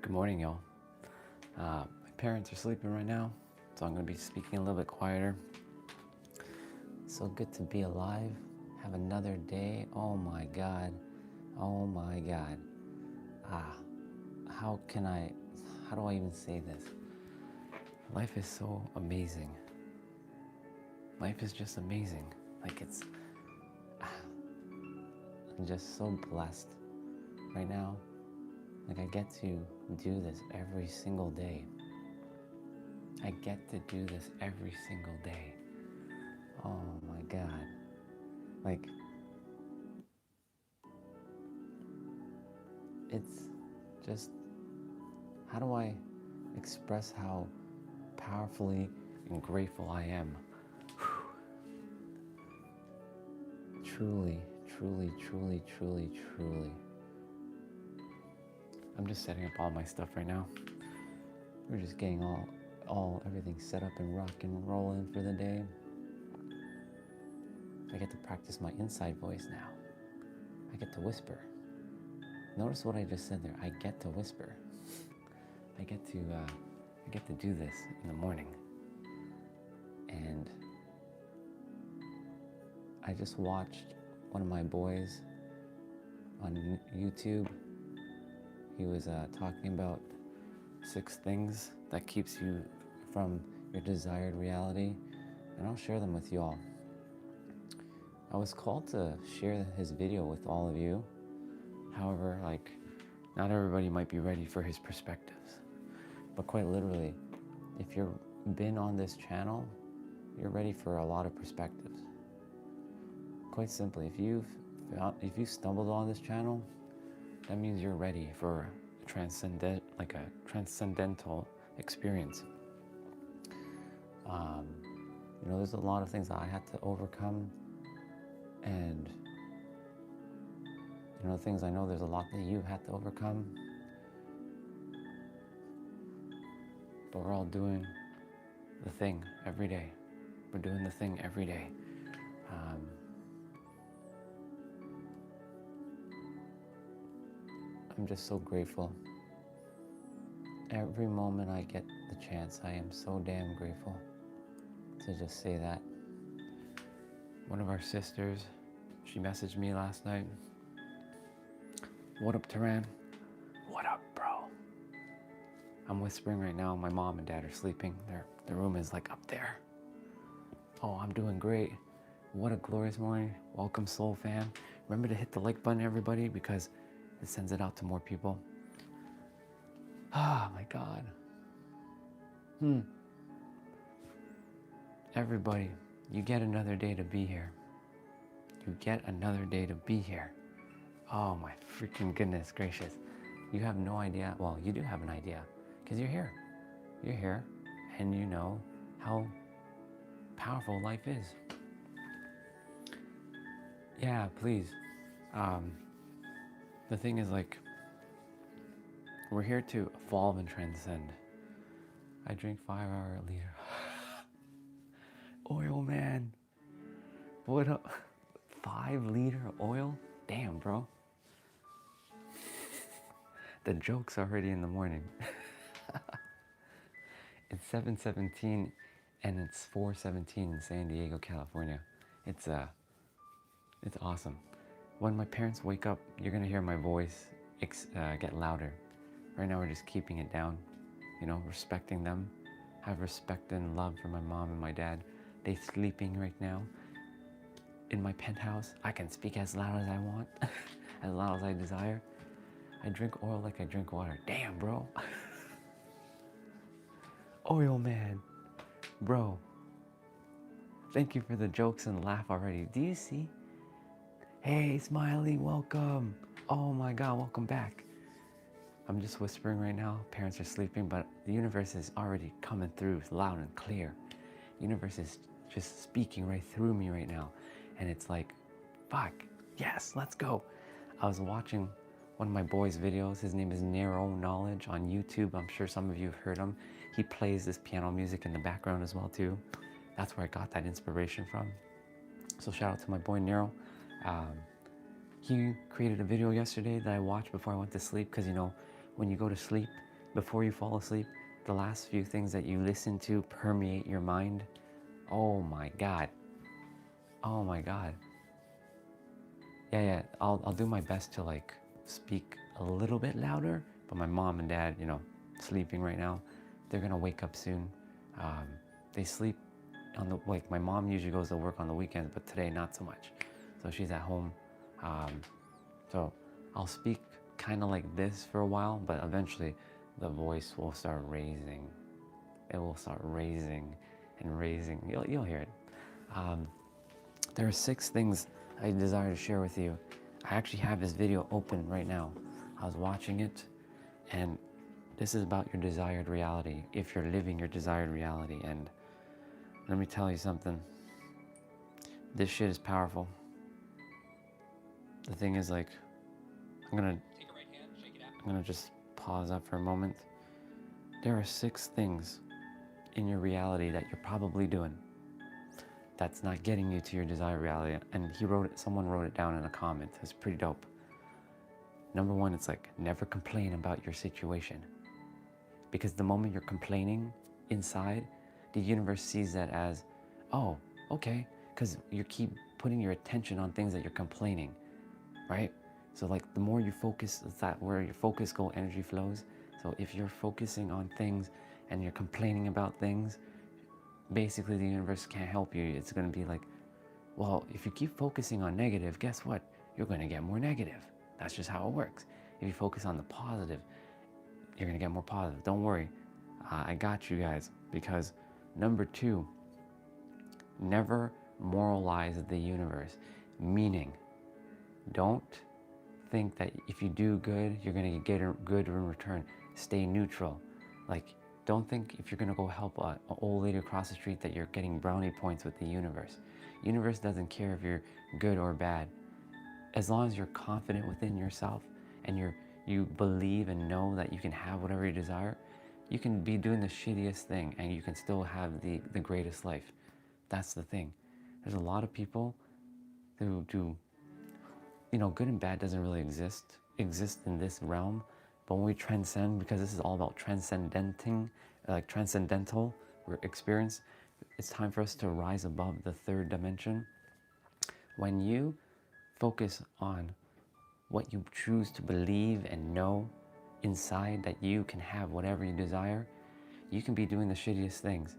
Good morning, y'all. My parents are sleeping right now, so I'm going to be speaking a little bit quieter. So good to be alive, have another day. Oh my God. Oh my God. How do I even say this? Life is so amazing. Life is just amazing. I'm just so blessed right now. I get to do this every single day. I get to do this every single day. Oh my God. It's just, how do I express how powerfully and grateful I am? Truly, truly, truly, truly, truly. I'm just setting up all my stuff right now. We're just getting everything set up and rock and rolling for the day. I get to practice my inside voice now. I get to whisper. Notice what I just said there. I get to whisper. I get to do this in the morning. And I just watched one of my boys on YouTube. He was talking about 6 things that keeps you from your desired reality, and I'll share them with you all. I was called to share his video with all of you. However, not everybody might be ready for his perspectives. But quite literally, if you've been on this channel, you're ready for a lot of perspectives. Quite simply, if you stumbled on this channel, that means you're ready for a transcendental experience. There's a lot of things that I had to overcome, and things I know there's a lot that you've had to overcome. But we're all doing the thing every day. We're doing the thing every day. I'm just so grateful. Every moment I get the chance, I am so damn grateful to just say that. One of our sisters, she messaged me last night. What up, Taran? What up, bro? I'm whispering right now. My mom and dad are sleeping. Their room is up there. Oh, I'm doing great. What a glorious morning. Welcome, Soul Fam. Remember to hit the like button, everybody, because it sends it out to more people. Ah, my God. Everybody, you get another day to be here. You get another day to be here. Oh my freaking goodness gracious. You have no idea. Well, you do have an idea, because you're here. You're here, and you know how powerful life is. Yeah, please. The thing is, we're here to evolve and transcend. I drink 5-hour liter. Oil, man. What up? 5-liter oil? Damn, bro. The joke's already in the morning. It's 7:17 and it's 4:17 in San Diego, California. It's awesome. When my parents wake up, you're gonna hear my voice get louder. Right now we're just keeping it down, respecting them. Have respect and love for my mom and my dad. They sleeping right now. In my penthouse, I can speak as loud as I want, as loud as I desire. I drink oil like I drink water. Damn, bro. Oil man. Bro. Thank you for the jokes and laugh already. Do you see? Hey, Smiley, welcome. Oh my God, welcome back. I'm just whispering right now. Parents are sleeping, but the universe is already coming through loud and clear. The universe is just speaking right through me right now. And it's fuck, yes, let's go. I was watching one of my boys' videos. His name is Narrow Knowledge on YouTube. I'm sure some of you have heard him. He plays this piano music in the background as well too. That's where I got that inspiration from. So shout out to my boy Narrow. He created a video yesterday that I watched before I went to sleep, because when you go to sleep, before you fall asleep, the last few things that you listen to permeate your mind. Oh my God. Oh my God. Yeah, I'll do my best to like speak a little bit louder, but my mom and dad, you know, sleeping right now, they're gonna wake up soon. They sleep on the, like my mom usually goes to work on the weekends, but today not so much. So she's at home. So I'll speak kind of like this for a while, but eventually the voice will start raising. It will start raising and raising. You'll hear it. There are 6 things I desire to share with you. I actually have this video open right now. I was watching it, and this is about your desired reality, if you're living your desired reality. And let me tell you something. This shit is powerful. The thing is, like, I'm gonna just pause up for a moment. There are 6 things in your reality that you're probably doing that's not getting you to your desired reality. And someone wrote it down in a comment. It's pretty dope. Number 1, it's like, never complain about your situation. Because the moment you're complaining inside, the universe sees that as, oh, okay, because you keep putting your attention on things that you're complaining, right? So like the more you focus, it's that where your focus go, energy flows. So if you're focusing on things and you're complaining about things, basically the universe can't help you. It's going to be like, well, if you keep focusing on negative, guess what? You're going to get more negative. That's just how it works. If you focus on the positive, you're going to get more positive. Don't worry. I got you guys. Because number 2, never moralize the universe. Meaning, don't think that if you do good, you're going to get good in return. Stay neutral. Like, don't think if you're going to go help an old lady across the street that you're getting brownie points with the universe. Universe doesn't care if you're good or bad. As long as you're confident within yourself and you believe and know that you can have whatever you desire, you can be doing the shittiest thing and you can still have the greatest life. That's the thing. There's a lot of people who do, you know, good and bad doesn't really exist in this realm. But when we transcend, because this is all about transcendenting, like transcendental experience, it's time for us to rise above the 3rd dimension. When you focus on what you choose to believe and know inside, that you can have whatever you desire, you can be doing the shittiest things,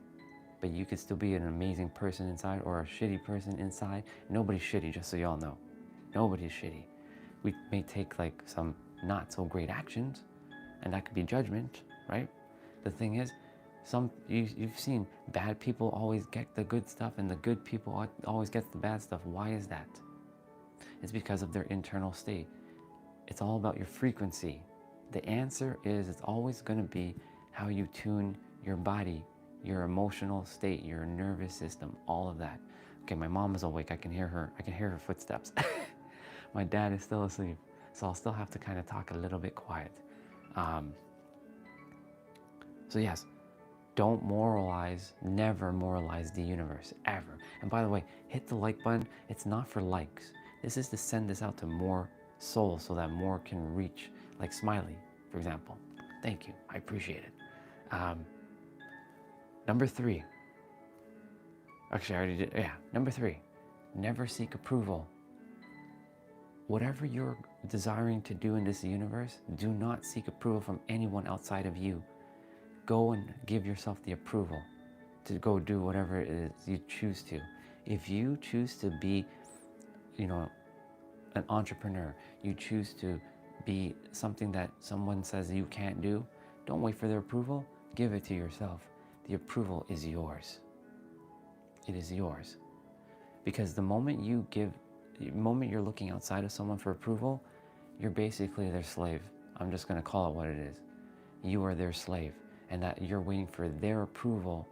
but you could still be an amazing person inside, or a shitty person inside. Nobody's shitty, just so y'all know. Nobody's shitty. We may take like some not so great actions, and that could be judgment, right? The thing is, you've seen bad people always get the good stuff, and the good people always get the bad stuff. Why is that? It's because of their internal state. It's all about your frequency. The answer is, it's always going to be how you tune your body, your emotional state, your nervous system, all of that. Okay, my mom is awake. I can hear her footsteps. My dad is still asleep, so I'll still have to kind of talk a little bit quiet. So yes, don't moralize, never moralize the universe, ever. And by the way, hit the like button. It's not for likes. This is to send this out to more souls so that more can reach, like Smiley, for example. Thank you, I appreciate it. Number 3. Actually, I already did, yeah. Number 3, never seek approval. Whatever you're desiring to do in this universe, do not seek approval from anyone outside of you. Go and give yourself the approval to go do whatever it is you choose to. If you choose to be, you know, an entrepreneur, you choose to be something that someone says you can't do, don't wait for their approval, give it to yourself. The approval is yours. It is yours. Because the moment you're looking outside of someone for approval, you're basically their slave. I'm just going to call it what it is. You are their slave, and that you're waiting for their approval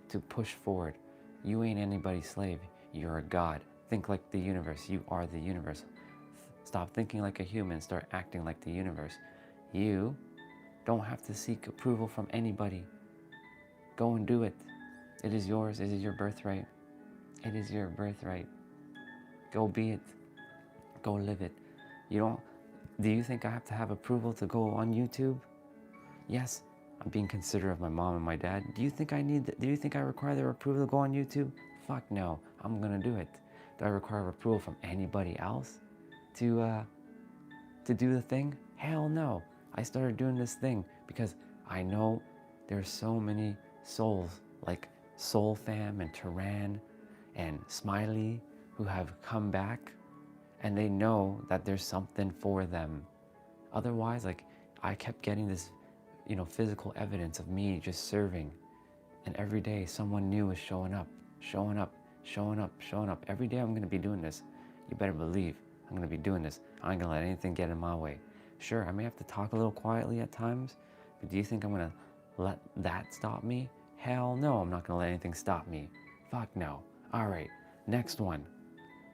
to push forward. You ain't anybody's slave. You're a god. Think like the universe. You are the universe. Stop thinking like a human. Start acting like the universe. You don't have to seek approval from anybody. Go and do it. It is yours. It is your birthright. It is your birthright. Go be it. Go live it. Do you think I have to have approval to go on YouTube? Yes, I'm being considerate of my mom and my dad. Do you think I require their approval to go on YouTube? Fuck no, I'm gonna do it. Do I require approval from anybody else to do the thing? Hell no. I started doing this thing because I know there's so many souls like Soul Fam and Turan and Smiley who have come back, and they know that there's something for them. Otherwise, like, I kept getting this, physical evidence of me just serving, and every day someone new is showing up, showing up, showing up, showing up. Every day I'm gonna be doing this. You better believe I'm gonna be doing this. I ain't gonna let anything get in my way. Sure, I may have to talk a little quietly at times, but do you think I'm gonna let that stop me? Hell no, I'm not gonna let anything stop me. Fuck no. All right, next one.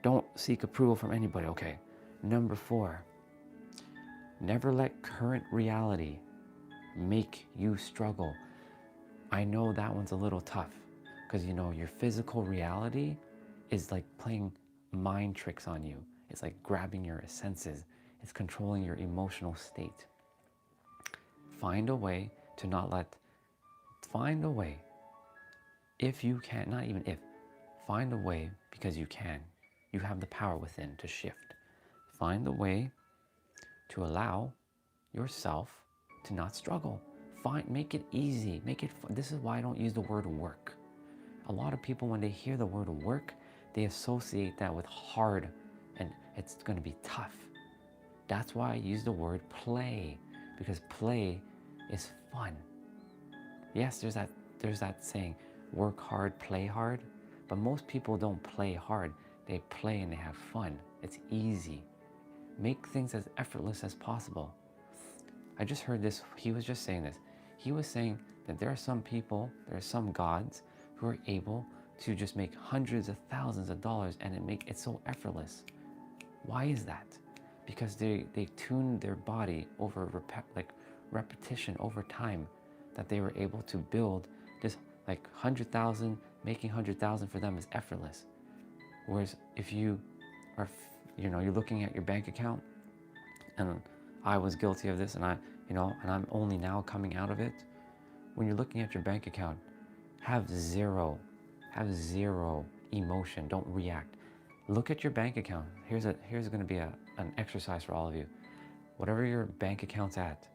Don't seek approval from anybody. Okay, number 4. Never let current reality make you struggle. I know that one's a little tough because your physical reality is like playing mind tricks on you. It's like grabbing your senses. It's controlling your emotional state. Find a way to not let, find a way, if you can, not even if, find a way because you can. You have the power within to shift. Find a way to allow yourself to not struggle. Make it easy, make it fun. This is why I don't use the word work. A lot of people, when they hear the word work, they associate that with hard and it's going to be tough. That's why I use the word play, because play is fun. Yes, there's that saying, work hard, play hard, but most people don't play hard. They play and they have fun. It's easy. Make things as effortless as possible. I just heard this, he was just saying this. He was saying that there are some people, there are some gods who are able to just make hundreds of thousands of dollars and it's so effortless. Why is that? Because they tuned their body over repetition over time, that they were able to build this like 100,000, making 100,000 for them is effortless. Whereas if you are, you're looking at your bank account, and I was guilty of this, and I'm only now coming out of it. When you're looking at your bank account, have zero emotion. Don't react. Look at your bank account. Here's going to be an exercise for all of you. Whatever your bank account's at,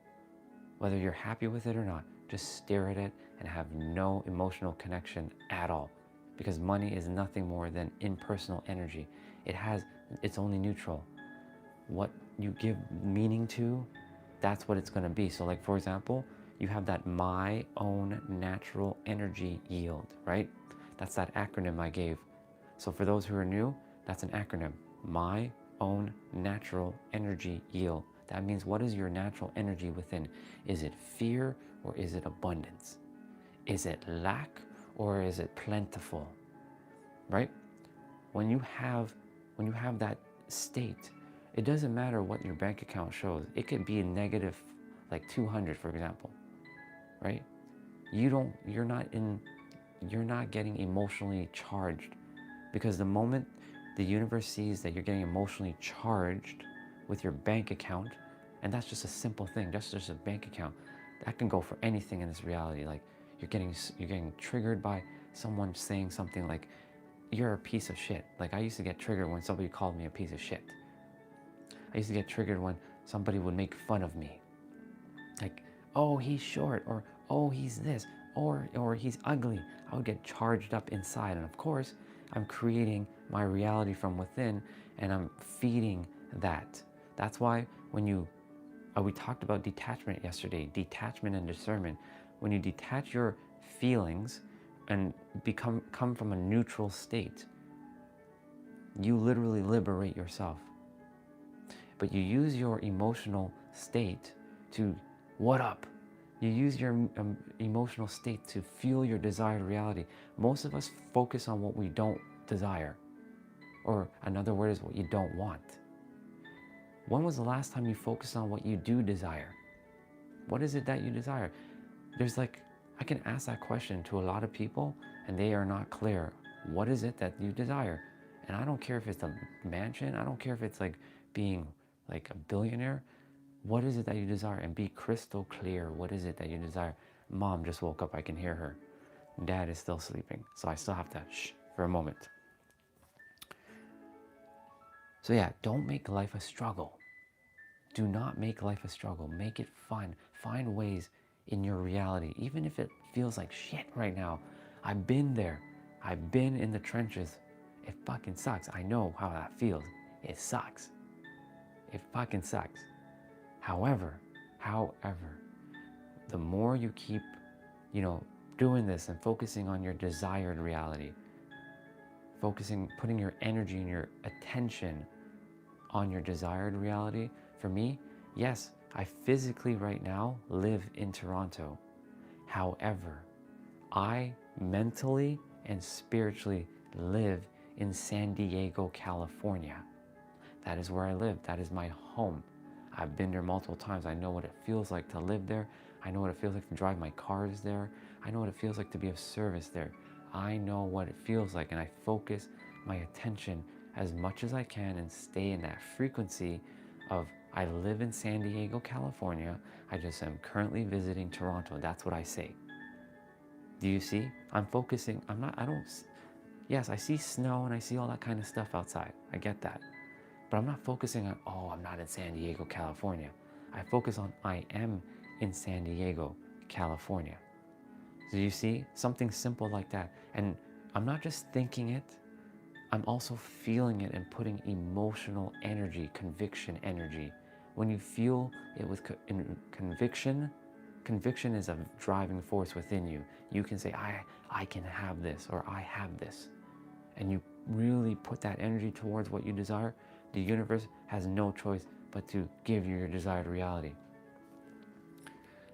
whether you're happy with it or not, just stare at it and have no emotional connection at all. Because money is nothing more than impersonal energy. It's only neutral. What you give meaning to, that's what it's going to be. So like, for example, you have that my own natural energy yield, right? That's that acronym I gave. So for those who are new, that's an acronym. My own natural energy yield. That means, what is your natural energy within? Is it fear or is it abundance? Is it lack or is it plentiful? Right? When you have that state, it doesn't matter what your bank account shows. It could be a negative, like 200, for example, right? You're not getting emotionally charged, because the moment the universe sees that you're getting emotionally charged with your bank account, and that's just a simple thing, that's just a bank account. That can go for anything in this reality. Like you're getting triggered by someone saying something like, you're a piece of shit. Like I used to get triggered when somebody called me a piece of shit. I used to get triggered when somebody would make fun of me. Like, oh, he's short, or oh, he's this, or he's ugly. I would get charged up inside. And of course, I'm creating my reality from within, and I'm feeding that. That's why when we talked about detachment yesterday, detachment and discernment. When you detach your feelings and come from a neutral state, you literally liberate yourself. But you use your emotional state to, what up? You use your emotional state to fuel your desired reality. Most of us focus on what we don't desire, or another word is what you don't want. When was the last time you focused on what you do desire? What is it that you desire? I can ask that question to a lot of people and they are not clear. What is it that you desire? And I don't care if it's a mansion. I don't care if it's like being like a billionaire. What is it that you desire? And be crystal clear. What is it that you desire? Mom just woke up. I can hear her. Dad is still sleeping. So I still have to shh for a moment. So yeah, don't make life a struggle. Do not make life a struggle. Make it fun. Find ways in your reality. Even if it feels like shit right now. I've been there. I've been in the trenches. It fucking sucks. I know how that feels. It sucks. It fucking sucks. However, the more you keep, doing this and focusing on your desired reality, putting your energy and your attention on your desired reality. For me, yes, I physically right now live in Toronto. However, I mentally and spiritually live in San Diego, California. That is where I live. That is my home. I've been there multiple times. I know what it feels like to live there. I know what it feels like to drive my cars there. I know what it feels like to be of service there. I know what it feels like, and I focus my attention as much as I can and stay in that frequency of I live in San Diego, California. I just am currently visiting Toronto. That's what I say. Do you see? I'm focusing. Yes, I see snow and I see all that kind of stuff outside. I get that. But I'm not focusing on, oh, I'm not in San Diego, California. I focus on, I am in San Diego, California. So you see, something simple like that. And I'm not just thinking it, I'm also feeling it and putting emotional energy, conviction energy. When you feel it with conviction, conviction is a driving force within you. You can say, I can have this, or I have this. And you really put that energy towards what you desire, the universe has no choice but to give you your desired reality.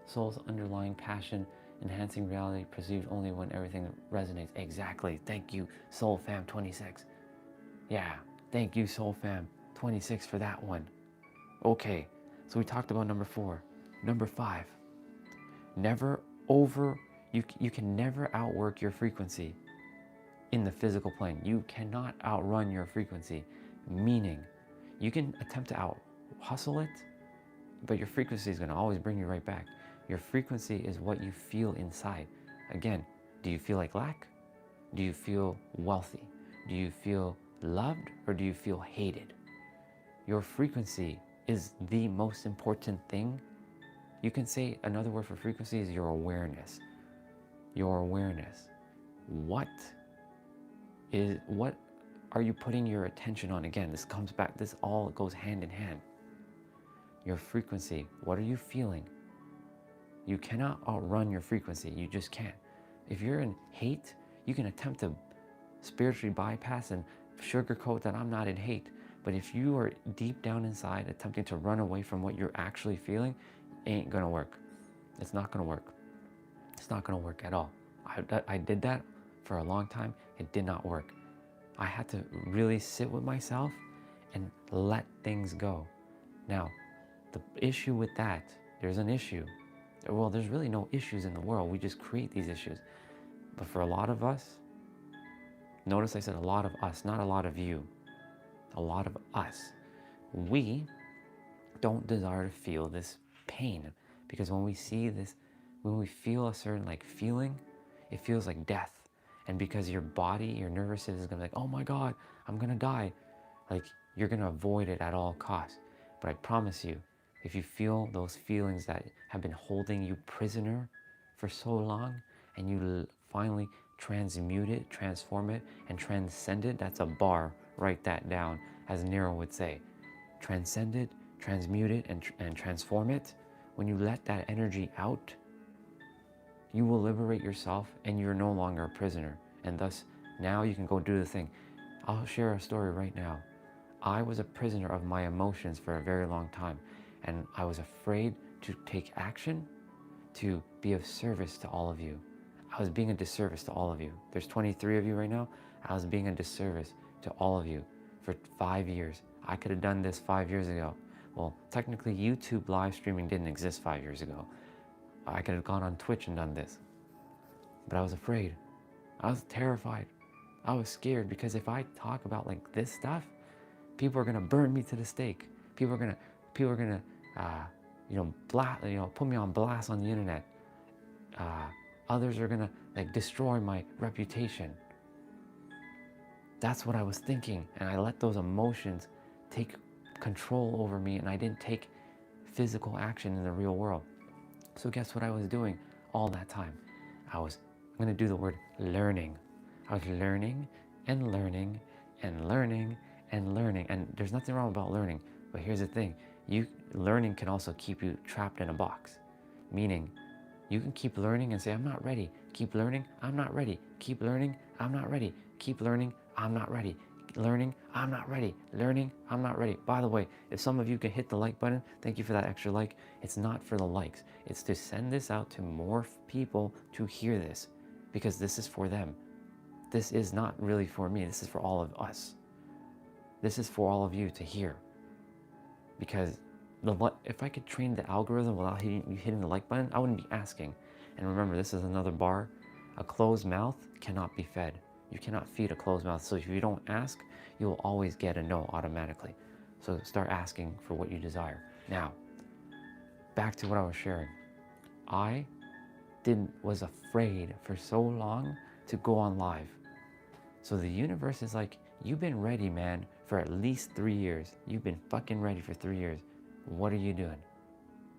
Soul's underlying passion, enhancing reality perceived only when everything resonates. Exactly. Thank you, Soul Fam 26. Yeah, thank you, Soul Fam 26 for that one. Okay, so we talked about number 4. Number 5. You can never outwork your frequency in the physical plane. You cannot outrun your frequency. Meaning, you can attempt to out-hustle it, but your frequency is going to always bring you right back. Your frequency is what you feel inside. Again, do you feel like lack? Do you feel wealthy? Do you feel loved, or do you feel hated? Your frequency is the most important thing. You can say another word for frequency is your awareness. Your awareness. What are you putting your attention on? Again, this comes back, this all goes hand in hand. Your frequency, what are you feeling? You cannot outrun your frequency, you just can't. If you're in hate, you can attempt to spiritually bypass and sugarcoat that I'm not in hate. But if you are deep down inside attempting to run away from what you're actually feeling, it ain't gonna work. It's not gonna work. It's not gonna work at all. I did that for a long time. It did not work. I had to really sit with myself and let things go. Now, the issue with that, there's an issue. Well, there's really no issues in the world. We just create these issues. But for a lot of us, notice I said a lot of us, not a lot of you. A lot of us. We don't desire to feel this pain, because when we see this, when we feel a certain feeling, it feels like death. And because your body, your nervous system is gonna be like, oh my God, I'm gonna die. You're gonna avoid it at all costs. But I promise you, if you feel those feelings that have been holding you prisoner for so long, and you finally transmute it, transform it, and transcend it, that's a bar. Write that down, as Nero would say. Transcend it, transmute it, and transform it. When you let that energy out, you will liberate yourself, and you're no longer a prisoner. And thus, now you can go do the thing. I'll share a story right now. I was a prisoner of my emotions for a very long time, and I was afraid to take action, to be of service to all of you. I was being a disservice to all of you. There's 23 of you right now. I was being a disservice to all of you for 5 years. I could have done this 5 years ago. Well, technically YouTube live streaming didn't exist 5 years ago. I could have gone on Twitch and done this. But I was afraid. I was terrified. I was scared, because if I talk about this stuff, people are gonna burn me to the stake. People are gonna put me on blast on the internet. Others are gonna like destroy my reputation. That's what I was thinking, and I let those emotions take control over me, and I didn't take physical action in the real world. So guess what I was doing all that time? I'm gonna do the word learning. I was learning and learning and learning and learning, and there's nothing wrong about learning, but here's the thing, learning can also keep you trapped in a box, meaning you can keep learning and say, I'm not ready. Keep learning, I'm not ready. Keep learning, I'm not ready. Keep learning, I'm not ready. Learning, I'm not ready. Learning, I'm not ready. By the way, if some of you can hit the like button, thank you for that extra like. It's not for the likes. It's to send this out to more people to hear this, because this is for them. This is not really for me. This is for all of us. This is for all of you to hear. Because if I could train the algorithm without hitting the like button, I wouldn't be asking. And remember, this is another bar. A closed mouth cannot be fed. You cannot feed a closed mouth. So if you don't ask, you'll always get a no automatically. So start asking for what you desire. Now, back to what I was sharing. I was afraid for so long to go on live. So the universe is like, you've been ready, man, for at least 3 years. You've been fucking ready for 3 years. What are you doing?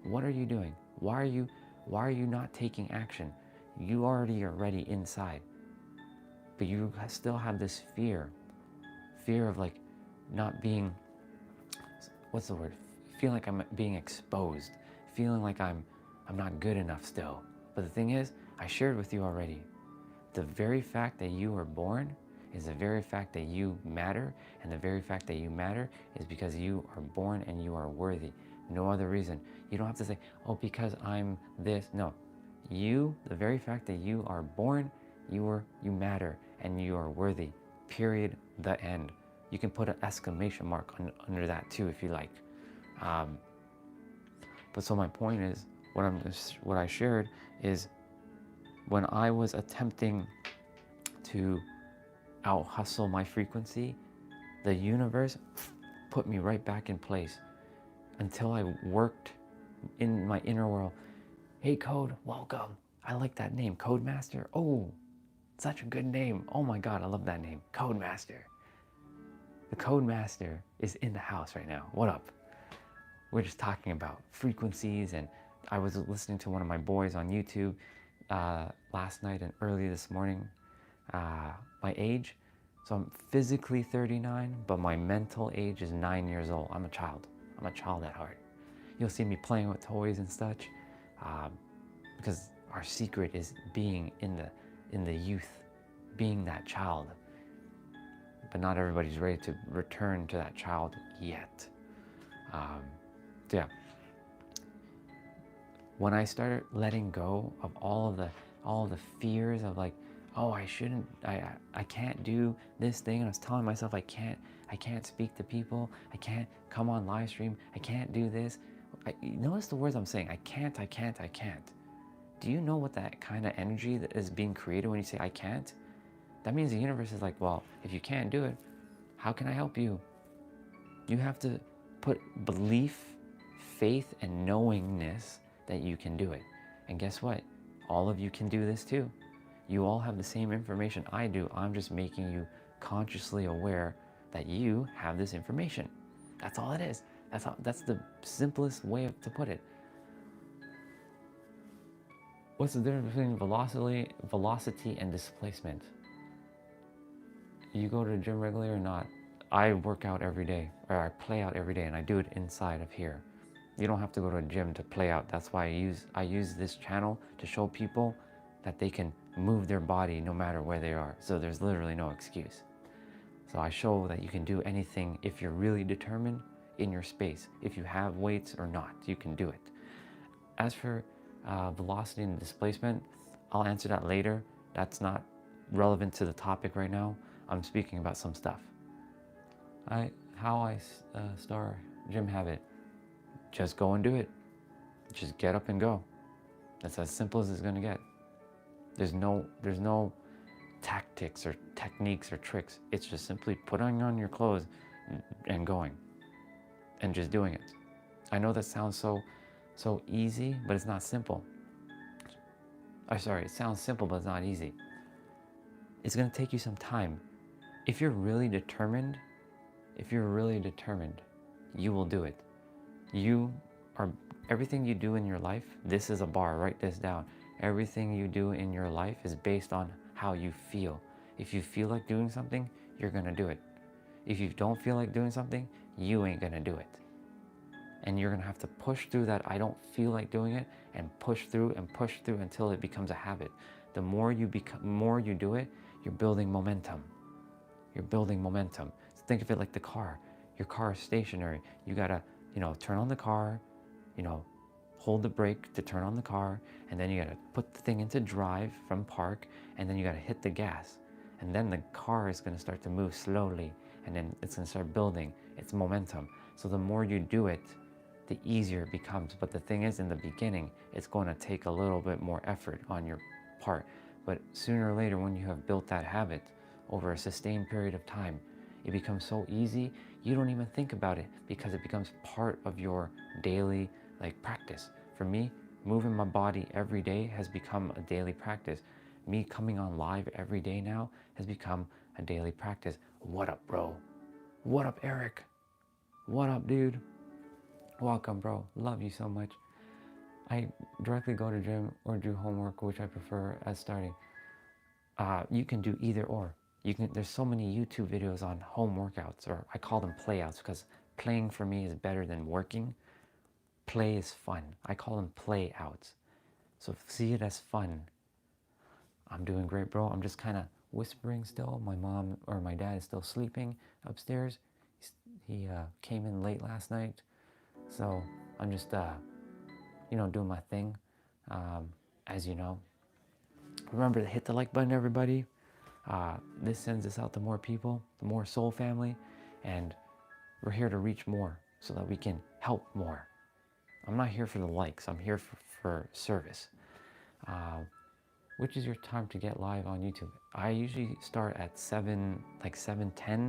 What are you doing? Why are you not taking action? You already are ready inside. But you still have this fear of like not being, what's the word? Feeling like I'm being exposed, feeling like I'm not good enough still. But the thing is, I shared with you already, the very fact that you were born is the very fact that you matter, and the very fact that you matter is because you are born and you are worthy. No other reason. You don't have to say, oh, because I'm this. No, the very fact that you are born, you matter and you are worthy. Period. The end. You can put an exclamation mark under that too if you like. But so my point is, what I shared is, when I was attempting to out-hustle my frequency, the universe put me right back in place until I worked in my inner world. Hey, Code, welcome. I like that name, Code Master. Oh, such a good name. Oh my God, I love that name, Code Master. The Code Master is in the house right now. What up? We're just talking about frequencies, and I was listening to one of my boys on YouTube last night and early this morning. My age, so I'm physically 39, but my mental age is 9 years old. I'm a child. I'm a child at heart. You'll see me playing with toys and such, because our secret is being in the youth, being that child. But not everybody's ready to return to that child yet. So yeah, when I started letting go of all of the fears of like, oh, I can't do this thing, and I was telling myself I can't speak to people, I can't come on live stream, I can't do this. Notice the words I'm saying, I can't. Do you know what that kind of energy that is being created when you say I can't? That means the universe is like, well, if you can't do it, how can I help you? You have to put belief, faith, and knowingness that you can do it. And guess what? All of you can do this too. You all have the same information I do. I'm just making you consciously aware that you have this information. That's all it is. That's the simplest way to put it. What's the difference between velocity and displacement? You go to the gym regularly or not? I work out every day, or I play out every day, and I do it inside of here. You don't have to go to a gym to play out. That's why I use this channel to show people that they can move their body no matter where they are. So there's literally no excuse. So I show that you can do anything if you're really determined in your space. If you have weights or not, you can do it. As for velocity and displacement, I'll answer that later. That's not relevant to the topic right now. I'm speaking about some stuff. How I start gym habit. Just go and do it. Just get up and go. That's as simple as it's gonna get. There's no tactics or techniques or tricks. It's just simply putting on your clothes and going and just doing it. I know that sounds so so easy, but it's not simple. Sorry, it sounds simple, but it's not easy. It's going to take you some time. If you're really determined, you will do it. You are, everything you do in your life, this is a bar, write this down. Everything you do in your life is based on how you feel. If you feel like doing something, you're going to do it. If you don't feel like doing something, you ain't going to do it. And you're going to have to push through that I don't feel like doing it, and push through until it becomes a habit. The more you do it, you're building momentum. You're building momentum. So think of it like the car. Your car is stationary. You got to, turn on the car, hold the brake to turn on the car, and then you got to put the thing into drive from park, and then you got to hit the gas. And then the car is going to start to move slowly, and then it's going to start building its momentum. So the more you do it, the easier it becomes. But the thing is, in the beginning, it's going to take a little bit more effort on your part. But sooner or later, when you have built that habit over a sustained period of time, it becomes so easy, you don't even think about it, because it becomes part of your daily practice. For me, moving my body every day has become a daily practice. Me coming on live every day now has become a daily practice. What up, bro? What up, Eric? What up, dude? Welcome, bro. Love you so much. I directly go to gym or do homework, which I prefer as starting. You can do either or. There's so many YouTube videos on home workouts, or I call them playouts, because playing for me is better than working. Play is fun. I call them playouts. So see it as fun. I'm doing great, bro. I'm just kind of whispering still. My mom or my dad is still sleeping upstairs. He came in late last night. So I'm just, doing my thing, as you know. Remember to hit the like button, everybody. This sends us out to more people, the more soul family, and we're here to reach more so that we can help more. I'm not here for the likes. I'm here for service. Which is your time to get live on YouTube? I usually start at 7:10,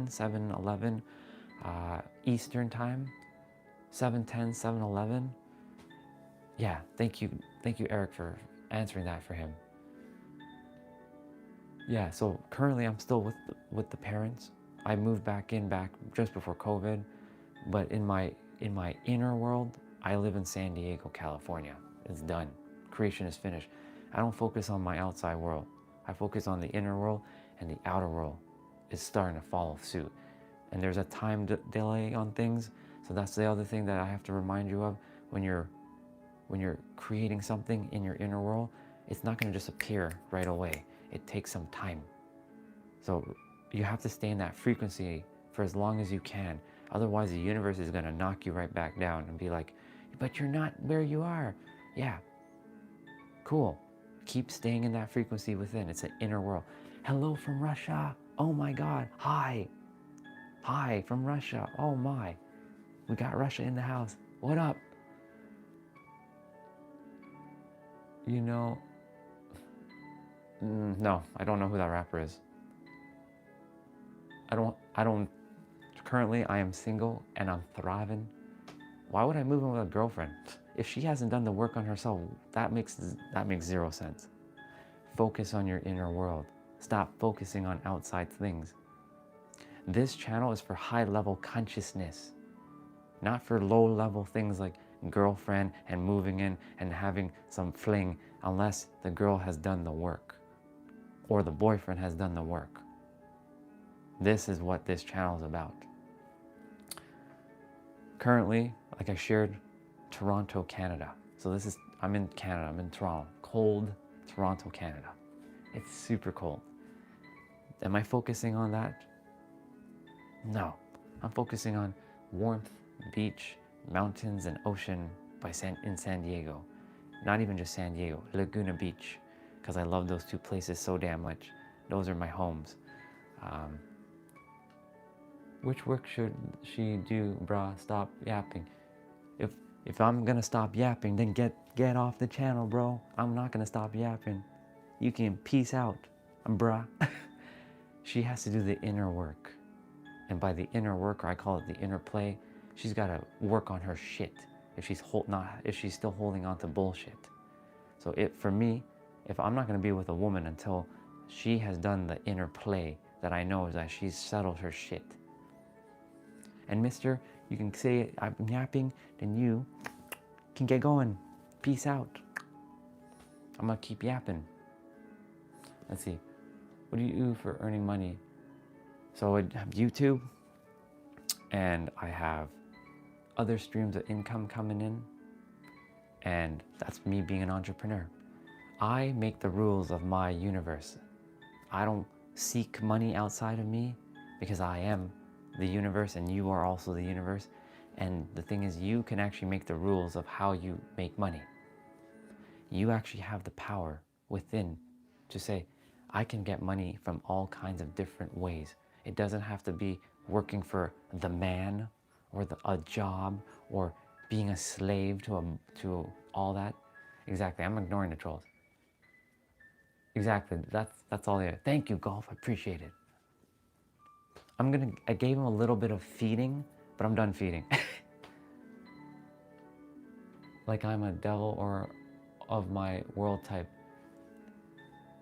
7:11 Eastern time. 7:10, 7:11. Yeah, thank you, Eric, for answering that for him. Yeah, so currently I'm still with the parents. I moved back just before COVID, but in my inner world, I live in San Diego, California. It's done. Creation is finished. I don't focus on my outside world. I focus on the inner world, and the outer world is starting to follow suit. And there's a time delay on things, so that's the other thing that I have to remind you of. When you're creating something in your inner world, it's not going to just appear right away. It takes some time. So you have to stay in that frequency for as long as you can. Otherwise, the universe is going to knock you right back down and be like, but you're not where you are. Yeah, cool. Keep staying in that frequency within. It's an inner world. Hello from Russia. Oh my God. Hi. Hi from Russia. Oh my. We got Russia in the house. What up? No, I don't know who that rapper is. Currently I am single and I'm thriving. Why would I move in with a girlfriend? If she hasn't done the work on herself, that makes zero sense. Focus on your inner world. Stop focusing on outside things. This channel is for high-level consciousness, not for low-level things like girlfriend and moving in and having some fling, unless the girl has done the work or the boyfriend has done the work. This is what this channel is about. Currently, like I shared, Toronto, Canada. So I'm in Canada, I'm in Toronto, cold Toronto, Canada. It's super cold. Am I focusing on that? No, I'm focusing on warmth, beach, mountains, and ocean in San Diego. Not even just San Diego, Laguna Beach, because I love those two places so damn much. Those are my homes. Which work should she do, brah? Stop yapping. If I'm gonna stop yapping, then get off the channel, bro. I'm not gonna stop yapping. You can peace out, brah. She has to do the inner work. And by the inner work, or I call it the inner play, she's gotta work on her shit. if she's still holding on to bullshit. So for me, if I'm not going to be with a woman until she has done the inner play that I know is that she's settled her shit. And mister, you can say I'm yapping, then you can get going. Peace out. I'm going to keep yapping. Let's see. What do you do for earning money? So I have YouTube, and I have other streams of income coming in, and that's me being an entrepreneur. I make the rules of my universe. I don't seek money outside of me because I am the universe and you are also the universe. And the thing is, you can actually make the rules of how you make money. You actually have the power within to say, I can get money from all kinds of different ways. It doesn't have to be working for the man or a job or being a slave to all that. Exactly, I'm ignoring the trolls. Exactly, that's all there. Thank you, Golf, I appreciate it. I gave him a little bit of feeding, but I'm done feeding. Like I'm a devil or of my world type.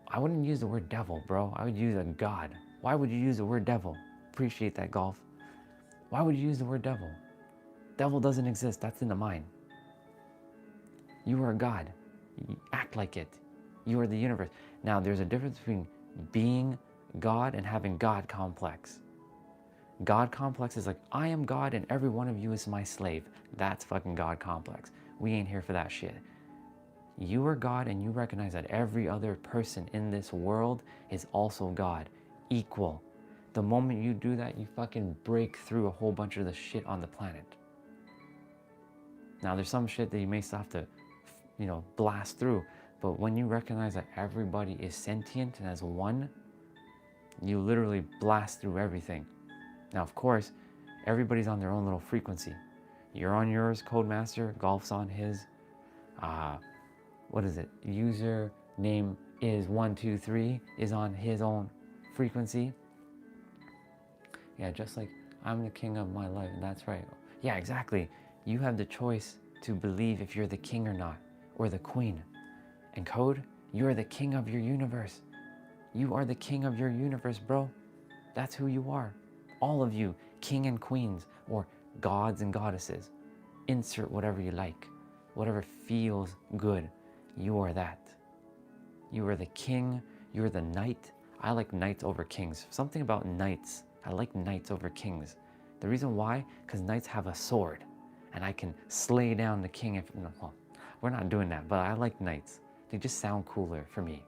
I wouldn't use the word devil, bro. I would use a god. Why would you use the word devil? Appreciate that, Golf. Why would you use the word devil? Devil doesn't exist, that's in the mind. You are a god. You act like it. You are the universe. Now, there's a difference between being God and having God complex. God complex is like, I am God and every one of you is my slave. That's fucking God complex. We ain't here for that shit. You are God and you recognize that every other person in this world is also God, equal. The moment you do that, you fucking break through a whole bunch of the shit on the planet. Now, there's some shit that you may still have to, blast through. But when you recognize that everybody is sentient and as one, you literally blast through everything. Now, of course, everybody's on their own little frequency. You're on yours, Codemaster. Golf's on his. What is it? User name is 123 is on his own frequency. Yeah, just like I'm the king of my life. And that's right. Yeah, exactly. You have the choice to believe if you're the king or not, or the queen. And Code, you're the king of your universe. You are the king of your universe, bro. That's who you are. All of you, king and queens, or gods and goddesses. Insert whatever you like, whatever feels good. You are that. You are the king, you're the knight. I like knights over kings. Something about knights. I like knights over kings. The reason why? Because knights have a sword. And I can slay down the king if... well, we're not doing that, but I like knights. They just sound cooler for me.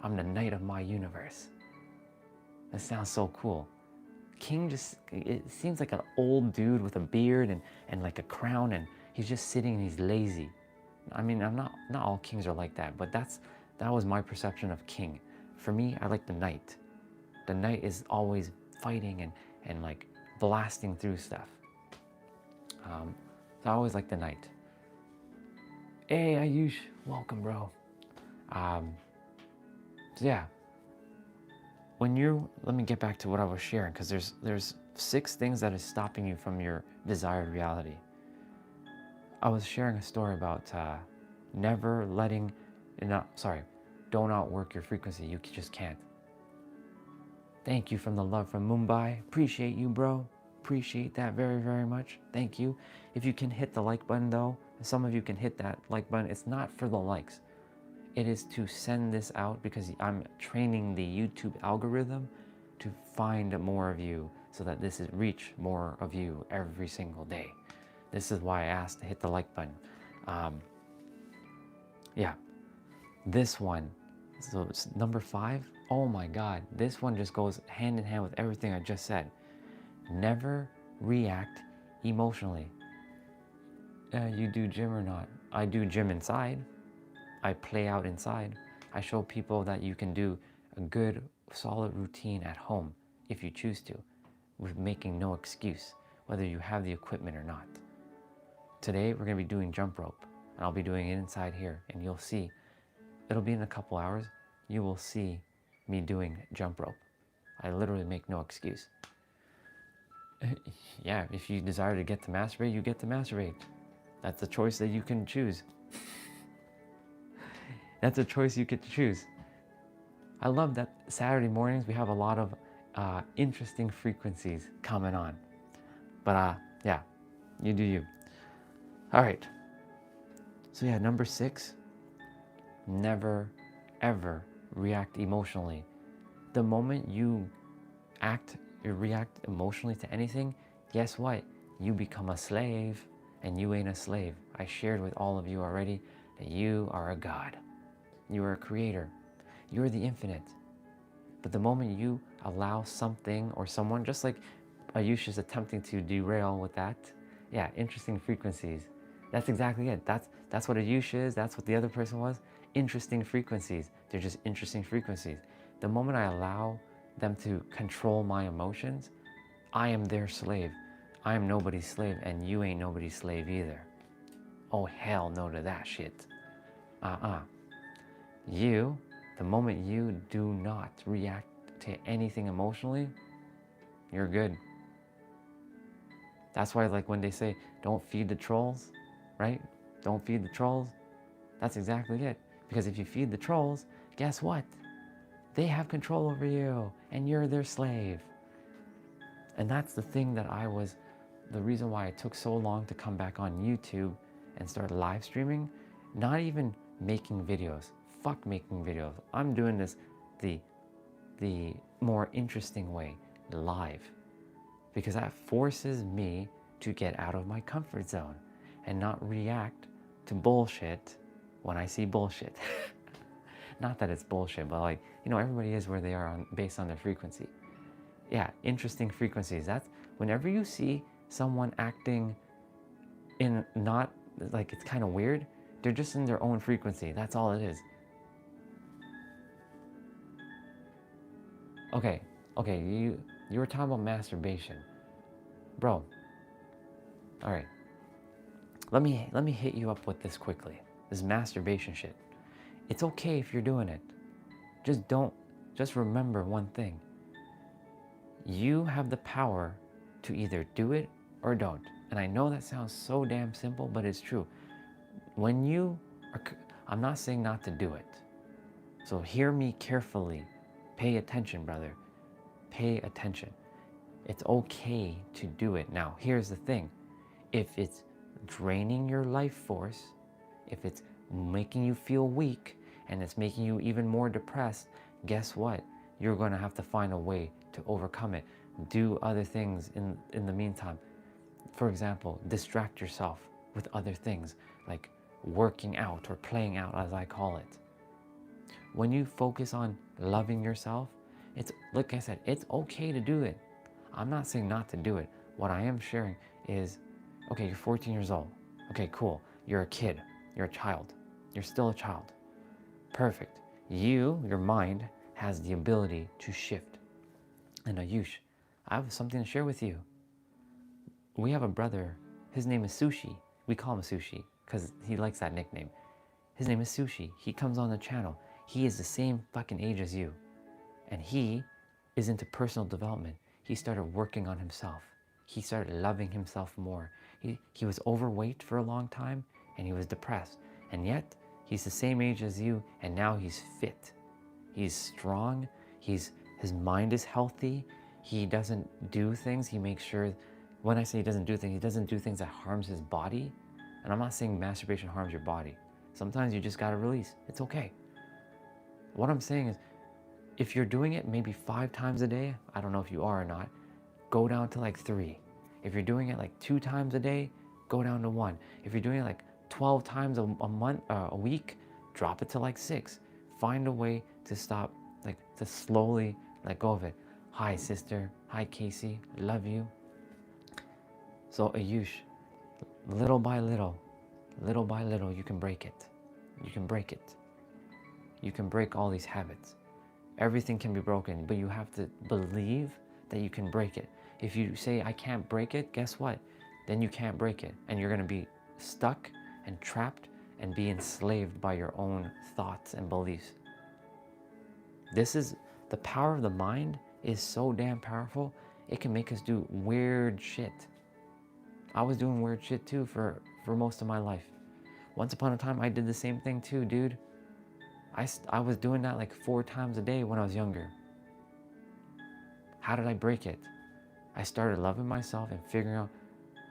I'm the knight of my universe. That sounds so cool. King it seems like an old dude with a beard and like a crown, and he's just sitting and he's lazy. I mean, not all kings are like that, but that was my perception of king. For me, I like the knight. The knight is always fighting and like blasting through stuff. So I always like the knight. Hey, Ayush, welcome, bro. So yeah, let me get back to what I was sharing, because there's 6 things that is stopping you from your desired reality. I was sharing a story about never letting, don't outwork your frequency. You just can't. Thank you from the love from Mumbai. Appreciate you, bro. Appreciate that very, very much. Thank you. If you can hit the like button though, some of you can hit that like button. It's not for the likes. It is to send this out because I'm training the YouTube algorithm to find more of you so that this is reach more of you every single day. This is why I asked to hit the like button. Yeah, this one, so it's number 5. Oh my God, this one just goes hand in hand with everything I just said. Never react emotionally. You do gym or not? I do gym inside. I play out inside. I show people that you can do a good, solid routine at home if you choose to, with making no excuse, whether you have the equipment or not. Today, we're gonna be doing jump rope, and I'll be doing it inside here, and you'll see, it'll be in a couple hours, you will see me doing jump rope. I literally make no excuse. Yeah, if you desire to get to masturbate, you get to masturbate. That's a choice that you can choose. That's a choice you get to choose. I love that Saturday mornings we have a lot of interesting frequencies coming on. But yeah, you do you. All right. So yeah, number 6, never ever react emotionally. The moment you react emotionally to anything, guess what? You become a slave, and you ain't a slave. I shared with all of you already that you are a God. You are a creator. You are the infinite. But the moment you allow something or someone, just like Ayush is attempting to derail with that, yeah, interesting frequencies. That's exactly it. That's what Ayush is. That's what the other person was. Interesting frequencies. They're just interesting frequencies. The moment I allow them to control my emotions, I am their slave. I am nobody's slave, and you ain't nobody's slave either. Oh, hell no to that shit. You, the moment you do not react to anything emotionally, you're good. That's why, like, when they say, don't feed the trolls, right? Don't feed the trolls. That's exactly it. Because if you feed the trolls, guess what? They have control over you, and you're their slave. And that's the thing that the reason why it took so long to come back on YouTube and start live streaming, not even making videos. Fuck making videos. I'm doing this the more interesting way, live. Because that forces me to get out of my comfort zone and not react to bullshit when I see bullshit. Not that it's bullshit, but like, everybody is where they are based on their frequency. Yeah, interesting frequencies. That's whenever you see someone acting in not, like, it's kind of weird, they're just in their own frequency. That's all it is. Okay, you were talking about masturbation. Bro, all right. Let me hit you up with this quickly. This masturbation shit. It's okay if you're doing it. Just remember one thing. You have the power to either do it or don't. And I know that sounds so damn simple, but it's true. I'm not saying not to do it. So hear me carefully. Pay attention, brother. Pay attention. It's okay to do it. Now, here's the thing. If it's draining your life force, if it's making you feel weak, and it's making you even more depressed, guess what? You're going to have to find a way to overcome it. Do other things in the meantime. For example, distract yourself with other things, like working out or playing out, as I call it. When you focus on loving yourself, it's, like I said, it's okay to do it. I'm not saying not to do it. What I am sharing is, okay, you're 14 years old. Okay, cool. You're a kid. You're a child. You're still a child. Perfect. Your mind has the ability to shift. And Ayush, I have something to share with you. We have a brother. His name is Sushi. We call him Sushi because he likes that nickname. His name is Sushi. He comes on the channel. He is the same fucking age as you. And he is into personal development. He started working on himself. He started loving himself more. He was overweight for a long time and he was depressed. And yet, he's the same age as you, and now he's fit. He's strong. His mind is healthy. He doesn't do things. He makes sure, when I say he doesn't do things that harms his body. And I'm not saying masturbation harms your body. Sometimes you just gotta release. It's okay. What I'm saying is, if you're doing it maybe 5 times a day, I don't know if you are or not, go down to like 3. If you're doing it like 2 times a day, go down to 1. If you're doing it like 12 times a week, drop it to like 6. Find a way to stop, like to slowly let go of it. Hi, sister. Hi, Casey. Love you. So Ayush, little by little, you can break it. You can break it. You can break all these habits. Everything can be broken, but you have to believe that you can break it. If you say, I can't break it, guess what? Then you can't break it. And you're going to be stuck and trapped and be enslaved by your own thoughts and beliefs. This is, the power of the mind is so damn powerful, it can make us do weird shit. I was doing weird shit too for for most of my life. Once upon a time, I did the same thing too, dude. I was doing that like 4 times a day when I was younger. How did I break it? I started loving myself and figuring out,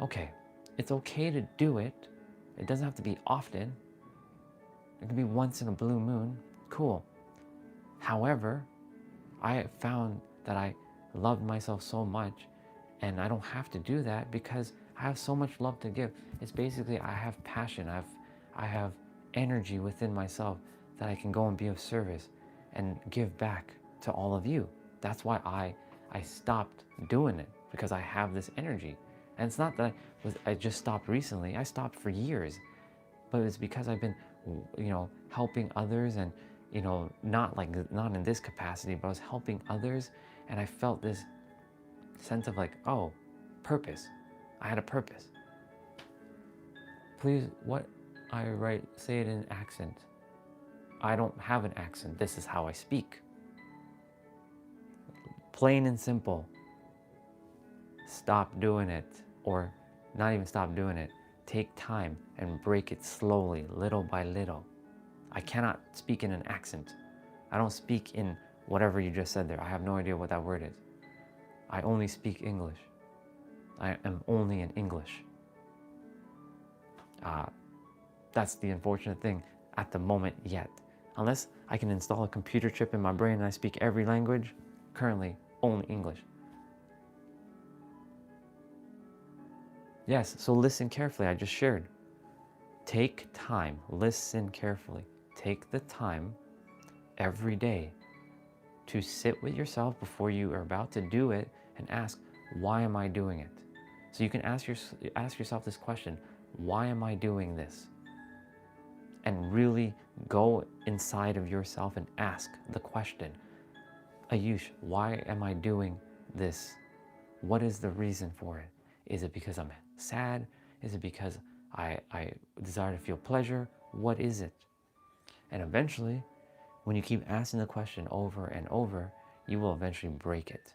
okay, it's okay to do it. It doesn't have to be often. It can be once in a blue moon. Cool. However, I found that I loved myself so much, and I don't have to do that because I have so much love to give. It's basically, I have passion. I have energy within myself that I can go and be of service and give back to all of you. That's why I stopped doing it, because I have this energy. And it's not that I just stopped recently. I stopped for years, but it's because I've been, helping others, and not in this capacity, but I was helping others, and I felt this sense of like, oh, purpose. I had a purpose. Please, what I write, say it in accent. I don't have an accent. This is how I speak. Plain and simple. Stop doing it, or not even stop doing it. Take time and break it slowly, little by little. I cannot speak in an accent. I don't speak in whatever you just said there. I have no idea what that word is. I only speak English. I am only in English. That's the unfortunate thing at the moment yet. Unless I can install a computer chip in my brain and I speak every language, currently only English. Yes, so listen carefully. I just shared. Take time. Listen carefully. Take the time every day to sit with yourself before you are about to do it and ask, why am I doing it? So you can ask yourself this question, why am I doing this? And really go inside of yourself and ask the question, Ayush, why am I doing this? What is the reason for it? Is it because I'm sad? Is it because I desire to feel pleasure? What is it? And eventually, when you keep asking the question over and over, you will eventually break it.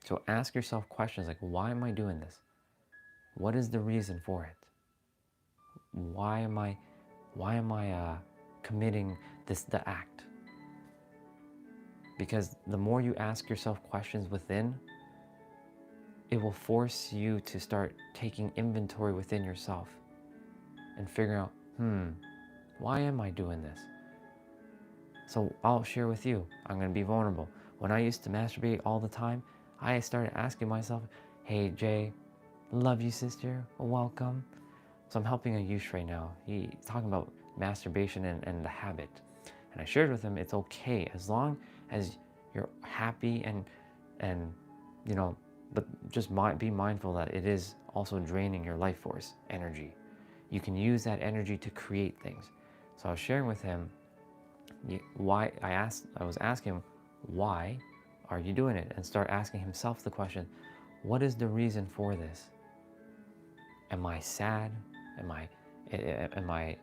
So ask yourself questions like, why am I doing this? What is the reason for it? Why am I committing the act? Because the more you ask yourself questions within, it will force you to start taking inventory within yourself and figuring out, why am I doing this? So I'll share with you, I'm going to be vulnerable. When I used to masturbate all the time, I started asking myself, hey Jay, love you sister, welcome. So I'm helping Ayush right now. He's talking about masturbation and the habit. And I shared with him, it's okay as long as you're happy and but just be mindful that it is also draining your life force energy. You can use that energy to create things. So I was sharing with him why I was asking him, why are you doing it? And start asking himself the question, what is the reason for this? Am I sad? Am I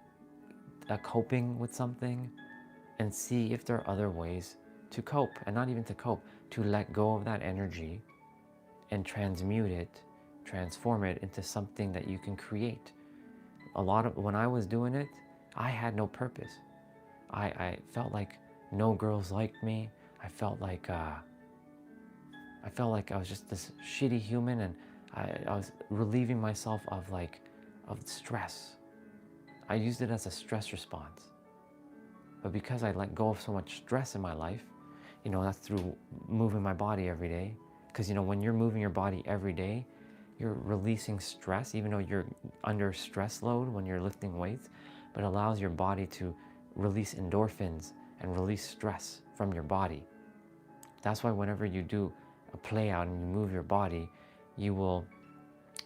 coping with something? And see if there are other ways to cope, and not even to cope, to let go of that energy and transmute it, transform it into something that you can create. When I was doing it, I had no purpose. I felt like no girls liked me. I felt like I was just this shitty human, and I was relieving myself of stress. I used it as a stress response. But because I let go of so much stress in my life, that's through moving my body every day. Because when you're moving your body every day, you're releasing stress, even though you're under stress load when you're lifting weights, but it allows your body to release endorphins and release stress from your body. That's why whenever you do a play out and you move your body, you will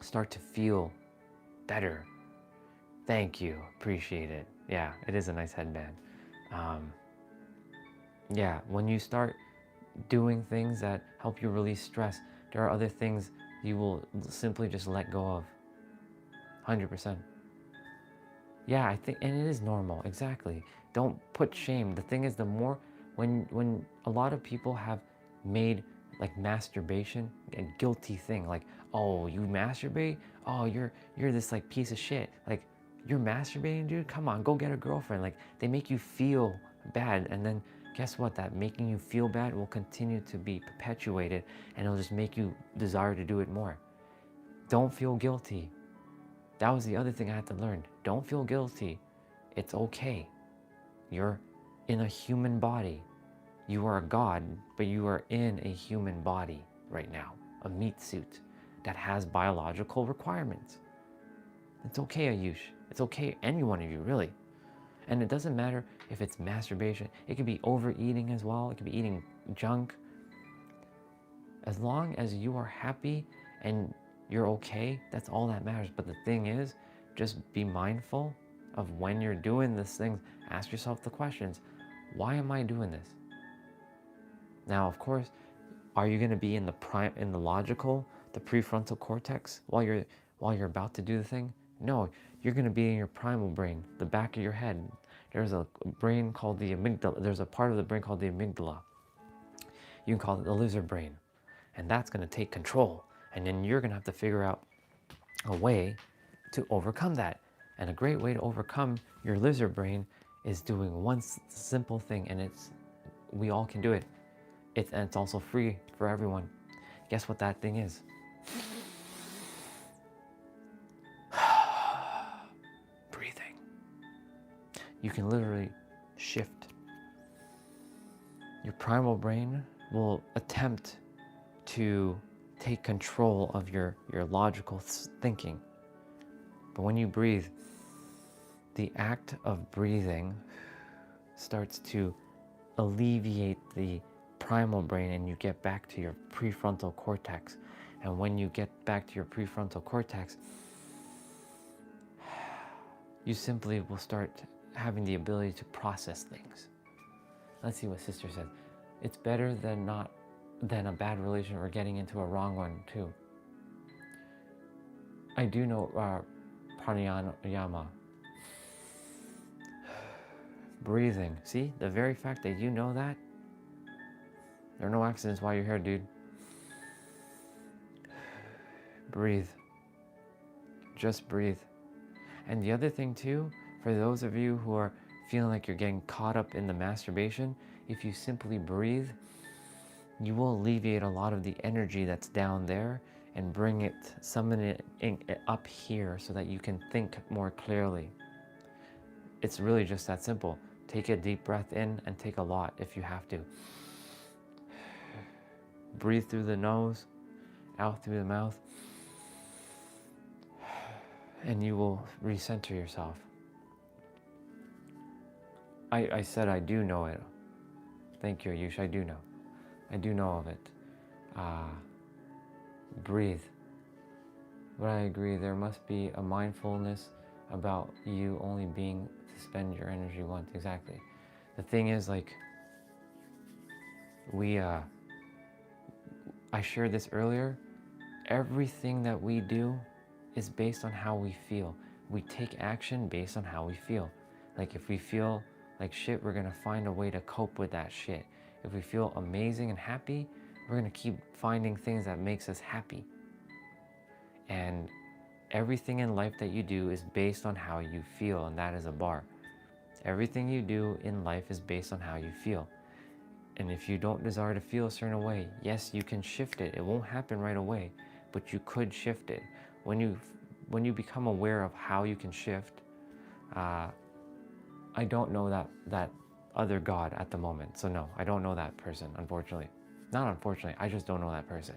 start to feel better. Thank you, appreciate it. Yeah, it is a nice headband. Yeah, when you start doing things that help you release stress, there are other things you will simply just let go of. 100%. Yeah, I think, and it is normal, exactly. Don't put shame. The thing is, the more, when a lot of people have made masturbation a guilty thing, oh, you masturbate? oh, you're this like piece of shit. Like, you're masturbating, dude? Come on, go get a girlfriend. Like, they make you feel bad, and then guess what? That making you feel bad will continue to be perpetuated, and it'll just make you desire to do it more. Don't feel guilty. That was the other thing I had to learn. Don't feel guilty. It's okay. You're in a human body. You are a god, but you are in a human body right now, a meat suit that has biological requirements. It's okay, Ayush. It's okay, any one of you, really. And it doesn't matter if it's masturbation. It could be overeating as well. It could be eating junk. As long as you are happy and you're okay, that's all that matters. But the thing is, just be mindful of when you're doing these things. Ask yourself the questions. Why am I doing this? Now, of course, are you going to be in the logical, the prefrontal cortex while you're about to do the thing? No, you're going to be in your primal brain, the back of your head. There's a brain called the amygdala. There's a part of the brain called the amygdala. You can call it the lizard brain. And that's going to take control. And then you're going to have to figure out a way to overcome that. And a great way to overcome your lizard brain is doing one simple thing. And we all can do it. And it's also free for everyone. Guess what that thing is? Breathing. You can literally shift. Your primal brain will attempt to take control of your logical thinking. But when you breathe, the act of breathing starts to alleviate the primal brain, and you get back to your prefrontal cortex. And when you get back to your prefrontal cortex, you simply will start having the ability to process things. Let's see what sister said. It's better than a bad relation or getting into a wrong one too. I do know pranayama. Breathing. See, the very fact that you know that, there are no accidents while you're here, dude. Breathe. Just breathe. And the other thing too, for those of you who are feeling like you're getting caught up in the masturbation, if you simply breathe, you will alleviate a lot of the energy that's down there and summon it up here so that you can think more clearly. It's really just that simple. Take a deep breath in and take a lot if you have to. Breathe through the nose, out through the mouth, and you will recenter yourself. I said I do know it. Thank you, Ayush. I do know. I do know of it. Breathe. But I agree, there must be a mindfulness about you only being to spend your energy once. Exactly. The thing is, like, I shared this earlier. Everything that we do is based on how we feel. We take action based on how we feel. Like, if we feel like shit, we're gonna find a way to cope with that shit. If we feel amazing and happy, we're gonna keep finding things that makes us happy. And everything in life that you do is based on how you feel, and that is a bar. Everything you do in life is based on how you feel. And if you don't desire to feel a certain way, yes, you can shift it. It won't happen right away, but you could shift it. When you become aware of how you can shift, I don't know that other God at the moment. So no, I don't know that person, unfortunately. Not unfortunately, I just don't know that person.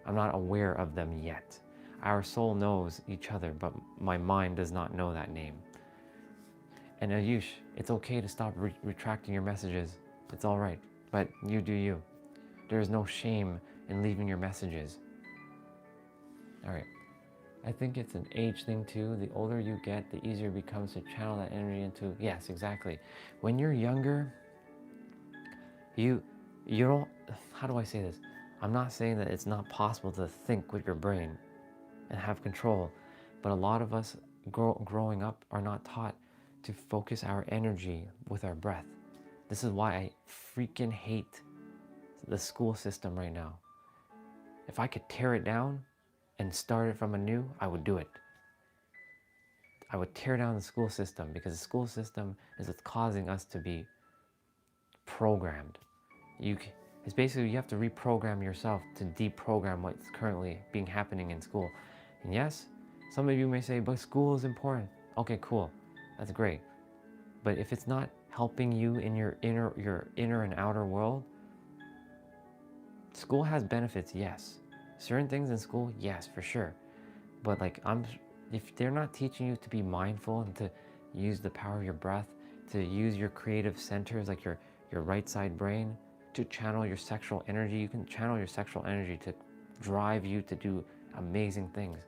I'm not aware of them yet. Our soul knows each other, but my mind does not know that name. And Ayush, it's okay to stop retracting your messages. It's all right, but you do you. There is no shame in leaving your messages. All right. I think it's an age thing too. The older you get, the easier it becomes to channel that energy into, yes, exactly. When you're younger, you don't, how do I say this? I'm not saying that it's not possible to think with your brain and have control, but a lot of us growing up are not taught to focus our energy with our breath. This is why I freaking hate the school system right now. If I could tear it down, and start it from anew, I would do it. I would tear down the school system, because the school system is what's causing us to be programmed. It's basically, you have to reprogram yourself to deprogram what's currently being happening in school. And yes, some of you may say, but school is important. Okay, cool. That's great. But if it's not helping you in your inner and outer world, school has benefits, yes. Certain things in school, yes, for sure. But like, if they're not teaching you to be mindful and to use the power of your breath, to use your creative centers, like your right side brain, to channel your sexual energy. You can channel your sexual energy to drive you to do amazing things.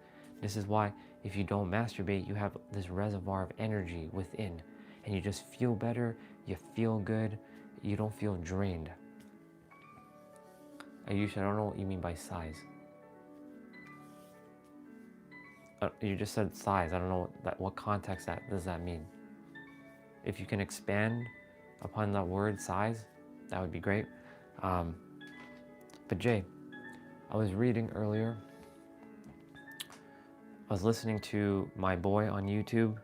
This is why if you don't masturbate, you have this reservoir of energy within, and you just feel better, you feel good, you don't feel drained. Ayush, I don't know what you mean by size. You just said size. I don't know what context does that mean. If you can expand upon that word size, that would be great. But Jay, I was reading earlier. I was listening to my boy on YouTube,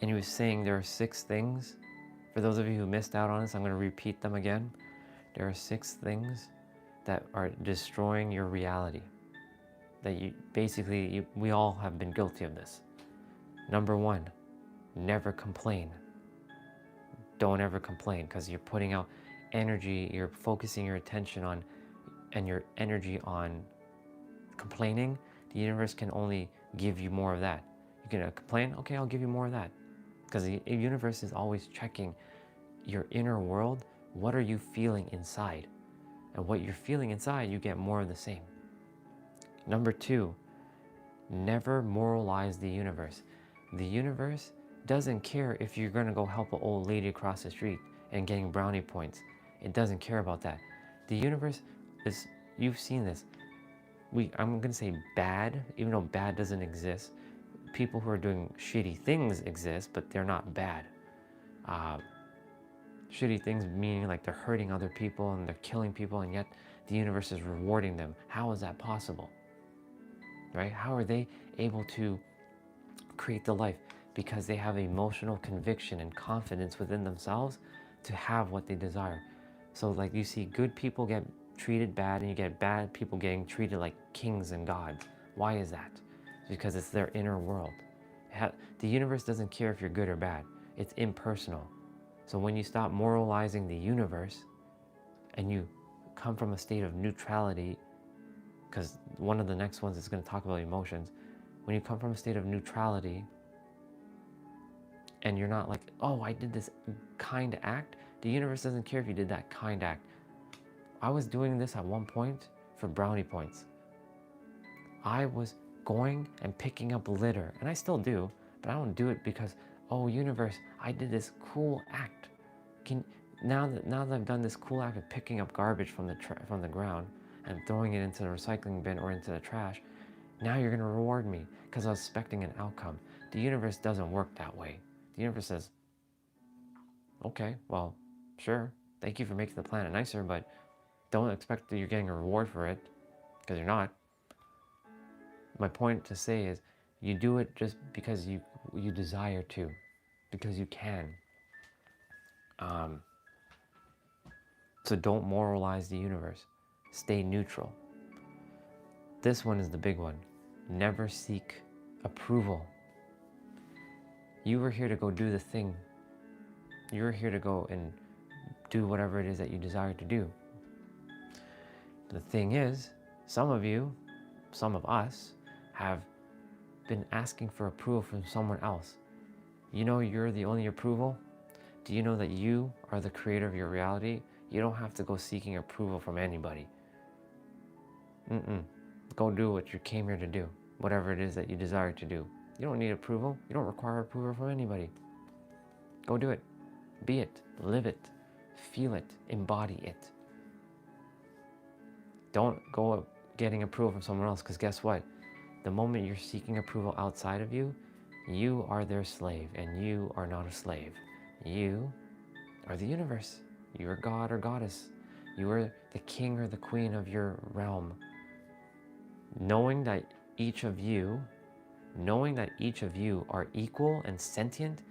and he was saying there are 6 things. For those of you who missed out on this, I'm going to repeat them again. There are 6 things that are destroying your reality. That we all have been guilty of this. Number 1, never complain. Don't ever complain, because you're putting out energy, you're focusing your attention on, and your energy on complaining. The universe can only give you more of that. You're gonna complain, okay, I'll give you more of that. Because the universe is always checking your inner world. What are you feeling inside? And what you're feeling inside, you get more of the same. Number 2, never moralize the universe. The universe doesn't care if you're gonna go help an old lady across the street and getting brownie points. It doesn't care about that. The universe is, you've seen this. I'm gonna say bad, even though bad doesn't exist. People who are doing shitty things exist, but they're not bad. Shitty things meaning like they're hurting other people and they're killing people, and yet the universe is rewarding them. How is that possible? Right? How are they able to create the life? Because they have emotional conviction and confidence within themselves to have what they desire. So like you see good people get treated bad, and you get bad people getting treated like kings and gods. Why is that? Because it's their inner world. The universe doesn't care if you're good or bad. It's impersonal. So when you stop moralizing the universe and you come from a state of neutrality, because one of the next ones is going to talk about emotions. When you come from a state of neutrality and you're not like, oh, I did this kind act. The universe doesn't care if you did that kind act. I was doing this at one point for brownie points. I was going and picking up litter, and I still do, but I don't do it because, oh, universe, I did this cool act. Now that I've done this cool act of picking up garbage from the ground and throwing it into the recycling bin or into the trash, now you're gonna reward me because I was expecting an outcome. The universe doesn't work that way. The universe says, okay, well, sure, thank you for making the planet nicer, but don't expect that you're getting a reward for it, because you're not. My point to say is, you do it just because you desire to, because you can. So don't moralize the universe. Stay neutral. This one is the big one. Never seek approval. You were here to go do the thing. You were here to go and do whatever it is that you desire to do. The thing is, some of you, some of us, have been asking for approval from someone else. You know you're the only approval? Do you know that you are the creator of your reality? You don't have to go seeking approval from anybody. Go do what you came here to do, whatever it is that you desire to do. You don't need approval. You don't require approval from anybody. Go do it. Be it. Live it. Feel it. Embody it. Don't go getting approval from someone else, because guess what? The moment you're seeking approval outside of you, you are their slave, and you are not a slave. You are the universe. You are God or goddess. You are the king or the queen of your realm. knowing that each of you, are equal and sentient.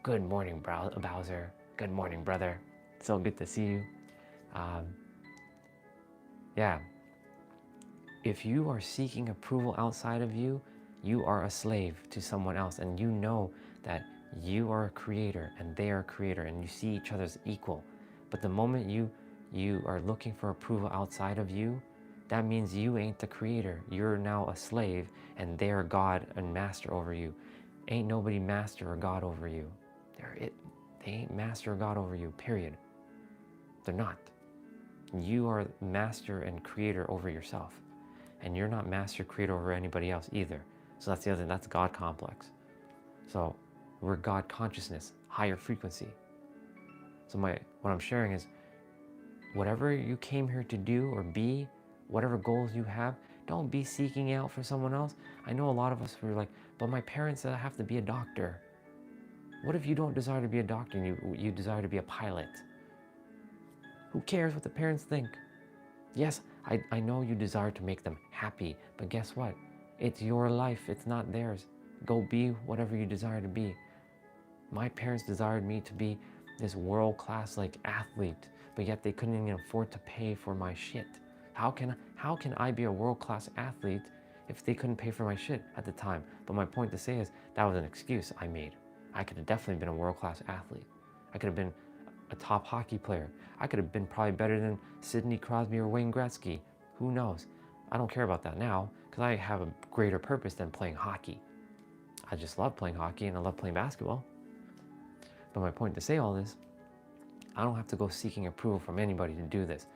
Good morning, Bowser. Good morning, brother. So good to see you. Um, yeah, if you are seeking approval outside of you, you are a slave to someone else, and you know that you are a creator and they are a creator, and you see each other as equal. But the moment you are looking for approval outside of you, that means you ain't the creator. You're now a slave, and they are God and master over you. Ain't nobody master or God over you. They ain't master or God over you, period. They're not. You are master and creator over yourself. And you're not master creator over anybody else either. So that's the other thing, that's God complex. So we're God consciousness, higher frequency. So what I'm sharing is, whatever you came here to do or be, whatever goals you have, don't be seeking out for someone else. I know a lot of us were like, but my parents said I have to be a doctor. What if you don't desire to be a doctor and you desire to be a pilot? Who cares what the parents think? Yes, I know you desire to make them happy, but guess what? It's your life, it's not theirs. Go be whatever you desire to be. My parents desired me to be this world-class athlete, but yet they couldn't even afford to pay for my shit. How can I be a world-class athlete if they couldn't pay for my shit at the time? But my point to say is, that was an excuse I made. I could have definitely been a world-class athlete. I could have been a top hockey player. I could have been probably better than Sidney Crosby or Wayne Gretzky. Who knows? I don't care about that now, because I have a greater purpose than playing hockey. I just love playing hockey and I love playing basketball. But my point to say all this, I don't have to go seeking approval from anybody to do this.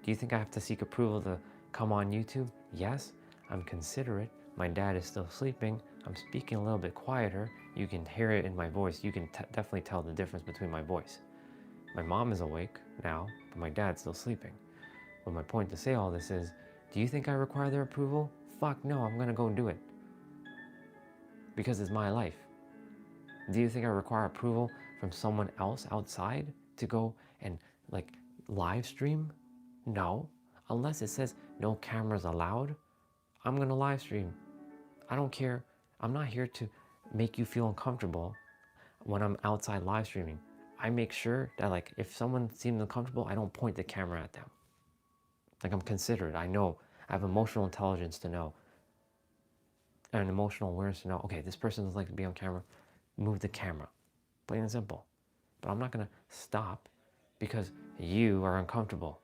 Do you think I have to seek approval to come on YouTube? Yes, I'm considerate. My dad is still sleeping. I'm speaking a little bit quieter. You can hear it in my voice. You can definitely tell the difference between my voice. My mom is awake now, but my dad's still sleeping. But my point to say all this is, do you think I require their approval? Fuck no, I'm gonna go do it. Because it's my life. Do you think I require approval from someone else outside to go and live stream? No. Unless it says no cameras allowed, I'm gonna live stream. I don't care. I'm not here to make you feel uncomfortable when I'm outside live streaming. I make sure that if someone seems uncomfortable, I don't point the camera at them. I'm considerate. I know. I have emotional intelligence to know. And emotional awareness to know, okay, this person doesn't like to be on camera. Move the camera. Plain and simple. But I'm not gonna stop because you are uncomfortable.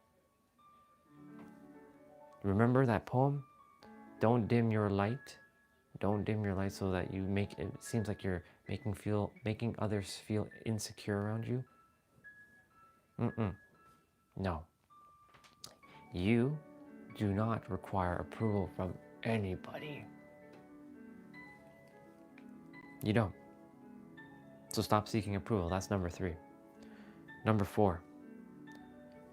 Remember that poem? Don't dim your light. Don't dim your light so that you make it seems like you're making others feel insecure around you. No. You do not require approval from anybody. You don't. So stop seeking approval. That's number 3. Number 4.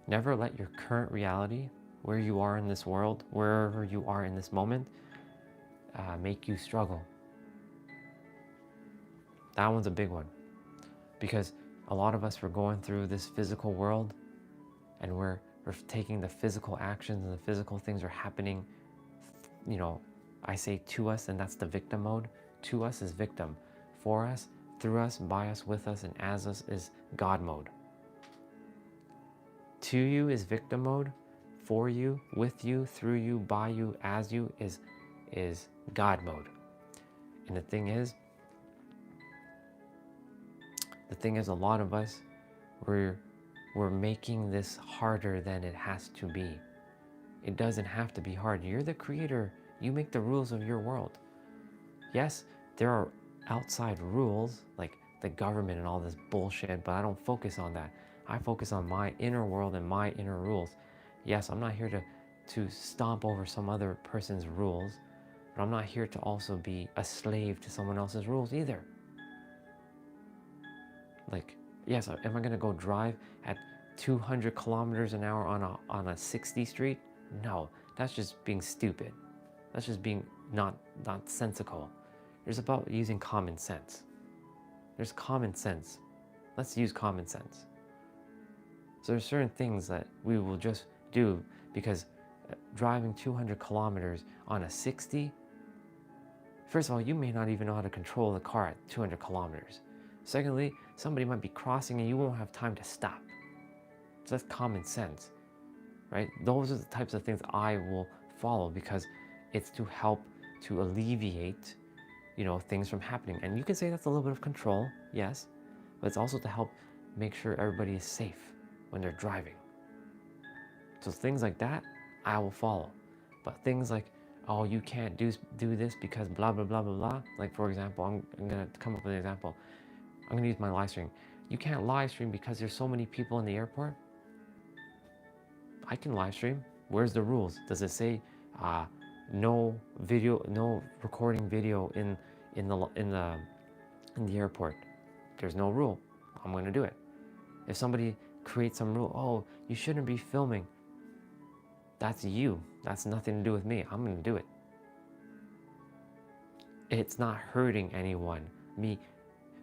Never let your current reality, where you are in this world, wherever you are in this moment, make you struggle. That one's a big one. Because a lot of us, we're going through this physical world and we're taking the physical actions and the physical things are happening, I say to us, and that's the victim mode. To us is victim. For us, through us, by us, with us, and as us is God mode. To you is victim mode. For you, with you, through you, by you, as you is God mode. And the thing is a lot of us, we're making this harder than it has to be. It doesn't have to be hard. You're the creator. You make the rules of your world. Yes, there are outside rules like the government and all this bullshit, but I don't focus on that. I focus on my inner world and my inner rules. Yes, I'm not here to stomp over some other person's rules, but I'm not here to also be a slave to someone else's rules either. Yes, am I gonna go drive at 200 kilometers an hour on a 60 street? No, that's just being stupid. That's just being not sensical. It's about using common sense. There's common sense. Let's use common sense. So there's certain things that we will just do because driving 200 kilometers on a 60, first of all, you may not even know how to control the car at 200 kilometers. Secondly, somebody might be crossing and you won't have time to stop. So that's common sense, right? Those are the types of things I will follow because it's to help to alleviate, things from happening. And you can say that's a little bit of control, yes, but it's also to help make sure everybody is safe when they're driving. So things like that, I will follow. But things like, oh, you can't do this because blah, blah, blah, blah, blah. Like, for example, I'm going to come up with an example. I'm going to use my live stream. You can't live stream because there's so many people in the airport. I can live stream. Where's the rules? Does it say no video, no recording video in the airport? There's no rule. I'm going to do it. If somebody creates some rule, oh, you shouldn't be filming. That's you. That's nothing to do with me. I'm going to do it. It's not hurting anyone.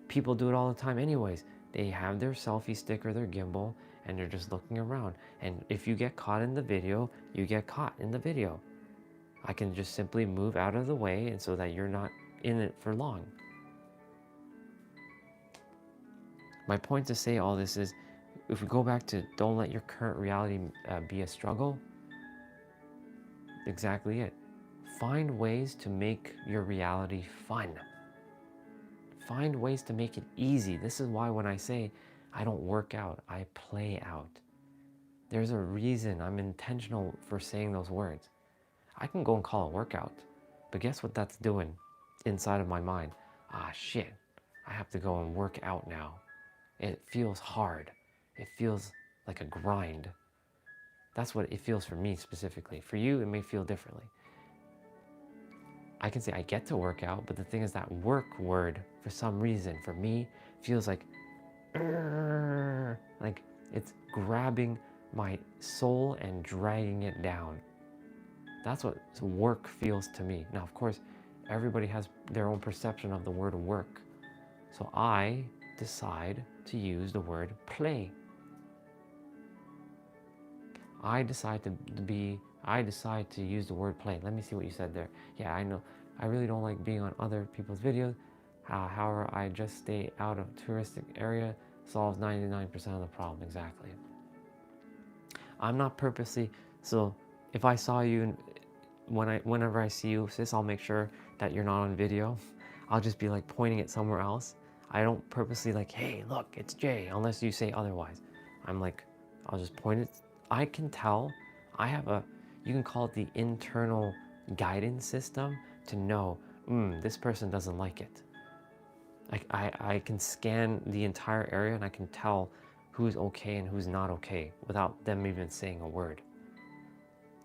People do it all the time anyways. They have their selfie stick or their gimbal and they're just looking around. And if you get caught in the video, you get caught in the video. I can just simply move out of the way and so that you're not in it for long. My point to say all this is, if we go back to don't let your current reality be a struggle, exactly it. Find ways to make your reality fun. Find ways to make it easy. This is why when I say I don't work out, I play out. There's a reason I'm intentional for saying those words. I can go and call it workout, but guess what that's doing inside of my mind? Ah, shit, I have to go and work out now. It feels hard. It feels like a grind. That's what it feels for me specifically. For you, it may feel differently. I can say I get to work out, but the thing is that work word, for some reason, for me, feels like it's grabbing my soul and dragging it down. That's what work feels to me. Now, of course, everybody has their own perception of the word work. So I decide to use the word play. I decide to use the word play. Let me see what you said there. Yeah, I know. I really don't like being on other people's videos. However, I just stay out of touristic area. Solves 99% of the problem. Exactly. I'm not purposely. So if I saw you, whenever I see you, sis, I'll make sure that you're not on video. I'll just be like pointing it somewhere else. I don't purposely like, hey, look, it's Jay, unless you say otherwise. I'm like, I'll just point it. I can tell. I have you can call it the internal guidance system to know, this person doesn't like it. I can scan the entire area and I can tell who's okay and who's not okay without them even saying a word.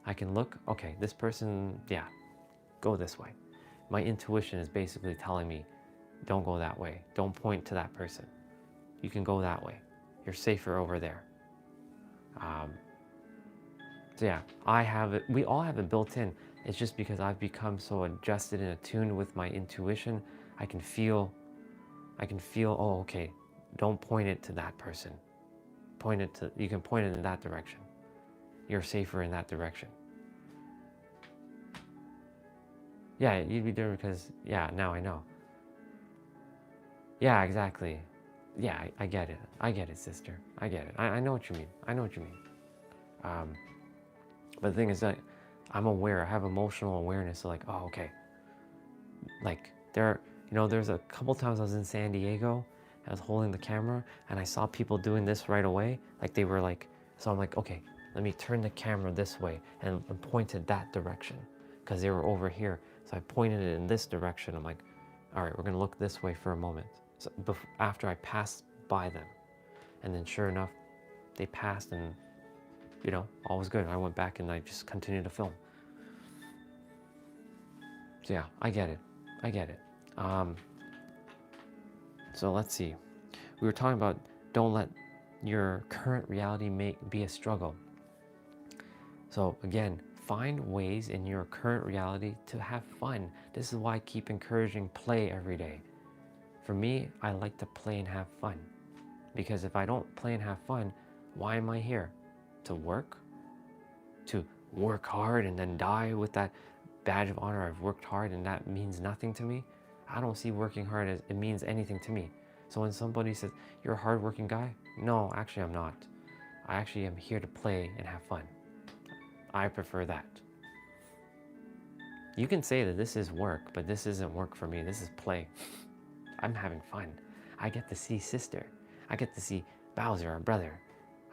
I can look, okay, this person, yeah, go this way. My intuition is basically telling me, don't go that way. Don't point to that person. You can go that way. You're safer over there. So yeah, I have it. We all have it built in. It's just because I've become so adjusted and attuned with my intuition. I can feel, oh, okay, don't point it to that person. You can point it in that direction. You're safer in that direction. Yeah, you'd be there because, yeah, now I know. Yeah, exactly. Yeah, I get it. I get it, sister. I get it. I know what you mean. I know what you mean. But the thing is that I'm aware. I have emotional awareness. So like, oh, okay. Like there's a couple times I was in San Diego. I was holding the camera and I saw people doing this right away. Like they were like, so I'm like, okay, let me turn the camera this way and pointed that direction because they were over here. So I pointed it in this direction. I'm like, all right, we're gonna look this way for a moment. So after I passed by them, and then sure enough, they passed and all was good. I went back and I just continued to film. So yeah, I get it. I get it. So let's see. We were talking about don't let your current reality be a struggle. So again, find ways in your current reality to have fun. This is why I keep encouraging play every day. For me, I like to play and have fun. Because if I don't play and have fun, why am I here? To work? To work hard and then die with that badge of honor. I've worked hard and that means nothing to me. I don't see working hard as it means anything to me. So when somebody says, you're a hardworking guy, no, actually I'm not. I actually am here to play and have fun. I prefer that. You can say that this is work, but this isn't work for me. This is play. I'm having fun. I get to see sister. I get to see Bowser, our brother.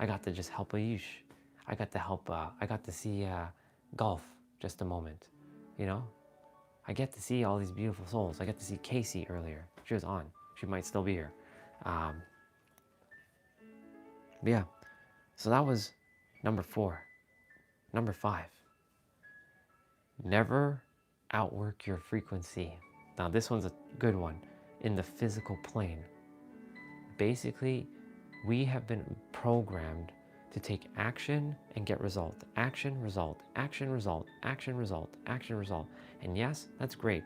I got to just help Ayush. I got to see golf just a moment, you know? I get to see all these beautiful souls. I get to see Casey earlier. She was on. She might still be here. But yeah, so that was number 4. Number 5, never outwork your frequency. Now this one's a good one. In the physical plane, basically, we have been programmed to take action and get result. Action, result, action, result, action, result, action, result. And yes, that's great.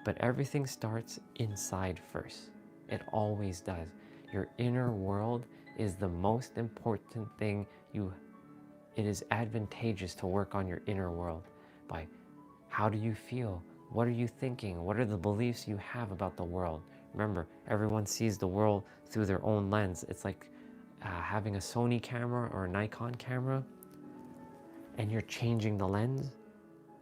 But everything starts inside first. It always does. Your inner world is the most important thing. It is advantageous to work on your inner world by how do you feel? What are you thinking? What are the beliefs you have about the world? Remember, everyone sees the world through their own lens. It's like having a Sony camera or a Nikon camera, and you're changing the lens.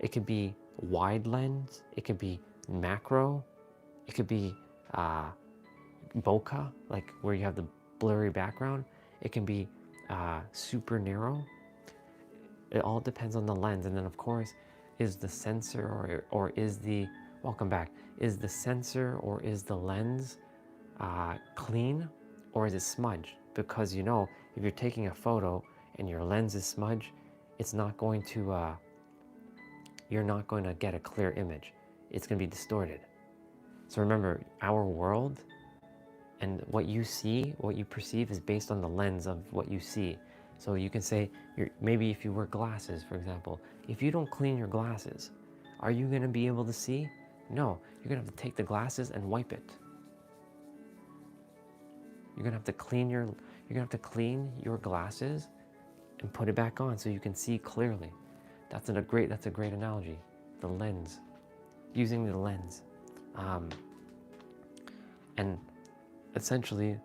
It could be wide lens, it could be macro, it could be bokeh, like where you have the blurry background. It can be super narrow. It all depends on the lens. And then of course, is the sensor or is the, welcome back, is the sensor or is the lens clean or is it smudged? Because you know, if you're taking a photo and your lens is smudged, it's not going to, you're not going to get a clear image. It's going to be distorted. So remember, our world and what you see, what you perceive is based on the lens of what you see. So you can say, maybe if you wear glasses, for example, if you don't clean your glasses, are you going to be able to see? No, you're going to have to take the glasses and wipe it. You're going to have to clean your glasses and put it back on so you can see clearly. That's a great analogy. The lens, using the lens. And essentially,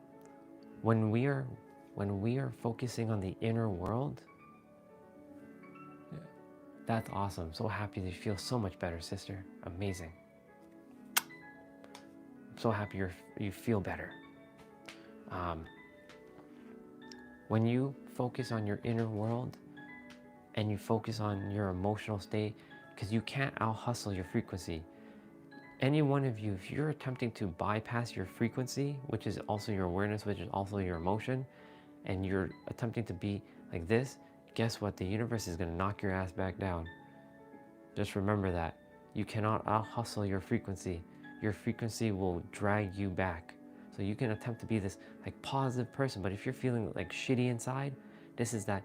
when we are focusing on the inner world, that's awesome. So happy that you feel so much better, sister. Amazing. I'm so happy you feel better. When you focus on your inner world and you focus on your emotional state, because you can't out-hustle your frequency. Any one of you, if you're attempting to bypass your frequency, which is also your awareness, which is also your emotion, and you're attempting to be like this, guess what? The universe is going to knock your ass back down. Just remember that. You cannot out-hustle your frequency. Your frequency will drag you back. So you can attempt to be this like positive person, but if you're feeling like shitty inside, this is that,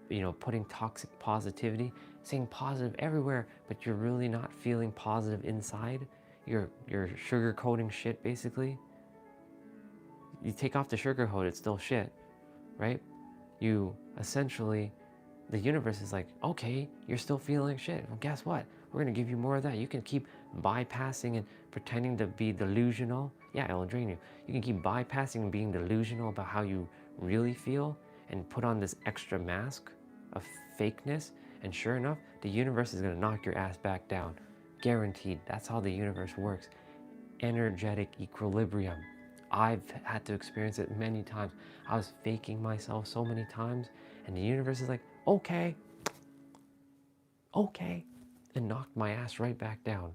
you know, putting toxic positivity, saying positive everywhere, but you're really not feeling positive inside. You're sugarcoating shit, basically. You take off the sugarcoat, it's still shit, right? You essentially, the universe is like, okay, you're still feeling shit. Well, guess what? We're gonna give you more of that. You can keep bypassing and pretending to be delusional. Yeah, it'll drain you. You can keep bypassing and being delusional about how you really feel and put on this extra mask of fakeness. And sure enough, the universe is gonna knock your ass back down. Guaranteed. That's how the universe works. Energetic equilibrium. I've had to experience it many times. I was faking myself so many times, and the universe is like, okay, and knocked my ass right back down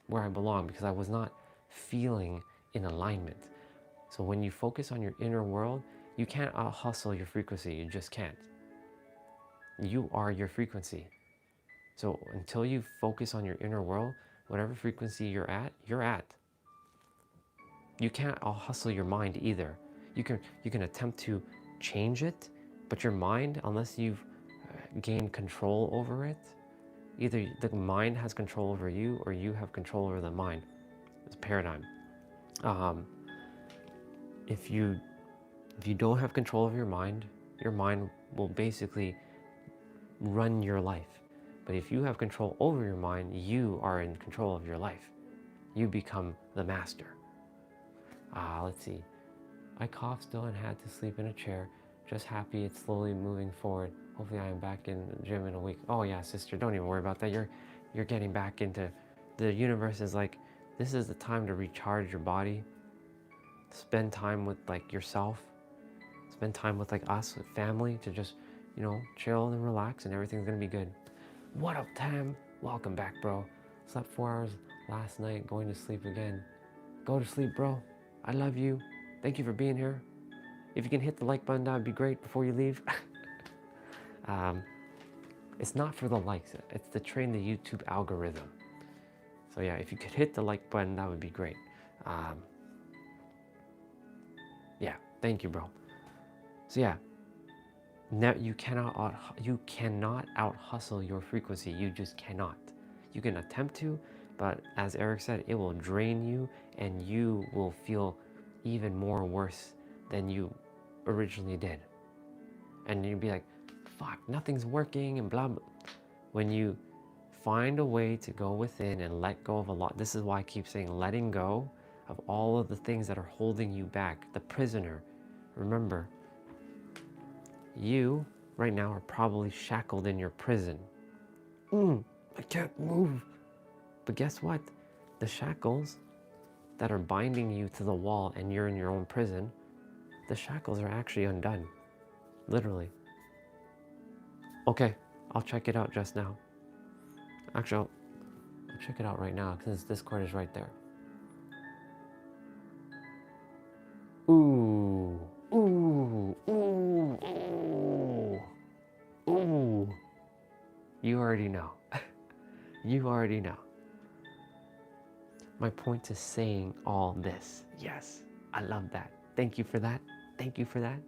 where I belong because I was not feeling in alignment. So when you focus on your inner world, you can't out-hustle your frequency. You just can't. You are your frequency. So until you focus on your inner world, whatever frequency you're at, you're at. You can't out-hustle your mind either. You can attempt to change it, but your mind, unless you've gained control over it, either the mind has control over you or you have control over the mind. It's a paradigm. If you don't have control of your mind will basically run your life. But if you have control over your mind, you are in control of your life. You become the master. Let's see. I coughed still and had to sleep in a chair. Just happy it's slowly moving forward. Hopefully I am back in the gym in a week. Oh yeah, sister, don't even worry about that. You're getting back into, the universe is like, this is the time to recharge your body. Spend time with like yourself. Spend time with like us, with family, to just, you know, chill and relax, and everything's gonna be good. What up, Tam? Welcome back, bro. Slept 4 hours last night, going to sleep again. Go to sleep, bro. I love you. Thank you for being here. If you can hit the like button, that would be great before you leave. It's not for the likes, it's to train the YouTube algorithm. So yeah, if you could hit the like button, that would be great. Yeah, thank you, bro. So yeah, now you cannot out hustle your frequency. You just cannot. You can attempt to, but as Eric said, it will drain you, and you will feel even more worse than you originally did. And you'd be like, fuck, nothing's working and blah, blah. When you find a way to go within and let go of a lot, this is why I keep saying letting go of all of the things that are holding you back, the prisoner. Remember, you right now are probably shackled in your prison. I can't move. But guess what? The shackles that are binding you to the wall and you're in your own prison, the shackles are actually undone. Literally. Okay, I'll check it out just now. Actually, I'll check it out right now since Discord is right there. Ooh, ooh, ooh, ooh, ooh. You already know. You already know. My point is saying all this. Yes, I love that. Thank you for that. Thank you for that.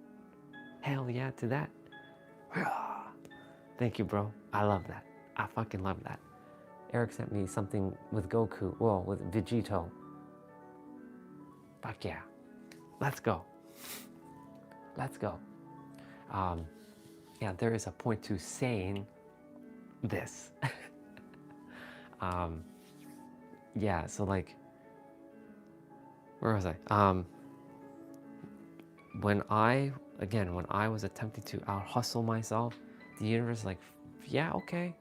Hell yeah to that. Thank you, bro. I love that. I fucking love that. Eric sent me something with Goku. Well, with Vegito. Fuck yeah. Let's go. Let's go. Yeah, there is a point to saying this. Yeah, so like, where was I? When I was attempting to out hustle myself, the universe is like, yeah, okay,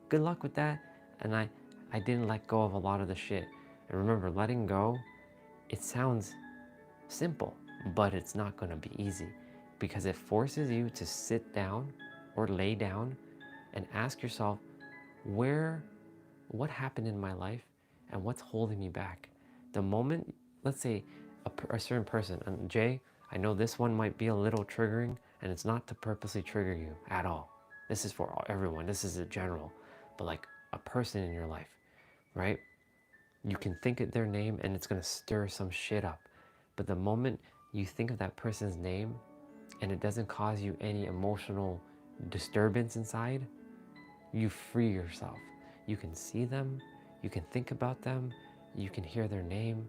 good luck with that. And I didn't let go of a lot of the shit. And remember, letting go, it sounds simple, but it's not gonna be easy, because it forces you to sit down or lay down and ask yourself, what happened in my life and what's holding me back? The moment, let's say a certain person, and Jay, I know this one might be a little triggering, and it's not to purposely trigger you at all. This is for everyone, this is a general, but like a person in your life, right? You can think of their name and it's gonna stir some shit up. But the moment you think of that person's name and it doesn't cause you any emotional disturbance inside, you free yourself. You can see them, you can think about them, you can hear their name,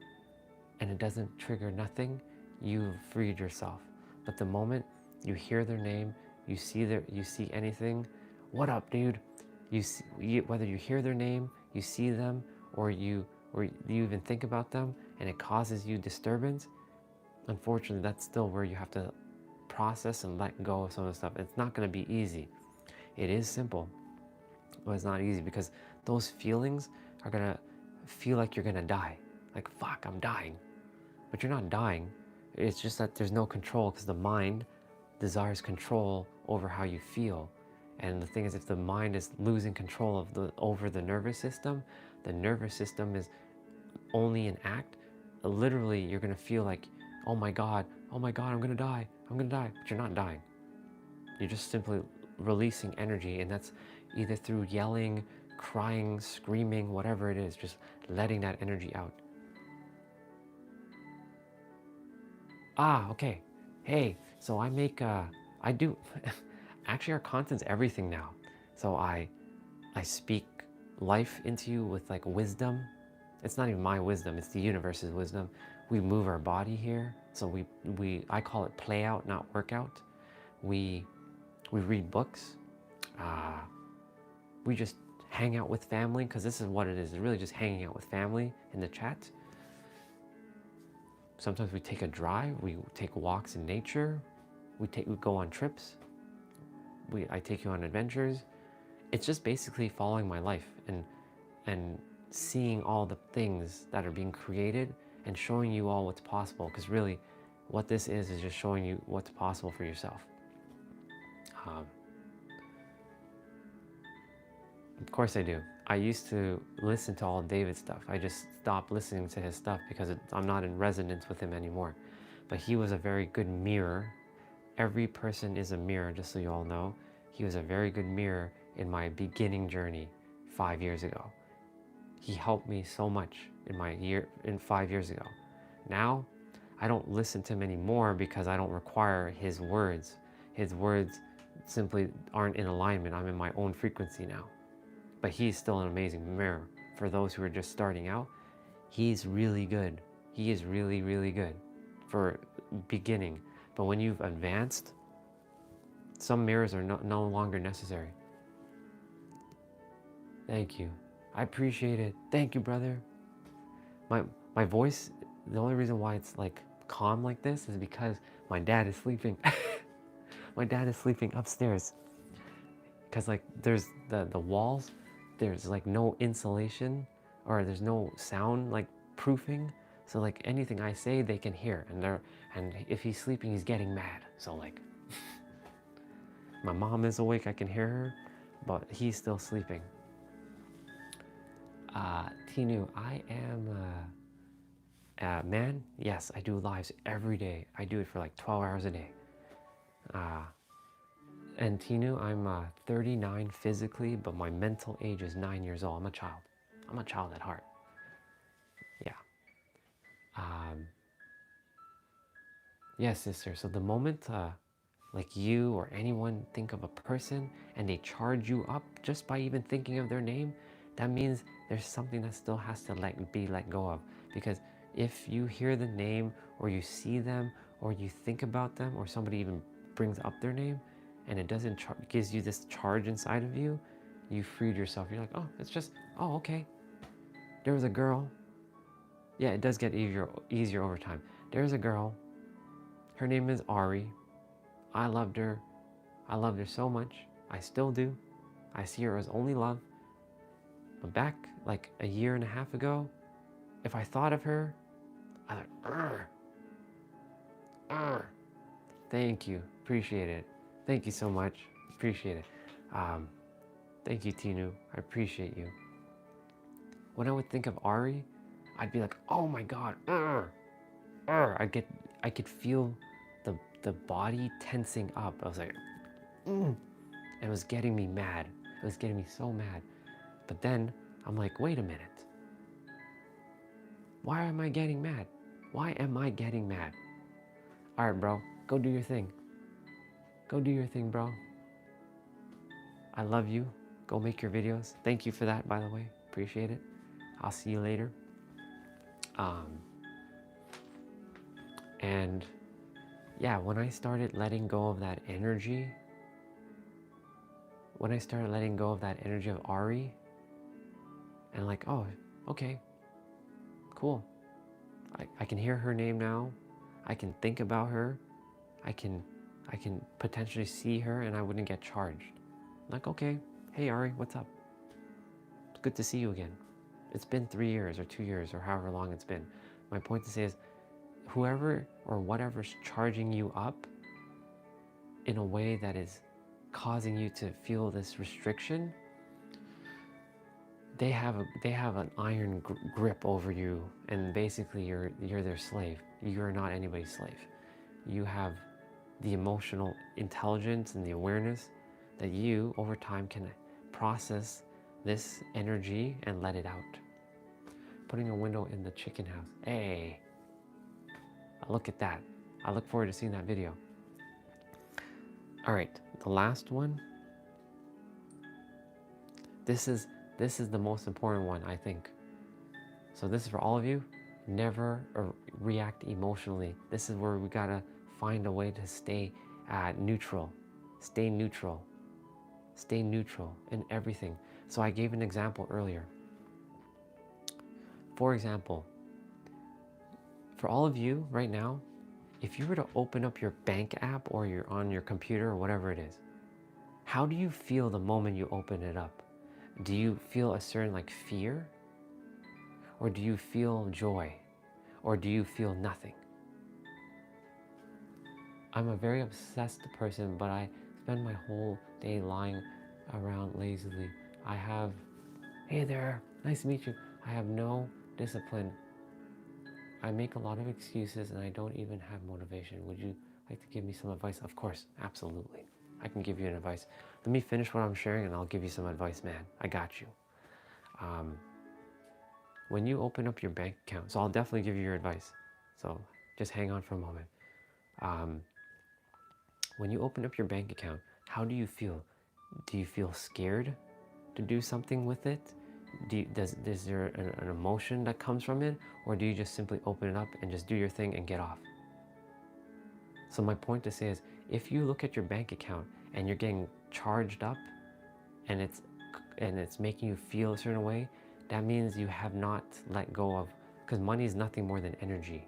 and it doesn't trigger nothing. You've freed yourself. But the moment you hear their name, you see anything, what up, dude? Whether you hear their name, you see them, or you even think about them, and it causes you disturbance, unfortunately, that's still where you have to process and let go of some of the stuff. It's not going to be easy. It is simple, but it's not easy, because those feelings are going to feel like you're going to die. Like, fuck, I'm dying. But you're not dying. It's just that there's no control, because the mind desires control over how you feel. And the thing is, if the mind is losing control over the nervous system is only an act. Literally, you're going to feel like, oh my God, I'm going to die. But you're not dying. You're just simply releasing energy, and that's either through yelling, crying, screaming, whatever it is, just letting that energy out. Okay. Hey, so I do, actually our content's everything now. So I speak life into you with like wisdom. It's not even my wisdom, it's the universe's wisdom. We move our body here. So I call it play out, not workout. We read books. We just hang out with family, because this is what it is. It's really just hanging out with family in the chat. Sometimes we take a drive, we take walks in nature, we go on trips, I take you on adventures. It's just basically following my life and seeing all the things that are being created and showing you all what's possible, because really what this is just showing you what's possible for yourself. Of course I do. I used to listen to all David's stuff. I just stopped listening to his stuff because I'm not in resonance with him anymore. But he was a very good mirror. Every person is a mirror, just so you all know. He was a very good mirror in my beginning journey 5 years ago. He helped me so much in 5 years ago. Now, I don't listen to him anymore because I don't require his words. His words simply aren't in alignment. I'm in my own frequency now. But he's still an amazing mirror. For those who are just starting out, he's really good. He is really, really good for beginning. But when you've advanced, some mirrors are no longer necessary. Thank you. I appreciate it. Thank you, brother. My voice, the only reason why it's like calm like this is because my dad is sleeping. My dad is sleeping upstairs. Because like there's the walls, there's like no insulation, or there's no sound like proofing. So like anything I say, they can hear. And if he's sleeping, he's getting mad. So like, my mom is awake, I can hear her, but he's still sleeping. Tinu, I am, man, yes, I do lives every day. I do it for like 12 hours a day. And Tinu, I'm 39 physically, but my mental age is 9 years old. I'm a child. I'm a child at heart. Yeah. Yes, sister. So the moment like you or anyone think of a person and they charge you up just by even thinking of their name, that means there's something that still has to be let go of. Because if you hear the name, or you see them, or you think about them, or somebody even brings up their name, and it doesn't gives you this charge inside of you, you freed yourself. You're like, oh, it's just, oh, okay. There was a girl. Yeah, it does get easier over time. There's a girl. Her name is Ari. I loved her. I loved her so much. I still do. I see her as only love. But back like a year and a half ago, if I thought of her, I thought, thank you, appreciate it. Thank you so much, appreciate it. Thank you, Tinu, I appreciate you. When I would think of Ari, I'd be like, oh my God, I could feel the body tensing up. I was like, and it was getting me mad. It was getting me so mad. But then I'm like, wait a minute. Why am I getting mad? Why am I getting mad? All right, bro, go do your thing. Go do your thing, bro. I love you. Go make your videos. Thank you for that, by the way. Appreciate it. I'll see you later. And yeah, when I started letting go of that energy, of Ari, and like, oh, okay, cool. I can hear her name now. I can think about her. I can potentially see her, and I wouldn't get charged. Like, okay, hey Ari, what's up? It's good to see you again. It's been 3 years or 2 years or however long it's been. My point to say is, whoever or whatever's charging you up in a way that is causing you to feel this restriction, they have an iron grip over you, and basically you're their slave. You're not anybody's slave. You have the emotional intelligence and the awareness that you over time can process this energy and let it out. Putting a window in the chicken house. Hey, look at that. I look forward to seeing that video. All right, the last one. This is the most important one, I think. So this is for all of you. Never react emotionally. This is where we gotta find a way to stay neutral. Stay neutral. Stay neutral in everything. So I gave an example earlier. For example, for all of you right now, if you were to open up your bank app or you're on your computer or whatever it is, how do you feel the moment you open it up? Do you feel a certain like fear? Or do you feel joy? Or do you feel nothing? I'm a very obsessed person, but I spend my whole day lying around lazily. I have, hey there, nice to meet you. I have no discipline. I make a lot of excuses and I don't even have motivation. Would you like to give me some advice? Of course, absolutely. I can give you an advice. Let me finish what I'm sharing and I'll give you some advice, man. I got you. When you open up your bank account, so I'll definitely give you your advice. So just hang on for a moment. When you open up your bank account, how do you feel? Do you feel scared to do something with it? Is there an emotion that comes from it? Or do you just simply open it up and just do your thing and get off? So my point to say is, if you look at your bank account and you're getting charged up and it's making you feel a certain way, that means you have not let go of, because money is nothing more than energy.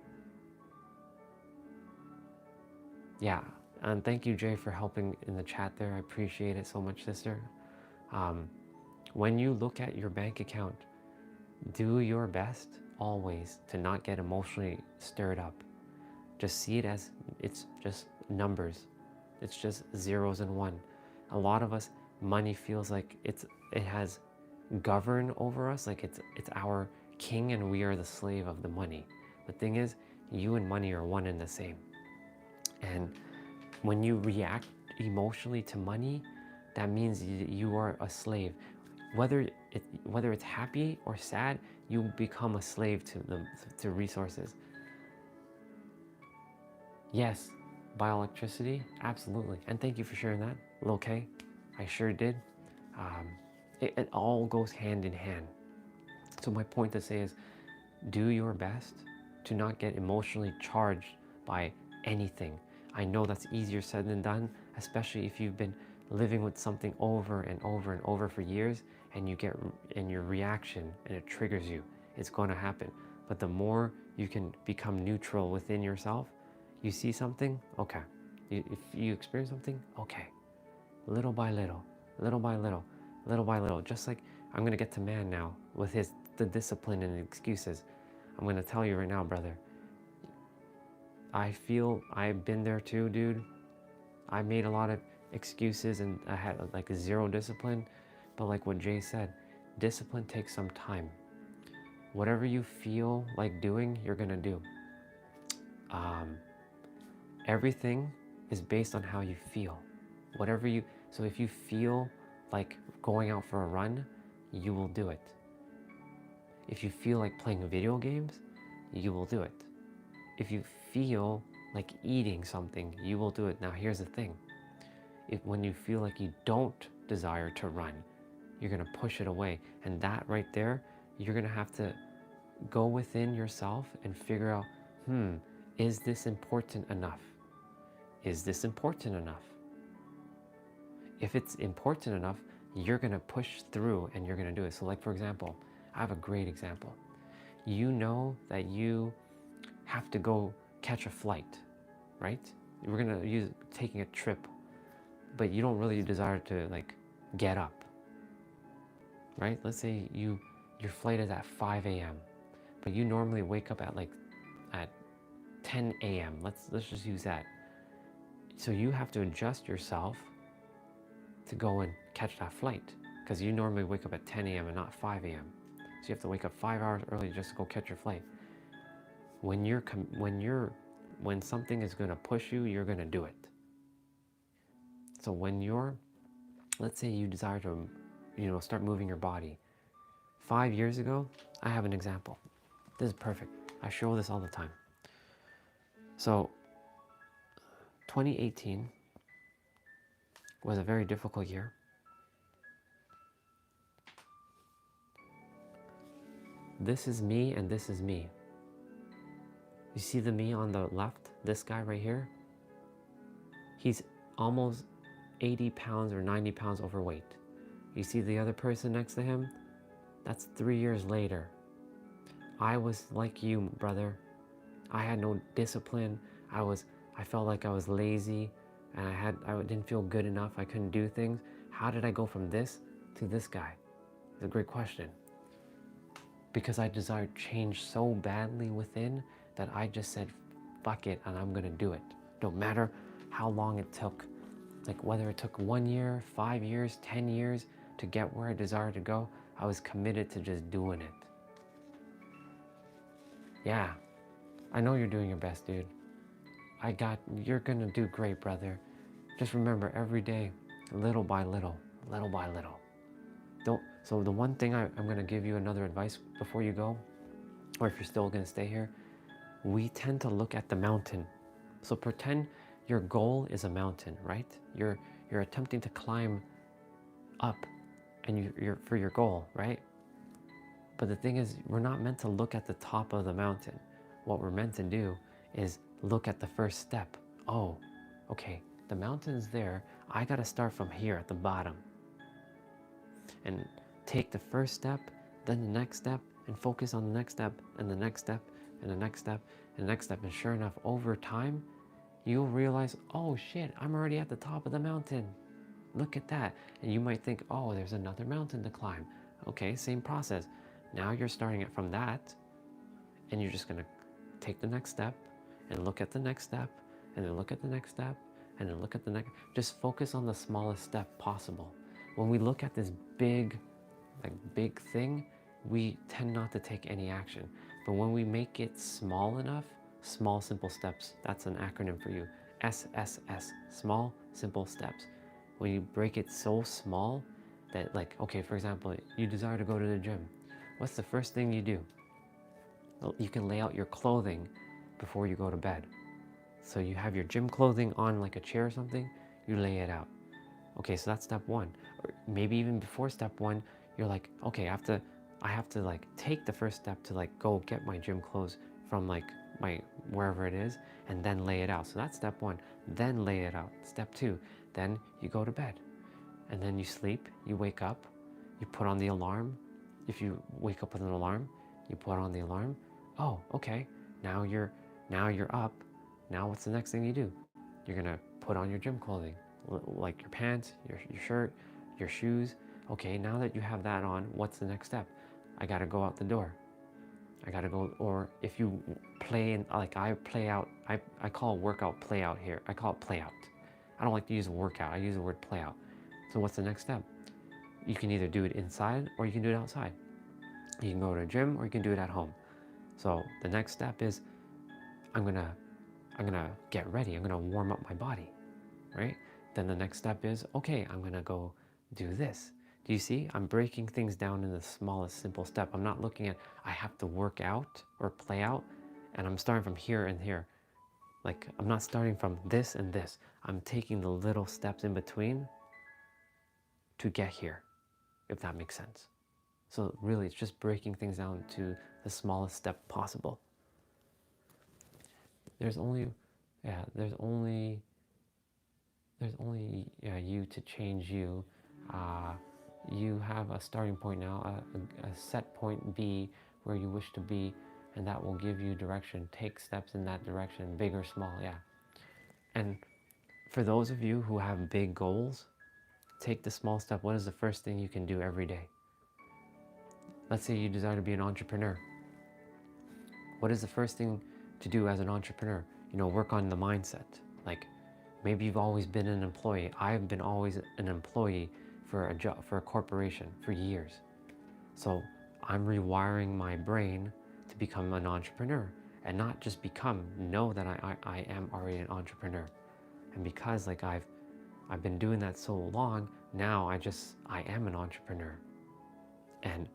Yeah, and thank you, Jay, for helping in the chat there. I appreciate it so much, sister. When you look at your bank account, do your best always to not get emotionally stirred up. Just see it as it's just numbers. It's just zeros and one. A lot of us, money feels like it has govern over us, like it's our king and we are the slave of the money. The thing is, you and money are one and the same. And when you react emotionally to money, that means you are a slave. Whether it's happy or sad, you become a slave to resources. Yes, buy electricity, absolutely. And thank you for sharing that, Lil K. I sure did. It all goes hand in hand. So my point to say is, do your best to not get emotionally charged by anything. I know that's easier said than done, especially if you've been living with something over and over and over for years, and you get in your reaction and it triggers you. It's going to happen. But the more you can become neutral within yourself, you see something, okay. If you experience something, okay. Little by little, little by little, little by little. Just like I'm going to get to man now with the discipline and excuses. I'm going to tell you right now, brother. I feel I've been there too, dude. I made a lot of excuses and I had like zero discipline. But like what Jay said, discipline takes some time. Whatever you feel like doing, you're going to do. Everything is based on how you feel. So if you feel like going out for a run, you will do it. If you feel like playing video games, you will do it. If you feel like eating something, you will do it. Now here's the thing. When you feel like you don't desire to run, you're gonna push it away. And that right there, you're gonna have to go within yourself and figure out, is this important enough? Is this important enough? If it's important enough, you're gonna push through and you're gonna do it. So like, for example, I have a great example. You know that you have to go catch a flight, right? We're gonna use taking a trip, but you don't really desire to like get up, right? Let's say your flight is at 5 a.m., but you normally wake up at 10 a.m. Let's just use that. So you have to adjust yourself to go and catch that flight, because you normally wake up at 10 a.m. and not 5 a.m. So you have to wake up 5 hours early just to go catch your flight. When something is going to push you, you're going to do it. So let's say you desire to, start moving your body. 5 years ago, I have an example. This is perfect. I show this all the time. So 2018 was a very difficult year. This is me and this is me. You see the me on the left, this guy right here? He's almost 80 pounds or 90 pounds overweight. You see the other person next to him? That's 3 years later. I was like you, brother. I had no discipline. I felt like I was lazy, and I didn't feel good enough. I couldn't do things. How did I go from this to this guy? It's a great question. Because I desired change so badly within that I just said, fuck it, and I'm gonna do it. No matter how long it took. Like whether it took 1 year, 5 years, 10 years to get where I desired to go, I was committed to just doing it. Yeah, I know you're doing your best, dude. You're gonna do great, brother. Just remember, every day, little by little, little by little. So the one thing I'm gonna give you another advice before you go, or if you're still gonna stay here, we tend to look at the mountain. So pretend your goal is a mountain, right? You're attempting to climb up and you're for your goal, right? But the thing is, we're not meant to look at the top of the mountain. What we're meant to do is look at the first step. Oh, okay, the mountain's there. I gotta start from here at the bottom. And take the first step, then the next step, and focus on the next step, and the next step, and the next step, and the next step. And sure enough, over time, you'll realize, oh shit, I'm already at the top of the mountain. Look at that. And you might think, oh, there's another mountain to climb. Okay, same process. Now you're starting it from that, and you're just gonna take the next step, and look at the next step, and then look at the next step, and then look at the next. Just focus on the smallest step possible. When we look at this big thing, we tend not to take any action. But when we make it small enough, small, simple steps, that's an acronym for you. SSS, small, simple steps. When you break it so small that, like, okay, for example, you desire to go to the gym. What's the first thing you do? Well, you can lay out your clothing before you go to bed. So you have your gym clothing on like a chair or something, you lay it out. Okay, so that's step one. Or maybe even before step one, you're like, okay, I have to like take the first step to like go get my gym clothes from like my wherever it is, and then lay it out. So that's step one. Then lay it out. Step two, then you go to bed, and then you sleep. You wake up, you put on the alarm. If you wake up with an alarm, you put on the alarm. Oh, okay. Now you're up. Now what's the next thing you do? You're gonna put on your gym clothing, like your pants, your shirt, your shoes. Okay, now that you have that on, what's the next step? I gotta go out the door. I gotta go, or if you play in, like I play out, I call workout play out here. I call it play out. I don't like to use workout, I use the word play out. So what's the next step? You can either do it inside or you can do it outside. You can go to a gym or you can do it at home. So the next step is, I'm gonna get ready. I'm gonna warm up my body, right? Then the next step is, okay, I'm gonna go do this. Do you see? I'm breaking things down in the smallest simple step. I'm not looking at, I have to work out or play out, and I'm starting from here and here. Like, I'm not starting from this and this. I'm taking the little steps in between to get here, if that makes sense. So really, it's just breaking things down to the smallest step possible. There's only you to change you. You have a starting point now, a set point B where you wish to be, and that will give you direction. Take steps in that direction, big or small, yeah. And for those of you who have big goals, take the small step. What is the first thing you can do every day? Let's say you desire to be an entrepreneur. What is the first thing to do as an entrepreneur? You know, work on the mindset. Like, maybe you've always been an employee. I've been always an employee for a job, for a corporation for years. So I'm rewiring my brain to become an entrepreneur, and not just become, know that I am already an entrepreneur. And because like I've been doing that so long, now I am an entrepreneur. And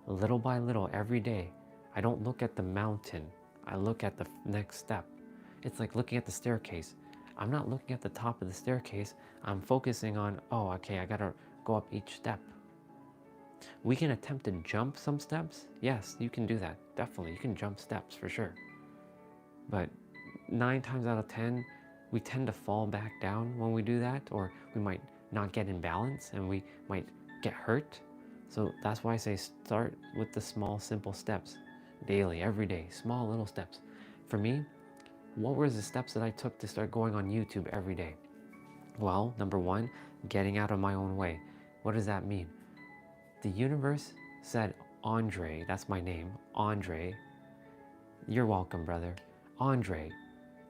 little by little, every day, I don't look at the mountain, I look at the next step. It's like looking at the staircase. I'm not looking at the top of the staircase, I'm focusing on, oh, okay, I gotta go up each step. We can attempt to jump some steps. Yes, you can do that, definitely. You can jump steps for sure. But 9 times out of 10, we tend to fall back down when we do that, or we might not get in balance and we might get hurt. So that's why I say start with the small, simple steps daily, every day, small little steps. For me, what were the steps that I took to start going on YouTube every day? Well, number one, getting out of my own way. What does that mean? The universe said, Andre, that's my name, Andre, you're welcome, brother. Andre,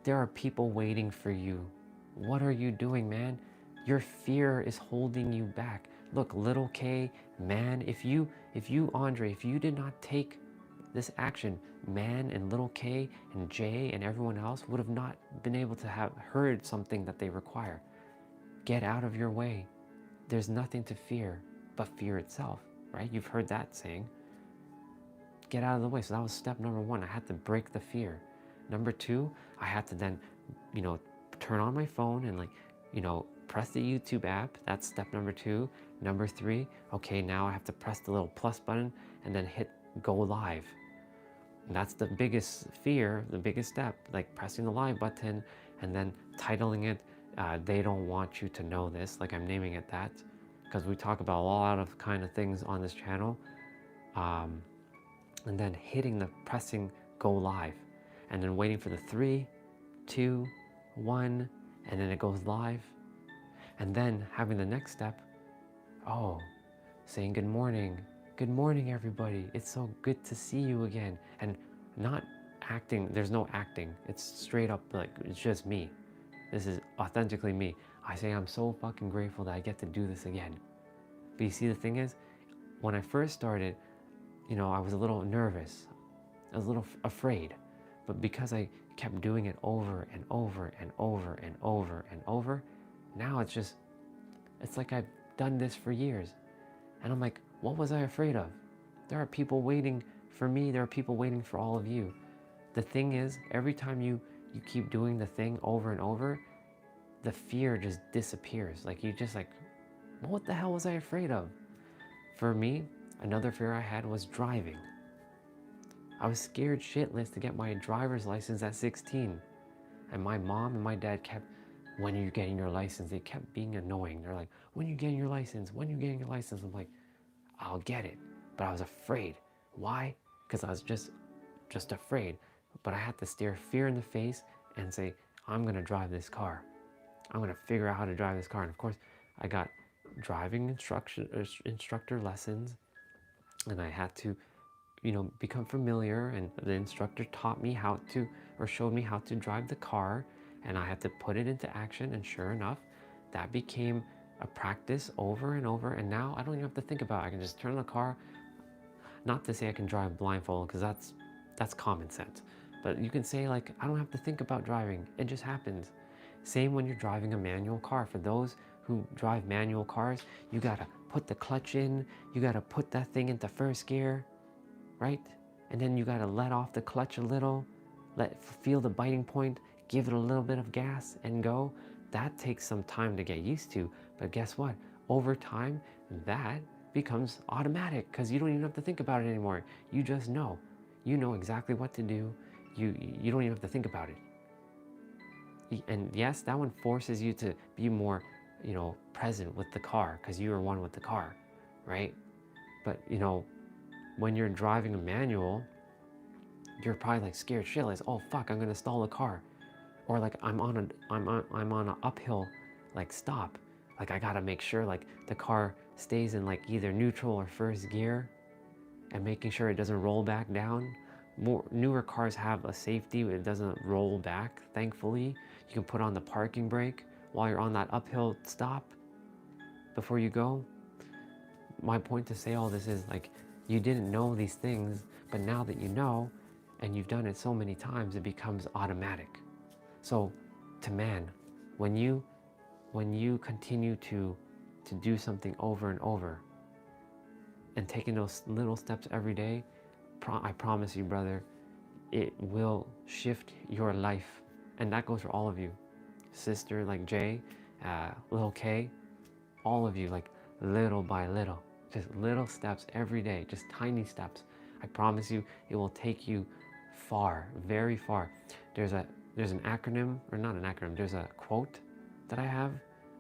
there are people waiting for you. What are you doing, man? Your fear is holding you back. Look, little K, man, if you, Andre, if you did not take this action, man and little K and J and everyone else would have not been able to have heard something that they require. Get out of your way. There's nothing to fear but fear itself, right? You've heard that saying. Get out of the way. So that was step number one. I had to break the fear. Number two, I had to then, turn on my phone and press the YouTube app. That's step number two. Number three, okay, now I have to press the little plus button and then hit go live. And that's the biggest fear, the biggest step, like pressing the live button and then titling it, they don't want you to know this, like I'm naming it that, because we talk about a lot of kind of things on this channel. And then hitting the pressing go live and then waiting for the 3, 2, 1, and then it goes live. And then having the next step, saying good morning everybody, it's so good to see you again. And not acting, there's no acting, it's straight up like, it's just me. This is authentically me. I say I'm so fucking grateful that I get to do this again. But you see, the thing is, when I first started, I was a little nervous. I was a little afraid. But because I kept doing it over and over and over and over and over, now it's like I've done this for years. And I'm like, what was I afraid of? There are people waiting for me. There are people waiting for all of you. The thing is, every time you keep doing the thing over and over, the fear just disappears. Like you just what the hell was I afraid of? For me, another fear I had was driving. I was scared shitless to get my driver's license at 16. And my mom and my dad kept, when are you getting your license? They kept being annoying. They're like, when are you getting your license? When are you getting your license? I'm like, I'll get it. But I was afraid. Why? Because I was just afraid. But I had to stare fear in the face and say, I'm gonna drive this car. I'm gonna figure out how to drive this car. And of course, I got driving instructor lessons, and I had to, become familiar, and the instructor taught me how to, or showed me how to drive the car, and I had to put it into action, and sure enough, that became a practice over and over, and now I don't even have to think about it. I can just turn the car, not to say I can drive blindfold, because that's common sense, but you can say I don't have to think about driving, it just happens. Same when you're driving a manual car. For those who drive manual cars, you gotta put the clutch in, you gotta put that thing into first gear, right? And then you gotta let off the clutch a little, feel the biting point, give it a little bit of gas and go. That takes some time to get used to, but guess what? Over time, that becomes automatic because you don't even have to think about it anymore. You just know. You know exactly what to do. You don't even have to think about it. And yes, that one forces you to be more, present with the car because you are one with the car, right? But, when you're driving a manual, you're probably scared shitless. Oh fuck, I'm gonna stall the car, or I'm on an uphill stop. I gotta make sure the car stays in either neutral or first gear, and making sure it doesn't roll back down. Newer cars have a safety, it doesn't roll back, thankfully. You can put on the parking brake while you're on that uphill stop before you go. My point to say all this is you didn't know these things, but now that you know and you've done it so many times, it becomes automatic. So to man, when you continue to do something over and over and taking those little steps every day, I promise you, brother, it will shift your life. And that goes for all of you. Sister Jay, little K, all of you, little by little. Just little steps every day, just tiny steps. I promise you, it will take you far, very far. There's a there's an acronym, or not an acronym, there's a quote that I have.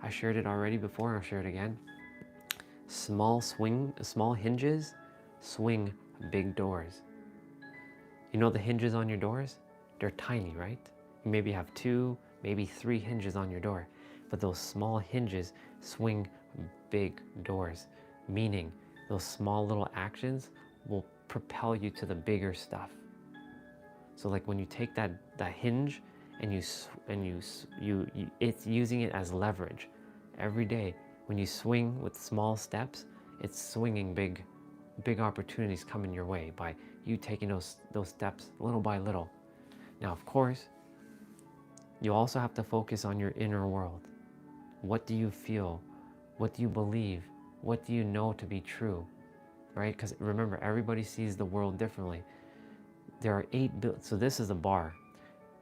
I shared it already before, I'll share it again. Small hinges swing big doors. You know the hinges on your doors? They're tiny, right? You maybe have 2, maybe 3 hinges on your door, but those small hinges swing big doors, meaning those small little actions will propel you to the bigger stuff. So like when you take that hinge and it's using it as leverage every day. When you swing with small steps, it's swinging big opportunities coming your way by you taking those steps little by little. Now, of course, you also have to focus on your inner world. What do you feel? What do you believe? What do you know to be true? Right? Because remember, everybody sees the world differently. There are 8 billion, so this is a bar.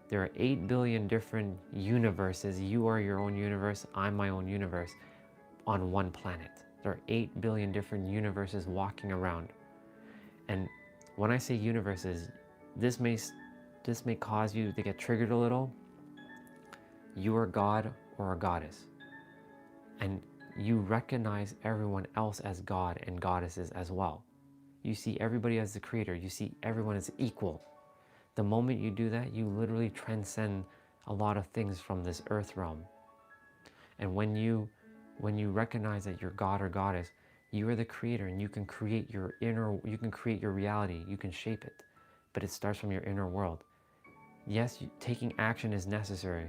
There are 8 billion different universes. You are your own universe, I'm my own universe on one planet. There are 8 billion different universes walking around. And when I say universes, this may cause you to get triggered a little. You are God or a goddess. And you recognize everyone else as God and goddesses as well. You see everybody as the creator. You see everyone as equal. The moment you do that, you literally transcend a lot of things from this earth realm. And when you recognize that you're God or goddess, you are the creator, and you can create your reality, you can shape it. But it starts from your inner world. Yes, taking action is necessary.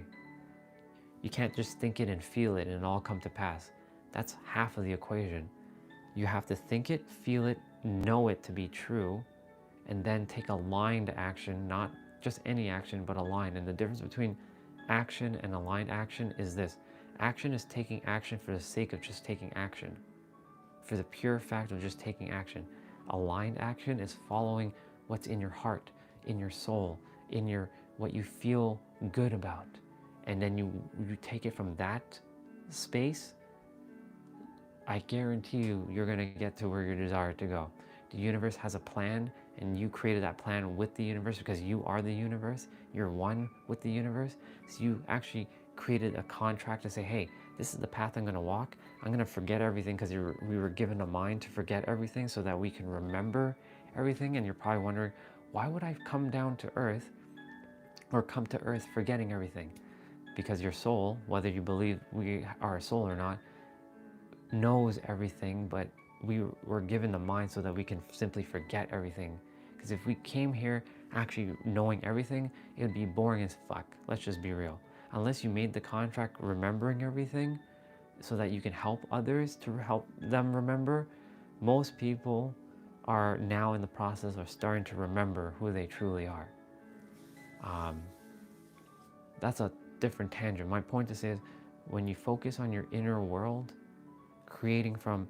You can't just think it and feel it and it all come to pass. That's half of the equation. You have to think it, feel it, know it to be true, and then take aligned action, not just any action, but aligned. And the difference between action and aligned action is this. Action is taking action for the sake of just taking action, for the pure fact of just taking action. Aligned action is following what's in your heart, in your soul, in what you feel good about. And then you take it from that space. I guarantee you're going to get to where you desire to go. The universe has a plan, and you created that plan with the universe because you are the universe. You're one with the universe. So you actually created a contract to say, hey, this is the path I'm going to walk. I'm going to forget everything because we were given a mind to forget everything so that we can remember everything. And you're probably wondering, why would I come down to earth or come to earth forgetting everything? Because your soul, whether you believe we are a soul or not, knows everything, but we were given the mind so that we can simply forget everything. Because if we came here actually knowing everything, it would be boring as fuck. Let's just be real. Unless you made the contract remembering everything so that you can help others to help them remember, most people are now in the process of starting to remember who they truly are. That's a different tangent. My point to say is, when you focus on your inner world, creating from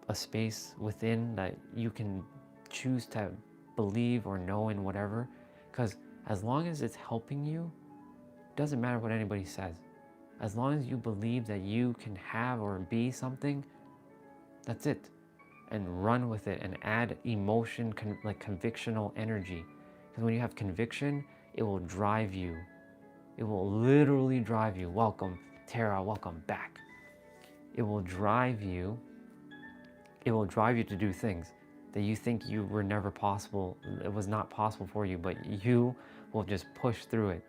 a space within that you can choose to believe or know in whatever, because as long as it's helping you, doesn't matter what anybody says. As long as you believe that you can have or be something, that's it. And run with it and add emotion, like convictional energy. Because when you have conviction, it will drive you. It will literally drive you. Welcome, Tara, welcome back. It will drive you. It will drive you to do things that you think you were never possible. It was not possible for you, but you will just push through it.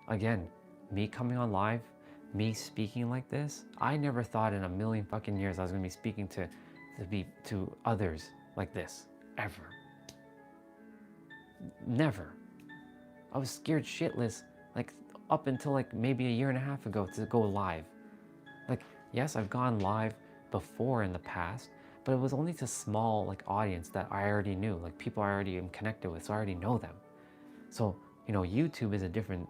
Again, me coming on live, me speaking like this, I never thought in a million fucking years I was gonna be speaking to others like this, ever. Never. I was scared shitless, like up until like maybe a year and a half ago to go live. Like, yes, I've gone live before in the past, but it was only to small like audience that I already knew, like people I already am connected with, so I already know them. So, YouTube is a different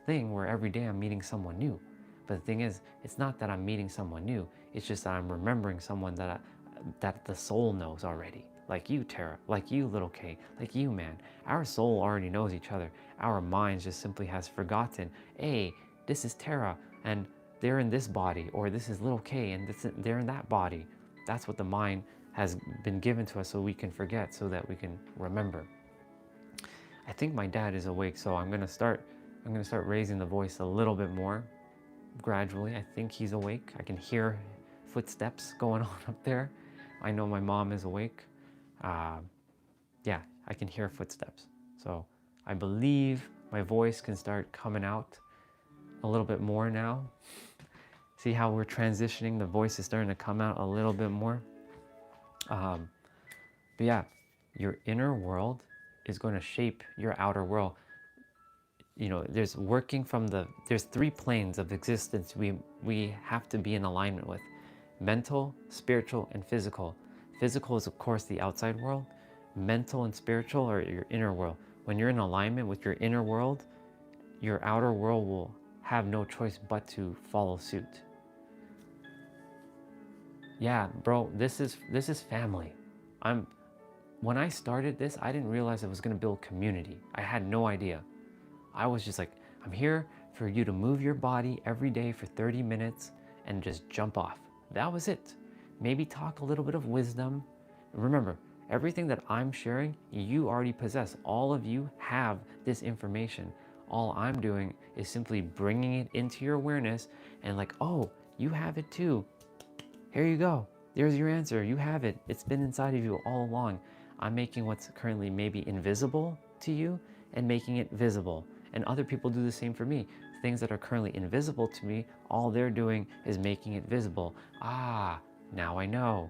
thing where every day I'm meeting someone new. But the thing is, it's not that I'm meeting someone new, it's just that I'm remembering someone that the soul knows already. Like you, Tara, like you, little K, like you, man. Our soul already knows each other. Our mind just simply has forgotten, hey, this is Tara, and they're in this body, or this is little K, and they're in that body. That's what the mind has been given to us so we can forget, so that we can remember. I think my dad is awake, so I'm gonna start I'm going to start raising the voice a little bit more gradually. I think he's awake. I can hear footsteps going on up there. I know my mom is awake. Yeah, I can hear footsteps. So I believe my voice can start coming out a little bit more now. See how we're transitioning? The voice is starting to come out a little bit more. But yeah, your inner world is going to shape your outer world. You know, there's three planes of existence we have to be in alignment with: mental, spiritual, and physical. Physical is, of course, the outside world. Mental and spiritual are your inner world. When you're in alignment with your inner world, your outer world will have no choice but to follow suit. Yeah, bro, this is family. When I started this, I didn't realize I was going to build community. I had no idea. I was just like, I'm here for you to move your body every day for 30 minutes and just jump off. That was it. Maybe talk a little bit of wisdom. Remember, everything that I'm sharing, you already possess. All of you have this information. All I'm doing is simply bringing it into your awareness and like, oh, you have it too. Here you go. There's your answer. You have it. It's been inside of you all along. I'm making what's currently maybe invisible to you and making it visible. And other people do the same for me. Things that are currently invisible to me, all they're doing is making it visible. Ah, now I know.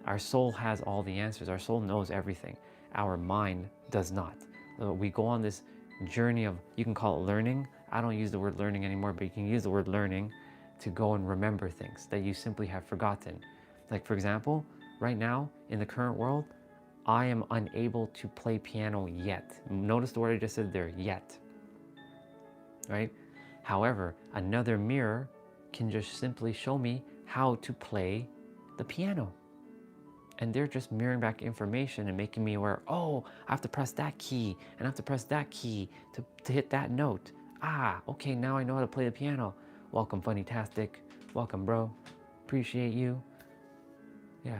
Our soul has all the answers. Our soul knows everything. Our mind does not. We go on this journey of, you can call it learning. I don't use the word learning anymore, but you can use the word learning to go and remember things that you simply have forgotten. Like, for example, right now in the current world, I am unable to play piano yet. Notice the word I just said there, yet. Right? However, another mirror can just simply show me how to play the piano. And they're just mirroring back information and making me aware, oh, I have to press that key and I have to press that key to hit that note. Ah, okay, now I know how to play the piano. Welcome, Funny-tastic. Welcome, bro. Appreciate you. Yeah.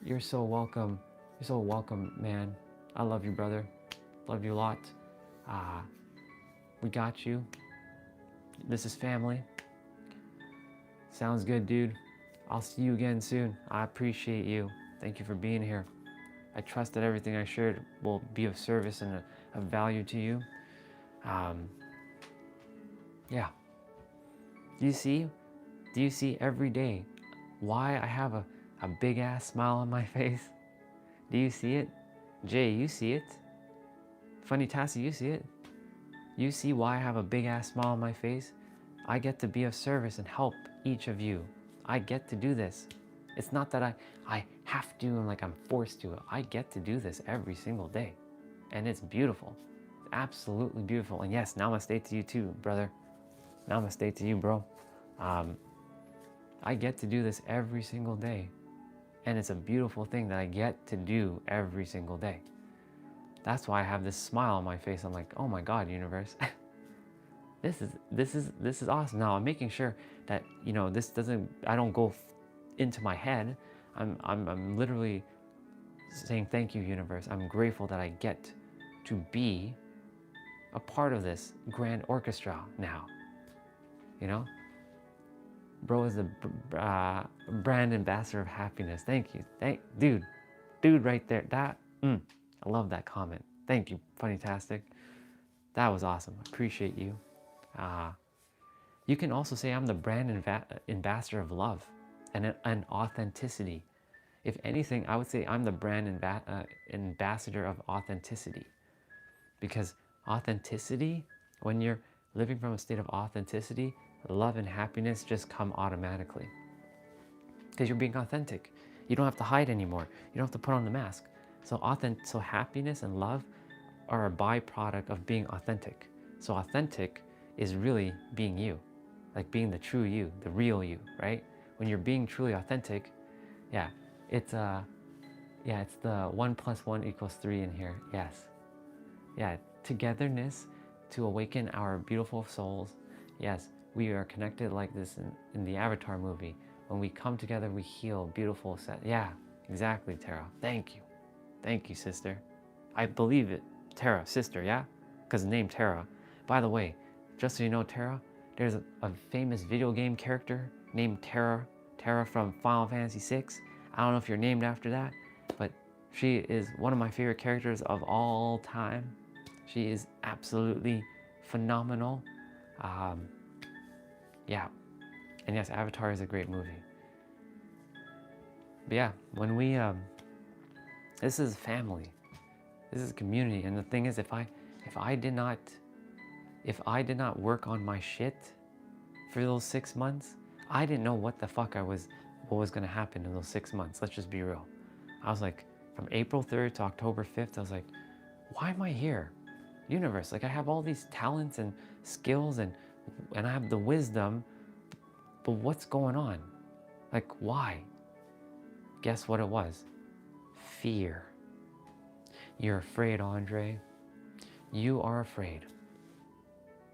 You're so welcome. You're so welcome, man. I love you, brother. Love you a lot. We got you. This is family. Sounds good, dude. I'll see you again soon. I appreciate you. Thank you for being here. I trust that everything I shared will be of service and of value to you. Yeah. Do you see every day why I have a big ass smile on my face? Do you see it? Jay, you see it? Funny Tassie, you see it? You see why I have a big ass smile on my face? I get to be of service and help each of you. I get to do this. It's not that I have to and like I'm forced to. I get to do this every single day. And it's beautiful. It's absolutely beautiful. And yes, namaste to you too, brother. Namaste to you, bro. I get to do this every single day. And it's a beautiful thing that I get to do every single day. That's why I have this smile on my face. I'm like, oh my God, universe. This is awesome. Now I'm making sure that, you know, I don't go into my head. I'm literally saying thank you, universe. I'm grateful that I get to be a part of this grand orchestra now. You know, bro is the brand ambassador of happiness. Thank you, dude, right there. I love that comment. Thank you, Funny-tastic. That was awesome. Appreciate you. You can also say I'm the brand ambassador of love and authenticity. If anything, I would say I'm the brand ambassador of authenticity. Because authenticity, when you're living from a state of authenticity, love and happiness just come automatically. Because you're being authentic. You don't have to hide anymore. You don't have to put on the mask. So happiness and love are a byproduct of being authentic. So authentic is really being you, like being the true you, the real you, right? When you're being truly authentic, yeah, it's the 1 + 1 = 3 in here. Yes, yeah, togetherness to awaken our beautiful souls. Yes, we are connected like this in the Avatar movie. When we come together, we heal. Beautiful set. Yeah, exactly, Tara. Thank you, sister. I believe it, Tara, sister. Yeah, because name Terra. By the way, just so you know, Terra, there's a famous video game character named Terra from Final Fantasy VI. I don't know if you're named after that, but she is one of my favorite characters of all time. She is absolutely phenomenal. Yeah, and yes, Avatar is a great movie. But yeah, when we this is family, this is community, and the thing is, if I did not work on my shit for those 6 months, I didn't know what the fuck what was gonna happen in those 6 months. Let's just be real. I was like, from April 3rd to October 5th, I was like, why am I here? Universe, like I have all these talents and skills and I have the wisdom, but what's going on? Like, why? Guess what it was? Fear. You're afraid, Andre. You are afraid.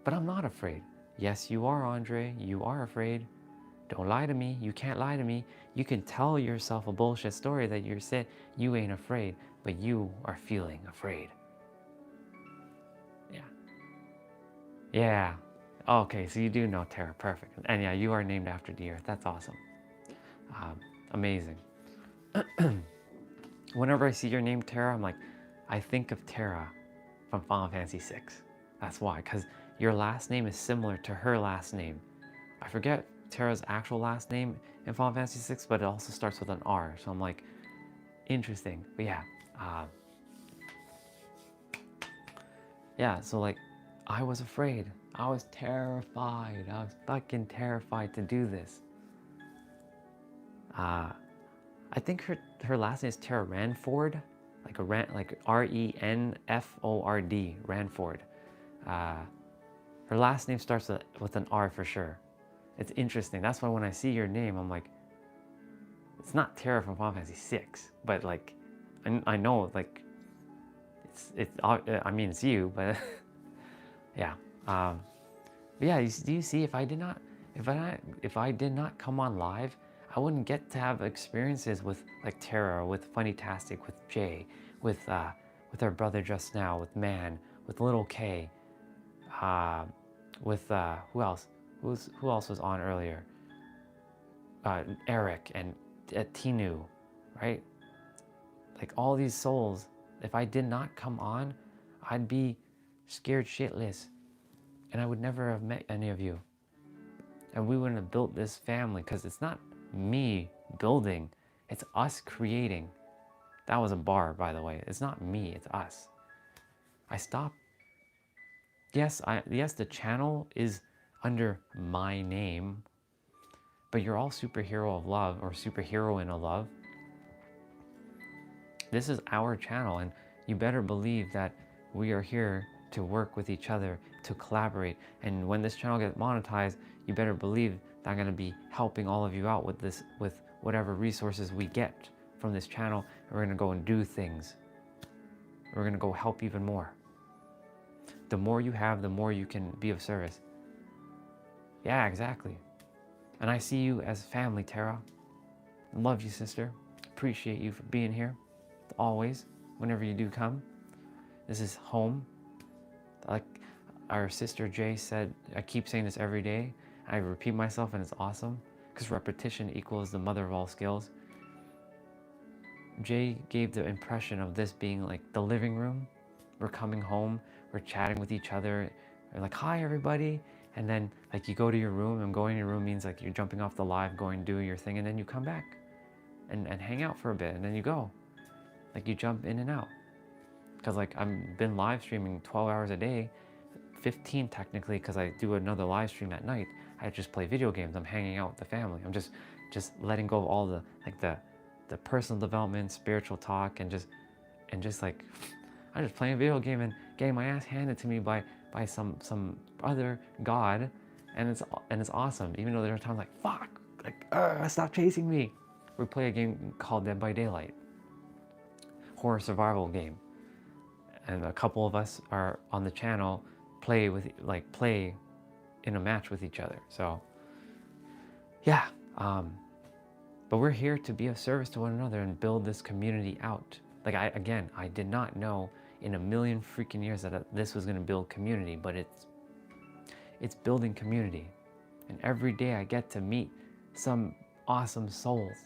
But I'm not afraid. Yes, you are, Andre. You are afraid. Don't lie to me. You can't lie to me. You can tell yourself a bullshit story that you're saying you ain't afraid, but you are feeling afraid. Yeah. Yeah. Okay, so you do know Terra. Perfect. And yeah, you are named after the earth. That's awesome. Amazing. Whenever I see your name, Terra, I'm like, I think of Terra from Final Fantasy VI. That's why, because your last name is similar to her last name. I forget Terra's actual last name in Final Fantasy VI, but it also starts with an R. So I'm like, interesting. But yeah, yeah. So like, I was afraid. I was terrified. I was fucking terrified to do this. I think her last name is Terra Ranford, like Renford, Ranford. Her last name starts with an R for sure. It's interesting. That's why when I see your name, I'm like, it's not Terra from Final Fantasy VI, but like, I know like, I mean it's you, but yeah. But yeah, do you see? If I did not come on live, I wouldn't get to have experiences with like Terra, with Funnytastic, with Jay, with our brother just now, with Man, with Little K, with who else? Who else was on earlier? Eric and Tinu, right? Like all these souls. If I did not come on, I'd be scared shitless, and I would never have met any of you, and we wouldn't have built this family, because it's not me building, it's us creating. That was a bar, by the way. It's not me, it's us. I stopped. Yes, the channel is under my name, but you're all superhero of love, or superheroine of love. This is our channel, and you better believe that we are here to work with each other, to collaborate. And when this channel gets monetized, you better believe that I'm going to be helping all of you out with this, with whatever resources we get from this channel. And we're going to go and do things. We're going to go help even more. The more you have, the more you can be of service. Yeah, exactly. And I see you as family, Terra. Love you, sister. Appreciate you for being here. Always, whenever you do come. This is home. Like our sister Jay said, I keep saying this every day. I repeat myself, and it's awesome, because repetition equals the mother of all skills. Jay gave the impression of this being like the living room. We're coming home, we're chatting with each other, we're like, hi everybody. And then like you go to your room, and going to your room means like you're jumping off the live, going to do your thing, and then you come back and hang out for a bit, and then you go. Like you jump in and out. Because like I've been live streaming 12 hours a day, 15 technically, because I do another live stream at night. I just play video games. I'm hanging out with the family. I'm just letting go of all the like the personal development, spiritual talk, and just like I'm just playing a video game and getting my ass handed to me by some other god, and it's awesome. Even though there are times like fuck, like stop chasing me. We play a game called Dead by Daylight, horror survival game, and a couple of us are on the channel play in a match with each other. So yeah, but we're here to be of service to one another and build this community out. Like I did not know in a million freaking years that this was going to build community, but it's building community. And every day I get to meet some awesome souls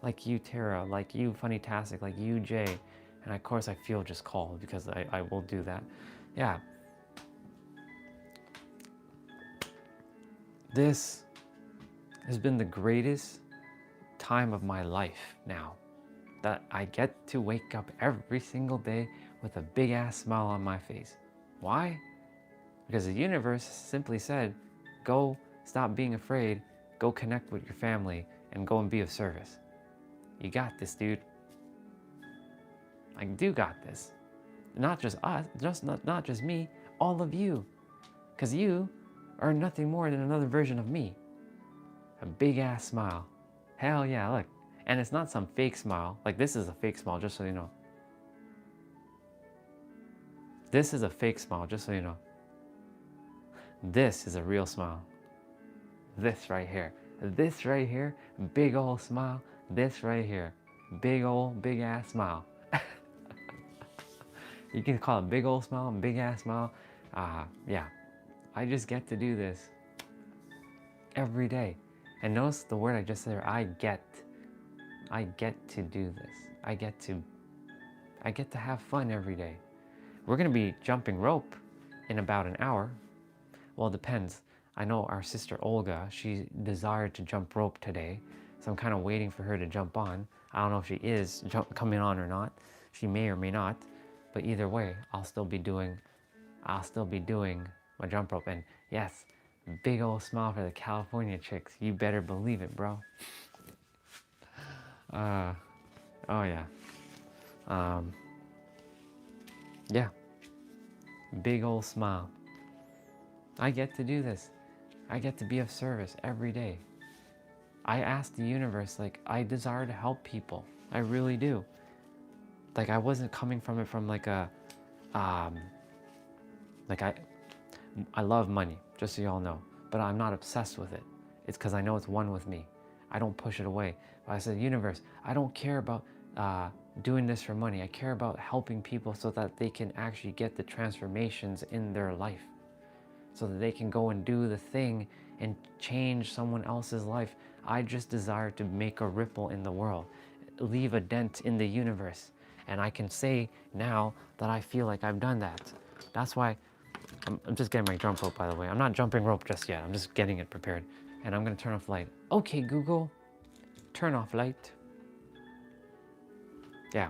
like you, Tara, like you, Funny-tastic, like you, Jay. And of course I feel just called because I will do that. Yeah. This has been the greatest time of my life now, that I get to wake up every single day with a big ass smile on my face. Why? Because the universe simply said, go stop being afraid, go connect with your family, and go and be of service. You got this, dude. I do got this. Not just us, not just me, all of you. Because you are nothing more than another version of me. A big ass smile. Hell yeah, look. And it's not some fake smile. Like, this is a fake smile, just so you know. This is a fake smile, just so you know. This is a real smile. This right here. This right here, big old smile. This right here, big ass smile. You can call it big old smile, big ass smile. Yeah, I just get to do this every day. And notice the word I just said there, I get to do this. I get to have fun every day. We're gonna be jumping rope in about an hour. Well, it depends. I know our sister Olga, she desired to jump rope today, so I'm kind of waiting for her to jump on. I don't know if she is coming on or not. She may or may not, but either way, I'll still be doing my jump rope. And yes, big old smile for the California chicks. You better believe it, bro. Oh yeah. Yeah. Big old smile. I get to do this. I get to be of service every day. I ask the universe, like, I desire to help people. I really do. Like, I wasn't coming from it from like a, like I love money, just so y'all know, but I'm not obsessed with it. It's because I know it's one with me. I don't push it away. But I said, universe, I don't care about doing this for money. I care about helping people so that they can actually get the transformations in their life, so that they can go and do the thing and change someone else's life. I just desire to make a ripple in the world, leave a dent in the universe. And I can say now that I feel like I've done that. That's why I'm just getting my jump rope, by the way. I'm not jumping rope just yet. I'm just getting it prepared. And I'm gonna turn off light. Okay, Google, turn off light. Yeah.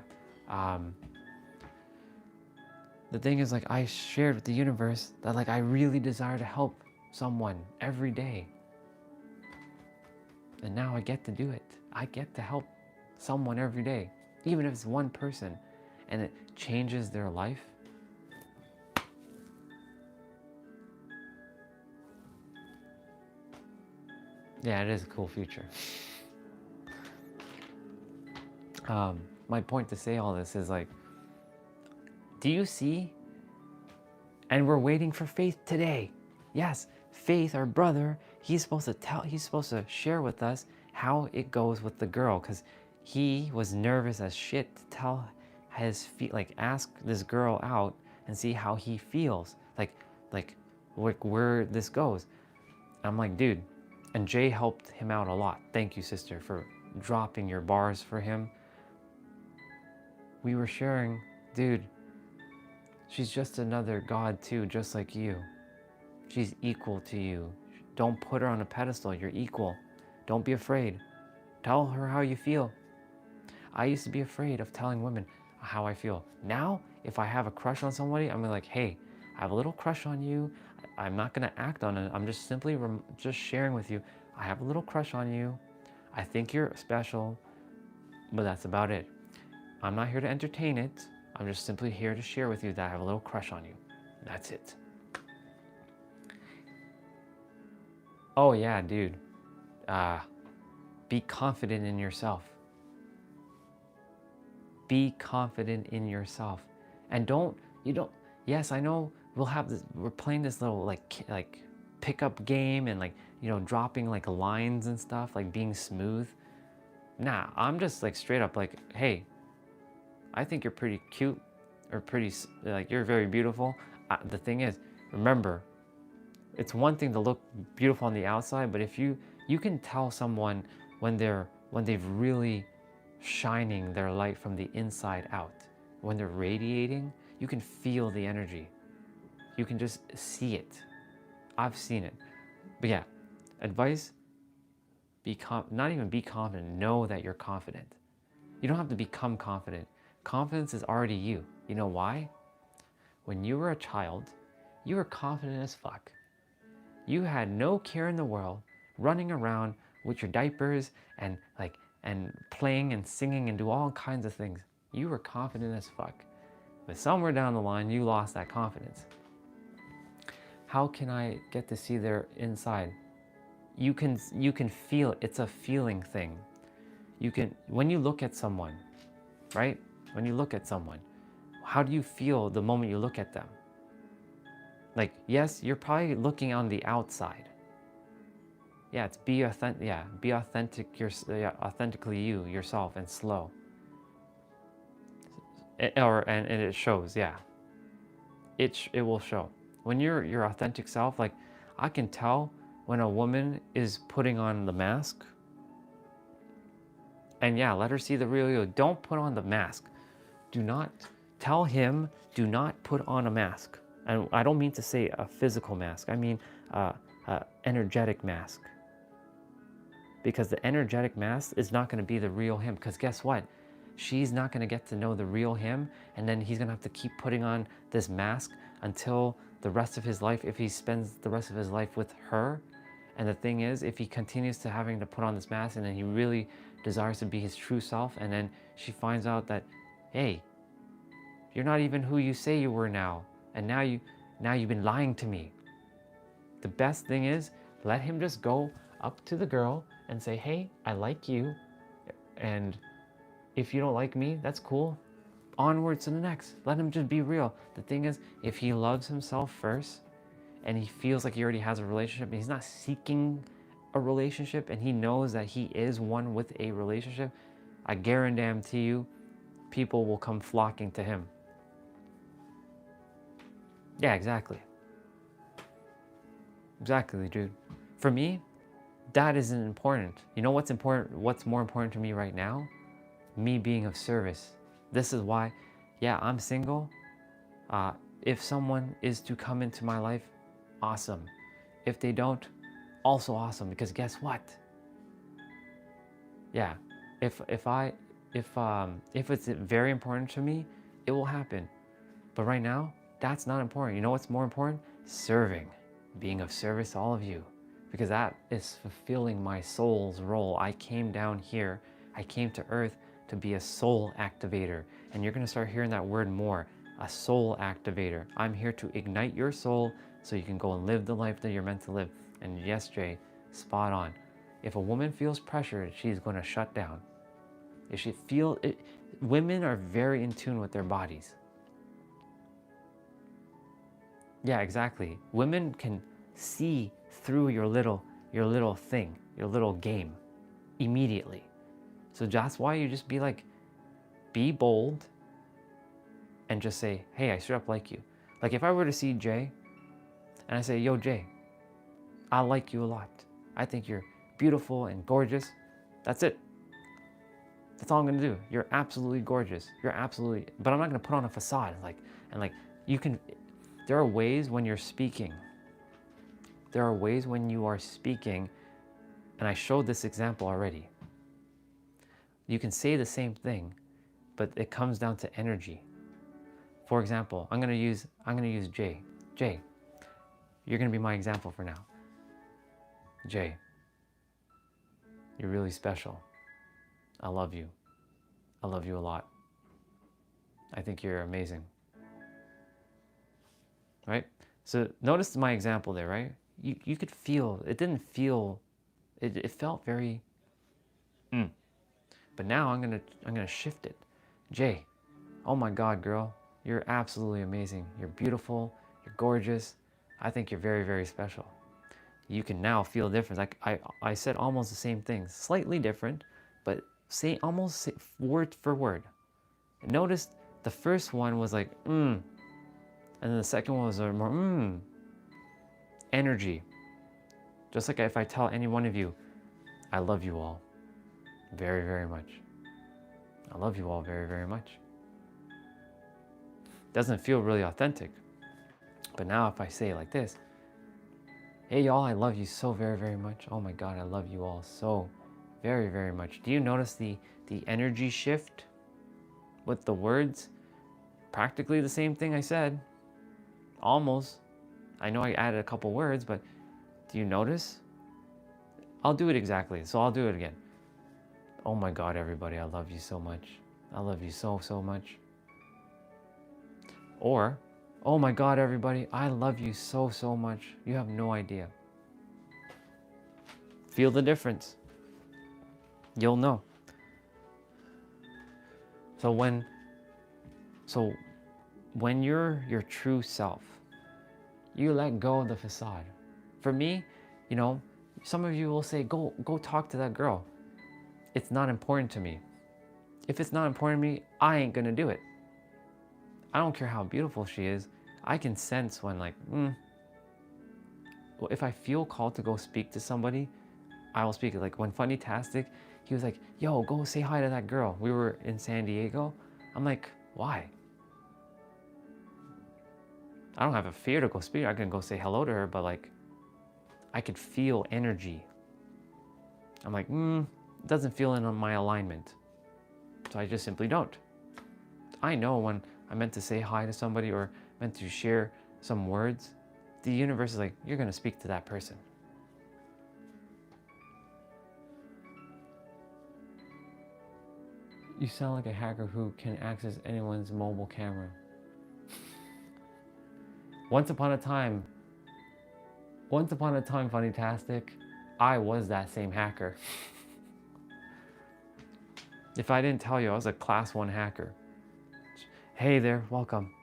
The thing is, like, I shared with the universe that, like, I really desire to help someone every day. And now I get to do it. I get to help someone every day, even if it's one person, and it changes their life. Yeah, it is a cool future. My point to say all this is, like, do you see? And we're waiting for Faith today. Yes, Faith, our brother, he's supposed to share with us how it goes with the girl, because he was nervous as shit to tell ask this girl out and see how he feels, like where this goes. I'm like, dude, and Jay helped him out a lot. Thank you, sister, for dropping your bars for him. We were sharing, dude, she's just another god too, just like you. She's equal to you. Don't put her on a pedestal. You're equal. Don't be afraid. Tell her how you feel. I used to be afraid of telling women how I feel. Now, if I have a crush on somebody, I'm like, hey, I have a little crush on you. I'm not gonna act on it. I'm just simply just sharing with you. I have a little crush on you. I think you're special, but that's about it. I'm not here to entertain it. I'm just simply here to share with you that I have a little crush on you. That's it. Oh yeah, dude. Be confident in yourself. Be confident in yourself. And yes, I know we're playing this little like pickup game and dropping like lines and stuff, like being smooth. Nah, I'm just like straight up like, hey, I think you're pretty cute. or pretty, like you're very beautiful. The thing is, remember, it's one thing to look beautiful on the outside, but if you can tell someone when they've really shining their light from the inside out, when they're radiating, you can feel the energy. You can just see it. I've seen it. But yeah, advice: not even be confident. Know that you're confident. You don't have to become confident. Confidence is already you. You know why? When you were a child, you were confident as fuck. You had no care in the world, running around with your diapers and playing and singing and do all kinds of things. You were confident as fuck. But somewhere down the line, you lost that confidence. How can I get to see their inside? You can feel it. It's a feeling thing. You can, when you look at someone, right? When you look at someone, how do you feel the moment you look at them? Like, yes, you're probably looking on the outside. Yeah, it's be authentic. Yeah, be authentic. Authentically you, yourself, and slow. And it shows. Yeah, it will show when you're your authentic self. Like, I can tell when a woman is putting on the mask. And yeah, let her see the real you. Don't put on the mask. Do not tell him. Do not put on a mask. And I don't mean to say a physical mask. I mean energetic mask. Because the energetic mask is not going to be the real him. Because guess what? She's not going to get to know the real him. And then he's going to have to keep putting on this mask until the rest of his life, if he spends the rest of his life with her. And the thing is, if he continues to having to put on this mask and then he really desires to be his true self, and then she finds out that, hey, you're not even who you say you were now. And now you've been lying to me. The best thing is, let him just go up to the girl and say, hey, I like you. And if you don't like me, that's cool. Onwards to the next. Let him just be real. The thing is, if he loves himself first and he feels like he already has a relationship and he's not seeking a relationship and he knows that he is one with a relationship, I guarantee you, people will come flocking to him. Yeah, exactly. Exactly, dude. For me, that isn't important. You know what's important? What's more important to me right now? Me being of service. This is why, yeah, I'm single. If someone is to come into my life, awesome. If they don't, also awesome. Because guess what? Yeah, if it's very important to me, it will happen. But right now, that's not important. You know what's more important? Serving. Being of service to all of you. Because that is fulfilling my soul's role. I came down here. I came to earth to be a soul activator. And you're going to start hearing that word more. A soul activator. I'm here to ignite your soul so you can go and live the life that you're meant to live. And yes, Jay, spot on. If a woman feels pressured, she's going to shut down. If she feels it, women are very in tune with their bodies. Yeah, exactly. Women can see through your little thing, your little game, immediately. So that's why you just be like, be bold, and just say, hey, I straight up like you. Like if I were to see Jay, and I say, yo, Jay, I like you a lot. I think you're beautiful and gorgeous. That's it. That's all I'm gonna do. You're absolutely gorgeous. You're absolutely, but I'm not gonna put on a facade. And you can, there are ways when you're speaking. There are ways when you are speaking, and I showed this example already. You can say the same thing, but it comes down to energy. For example, I'm gonna use Jay. Jay, you're gonna be my example for now. Jay, you're really special. I love you. I love you a lot. I think you're amazing. Right? So notice my example there, right? You could feel, it didn't feel, it felt very, But now I'm gonna shift it. Jay, oh my God, girl, you're absolutely amazing. You're beautiful, you're gorgeous. I think you're very, very special. You can now feel the difference. I said almost the same thing, slightly different, but almost word for word. Notice The first one was like, and then the second one was more, energy. Just like if I tell any one of you, I love you all very, very much. I love you all very, very much. Doesn't feel really authentic. But now if I say it like this, hey y'all, I love you so very, very much. Oh my God, I love you all so very, very much. Do you notice the energy shift with the words? Practically the same thing I said. Almost. I know I added a couple words, but do you notice? I'll do it exactly, so I'll do it again. Oh my God, everybody, I love you so much. I love you so, so much. Or, oh my God, everybody, I love you so, so much. You have no idea. Feel the difference. You'll know. So when you're your true self, you let go of the facade. For me, you know, some of you will say, go talk to that girl. It's not important to me. If it's not important to me, I ain't gonna do it. I don't care how beautiful she is. I can sense when like, well, if I feel called to go speak to somebody, I will speak. Like when Funny-tastic, he was like, yo, go say hi to that girl. We were in San Diego. I'm like, why? I don't have a fear to go speak. I can go say hello to her, but like, I could feel energy. I'm like, it doesn't feel in my alignment. So I just simply don't. I know when I'm meant to say hi to somebody or meant to share some words, the universe is like, you're gonna speak to that person. You sound like a hacker who can access anyone's mobile camera. Once upon a time, Funny-tastic, I was that same hacker. If I didn't tell you, I was a class 1 hacker. Hey there, welcome.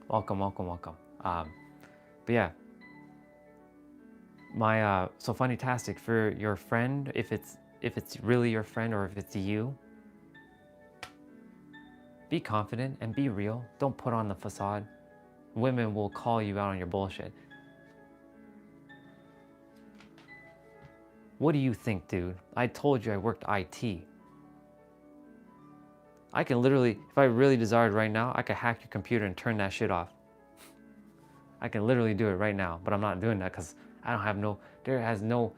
Welcome. But yeah, so Funny-tastic, for your friend, if it's really your friend or if it's you, be confident and be real. Don't put on the facade. Women will call you out on your bullshit. What do you think, dude? I told you I worked IT. I can literally, if I really desired right now, I could hack your computer and turn that shit off. I can literally do it right now, but I'm not doing that because there has no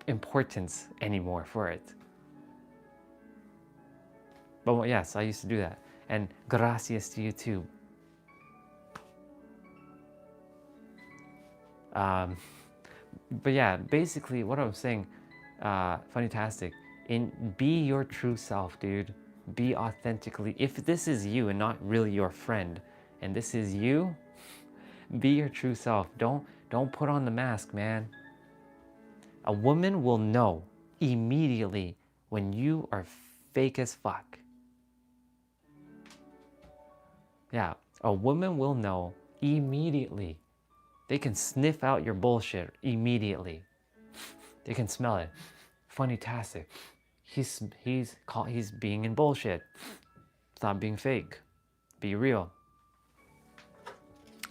importance anymore for it. But yes, I used to do that. And gracias to you too. But yeah, basically what I'm saying, Funny-tastic, be your true self, dude. Be authentically, if this is you and not really your friend, and this is you, be your true self. Don't put on the mask, man. A woman will know immediately when you are fake as fuck. Yeah, a woman will know immediately. They can sniff out your bullshit immediately. They can smell it. Funny-tastic. He's being in bullshit. Stop being fake. Be real.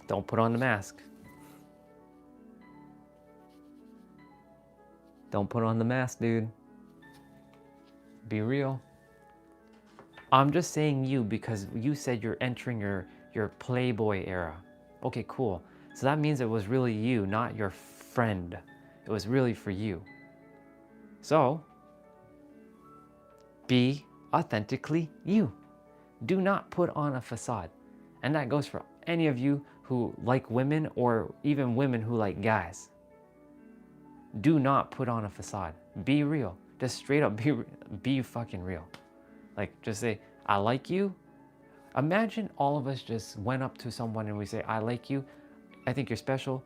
Don't put on the mask. Don't put on the mask, dude. Be real. I'm just saying you because you said you're entering your Playboy era. Okay, cool. So that means it was really you, not your friend. It was really for you. So, be authentically you. Do not put on a facade. And that goes for any of you who like women or even women who like guys. Do not put on a facade. Be real. Just straight up be fucking real. Like just say, I like you. Imagine all of us just went up to someone and we say, I like you. I think you're special.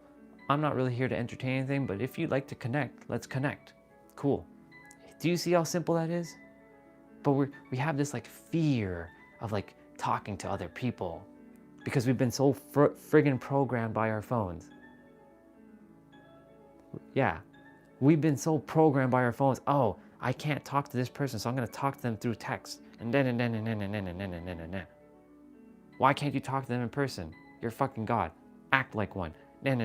I'm not really here to entertain anything, but if you'd like to connect, let's connect. Cool. Do you see how simple that is? But we have this like fear of like talking to other people because we've been so friggin' programmed by our phones. Yeah, we've been so programmed by our phones. Oh, I can't talk to this person, so I'm gonna talk to them through text. And then. Why can't you talk to them in person? You're fucking God. Act like one. Not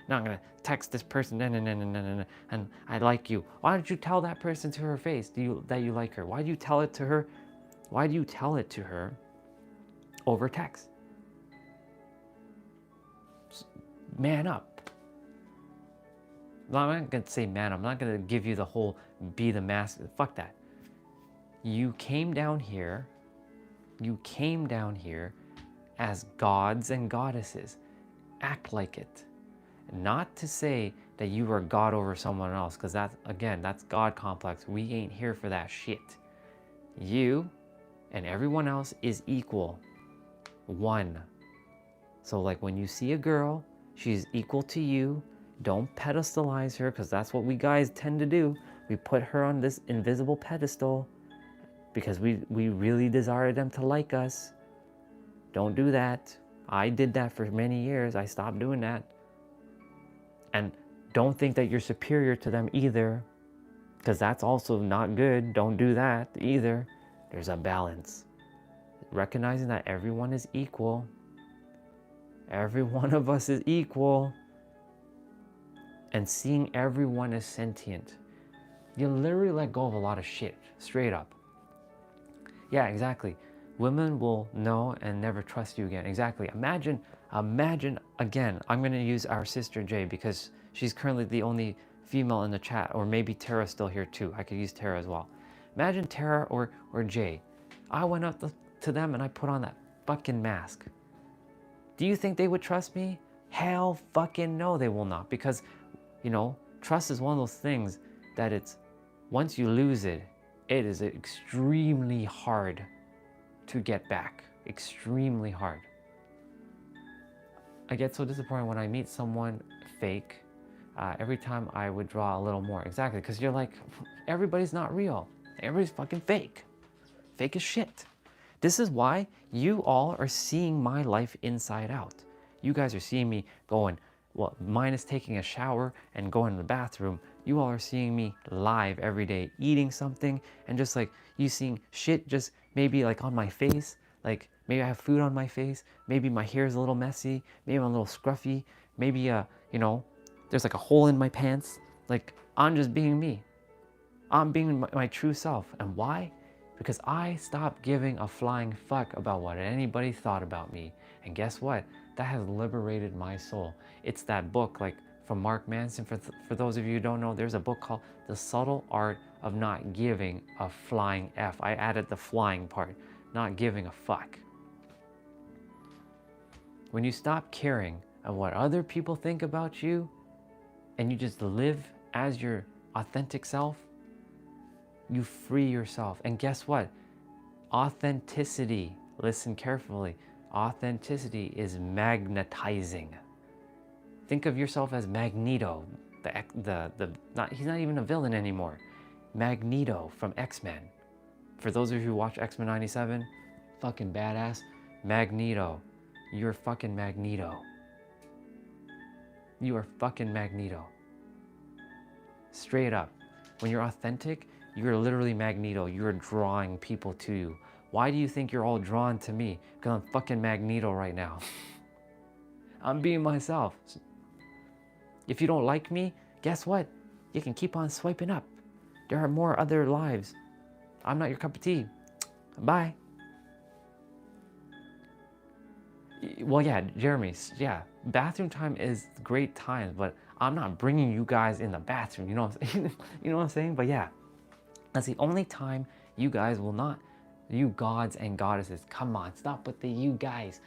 gonna text this person. And I like you. Why don't you tell that person to her face that you like her? Why do you tell it to her? Why do you tell it to her over text? Man up. I'm not gonna say man up. I'm not gonna give you the whole be the master. Fuck that. You came down here. You came down here as gods and goddesses. Act like it. Not to say that you are God over someone else, because that's, again, that's God complex. We ain't here for that shit. You and everyone else is equal. One. So like when you see a girl, she's equal to you. Don't pedestalize her, because that's what we guys tend to do. We put her on this invisible pedestal because we really desire them to like us. Don't do that. I did that for many years. I stopped doing that. And don't think that you're superior to them either, because that's also not good. Don't do that either. There's a balance. Recognizing that everyone is equal. Every one of us is equal. And seeing everyone as sentient. You literally let go of a lot of shit, straight up. Yeah, exactly. Women will know and never trust you again. Exactly. Imagine again, I'm going to use our sister Jay because she's currently the only female in the chat, or maybe Tara's still here too. I could use Tara as well. Imagine Tara or Jay. I went up to them and I put on that fucking mask. Do you think they would trust me? Hell fucking no, they will not. Because, you know, trust is one of those things that it's, once you lose it, it is extremely hard to get back. Extremely hard. I get so disappointed when I meet someone fake. Every time I would draw a little more. Exactly, because you're like, everybody's not real. Everybody's fucking fake. Fake as shit. This is why you all are seeing my life inside out. You guys are seeing me going, well, minus taking a shower and going to the bathroom. You all are seeing me live every day, eating something, and just like you seeing shit just maybe like on my face. Like maybe I have food on my face. Maybe my hair is a little messy. Maybe I'm a little scruffy. Maybe, you know, there's like a hole in my pants. Like I'm just being me. I'm being my true self. And why? Because I stopped giving a flying fuck about what anybody thought about me. And guess what? That has liberated my soul. It's that book, like from Mark Manson. For those of you who don't know, there's a book called The Subtle Art of Not Giving a Flying F. I added the flying part, not giving a fuck. When you stop caring of what other people think about you, and you just live as your authentic self, you free yourself. And guess what? Authenticity, listen carefully, authenticity is magnetizing. Think of yourself as Magneto, he's not even a villain anymore. Magneto from X-Men. For those of you who watch X-Men 97, fucking badass. Magneto, you're fucking Magneto. You are fucking Magneto. Straight up. When you're authentic, you're literally Magneto. You're drawing people to you. Why do you think you're all drawn to me? Because I'm fucking Magneto right now. I'm being myself. If you don't like me, guess what? You can keep on swiping up. There are more other lives. I'm not your cup of tea. Bye. Well, yeah, Jeremy, yeah, bathroom time is great time, but I'm not bringing you guys in the bathroom, you know what I'm saying? You know what I'm saying? But yeah, that's the only time you guys will not, you gods and goddesses, come on, stop with the you guys.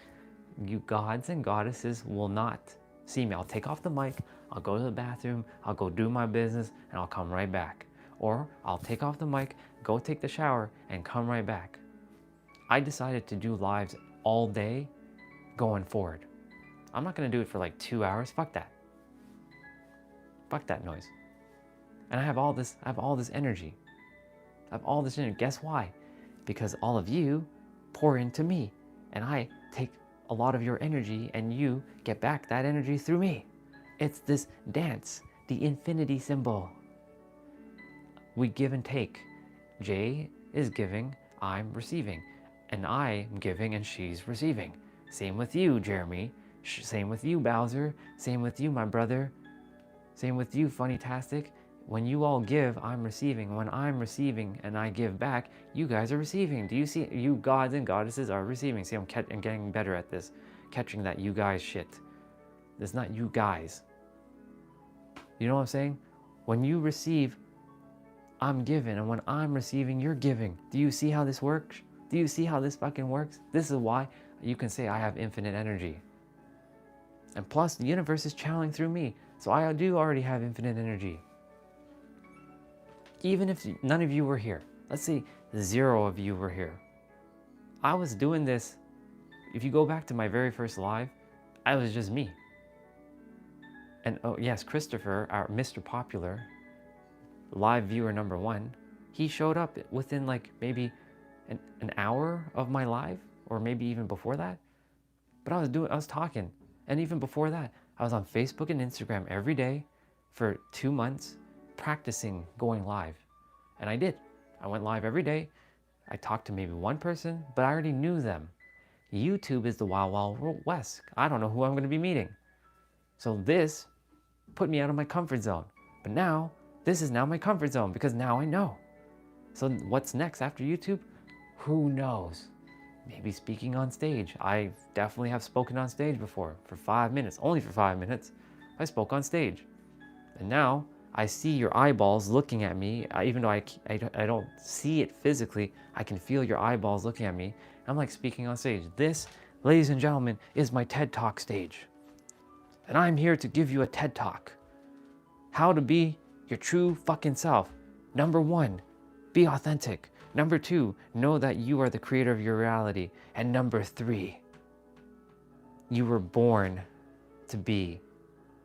You gods and goddesses will not see me. I'll take off the mic, I'll go to the bathroom, I'll go do my business, and I'll come right back. Or I'll take off the mic, go take the shower, and come right back. I decided to do lives all day going forward. I'm not gonna do it for like 2 hours. Fuck that. Fuck that noise. And I have all this energy. I have all this energy. Guess why? Because all of you pour into me, and I take a lot of your energy, and you get back that energy through me. It's this dance, the infinity symbol. We give and take. Jay is giving, I'm receiving. And I'm giving and she's receiving. Same with you, Jeremy. Same with you, Bowser. Same with you, my brother. Same with you, Funny-tastic. When you all give, I'm receiving. When I'm receiving and I give back, you guys are receiving. Do you see? You gods and goddesses are receiving. See, I'm getting better at this. Catching that you guys shit. It's not you guys. You know what I'm saying? When you receive, I'm giving. And when I'm receiving, you're giving. Do you see how this works? Do you see how this fucking works? This is why you can say I have infinite energy. And plus, the universe is channeling through me. So I do already have infinite energy. Even if none of you were here, let's say 0 of you were here. I was doing this, if you go back to my very first live, I was just me. And oh yes, Christopher, our Mr. Popular, live viewer number 1, he showed up within like maybe an hour of my live, or maybe even before that. But I was talking. And even before that, I was on Facebook and Instagram every day for 2 months practicing going live. And I did. I went live every day. I talked to maybe one person, but I already knew them. YouTube is the wild, wild west. I don't know who I'm going to be meeting. So this put me out of my comfort zone. But now, this is now my comfort zone because now I know. So what's next after YouTube? Who knows? Maybe speaking on stage. I definitely have spoken on stage before for 5 minutes, only for 5 minutes. I spoke on stage. And now I see your eyeballs looking at me. Even though I don't see it physically, I can feel your eyeballs looking at me. I'm like speaking on stage. This, ladies and gentlemen, is my TED Talk stage. And I'm here to give you a TED Talk. How to be your true fucking self. Number 1, be authentic. Number 2, know that you are the creator of your reality. And number 3, you were born to be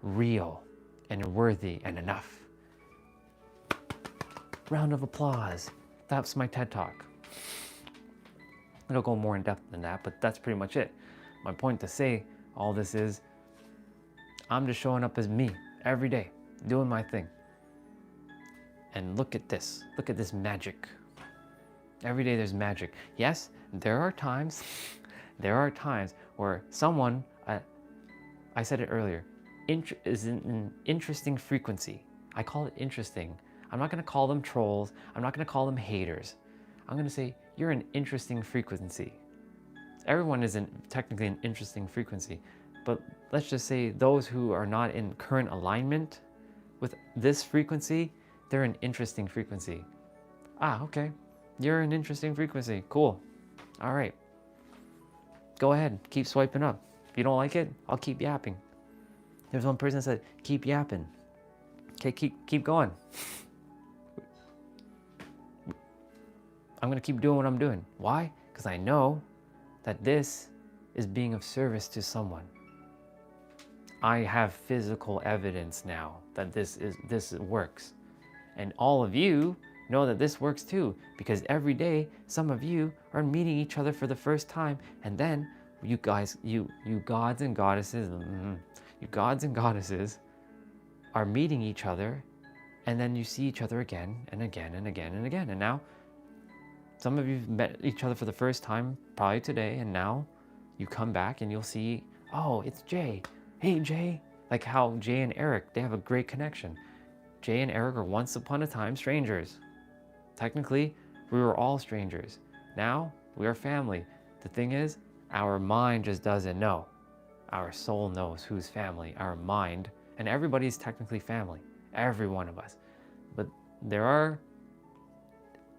real and worthy and enough. Round of applause. That's my TED Talk. It'll go more in depth than that, but that's pretty much it. My point to say all this is, I'm just showing up as me every day, doing my thing. And look at this magic. Every day there's magic. Yes, there are times where someone, I said it earlier, is in an interesting frequency. I call it interesting. I'm not going to call them trolls. I'm not going to call them haters. I'm going to say, you're an interesting frequency. Everyone is technically an interesting frequency. But let's just say those who are not in current alignment with this frequency, they're an interesting frequency. Ah, okay. You're an interesting frequency. Cool. All right. Go ahead. Keep swiping up. If you don't like it, I'll keep yapping. There's one person that said, keep yapping. Okay, keep going. I'm going to keep doing what I'm doing. Why? Because I know that this is being of service to someone. I have physical evidence now that this works. And all of you know that this works too, because every day some of you are meeting each other for the first time, and then you guys, you gods and goddesses, you gods and goddesses are meeting each other, and then you see each other again and again and again and again. And now some of you met each other for the first time probably today, and now you come back and you'll see, oh, it's Jay. Hey, Jay. Like how Jay and Eric, they have a great connection. Jay and Eric are once upon a time strangers. Technically, we were all strangers. Now, we are family. The thing is, our mind just doesn't know. Our soul knows who's family, our mind, and everybody's technically family. Every one of us. But there are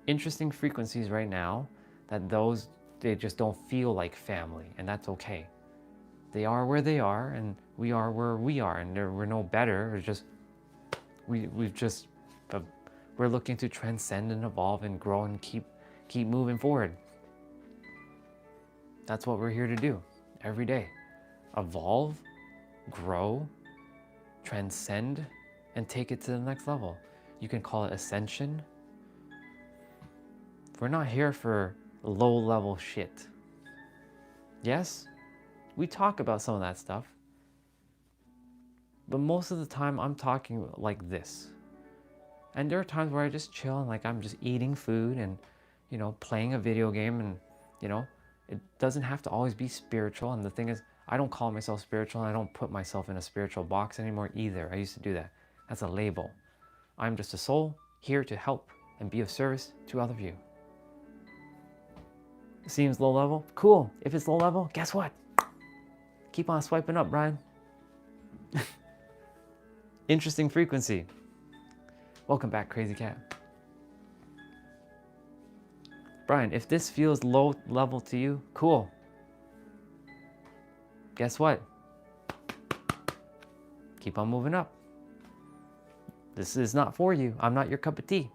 interesting frequencies right now that they just don't feel like family, and that's okay. They are where they are, and we are where we are, and we're no better. It's just, we're looking to transcend and evolve and grow and keep moving forward. That's what we're here to do every day. Evolve, grow, transcend, and take it to the next level. You can call it ascension. We're not here for low-level shit. Yes, we talk about some of that stuff, but most of the time I'm talking like this. And there are times where I just chill and like I'm just eating food and, playing a video game and, It doesn't have to always be spiritual. And the thing is, I don't call myself spiritual, and I don't put myself in a spiritual box anymore either. I used to do that. That's a label. I'm just a soul here to help and be of service to other of you. Seems low level? Cool. If it's low level, guess what? Keep on swiping up, Brian. Interesting frequency. Welcome back, Crazy Cat. Brian, if this feels low level to you, cool. Guess what? Keep on moving up. This is not for you. I'm not your cup of tea.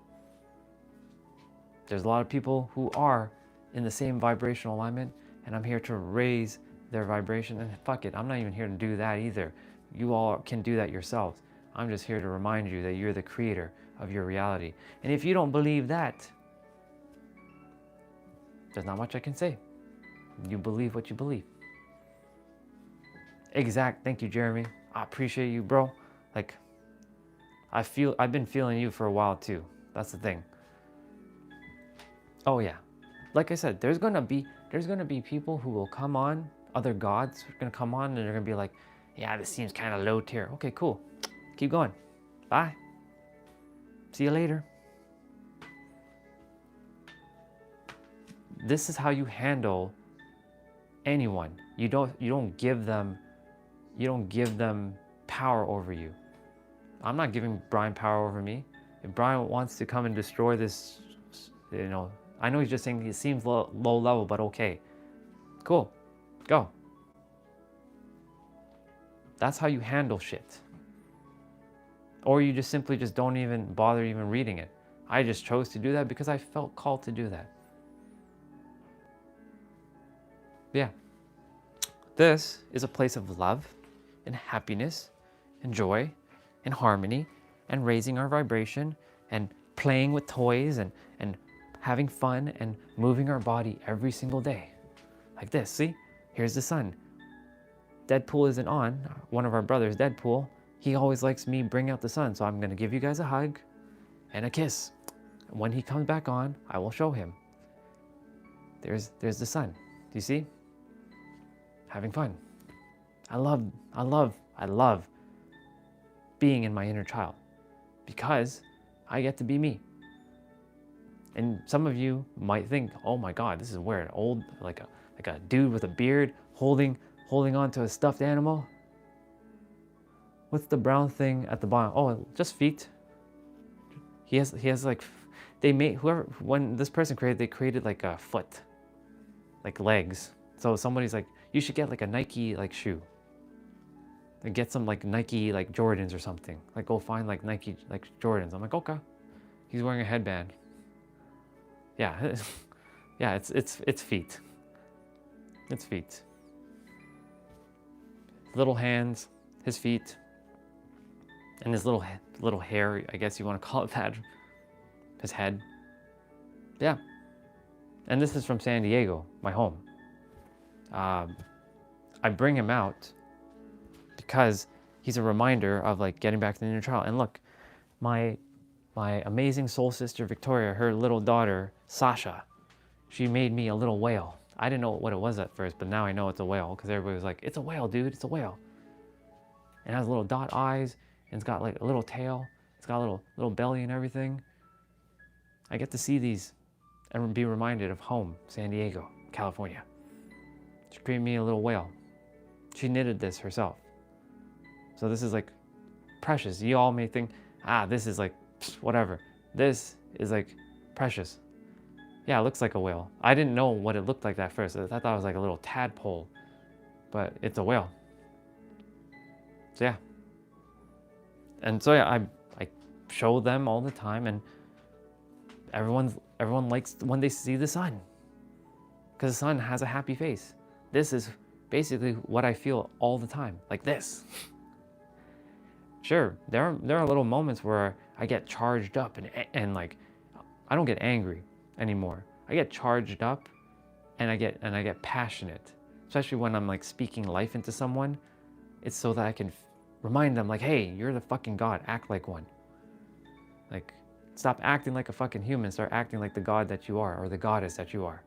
There's a lot of people who are in the same vibrational alignment, and I'm here to raise their vibration. And fuck it, I'm not even here to do that either. You all can do that yourselves. I'm just here to remind you that you're the creator of your reality. And if you don't believe that, there's not much I can say. You believe what you believe. Exact. Thank you, Jeremy. I appreciate you, bro. Like, I've been feeling you for a while too. That's the thing. Oh yeah. Like I said, there's gonna be people who will come on, other gods are gonna come on, and they're gonna be like, yeah, this seems kind of low tier. Okay, cool. Keep going. Bye. See you later. This is how you handle anyone. You don't give them power over you. I'm not giving Brian power over me. If Brian wants to come and destroy this, I know he's just saying it seems low level, but okay. Cool. Go. That's how you handle shit. Or you just simply just don't even bother even reading it. I just chose to do that because I felt called to do that. Yeah. This is a place of love and happiness and joy and harmony and raising our vibration and playing with toys and having fun and moving our body every single day. Like this, see? Here's the sun. Deadpool isn't on. One of our brothers, Deadpool, he always likes me bring out the sun. So I'm gonna give you guys a hug and a kiss. When he comes back on, I will show him. There's the sun. Do you see? Having fun. I love being in my inner child because I get to be me. And some of you might think, oh my God, this is weird. Old, like a dude with a beard holding on to a stuffed animal. What's the brown thing at the bottom? Oh, just feet. He has like, when this person created, they created like a foot, like legs. So somebody's like, you should get like a Nike like shoe. And get some like Nike like Jordans or something. Like go find like Nike like Jordans. I'm like, okay. He's wearing a headband. Yeah, yeah, it's feet. It's feet. Little hands, his feet, and his little hair, I guess you want to call it that. His head. Yeah. And this is from San Diego, my home. I bring him out because he's a reminder of like getting back to the inner child. And look, my amazing soul sister Victoria, her little daughter Sasha, she made me a little whale. I didn't know what it was at first, but now I know it's a whale because everybody was like, it's a whale, dude, it's a whale. It has little dot eyes and it's got like a little tail. It's got a little belly and everything. I get to see these and be reminded of home, San Diego, California. She created me a little whale. She knitted this herself. So this is like precious. You all may think, this is like whatever. This is like precious. Yeah, it looks like a whale. I didn't know what it looked like at first. I thought it was like a little tadpole, but it's a whale. So yeah. And so yeah, I show them all the time, and everyone likes when they see the sun, because the sun has a happy face. This is basically what I feel all the time, like this. Sure, there are little moments where I get charged up and like I don't get angry anymore. I get charged up and I get passionate, especially when I'm like speaking life into someone. It's so that I can remind them like, hey, you're the fucking God, act like one. Like, stop acting like a fucking human, start acting like the God that you are, or the goddess that you are.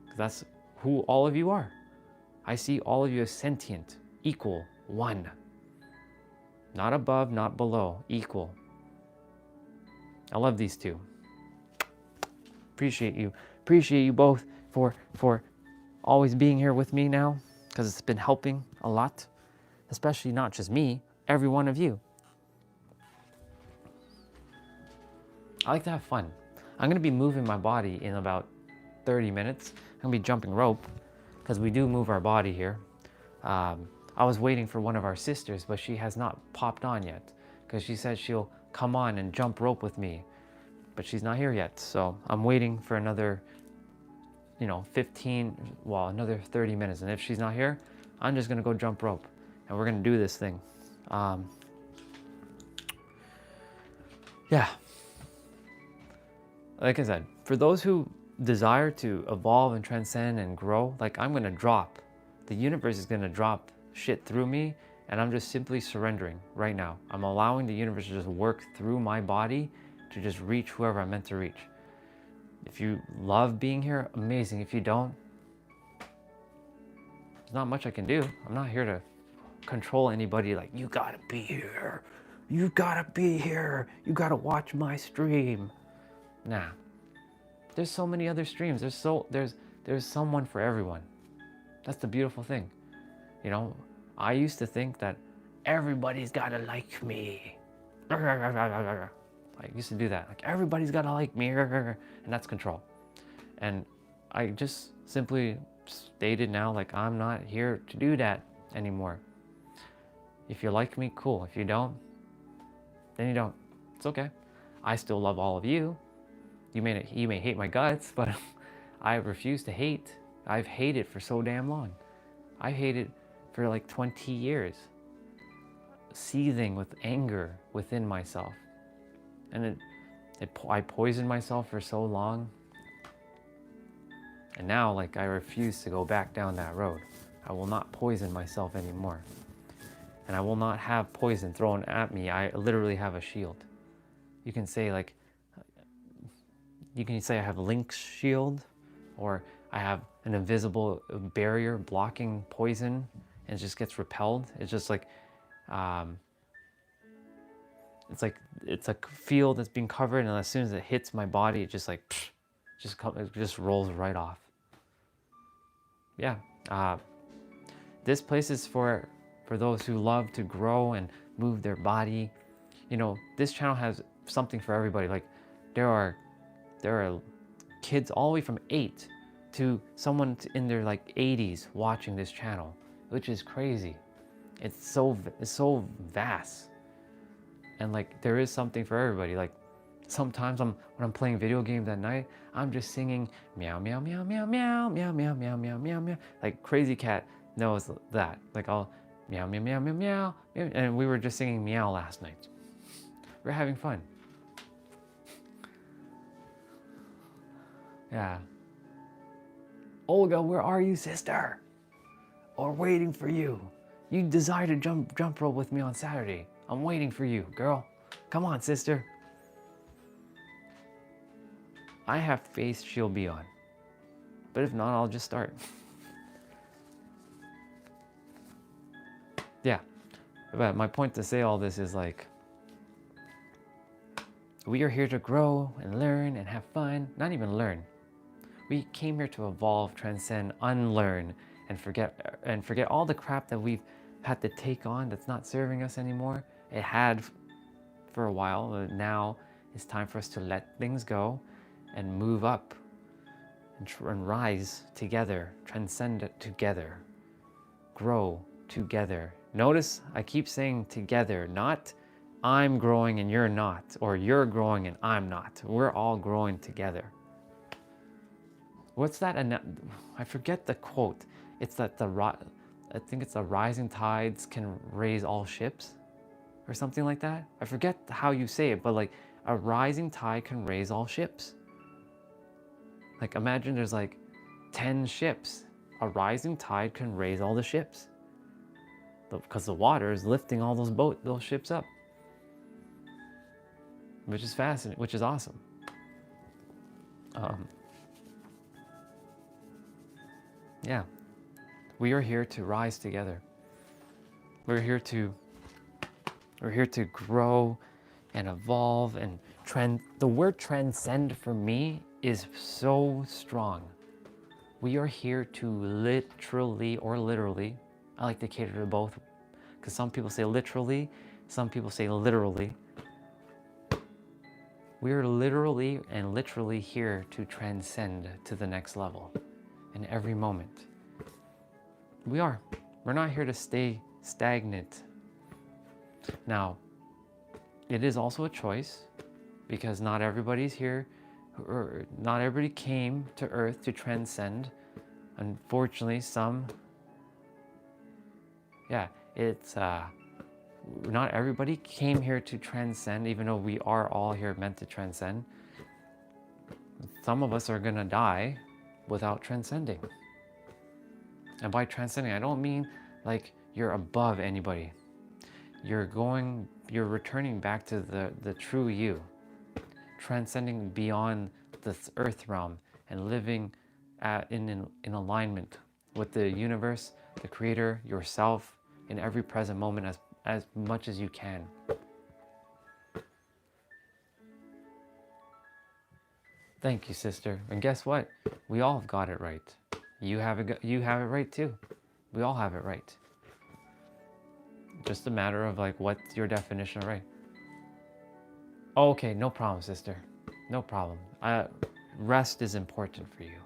Because that's who all of you are. I see all of you as sentient, equal, one. Not above, not below, equal. I love these two. Appreciate you. Appreciate you both for always being here with me now, because it's been helping a lot, especially not just me, every one of you. I like to have fun. I'm going to be moving my body in about 30 minutes. I'm going to be jumping rope because we do move our body here. I was waiting for one of our sisters, but she has not popped on yet because she said she'll come on and jump rope with me, but she's not here yet. So I'm waiting for another, another 30 minutes. And if she's not here, I'm just going to go jump rope and we're going to do this thing. Yeah. Like I said, for those who desire to evolve and transcend and grow, like I'm going to drop. The universe is going to drop shit through me, and I'm just simply surrendering right now. I'm allowing the universe to just work through my body to just reach whoever I'm meant to reach. If you love being here, amazing. If you don't, there's not much I can do. I'm not here to control anybody like, you gotta be here. You gotta be here. You gotta watch my stream. Nah. There's so many other streams. There's someone for everyone. That's the beautiful thing. I used to think that everybody's gotta like me. I used to do that. Like, everybody's gotta like me, and that's control. And I just simply stated now, like, I'm not here to do that anymore. If you like me, cool. If you don't, then you don't. It's okay. I still love all of you. You may hate my guts, but I refuse to hate. I've hated for so damn long. I've hated for like 20 years, seething with anger within myself. And I poisoned myself for so long. And now, like, I refuse to go back down that road. I will not poison myself anymore. And I will not have poison thrown at me. I literally have a shield. You can say, like, I have Link's shield, or I have an invisible barrier blocking poison and it just gets repelled. It's just like, it's a field that's being covered, and as soon as it hits my body, it just like, it just rolls right off. Yeah, this place is for those who love to grow and move their body. This channel has something for everybody. Like, there are kids all the way from 8 to someone in their like 80s watching this channel, which is crazy. It's so vast, and like there is something for everybody. Like, sometimes when I'm playing video games at night, I'm just singing meow meow meow meow meow meow meow meow meow meow meow. Like, Crazy Cat knows that. Like, I'll meow meow meow meow meow, and we were just singing meow last night. We're having fun. Yeah. Olga, where are you, sister? We're waiting for you. You desire to jump rope with me on Saturday. I'm waiting for you, girl. Come on, sister. I have faith she'll be on. But if not, I'll just start. Yeah. But my point to say all this is, like, we are here to grow and learn and have fun. Not even learn. We came here to evolve, transcend, unlearn, and forget all the crap that we've had to take on that's not serving us anymore. It had for a while, but now it's time for us to let things go and move up and rise together, transcend it together, grow together. Notice I keep saying together, not I'm growing and you're not, or you're growing and I'm not. We're all growing together. What's that? I forget the quote. It's that I think it's the rising tides can raise all ships, or something like that. I forget how you say it, but like, a rising tide can raise all ships. Like, imagine there's like 10 ships. A rising tide can raise all the ships, because the water is lifting all those ships up, which is fascinating, which is awesome. Yeah, we are here to rise together. We're here to grow and evolve and trend. The word transcend for me is so strong. We are here to literally or literally, I like to cater to both because some people say literally, some people say literally. We are literally and literally here to transcend to the next level in every moment. We are. We're not here to stay stagnant. Now, it is also a choice because not everybody's here, or not everybody came to Earth to transcend. Unfortunately, some, yeah, it's, not everybody came here to transcend, even though we are all here meant to transcend. Some of us are gonna die without transcending. And by transcending, I don't mean like you're above anybody. You're returning back to the true you, transcending beyond this earth realm and living in alignment with the universe, the creator, yourself, in every present moment as much as you can. Thank you, sister. And guess what? We all have got it right. You have it right too. We all have it right. Just a matter of like, what's your definition of right? Oh, okay, no problem, sister. No problem. Rest is important for you.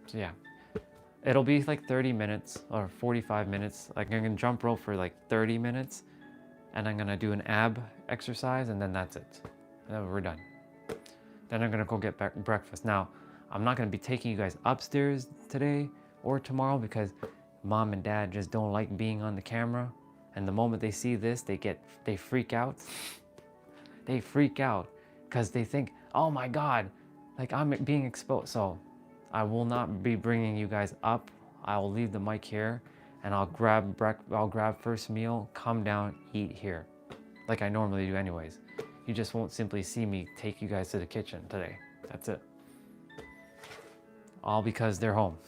So yeah, it'll be like 30 minutes or 45 minutes. Like I'm gonna jump rope for like 30 minutes and I'm gonna do an ab exercise and then that's it. And then we're done. Then I'm gonna go get breakfast. Now, I'm not gonna be taking you guys upstairs today or tomorrow because mom and dad just don't like being on the camera. And the moment they see this, they freak out. They freak out because they think, oh my God, like I'm being exposed. So I will not be bringing you guys up. I will leave the mic here and I'll grab first meal, come down, eat here, like I normally do anyways. You just won't simply see me take you guys to the kitchen today. That's it. All because they're home.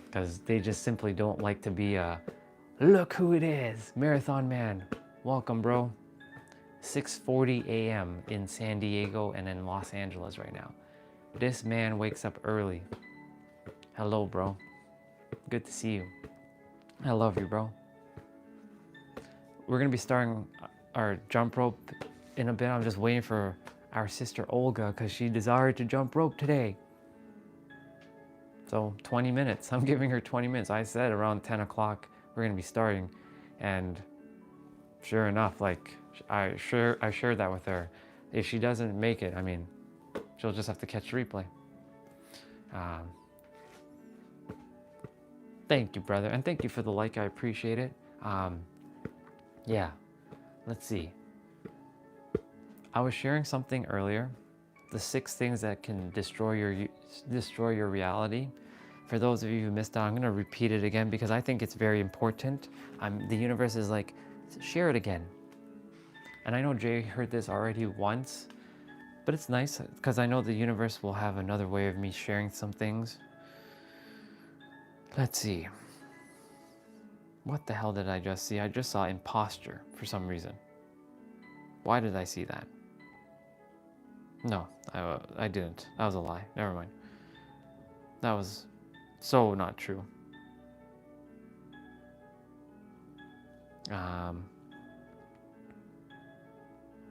Because they just simply don't like to be a, look who it is, Marathon Man. Welcome, bro. 6:40 a.m. in San Diego and in Los Angeles right now. This man wakes up early. Hello, bro. Good to see you. I love you, bro. We're gonna be starting our jump rope in a bit. I'm just waiting for our sister Olga because she desired to jump rope today. So 20 minutes. I'm giving her 20 minutes. I said around 10 o'clock we're gonna be starting, and sure enough, like I shared that with her. If she doesn't make it, I mean, she'll just have to catch the replay. Thank you, brother, and thank you for the like. I appreciate it. Yeah, let's see. I was sharing something earlier, the 6 things that can destroy your reality. For those of you who missed out, I'm gonna repeat it again because I think it's very important. The universe is like, share it again. And I know Jay heard this already once, but it's nice because I know the universe will have another way of me sharing some things. Let's see. What the hell did I just see? I just saw imposter for some reason. Why did I see that? No, I didn't. That was a lie. Never mind. That was so not true.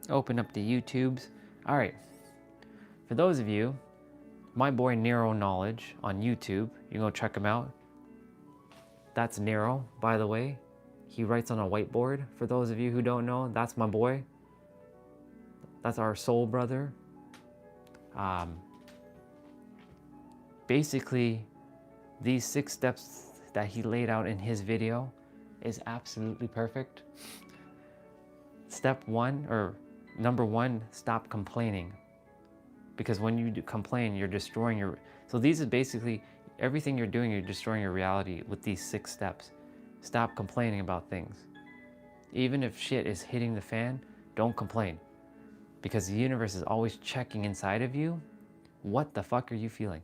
Open up the YouTubes. All right. For those of you, my boy Nero Knowledge on YouTube, you can go check him out. That's Nero, by the way. He writes on a whiteboard. For those of you who don't know, that's my boy. That's our soul brother. Basically, these 6 steps that he laid out in his video is absolutely perfect. Step 1, or number 1, stop complaining. Because when you complain, you're destroying your... So these is basically everything you're doing, you're destroying your reality with these 6 steps. Stop complaining about things. Even if shit is hitting the fan, don't complain. Because the universe is always checking inside of you. What the fuck are you feeling?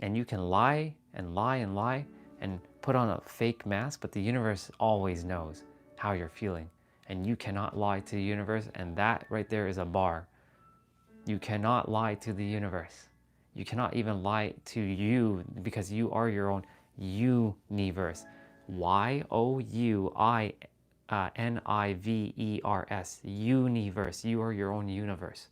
And you can lie and lie and lie and put on a fake mask, but the universe always knows how you're feeling. And you cannot lie to the universe, and that right there is a bar. You cannot lie to the universe. You cannot even lie to you, because you are your own universe. YOUNIVERS. Universe. You are your own universe.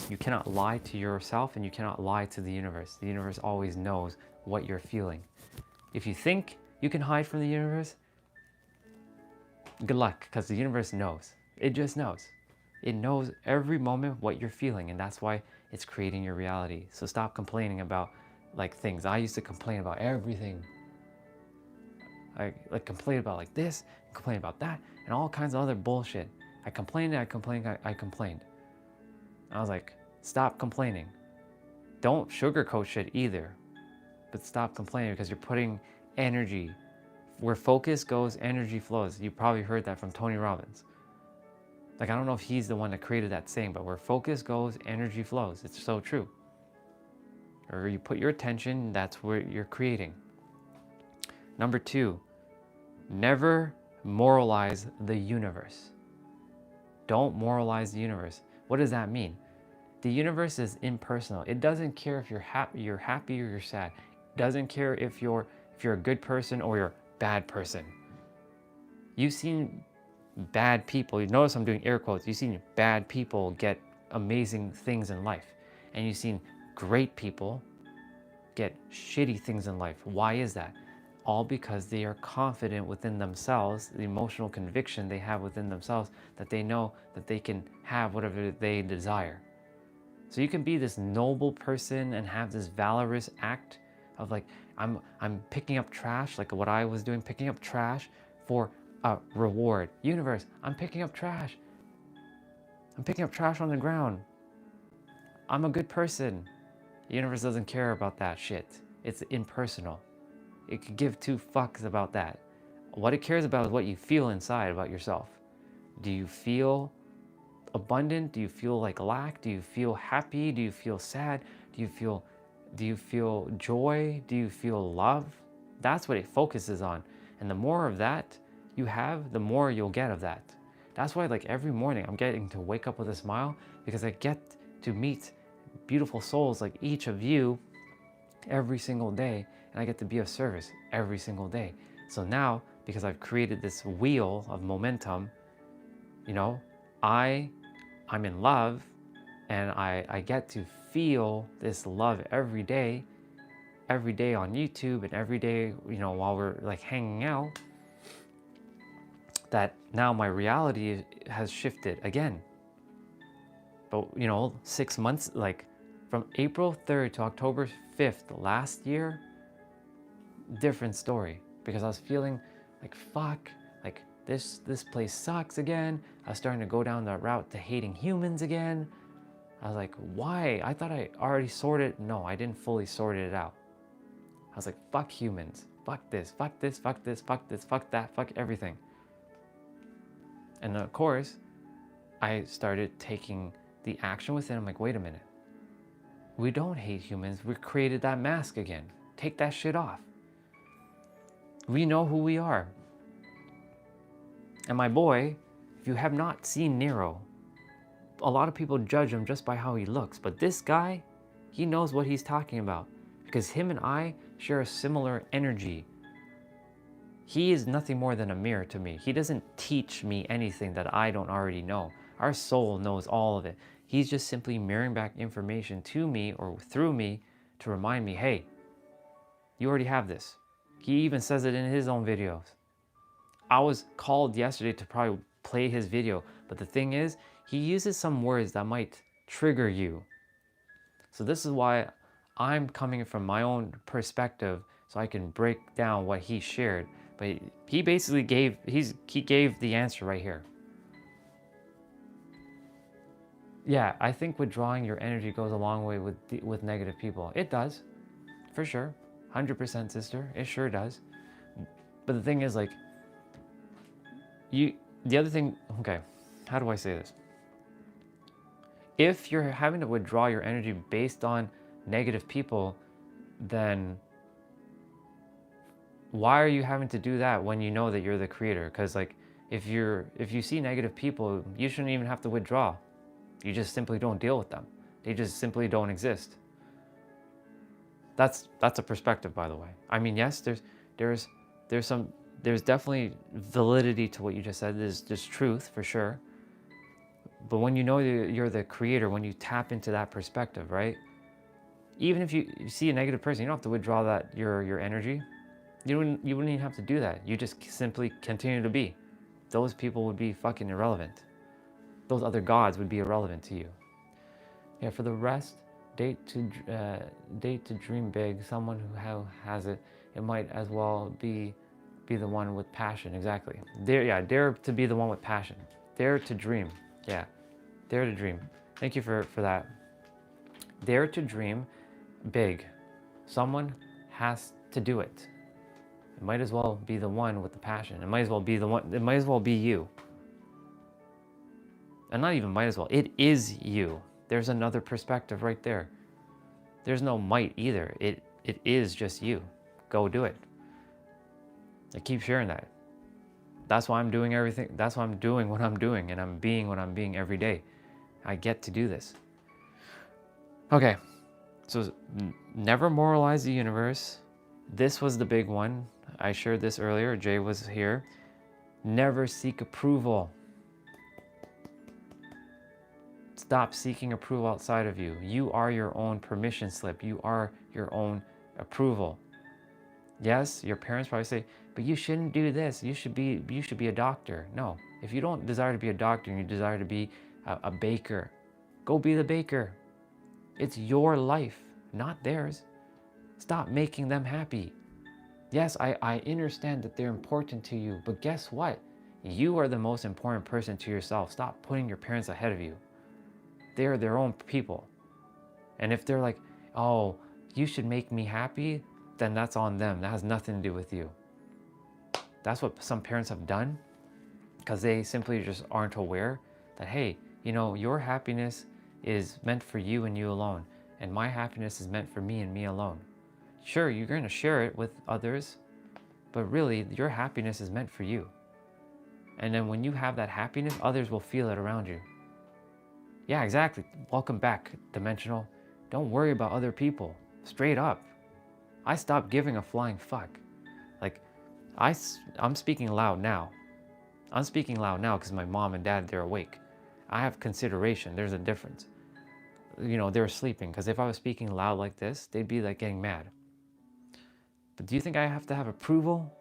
You cannot lie to yourself, and you cannot lie to the universe. The universe always knows what you're feeling. If you think you can hide from the universe, good luck, because the universe knows. It just knows. It knows every moment what you're feeling, and that's why it's creating your reality. So stop complaining about like things. I used to complain about everything. I like complain about like this, complain about that, and all kinds of other bullshit. I complained. I complained. I was like, stop complaining. Don't sugarcoat shit either, but stop complaining, because you're putting energy. Where focus goes, energy flows. You probably heard that from Tony Robbins. Like, I don't know if he's the one that created that saying, but where focus goes, energy flows. It's so true. Or you put your attention, that's where you're creating. Number 2, never moralize the universe. Don't moralize the universe. What does that mean? The universe is impersonal. It doesn't care if you're happy or you're sad. It doesn't care if you're a good person or you're a bad person. You've seen bad people. You notice I'm doing air quotes. You've seen bad people get amazing things in life, and you've seen great people get shitty things in life. Why is that? All because they are confident within themselves, the emotional conviction they have within themselves, that they know that they can have whatever they desire. So you can be this noble person and have this valorous act of like, I'm picking up trash, like what I was doing, picking up trash for a reward. Universe, I'm picking up trash. I'm picking up trash on the ground. I'm a good person. The universe doesn't care about that shit. It's impersonal. It could give 2 fucks about that. What it cares about is what you feel inside about yourself. Do you feel abundant? Do you feel like lack? Do you feel happy? Do you feel sad? Do you feel joy? Do you feel love? That's what it focuses on. And the more of that you have, the more you'll get of that. That's why like every morning I'm getting to wake up with a smile, because I get to meet beautiful souls like each of you every single day, and I get to be of service every single day. So now, because I've created this wheel of momentum, you know, I'm in love, and I get to feel this love every day on YouTube, and every day, you know, while we're like hanging out, that now my reality has shifted again. But, you know, 6 months, like from April 3rd to October 5th last year, different story, because I was feeling like, fuck, like this place sucks again. I was starting to go down the route to hating humans again. I was like, why? I thought I already sorted. No, I didn't fully sort it out. I was like, fuck humans, fuck this, fuck this, fuck this, fuck this, fuck that, fuck everything. And of course, I started taking the action within. I'm like, wait a minute. We don't hate humans. We created that mask again. Take that shit off. We know who we are. And my boy, if you have not seen Nero, a lot of people judge him just by how he looks. But this guy, he knows what he's talking about, because him and I share a similar energy. He is nothing more than a mirror to me. He doesn't teach me anything that I don't already know. Our soul knows all of it. He's just simply mirroring back information to me or through me to remind me, hey, you already have this. He even says it in his own videos. I was called yesterday to probably play his video, but the thing is, he uses some words that might trigger you. So this is why I'm coming from my own perspective, so I can break down what he shared. But he basically gave the answer right here. Yeah, I think withdrawing your energy goes a long way with negative people. It does, for sure. 100%, sister. It sure does. But the thing is, like, the other thing, okay, how do I say this? If you're having to withdraw your energy based on negative people, then why are you having to do that when you know that you're the creator? Because like if you see negative people, you shouldn't even have to withdraw. You just simply don't deal with them. They just simply don't exist. That's a perspective, by the way. I mean, yes, there's there's definitely validity to what you just said. There's truth for sure. But when you know you're the creator, when you tap into that perspective, right? Even if you see a negative person, you don't have to withdraw that your energy. You wouldn't even have to do that. You just simply continue to be. Those people would be fucking irrelevant. Those other gods would be irrelevant to you. Yeah, for the rest, date to dream big. Someone who has it, it might as well be the one with passion. Exactly. Dare to be the one with passion. Dare to dream. Yeah, dare to dream. Thank you for that. Dare to dream big. Someone has to do it. It might as well be the one with the passion. It might as well be the one. It might as well be you. And not even might as well. It is you. There's another perspective right there. There's no might either. It is just you. Go do it. I keep sharing that. That's why I'm doing everything. That's why I'm doing what I'm doing, and I'm being what I'm being every day. I get to do this. Okay. So never moralize the universe. This was the big one. I shared this earlier. Jay was here. Never seek approval. Stop seeking approval outside of you. You are your own permission slip. You are your own approval. Yes, your parents probably say, but you shouldn't do this. You should be a doctor. No, if you don't desire to be a doctor and you desire to be a baker, go be the baker. It's your life, not theirs. Stop making them happy. Yes, I understand that they're important to you, but guess what? You are the most important person to yourself. Stop putting your parents ahead of you. They're their own people. And if they're like, oh, you should make me happy, then that's on them. That has nothing to do with you. That's what some parents have done because they simply just aren't aware that, hey, you know, your happiness is meant for you and you alone. And my happiness is meant for me and me alone. Sure, you're going to share it with others, but really your happiness is meant for you. And then when you have that happiness, others will feel it around you. Yeah, exactly. Welcome back, Dimensional. Don't worry about other people. Straight up. I stopped giving a flying fuck. Like, I'm speaking loud now. I'm speaking loud now because my mom and dad, they're awake. I have consideration. There's a difference. You know, they're sleeping because if I was speaking loud like this, they'd be like getting mad. But do you think I have to have approval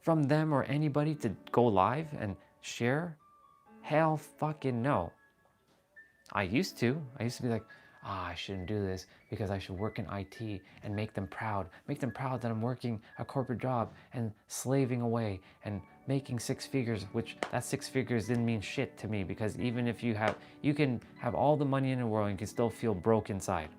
from them or anybody to go live and share? Hell fucking no. I used to be like, I shouldn't do this because I should work in IT and make them proud. Make them proud that I'm working a corporate job and slaving away and making 6 figures, which that 6 figures didn't mean shit to me because even if you can have all the money in the world and you can still feel broke inside.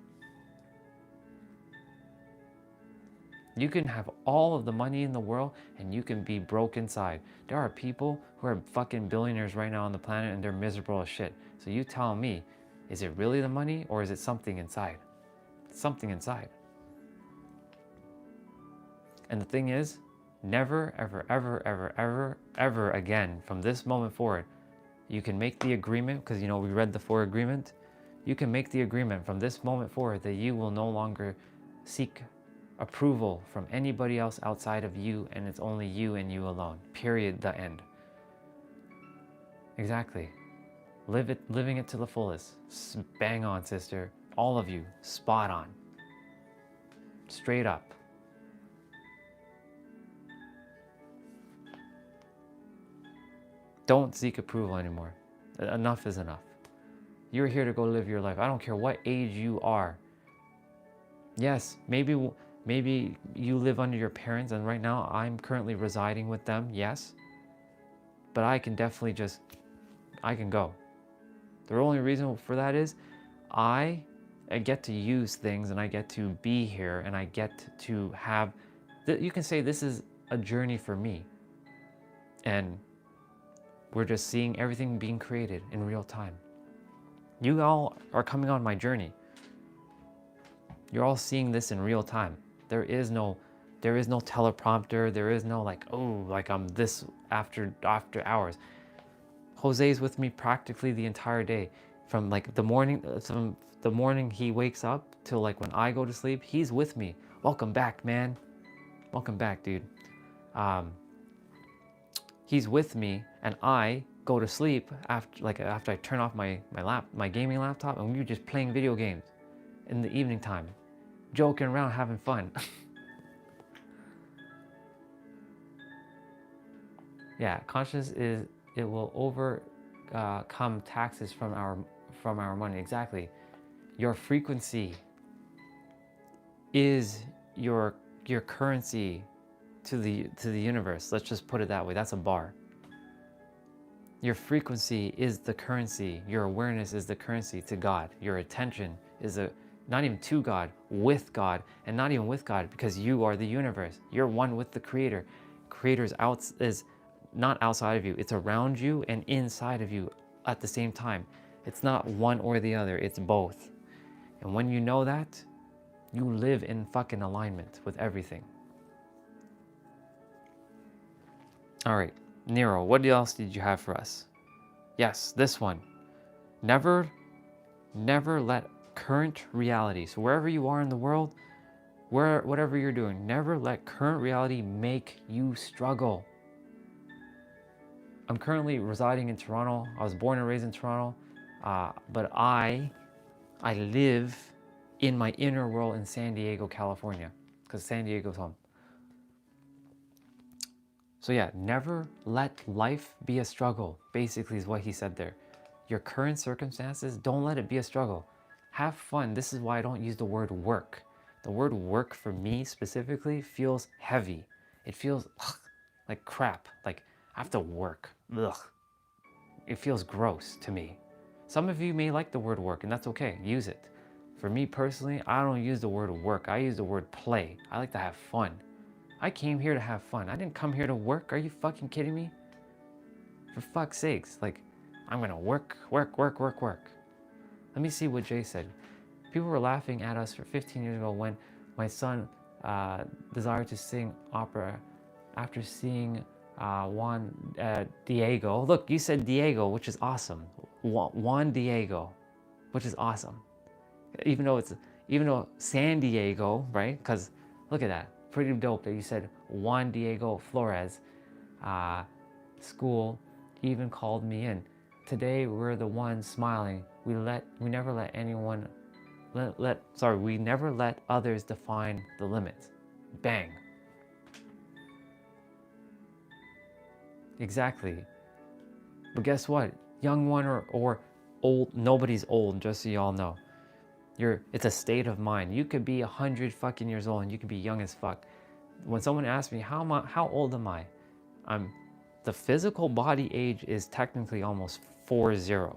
You can have all of the money in the world and you can be broke inside. There are people who are fucking billionaires right now on the planet and they're miserable as shit. So you tell me, is it really the money or is it something inside? Something inside. And the thing is, never, ever, ever, ever, ever, ever again from this moment forward, you can make the agreement, because you know we read the 4 agreement. You can make the agreement from this moment forward that you will no longer seek approval from anybody else outside of you, and it's only you and you alone. Period. The end. Exactly. Living it to the fullest. Bang on, sister. All of you. Spot on. Straight up. Don't seek approval anymore. Enough is enough. You're here to go live your life. I don't care what age you are. Yes, maybe you live under your parents, and right now I'm currently residing with them, yes. But I can definitely I can go. The only reason for that is I get to use things and I get to be here and I get to have, you can say this is a journey for me. And we're just seeing everything being created in real time. You all are coming on my journey. You're all seeing this in real time. There is no teleprompter. There is no like, oh, like I'm this after hours. Jose's with me practically the entire day, from like the morning he wakes up till like when I go to sleep. He's with me. Welcome back, man. Welcome back, dude. He's with me, and I go to sleep after I turn off my gaming laptop, and we're just playing video games in the evening time, joking around, having fun. Yeah, consciousness it will overcome taxes from our money. Exactly. Your frequency is your currency to the universe. Let's just put it that way. That's a bar. Your frequency is the currency. Your awareness is the currency to God. Your attention is not even to God, with God, and not even with God, because you are the universe. You're one with the Creator. Creator's is not outside of you. It's around you and inside of you at the same time. It's not one or the other. It's both. And when you know that, you live in fucking alignment with everything. All right, Nero, what else did you have for us? Yes, this one. Never let current reality, so wherever you are in the world, whatever you're doing, never let current reality make you struggle. I'm currently residing in Toronto. I was born and raised in Toronto, but I live in my inner world in San Diego, California, because San Diego's home. So yeah, never let life be a struggle, basically is what he said there. Your current circumstances, don't let it be a struggle. Have fun. This is why I don't use the word work. The word work for me specifically feels heavy. It feels like crap. Like I have to work. Ugh. It feels gross to me. Some of you may like the word work, and that's okay. Use it. For me personally, I don't use the word work. I use the word play. I like to have fun. I came here to have fun. I didn't come here to work. Are you fucking kidding me? For fuck's sakes, like, I'm gonna work. Let me see what Jay said. People were laughing at us for 15 years ago when my son desired to sing opera after seeing Juan Diego. Look, you said Diego, which is awesome. Juan Diego, which is awesome. Even though San Diego, right? Because look at that. Pretty dope that you said Juan Diego Flores school even called me in. Today we're the ones smiling. We never let anyone we never let others define the limits. Bang. Exactly. But guess what? Young one or old, nobody's old, just so y'all know. It's a state of mind. You could be 100 fucking years old and you could be young as fuck. When someone asks me, how old am I? The physical body age is technically almost 40.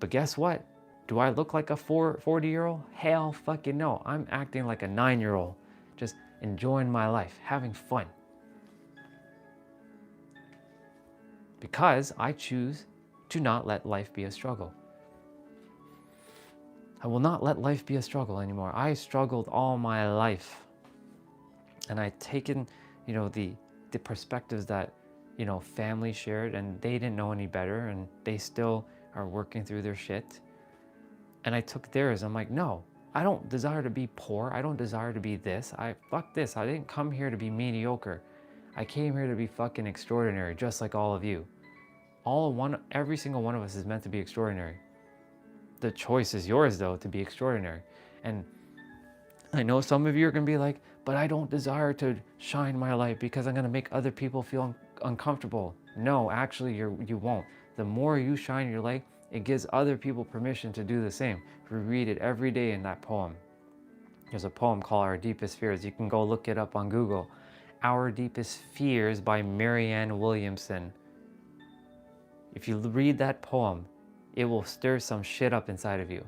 But guess what? Do I look like a 40-year-old? Hell fucking no. I'm acting like a 9-year-old. Just enjoying my life, having fun. Because I choose to not let life be a struggle. I will not let life be a struggle anymore. I struggled all my life. And I've taken, the perspectives that, family shared, and they didn't know any better, and they still are working through their shit. And I took theirs. I'm like, no, I don't desire to be poor. I don't desire to be this. Fuck this. I didn't come here to be mediocre. I came here to be fucking extraordinary, just like all of you. Every single one of us is meant to be extraordinary. The choice is yours, though, to be extraordinary. And I know some of you are going to be like, but I don't desire to shine my light because I'm going to make other people feel uncomfortable. No, actually, you won't. The more you shine your light, it gives other people permission to do the same. We read it every day in that poem. There's a poem called Our Deepest Fears. You can go look it up on Google. Our Deepest Fears by Marianne Williamson. If you read that poem, it will stir some shit up inside of you.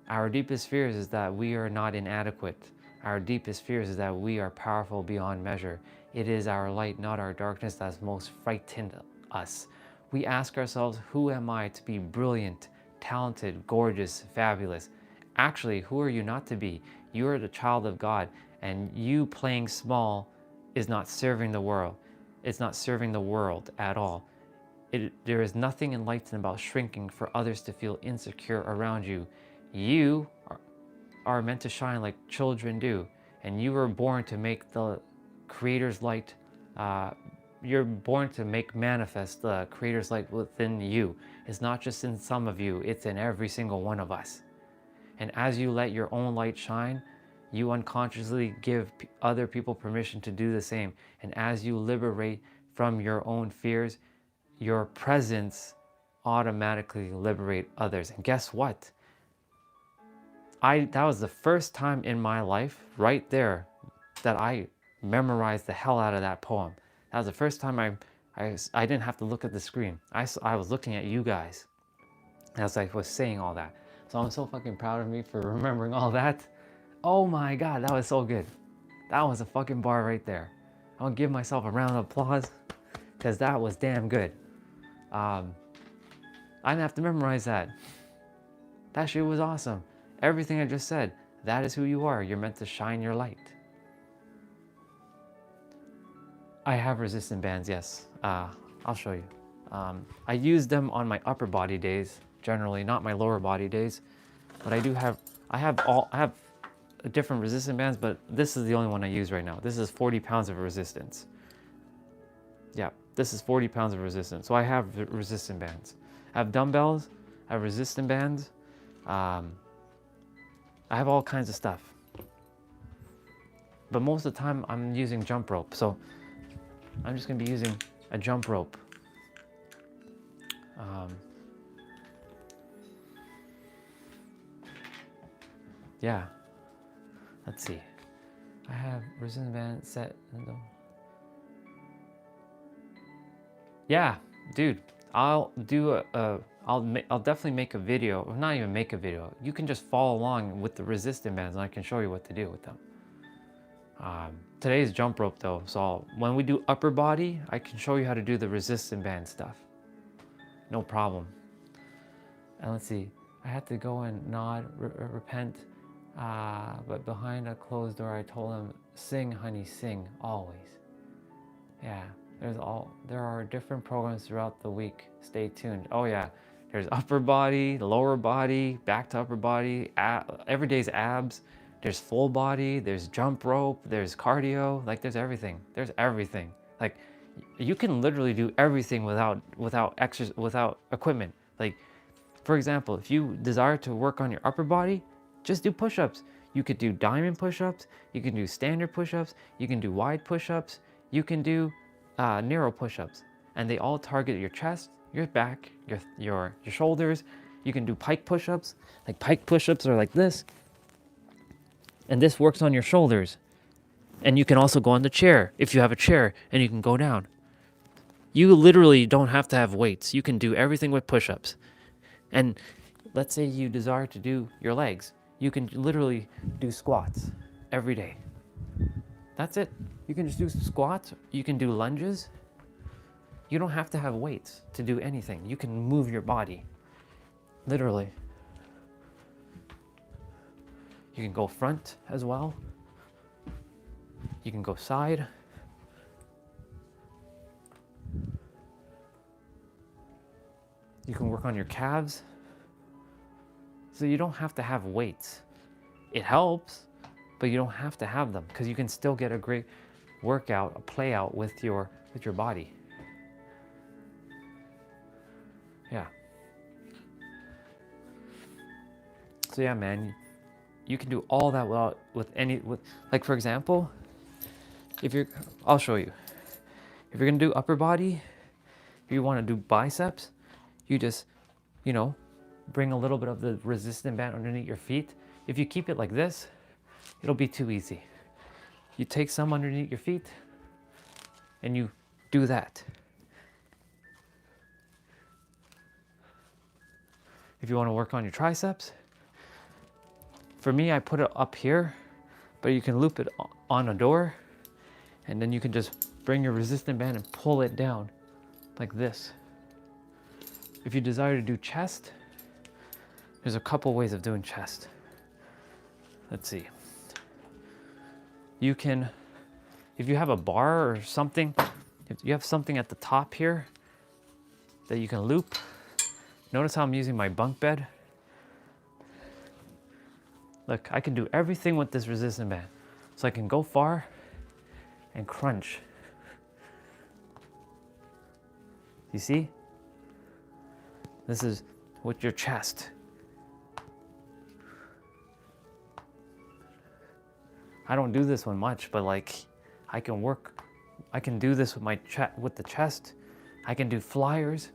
Our deepest fears is that we are not inadequate. Our deepest fears is that we are powerful beyond measure. It is our light, not our darkness, that's most frightened us. We ask ourselves, who am I to be brilliant, talented, gorgeous, fabulous? actually, who are you not to be? You are the child of God, and you playing small is not serving the world. It's not serving the world at all. There is nothing enlightened about shrinking for others to feel insecure around you. You are meant to shine like children do, and you were born to make the Creator's light. You're born to make manifest the Creator's light within you. It's not just in some of you, it's in every single one of us. And as you let your own light shine, you unconsciously give other people permission to do the same. And as you liberate from your own fears, your presence automatically liberate others. And guess what? That was the first time in my life, right there, that I memorized the hell out of that poem. That was the first time I didn't have to look at the screen. I was looking at you guys as I was saying all that. So I'm so fucking proud of me for remembering all that. Oh my God, that was so good. That was a fucking bar right there. I'll give myself a round of applause because that was damn good. I didn't have to memorize that. That shit was awesome. Everything I just said, that is who you are. You're meant to shine your light. I have resistant bands, yes. I'll show you. I use them on my upper body days, generally, not my lower body days. But I have different resistant bands, but this is the only one I use right now. This is 40 pounds of resistance. Yeah, this is 40 pounds of resistance. So I have resistant bands. I have dumbbells, I have resistant bands. I have all kinds of stuff. But most of the time I'm using jump rope. So I'm just gonna be using a jump rope. Yeah, let's see. I have resistance band set. Yeah, dude, I'll do I'll definitely make a video, or not even make a video. You can just follow along with the resistant bands and I can show you what to do with them. Today's jump rope though, so when we do upper body, I can show you how to do the resistant band stuff. No problem. And let's see, I had to go and nod, repent, but behind a closed door, I told him, sing, honey, sing, always. Yeah, there are different programs throughout the week. Stay tuned. Oh yeah, there's upper body, lower body, back to upper body, every day's abs. There's full body, there's jump rope, there's cardio, like there's everything. There's everything. Like you can literally do everything without equipment. Like for example, if you desire to work on your upper body, just do push-ups. You could do diamond push-ups, you can do standard push-ups, you can do wide push-ups, you can do narrow push-ups, and they all target your chest, your back, your shoulders. You can do pike push-ups. Like pike push-ups are like this. And this works on your shoulders. And you can also go on the chair if you have a chair and you can go down. You literally don't have to have weights. You can do everything with push-ups. And let's say you desire to do your legs. You can literally do squats every day. That's it. You can just do squats. You can do lunges. You don't have to have weights to do anything. You can move your body. Literally. You can go front as well. You can go side. You can work on your calves. So you don't have to have weights. It helps, but you don't have to have them because you can still get a great workout, a play out with your body. Yeah. So yeah, man, you can do all that with like for example, I'll show you. If you're gonna do upper body, if you want to do biceps, you just, bring a little bit of the resistant band underneath your feet. If you keep it like this, it'll be too easy. You take some underneath your feet and you do that. If you want to work on your triceps, for me, I put it up here, but you can loop it on a door and then you can just bring your resistant band and pull it down like this. If you desire to do chest, there's a couple ways of doing chest. let's see. You can, if you have a bar or something, if you have something at the top here that you can loop. Notice how I'm using my bunk bed. Look, I can do everything with this resistance band. So I can go far and crunch. You see? This is with your chest. I don't do this one much, but like I can do this with with the chest. I can do flyers.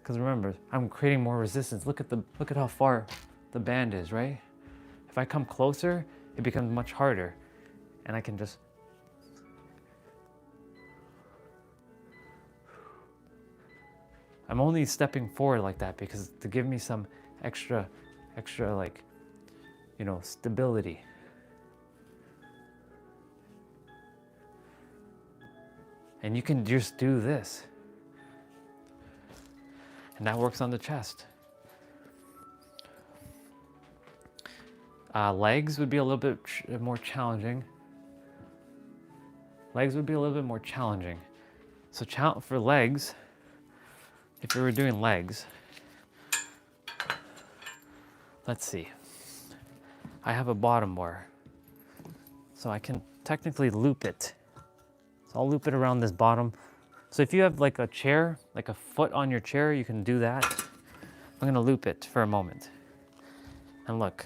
Because remember, I'm creating more resistance. Look at how far the band is, right? If I come closer, it becomes much harder. And I can just I'm only stepping forward like that because to give me some extra like, you know, stability. And you can just do this. And that works on the chest. Legs would be a little bit more challenging. Legs would be a little bit more challenging. So for legs, if we were doing legs, let's see. I have a bottom bar. So I can technically loop it. So I'll loop it around this bottom. So if you have like a chair, like a foot on your chair, you can do that. I'm gonna loop it for a moment. And look,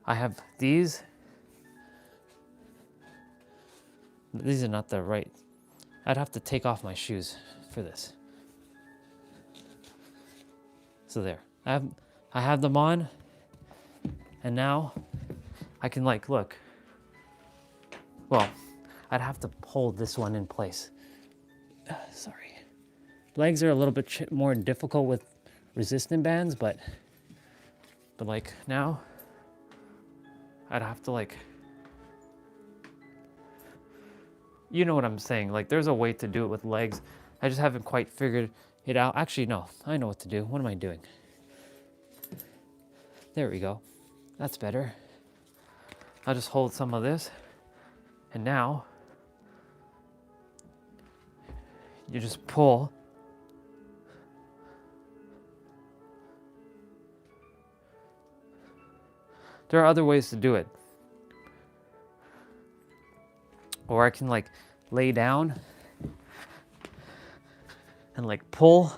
I have these. These are not the right. I'd have to take off my shoes for this. So there, I have them on. And now I can like, look. Well, I'd have to hold this one in place. Sorry. Legs are a little bit more difficult with resistant bands, but like now, I'd have to like, you know what I'm saying? Like there's a way to do it with legs. I just haven't quite figured it out. Actually, no, I know what to do. What am I doing? There we go. That's better. I'll just hold some of this. And now, you just pull. There are other ways to do it. Or I can like lay down and like pull.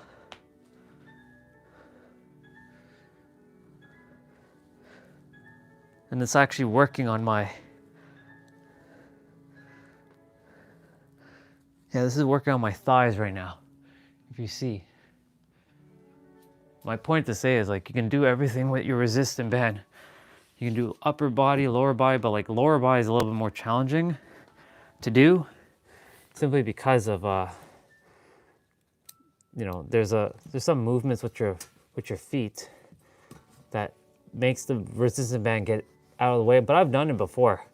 And it's actually working on my, this is working on my thighs right now, if you see. My point to say is like you can do everything with your resistant band. You can do upper body, lower body, but like lower body is a little bit more challenging to do simply because of, you know, there's some movements with your feet that makes the resistant band get out of the way, but I've done it before.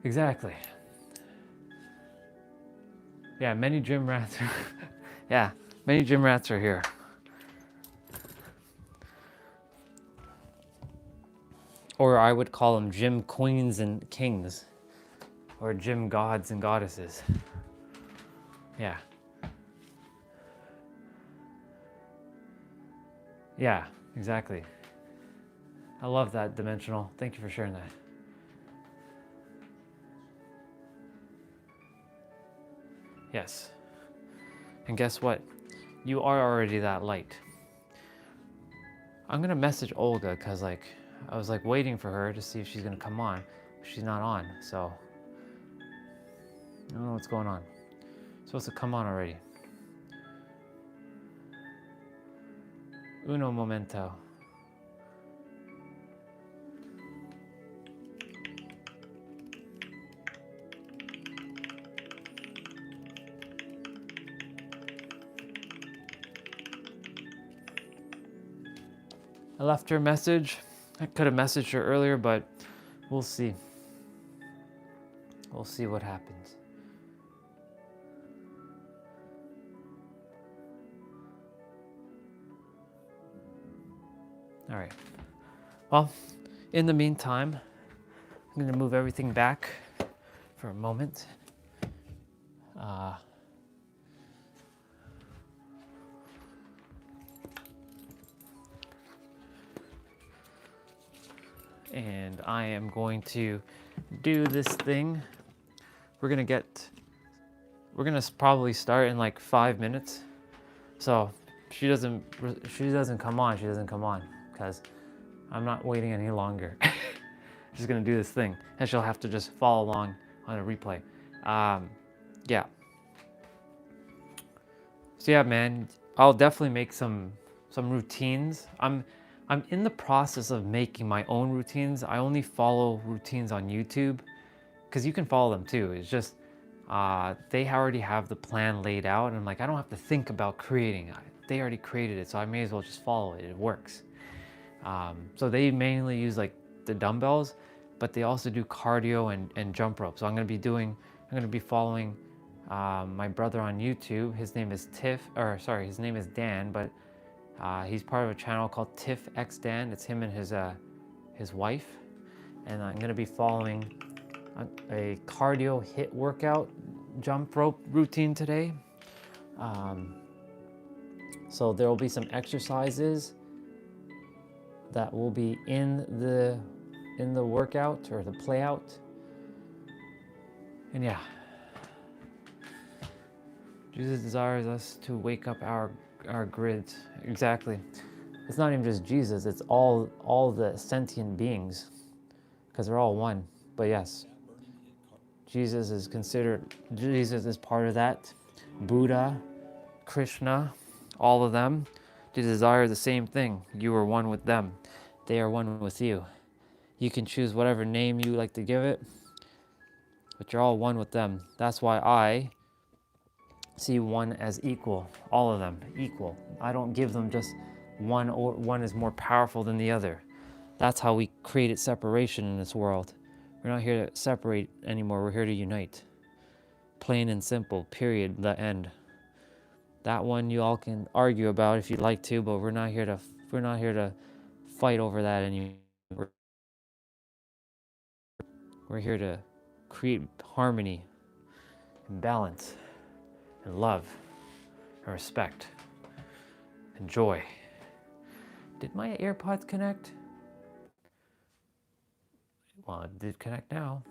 Exactly. Yeah, many gym rats are yeah, many gym rats are here. Or I would call them gym queens and kings. Or gym gods and goddesses. Yeah. Yeah, exactly. I love that, Dimensional. Thank you for sharing that. Yes. And guess what? You are already that light. I'm gonna message Olga because like I was like waiting for her to see if she's gonna come on. She's not on, so I don't know what's going on. She's supposed to come on already. Uno momento. I left her a message. I could have messaged her earlier, but we'll see. We'll see what happens. All right. Well, in the meantime, I'm going to move everything back for a moment. And I am going to do this thing. We're gonna probably start in like 5 minutes. So she doesn't come on, because I'm not waiting any longer. She's gonna do this thing, and she'll have to just follow along on a replay. Yeah. So yeah, man, I'll definitely make some routines. I'm in the process of making my own routines. I only follow routines on YouTube, because you can follow them too. It's just they already have the plan laid out, and I'm like, I don't have to think about creating it. They already created it, so I may as well just follow it. It works. So they mainly use like the dumbbells, but they also do cardio and jump rope. So I'm gonna be following my brother on YouTube. His name is his name is Dan, but he's part of a channel called Tiff X Dan. It's him and his wife, and I'm gonna be following a cardio HIIT workout jump rope routine today. So there will be some exercises that will be in the workout or the play out. And yeah, Jesus desires us to wake up our grids. Exactly. It's not even just Jesus, it's all the sentient beings, because they're all one. But yes, Jesus is part of that. Buddha, Krishna, all of them, they desire the same thing. You are one with them. They are one with you. You can choose whatever name you like to give it, but you're all one with them. That's why I see one as equal, all of them equal. I don't give them just one, or one is more powerful than the other. That's how we created separation in this world. We're not here to separate anymore. We're here to unite. Plain and simple, period, the end. That one you all can argue about if you'd like to, but we're not here to fight over that anymore. We're here to create harmony and balance and love and respect and joy. Did my AirPods connect? Well, it did connect now.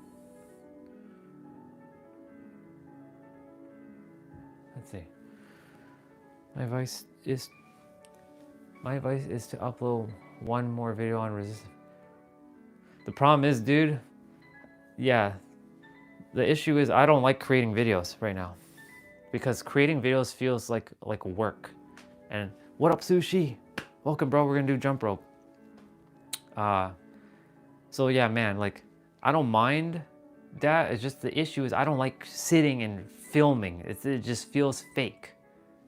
Let's see. My advice is to upload one more video on resistance. The problem is, dude, yeah, the issue is I don't like creating videos right now, because creating videos feels like work. And what up, Sushi? Welcome, bro. We're gonna do jump rope. So yeah, man, like I don't mind that. It's just the issue is I don't like sitting and filming. It just feels fake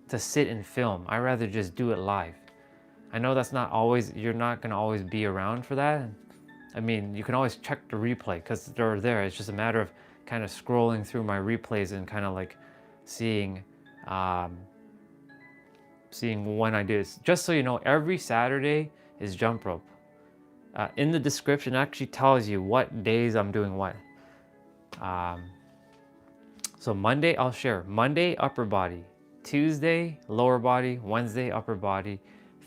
to sit and film. I rather just do it live. I know that's not always, you're not gonna always be around for that. I mean, you can always check the replay because they're there. It's just a matter of kind of scrolling through my replays and kind of like seeing when I do this. Just so you know, every Saturday is jump rope. In the description, it actually tells you what days I'm doing what. So Monday, I'll share. Monday, upper body. Tuesday, lower body. Wednesday, upper body.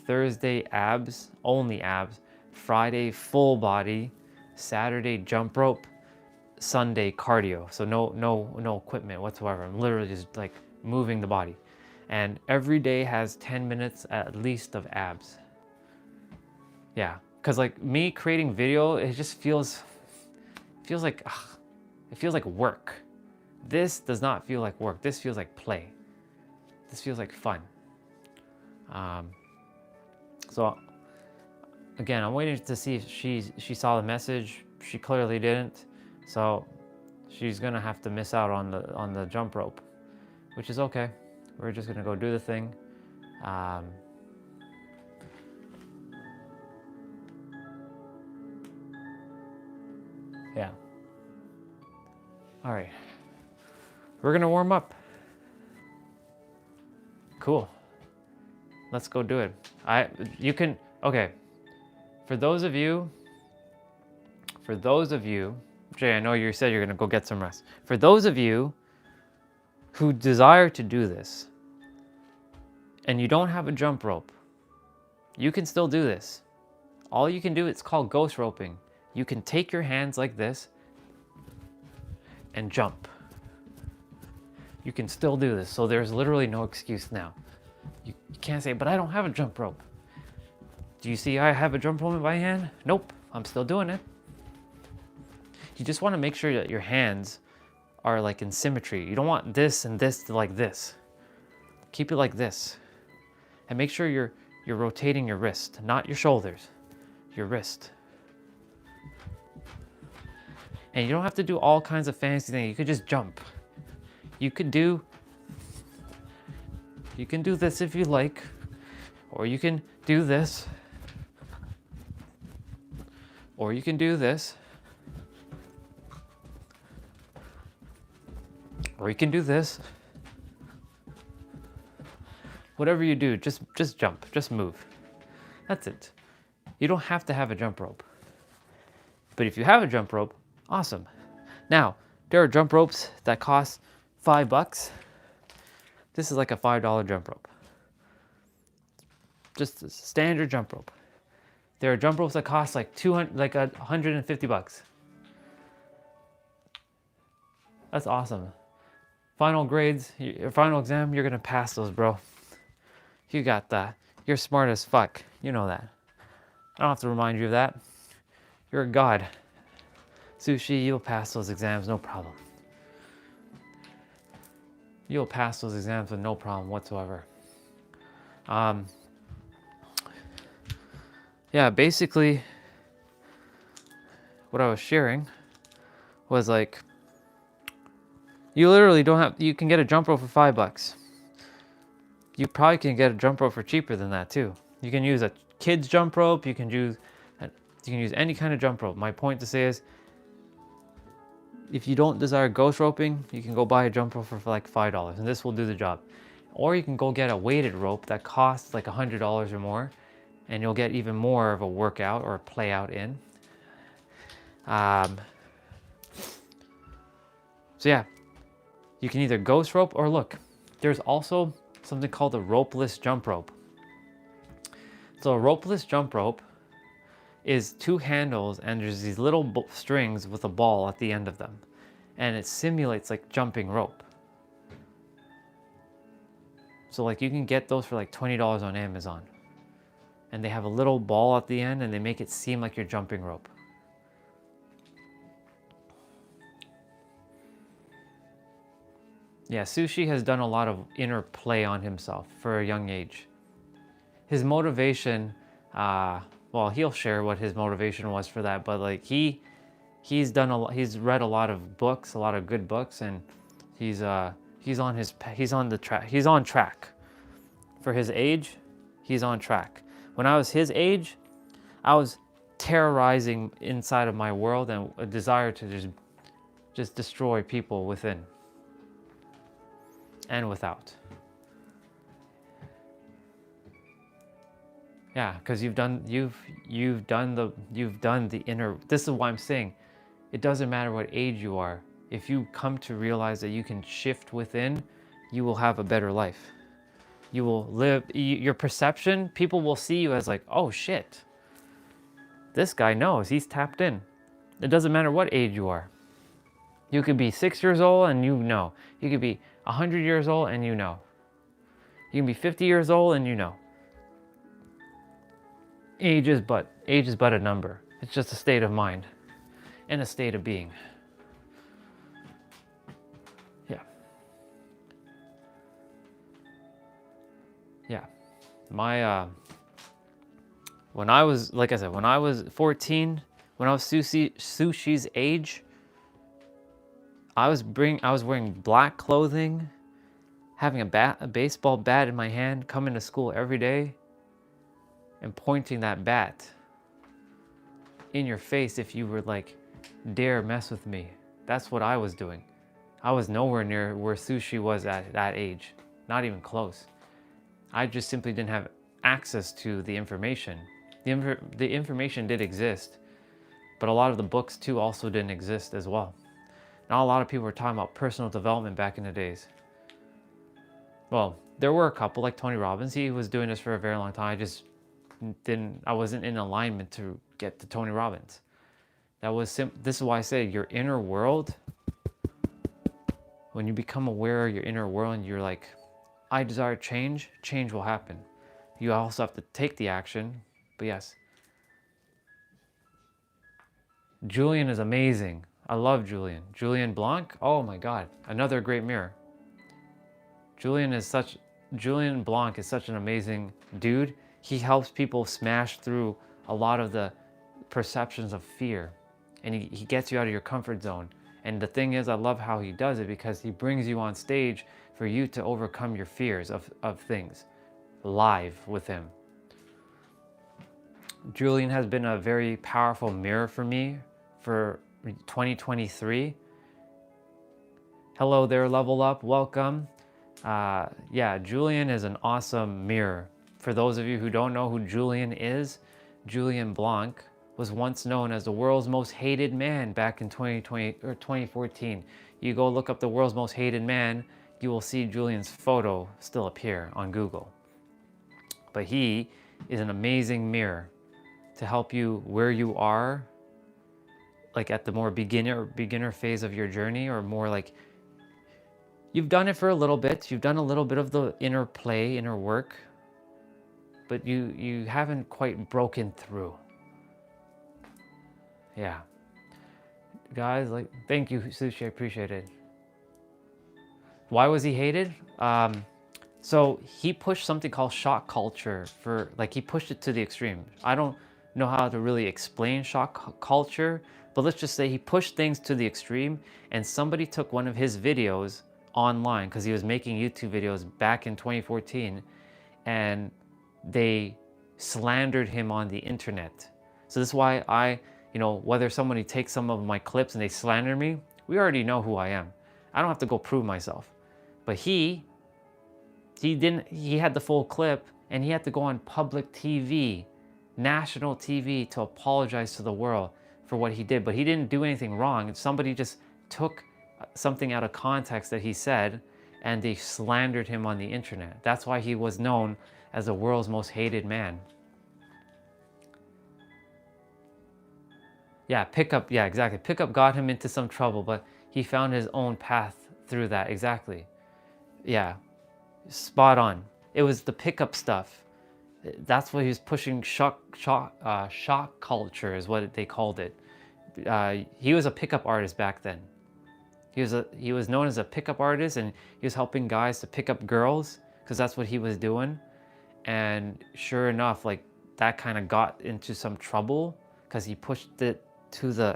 Thursday, abs, only abs. Friday, full body. Saturday, jump rope. Sunday, cardio. So no equipment whatsoever. I'm literally just like moving the body. And every day has 10 minutes at least of abs. Yeah, because like me creating video, it just feels like, it feels like work. This does not feel like work. This feels like play. This feels like fun. So again, I'm waiting to see if she saw the message. She clearly didn't. So she's gonna have to miss out on the jump rope, which is okay. We're just gonna go do the thing. Yeah. All right. We're gonna warm up. Cool. Let's go do it. Okay. For those of you, Jay, I know you said you're gonna go get some rest. For those of you who desire to do this and you don't have a jump rope, you can still do this. All you can do, it's called ghost roping. You can take your hands like this and jump. You can still do this. So there's literally no excuse now. You can't say, but I don't have a jump rope. Do you see I have a jump rope in my hand? Nope, I'm still doing it. You just want to make sure that your hands are like in symmetry. You don't want this and this to like this. Keep it like this. And make sure you're rotating your wrist, not your shoulders, your wrist. And you don't have to do all kinds of fancy things. You could just jump. You can do this if you like, or you can do this, or you can do this, or you can do this. Whatever you do, just jump, just move. That's it. You don't have to have a jump rope. But if you have a jump rope, awesome. Now, there are jump ropes that cost $5. This is like a $5 jump rope. Just a standard jump rope. There are jump ropes that cost like $150. That's awesome. Final grades, your final exam, you're gonna pass those, bro. You got that. You're smart as fuck. You know that. I don't have to remind you of that. You're a god. Sushi, you'll pass those exams, no problem. You'll pass those exams with no problem whatsoever. Yeah, basically, what I was sharing was like, you literally don't have, you can get a jump rope for $5. You probably can get a jump rope for cheaper than that too. You can use a kid's jump rope, you can use any kind of jump rope. My point to say is, if you don't desire ghost roping, you can go buy a jump rope for like $5 and this will do the job. Or you can go get a weighted rope that costs like $100 or more and you'll get even more of a workout or a play out in. So yeah, you can either ghost rope or look, there's also something called a ropeless jump rope. So a ropeless jump rope is 2 handles and there's these little strings with a ball at the end of them. And it simulates like jumping rope. So like you can get those for like $20 on Amazon. And they have a little ball at the end and they make it seem like you're jumping rope. Yeah, Sushi has done a lot of inner play on himself for a young age. His motivation, well, he'll share what his motivation was for that, but like he's read a lot of books, a lot of good books, and he's on track. For his age, he's on track. When I was his age, I was terrorizing inside of my world and a desire to just destroy people within and without. Yeah, because you've done the inner. This is why I'm saying, it doesn't matter what age you are. If you come to realize that you can shift within, you will have a better life. You will live, your perception, people will see you as like, oh shit, this guy knows, he's tapped in. It doesn't matter what age you are. You could be 6 years old and you know. You could be 100 years old and you know. You can be 50 years old and you know. Age is but a number. It's just a state of mind and a state of being. Yeah. Yeah. When I was, like I said, when I was 14, when I was Sushi's age, I was wearing black clothing, having a baseball bat in my hand, coming to school every day, and pointing that bat in your face if you were like, dare mess with me. That's what I was doing. I was nowhere near where Sushi was at that age, not even close. I just simply didn't have access to the information. The information did exist, but a lot of the books too also didn't exist as well. Not a lot of people were talking about personal development back in the days. Well, there were a couple like Tony Robbins. He was doing this for a very long time. I wasn't in alignment to get to Tony Robbins. This is why I say your inner world, when you become aware of your inner world and you're like, I desire change, change will happen. You also have to take the action, but yes. Julian is amazing. I love Julian. Julian Blanc, oh my God, another great mirror. Julian Blanc is such an amazing dude. He helps people smash through a lot of the perceptions of fear, and he gets you out of your comfort zone. And the thing is, I love how he does it because he brings you on stage for you to overcome your fears of things live with him. Julian has been a very powerful mirror for me for 2023. Hello there, Level Up, welcome. Yeah, Julian is an awesome mirror. For those of you who don't know who Julian is, Julian Blanc was once known as the world's most hated man back in 2020 or 2014. You go look up the world's most hated man, you will see Julian's photo still appear on Google. But he is an amazing mirror to help you where you are, like at the more beginner phase of your journey, or more like you've done it for a little bit, you've done a little bit of the inner play, inner work, but you haven't quite broken through. Yeah. Guys, like, thank you, Sushi, I appreciate it. Why was he hated? So he pushed something called shock culture he pushed it to the extreme. I don't know how to really explain shock culture, but let's just say he pushed things to the extreme, and somebody took one of his videos online because he was making YouTube videos back in 2014, and they slandered him on the internet. So this is why whether somebody takes some of my clips and they slander me, we already know who I am. I don't have to go prove myself. But he had the full clip, and he had to go on public TV, national TV, to apologize to the world for what he did. But he didn't do anything wrong. Somebody just took something out of context that he said, and they slandered him on the internet. That's why he was known as the world's most hated man. Yeah, pickup, yeah, exactly. Pickup got him into some trouble, but he found his own path through that, exactly. Yeah, spot on. It was the pickup stuff. That's what he was pushing. Shock culture is what they called it. He was a pickup artist back then. He was known as a pickup artist, and he was helping guys to pick up girls because that's what he was doing. And sure enough, like that kind of got into some trouble because he pushed it to a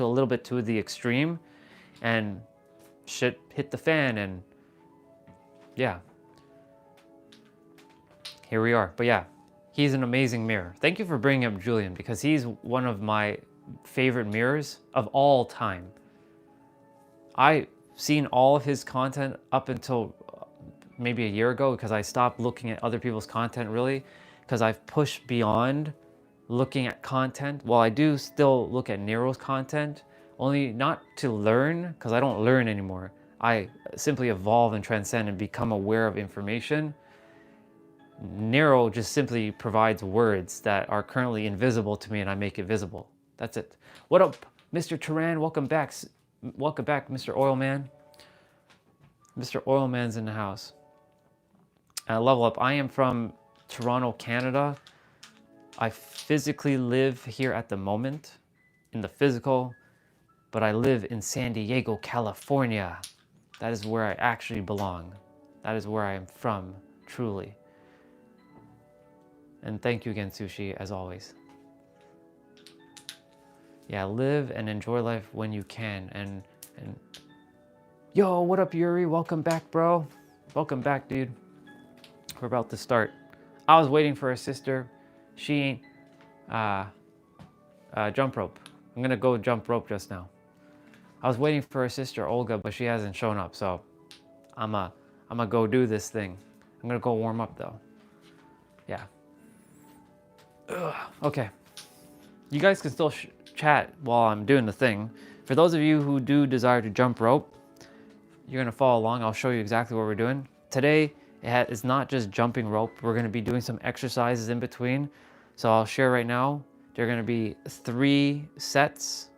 little bit to the extreme, and shit hit the fan, and yeah, here we are. But yeah, he's an amazing mirror. Thank you for bringing up Julian, because he's one of my favorite mirrors of all time. I've seen all of his content up until maybe a year ago, because I stopped looking at other people's content really, because I've pushed beyond looking at content. Well, I do still look at Nero's content, only not to learn, because I don't learn anymore. I simply evolve and transcend and become aware of information. Nero just simply provides words that are currently invisible to me, and I make it visible. That's it. What up, Mr. Turan? Welcome back. Welcome back, Mr. Oilman. Mr. Oilman's in the house. Level Up. I am from Toronto, Canada. I physically live here at the moment, in the physical, but I live in San Diego, California. That is where I actually belong. That is where I am from, truly. And thank you again, Sushi, as always. Yeah, live and enjoy life when you can. And yo, what up, Yuri? Welcome back, bro. Welcome back, dude. We're about to start. I was waiting for a sister. She ain't jump rope. I'm gonna go jump rope just now. I was waiting for her sister Olga, but she hasn't shown up, so I'm gonna go do this thing. I'm gonna go warm up though. Yeah. Ugh. Okay. You guys can still chat while I'm doing the thing. For those of you who do desire to jump rope, you're gonna follow along. I'll show you exactly what we're doing. Today, it's not just jumping rope. We're gonna be doing some exercises in between. So I'll share right now. There are gonna be 3 sets,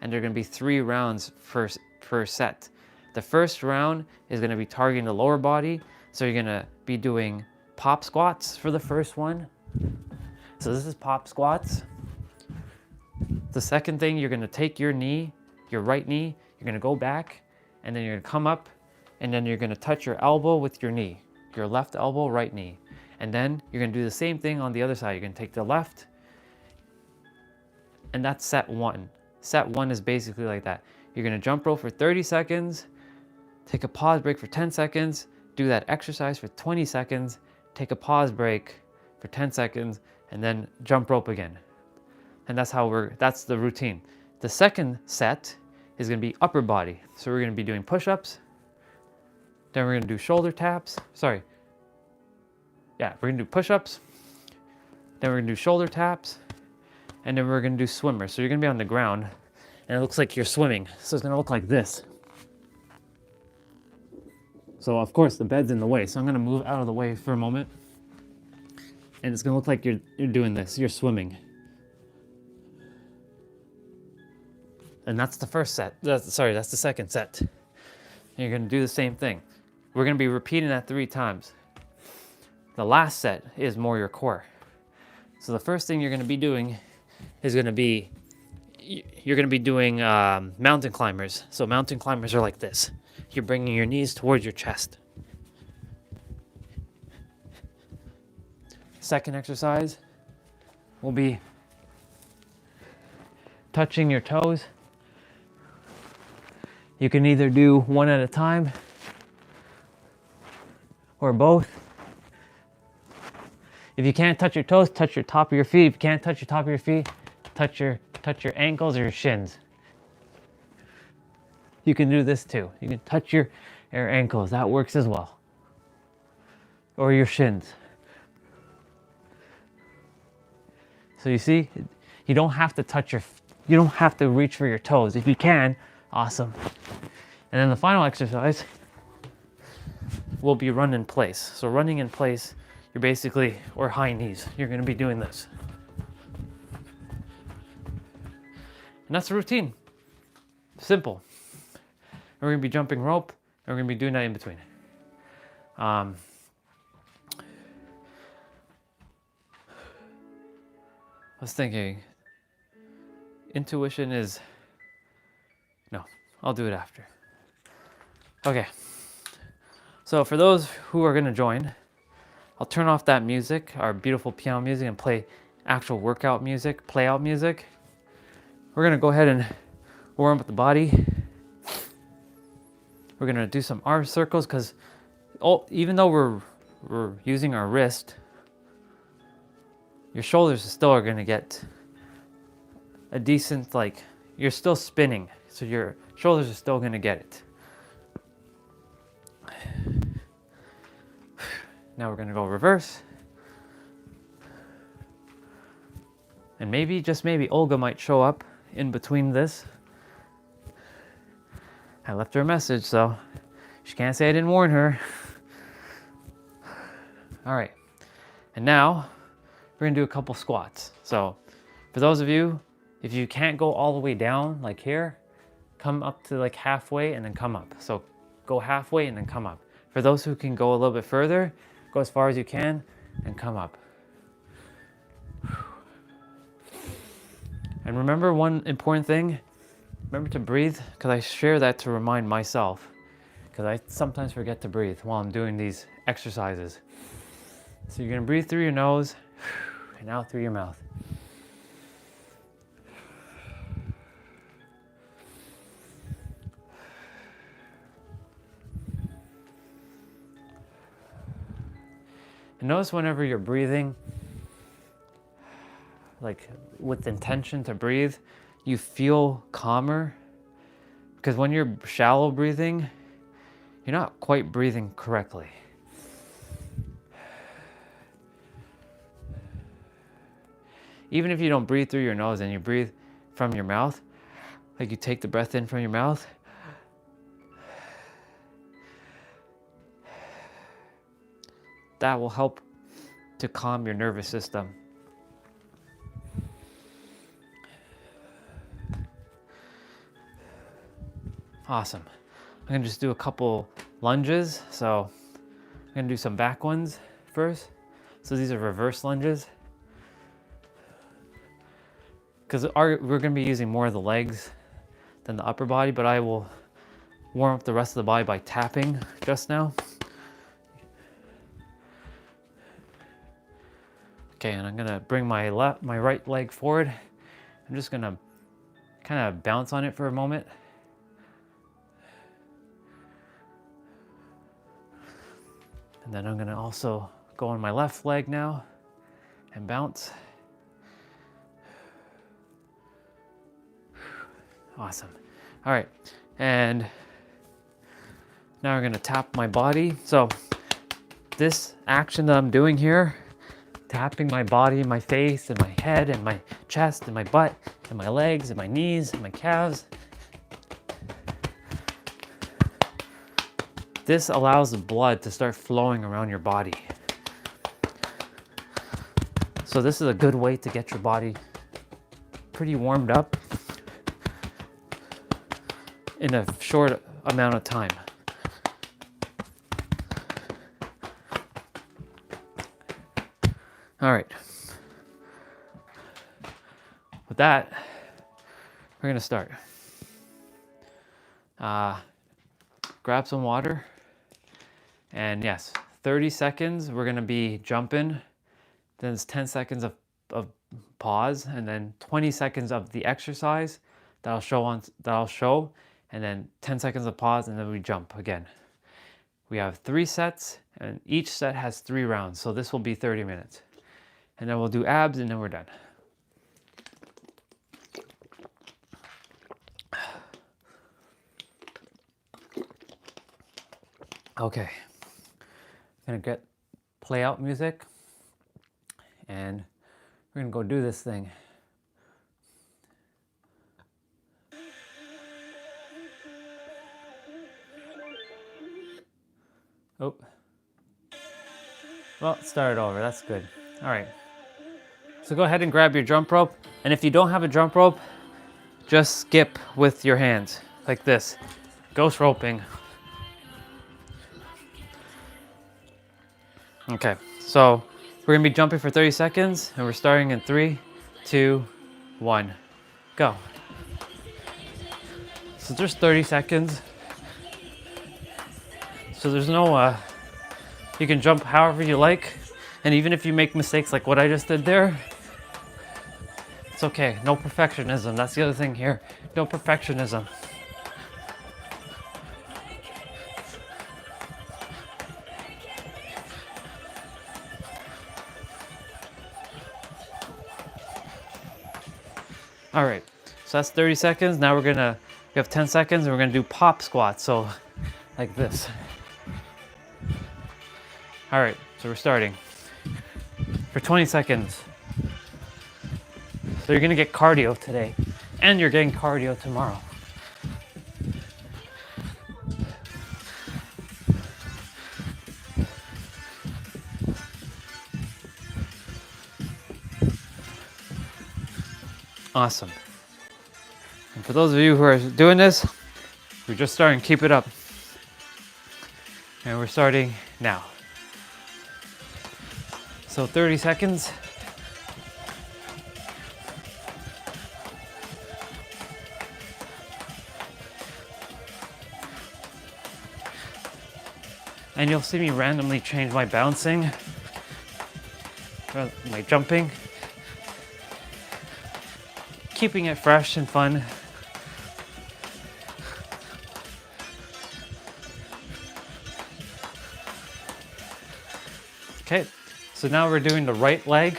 and there are gonna be 3 rounds per set. The first round is gonna be targeting the lower body. So you're gonna be doing pop squats for the first one. So this is pop squats. The second thing, you're gonna take your knee, your right knee, you're gonna go back, and then you're gonna come up, and then you're gonna touch your elbow with your knee, your left elbow, right knee. And then you're gonna do the same thing on the other side. You're gonna take the left, and that's set 1. Set 1 is basically like that. You're gonna jump rope for 30 seconds, take a pause break for 10 seconds, do that exercise for 20 seconds, take a pause break for 10 seconds, and then jump rope again. And that's the routine. The second set is gonna be upper body. So we're gonna be doing push-ups, then we're gonna do shoulder taps. We're gonna do push-ups, then we're gonna do shoulder taps, and then we're gonna do swimmer. So you're gonna be on the ground, and it looks like you're swimming. So it's gonna look like this. So of course the bed's in the way, so I'm gonna move out of the way for a moment. And it's gonna look like you're doing this, you're swimming. And that's the first set. That's the second set. And you're gonna do the same thing. We're gonna be repeating that 3 times. The last set is more your core. So the first thing you're gonna be doing is gonna be, you're gonna be doing mountain climbers. So mountain climbers are like this. You're bringing your knees towards your chest. Second exercise will be touching your toes. You can either do one at a time or both. If you can't touch your toes, touch your top of your feet. If you can't touch your top of your feet, touch your ankles or your shins. You can do this too. You can touch your ankles. That works as well. Or your shins. So you see, you don't have to reach for your toes. If you can, awesome. And then the final exercise will be run in place. So running in place, you're basically, or high knees, you're gonna be doing this. And that's the routine. Simple. We're gonna be jumping rope, and we're gonna be doing that in between. I was thinking, intuition is, no, I'll do it after. Okay, so for those who are gonna join, I'll turn off that music, our beautiful piano music, and play actual workout music, play out music. We're gonna go ahead and warm up the body. We're gonna do some arm circles, because even though we're using our wrist, your shoulders still are gonna get a decent, like, you're still spinning, so your shoulders are still gonna get it. Now we're gonna go reverse. And maybe, just maybe, Olga might show up in between this. I left her a message, so she can't say I didn't warn her. All right, and now we're gonna do a couple squats. So for those of you, if you can't go all the way down, like here, come up to like halfway and then come up. So go halfway and then come up. For those who can go a little bit further, go as far as you can and come up. And remember one important thing, remember to breathe, because I share that to remind myself, because I sometimes forget to breathe while I'm doing these exercises. So you're gonna breathe through your nose and out through your mouth. And notice whenever you're breathing, like with intention to breathe, you feel calmer, Because when you're shallow breathing, you're not quite breathing correctly. Even if you don't breathe through your nose and you breathe from your mouth, like you take the breath in from your mouth, that will help to calm your nervous system. Awesome. I'm gonna just do a couple lunges. So I'm gonna do some back ones first. So these are reverse lunges. Because we're gonna be using more of the legs than the upper body, but I will warm up the rest of the body by tapping just now. Okay, and I'm gonna bring my right leg forward. I'm just gonna kind of bounce on it for a moment. And then I'm gonna also go on my left leg now and bounce. Awesome. All right, and now we're gonna tap my body. So this action that I'm doing here, tapping my body, my face, and my head, and my chest, and my butt, and my legs, and my knees, and my calves. This allows the blood to start flowing around your body. So this is a good way to get your body pretty warmed up in a short amount of time. All right. With that, we're gonna start. Grab some water. And yes, 30 seconds, we're gonna be jumping. Then it's 10 seconds of pause, and then 20 seconds of the exercise that'll show, and then 10 seconds of pause, and then we jump again. We have 3 sets, and each set has 3 rounds, so this will be 30 minutes. And then we'll do abs, and then we're done. Okay, I'm gonna play out music, and we're gonna go do this thing. Oh, well, start it over, that's good. All right, so go ahead and grab your jump rope, and if you don't have a jump rope, just skip with your hands, like this, ghost roping. Okay, so we're gonna be jumping for 30 seconds, and we're starting in 3, 2, 1, go. So just 30 seconds. So there's no, you can jump however you like, and even if you make mistakes like what I just did there, it's okay, no perfectionism, that's the other thing here, no perfectionism. All right, so that's 30 seconds. Now we have 10 seconds and we're gonna do pop squats. So like this. All right, so we're starting for 20 seconds. So you're gonna get cardio today and you're getting cardio tomorrow. Awesome. And for those of you who are doing this, we're just starting, keep it up. And we're starting now. So 30 seconds. And you'll see me randomly change my bouncing, or my jumping, keeping it fresh and fun. Okay, so now we're doing the right leg.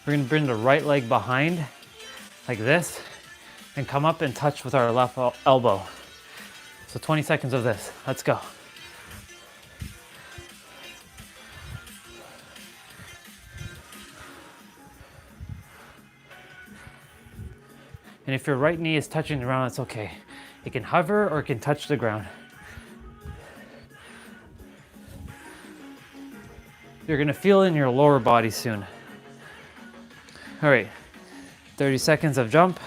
We're gonna bring the right leg behind, like this, and come up and touch with our left elbow. So 20 seconds of this. Let's go. And if your right knee is touching the ground, it's okay. It can hover or it can touch the ground. You're gonna feel it in your lower body soon. All right, 30 seconds of jump.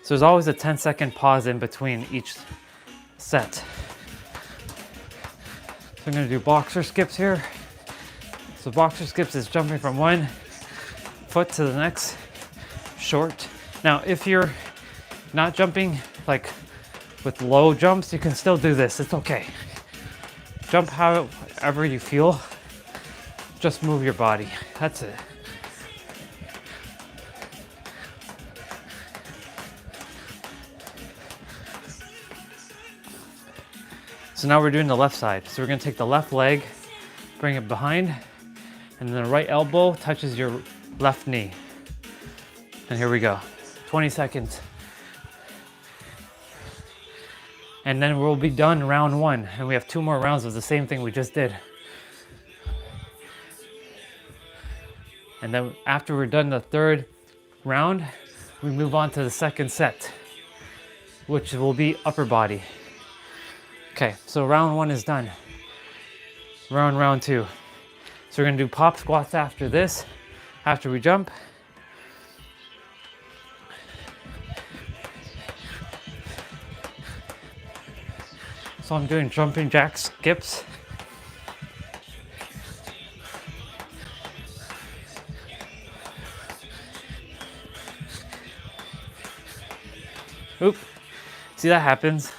So there's always a 10-second pause in between each set. So I'm gonna do boxer skips here. So boxer skips is jumping from one foot to the next, short. Now, if you're not jumping like with low jumps, you can still do this, it's okay. Jump however you feel, just move your body, that's it. So now we're doing the left side. So we're gonna take the left leg, bring it behind, and then the right elbow touches your left knee. And here we go, 20 seconds. And then we'll be done round one. And we have 2 more rounds of the same thing we just did. And then after we're done the 3rd round, we move on to the 2nd set, which will be upper body. Okay, so round 1 is done. Round 2. So we're gonna do pop squats after this, after we jump. So I'm doing jumping jack skips. Oop, see that happens.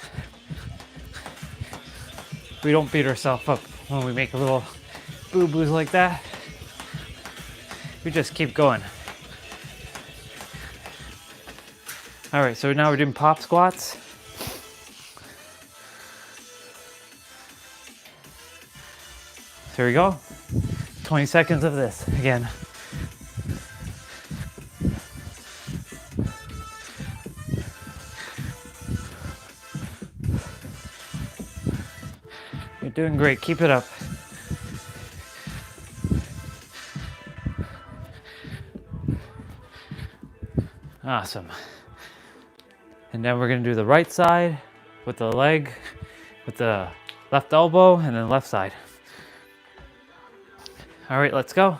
We don't beat ourselves up when we make a little boo-boos like that. We just keep going. All right, so now we're doing pop squats. Here we go. 20 seconds of this again. You're doing great, keep it up. Awesome. And then we're gonna do the right side with the leg, with the left elbow, and then left side. All right, let's go.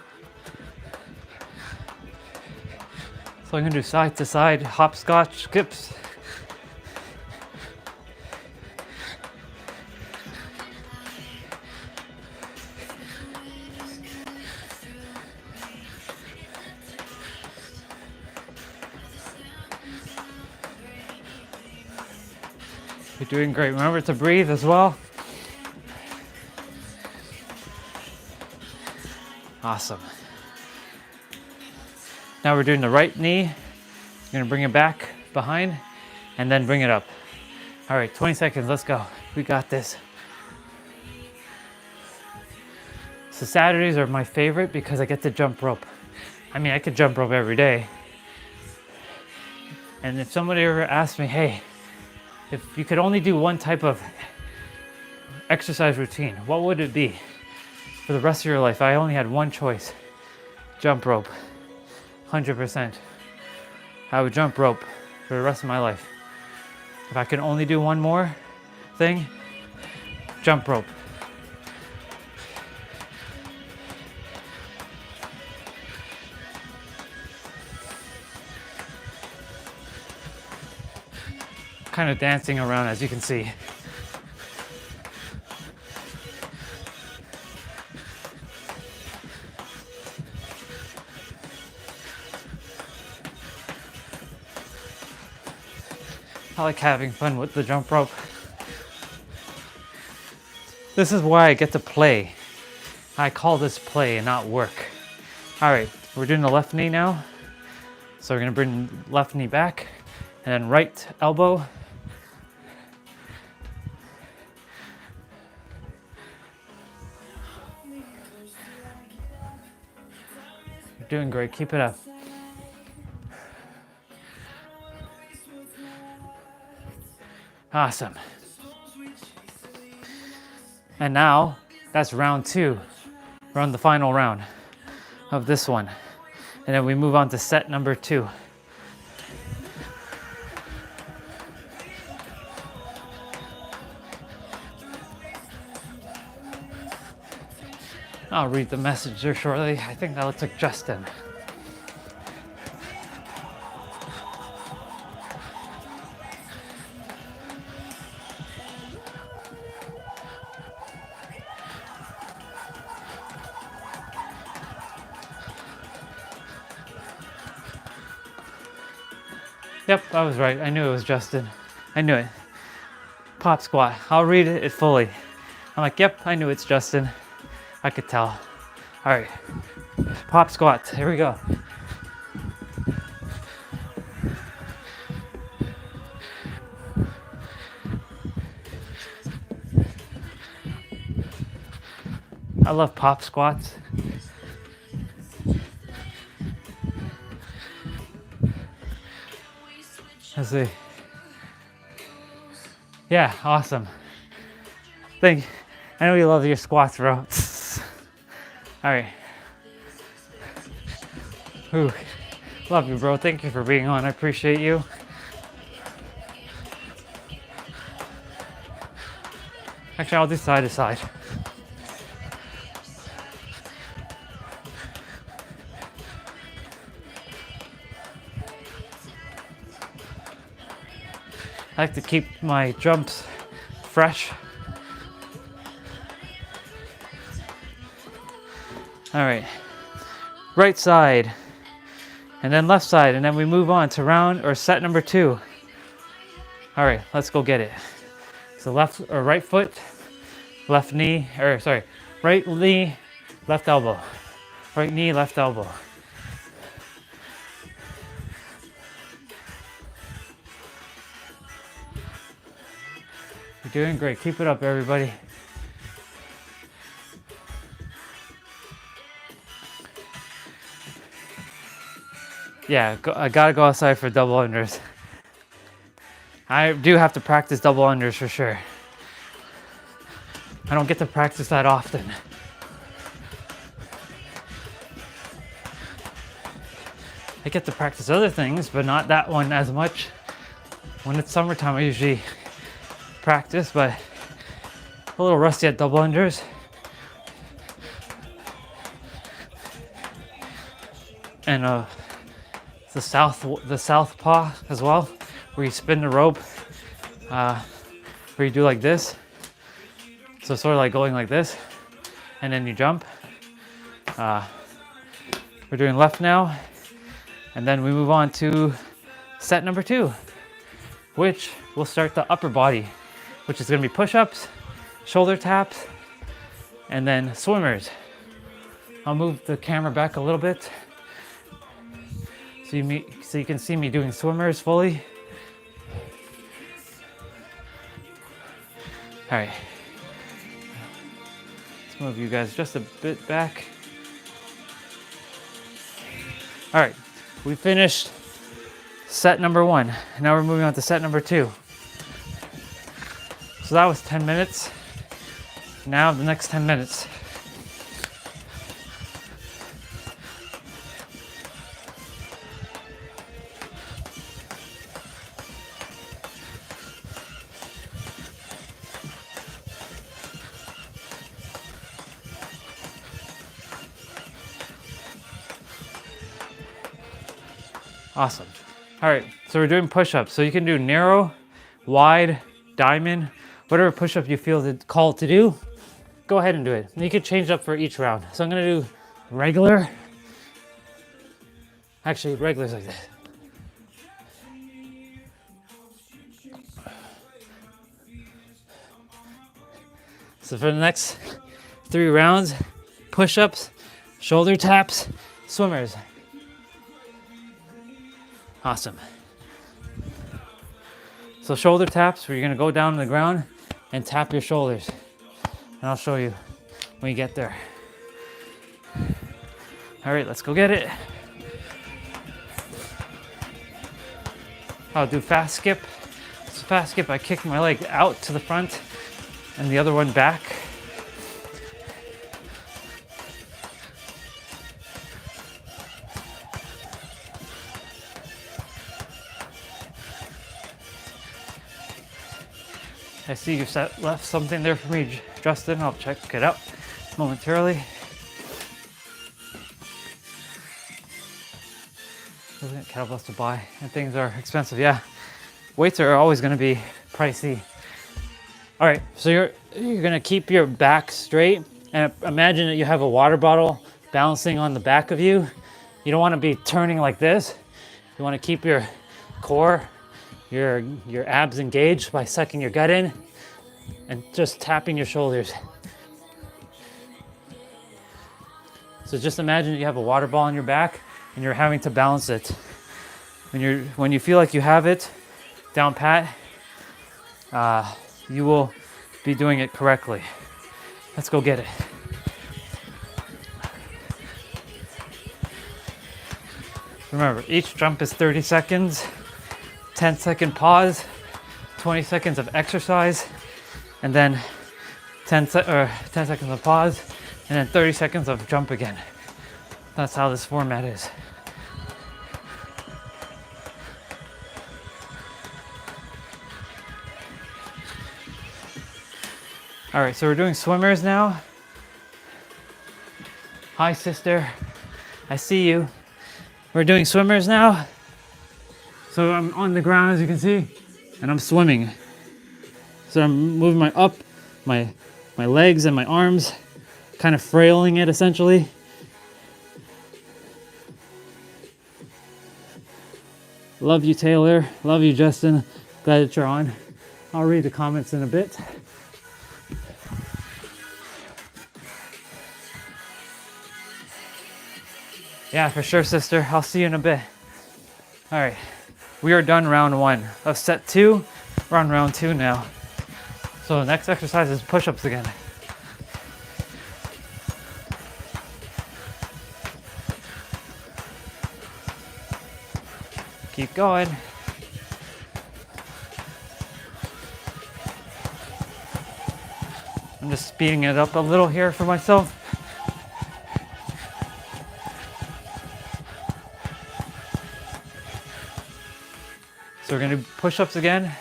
So I'm gonna do side to side hopscotch skips. You're doing great. Remember to breathe as well. Awesome. Now we're doing the right knee. You're gonna bring it back behind and then bring it up. All right, 20 seconds, let's go. We got this. So Saturdays are my favorite because I get to jump rope. I mean, I could jump rope every day. And if somebody ever asked me, hey, if you could only do one type of exercise routine, what would it be? For the rest of your life, I only had one choice. Jump rope, 100%. I would jump rope for the rest of my life. If I could only do one more thing, jump rope. Kind of dancing around, as you can see. I like having fun with the jump rope. This is why I get to play. I call this play and not work. All right, we're doing the left knee now. So we're gonna bring left knee back and then right elbow. You're doing great, keep it up. Awesome. And now that's round 2. We're on the final round of this one. And then we move on to set number 2. I'll read the message there shortly. I think that looks like Justin. Yep, I was right. I knew it was Justin. I knew it. Pop squat. I'll read it fully. I'm like, yep, I knew it's Justin. I could tell. All right, pop squats. Here we go. I love pop squats. Let's see. Yeah, awesome. I know you love your squats, bro. All right. Ooh, love you, bro. Thank you for being on. I appreciate you. Actually, I'll do side to side. I like to keep my jumps fresh. All right, right side, and then left side, and then we move on to round or set number 2. All right, let's go get it. So left or right foot, left knee, or sorry, right knee, left elbow. Right knee, left elbow. You're doing great. Keep it up, everybody. Yeah, I gotta go outside for double unders. I do have to practice double unders for sure. I don't get to practice that often. I get to practice other things, but not that one as much. When it's summertime, I usually practice, but a little rusty at double unders. And the southpaw as well, where you spin the rope, where you do like this. So sort of like going like this, and then you jump. We're doing left now, and then we move on to set number 2, which will start the upper body, which is gonna be push-ups, shoulder taps, and then swimmers. I'll move the camera back a little bit so you can see me doing swimmers fully. All right. Let's move you guys just a bit back. All right, we finished set number 1. Now we're moving on to set number 2. So that was 10 minutes. Now the next 10 minutes. Awesome. All right, so we're doing push-ups. So you can do narrow, wide, diamond, whatever push-up you feel called to do, go ahead and do it. And you can change up for each round. So I'm gonna do regular. Actually, regular's like this. So for the next 3 rounds, push-ups, shoulder taps, swimmers. Awesome. So shoulder taps, where you're gonna go down on the ground and tap your shoulders. And I'll show you when you get there. All right, let's go get it. I'll do fast skip. So fast skip, I kick my leg out to the front and the other one back. I see you left something there for me, Justin. I'll check it out momentarily. Kettlebells to buy, and things are expensive. Yeah, weights are always going to be pricey. All right, so you're going to keep your back straight, and imagine that you have a water bottle balancing on the back of you. You don't want to be turning like this. You want to keep your core, your abs engaged by sucking your gut in and just tapping your shoulders. So just imagine that you have a water ball on your back and you're having to balance it. When you feel like you have it down pat, you will be doing it correctly. Let's go get it. Remember, each jump is 30 seconds, 10-second pause, 20 seconds of exercise, and then 10 seconds of pause, and then 30 seconds of jump again. That's how this format is. All right, so we're doing swimmers now. Hi, sister. I see you. We're doing swimmers now. So I'm on the ground, as you can see, and I'm swimming. So I'm moving my legs and my arms, kind of frailing it essentially. Love you, Taylor. Love you, Justin. Glad that you're on. I'll read the comments in a bit. Yeah, for sure, sister. I'll see you in a bit. All right, we are done round 1 of set 2. We're on round 2 now. So the next exercise is push-ups again. Keep going. I'm just speeding it up a little here for myself. So we're gonna do push-ups again. Of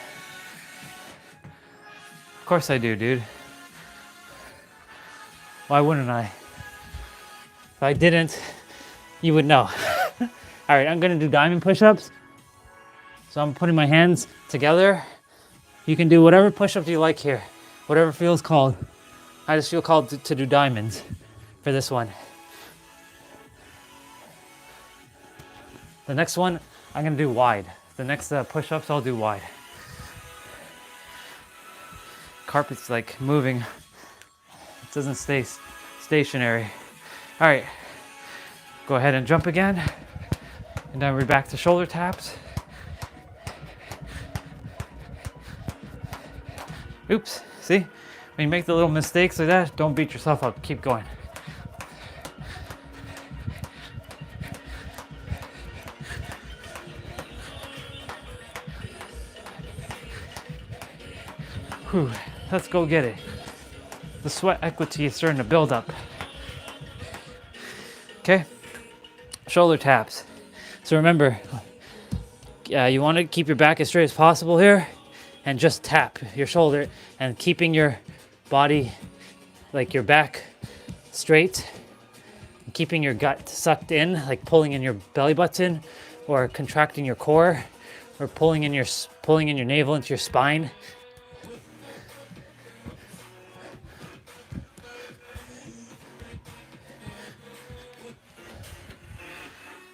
course I do, dude. Why wouldn't I? If I didn't, you would know. All right, I'm gonna do diamond push-ups. So I'm putting my hands together. You can do whatever push-ups you like here, whatever feels called. I just feel called to do diamonds for this one. The next one, I'm gonna do wide. The next push-ups, I'll do wide. Carpet's like moving. It doesn't stay stationary. All right, go ahead and jump again. And then we're back to shoulder taps. Oops, see? When you make the little mistakes like that, don't beat yourself up, keep going. Whew, let's go get it. The sweat equity is starting to build up. Okay, shoulder taps. So remember, you want to keep your back as straight as possible here and just tap your shoulder and keeping your body, like your back straight, and keeping your gut sucked in, like pulling in your belly button or contracting your core or pulling in your navel into your spine.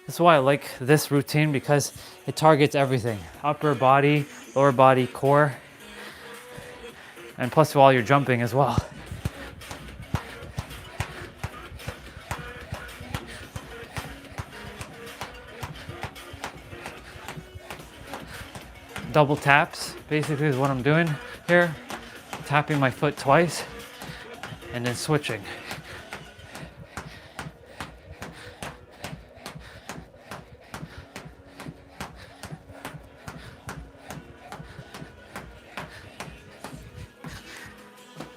That's why I like this routine, because it targets everything. Upper body, lower body, core, and plus while you're jumping as well. Double taps, basically, is what I'm doing here. Tapping my foot twice and then switching.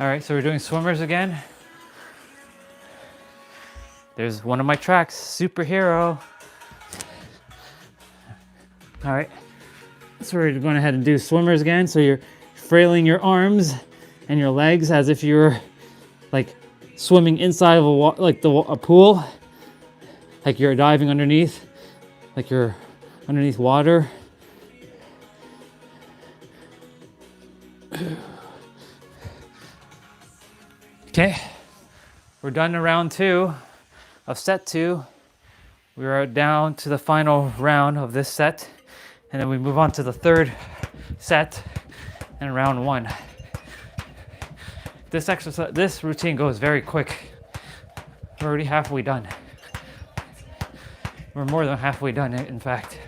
All right, so we're doing swimmers again. There's one of my tracks, superhero. All right, so we're going ahead and do swimmers again. So you're frailing your arms and your legs as if you're like swimming inside of a pool, like you're diving underneath, like you're underneath water. Okay, we're done to round 2 of set 2. We are down to the final round of this set, and then we move on to the third set and round 1. This routine goes very quick. We're already halfway done. We're more than halfway done, in fact.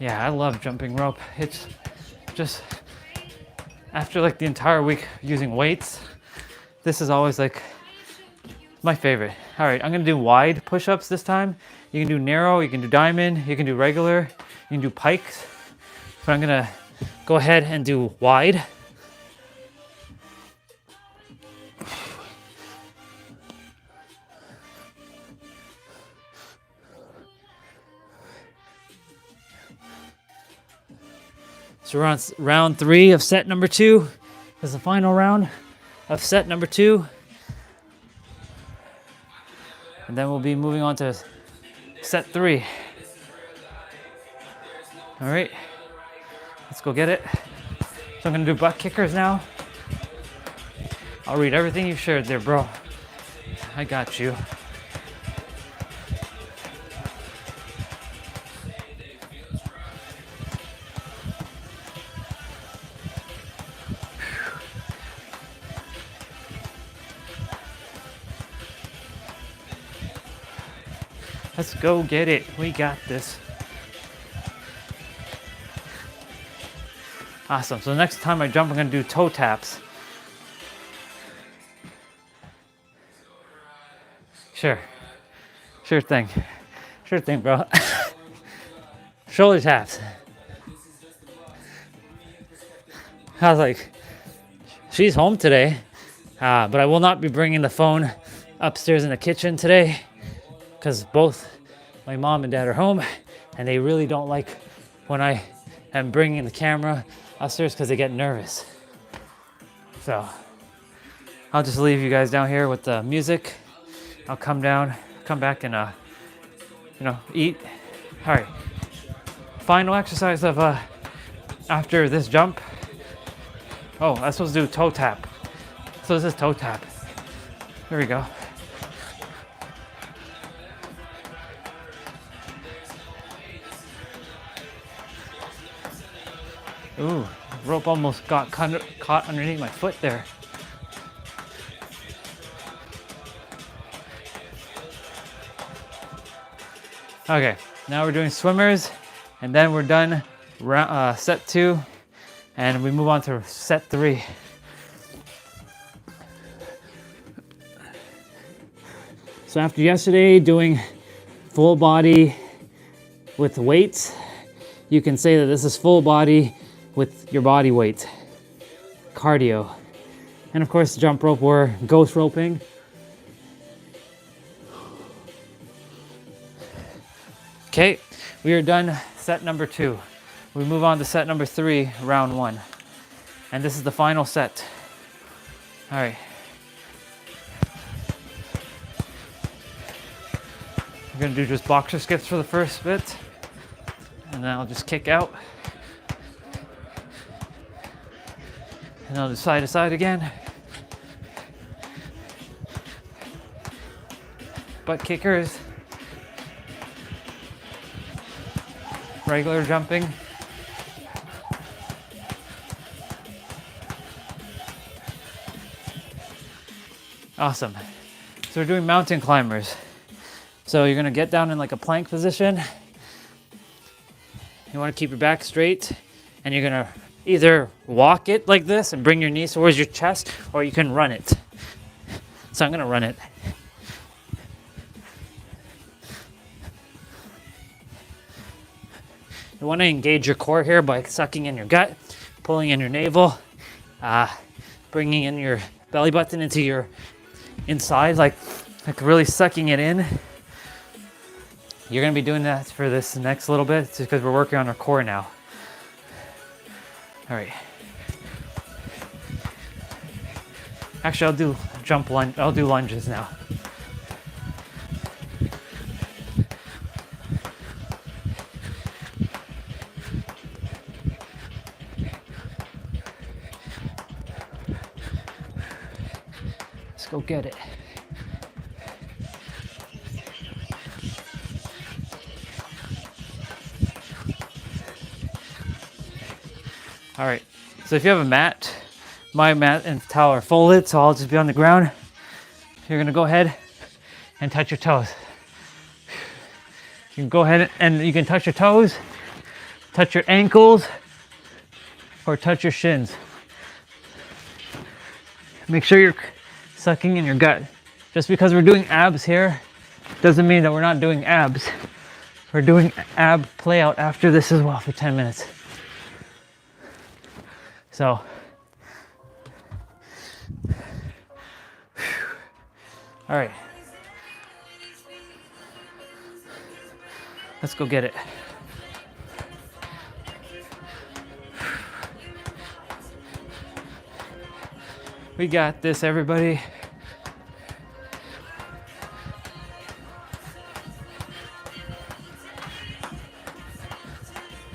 Yeah, I love jumping rope. It's just, after like the entire week using weights, this is always like my favorite. All right, I'm gonna do wide push-ups this time. You can do narrow, you can do diamond, you can do regular, you can do pikes. But I'm gonna go ahead and do wide. So we're on round 3 of set number 2. This is the final round of set number 2. And then we'll be moving on to set 3. All right, let's go get it. So I'm gonna do butt kickers now. I'll read everything you shared there, bro. I got you. Let's go get it. We got this. Awesome. So next time I jump, I'm gonna do toe taps. Sure. Sure thing. Sure thing, bro. Shoulder taps. I was like, she's home today, but I will not be bringing the phone upstairs in the kitchen today, because both my mom and dad are home, and they really don't like when I am bringing the camera upstairs because they get nervous. So I'll just leave you guys down here with the music. I'll come back and eat. All right. Final exercise of after this jump. Oh, I'm supposed to do toe tap. So this is toe tap. Here we go. Ooh, rope almost got caught underneath my foot there. Okay, now we're doing swimmers, and then we're done set 2, and we move on to set 3. So after yesterday doing full body with weights, you can say that this is full body with your body weight, cardio. And of course, jump rope, we're ghost roping. Okay, we are done set number 2. We move on to set number 3, round 1. And this is the final set. All right. We're gonna do just boxer skips for the first bit, and then I'll just kick out. And I'll do side to side again. Butt kickers. Regular jumping. Awesome. So we're doing mountain climbers. So you're gonna get down in like a plank position. You wanna keep your back straight, and you're gonna either walk it like this and bring your knees towards your chest, or you can run it. So I'm gonna run it. You wanna engage your core here by sucking in your gut, pulling in your navel, bringing in your belly button into your inside, like really sucking it in. You're gonna be doing that for this next little bit just because we're working on our core now. All right. Actually, I'll do I'll do lunges now. Let's go get it. All right, so if you have a mat, my mat and towel are folded, so I'll just be on the ground. You're gonna go ahead and touch your toes. You can go ahead and you can touch your toes, touch your ankles, or touch your shins. Make sure you're sucking in your gut. Just because we're doing abs here doesn't mean that we're not doing abs. We're doing ab play out after this as well for 10 minutes. So, all right, let's go get it. We got this, everybody.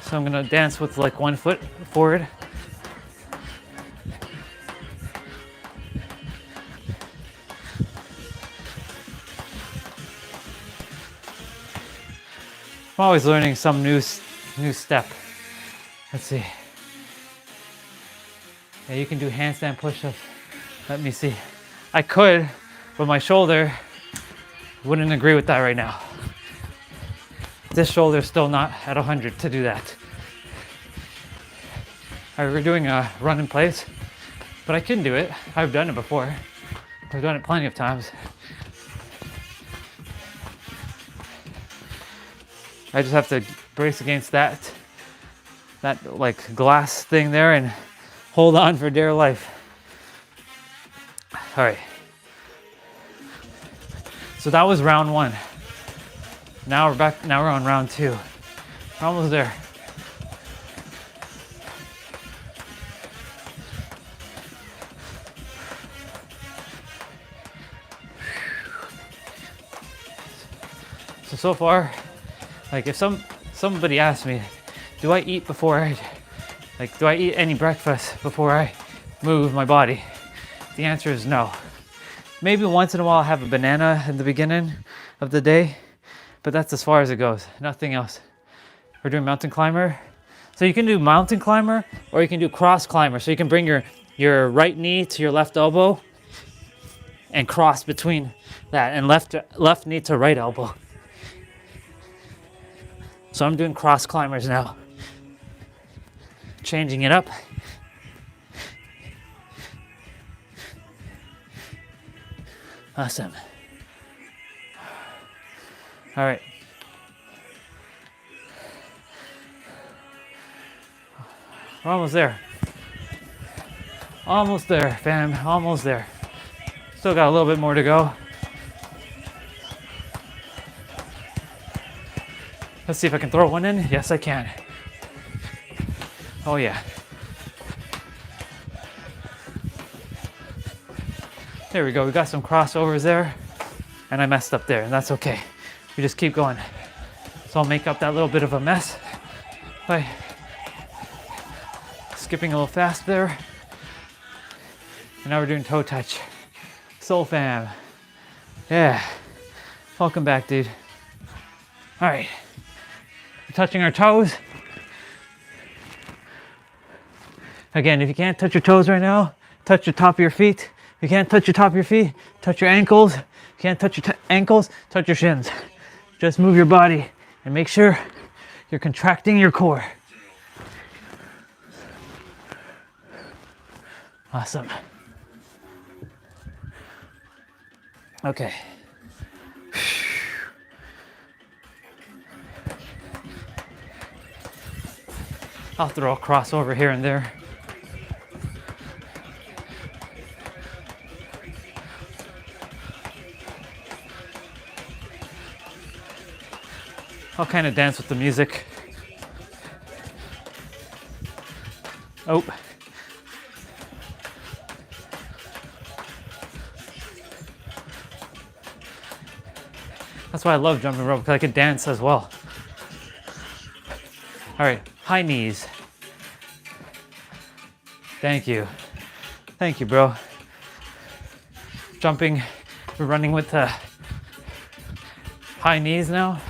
So I'm gonna dance with like 1 foot forward. I'm always learning some new step. Let's see. Yeah, you can do handstand push-ups. Let me see. I could, but my shoulder wouldn't agree with that right now. This shoulder's still not at 100 to do that. All right, we're doing a run in place, but I can do it. I've done it before. I've done it plenty of times. I just have to brace against that like glass thing there and hold on for dear life. All right. So that was round 1. Now we're back. Now we're on round 2. We're almost there. So far, like if somebody asks me, do I eat any breakfast before I move my body? The answer is no. Maybe once in a while I'll have a banana in the beginning of the day, but that's as far as it goes. Nothing else. We're doing mountain climber. So you can do mountain climber or you can do cross climber. So you can bring your right knee to your left elbow and cross between that, and left knee to right elbow. So I'm doing cross climbers now. Changing it up. Awesome. All right. We're almost there. Almost there, fam. Almost there. Still got a little bit more to go. Let's see if I can throw one in. Yes, I can. Oh, yeah. There we go. We got some crossovers there. And I messed up there, and that's okay. We just keep going. So I'll make up that little bit of a mess by skipping a little fast there. And now we're doing toe touch. Soul fam. Yeah. Welcome back, dude. All right. Touching our toes. Again, if you can't touch your toes right now, touch the top of your feet. If you can't touch your top of your feet, touch your ankles. If you can't touch your ankles, touch your shins. Just move your body and make sure you're contracting your core. Awesome. Okay. I'll throw a crossover here and there. I'll kind of dance with the music. Oh. That's why I love jumping rope, because I can dance as well. All right, high knees. Thank you. Thank you, bro. Jumping, we're running with high knees now.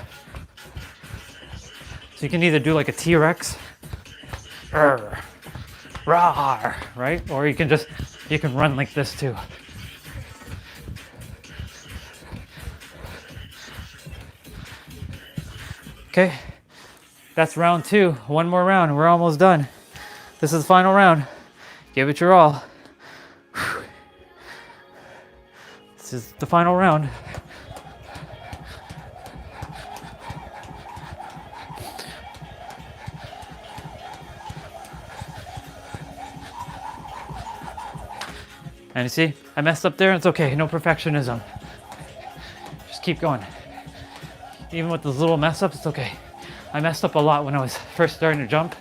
So you can either do like a T-Rex, rawr, right? Or you can run like this too. Okay, that's round 2. One more round and we're almost done. This is the final round. Give it your all. This is the final round. And you see, I messed up there, it's okay, no perfectionism. Just keep going. Even with those little mess ups, it's okay. I messed up a lot when I was first starting to jump.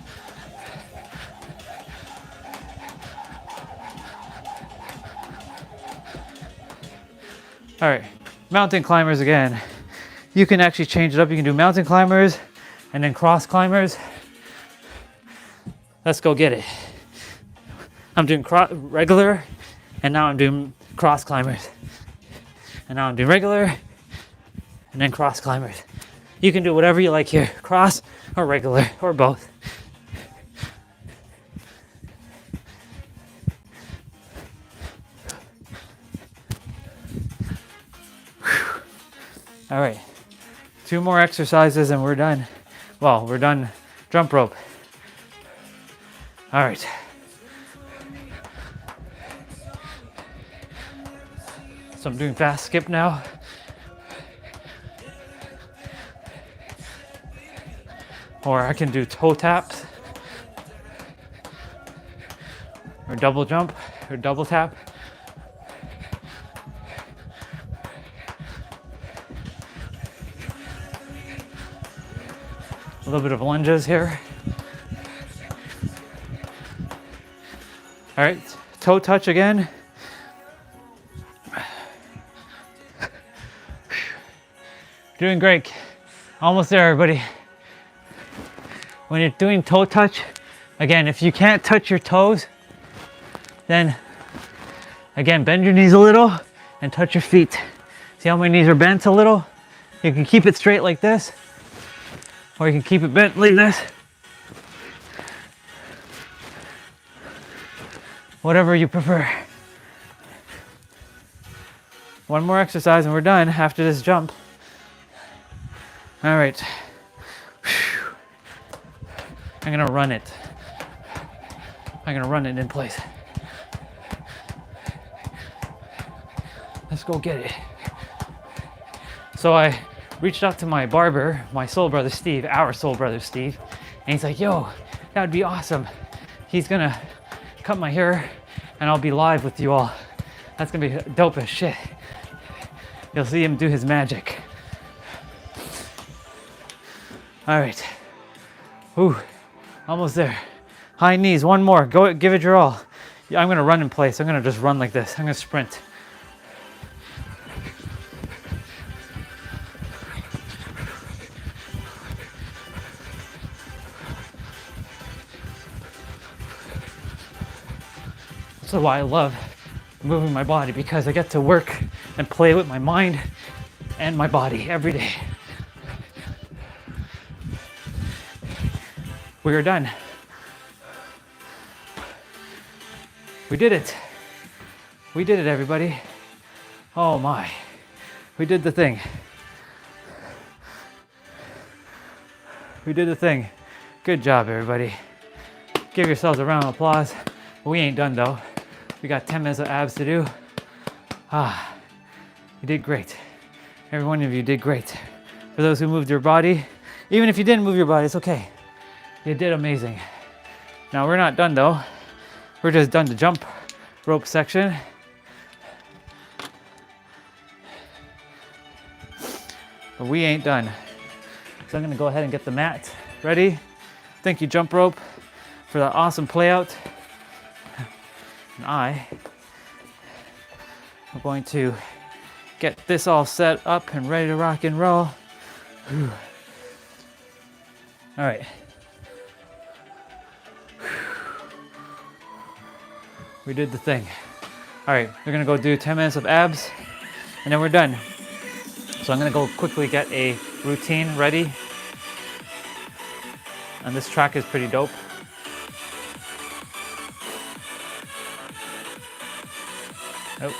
All right, mountain climbers again. You can actually change it up. You can do mountain climbers and then cross climbers. Let's go get it. I'm doing regular, and now I'm doing cross climbers. And now I'm doing regular, and then cross climbers. You can do whatever you like here, cross or regular or both. All right, 2 more exercises and we're done. Well, we're done jump rope. All right. So I'm doing fast skip now. Or I can do toe taps, or double jump, or double tap. A little bit of lunges here. All right, toe touch again. Doing great. Almost there, everybody. When you're doing toe touch, again, if you can't touch your toes, then again, bend your knees a little and touch your feet. See how my knees are bent a little? You can keep it straight like this, or you can keep it bent like this. Whatever you prefer. One more exercise and we're done after this jump. All right. I'm gonna run it. I'm gonna run it in place. Let's go get it. So I reached out to my barber, my soul brother Steve, our soul brother Steve, and he's like, yo, that would be awesome. He's gonna cut my hair and I'll be live with you all. That's gonna be dope as shit. You'll see him do his magic. All right. Ooh. Almost there. High knees, one more. Go, give it your all. Yeah, I'm gonna run in place. I'm gonna just run like this. I'm gonna sprint. That's why I love moving my body, because I get to work and play with my mind and my body every day. We are done. We did it. We did it, everybody. Oh my. We did the thing. We did the thing. Good job, everybody. Give yourselves a round of applause. We ain't done though. We got 10 minutes of abs to do. You did great. Every one of you did great. For those who moved your body, even if you didn't move your body, it's okay. You did amazing. Now we're not done though. We're just done the jump rope section. But we ain't done. So I'm gonna go ahead and get the mat ready. Thank you, jump rope, for that awesome play out. And I am going to get this all set up and ready to rock and roll. Whew. All right. We did the thing. All right, we're gonna go do 10 minutes of abs and then we're done. So I'm gonna go quickly get a routine ready. And this track is pretty dope. Oh.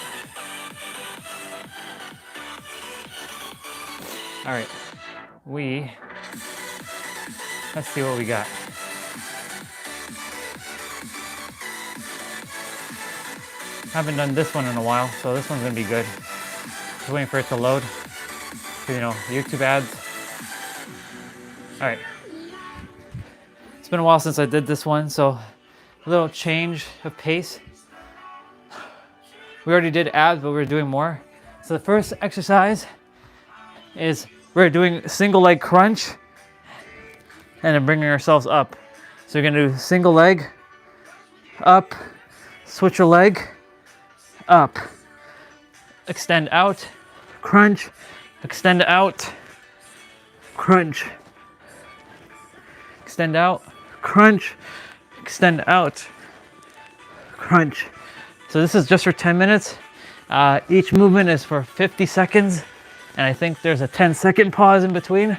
All right, let's see what we got. Haven't done this one in a while, so this one's gonna be good. Just waiting for it to load. You know, YouTube ads. All right. It's been a while since I did this one, so a little change of pace. We already did abs, but we're doing more. So the first exercise is we're doing single leg crunch and then bringing ourselves up. So you're gonna do single leg, up, switch your leg, up, extend out, crunch, extend out, crunch, extend out, crunch, extend out, crunch. So this is just for 10 minutes. Each movement is for 50 seconds. And I think there's a 10-second pause in between.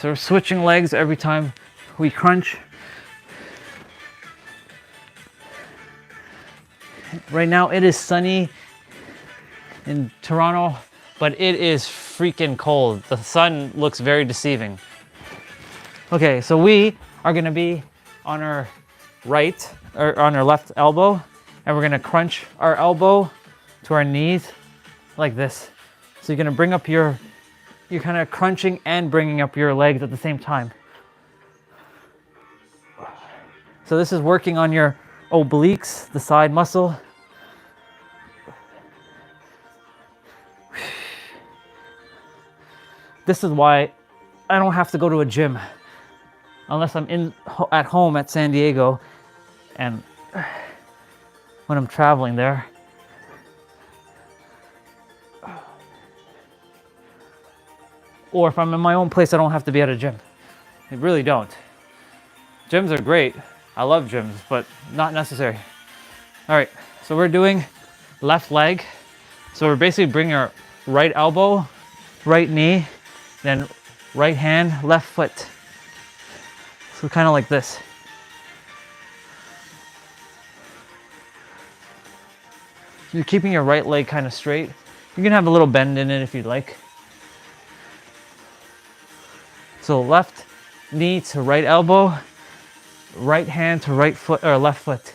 So we're switching legs every time we crunch. Right now it is sunny in Toronto, but it is freaking cold. The sun looks very deceiving. Okay, so we are gonna be on our right, or on our left elbow, and we're gonna crunch our elbow to our knees like this. So you're gonna bring up you're kind of crunching and bringing up your legs at the same time. So this is working on your obliques, the side muscle. This is why I don't have to go to a gym unless I'm at home at San Diego and when I'm traveling there. Or if I'm in my own place, I don't have to be at a gym. I really don't. Gyms are great. I love gyms, but not necessary. All right, so we're doing left leg. So we're basically bringing our right elbow, right knee, then right hand, left foot. So kind of like this. You're keeping your right leg kind of straight. You can have a little bend in it if you'd like. So left knee to right elbow, right hand to right foot or left foot.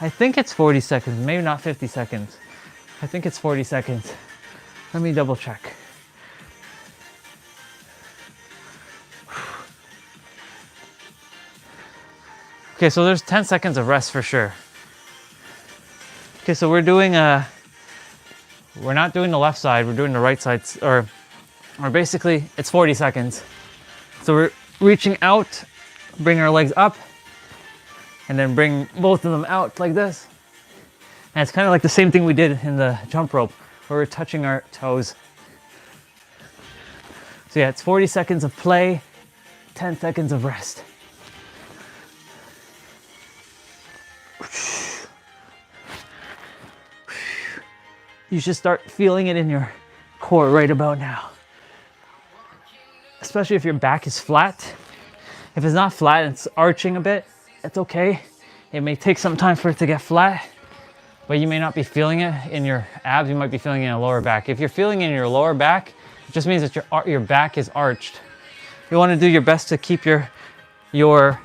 I think it's 40 seconds, maybe not 50 seconds. I think it's 40 seconds. Let me double check. Okay, so there's 10 seconds of rest for sure. Okay, so we're not doing the left side, we're doing the right side, or basically it's 40 seconds. So we're reaching out, bring our legs up, and then bring both of them out like this. And it's kind of like the same thing we did in the jump rope, where we're touching our toes. So yeah, it's 40 seconds of play, 10 seconds of rest. You should start feeling it in your core right about now. Especially if your back is flat. If it's not flat and it's arching a bit, it's okay. It may take some time for it to get flat, but you may not be feeling it in your abs, you might be feeling it in your lower back. If you're feeling it in your lower back, it just means that your back is arched. You want to do your best to keep your lower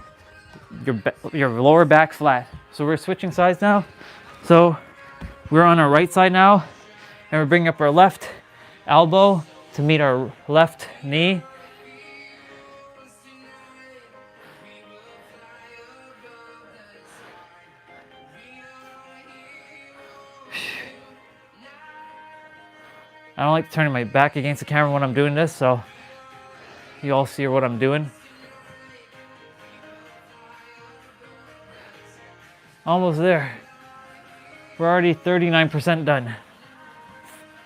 back flat. So we're switching sides now. So we're on our right side now, and we're bringing up our left elbow to meet our left knee. I don't like turning my back against the camera when I'm doing this, so you all see what I'm doing. Almost there. We're already 39% done.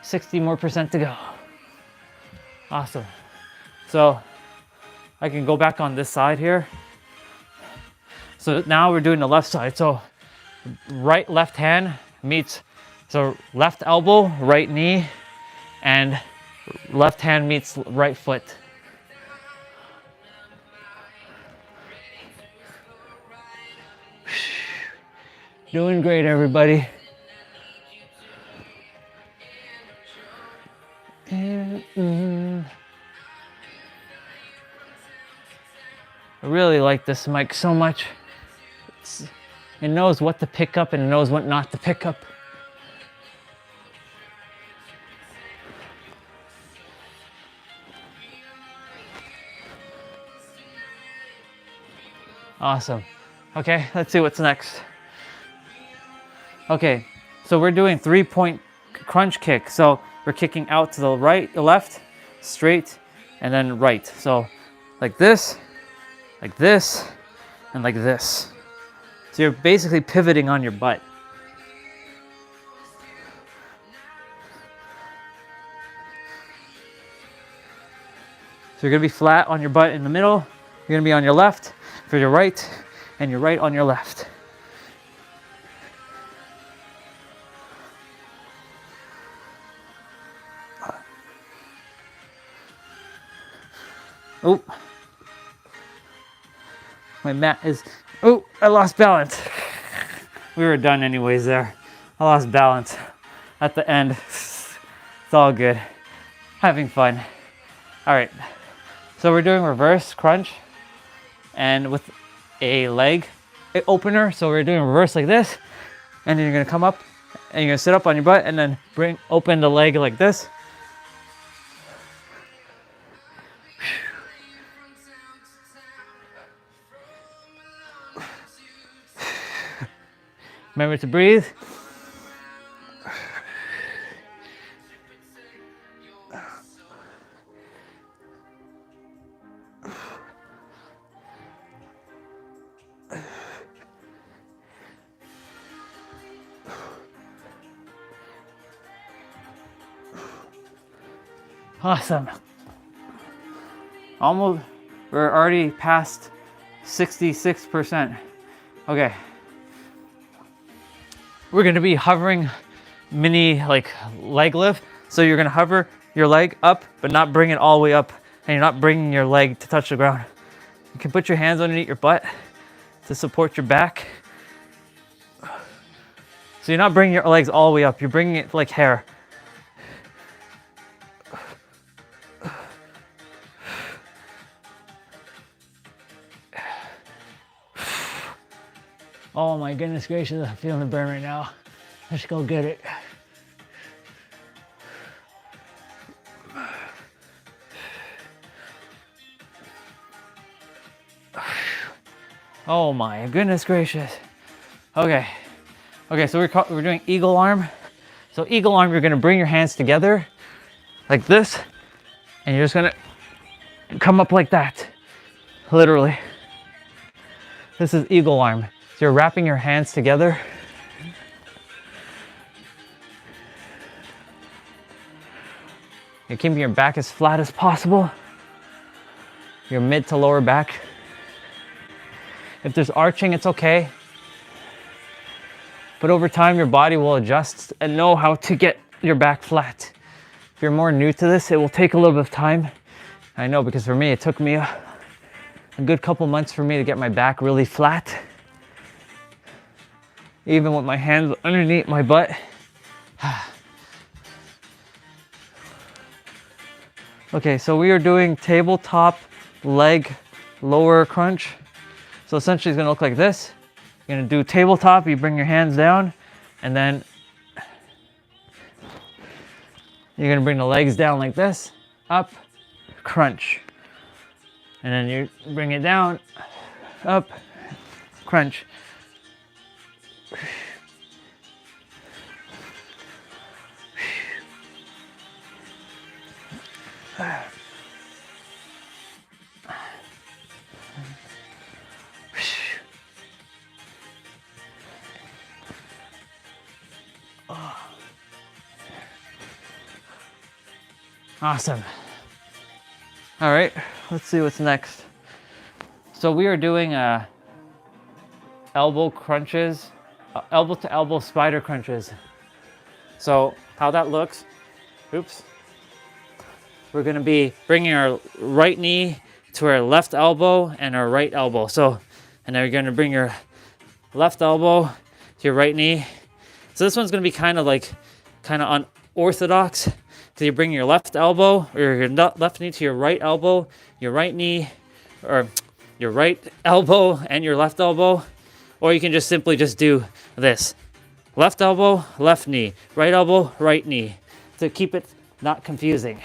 60 more percent to go. Awesome. So I can go back on this side here. So now we're doing the left side. So right left hand meets, so left elbow, right knee, and left hand meets right foot. Doing great, everybody. I really like this mic so much. It knows what to pick up and it knows what not to pick up. Awesome. Okay, let's see what's next. Okay, so we're doing 3-point crunch kick. So we're kicking out to the right, the left, straight, and then right. So like this, and like this. So you're basically pivoting on your butt. So you're gonna be flat on your butt in the middle. You're gonna be on your left for your right, and your right on your left. Oh, my mat is, oh, I lost balance. We were done anyways there. I lost balance at the end. It's all good. Having fun. All right, so we're doing reverse crunch and with a leg opener. So we're doing reverse like this, and then you're gonna come up and you're gonna sit up on your butt and then open the leg like this. Remember to breathe. Awesome. Almost, we're already past 66%. Okay. We're gonna be hovering mini like leg lift. So you're gonna hover your leg up, but not bring it all the way up. And you're not bringing your leg to touch the ground. You can put your hands underneath your butt to support your back. So you're not bringing your legs all the way up. You're bringing it like hair. Oh my goodness gracious, I'm feeling the burn right now. Let's go get it. Oh my goodness gracious. Okay. Okay, so we're doing eagle arm. So eagle arm, you're gonna bring your hands together like this, and you're just gonna come up like that, literally. This is eagle arm. So you're wrapping your hands together. You're keeping your back as flat as possible. Your mid to lower back. If there's arching, it's okay. But over time, your body will adjust and know how to get your back flat. If you're more new to this, it will take a little bit of time. I know, because for me, it took me a good couple months for me to get my back really flat. Even with my hands underneath my butt. Okay, so we are doing tabletop leg lower crunch. So essentially it's gonna look like this. You're gonna do tabletop, you bring your hands down, and then you're gonna bring the legs down like this, up, crunch. And then you bring it down, up, crunch. Awesome. All right, let's see what's next. So we are doing elbow crunches, elbow to elbow spider crunches. So how that looks, oops. We're gonna be bringing our right knee to our left elbow and our right elbow. So, and then you're gonna bring your left elbow to your right knee. So this one's gonna be kind of unorthodox. So you bring your left elbow or your left knee to your right elbow, your right knee, or your right elbow and your left elbow. Or you can just simply just do this. Left elbow, left knee, right elbow, right knee, to keep it not confusing.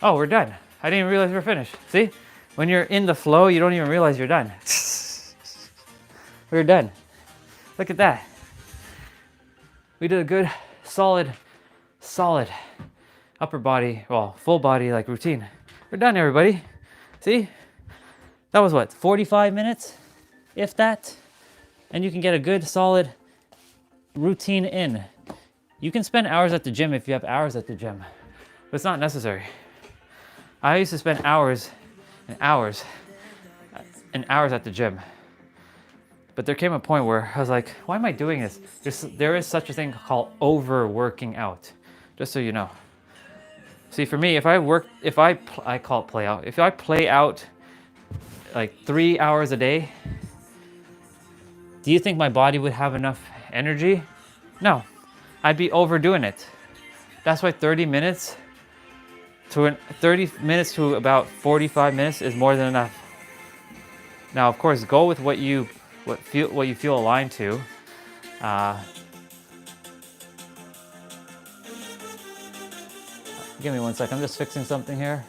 Oh, we're done. I didn't even realize we're finished. See? When you're in the flow, you don't even realize you're done. We're done. Look at that. We did a good, solid upper body, well, full body like routine. We're done, everybody. See? That was what, 45 minutes, if that? And you can get a good, solid routine in. You can spend hours at the gym if you have hours at the gym, but it's not necessary. I used to spend hours and hours and hours at the gym. But there came a point where I was like, why am I doing this? There is such a thing called overworking out, just so you know. See, for me, I call it play out. If I play out like 3 hours a day, do you think my body would have enough energy? No, I'd be overdoing it. That's why 30 minutes to about 45 minutes is more than enough. Now, of course, go with what you feel aligned to. Give me 1 second. I'm just fixing something here.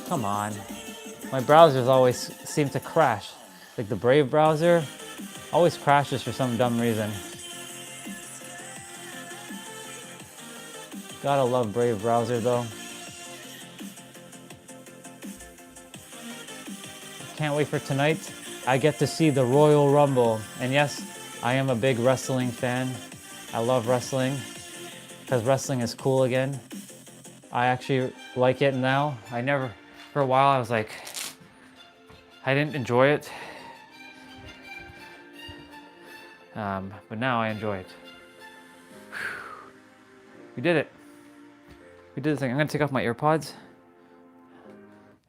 Come on. My browsers always seem to crash. Like the Brave browser always crashes for some dumb reason. Gotta love Brave browser though. Can't wait for tonight. I get to see the Royal Rumble. And yes, I am a big wrestling fan. I love wrestling because wrestling is cool again. I actually like it now. For a while I was like, I didn't enjoy it. But now I enjoy it. We did it. We did the thing. I'm gonna take off my AirPods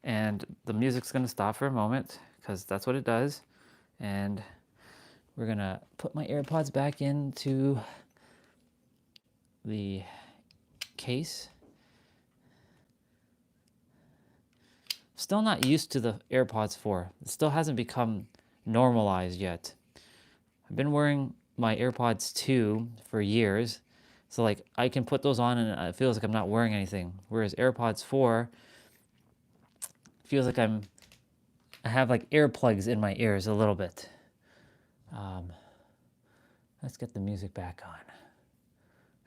and the music's gonna stop for a moment because that's what it does. And we're gonna put my AirPods back into the case. Still not used to the AirPods 4. It still hasn't become normalized yet. I've been wearing my AirPods 2 for years. So like I can put those on and it feels like I'm not wearing anything. Whereas AirPods 4 feels like I have like earplugs in my ears a little bit. Let's get the music back on.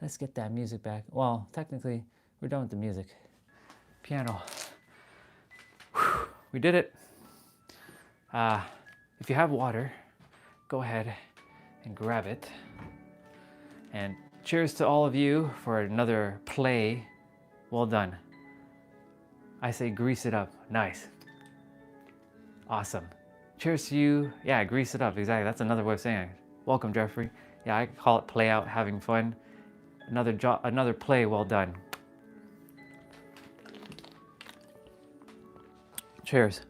Let's get that music back. Well, technically we're done with the music. Piano. Whew, we did it. If you have water, go ahead and grab it. And cheers to all of you for another play. Well done. I say grease it up. Nice. Awesome. Cheers to you. Yeah, grease it up. Exactly. That's another way of saying it. Welcome, Jeffrey. Yeah, I call it play out, having fun. Another play well done. Cheers.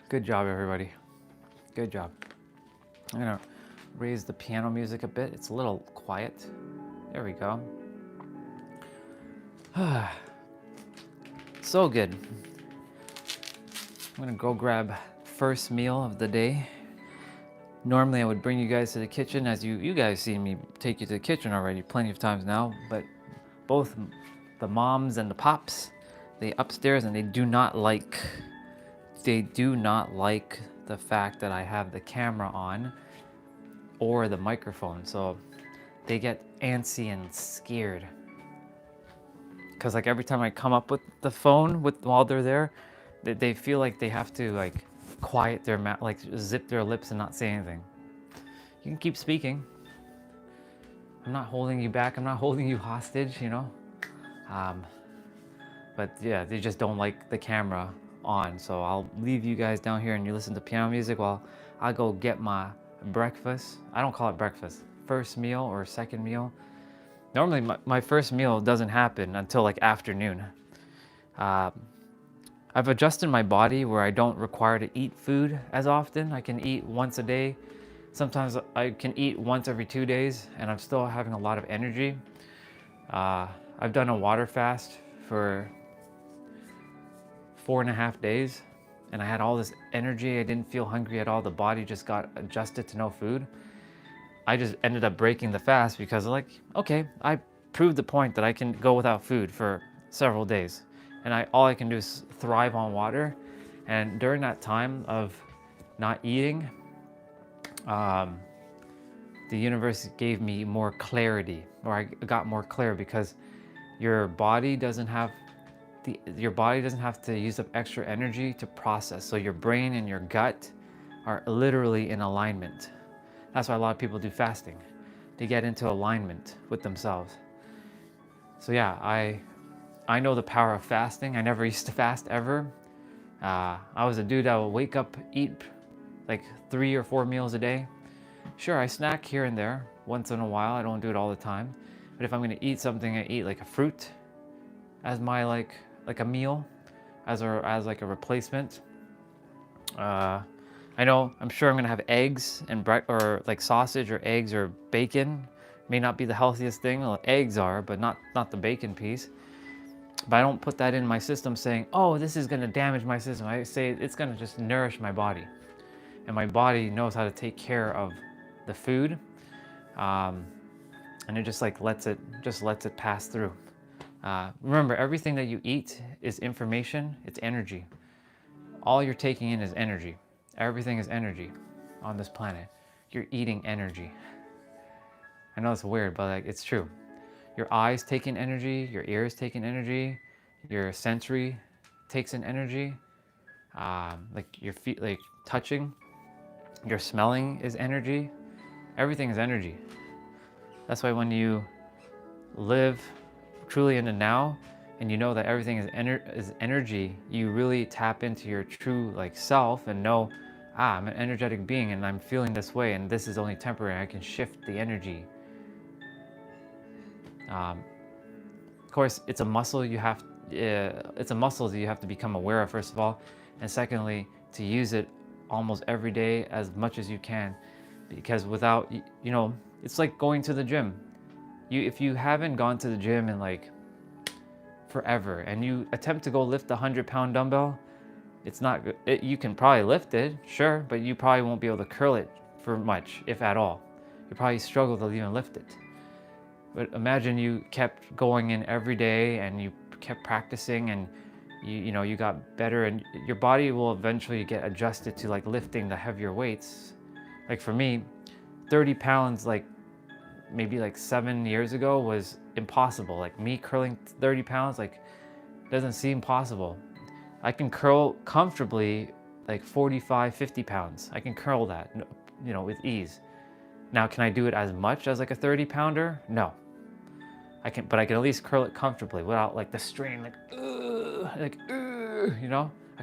Good job, everybody. Good job. I'm gonna raise the piano music a bit. It's a little quiet. There we go. So good. I'm gonna go grab first meal of the day. Normally I would bring you guys to the kitchen, as you guys seen me take you to the kitchen already plenty of times now, but both the moms and the pops, they upstairs and they do not like they do not like the fact that I have the camera on or the microphone. So they get antsy and scared. Because like every time I come up with the phone while they're there, they feel like they have to like quiet their mouth, like zip their lips and not say anything. You can keep speaking. I'm not holding you back. I'm not holding you hostage, you know? But yeah, they just don't like the camera on. So I'll leave you guys down here and you listen to piano music while I go get my breakfast. I don't call it breakfast. First meal or second meal. Normally my first meal doesn't happen until like afternoon. I've adjusted my body where I don't require to eat food as often. I can eat once a day. Sometimes I can eat once every 2 days and I'm still having a lot of energy. I've done a water fast for 4.5 days and I had all this energy. I didn't feel hungry at all. The body just got adjusted to no food. I just ended up breaking the fast because like, okay, I proved the point that I can go without food for several days. And all I can do is thrive on water. And during that time of not eating, the universe gave me more clarity, or I got more clear because your body doesn't have to use up extra energy to process. So your brain and your gut are literally in alignment. That's why a lot of people do fasting, to get into alignment with themselves. So yeah, I know the power of fasting. I never used to fast ever. I was a dude that would wake up, eat like 3 or 4 meals a day. Sure, I snack here and there once in a while. I don't do it all the time. But if I'm gonna eat something, I eat like a fruit as my like a meal, as like a replacement. I'm sure I'm gonna have eggs and or like sausage or eggs or bacon. May not be the healthiest thing. Well, eggs are, but not the bacon piece. But I don't put that in my system saying, oh, this is gonna damage my system. I say it's gonna just nourish my body. And my body knows how to take care of the food. And it just like lets it pass through. Remember, everything that you eat is information, it's energy. All you're taking in is energy. Everything is energy on this planet. You're eating energy. I know it's weird, but like it's true. Your eyes take in energy, your ears take in energy, your sensory takes in energy. Like your feet, like touching, your smelling is energy. Everything is energy. That's why when you live truly in the now and you know that everything is energy, you really tap into your true like self and know, I'm an energetic being and I'm feeling this way and this is only temporary. I can shift the energy. Of course, it's a muscle it's a muscle that you have to become aware of, first of all, and secondly, to use it almost every day as much as you can, because without, it's like going to the gym. If you haven't gone to the gym in like forever and you attempt to go lift a 100-pound dumbbell, it's not good. You can probably lift it, sure, but you probably won't be able to curl it for much, if at all. You probably struggle to even lift it. But imagine you kept going in every day and you kept practicing and you got better, and your body will eventually get adjusted to like lifting the heavier weights. Like for me, 30 pounds like maybe like 7 years ago was impossible. Like me curling 30 pounds like doesn't seem possible. I can curl comfortably like 45, 50 pounds. I can curl that, with ease. Now, can I do it as much as like a 30 pounder? No. But I can at least curl it comfortably without like the strain, I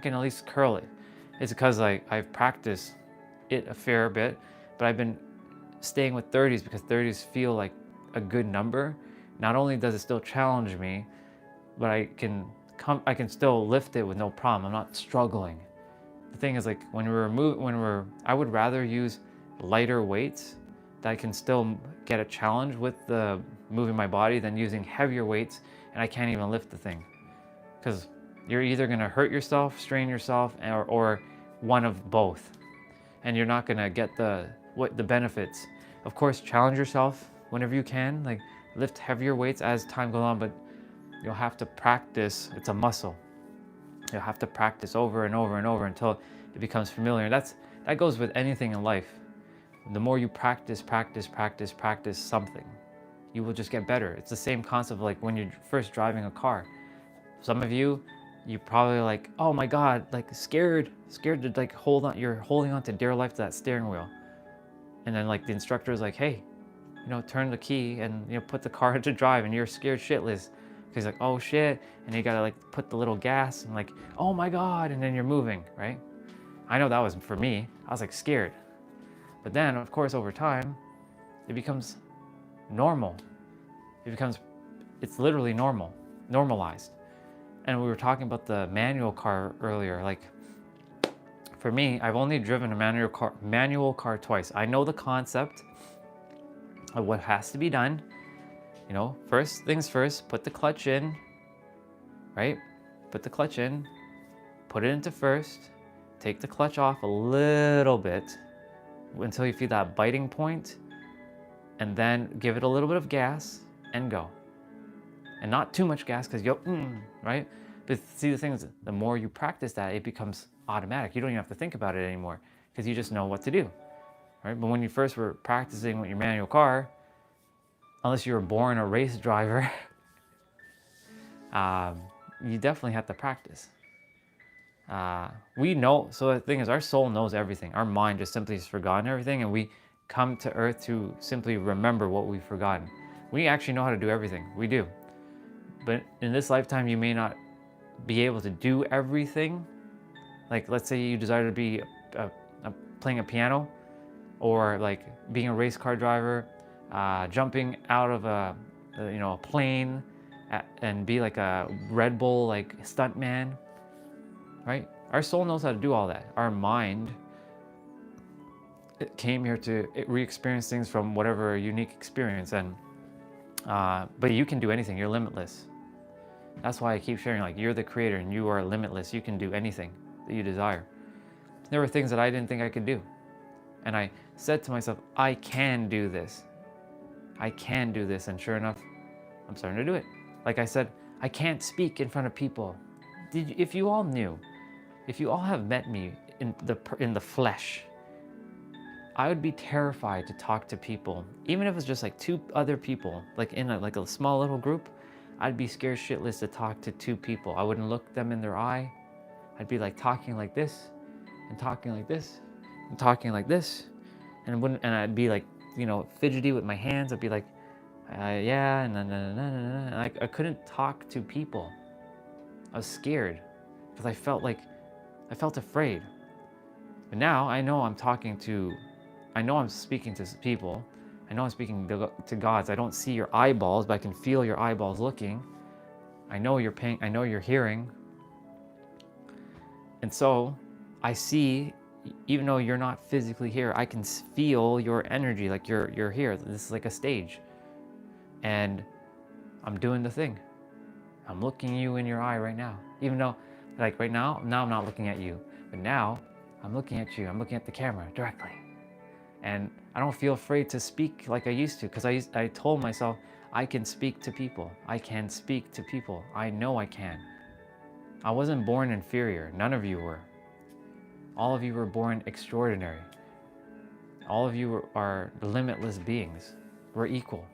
can at least curl it. It's because I've practiced it a fair bit, but I've been staying with 30s because 30s feel like a good number. Not only does it still challenge me, but I can still lift it with no problem. I'm not struggling. The thing is, like I would rather use lighter weights that I can still get a challenge with the moving my body than using heavier weights and I can't even lift the thing. Because you're either gonna hurt yourself, strain yourself, or one of both. And you're not gonna get the benefits. Of course, challenge yourself whenever you can, like lift heavier weights as time goes on, but you'll have to practice. It's a muscle. You'll have to practice over and over and over until it becomes familiar. That goes with anything in life. The more you practice something, you will just get better. It's the same concept of like when you're first driving a car. Some of you probably like, oh my God, like scared to like you're holding on to dear life to that steering wheel. And then like the instructor is like, hey, turn the key and put the car into drive, and you're scared shitless. He's like, oh shit, and you gotta like put the little gas and like, oh my God, and then you're moving, right? I know that was for me. I was like scared. But then of course over time, it becomes normal. It's literally normalized. And we were talking about the manual car earlier. Like for me, I've only driven a manual car twice. I know the concept of what has to be done. First things first, put the clutch in, right? Put the clutch in, put it into first, take the clutch off a little bit until you feel that biting point, and then give it a little bit of gas and go. And not too much gas because right? But see, the thing is, the more you practice that, it becomes automatic. You don't even have to think about it anymore because you just know what to do, right? But when you first were practicing with your manual car, unless you were born a race driver, you definitely have to practice. We know, so the thing is, our soul knows everything. Our mind just simply has forgotten everything, and we come to earth to simply remember what we've forgotten. We actually know how to do everything. We do. But in this lifetime, you may not be able to do everything. Like, let's say you desire to be playing a piano, or like being a race car driver, jumping out of a plane and be like a Red Bull like stunt man, right? Our soul knows how to do all that. Our mind, it came here to re-experience things from whatever unique experience, and but you can do anything. You're limitless. That's why I keep sharing, like, you're the creator and you are limitless. You can do anything that you desire. There were things that I didn't think I could do, and I said to myself, I can do this. I can do this. And sure enough, I'm starting to do it. Like I said, I can't speak in front of people. If you all knew, if you all have met me in the flesh, I would be terrified to talk to people. Even if it's just like two other people, like in a small little group, I'd be scared shitless to talk to two people. I wouldn't look them in their eye. I'd be like talking like this, and talking like this, and talking like this, and I'd be like, fidgety with my hands. I'd be like, yeah, and I couldn't talk to people. I was scared because I felt afraid. But now I know I'm speaking to people. I know I'm speaking to gods. I don't see your eyeballs, but I can feel your eyeballs looking. I know you're paying. I know you're hearing. And so I see, even though you're not physically here, I can feel your energy, like you're here. This is like a stage. And I'm doing the thing. I'm looking you in your eye right now. Even though, like right now I'm not looking at you. But now I'm looking at you. I'm looking at the camera directly. And I don't feel afraid to speak like I used to, because I told myself, I can speak to people. I can speak to people. I know I can. I wasn't born inferior. None of you were. All of you were born extraordinary. All of you are limitless beings. We're equal.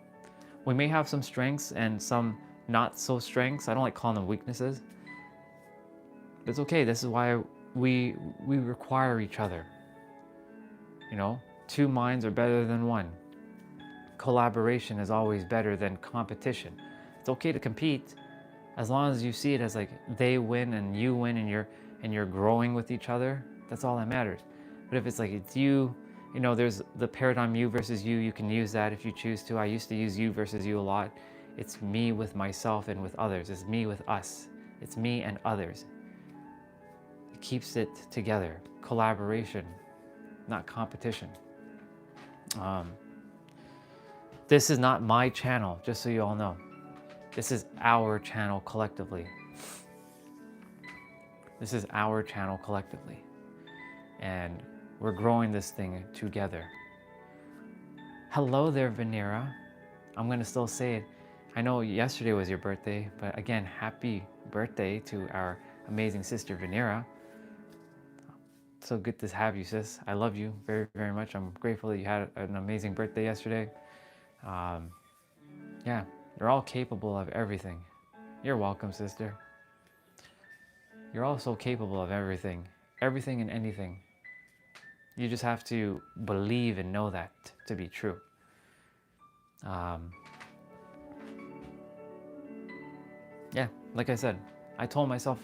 We may have some strengths and some not so strengths. I don't like calling them weaknesses. But it's okay. This is why we require each other. Two minds are better than one. Collaboration is always better than competition. It's okay to compete as long as you see it as like they win and you win, and you're growing with each other. That's all that matters. But if it's like it's you, there's the paradigm you versus you. You can use that if you choose to. I used to use you versus you a lot. It's me with myself and with others. It's me with us. It's me and others. It keeps it together. Collaboration, not competition. This is not my channel, just so you all know. This is our channel collectively. This is our channel collectively. And we're growing this thing together. Hello there, Venera. I'm going to still say it. I know yesterday was your birthday, but again, happy birthday to our amazing sister Venera. So good to have you, sis. I love you very, very much. I'm grateful that you had an amazing birthday yesterday. Yeah, you're all capable of everything. You're welcome, sister. You're all so capable of everything and anything. You just have to believe and know that to be true. Yeah, like I said, I told myself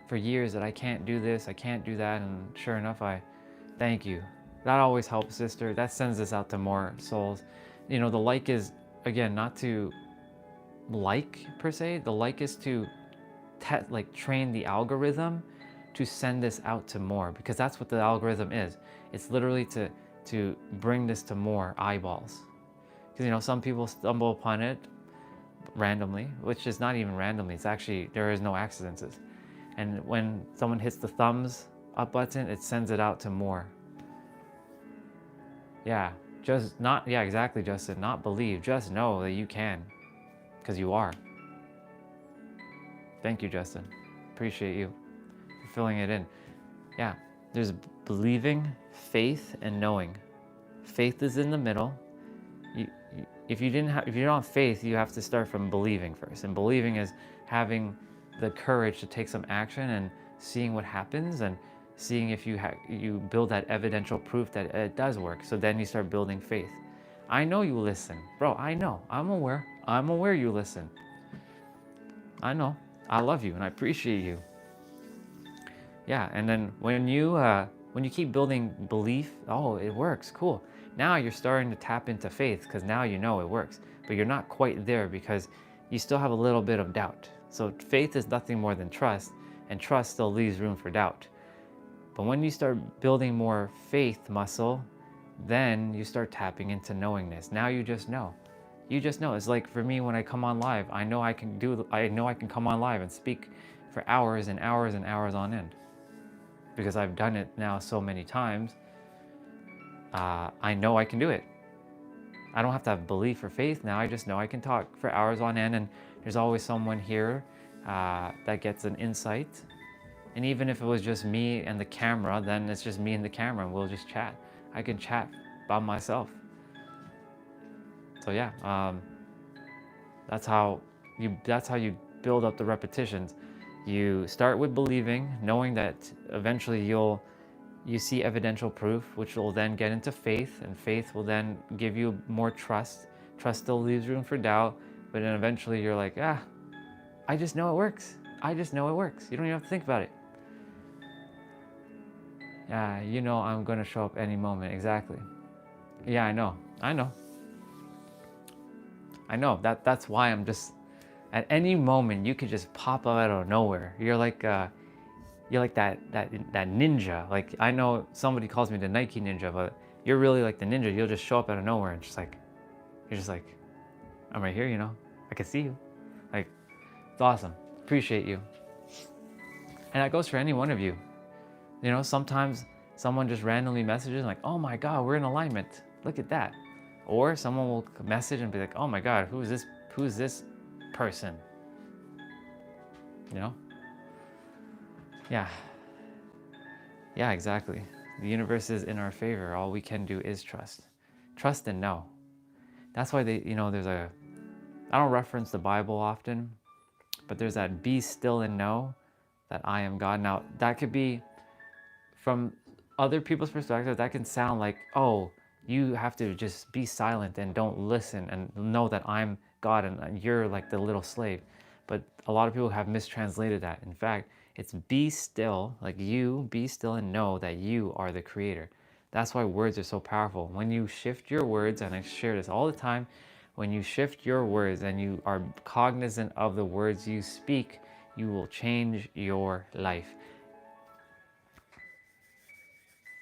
for years that I can't do this, I can't do that, and sure enough, thank you. That always helps, sister. That sends us out to more souls. You know, the like is, again, not to like per se, the like is to like train the algorithm to send this out to more, because that's what the algorithm is. It's literally to bring this to more eyeballs. Because, you know, some people stumble upon it randomly, which is not even randomly. It's actually, there is no accidents. And when someone hits the thumbs up button, it sends it out to more. Yeah, just not, yeah, exactly, Justin. Not believe, just know that you can, because you are. Thank you, Justin. Appreciate you for filling it in. Yeah, there's believing, faith, and knowing. Faith is in the middle. If you don't have faith, you have to start from believing first. And believing is having the courage to take some action and seeing what happens and seeing if you build that evidential proof that it does work. So then you start building faith. I know you listen. Bro, I know. I'm aware. I'm aware you listen. I know. I love you and I appreciate you. Yeah, and then when you keep building belief, oh, it works, cool. Now you're starting to tap into faith because now you know it works, but you're not quite there because you still have a little bit of doubt. So faith is nothing more than trust, and trust still leaves room for doubt. But when you start building more faith muscle, then you start tapping into knowingness. Now you just know. You just know. It's like for me when I come on live, I know I can come on live and speak for hours and hours and hours on end. Because I've done it now so many times, I know I can do it. I don't have to have belief or faith now. I just know I can talk for hours on end, and there's always someone here that gets an insight. And even if it was just me and the camera, then it's just me and the camera, and we'll just chat. I can chat by myself. So yeah, that's how you build up the repetitions. You start with believing, knowing that eventually you see evidential proof, which will then get into faith, and faith will then give you more trust. Trust still leaves room for doubt, but then eventually you're like, I just know it works. I just know it works. You don't even have to think about it. Yeah, you know I'm going to show up any moment. Exactly. Yeah, I know. That's why I'm just, at any moment you could just pop out of nowhere. You're like that ninja. Like, I know somebody calls me the Nike ninja, but you're really like the ninja. You'll just show up out of nowhere and you're just like, I'm right here, you know. I can see you. Like, it's awesome. Appreciate you. And that goes for any one of you. You know, sometimes someone just randomly messages like, oh my God, we're in alignment. Look at that. Or someone will message and be like, oh my God, who is this person? You know? Yeah. Yeah, exactly. The universe is in our favor. All we can do is trust. Trust and know. That's why I don't reference the Bible often, but there's that be still and know that I am God. Now, that could be, from other people's perspective, that can sound like, oh, you have to just be silent and don't listen and know that I'm God and you're like the little slave. But a lot of people have mistranslated that. In fact, it's be still, like you, be still and know that you are the creator. That's why words are so powerful. When you shift your words, and I share this all the time, when you shift your words and you are cognizant of the words you speak, you will change your life.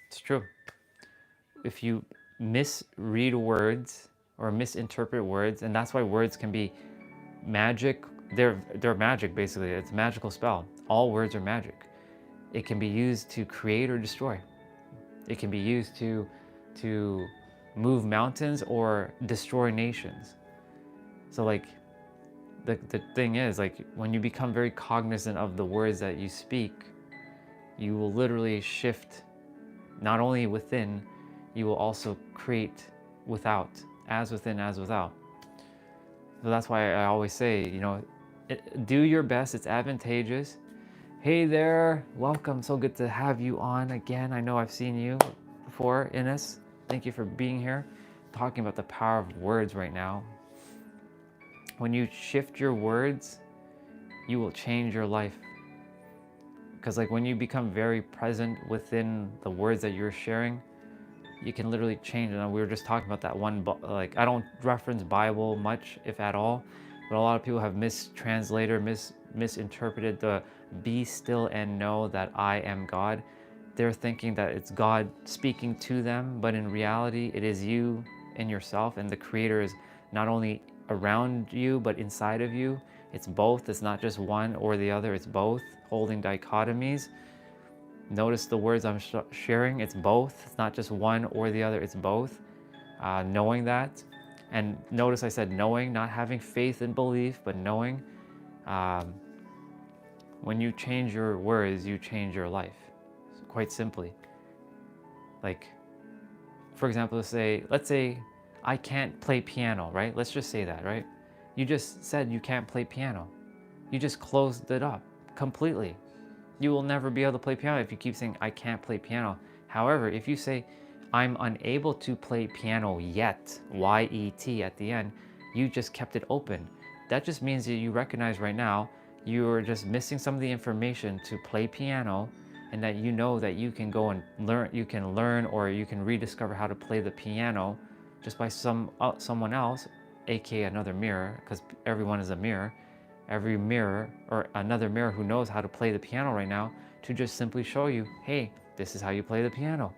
It's true. If you misread words or misinterpret words, and that's why words can be magic. They're magic, basically. It's a magical spell. All words are magic. It can be used to create or destroy. It can be used to move mountains or destroy nations. So like, the thing is, like, when you become very cognizant of the words that you speak, you will literally shift not only within, you will also create without, as within, as without. So that's why I always say, you know, do your best. It's advantageous. Hey there, welcome. So good to have you on again. I know I've seen you before, Ines. Thank you for being here. Talking about the power of words right now. When you shift your words, you will change your life. Because like when you become very present within the words that you're sharing, you can literally change it. And we were just talking about that one, like, I don't reference Bible much, if at all, but a lot of people have mistranslated, misinterpreted the "be still and know that I am God." They're thinking that it's God speaking to them, but in reality, it is you and yourself, and the Creator is not only around you, but inside of you. It's both. It's not just one or the other. It's both, holding dichotomies. Notice the words I'm sharing. It's both. It's not just one or the other. It's both. Knowing that. And notice I said knowing, not having faith and belief, but knowing. When you change your words, you change your life. Quite simply. Like, for example, let's say I can't play piano, right? Let's just say that, right? You just said you can't play piano. You just closed it up completely. You will never be able to play piano if you keep saying, I can't play piano. However, if you say, I'm unable to play piano yet, Y-E-T at the end, you just kept it open. That just means that you recognize right now, you're just missing some of the information to play piano, and that you know that you can go and learn or you can rediscover how to play the piano just by someone else, aka another mirror, because everyone is a mirror. Every mirror or another mirror who knows how to play the piano right now, to just simply show you, hey, this is how you play the piano.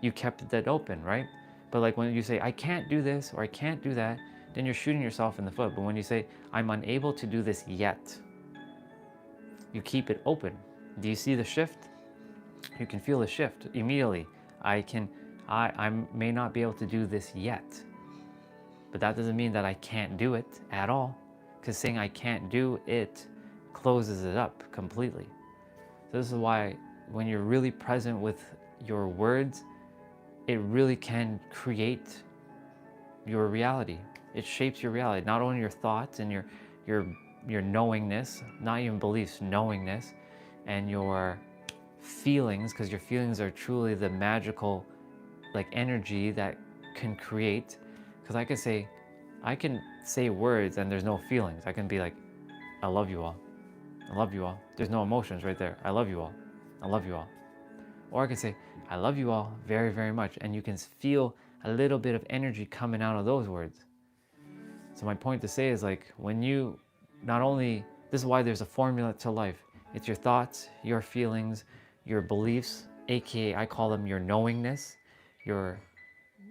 You kept that open, right? But like when you say, I can't do this or I can't do that, then you're shooting yourself in the foot. But when you say, I'm unable to do this yet, you keep it open. Do you see the shift? You can feel the shift immediately. I may not be able to do this yet, but that doesn't mean that I can't do it at all. Because saying I can't do it closes it up completely. So this is why when you're really present with your words, it really can create your reality. It shapes your reality, not only your thoughts and your knowingness, not even beliefs, knowingness, and your feelings, because your feelings are truly the magical like energy that can create. Because I can say words and there's no feelings. I can be like, I love you all. I love you all. There's no emotions right there. I love you all. I love you all. Or I can say, I love you all very, very much. And you can feel a little bit of energy coming out of those words. So my point to say is like, when you not only, this is why there's a formula to life. It's your thoughts, your feelings, your beliefs, aka I call them your knowingness, your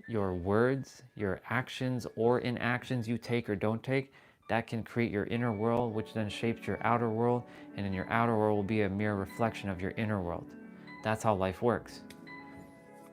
words, your actions or inactions you take or don't take, that can create your inner world, which then shapes your outer world, and then your outer world will be a mere reflection of your inner world. That's how life works.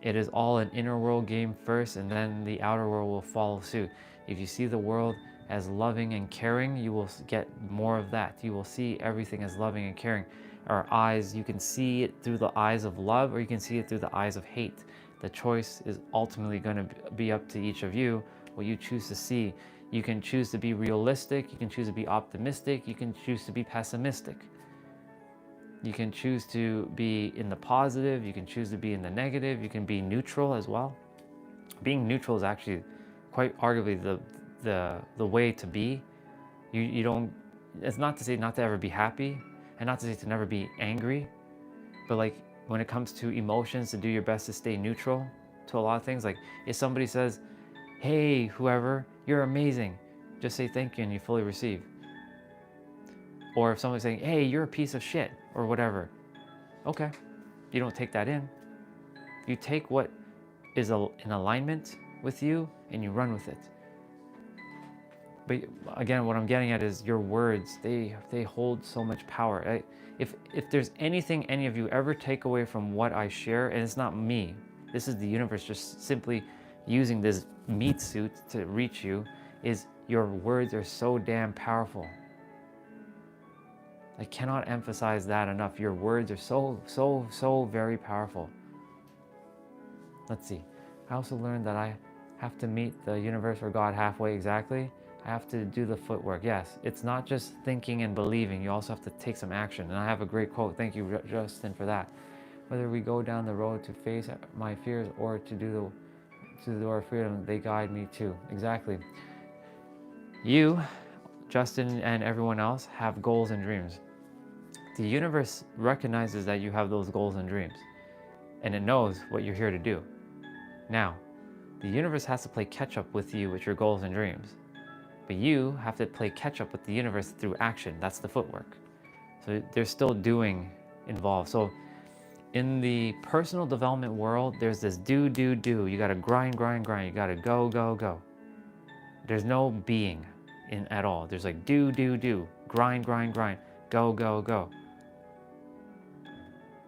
It is all an inner world game first, and then the outer world will follow suit. If you see the world as loving and caring, you will get more of that. You will see everything as loving and caring. Our eyes, you can see it through the eyes of love, or you can see it through the eyes of hate. The choice is ultimately going to be up to each of you, what you choose to see. You can choose to be realistic, you can choose to be optimistic, you can choose to be pessimistic. You can choose to be in the positive, you can choose to be in the negative, you can be neutral as well. Being neutral is actually quite arguably the way to be. You don't, it's not to say not to ever be happy, and not to say to never be angry, but like when it comes to emotions, to do your best to stay neutral to a lot of things. Like if somebody says, hey, whoever, you're amazing, just say thank you and you fully receive. Or if someone's saying, hey, you're a piece of shit, or whatever, okay, you don't take that in. You take what is in alignment with you and you run with it. But again, what I'm getting at is your words, they hold so much power. If there's anything any of you ever take away from what I share, and it's not me, this is the universe just simply using this meat suit to reach you, is Your words are so damn powerful. I cannot emphasize that enough. Your words are so very powerful. Let's see. I also learned that I have to meet the universe or God halfway exactly. I have to do the footwork. Yes, it's not just thinking and believing. You also have to take some action. And I have a great quote. Thank you, Justin, for that. Whether we go down the road to face my fears or to the door of freedom, they guide me too. Exactly. You, Justin, and everyone else have goals and dreams. The universe recognizes that you have those goals and dreams, and it knows what you're here to do. Now, the universe has to play catch up with you with your goals and dreams, but you have to play catch up with the universe through action. That's the footwork. So there's still doing involved. So in the personal development world, there's this do. You gotta grind. You gotta go. There's no being in at all. There's like do, grind, go.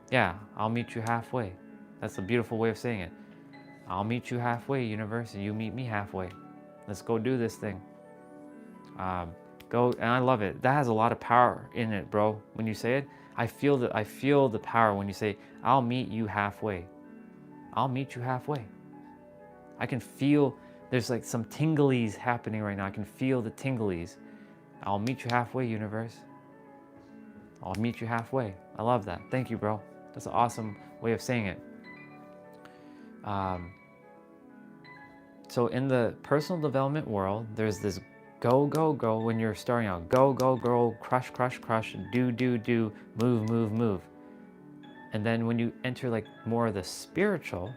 Yeah, I'll meet you halfway. That's a beautiful way of saying it. I'll meet you halfway, universe, and you meet me halfway. Let's go do this thing. Go, and I love it. That has a lot of power in it, bro. When you say it, I feel the power when you say, I'll meet you halfway. I'll meet you halfway. I can feel, there's like some tinglies happening right now. I can feel the tinglies. I'll meet you halfway, universe. I'll meet you halfway. I love that. Thank you, bro. That's an awesome way of saying it. So in the personal development world, there's this go when you're starting out. Go, crush, do, move. And then when you enter like more of the spiritual,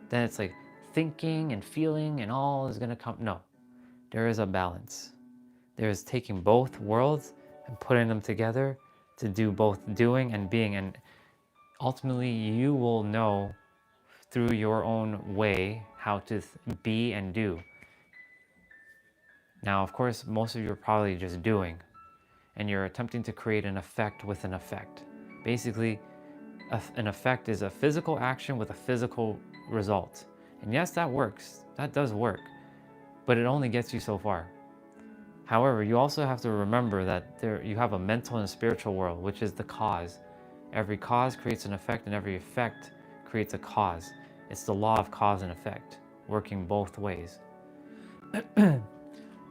then it's like thinking and feeling and all is gonna come. No, there is a balance. There's taking both worlds and putting them together to do both doing and being. And ultimately you will know through your own way how to be and do. Now, of course, most of you are probably just doing, and you're attempting to create an effect with an effect. Basically, an effect is a physical action with a physical result. And yes, that works. That does work. But it only gets you so far. However, you also have to remember that you have a mental and spiritual world, which is the cause. Every cause creates an effect, and every effect creates a cause. It's the law of cause and effect, working both ways.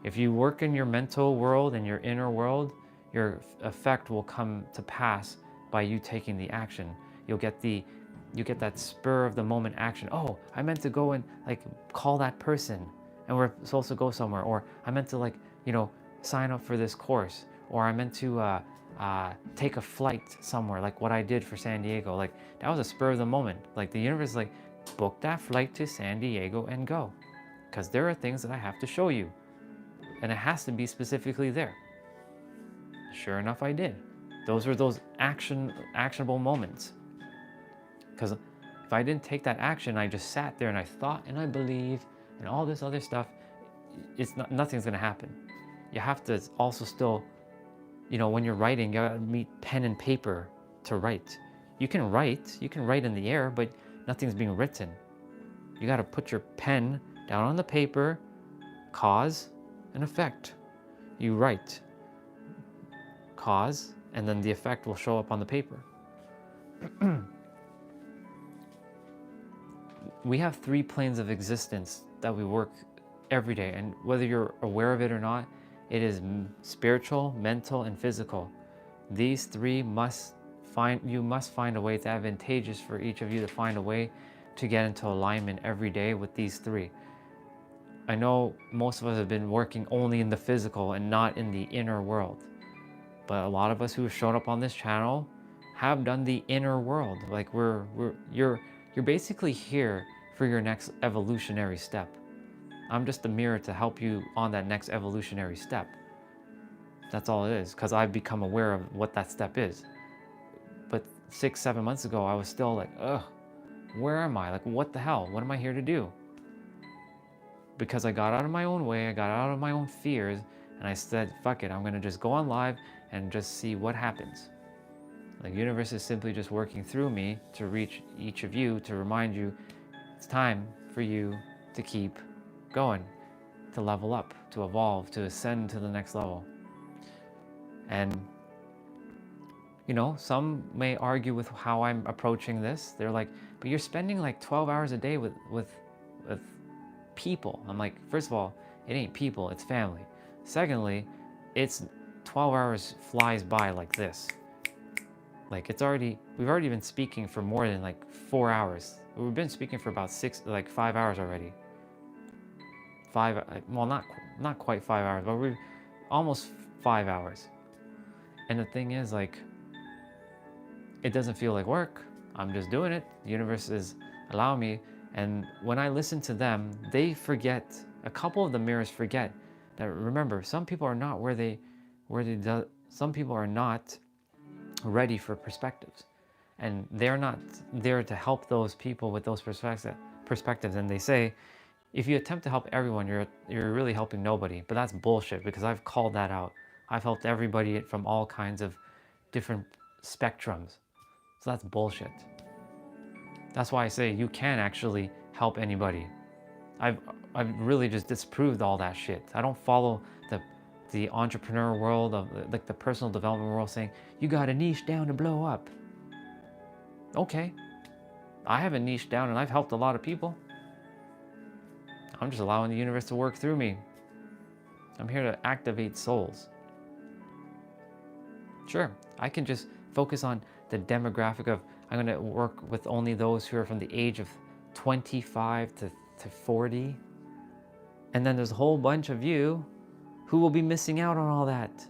If you work in your mental world and your inner world, your effect will come to pass by you taking the action. You get that spur of the moment action. Oh, I meant to go and like call that person, and we're supposed to go somewhere. Or I meant to like, sign up for this course. Or I meant to take a flight somewhere, like what I did for San Diego. Like that was a spur of the moment. Like the universe is like, book that flight to San Diego and go, because there are things that I have to show you, and it has to be specifically there. Sure enough, I did. Those are those actionable moments. Because if I didn't take that action, I just sat there and I thought and I believed and all this other stuff, nothing's gonna happen. You have to also still, when you're writing, you gotta meet pen and paper to write. You can write in the air, but nothing's being written. You gotta put your pen down on the paper, cause and effect. You write cause, and then the effect will show up on the paper. We have 3 planes of existence that we work every day, and whether you're aware of it or not, it is spiritual, mental, and physical. These 3 you must find a way. It's advantageous for each of you to find a way to get into alignment every day with these 3. I know most of us have been working only in the physical and not in the inner world. But a lot of us who have shown up on this channel have done the inner world. Like you're basically here for your next evolutionary step. I'm just a mirror to help you on that next evolutionary step. That's all it is, because I've become aware of what that step is. But 6-7 months ago, I was still like, ugh, where am I? Like, what the hell? What am I here to do? Because I got out of my own way, I got out of my own fears, and I said, fuck it, I'm gonna just go on live and just see what happens. The universe is simply just working through me to reach each of you, to remind you it's time for you to keep going. to level up, to evolve, to ascend to the next level. And you know, some may argue with how I'm approaching this. They're like, but you're spending like 12 hours a day with people. I'm like, first of all, it ain't people, it's family. Secondly, it's 12 hours flies by like this. Like we've already been speaking for more than like 4 hours. We've been speaking for about 5 hours already. Well, not quite 5 hours, but we're almost 5 hours. And the thing is, like, it doesn't feel like work. I'm just doing it. The universe is allowing me. And when I listen to them, they forget, a couple of the mirrors forget that, remember, some people are not some people are not ready for perspectives. And they're not there to help those people with those perspectives. And they say, if you attempt to help everyone, you're really helping nobody. But that's bullshit, because I've called that out. I've helped everybody from all kinds of different spectrums. So that's bullshit. That's why I say you can actually help anybody. I've really just disproved all that shit. I don't follow the entrepreneur world of like the personal development world saying you got to niche down to blow up. Okay, I haven't niched down and I've helped a lot of people. I'm just allowing the universe to work through me. I'm here to activate souls. Sure, I can just focus on the demographic of, I'm going to work with only those who are from the age of 25 to 40. And then there's a whole bunch of you who will be missing out on all that.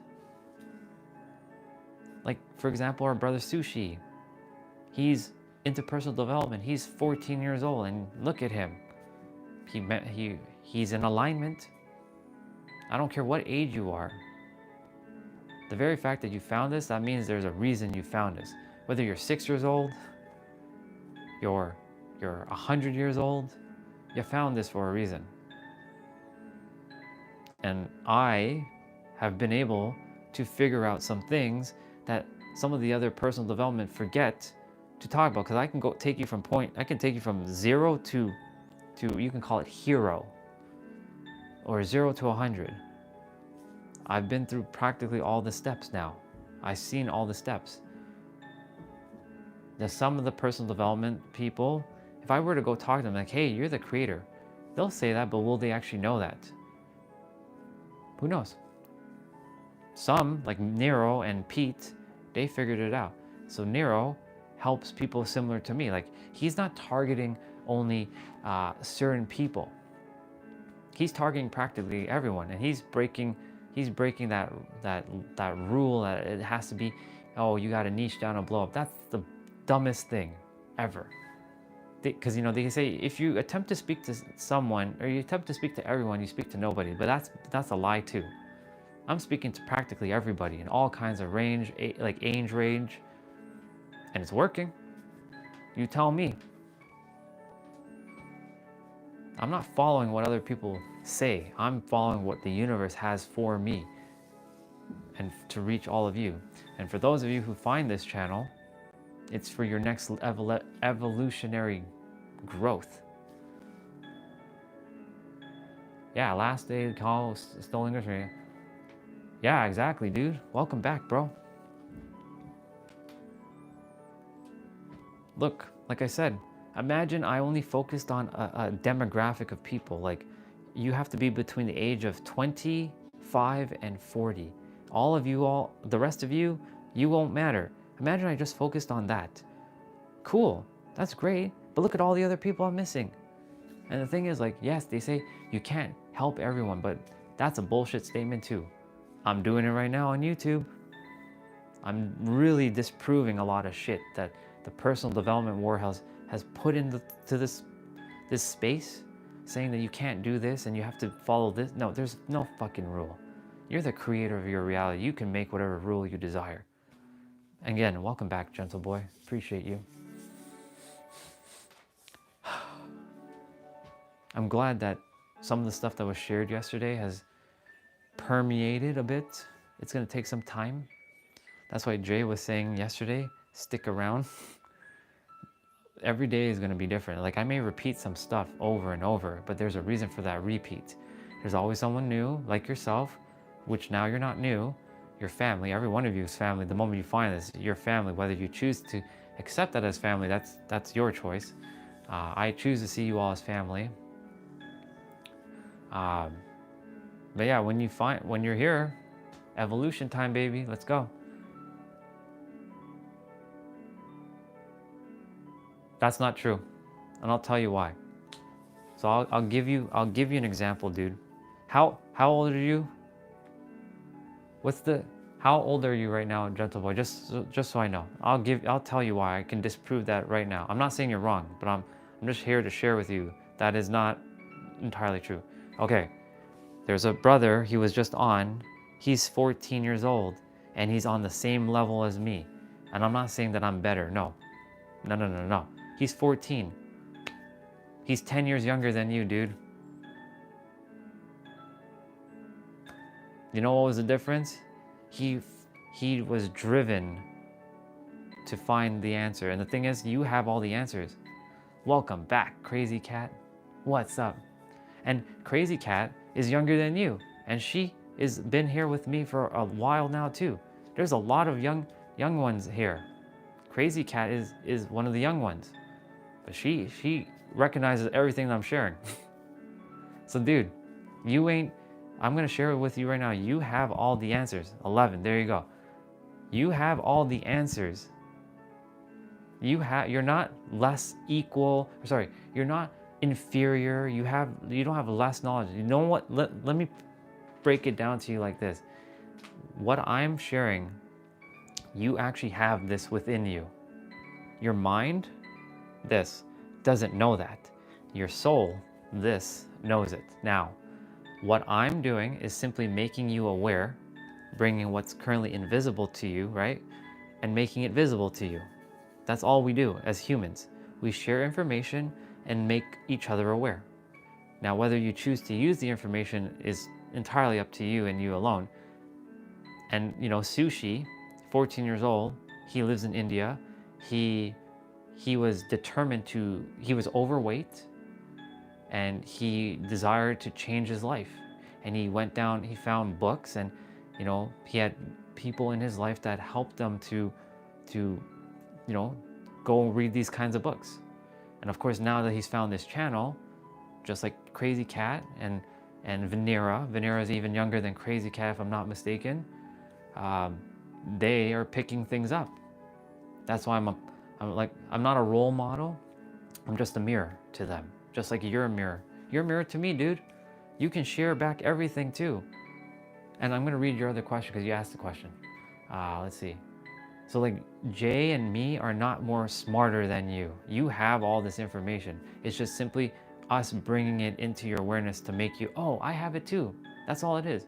Like, for example, our brother Sushi. He's into personal development. He's 14 years old, and look at him. He's in alignment. I don't care what age you are. The very fact that you found this, that means there's a reason you found this. Whether you're 6 years old, you're 100 years old, you found this for a reason. And I have been able to figure out some things that some of the other personal development forget to talk about, because I can take you from 0 to you can call it hero, or 0 to 100. I've been through practically all the steps now. I've seen all the steps. Now, some of the personal development people, if I were to go talk to them like, hey, you're the creator, they'll say that, but will they actually know that? Who knows? Some, like Nero and Pete, they figured it out. So Nero helps people similar to me. Like, he's not targeting only certain people. He's targeting practically everyone, and he's breaking that rule that it has to be, oh, you got to niche down and blow up. That's the dumbest thing ever. Because they say if you attempt to speak to someone, or you attempt to speak to everyone, you speak to nobody. But that's a lie too. I'm speaking to practically everybody in all kinds of range, like age range, and it's working. You tell me. I'm not following what other people say. I'm following what the universe has for me, and to reach all of you. And for those of you who find this channel, it's for your next evolutionary growth. Yeah, last day call still English. Yeah, exactly, dude. Welcome back, bro. Look, like I said, imagine I only focused on a demographic of people. Like, you have to be between the age of 25 and 40. The rest of you won't matter. Imagine I just focused on that. Cool, that's great, but look at all the other people I'm missing. And the thing is, like, yes, they say you can't help everyone, but that's a bullshit statement too. I'm doing it right now on YouTube. I'm really disproving a lot of shit that the personal development war has put into this space, saying that you can't do this and you have to follow this. No, there's no fucking rule. You're the creator of your reality. You can make whatever rule you desire. Again, welcome back, gentle boy. Appreciate you. I'm glad that some of the stuff that was shared yesterday has permeated a bit. It's going to take some time. That's why Jay was saying yesterday, stick around. Every day is going to be different. Like, I may repeat some stuff over and over, but there's a reason for that repeat. There's always someone new, like yourself, which now you're not new. Your family, every one of you is family. The moment you find this, your family, whether you choose to accept that as family, that's your choice. I choose to see you all as family. But yeah, when you're here, evolution time, baby, let's go. That's not true, and I'll tell you why. So I'll give you an example, dude. How old are you? How old are you right now, gentle boy? Just so I know. I'll tell you why. I can disprove that right now. I'm not saying you're wrong, but I'm just here to share with you that is not entirely true. Okay. There's a brother, he was just on. He's 14 years old and he's on the same level as me. And I'm not saying that I'm better. No. No. He's 14. He's 10 years younger than you, dude. You know what was the difference? He was driven to find the answer. And the thing is, you have all the answers. Welcome back, Crazy Cat. What's up? And Crazy Cat is younger than you. And she has been here with me for a while now too. There's a lot of young ones here. Crazy Cat is one of the young ones. But she recognizes everything that I'm sharing. So dude, I'm gonna share it with you right now. You have all the answers. 11, there you go. You have all the answers. You're not less equal, sorry, you're not inferior. You don't have less knowledge. You know what? Let me break it down to you like this. What I'm sharing, you actually have this within you. Your mind, this, doesn't know that. Your soul, this, knows it. Now, what I'm doing is simply making you aware, bringing what's currently invisible to you, right? And making it visible to you. That's all we do as humans. We share information and make each other aware. Now, whether you choose to use the information is entirely up to you and you alone. And you know, Sushi, 14 years old, he lives in India. He was determined he was overweight and he desired to change his life. And he went down, he found books and, you know, he had people in his life that helped him to, you know, go read these kinds of books. And of course, now that he's found this channel, just like Crazy Cat and Venera is even younger than Crazy Cat, if I'm not mistaken. They are picking things up. That's why I'm not a role model. I'm just a mirror to them. Just like you're a mirror. You're a mirror to me, dude. You can share back everything too. And I'm gonna read your other question because you asked the question. Let's see. So like Jay and me are not more smarter than you. You have all this information. It's just simply us bringing it into your awareness to make you, oh, I have it too. That's all it is.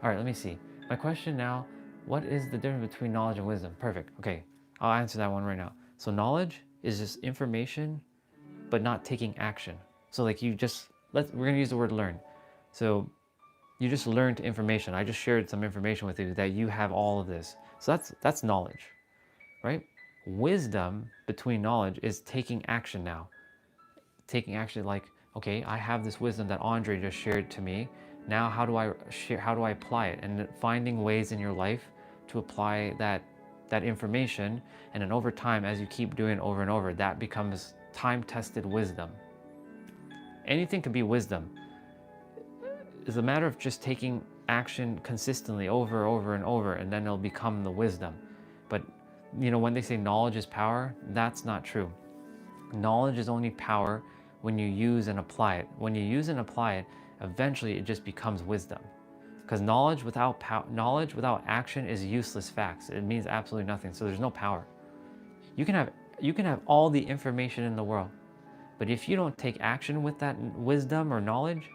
All right, let me see. My question now, what is the difference between knowledge and wisdom? Perfect, okay. I'll answer that one right now. So knowledge is just information, but not taking action. So like we're gonna use the word learn. So you just learned information. I just shared some information with you that you have all of this. So that's knowledge, right? Wisdom between knowledge is taking action now. Taking action like, okay, I have this wisdom that Andre just shared to me. Now how do I apply it? And finding ways in your life to apply that information. And then over time, as you keep doing it over and over, that becomes time-tested wisdom. Anything could be wisdom. It's a matter of just taking action consistently over and over, and then it'll become the wisdom. But you know, when they say knowledge is power, that's not true. Knowledge is only power when you use and apply it. When you use and apply it, eventually it just becomes wisdom. Because knowledge without action is useless facts. It means absolutely nothing. So there's no power. You can have all the information in the world, but if you don't take action with that wisdom or knowledge,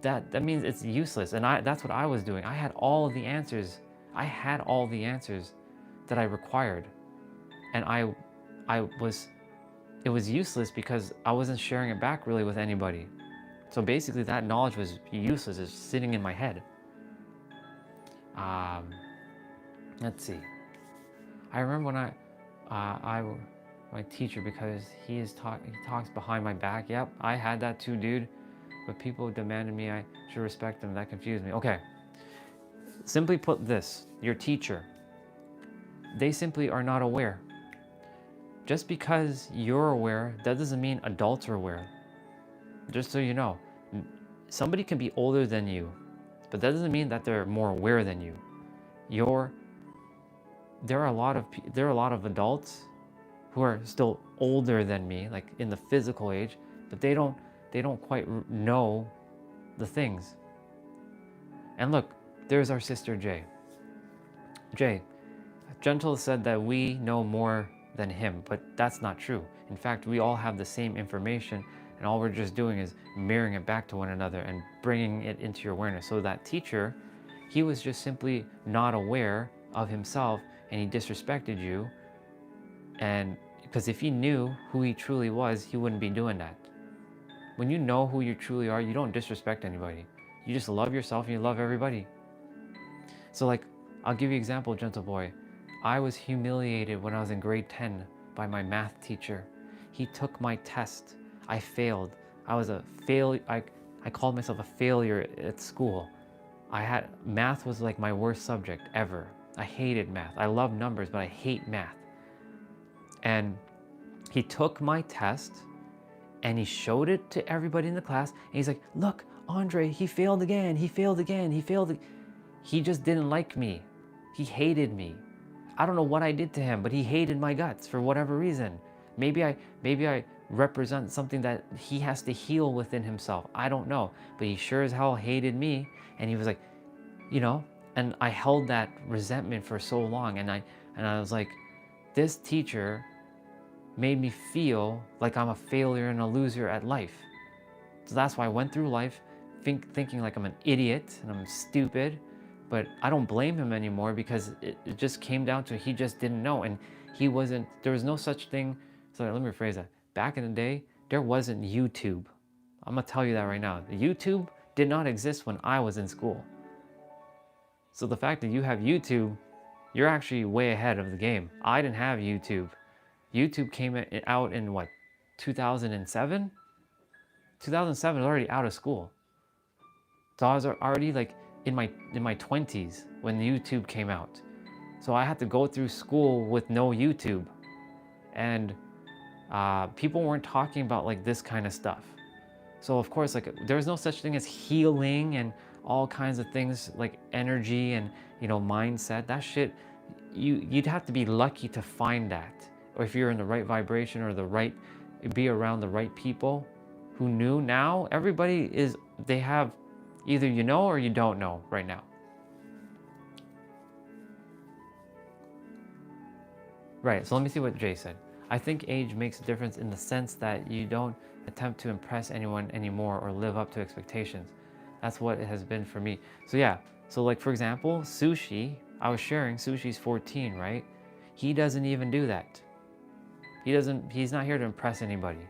that means it's useless. And that's what I was doing. I had all of the answers. I had all the answers that I required, and it was useless because I wasn't sharing it back really with anybody. So basically that knowledge was useless. It's sitting in my head. Let's see. I remember when my teacher, because he talks behind my back. Yep, I had that too, dude. but people demanded me I should respect them. That confused me. Okay. Simply put this, your teacher, they simply are not aware. Just because you're aware, that doesn't mean adults are aware. Just so you know, somebody can be older than you, but that doesn't mean that they're more aware than you. There are a lot of adults who are still older than me, like in the physical age, but they don't quite know the things. And look, there's our sister Jay. Jay, Gentle said that we know more than him, but that's not true. In fact, we all have the same information, and all we're just doing is mirroring it back to one another and bringing it into your awareness. So that teacher, he was just simply not aware of himself, and he disrespected you. And because if he knew who he truly was, he wouldn't be doing that. When you know who you truly are, you don't disrespect anybody. You just love yourself and you love everybody. So like, I'll give you an example, Gentle Boy. I was humiliated when I was in grade 10 by my math teacher. He took my test. I failed. I was a failure. I called myself a failure at school. Math was like my worst subject ever. I hated math. I love numbers, but I hate math. And he took my test and he showed it to everybody in the class. And he's like, look, Andre, he failed again. He failed again. He failed. He just didn't like me. He hated me. I don't know what I did to him, but he hated my guts for whatever reason. Maybe I represent something that he has to heal within himself. I don't know, but he sure as hell hated me. And he was like, you know, and I held that resentment for so long. And I was like, this teacher made me feel like I'm a failure and a loser at life. So that's why I went through life thinking like I'm an idiot and I'm stupid. But I don't blame him anymore because it just came down to he just didn't know. And there was no such thing. So let me rephrase that. Back in the day, there wasn't YouTube. I'm gonna tell you that right now. YouTube did not exist when I was in school. So the fact that you have YouTube, you're actually way ahead of the game. I didn't have YouTube. YouTube came out in what, 2007? 2007 was already out of school. So I was already like in my 20s when YouTube came out. So I had to go through school with no YouTube. And people weren't talking about like this kind of stuff. So of course, like there's no such thing as healing and all kinds of things like energy and, you know, mindset. That shit, you'd have to be lucky to find that. Or if you're in the right vibration or be around the right people who knew. Now everybody they have either you know or you don't know right now. Right, so let me see what Jay said. I think age makes a difference in the sense that you don't attempt to impress anyone anymore or live up to expectations. That's what it has been for me. So yeah, so like for example, Sushi, I was sharing, Sushi's 14, right? He doesn't even do that. He's not here to impress anybody.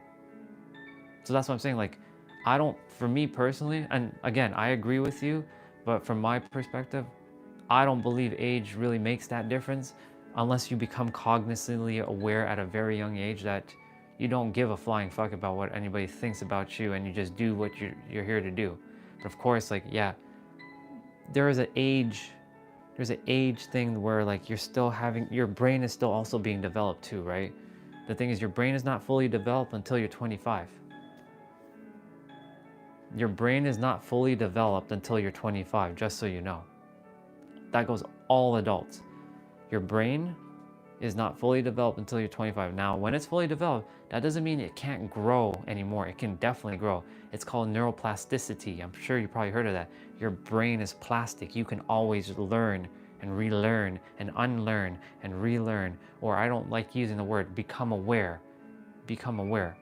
So that's what I'm saying, like, for me personally, and again, I agree with you, but from my perspective, I don't believe age really makes that difference unless you become cognitively aware at a very young age that you don't give a flying fuck about what anybody thinks about you and you just do what you're here to do. But of course, like, yeah, there's an age thing where like your brain is still also being developed too, right? The thing is, your brain is not fully developed until you're 25. Your brain is not fully developed until you're 25, just so you know. That goes all adults. Your brain is not fully developed until you're 25. Now, when it's fully developed, that doesn't mean it can't grow anymore. It can definitely grow. It's called neuroplasticity. I'm sure you probably heard of that. Your brain is plastic. You can always learn and relearn and unlearn and relearn. Or I don't like using the word become aware. Become aware.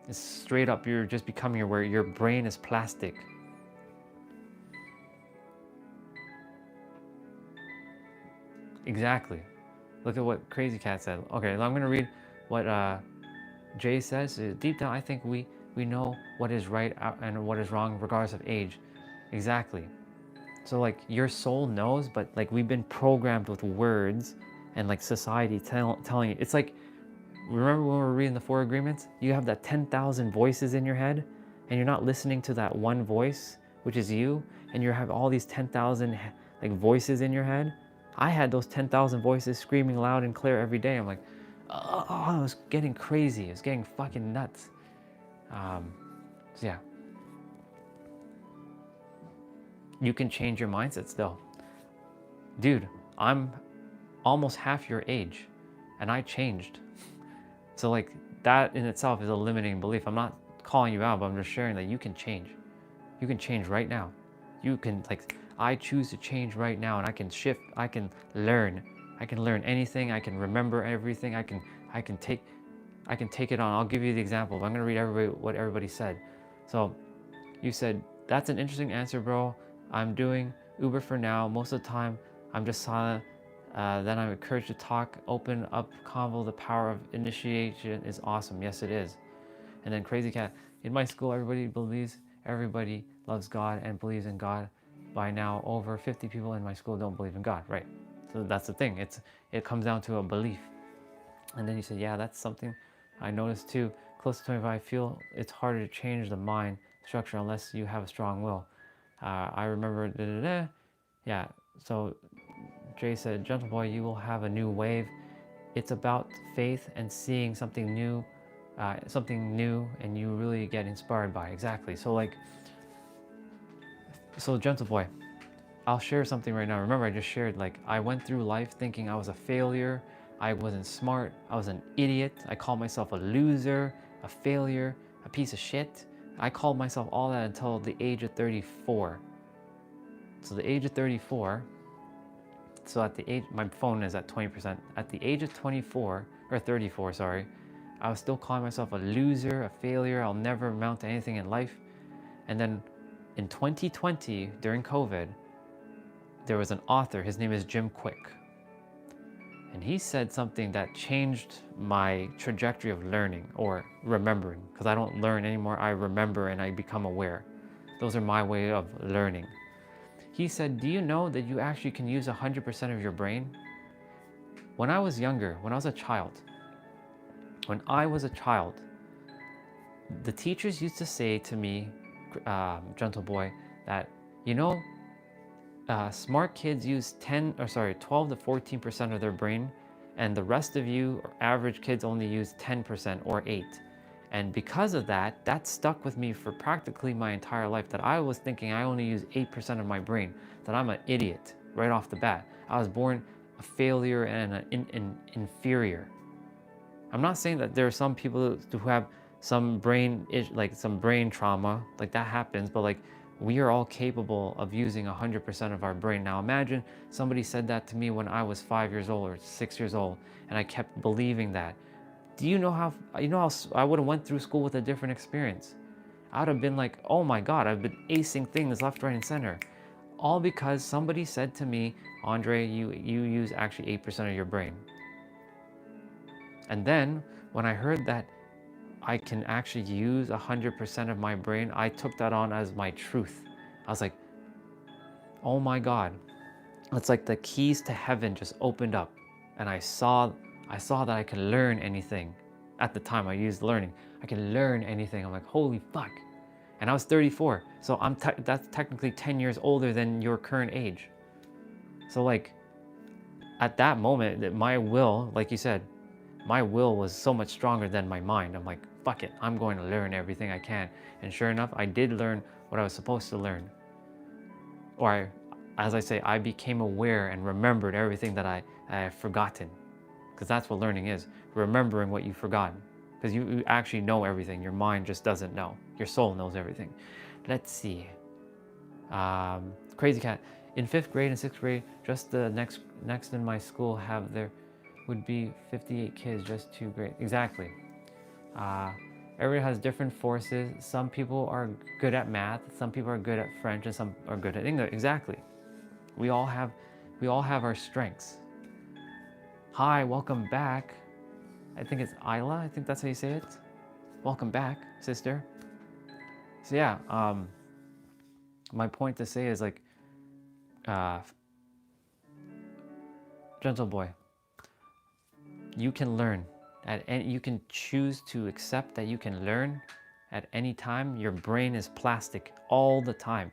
It's straight up, you're just becoming aware. Your brain is plastic. Exactly. Look at what Crazy Cat said. Okay, I'm going to read what Jay says. Deep down, I think we know what is right and what is wrong regardless of age. Exactly. So like your soul knows, but like we've been programmed with words and like society telling you. It's like, remember when we were reading the 4 agreements? You have that 10,000 voices in your head and you're not listening to that one voice, which is you, and you have all these 10,000 like voices in your head. I had those 10,000 voices screaming loud and clear every day. I'm like, oh, it was getting crazy. It was getting fucking nuts. So yeah, you can change your mindset still. Dude, I'm almost half your age and I changed. So like that in itself is a limiting belief. I'm not calling you out, but I'm just sharing that you can change. You can change right now. You can, like, I choose to change right now, and I can shift, I can learn. I can learn anything, I can remember everything, I can take it on. I'll give you the example. I'm gonna read what everybody said. So you said, that's an interesting answer, bro. I'm doing Uber for now. Most of the time, I'm just silent. Then I'm encouraged to talk, open up convo. The power of initiation is awesome. Yes, it is. And then Crazy Cat, in my school, everybody loves God and believes in God. By now, over 50 people in my school don't believe in God, right? So that's the thing. It comes down to a belief. And then you said, yeah, that's something I noticed too. Close to 25, I feel it's harder to change the mind structure unless you have a strong will. I remember, yeah. So Jay said, gentle boy, you will have a new wave. It's about faith and seeing something new, and you really get inspired by it. Exactly. So like, so gentle boy, I'll share something right now. Remember, I just shared, like, I went through life thinking I was a failure. I wasn't smart. I was an idiot. I called myself a loser, a failure, a piece of shit. I called myself all that until the age of 34. So the age of 34, so at the age, my phone is at 20%. At the age of 24, or 34, sorry, I was still calling myself a loser, a failure. I'll never amount to anything in life. And then in 2020, during COVID, there was an author, his name is Jim Quick. And he said something that changed my trajectory of learning or remembering, because I don't learn anymore. I remember and I become aware. Those are my way of learning. He said, do you know that you actually can use 100% of your brain? When I was younger, when I was a child, the teachers used to say to me, gentle boy, that, you know, smart kids use 12 to 14% of their brain, and the rest of you, or average kids, only use 10% or 8. And because of that, that stuck with me for practically my entire life, that I was thinking I only use 8% of my brain, that I'm an idiot right off the bat. I was born a failure and an inferior. I'm not saying that there are some people who have some brain trauma, like that happens, but like, we are all capable of using 100% of our brain. Now imagine somebody said that to me when I was 5 years old or 6 years old, and I kept believing that. Do you know how I would have went through school with a different experience? I would have been like, oh my God, I've been acing things left, right, and center. All because somebody said to me, Andre, you use actually 8% of your brain. And then when I heard that I can actually use 100% of my brain, I took that on as my truth. I was like, oh my God. It's like the keys to heaven just opened up, and I saw that I can learn anything. At the time I used learning. I can learn anything. I'm like, holy fuck. And I was 34. So that's technically 10 years older than your current age. So like, at that moment, my will, like you said, my will was so much stronger than my mind. I'm like, fuck it, I'm going to learn everything I can. And sure enough, I did learn what I was supposed to learn. Or as I say, I became aware and remembered everything that I had forgotten. Because that's what learning is, remembering what you've forgotten. Because you actually know everything, your mind just doesn't know. Your soul knows everything. Let's see. Crazy Cat, in 5th grade and 6th grade, just the next in my school there would be 58 kids, just 2 grades. Exactly. Everybody has different forces. Some people are good at math, some people are good at French, and some are good at English. Exactly. We all have our strengths. Hi, welcome back. I think it's Isla. I think that's how you say it. Welcome back, sister. So yeah, my point to say is like, gentle boy, you can learn, and you can choose to accept that you can learn at any time. Your brain is plastic all the time.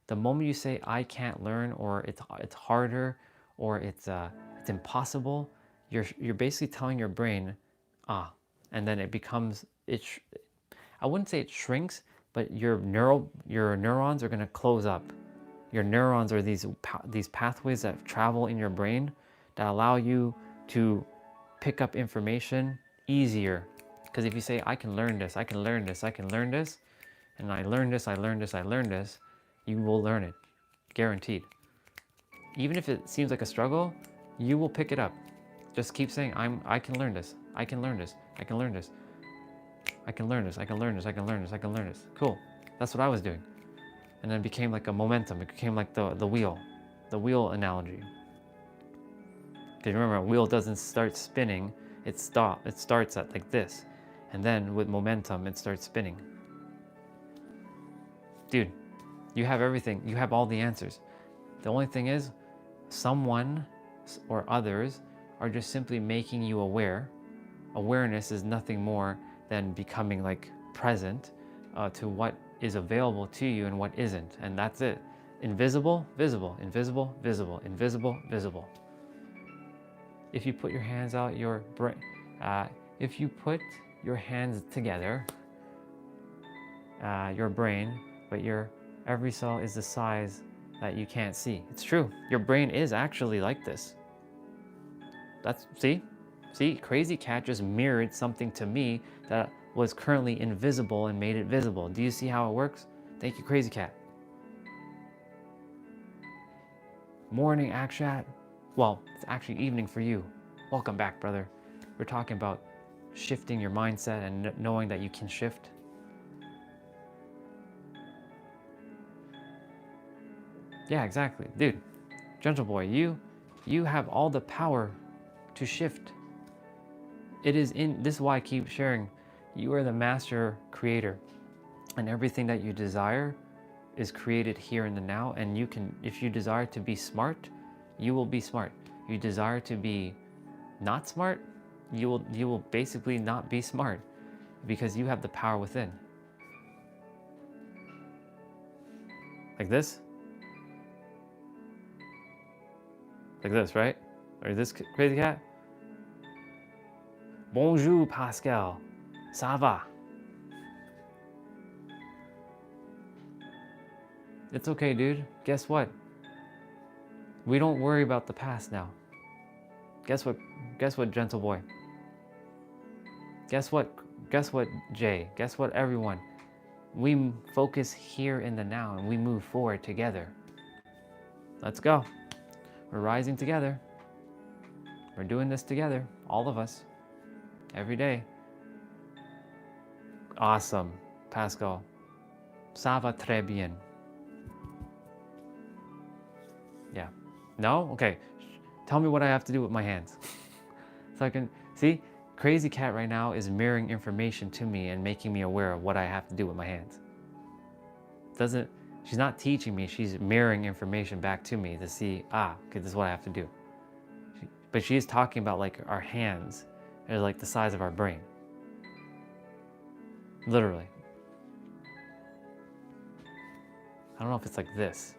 The moment you say I can't learn, or it's harder, or it's impossible, you're basically telling your brain, and then it becomes I wouldn't say it shrinks, but your neurons are going to close up. Your neurons are these pathways that travel in your brain that allow you to pick up information easier. Because if you say, I can learn this, I can learn this, I can learn this, and I learn this, I learn this, I learn this, you will learn it. Guaranteed. Even if it seems like a struggle, you will pick it up. Just keep saying, I can learn this, I can learn this, I can learn this, I can learn this, I can learn this, I can learn this, I can learn this. Cool. That's what I was doing. And then it became like a momentum. It became like the wheel analogy. Because remember, a wheel doesn't start spinning, it starts at like this. And then with momentum, it starts spinning. Dude, you have everything. You have all the answers. The only thing is, someone or others are just simply making you aware. Awareness is nothing more than becoming like present to what is available to you and what isn't. And that's it. Invisible, visible, invisible, visible, invisible, visible. If you put your hands out, if you put your hands together, your brain, but every cell is the size that you can't see. It's true. Your brain is actually like this. See, Crazy Cat just mirrored something to me that was currently invisible and made it visible. Do you see how it works? Thank you, Crazy Cat. Morning, Akshat. Well, it's actually evening for you. Welcome back, brother. We're talking about shifting your mindset and knowing that you can shift. Yeah, exactly. Dude, gentle boy, you have all the power to shift. This is why I keep sharing. You are the master creator, and everything that you desire is created here in the now. And you can, if you desire to be smart, you will be smart. You desire to be not smart, you will basically not be smart, because you have the power within. Like this, right? Or this, Crazy Cat. Bonjour, Pascal. Ça va? It's okay, dude. Guess what? We don't worry about the past now. Guess what, gentle boy? Guess what, Jay? Guess what, everyone? We focus here in the now and we move forward together. Let's go. We're rising together. We're doing this together, all of us, every day. Awesome, Pascal. Ça va très bien. Yeah. No? Okay. Tell me what I have to do with my hands. So I can see, Crazy Cat right now is mirroring information to me and making me aware of what I have to do with my hands. She's not teaching me, she's mirroring information back to me to see, okay, this is what I have to do. But she is talking about like our hands are like the size of our brain. Literally. I don't know if it's like this.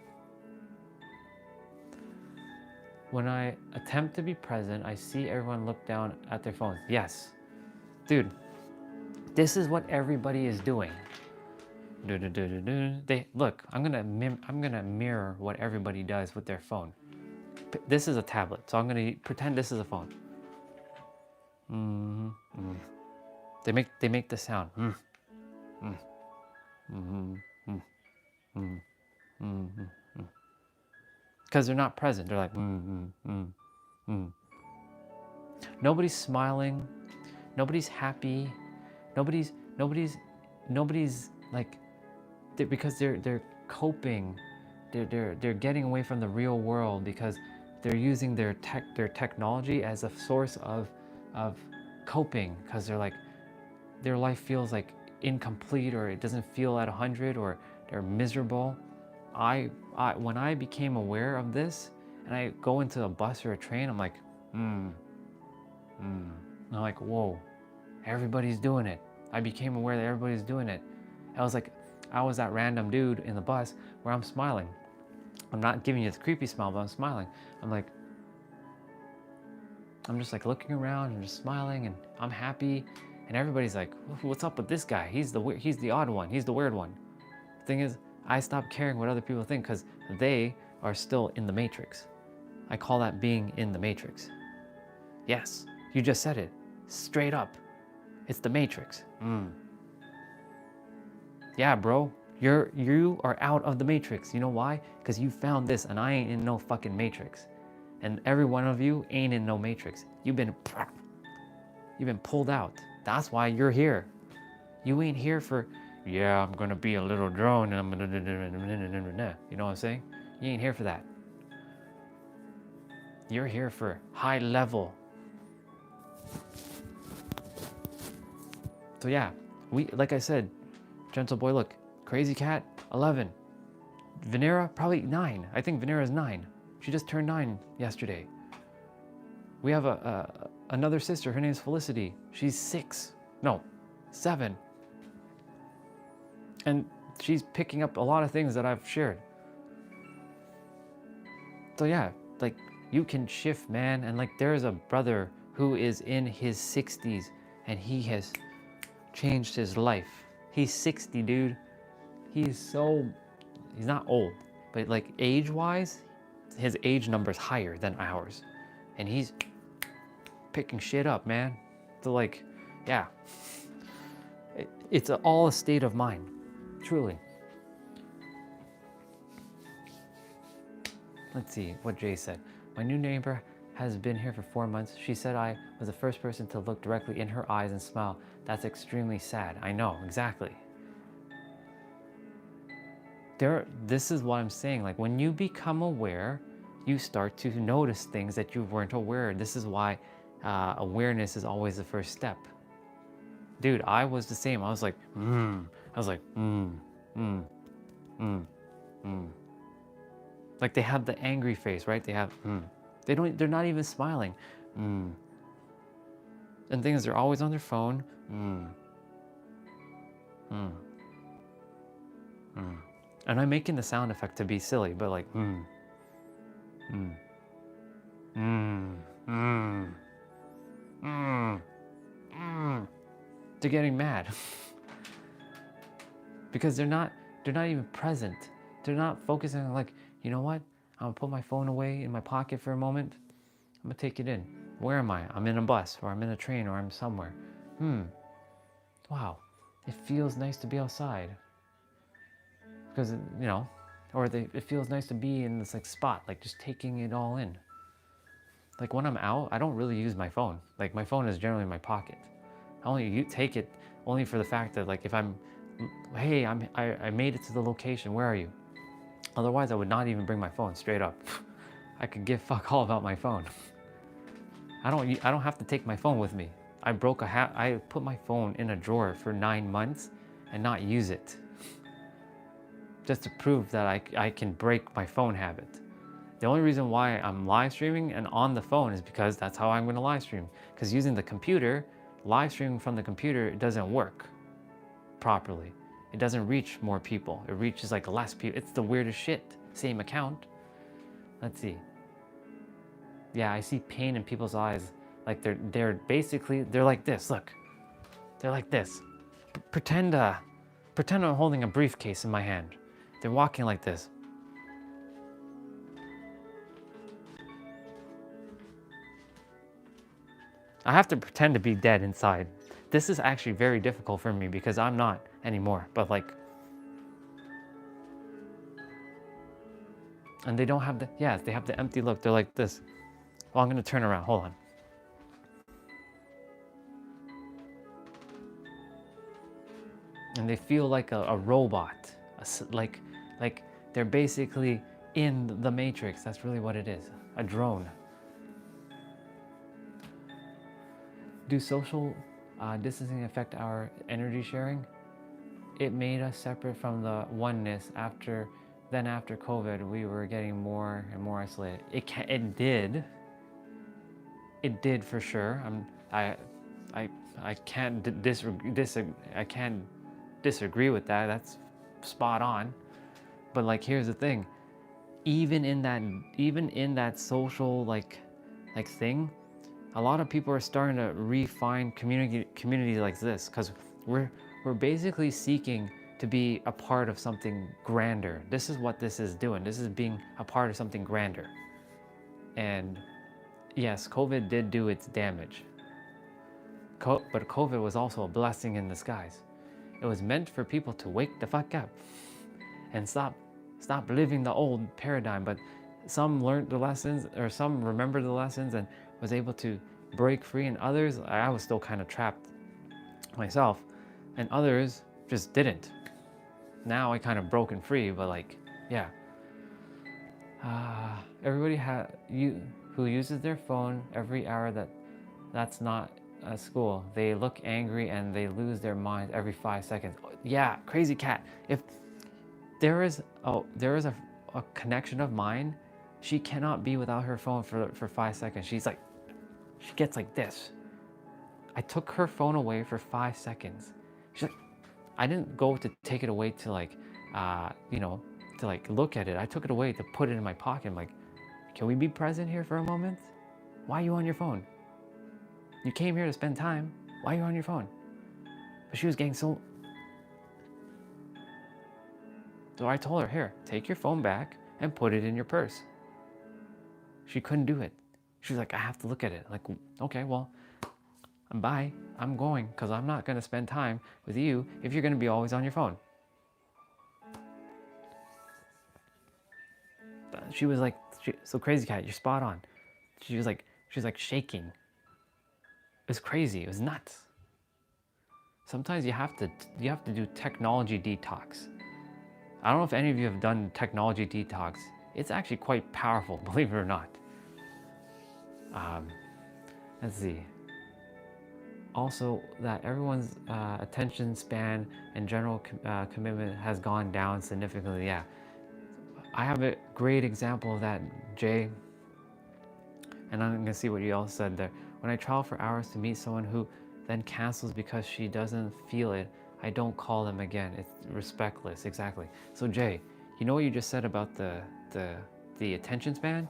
When I attempt to be present, I see everyone look down at their phones. Yes. Dude, this is what everybody is doing. Look, I'm gonna mirror what everybody does with their phone. This is a tablet, so I'm gonna pretend this is a phone. They make the sound. Because they're not present. They're like, Nobody's smiling. Nobody's happy. Nobody's like, because they're coping. They're getting away from the real world because they're using their technology as a source of coping, because they're like, their life feels like incomplete, or it doesn't feel at 100, or they're miserable. When I became aware of this, and I go into a bus or a train, I'm like, and I'm like, whoa, everybody's doing it. I became aware that everybody's doing it. I was like, I was that random dude in the bus where I'm smiling. I'm not giving you the creepy smile, but I'm smiling. I'm just like looking around and just smiling, and I'm happy. And everybody's like, what's up with this guy? He's the odd one. He's the weird one. The thing is, I stopped caring what other people think because they are still in the matrix. I call that being in the matrix. Yes, you just said it. Straight up. It's the matrix. Yeah, bro. You are out of the matrix. You know why? Because you found this, and I ain't in no fucking matrix. And every one of you ain't in no matrix. You've been pulled out. That's why you're here. You ain't here for, yeah, I'm gonna be a little drone and I'm gonna, you know what I'm saying? You ain't here for that. You're here for high level. So yeah, like I said, gentle boy, look, crazy cat, 11. Venera, probably 9. I think Venera's 9. She just turned 9 yesterday. We have another sister, her name's Felicity. She's 6, no, 7. And she's picking up a lot of things that I've shared. So yeah, like you can shift, man. And like there's a brother who is in his 60s and he has changed his life. He's 60, dude. He's not old, but like age-wise, his age number is higher than ours. And he's picking shit up, man. So like, yeah. It's all a state of mind, truly. Let's see what Jay said. My new neighbor has been here for 4 months. She said I was the first person to look directly in her eyes and smile. That's extremely sad. I know, exactly. This is what I'm saying. Like when you become aware, you start to notice things that you weren't aware. This is why awareness is always the first step. Dude, I was the same. I was like, I was like, Like they have the angry face, right? They have, they're not even smiling. And things, they're always on their phone. And I'm making the sound effect to be silly, but like, they're getting mad because they're not even present. They're not focusing on like, you know what? I'm gonna put my phone away in my pocket for a moment. I'm gonna take it in. Where am I? I'm in a bus, or I'm in a train, or I'm somewhere. Wow, it feels nice to be outside. Because, you know, or it feels nice to be in this like spot, like just taking it all in. Like when I'm out, I don't really use my phone. Like my phone is generally in my pocket. I only take it only for the fact that like if I'm, hey, I made it to the location, where are you? Otherwise I would not even bring my phone, straight up. I could give fuck all about my phone. I don't have to take my phone with me. I put my phone in a drawer for 9 months and not use it. Just to prove that I can break my phone habit. The only reason why I'm live streaming and on the phone is because that's how I'm going to live stream. Because using the computer, live streaming from the computer, it doesn't work properly. It doesn't reach more people. It reaches like less people. It's the weirdest shit. Same account. Let's see. Yeah, I see pain in people's eyes. Like they're basically, they're like this. Look, they're like this. Pretend I'm holding a briefcase in my hand. They're walking like this. I have to pretend to be dead inside. This is actually very difficult for me because I'm not anymore, but like, and they don't have they have the empty look. They're like this. Well, I'm gonna turn around, hold on. And they feel like a robot, like they're basically in the matrix. That's really what it is, a drone. Do social distancing affect our energy sharing? It made us separate from the oneness. After COVID, we were getting more and more isolated. It did for sure. I can't I can't disagree with that. That's spot on. But like, here's the thing. Even in that social like thing, a lot of people are starting to refine communities like this, because we're basically seeking to be a part of something grander. This is what this is doing. This is being a part of something grander. And yes, COVID did do its damage. But COVID was also a blessing in disguise. It was meant for people to wake the fuck up and stop living the old paradigm. But some learned the lessons, or some remembered the lessons and was able to break free, and others, I was still kind of trapped myself, and others just didn't. Now I kind of broken free, but like, yeah. Everybody who uses their phone every hour that's not at school, they look angry and they lose their mind every 5 seconds. Yeah, crazy cat. If there is a connection of mine, she cannot be without her phone for 5 seconds. She gets like this. I took her phone away for 5 seconds. She's like, I didn't go to take it away to like, to like look at it. I took it away to put it in my pocket. I'm like, can we be present here for a moment? Why are you on your phone? You came here to spend time. Why are you on your phone? But she was getting so I told her, here, take your phone back and put it in your purse. She couldn't do it. She was like, I have to look at it. Like, okay, well, bye. I'm going, because I'm not going to spend time with you if you're going to be always on your phone. She was like, so crazy cat, you're spot on. She was like shaking. It was crazy. It was nuts. Sometimes you have to do technology detox. I don't know if any of you have done technology detox. It's actually quite powerful, believe it or not. Let's see. Also, that everyone's attention span and general commitment has gone down significantly. Yeah, I have a great example of that, Jay. And I'm gonna see what you all said there. When I travel for hours to meet someone who then cancels because she doesn't feel it, I don't call them again. It's respectless, exactly. So Jay, you know what you just said about the attention span?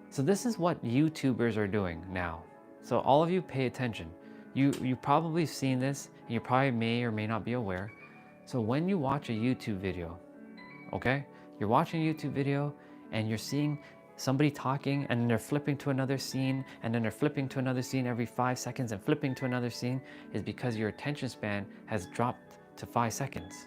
So this is what YouTubers are doing now. So all of you pay attention. You probably seen this, and you probably may or may not be aware. So when you watch a YouTube video, okay? You're watching a YouTube video and you're seeing somebody talking, and then they're flipping to another scene, and then they're flipping to another scene every 5 seconds and flipping to another scene, is because your attention span has dropped to 5 seconds.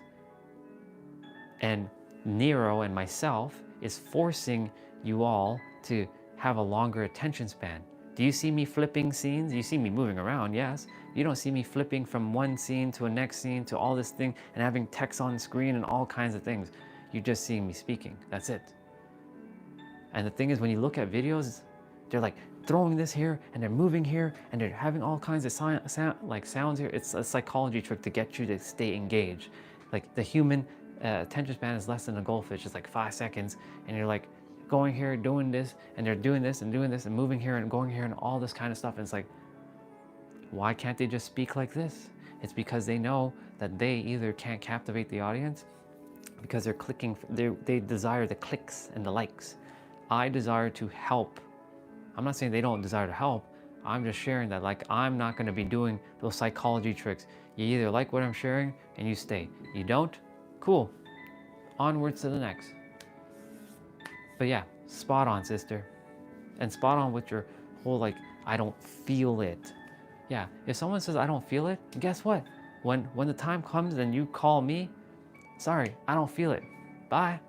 And Nero and myself is forcing you all to have a longer attention span. Do you see me flipping scenes? You see me moving around, yes. You don't see me flipping from one scene to a next scene to all this thing and having text on the screen and all kinds of things. You're just seeing me speaking, that's it. And the thing is, when you look at videos, they're like throwing this here and they're moving here and they're having all kinds of sounds here. It's a psychology trick to get you to stay engaged. Like the human attention span is less than a goldfish. It's like 5 seconds, and you're like going here, doing this, and they're doing this and moving here and going here and all this kind of stuff. And it's like, why can't they just speak like this? It's because they know that they either can't captivate the audience because they're clicking, they desire the clicks and the likes. I desire to help. I'm not saying they don't desire to help. I'm just sharing that, like, I'm not going to be doing those psychology tricks. You either like what I'm sharing and you stay. You don't? Cool. Onwards to the next. But yeah, spot on, sister. And spot on with your whole, like, I don't feel it. Yeah, if someone says I don't feel it, guess what? When the time comes and you call me, sorry, I don't feel it. Bye.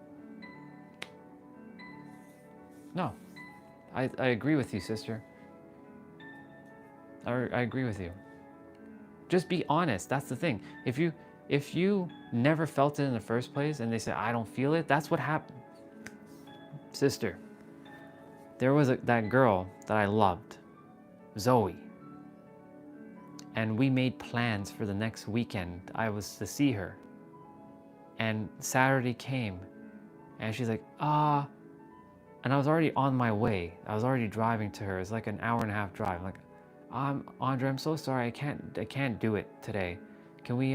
No, I agree with you, sister. I agree with you. Just be honest. That's the thing. If you never felt it in the first place and they say I don't feel it, that's what happened. Sister, there was that girl that I loved, Zoe, and we made plans for the next weekend. I was to see her, and Saturday came, and she's like, and I was already on my way. I was already driving to her. It's like an hour and a half drive. I'm like, Andre, I'm so sorry. I can't do it today. Can we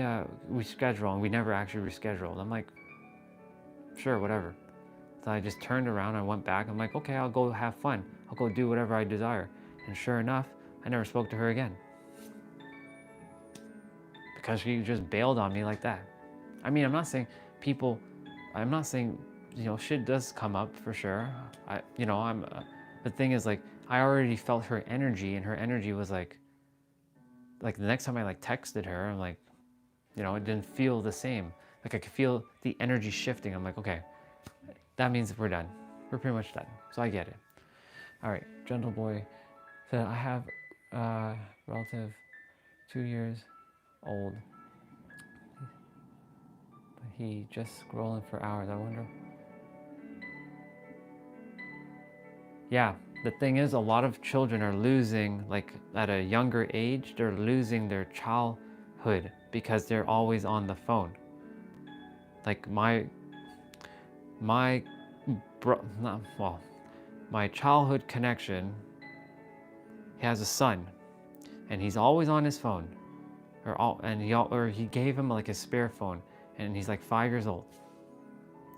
reschedule? And we never actually rescheduled. I'm like, sure, whatever. So I just turned around, I went back. I'm like, okay, I'll go have fun. I'll go do whatever I desire. And sure enough, I never spoke to her again. Because she just bailed on me like that. I mean, I'm not saying people, I'm not saying, shit does come up for sure. The thing is, like, I already felt her energy, and her energy was like the next time I like texted her, I'm like, it didn't feel the same. Like I could feel the energy shifting. I'm like, okay, that means we're done. We're pretty much done. So I get it. All right, Gentle Boy said, I have a relative 2 years old. He just scrolling for hours. I wonder. Yeah, the thing is, a lot of children are losing, like at a younger age, they're losing their childhood because they're always on the phone. Like my childhood connection, he has a son, and he's always on his phone, or he gave him like a spare phone, and he's like 5 years old.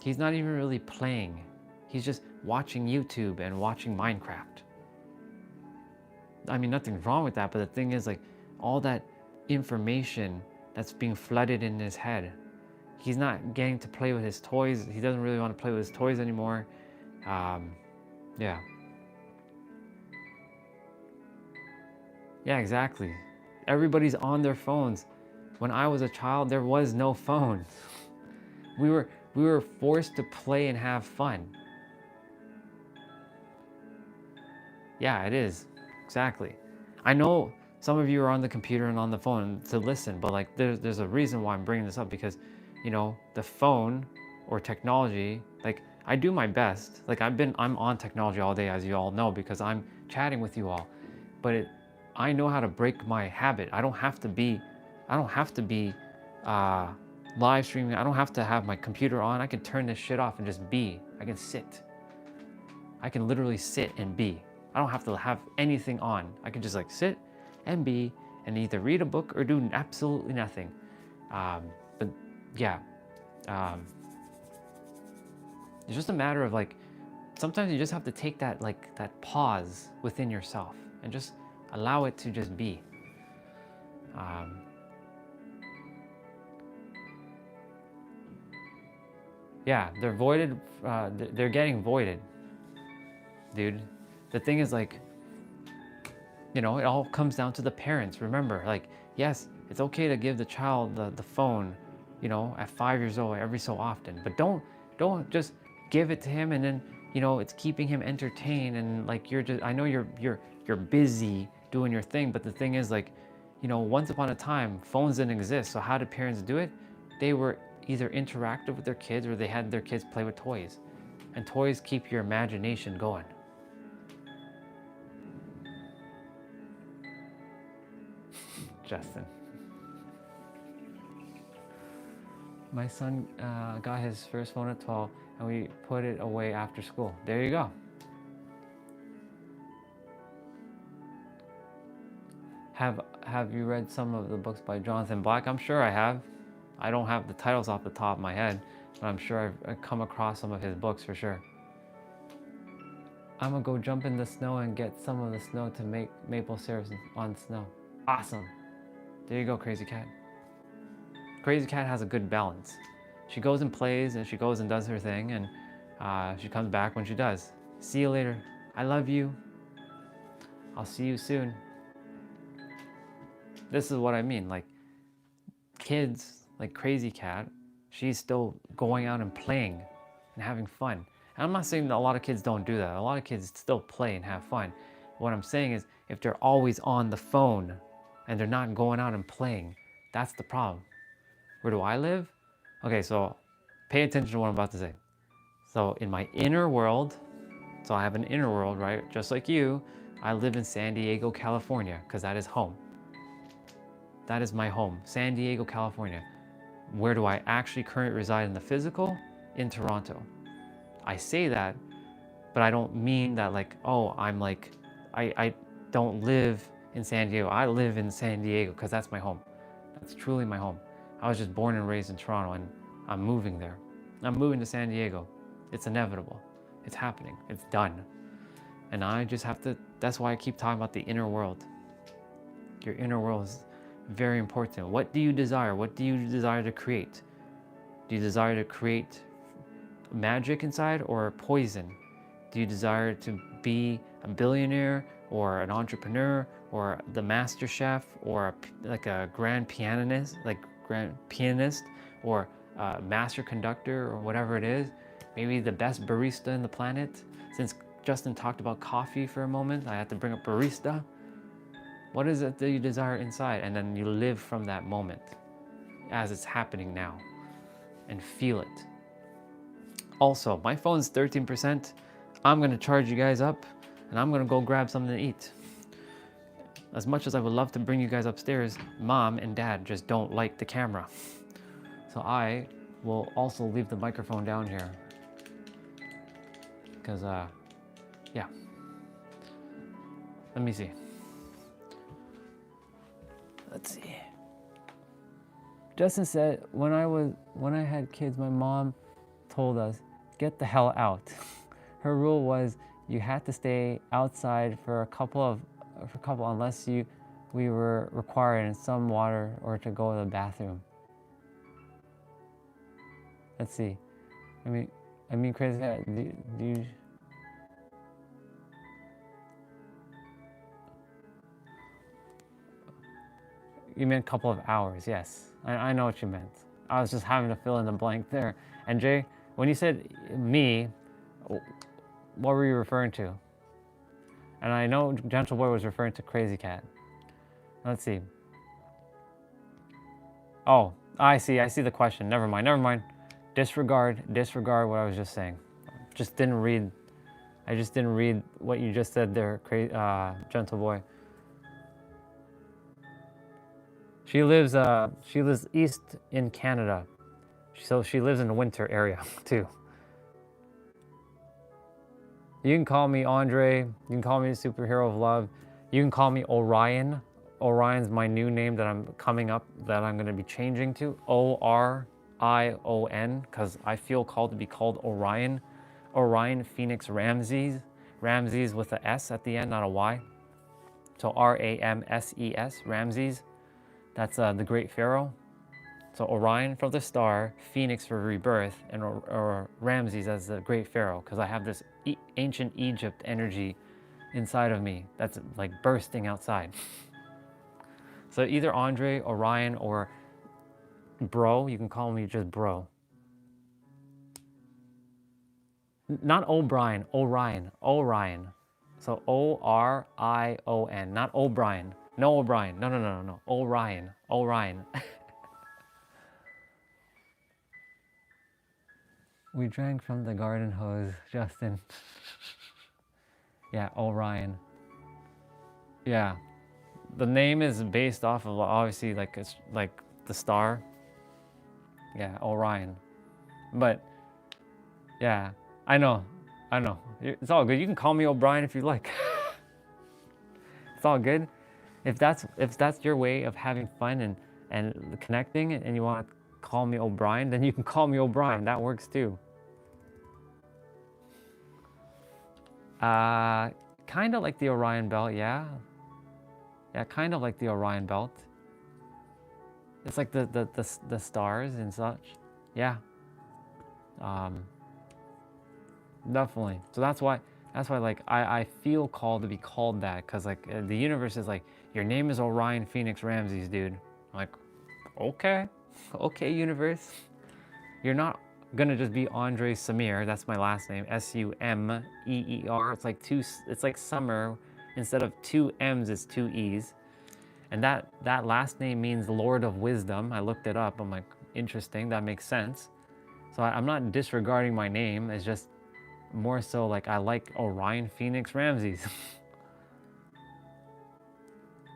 He's not even really playing. He's just watching YouTube and watching Minecraft. I mean, nothing's wrong with that, but the thing is, like, all that information that's being flooded in his head, he's not getting to play with his toys. He doesn't really want to play with his toys anymore. Yeah. Yeah, exactly. Everybody's on their phones. When I was a child, there was no phone. We were forced to play and have fun. Yeah, it is. Exactly. I know some of you are on the computer and on the phone to listen, but like there's a reason why I'm bringing this up, because the phone or technology, like I do my best. Like I'm on technology all day, as you all know, because I'm chatting with you all. But I know how to break my habit. I don't have to be live streaming. I don't have to have my computer on. I can turn this shit off and just be. I can sit. I can literally sit and be. I don't have to have anything on. I can just like sit and be and either read a book or do absolutely nothing. But yeah, it's just a matter of like, sometimes you just have to take that pause within yourself and just allow it to just be. Yeah, they're voided. They're getting voided, dude. The thing is, like, it all comes down to the parents. Remember, like, yes, it's okay to give the child the phone, at 5 years old every so often, but don't just give it to him and then, it's keeping him entertained and like I know you're busy doing your thing, but the thing is, like, once upon a time, phones didn't exist. So how did parents do it? They were either interactive with their kids or they had their kids play with toys, and toys keep your imagination going. Justin. My son got his first phone at 12 and we put it away after school. There you go. Have you read some of the books by Jonathan Black? I'm sure I have. I don't have the titles off the top of my head, but I'm sure I've come across some of his books for sure. I'm gonna go jump in the snow and get some of the snow to make maple syrup on snow. Awesome. There you go, Crazy Cat. Crazy Cat has a good balance. She goes and plays and she goes and does her thing, and she comes back when she does. See you later. I love you. I'll see you soon. This is what I mean, like kids, like Crazy Cat, she's still going out and playing and having fun. And I'm not saying that a lot of kids don't do that. A lot of kids still play and have fun. What I'm saying is, if they're always on the phone and they're not going out and playing, that's the problem. Where do I live? Okay, so pay attention to what I'm about to say. So in my inner world, so I have an inner world, right? Just like you, I live in San Diego, California, because that is home. That is my home, San Diego, California. Where do I actually currently reside in the physical? In Toronto. I say that, but I don't mean that like, oh, I'm like, I don't live in San Diego. I live in San Diego because that's my home. That's truly my home. I was just born and raised in Toronto, and I'm moving there. I'm moving to San Diego. It's inevitable. It's happening. It's done. And I just have to, that's why I keep talking about the inner world. Your inner world is very important. What do you desire? What do you desire to create? Do you desire to create magic inside or poison? Do you desire to be a billionaire or an entrepreneur or the master chef or like a grand pianist, or a master conductor or whatever it is? Maybe the best barista in the planet. Since Justin talked about coffee for a moment, I had to bring up barista. What is it that you desire inside? And then you live from that moment as it's happening now and feel it. Also, my phone's 13%. I'm gonna charge you guys up and I'm gonna go grab something to eat. As much as I would love to bring you guys upstairs, mom and dad just don't like the camera. So I will also leave the microphone down here. Because, yeah. Let me see. Let's see. Justin said, when I had kids, my mom told us, get the hell out. Her rule was you had to stay outside for a couple unless we were required in some water or to go to the bathroom. Let's see. I mean, crazy. Do you? You meant a couple of hours, yes. I know what you meant. I was just having to fill in the blank there. And Jay, when you said me, what were you referring to? And I know Gentle Boy was referring to Crazy Cat. Let's see. Oh, I see the question. Never mind. Disregard what I was just saying. I just didn't read what you just said there, Gentle Boy. She lives east in Canada. So she lives in the winter area too. You can call me Andre. You can call me the superhero of love. You can call me Orion. Orion's my new name that I'm coming up, that I'm going to be changing to. Orion, because I feel called to be called Orion. Orion Phoenix Ramses. Ramses with an S at the end, not a Y. So Ramses, Ramses. That's the great pharaoh. So Orion for the star, Phoenix for rebirth, and or Ramses as the great pharaoh, because I have this ancient Egypt energy inside of me that's like bursting outside. So either Andre, Orion, or bro, you can call me just bro. Not O'Brien, Orion. So Orion, not O'Brien. No O'Brien, no. Orion. We drank from the garden hose, Justin. Yeah, Orion. Yeah. The name is based off of obviously it's like the star. Yeah, Orion. But yeah, I know. It's all good. You can call me O'Brien if you like. It's all good. If that's your way of having fun and connecting and you want to call me O'Brien, then you can call me O'Brien. That works too. Kind of like the Orion Belt, yeah. Yeah, kind of like the Orion Belt. It's like the stars and such. Yeah. Definitely. So that's why like I feel called to be called that, because like the universe is like, your name is Orion Phoenix Ramses, dude. I'm like, okay, universe. You're not gonna just be Andre Samir. That's my last name, Sumeer. It's like summer. Instead of 2 M's, it's 2 E's. And that last name means Lord of Wisdom. I looked it up. I'm like, interesting. That makes sense. So I'm not disregarding my name. It's just more so like I like Orion Phoenix Ramses.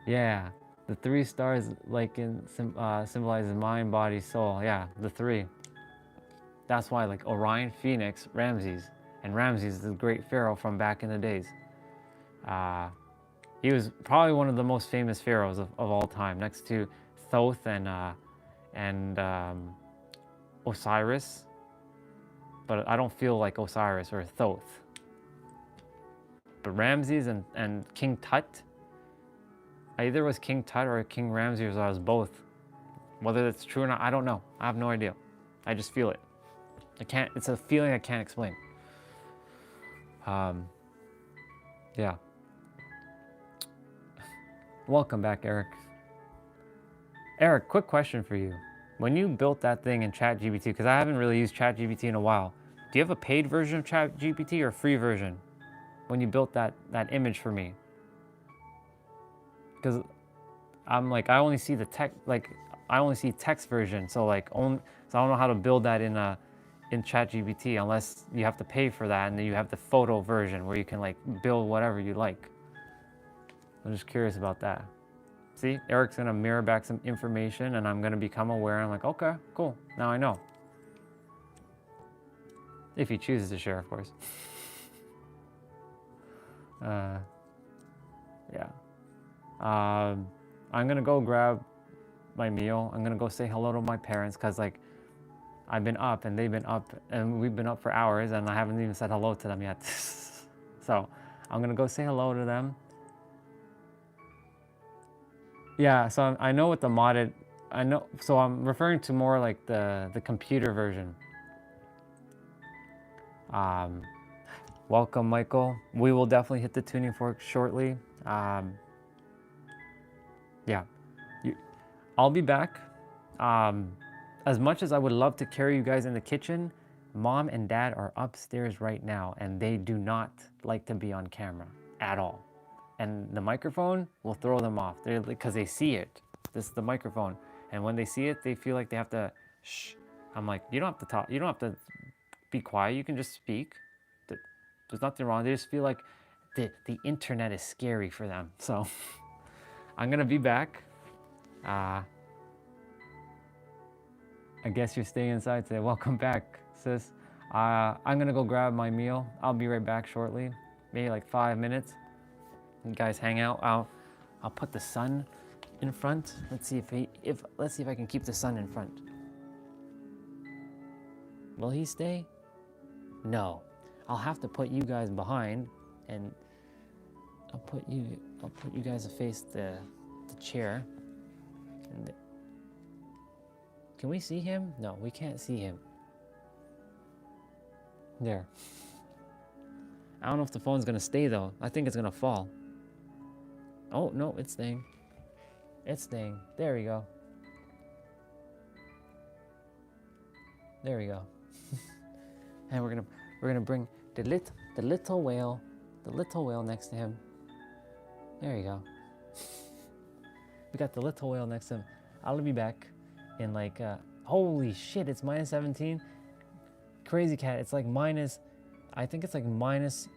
Yeah, the 3 stars like symbolizes mind, body, soul. Yeah, the 3. That's why like Orion Phoenix Ramses, and Ramses is the great pharaoh from back in the days. He was probably one of the most famous pharaohs of all time, next to Thoth and Osiris. But I don't feel like Osiris or Thoth. But Ramses and King Tut, I either was King Tut or King Ramses, or I was both. Whether that's true or not, I don't know. I have no idea. I just feel it. It's a feeling I can't explain. Yeah. Welcome back, Eric. Eric, quick question for you. When you built that thing in ChatGPT, because I haven't really used ChatGPT in a while, do you have a paid version of ChatGPT or a free version when you built that image for me? Because I'm like, I only see the tech, like I only see text version, so like so I don't know how to build that in ChatGPT unless you have to pay for that, and then you have the photo version where you can like build whatever you like. I'm just curious about that. See, Eric's gonna mirror back some information, and I'm gonna become aware. I'm like, okay, cool. Now I know. If he chooses to share, of course. Yeah. I'm gonna go grab my meal. I'm gonna go say hello to my parents, because like I've been up and they've been up and we've been up for hours and I haven't even said hello to them yet. So I'm gonna go say hello to them. Yeah, so I know what the modded, I know, so I'm referring to more like the computer version. Welcome, Michael. We will definitely hit the tuning fork shortly. Yeah, I'll be back. As much as I would love to carry you guys in the kitchen, Mom and Dad are upstairs right now and they do not like to be on camera at all. And the microphone will throw them off because they see it. This is the microphone. And when they see it, they feel like they have to shh. I'm like, you don't have to talk. You don't have to be quiet. You can just speak. There's nothing wrong. They just feel like the internet is scary for them. So I'm going to be back. I guess you're staying inside today. Welcome back, sis. I'm going to go grab my meal. I'll be right back shortly. Maybe like 5 minutes. You guys hang out. I'll put the sun in front. Let's see if I can keep the sun in front. Will he stay? No. I'll have to put you guys behind, and I'll put you guys to face the chair. And can we see him? No, we can't see him. There. I don't know if the phone's gonna stay though. I think it's gonna fall. Oh no, it's staying. It's staying. There we go. There we go. And we're gonna bring the little whale next to him. There you go. We got the little whale next to him. I'll be back in like holy shit, it's minus 17. Crazy cat, it's like minus, I think it's like minus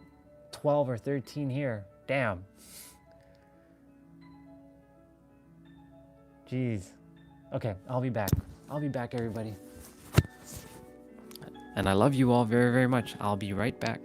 12 or 13 here. Damn. Jeez. Okay, I'll be back. I'll be back, everybody. And I love you all very, very much. I'll be right back.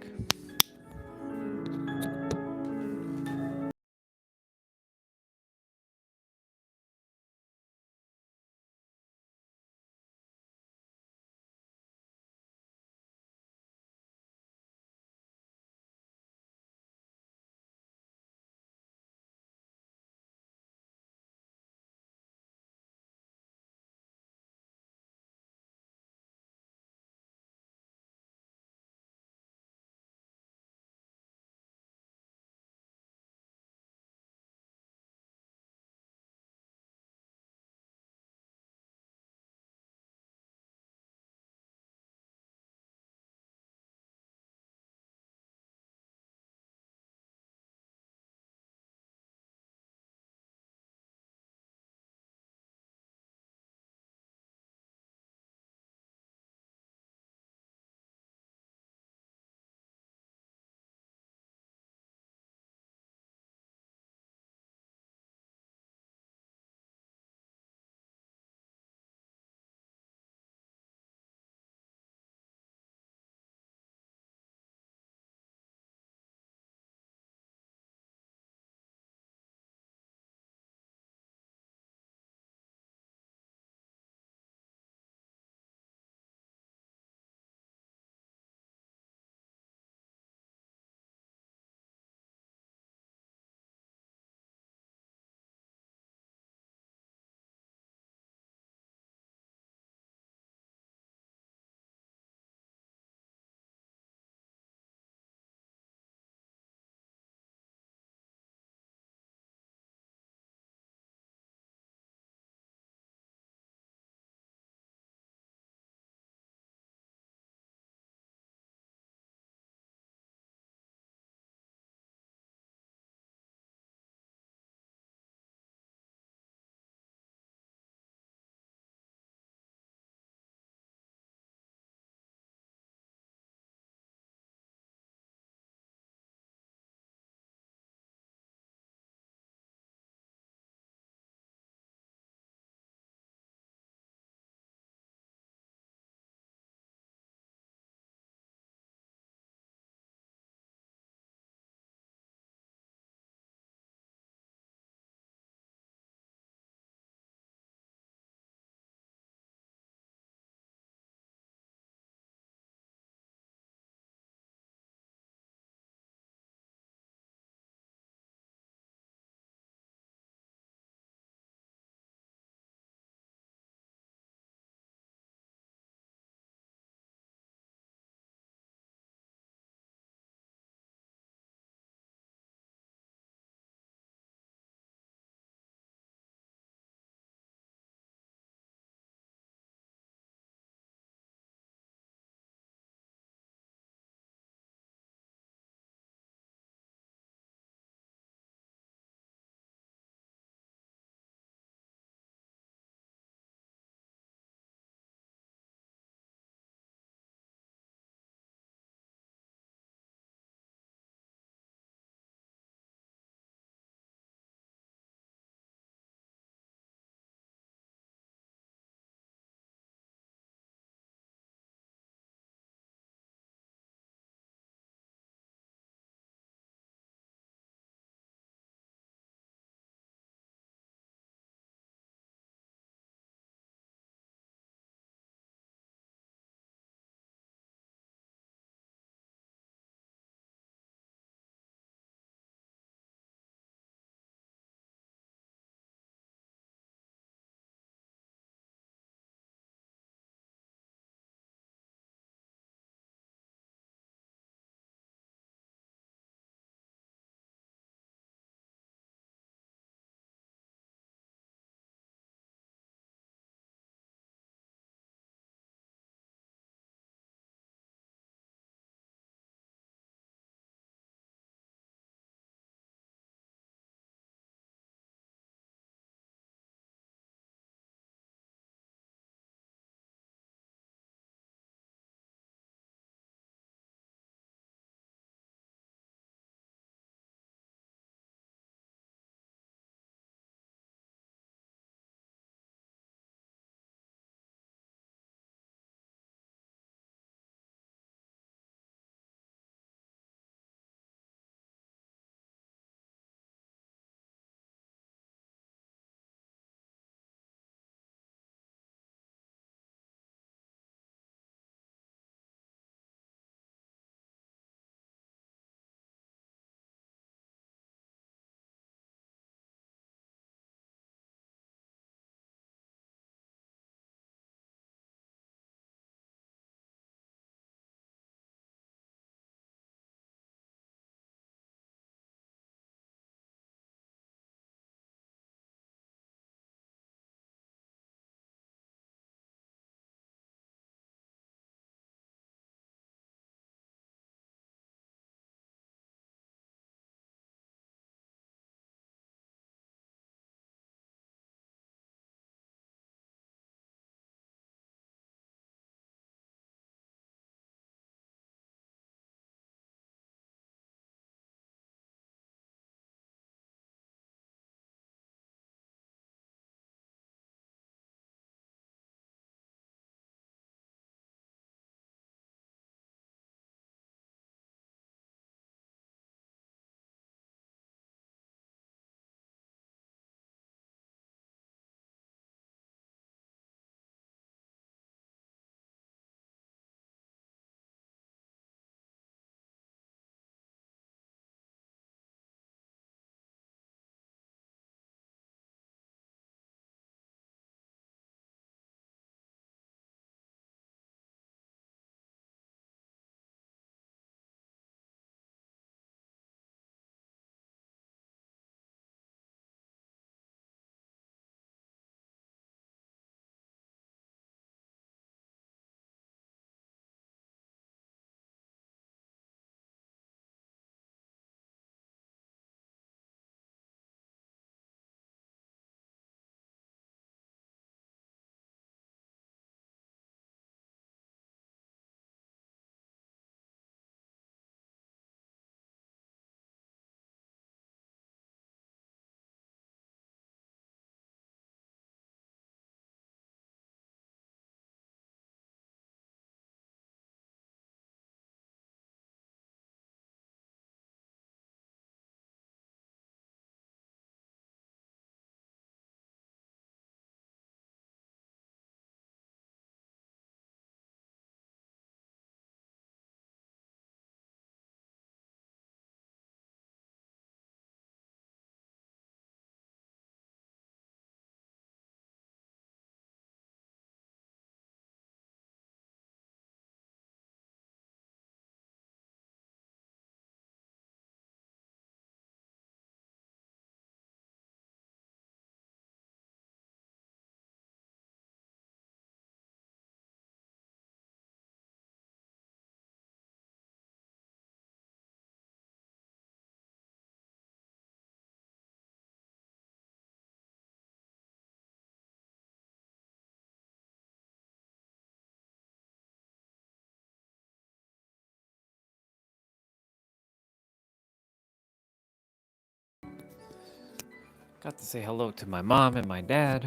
Got to say hello to my mom and my dad.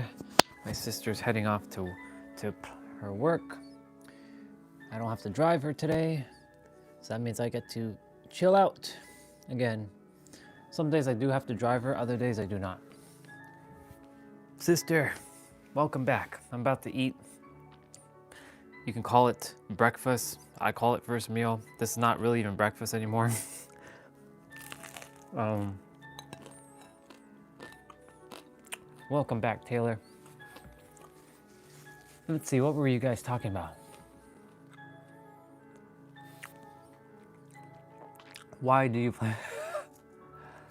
My sister's heading off to her work. I don't have to drive her today, so that means I get to chill out. Again, some days I do have to drive her, other days I do not. Sister, welcome back. I'm about to eat. You can call it breakfast. I call it first meal. This is not really even breakfast anymore. Welcome back, Taylor. Let's see, what were you guys talking about? Why do you play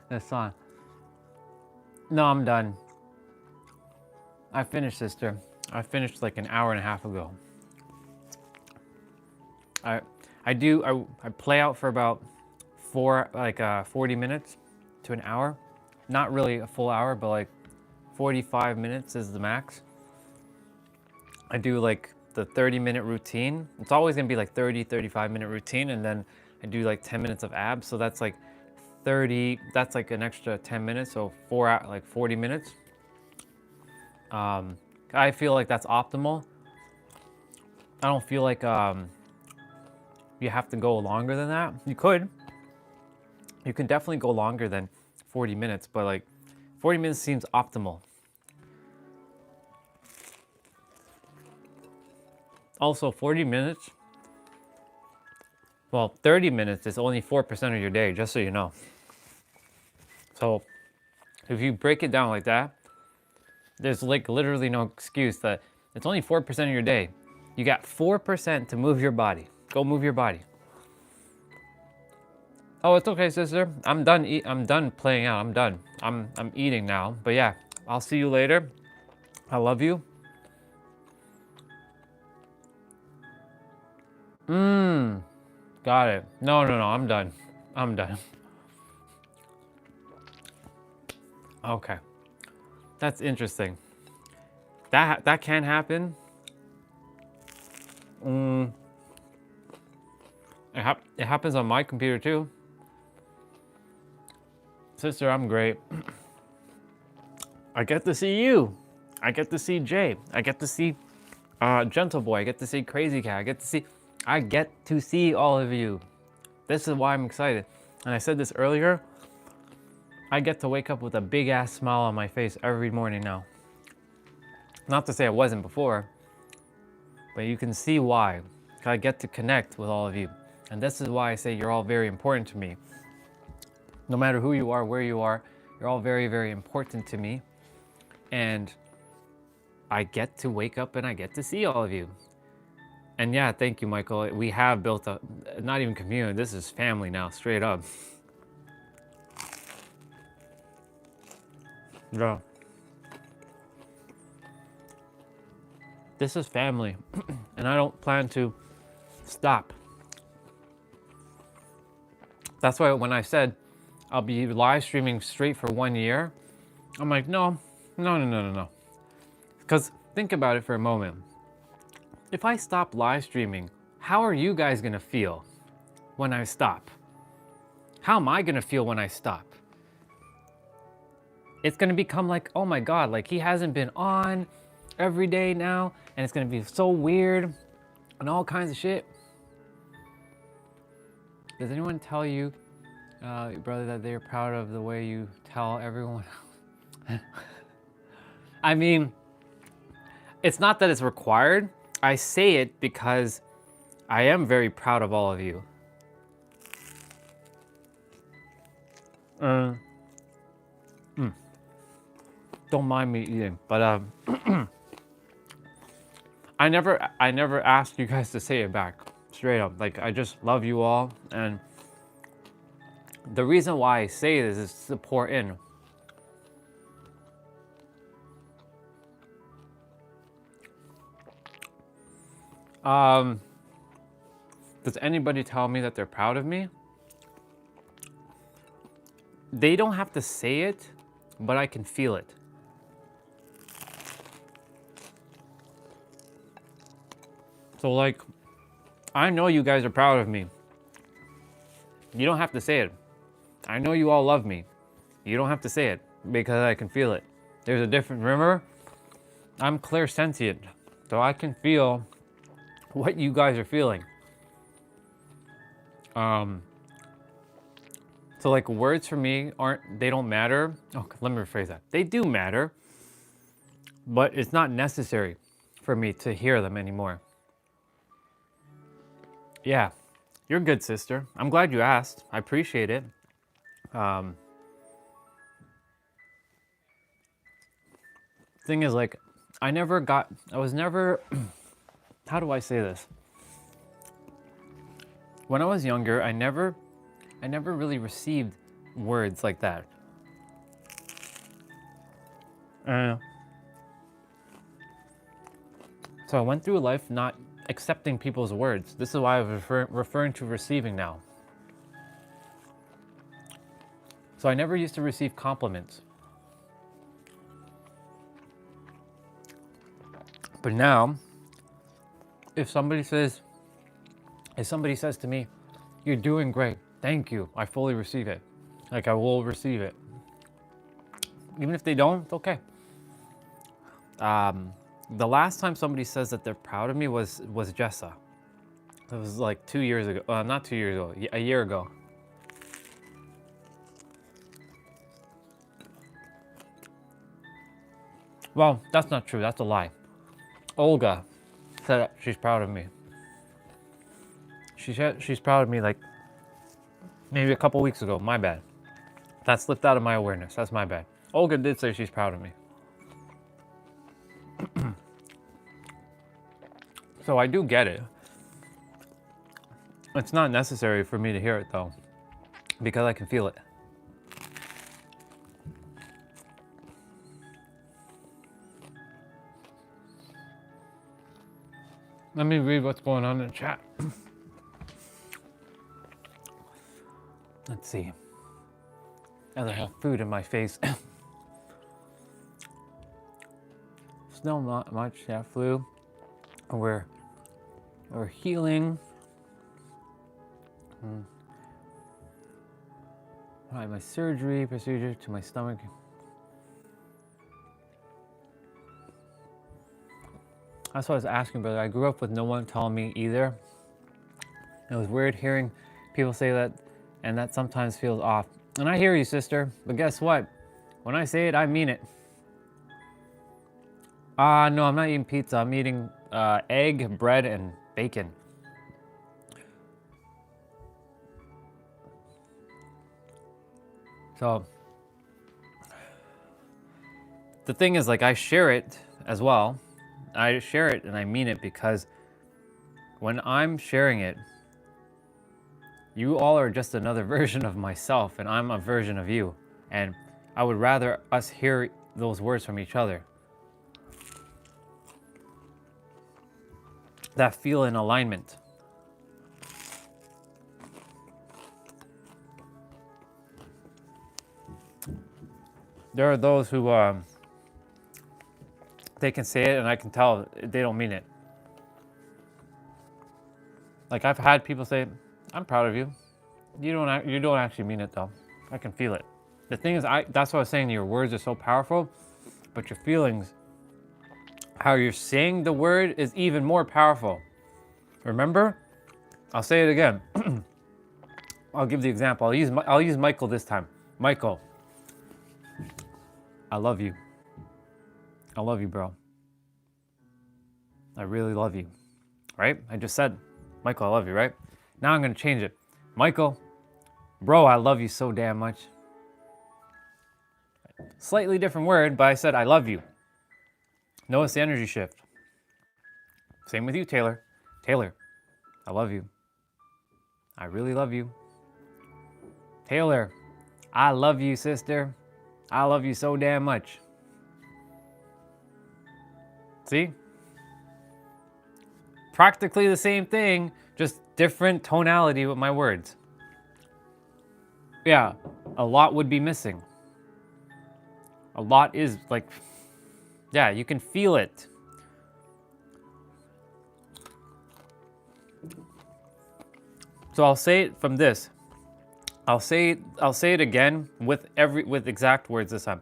this song? No, I'm done. I finished, sister. I finished like an hour and a half ago. I play out for about 40 minutes to an hour. Not really a full hour, but like 45 minutes is the max. I do like the 30-minute routine. It's always gonna be like 35-minute routine, and then I do like 10 minutes of abs. So that's like 30, that's like an extra 10 minutes. So 40 minutes. I feel like that's optimal. I don't feel like you have to go longer than that. You can definitely go longer than 40 minutes, but like 40 minutes seems optimal. Also 40 minutes, well, 30 minutes is only 4% of your day, just so you know. So if you break it down like that, there's like literally no excuse that it's only 4% of your day. You got 4% to move your body. Go move your body. Oh, it's okay, sister. I'm done. I'm done playing out. I'm done. I'm eating now. But yeah, I'll see you later. I love you. Got it. No. I'm done. I'm done. Okay. That's interesting. That can happen. It happens on my computer too. Sister, I'm great. I get to see you. I get to see Jay. I get to see Gentle Boy. I get to see Crazy Cat. I get to see all of you. This is why I'm excited. And I said this earlier. I get to wake up with a big ass smile on my face every morning now. Not to say I wasn't before, but you can see why. I get to connect with all of you. And this is why I say you're all very important to me. No matter who you are, where you are, you're all very, very important to me. And I get to wake up and I get to see all of you. And yeah, thank you, Michael. We have built a, not even community, this is family now, straight up. Yeah. This is family, and I don't plan to stop. That's why when I said I'll be live streaming straight for 1 year, I'm like, no. Because think about it for a moment. If I stop live streaming, how are you guys gonna feel when I stop? How am I gonna feel when I stop? It's gonna become like, oh my God, like he hasn't been on every day now, and it's gonna be so weird and all kinds of shit. Does anyone tell you, your brother, that they're proud of the way you tell everyone? I mean, it's not that it's required. I say it because I am very proud of all of you. Don't mind me eating, but I never asked you guys to say it back, straight up. Like, I just love you all, and the reason why I say this is to pour in. Does anybody tell me that they're proud of me? They don't have to say it, but I can feel it. So like, I know you guys are proud of me. You don't have to say it. I know you all love me. You don't have to say it, because I can feel it. There's a different, remember, I'm clairsentient, so I can feel what you guys are feeling. So like words for me they don't matter. Okay, let me rephrase that. They do matter, but it's not necessary for me to hear them anymore. Yeah, you're good, sister. I'm glad you asked. I appreciate it. Thing is, like, I was never, how do I say this? When I was younger, I never really received words like that. So I went through life not accepting people's words. This is why I was referring to receiving now. So I never used to receive compliments. But now, if somebody says to me, "You're doing great, thank you," I fully receive it. Like, I will receive it. Even if they don't, it's okay. The last time somebody says that they're proud of me was Jessa. It was like 2 years ago. Not 2 years ago, a year ago. Well, that's not true. That's a lie. Olga said that she's proud of me. She said she's proud of me like maybe a couple weeks ago. My bad. That slipped out of my awareness. That's my bad. Olga did say she's proud of me. So I do get it. It's not necessary for me to hear it though, because I can feel it. Let me read what's going on in the chat. Let's see. As I have food in my face. Still not much, yeah, flu. We're healing. Right, my surgery procedure to my stomach. That's what I was asking, brother. I grew up with no one telling me either. It was weird hearing people say that, and that sometimes feels off. And I hear you, sister, but guess what? When I say it, I mean it. No, I'm not eating pizza. I'm eating egg, bread, and bacon. So, the thing is, like, I share it as well. I share it and I mean it, because when I'm sharing it, you all are just another version of myself, and I'm a version of you. And I would rather us hear those words from each other that feel in alignment. There are those who they can say it and I can tell they don't mean it. Like, I've had people say, "I'm proud of you." You don't actually mean it though. I can feel it. The thing is, that's what I was saying, your words are so powerful, but your feelings, how you're saying the word, is even more powerful. Remember? I'll say it again. I'll give the example. I'll use Michael this time. Michael, I love you. I love you, bro. I really love you. Right? I just said, Michael, I love you, right? Now I'm going to change it. Michael, bro, I love you so damn much. Slightly different word, but I said I love you. Notice the energy shift. Same with you, Taylor. Taylor, I love you. I really love you. Taylor, I love you, sister. I love you so damn much. See? Practically the same thing, just different tonality with my words. Yeah, a lot would be missing. A lot is like, yeah, you can feel it. So I'll say it from this. I'll say it again with exact words this time.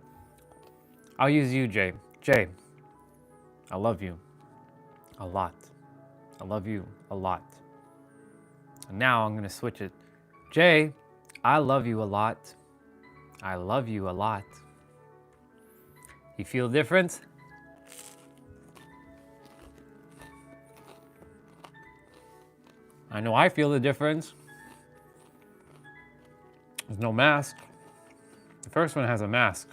I'll use you, Jay. Jay, I love you a lot. I love you a lot. And now I'm going to switch it. Jay, I love you a lot. I love you a lot. You feel the difference? I know I feel the difference. There's no mask. The first one has a mask.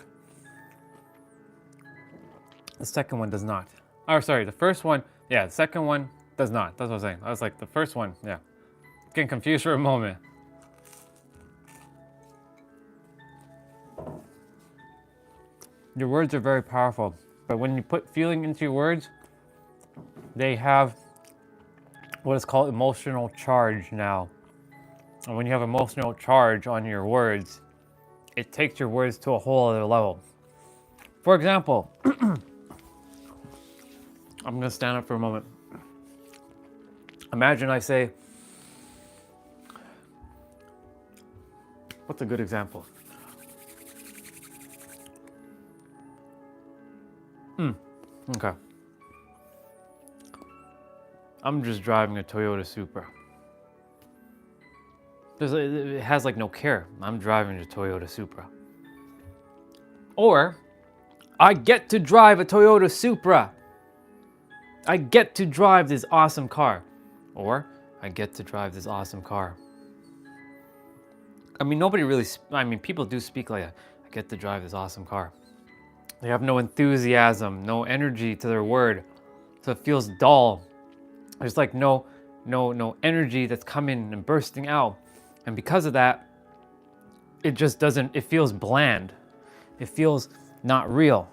The second one does not. Oh, sorry, the first one, yeah, the second one does not. That's what I was saying. I was like, the first one, yeah. Getting confused for a moment. Your words are very powerful, but when you put feeling into your words, they have what is called emotional charge now. And when you have emotional charge on your words, it takes your words to a whole other level. For example, I'm gonna stand up for a moment. Imagine I say, what's a good example? Okay. I'm just driving a Toyota Supra. It has like no care. I'm driving a Toyota Supra. Or, I get to drive a Toyota Supra. I get to drive this awesome car. Or, I get to drive this awesome car. I mean, nobody really, people do speak like that. I get to drive this awesome car. They have no enthusiasm, no energy to their word. So it feels dull. There's like no energy that's coming and bursting out. And because of that, it just doesn't, it feels bland. It feels not real.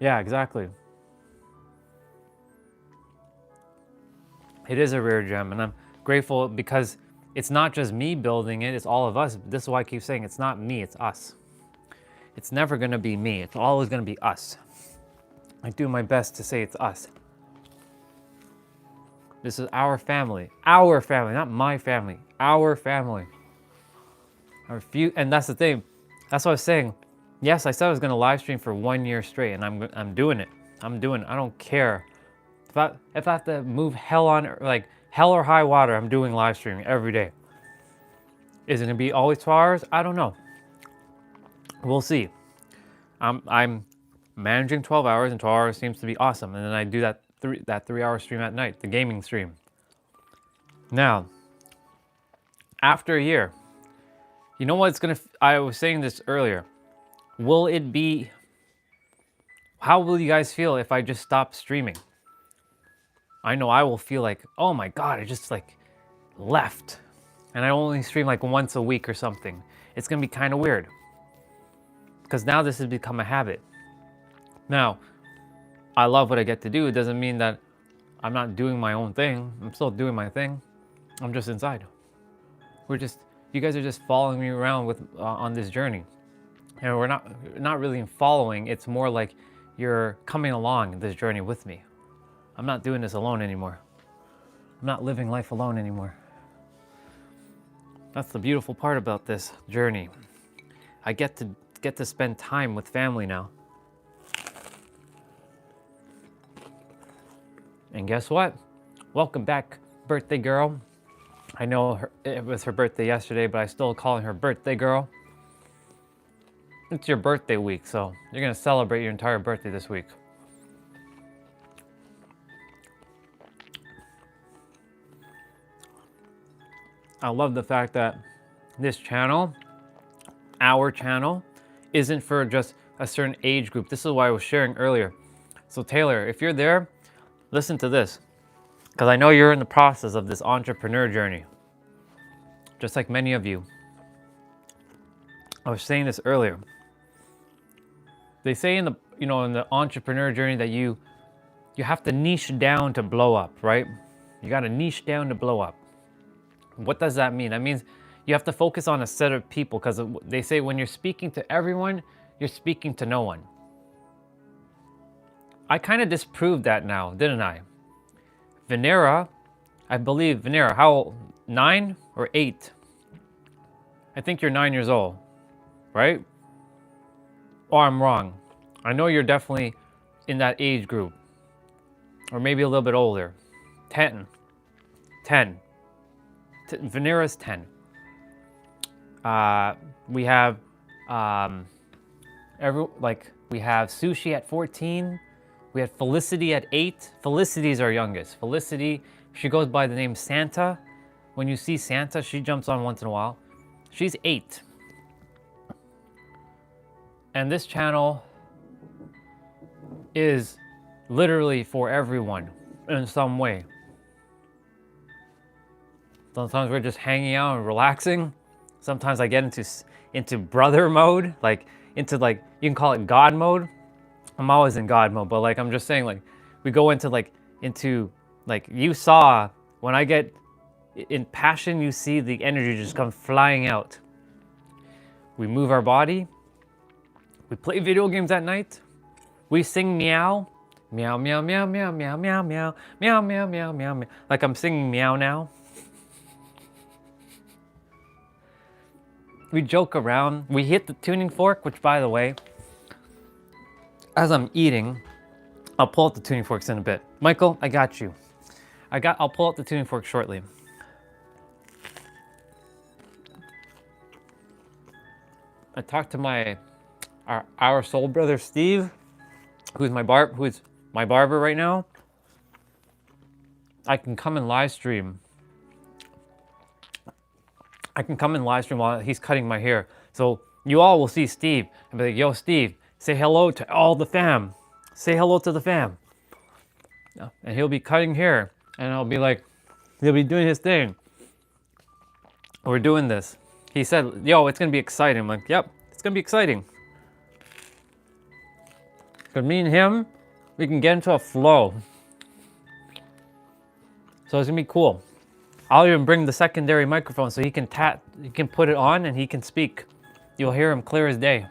Yeah, exactly. It is a rare gem, and I'm grateful because it's not just me building it, it's all of us. This is why I keep saying it's not me, it's us. It's never gonna be me, it's always gonna be us. I do my best to say it's us. This is our family, not my family, our family. And that's the thing, that's what I was saying. Yes, I said I was gonna live stream for 1 year straight, and I'm doing it. I'm doing it, I don't care. If I have to move hell or high water, I'm doing live streaming every day. Is it gonna be always 12 hours? I don't know. We'll see. I'm managing 12 hours, and 12 hours seems to be awesome. And then I do that 3-hour stream at night, the gaming stream. Now, after a year, you know what it's gonna, I was saying this earlier. How will you guys feel if I just stop streaming? I know I will feel like, oh my God, I just like left. And I only stream like once a week or something. It's gonna be kind of weird. Because now this has become a habit. Now, I love what I get to do. It doesn't mean that I'm not doing my own thing. I'm still doing my thing. I'm just inside. You guys are just following me around with on this journey. And we're not really following. It's more like you're coming along this journey with me. I'm not doing this alone anymore. I'm not living life alone anymore. That's the beautiful part about this journey. I get to spend time with family now. And guess what? Welcome back, birthday girl. I know it was her birthday yesterday, but I still call her birthday girl. It's your birthday week, so you're gonna celebrate your entire birthday this week. I love the fact that this channel, our channel, isn't for just a certain age group. This is why I was sharing earlier. So Taylor, if you're there, listen to this, because I know you're in the process of this entrepreneur journey, just like many of you. I was saying this earlier. They say in the entrepreneur journey that you have to niche down to blow up, right? You got to niche down to blow up. What does that mean? That means you have to focus on a set of people, because they say when you're speaking to everyone, you're speaking to no one. I kind of disproved that now, didn't I? Venera, I believe, Venera, how old? 9 or 8? I think you're 9 years old, right? Or I'm wrong. I know you're definitely in that age group, or maybe a little bit older. 10. Venera's 10. We have we have Sushi at 14. We had Felicity at 8. Felicity's our youngest. Felicity, she goes by the name Santa. When you see Santa, she jumps on once in a while. She's 8. And this channel is literally for everyone in some way. Sometimes we're just hanging out and relaxing. Sometimes I get into brother mode, like into like, you can call it God mode. I'm always in God mode, but like I'm just saying, like we go into like you saw when I get in passion, you see the energy just come flying out. We move our body. We play video games at night. We sing meow. Meow, meow, meow, meow, meow, meow, meow, meow, meow, meow, meow, meow. Like I'm singing meow now. We joke around. We hit the tuning fork, which by the way, as I'm eating, I'll pull out the tuning forks in a bit. Michael, I got you. I'll pull out the tuning fork shortly. I talked to our soul brother Steve, who's my barber right now. I can come and live stream. I can come and live stream while he's cutting my hair. So you all will see Steve and be like, yo, Steve, say hello to all the fam. Say hello to the fam. And he'll be cutting hair and I'll be like, he'll be doing his thing. We're doing this. He said, yo, it's gonna be exciting. I'm like, yep, it's gonna be exciting. Because me and him, we can get into a flow. So it's gonna be cool. I'll even bring the secondary microphone so he can put it on and he can speak. You'll hear him clear as day.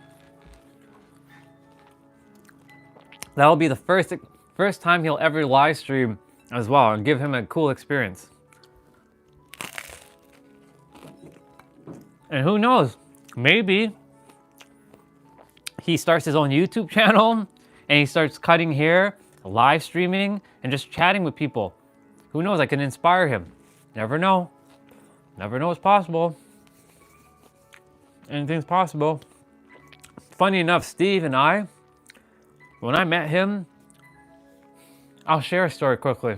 That'll be the first time he'll ever live stream as well and give him a cool experience. And who knows, maybe he starts his own YouTube channel and he starts cutting hair, live streaming, and just chatting with people. Who knows, I can inspire him. Never know. Never know what's possible. Anything's possible. Funny enough, Steve and I, when I met him, I'll share a story quickly.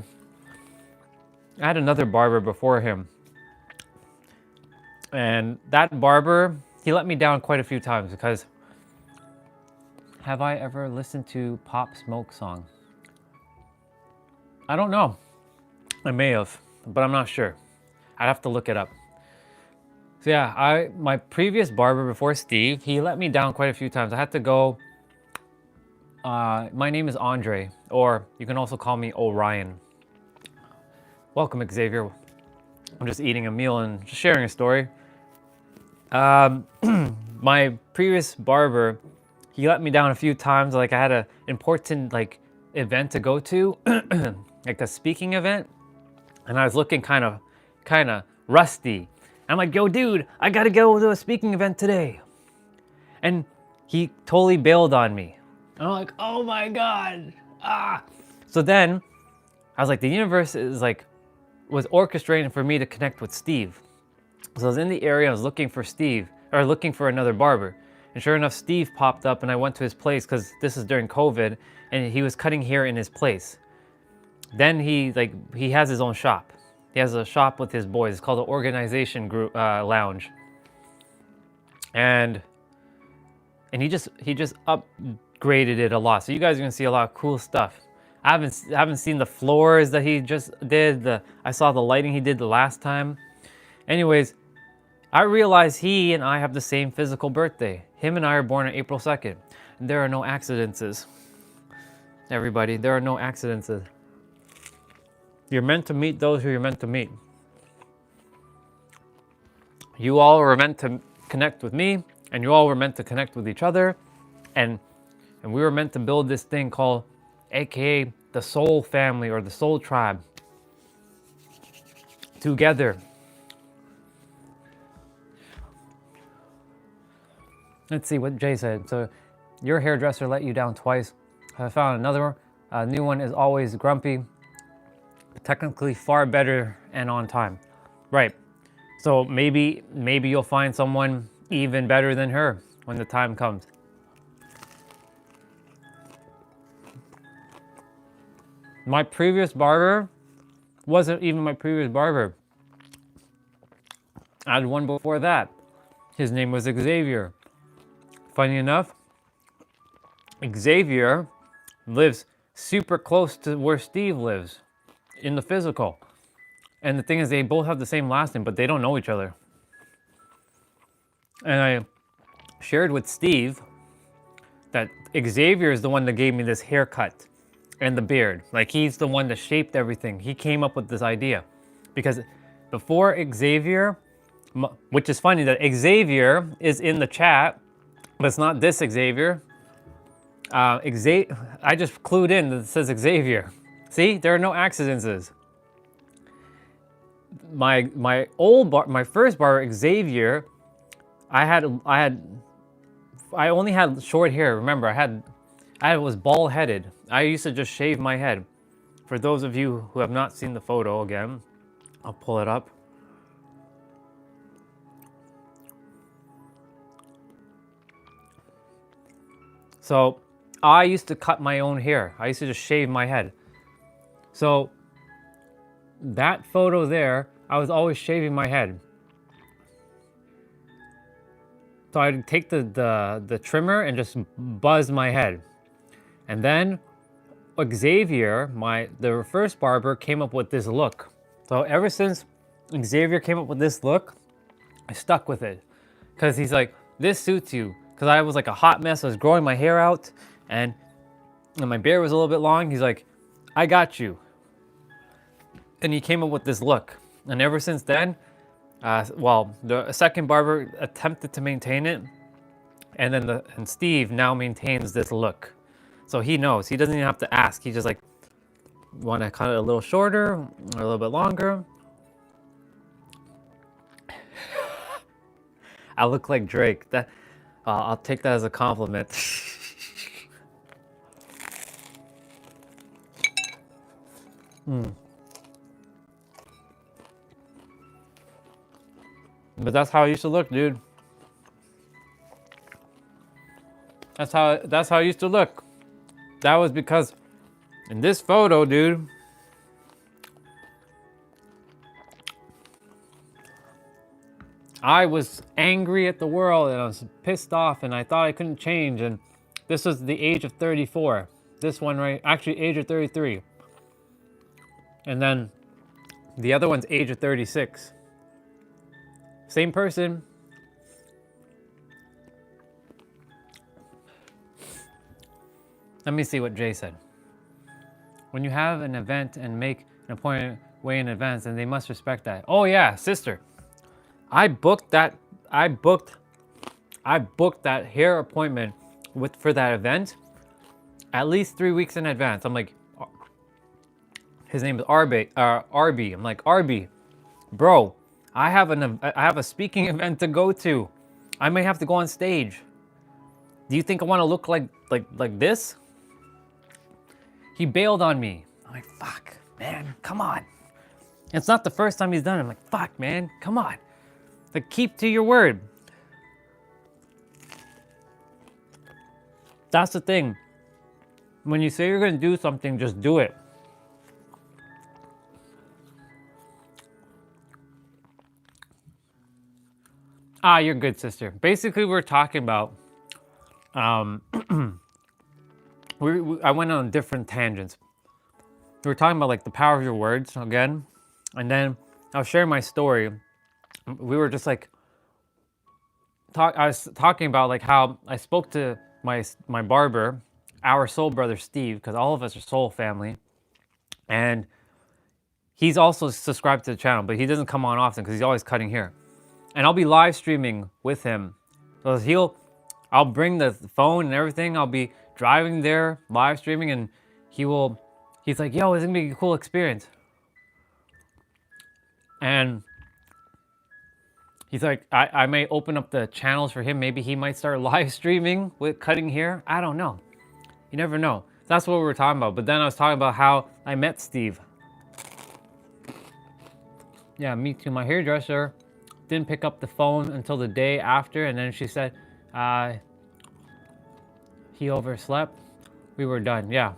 I had another barber before him. And that barber, he let me down quite a few times because have I ever listened to Pop Smoke song? I don't know. I may have, but I'm not sure. I'd have to look it up. So yeah, my previous barber before Steve, he let me down quite a few times. I had to go, my name is Andre, or you can also call me Orion. Welcome, Xavier. I'm just eating a meal and just sharing a story. My previous barber, he let me down a few times. Like I had an important event to go to, like a speaking event. And I was looking kind of rusty. I'm like, yo, dude, I gotta go to a speaking event today. And he totally bailed on me. And I'm like, oh my God. So then I was like, the universe was orchestrating for me to connect with Steve. So I was in the area, I was looking for Steve, or looking for another barber. And sure enough, Steve popped up and I went to his place because this is during COVID and he was cutting hair in his place. Then he has his own shop. He has a shop with his boys. It's called the Organization Group Lounge. And he just upgraded it a lot. So you guys are gonna see a lot of cool stuff. I haven't seen the floors that he just did. I saw the lighting he did the last time. Anyways, I realize he and I have the same physical birthday. Him and I are born on April 2nd. And there are no accidents. Everybody, there are no accidents. You're meant to meet those who you're meant to meet. You all were meant to connect with me, and you all were meant to connect with each other, and we were meant to build this thing called, AKA, the soul family or the soul tribe, together. Let's see what Jay said. So, your hairdresser let you down twice. I found another new one is always grumpy, but technically far better and on time. Right. So maybe you'll find someone even better than her when the time comes. My previous barber wasn't even my previous barber. I had one before that. His name was Xavier. Funny enough, Xavier lives super close to where Steve lives in the physical. And the thing is, they both have the same last name, but they don't know each other. And I shared with Steve that Xavier is the one that gave me this haircut and the beard. Like, he's the one that shaped everything. He came up with this idea. Because before Xavier, which is funny that Xavier is in the chat, but it's not this Xavier. I just clued in that it says Xavier. See, there are no accidents. My first barber, Xavier, I only had short hair. Remember, I was bald headed. I used to just shave my head. For those of you who have not seen the photo, again, I'll pull it up. So I used to cut my own hair. I used to just shave my head. So that photo there, I was always shaving my head. So I'd take the trimmer and just buzz my head. And then Xavier, the first barber, came up with this look. So ever since Xavier came up with this look, I stuck with it. Because he's like, this suits you. Because I was like a hot mess. I was growing my hair out and my beard was a little bit long. He's like, I got you. And he came up with this look. And ever since then, the second barber attempted to maintain it. And then Steve now maintains this look. So he knows. He doesn't even have to ask. He just like, want to cut it a little shorter or a little bit longer. I look like Drake. I'll take that as a compliment. But that's how I used to look, dude. That's how I used to look. That was because in this photo, dude, I was angry at the world and I was pissed off and I thought I couldn't change. And this was the age of 34. This one, right? Actually, age of 33. And then the other one's age of 36. Same person. Let me see what Jay said. When you have an event and make an appointment way in advance, then they must respect that. Oh yeah, sister. I booked that hair appointment for that event at least 3 weeks in advance. I'm like, his name is Arby. I'm like, Arby, bro, I have a speaking event to go to. I may have to go on stage. Do you think I want to look like this? He bailed on me. I'm like, fuck, man, come on. It's not the first time he's done it. I'm like, fuck, man, come on. Like, keep to your word. That's the thing. When you say you're going to do something, just do it. You're good, sister. Basically, we're talking about, I went on different tangents. We were talking about like the power of your words again. And then I was sharing my story. We were just like, I was talking about like how I spoke to my barber, our soul brother Steve, because all of us are soul family. And he's also subscribed to the channel, but he doesn't come on often because he's always cutting hair. And I'll be live streaming with him. So I'll bring the phone and everything. I'll be driving there, live streaming, and he's like, yo, it's gonna be a cool experience. And He's like, I may open up the channels for him. Maybe he might start live streaming with cutting hair. I don't know. You never know. That's what we were talking about. But then I was talking about how I met Steve. Yeah, me too. My hairdresser didn't pick up the phone until the day after. And then she said, he overslept. We were done. Yeah.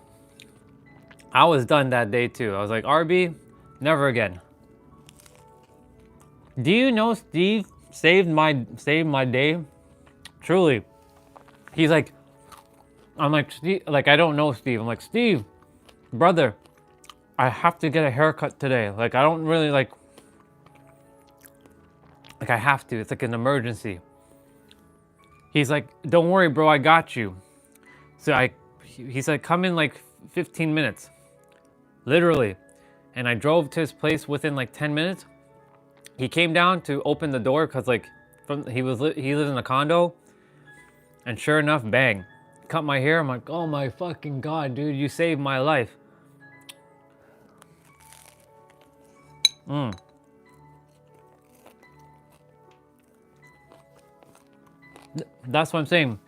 I was done that day too. I was like, RB, never again. Do you know Steve saved my day? Truly. He's like, I'm like, Steve, like, I don't know Steve. I'm like, Steve, brother, I have to get a haircut today. Like, I don't really like I have to. It's like an emergency. He's like, don't worry, bro, I got you. So he's like, come in like 15 minutes. Literally. And I drove to his place within like 10 minutes. He came down to open the door because like he lives in a condo. And sure enough, bang. Cut my hair. I'm like, oh my fucking God, dude, you saved my life. That's what I'm saying.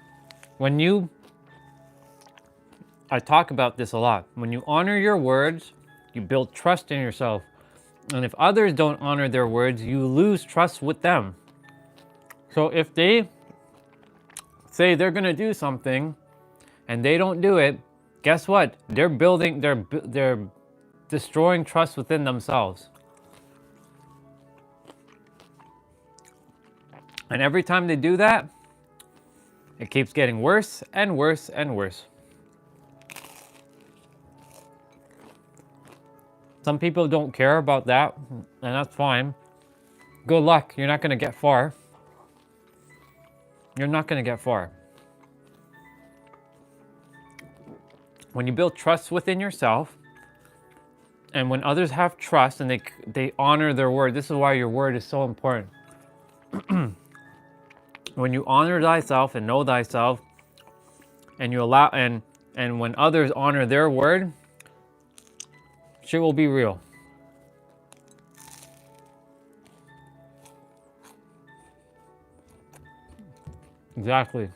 I talk about this a lot. When you honor your words, you build trust in yourself. And if others don't honor their words, you lose trust with them. So if they say they're gonna do something and they don't do it, guess what? They're destroying trust within themselves. And every time they do that, it keeps getting worse and worse and worse. Some people don't care about that, and that's fine. Good luck. You're not going to get far. You're not going to get far. When you build trust within yourself, and when others have trust and they honor their word, this is why your word is so important. When you honor thyself and know thyself, and you allow and when others honor their word, shit will be real. Exactly.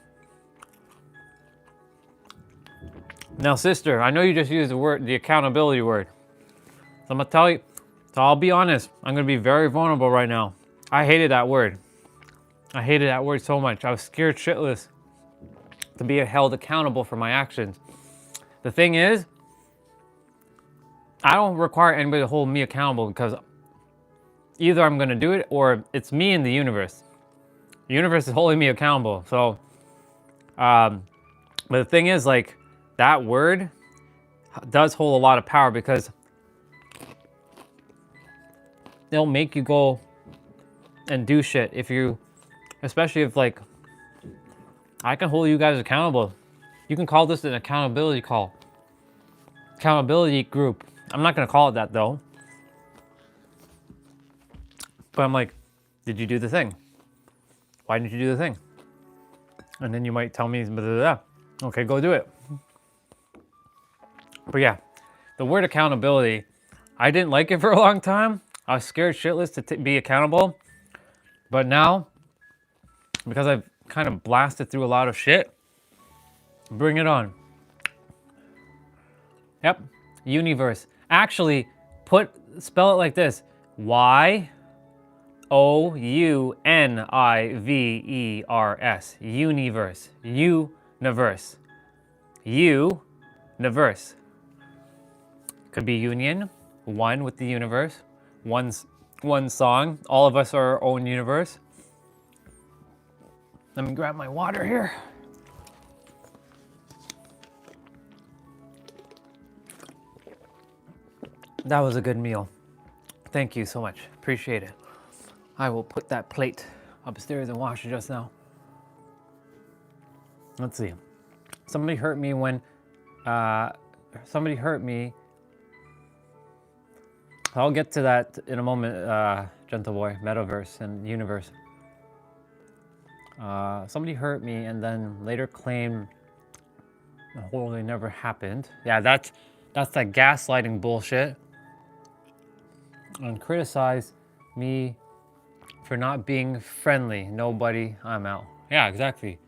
Now, sister, I know you just used the accountability word. So I'm gonna tell you, so I'll be honest, I'm gonna be very vulnerable right now. I hated that word. I hated that word so much. I was scared shitless to be held accountable for my actions. The thing is, I don't require anybody to hold me accountable because either I'm gonna do it or it's me and the universe. The universe is holding me accountable. So, but the thing is, like, that word does hold a lot of power because it'll make you go and do shit especially if like, I can hold you guys accountable. You can call this an accountability call. Accountability group. I'm not gonna call it that though. But I'm like, did you do the thing? Why didn't you do the thing? And then you might tell me, blah, blah, blah. Okay, go do it. But yeah, the word accountability, I didn't like it for a long time. I was scared shitless to be accountable. But now, because I've kind of blasted through a lot of shit, bring it on. Yep, universe. Actually, spell it like this. Y-O-U-N-I-V-E-R-S. Universe. Universe. Universe. Could be union, one with the universe, one song. All of us are our own universe. Let me grab my water here. That was a good meal. Thank you so much. Appreciate it. I will put that plate upstairs and wash it just now. Let's see. Somebody hurt me when... somebody hurt me. I'll get to that in a moment, gentle boy. Metaverse and universe. Somebody hurt me and then later claimed the whole thing never happened. Yeah, that's that gaslighting bullshit. And criticize me for not being friendly. Nobody, I'm out. Yeah, exactly.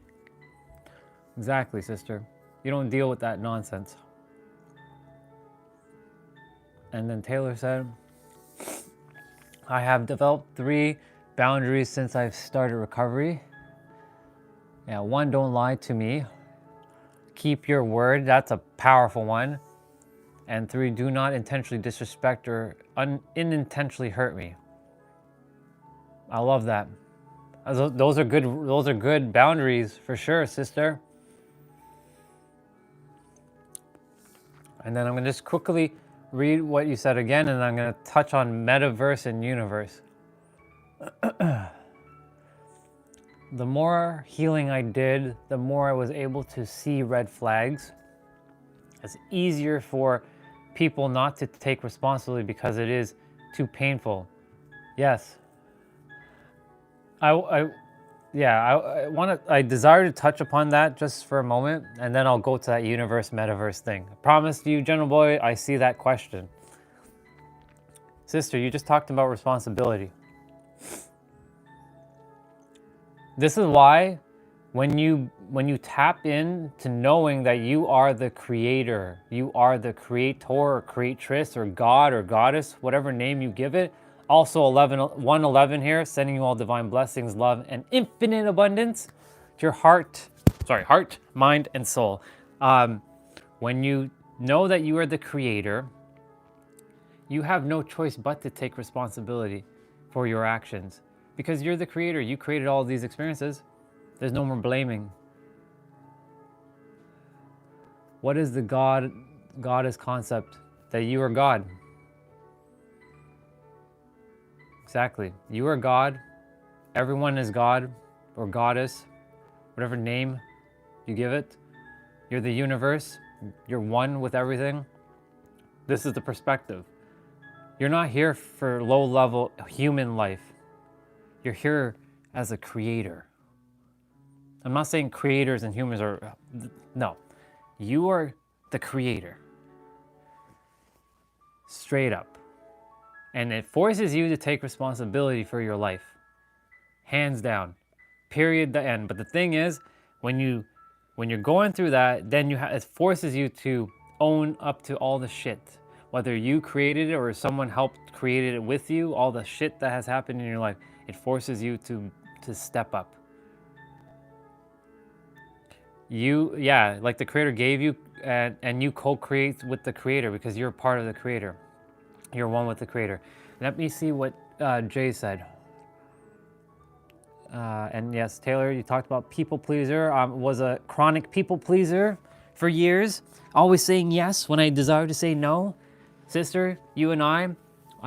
Exactly, sister. You don't deal with that nonsense. And then Taylor said, I have developed 3 boundaries since I've started recovery. Yeah, 1, don't lie to me. Keep your word. That's a powerful one. And 3, do not intentionally disrespect or unintentionally hurt me. I love that. Those are good. Those are good boundaries for sure, sister. And then I'm gonna just quickly read what you said again, and I'm gonna touch on metaverse and universe. The more healing I did, the more I was able to see red flags. It's easier for people not to take responsibility because it is too painful. Yes. I desire to touch upon that just for a moment, and then I'll go to that universe metaverse thing. I promise you, General Boy, I see that question. Sister, you just talked about responsibility. This is why when you tap in to knowing that you are the creator, you are the creator or creatress or God or goddess, whatever name you give it. Also 111 here, sending you all divine blessings, love, and infinite abundance to your heart, mind, and soul. When you know that you are the creator, you have no choice but to take responsibility for your actions. Because you're the creator, you created all these experiences. There's no more blaming. What is the goddess concept? That you are God. Exactly. You are God. Everyone is God or goddess, whatever name you give it. You're the universe. You're one with everything. This is the perspective. You're not here for low-level human life. You're here as a creator. I'm not saying creators and humans are, no. You are the creator. Straight up. And it forces you to take responsibility for your life. Hands down. Period, the end. But the thing is, when you're going through that, then it forces you to own up to all the shit. Whether you created it or someone helped create it with you, all the shit that has happened in your life, it forces you to step up. Like the creator gave you, and you co-create with the creator because you're part of the creator. You're one with the creator. Let me see what Jay said. And yes, Taylor, you talked about people pleaser. Was a chronic people pleaser for years. Always saying yes when I desire to say no. Sister, you and I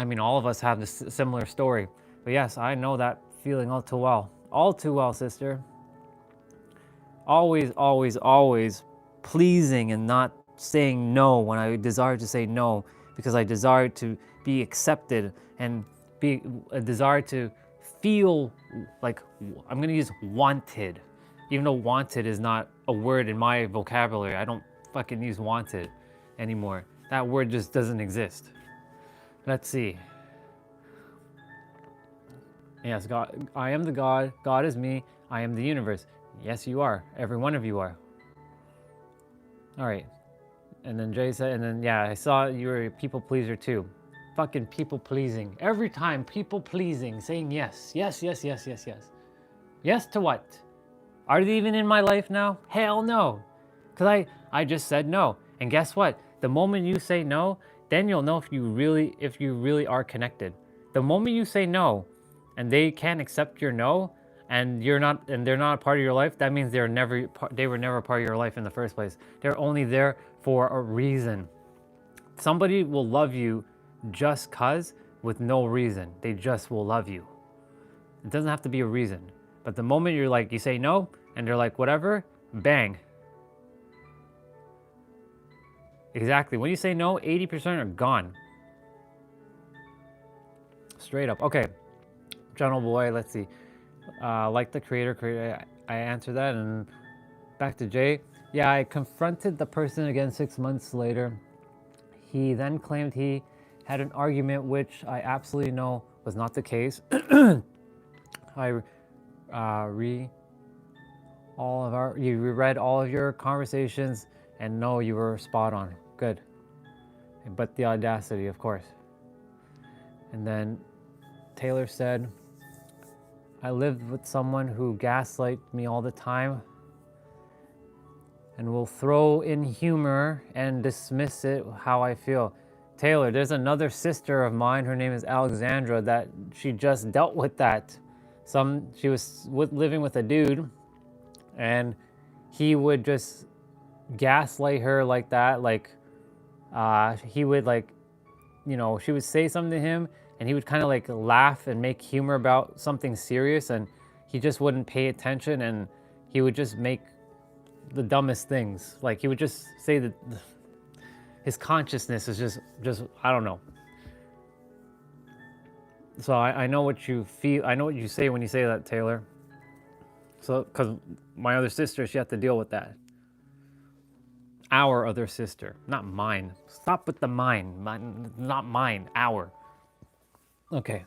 mean, all of us have this similar story. But yes, I know that feeling all too well. All too well, sister. Always, always, always pleasing and not saying no when I desire to say no, because I desire to be accepted and a desire to feel like, I'm going to use wanted, even though wanted is not a word in my vocabulary. I don't fucking use wanted anymore. That word just doesn't exist. Let's see. Yes, God, I am the God. God is me. I am the universe. Yes, you are. Every one of you are. All right. And then Jay said, and then, yeah, I saw you were a people pleaser too. Fucking people pleasing. Every time, people pleasing, saying yes. Yes, yes, yes, yes, yes. Yes to what? Are they even in my life now? Hell no. Because I just said no. And guess what? The moment you say no, then you'll know if you really are connected. The moment you say no, and they can't accept your no, and they're not a part of your life, that means they were never a part of your life in the first place. They're only there for a reason. Somebody will love you just cause with no reason. They just will love you. It doesn't have to be a reason. But the moment you say no, and they're like, whatever, bang. Exactly. When you say no, 80% are gone. Straight up. Okay. General Boy, let's see. Like the creator, I answered that. And back to Jay. Yeah, I confronted the person again 6 months later. He then claimed he had an argument, which I absolutely know was not the case. I you read all of your conversations, and no, you were spot on. Good. But the audacity, of course. And then Taylor said, I lived with someone who gaslights me all the time and will throw in humor and dismiss it how I feel. Taylor, there's another sister of mine, her name is Alexandra, that she just dealt with that. She was living with a dude, and he would just gaslight her like that. Like, he would she would say something to him, and he would kind of like laugh and make humor about something serious, and he just wouldn't pay attention, and he would just make the dumbest things. Like, he would just say that his consciousness is just I don't know. So I know what you feel. I know what you say when you say that, Taylor. So, because my other sister, she had to deal with that. Our other sister, not mine. Stop with the mine. Not mine, our. Okay.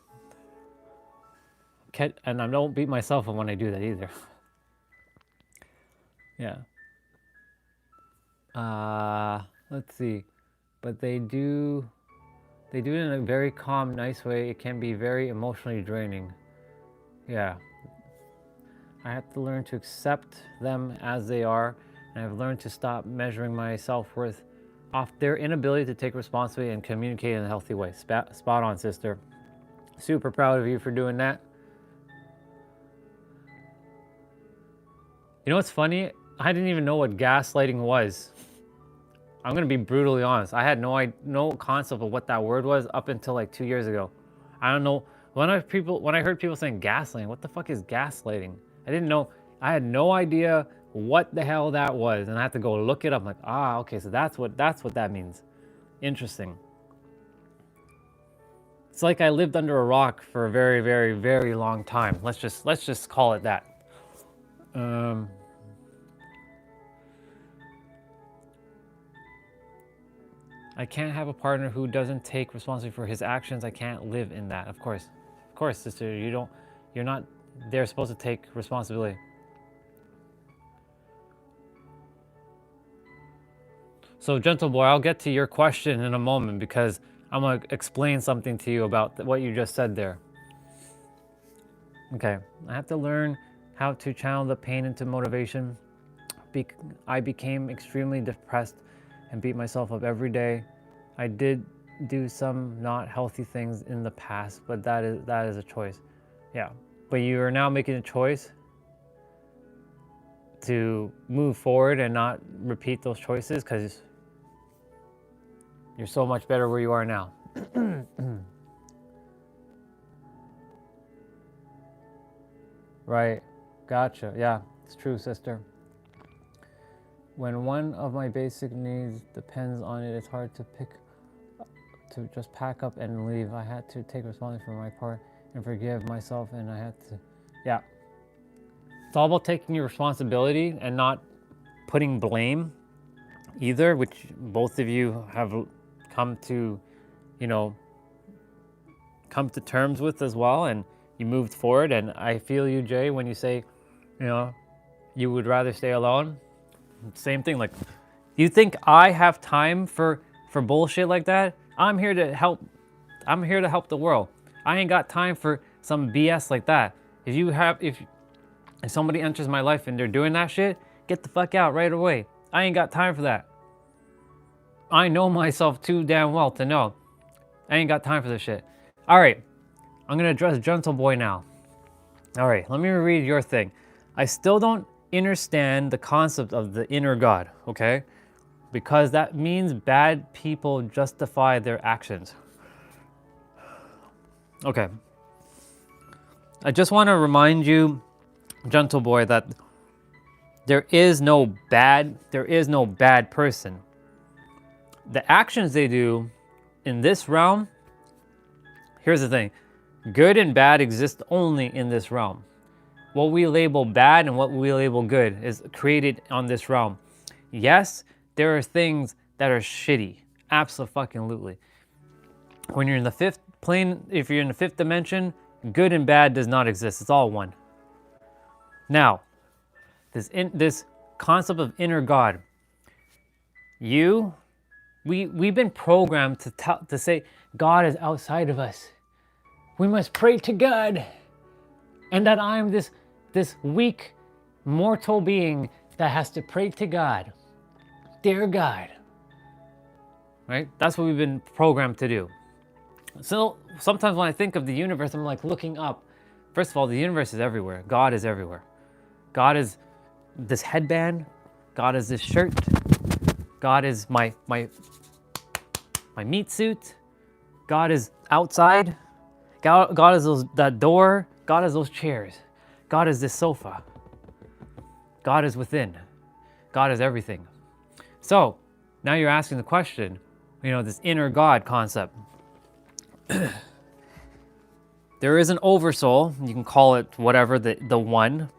And I don't beat myself up when I do that either. Yeah. Let's see. But they do it in a very calm, nice way. It can be very emotionally draining. Yeah. I have to learn to accept them as they are, and I've learned to stop measuring my self-worth off their inability to take responsibility and communicate in a healthy way. Spot on, sister. Super proud of you for doing that. You know what's funny? I didn't even know what gaslighting was. I'm gonna be brutally honest. I had no concept of what that word was up until like 2 years ago. I don't know. When I heard people saying gaslighting, what the fuck is gaslighting? I didn't know. I had no idea what the hell that was, and I had to go look it up. I'm like, okay, so that's what that means. Interesting. It's like I lived under a rock for a very, very, very long time. Let's just call it that. I can't have a partner who doesn't take responsibility for his actions. I can't live in that. Of course, sister. You're not. They're supposed to take responsibility. So, gentle boy, I'll get to your question in a moment because I'm gonna explain something to you about what you just said there. Okay, I have to learn how to channel the pain into motivation. I became extremely depressed and beat myself up every day. I did do some not healthy things in the past, but that is a choice. Yeah, but you are now making a choice to move forward and not repeat those choices because you're so much better where you are now. Right, gotcha. Yeah, it's true, sister. When one of my basic needs depends on it, it's hard to just pack up and leave. I had to take responsibility for my part and forgive myself, and I had to, yeah. It's all about taking your responsibility and not putting blame either, which both of you have come to terms with as well, and you moved forward. And I feel you, Jay, when you say, you would rather stay alone. Same thing. Like, you think I have time for bullshit like that? I'm here to help. I'm here to help the world. I ain't got time for some BS like that. If somebody enters my life and they're doing that shit, get the fuck out right away. I ain't got time for that. I know myself too damn well to know I ain't got time for this shit. All right, I'm gonna address Gentle Boy now. All right, let me read your thing. I still don't understand the concept of the inner God, okay? Because that means bad people justify their actions. Okay. I just want to remind you, Gentle Boy, that there is no bad person. The actions they do in this realm, here's the thing. Good and bad exist only in this realm. What we label bad and what we label good is created on this realm. Yes, there are things that are shitty. Absolutely. When you're in the fifth plane, if you're in the fifth dimension, Good and bad does not exist. It's all one. Now, this concept of inner God, we've been programmed to say God is outside of us. We must pray to God, and that I'm this weak mortal being that has to pray to God. Dear God. Right? That's what we've been programmed to do. So sometimes when I think of the universe, I'm like looking up. First of all, the universe is everywhere. God is everywhere. God is this headband. God is this shirt. God is my meat suit. God is outside. God is that door. God is those chairs. God is this sofa. God is within. God is everything. So now you're asking the question, this inner God concept. There is an oversoul, you can call it whatever, the one,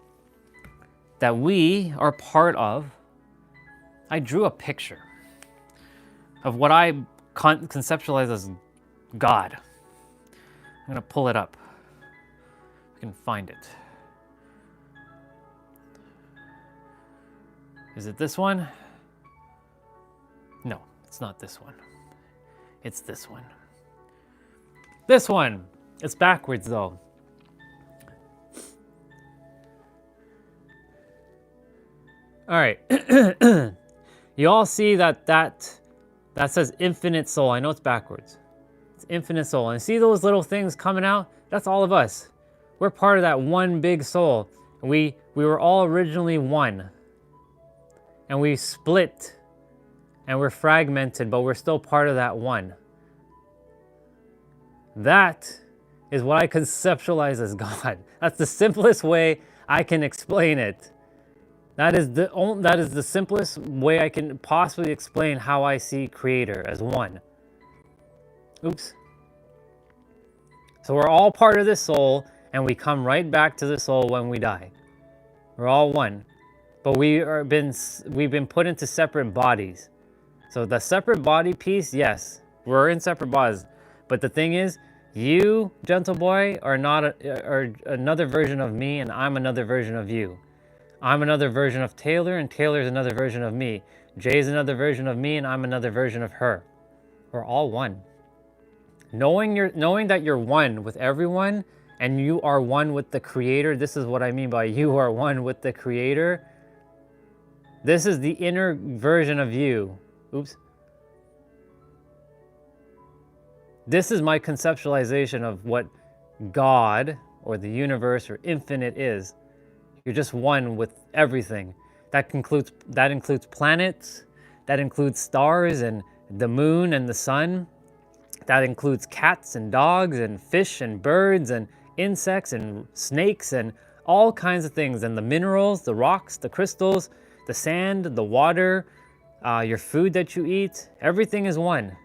that we are part of. I drew a picture of what I conceptualize as God. I'm gonna pull it up. I can find it. Is it this one? No, it's not this one. It's this one. This one! It's backwards though. All right. You all see that says infinite soul. I know it's backwards. It's infinite soul. And see those little things coming out? That's all of us. We're part of that one big soul. We were all originally one. And we split. And we're fragmented, but we're still part of that one. That is what I conceptualize as God. That's the simplest way I can explain it. That is the simplest way I can possibly explain how I see Creator, as one. Oops. So we're all part of this soul, and we come right back to the soul when we die. We're all one. But we've been put into separate bodies. So the separate body piece, yes, we're in separate bodies. But the thing is, you, gentle boy, are another version of me, and I'm another version of you. I'm another version of Taylor, and Taylor's another version of me. Jay's another version of me, and I'm another version of her. We're all one. Knowing that you're one with everyone, and you are one with the Creator, this is what I mean by you are one with the Creator. This is the inner version of you. Oops. This is my conceptualization of what God, or the universe, or infinite is. You're just one with everything. That includes planets, that includes stars and the moon and the sun. That includes cats and dogs and fish and birds and insects and snakes and all kinds of things. And the minerals, the rocks, the crystals, the sand, the water, your food that you eat, everything is one.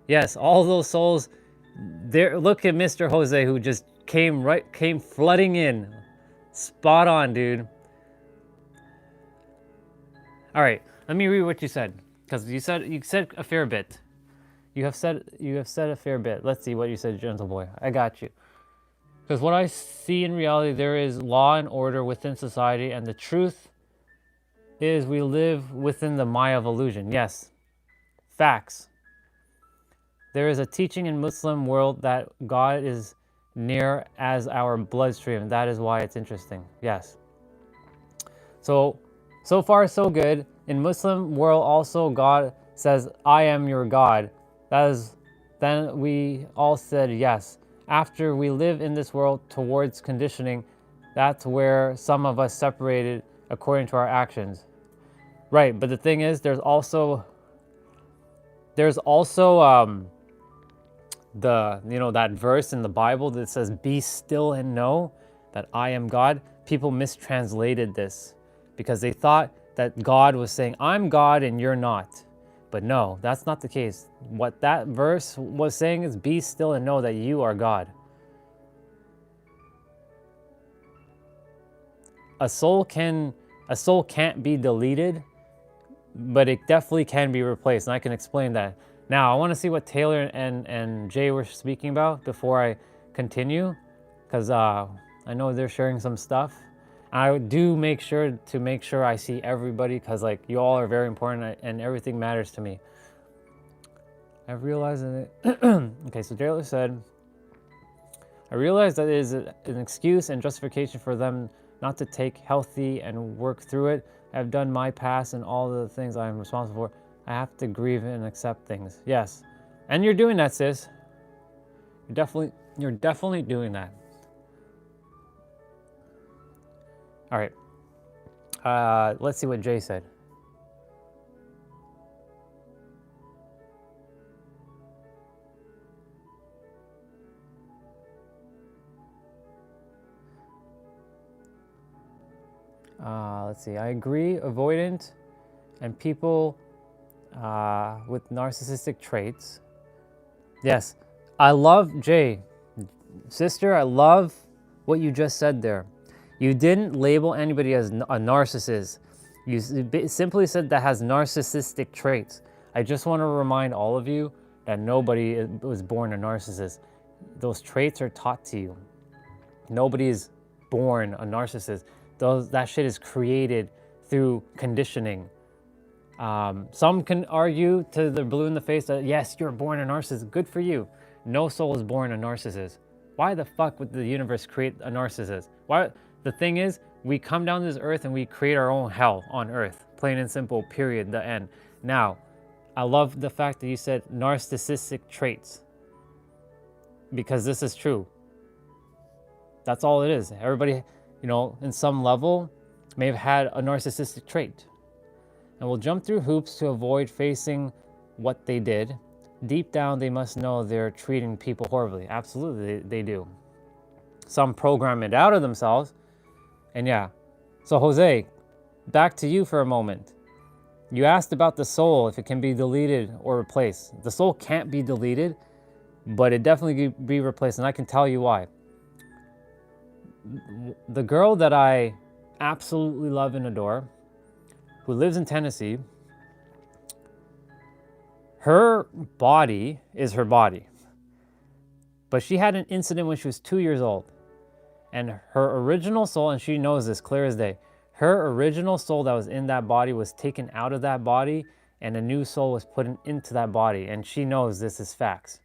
Yes, all those souls. There, look at Mr. Jose, who just came flooding in. Spot on, dude. All right, let me read what you said, because you said a fair bit. You have said a fair bit. Let's see what you said, gentle boy. I got you. Because what I see in reality, there is law and order within society, and the truth is we live within the Maya of illusion. Yes, facts. There is a teaching in Muslim world that God is near as our bloodstream. That is why it's interesting. Yes. So far so good. In Muslim world also God says, I am your God. Then we all said yes. After we live in this world towards conditioning, that's where some of us separated according to our actions. Right, but the thing is, there's also that verse in the Bible that says, be still and know that I am God. People mistranslated this because they thought that God was saying, I'm God and you're not. But no, that's not the case. What that verse was saying is, be still and know that you are God. A soul can't be deleted, but it definitely can be replaced, and I can explain that. Now, I want to see what Taylor and Jay were speaking about before I continue, because I know they're sharing some stuff. I do make sure I see everybody, because like you all are very important and everything matters to me. I've realized that okay, so Taylor said, I realize that it is an excuse and justification for them not to take healthy and work through it. I've done my past and all the things I'm responsible for. I have to grieve and accept things. Yes. And you're doing that, sis. You're definitely doing that. All right. Let's see what Jay said. Let's see. I agree. Avoidant and people with narcissistic traits. Yes. I love, Jay, sister, I love what you just said there. You didn't label anybody as a narcissist. You simply said that has narcissistic traits. I just want to remind all of you that nobody was born a narcissist. Those traits are taught to you. Nobody is born a narcissist. That shit is created through conditioning. Some can argue to the blue in the face that yes, you're born a narcissist. Good for you. No soul is born a narcissist. Why the fuck would the universe create a narcissist? Why? The thing is, we come down to this earth and we create our own hell on earth. Plain and simple, period, the end. Now, I love the fact that you said narcissistic traits, because this is true. That's all it is. Everybody, in some level, may have had a narcissistic trait and will jump through hoops to avoid facing what they did. Deep down, they must know they're treating people horribly. Absolutely, they do. Some program it out of themselves. And yeah, so Jose, back to you for a moment. You asked about the soul, if it can be deleted or replaced. The soul can't be deleted, but it definitely can be replaced, and I can tell you why. The girl that I absolutely love and adore, who lives in Tennessee, her body is her body. But she had an incident when she was 2 years old. And her original soul, and she knows this clear as day, her original soul that was in that body was taken out of that body, and a new soul was put into that body. And she knows this is facts.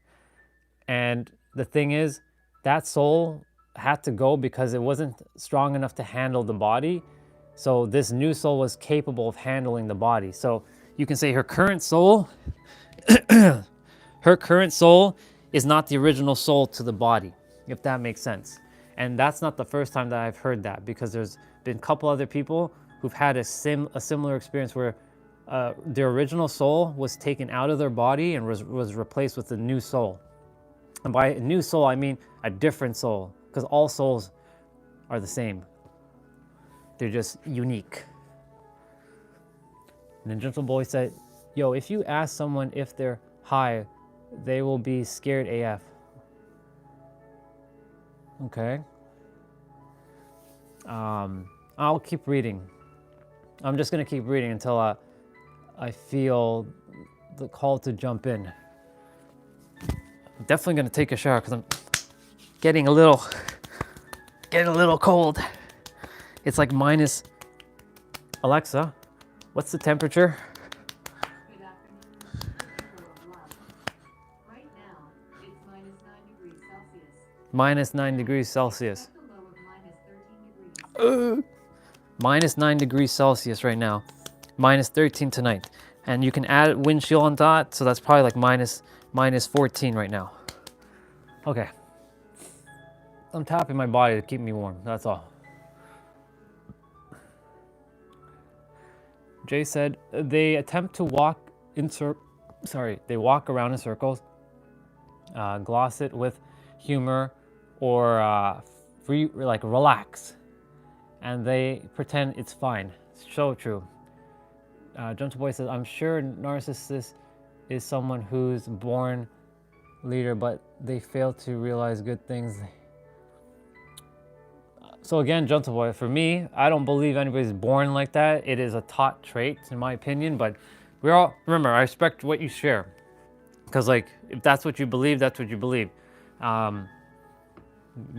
And the thing is, that soul had to go because it wasn't strong enough to handle the body. So this new soul was capable of handling the body. So you can say her current soul, her current soul is not the original soul to the body, if that makes sense. And that's not the first time that I've heard that, because there's been a couple other people who've had a similar experience where their original soul was taken out of their body and was replaced with a new soul. And by a new soul, I mean a different soul, because all souls are the same. They're just unique. And then Gentle Boy said, yo, if you ask someone if they're high, they will be scared AF. Okay. I'll keep reading. I'm just going to keep reading until I feel the call to jump in. I'm definitely going to take a shower because I'm getting a little cold. It's like minus, Alexa, what's the temperature? Good afternoon. Right now, it's -9 degrees Celsius. Minus 9 degrees Celsius. Expect a low of -13 degrees. Minus 9 degrees Celsius right now. Minus 13 tonight. And you can add wind chill on that, so that's probably like minus 14 right now. Okay. I'm tapping my body to keep me warm, that's all. Jay said they attempt to walk they walk around in circles, gloss it with humor, or relax, and they pretend it's fine. It's so true. Gentle Boy says, I'm sure narcissist is someone who's born leader, but they fail to realize good things. So again, Gentle Boy, for me, I don't believe anybody's born like that. It is a taught trait, in my opinion, but we're all, remember, I respect what you share. Because like, if that's what you believe, that's what you believe.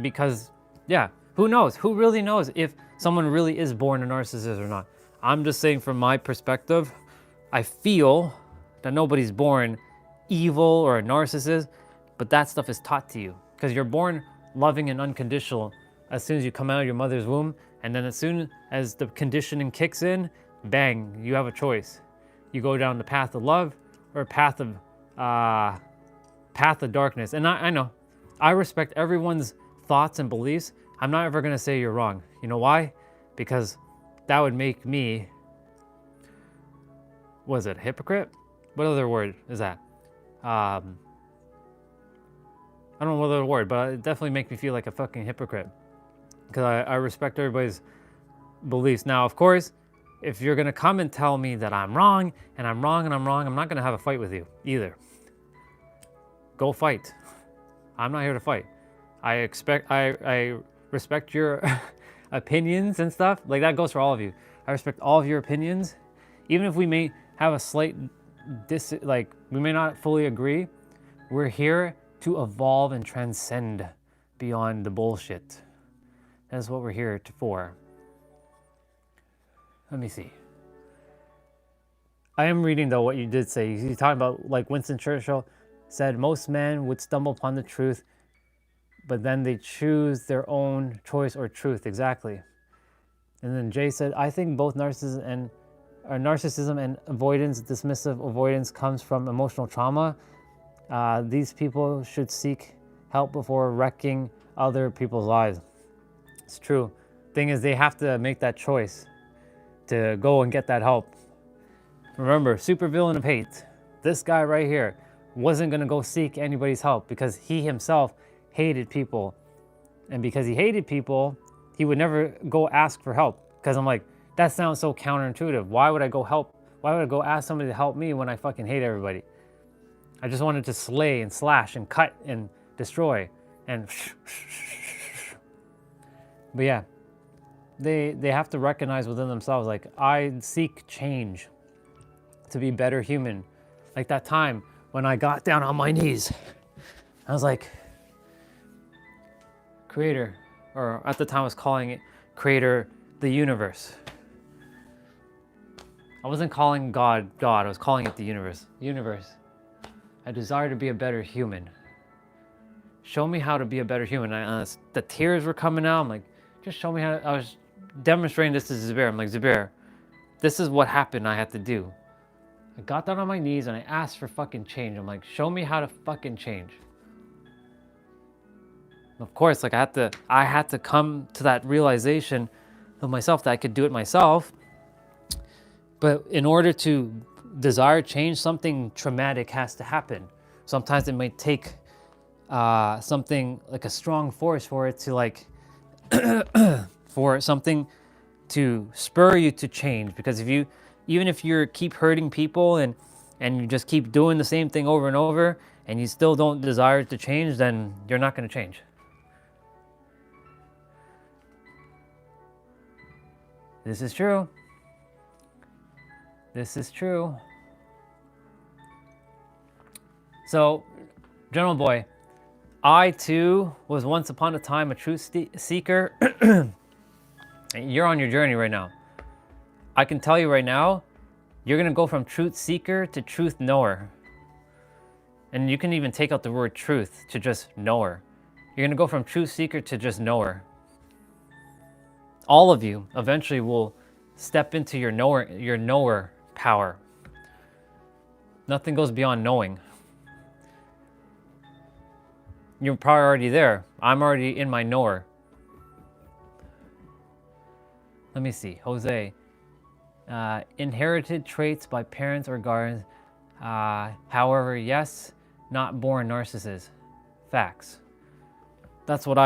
Because yeah, who knows? Who really knows if someone really is born a narcissist or not? I'm just saying from my perspective, I feel that nobody's born evil or a narcissist, but that stuff is taught to you because you're born loving and unconditional as soon as you come out of your mother's womb, and then as soon as the conditioning kicks in, bang, you have a choice. You go down the path of love or path of darkness. And I know, I respect everyone's thoughts and beliefs. I'm not ever gonna say you're wrong. You know why? Because that would make me, was it hypocrite? What other word is that? I don't know what other word, but it definitely makes me feel like a fucking hypocrite. Because I respect everybody's beliefs. Now, of course, if you're gonna come and tell me that I'm wrong, and I'm wrong, and I'm wrong, I'm not gonna have a fight with you either. Go fight. I'm not here to fight. I respect your opinions and stuff. Like that goes for all of you. I respect all of your opinions. Even if we may have a slight we may not fully agree, we're here to evolve and transcend beyond the bullshit. That's what we're here for. Let me see. I am reading though what you did say. You're talking about like Winston Churchill said, most men would stumble upon the truth, but then they choose their own choice or truth. Exactly. And then Jay said, I think both narcissism and avoidance, dismissive avoidance, comes from emotional trauma. These people should seek help before wrecking other people's lives. It's true. Thing is, they have to make that choice to go and get that help. Remember, supervillain of hate. This guy right here wasn't going to go seek anybody's help because he himself hated people. And because he hated people, he would never go ask for help. Because I'm like, that sounds so counterintuitive. Why would I go help? Why would I go ask somebody to help me when I fucking hate everybody? I just wanted to slay and slash and cut and destroy and but yeah, they have to recognize within themselves, like, I seek change to be a better human. Like that time when I got down on my knees, I was like, Creator, or at the time I was calling it Creator, the universe. I wasn't calling God, I was calling it the universe. Universe, I desire to be a better human. Show me how to be a better human. The tears were coming out. I'm like, just show me how I was demonstrating this to Zubair. I'm like, Zubair, this is what happened I had to do. I got down on my knees and I asked for fucking change. I'm like, show me how to fucking change. Of course, like I had to come to that realization of myself that I could do it myself. But in order to desire change, something traumatic has to happen. Sometimes it might take something like a strong force for it to like, for something to spur you to change. Because even if you keep hurting people and you just keep doing the same thing over and over and you still don't desire to change, then you're not going to change. This is true. This is true. So, General Boy, I too was once upon a time a truth seeker. You're on your journey right now. I can tell you right now, you're going to go from truth seeker to truth knower. And you can even take out the word truth to just knower. You're going to go from truth seeker to just knower. All of you eventually will step into your knower power. Nothing goes beyond knowing. You're probably already there. I'm already in my knower. Let me see. Jose. Inherited traits by parents or guardians. However, yes, not born narcissists. Facts. That's what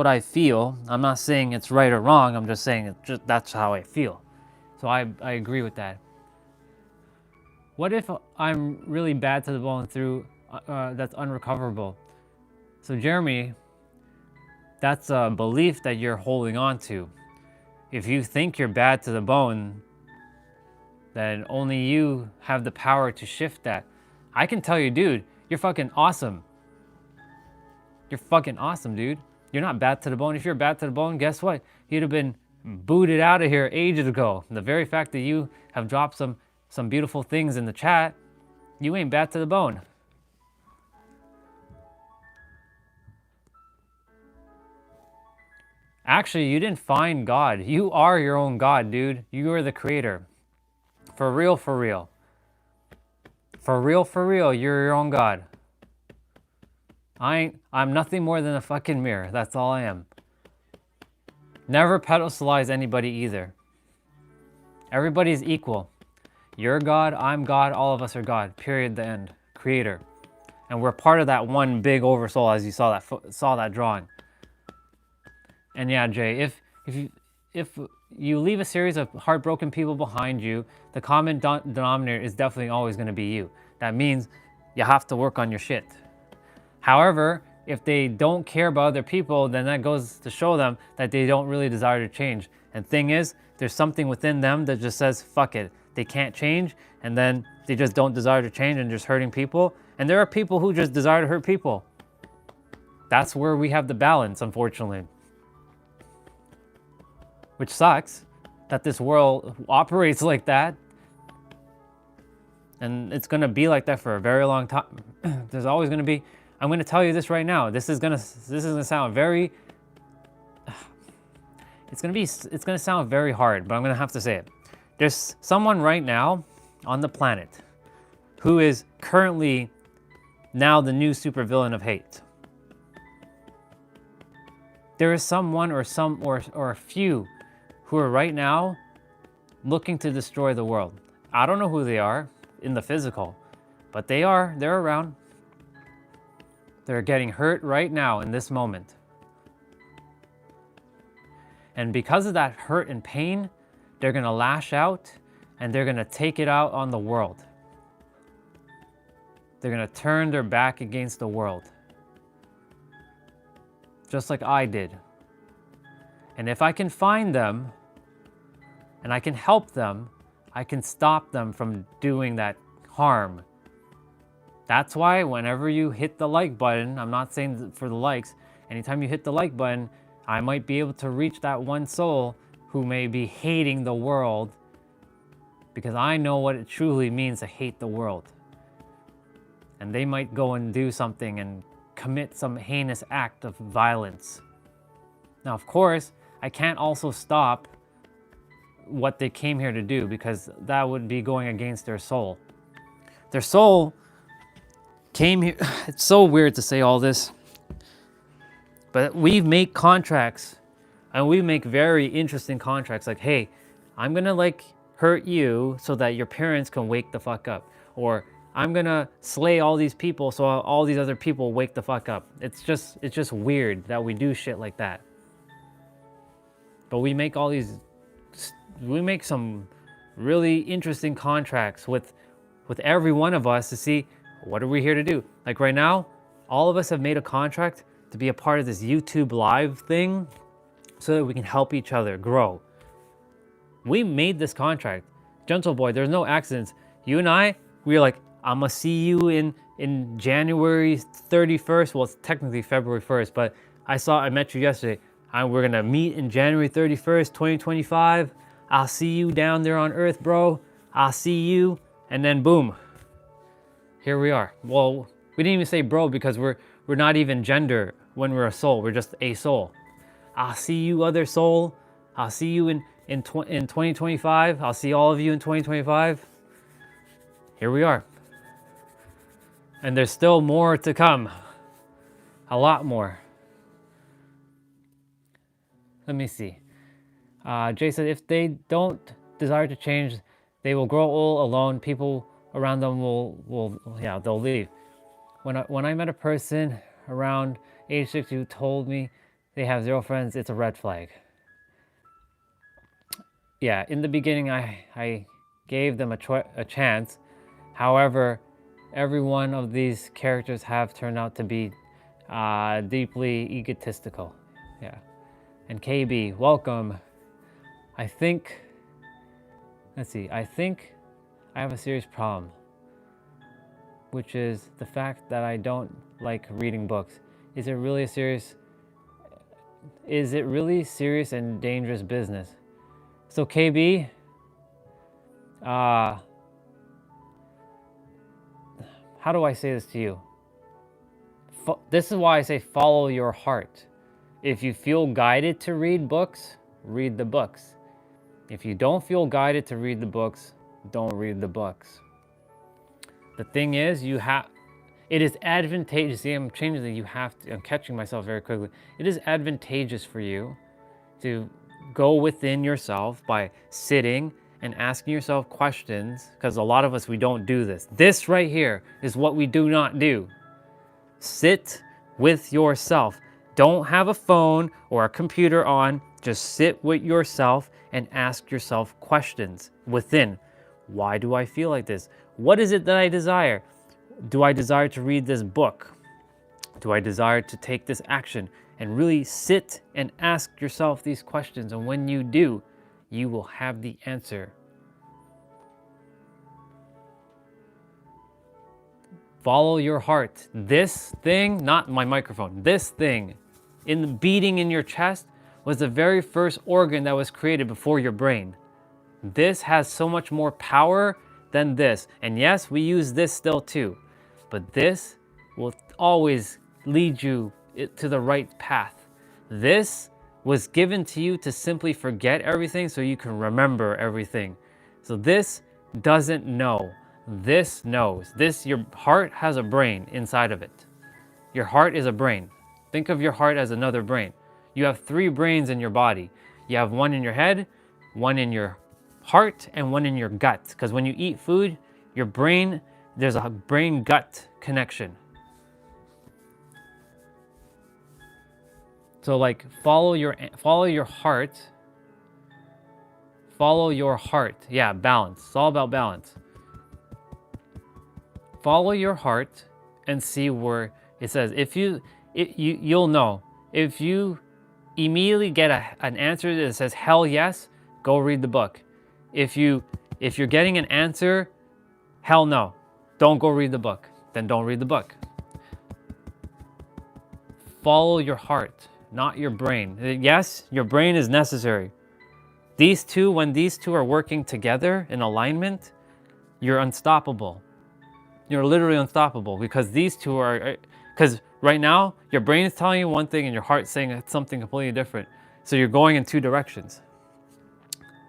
I feel. I'm not saying it's right or wrong. I'm just saying that's how I feel. So I agree with that. What if I'm really bad to the bone through that's unrecoverable? So Jeremy, that's a belief that you're holding on to. If you think you're bad to the bone, then only you have the power to shift that. I can tell you, dude, You're fucking awesome. You're fucking awesome, dude. You're not bad to the bone. If you're bad to the bone, guess what? You'd have been booted out of here ages ago. The very fact that you have dropped some beautiful things in the chat, you ain't bad to the bone. Actually, you didn't find God. You are your own God, dude. You are the creator. For real, for real. For real, for real, you're your own God. I'm nothing more than a fucking mirror. That's all I am. Never pedestalize anybody either. Everybody's equal. You're God, I'm God, all of us are God. Period, the end. Creator. And we're part of that one big oversoul, as you saw that drawing. And yeah, Jay, if you leave a series of heartbroken people behind you, the common denominator is definitely always going to be you. That means you have to work on your shit. However, if they don't care about other people, then that goes to show them that they don't really desire to change. And thing is, there's something within them that just says, fuck it. They can't change, and then they just don't desire to change and just hurting people. And there are people who just desire to hurt people. That's where we have the balance, unfortunately. Which sucks that this world operates like that. And it's going to be like that for a very long time. There's always going to be, I'm going to tell you this right now. This is going to sound very, it's going to sound very hard, but I'm going to have to say it. There's someone right now on the planet who is currently now the new supervillain of hate. There is someone or a few who are right now looking to destroy the world. I don't know who they are in the physical, but they're around. They're getting hurt right now in this moment. And because of that hurt and pain, they're gonna lash out and they're gonna take it out on the world. They're gonna turn their back against the world. Just like I did. And if I can find them, and I can help them, I can stop them from doing that harm. That's why whenever you hit the like button, I'm not saying for the likes, anytime you hit the like button, I might be able to reach that one soul who may be hating the world, because I know what it truly means to hate the world. And they might go and do something and commit some heinous act of violence. Now, of course, I can't also stop what they came here to do, because that would be going against their soul. Their soul came here. It's so weird to say all this, but we make contracts, and we make very interesting contracts like, hey, I'm gonna like hurt you so that your parents can wake the fuck up, or I'm gonna slay all these people so all these other people wake the fuck up. It's just weird that we do shit like that. But we make some really interesting contracts with every one of us to see, what are we here to do? Like right now, all of us have made a contract to be a part of this YouTube live thing so that we can help each other grow. We made this contract. Gentle boy, there's no accidents. You and I, we were like, I'm gonna see you in January 31st. Well, it's technically February 1st, but I met you yesterday. We're gonna meet in January 31st, 2025. I'll see you down there on Earth, bro. I'll see you. And then boom, here we are. Well, we didn't even say bro because we're not even gender when we're a soul. We're just a soul. I'll see you, other soul. I'll see you in 2025. I'll see all of you in 2025. Here we are. And there's still more to come. A lot more. Let me see. Jay said, if they don't desire to change, they will grow old alone. People around them they'll leave. When I met a person around age 60 who told me they have 0 friends, it's a red flag. Yeah, in the beginning, I gave them a chance. However, every one of these characters have turned out to be deeply egotistical. Yeah. And KB, welcome. I think I have a serious problem. which is the fact that I don't like reading books. Is it really serious and dangerous business? So KB, how do I say this to you? This is why I say follow your heart. If you feel guided to read books, read the books. If you don't feel guided to read the books, don't read the books. The thing is, it is advantageous. See, I'm changing the I'm catching myself very quickly. It is advantageous for you to go within yourself by sitting and asking yourself questions, because a lot of us, we don't do this. This right here is what we do not do. Sit with yourself. Don't have a phone or a computer on. Just sit with yourself and ask yourself questions within. Why do I feel like this? What is it that I desire? Do I desire to read this book? Do I desire to take this action? And really sit and ask yourself these questions. And when you do, you will have the answer. Follow your heart. This thing, not my microphone, this thing in the beating in your chest was the very first organ that was created before your brain. This has so much more power than this. And yes, we use this still too, but this will always lead you to the right path. This was given to you to simply forget everything so you can remember everything. So this doesn't know. This knows. Your heart has a brain inside of it. Your heart is a brain. Think of your heart as another brain. You have 3 brains in your body. You have one in your head, one in your heart, and one in your gut. Because when you eat food, your brain, there's a brain-gut connection. So like follow your heart. Follow your heart. Yeah, balance. It's all about balance. Follow your heart and see where it says. You'll know. If you immediately get an answer that says hell yes, go read the book. If you're getting an answer, hell no, don't go read the book. Then don't read the book. Follow your heart, not your brain. Yes, your brain is necessary. These two, when these two are working together in alignment, you're unstoppable. You're literally unstoppable because these two are, because right now your brain is telling you one thing and your heart's saying something completely different. So you're going in 2 directions.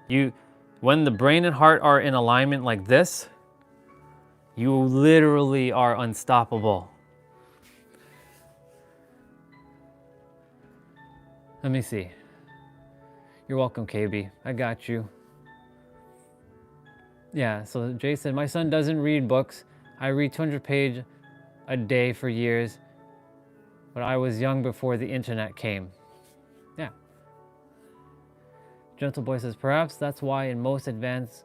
When the brain and heart are in alignment like this, you literally are unstoppable. Let me see. You're welcome, KB. I got you. Yeah, so Jay said, my son doesn't read books. I read 200 pages a day for years, but I was young before the internet came. Yeah. Gentle Boy says, perhaps that's why in most advanced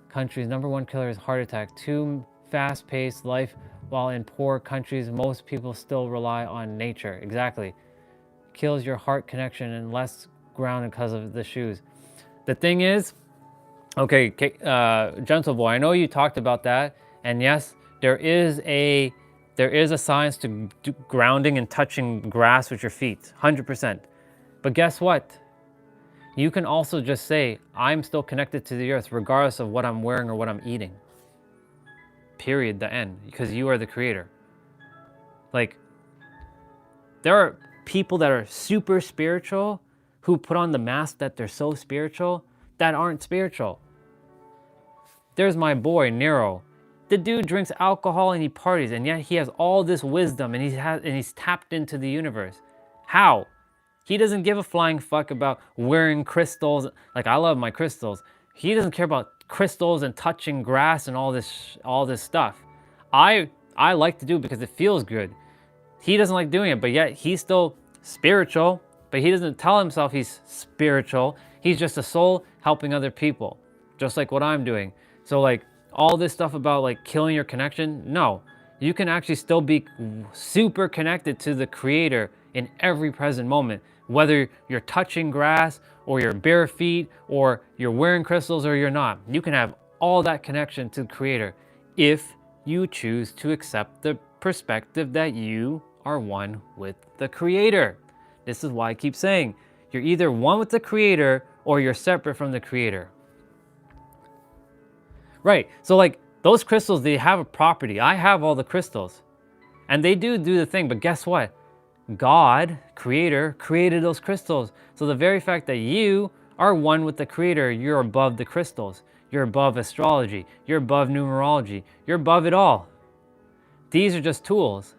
countries, #1 killer is heart attack. Too fast-paced life, while in poor countries, most people still rely on nature. Exactly. Kills your heart connection and less grounded because of the shoes. The thing is, okay, Gentle Boy, I know you talked about that, and yes, there is a science to grounding and touching grass with your feet, 100%. But guess what? You can also just say, I'm still connected to the earth regardless of what I'm wearing or what I'm eating. Period, the end, because you are the creator. Like, there are people that are super spiritual who put on the mask that they're so spiritual that aren't spiritual. There's my boy, Nero. The dude drinks alcohol and he parties, and yet he has all this wisdom and he's tapped into the universe. How? He doesn't give a flying fuck about wearing crystals. Like, I love my crystals. He doesn't care about crystals and touching grass and all this stuff. I like to do it because it feels good. He doesn't like doing it, but yet he's still spiritual, but he doesn't tell himself he's spiritual. He's just a soul helping other people, just like what I'm doing. So like, all this stuff about like killing your connection, no. You can actually still be super connected to the creator in every present moment. Whether you're touching grass or you're bare feet or you're wearing crystals or you're not. You can have all that connection to the creator if you choose to accept the perspective that you are one with the Creator. This is why I keep saying, you're either one with the Creator or you're separate from the Creator. Right, so like those crystals, they have a property. I have all the crystals and they do the thing, but guess what? God, Creator, created those crystals. So the very fact that you are one with the Creator, you're above the crystals. You're above astrology. You're above numerology. You're above it all. These are just tools.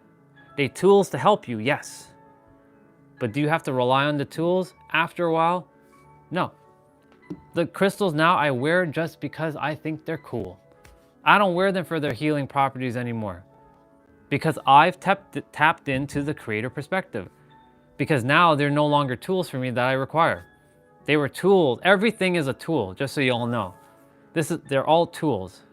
They're tools to help you, yes. But do you have to rely on the tools after a while? No. The crystals now I wear just because I think they're cool. I don't wear them for their healing properties anymore. Because I've tapped into the Creator perspective. Because now they're no longer tools for me that I require. They were tools. Everything is a tool, just so you all know. They're all tools.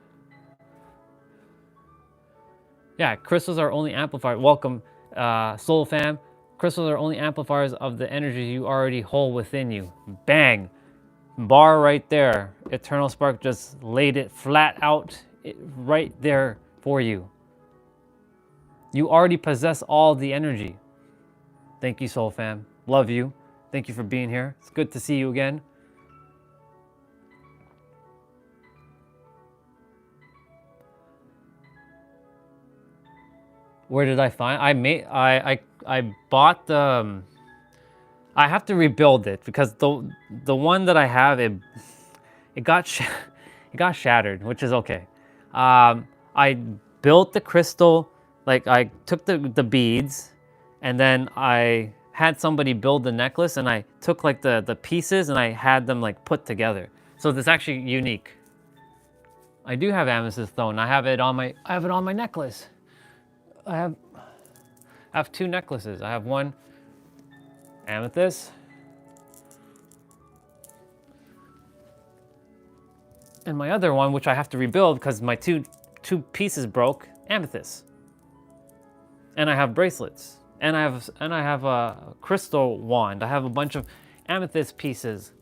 Yeah, crystals are only amplifiers. Welcome, Soul Fam. Crystals are only amplifiers of the energy you already hold within you. Bang. Bar right there. Eternal Spark just laid it flat out right there for you. You already possess all the energy. Thank you, Soul Fam. Love you. Thank you for being here. It's good to see you again. Where did I find? I bought the. I have to rebuild it because the one that I have it got it got shattered, which is okay. I built the crystal, like I took the beads, and then I had somebody build the necklace, and I took like the pieces and I had them like put together. So it's actually unique. I do have amethyst stone. I have it on my necklace. I have two necklaces. I have one amethyst and my other one, which I have to rebuild because my two pieces broke, amethyst. And I have bracelets, and I have a crystal wand. I have a bunch of amethyst pieces.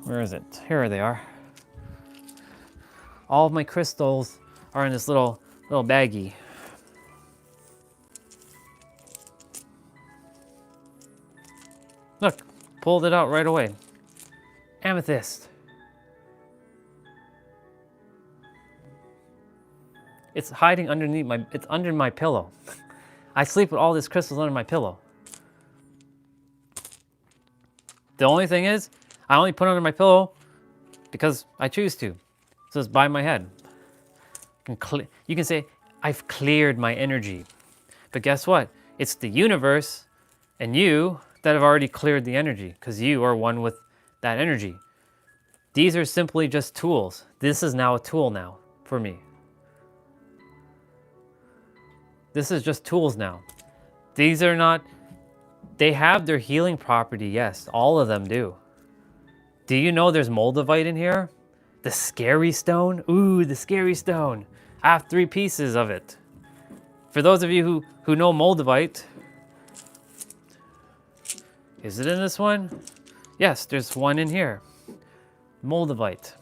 Where is it? Here they are. All of my crystals are in this little baggie. Look, pulled it out right away. Amethyst. It's hiding underneath it's under my pillow. I sleep with all these crystals under my pillow. The only thing is, I only put it under my pillow because I choose to. So it's by my head. You can say, I've cleared my energy. But guess what? It's the universe and you that have already cleared the energy because you are one with that energy. These are simply just tools. This is now a tool now for me. This is just tools now. These are not, they have their healing property, yes, all of them do. Do you know there's moldavite in here? The scary stone? Ooh, the scary stone. I have 3 pieces of it. For those of you who know moldavite, is it in this one? Yes, there's one in here. Moldavite.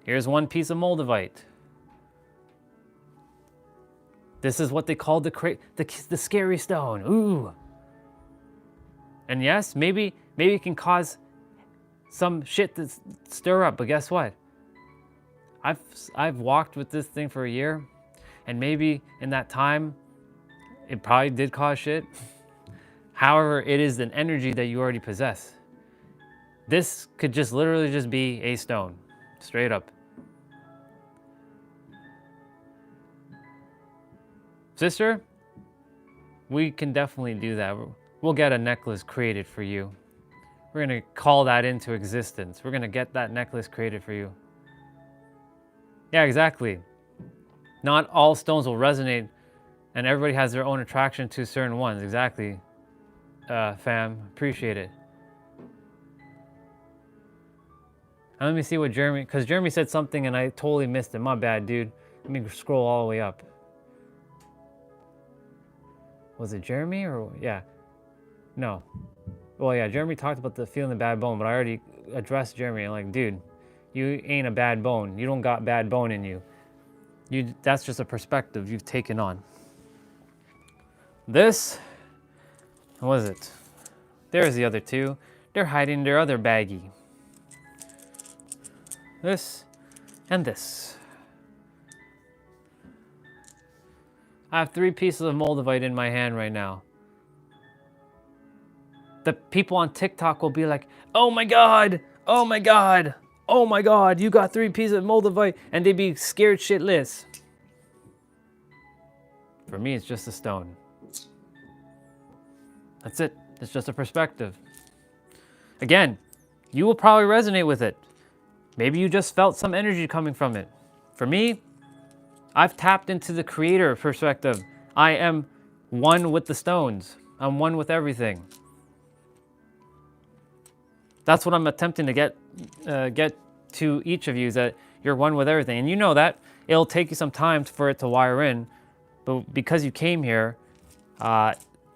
Here's one piece of moldavite. This is what they call the scary stone. Ooh. And yes, maybe it can cause some shit to stir up, but guess what? I've walked with this thing for a year, and maybe in that time, it probably did cause shit. However, it is an energy that you already possess. This could just literally just be a stone, straight up. Sister, we can definitely do that. We'll get a necklace created for you. We're gonna call that into existence. We're gonna get that necklace created for you. Yeah, exactly. Not all stones will resonate, and everybody has their own attraction to certain ones. Exactly, fam. Appreciate it. And let me see what Jeremy, because Jeremy said something and I totally missed it. My bad, dude. Let me scroll all the way up. Was it Jeremy or, yeah. No. Well, yeah, Jeremy talked about the feeling the bad bone, but I already addressed Jeremy. I'm like, dude, you ain't a bad bone. You don't got bad bone in you. That's just a perspective you've taken on. This, what is it? There's the other two. They're hiding their other baggie. This and this. I have 3 pieces of moldavite in my hand right now. The people on TikTok will be like, oh my God, oh my God, oh my God, you got 3 pieces of moldavite, and they'd be scared shitless. For me, it's just a stone. That's it. It's just a perspective. Again, you will probably resonate with it. Maybe you just felt some energy coming from it. For me, I've tapped into the creator perspective. I am one with the stones. I'm one with everything. That's what I'm attempting to get to each of you, is that you're one with everything. And you know that. It'll take you some time for it to wire in. But because you came here,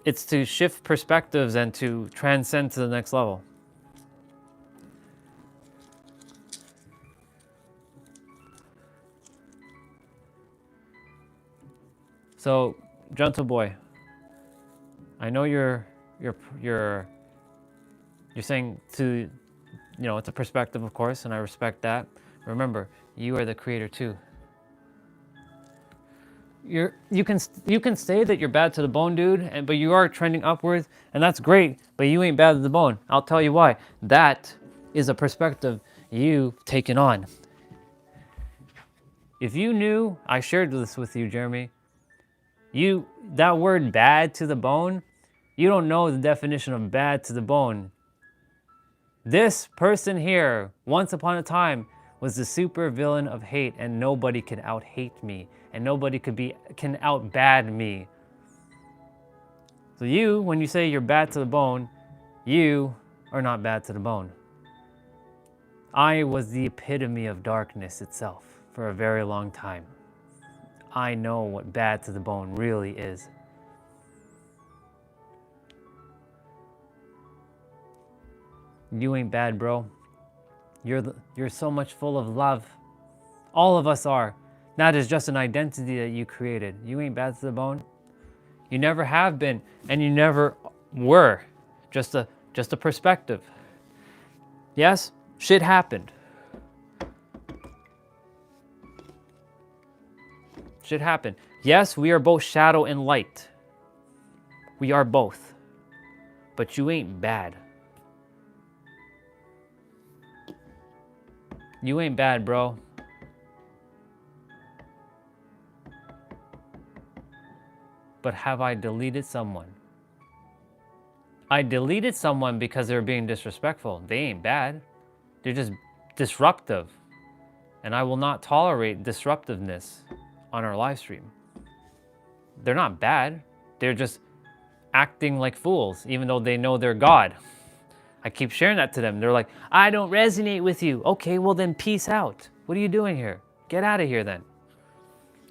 it's to shift perspectives and to transcend to the next level. So, gentle boy, I know you're saying to, it's a perspective, of course, and I respect that. Remember, you are the creator too. You can say that you're bad to the bone, dude, but you are trending upwards, and that's great. But you ain't bad to the bone. I'll tell you why. That is a perspective you've taken on. If you knew, I shared this with you, Jeremy. That word "bad to the bone," you don't know the definition of bad to the bone. This person here, once upon a time, was the super villain of hate, and nobody could out-hate me, and nobody can out-bad me. So you, when you say you're bad to the bone, you are not bad to the bone. I was the epitome of darkness itself for a very long time. I know what bad to the bone really is. You ain't bad, bro. You're so much full of love. All of us are. That is just an identity that you created. You ain't bad to the bone. You never have been, and you never were. Just a perspective. Yes, shit happened. Shit happened. Yes, we are both shadow and light. We are both. But you ain't bad. You ain't bad, bro. But have I deleted someone? I deleted someone because they were being disrespectful. They ain't bad. They're just disruptive. And I will not tolerate disruptiveness on our live stream. They're not bad. They're just acting like fools, even though they know they're God. I keep sharing that to them. They're like, I don't resonate with you. Okay, well then peace out. What are you doing here? Get out of here then.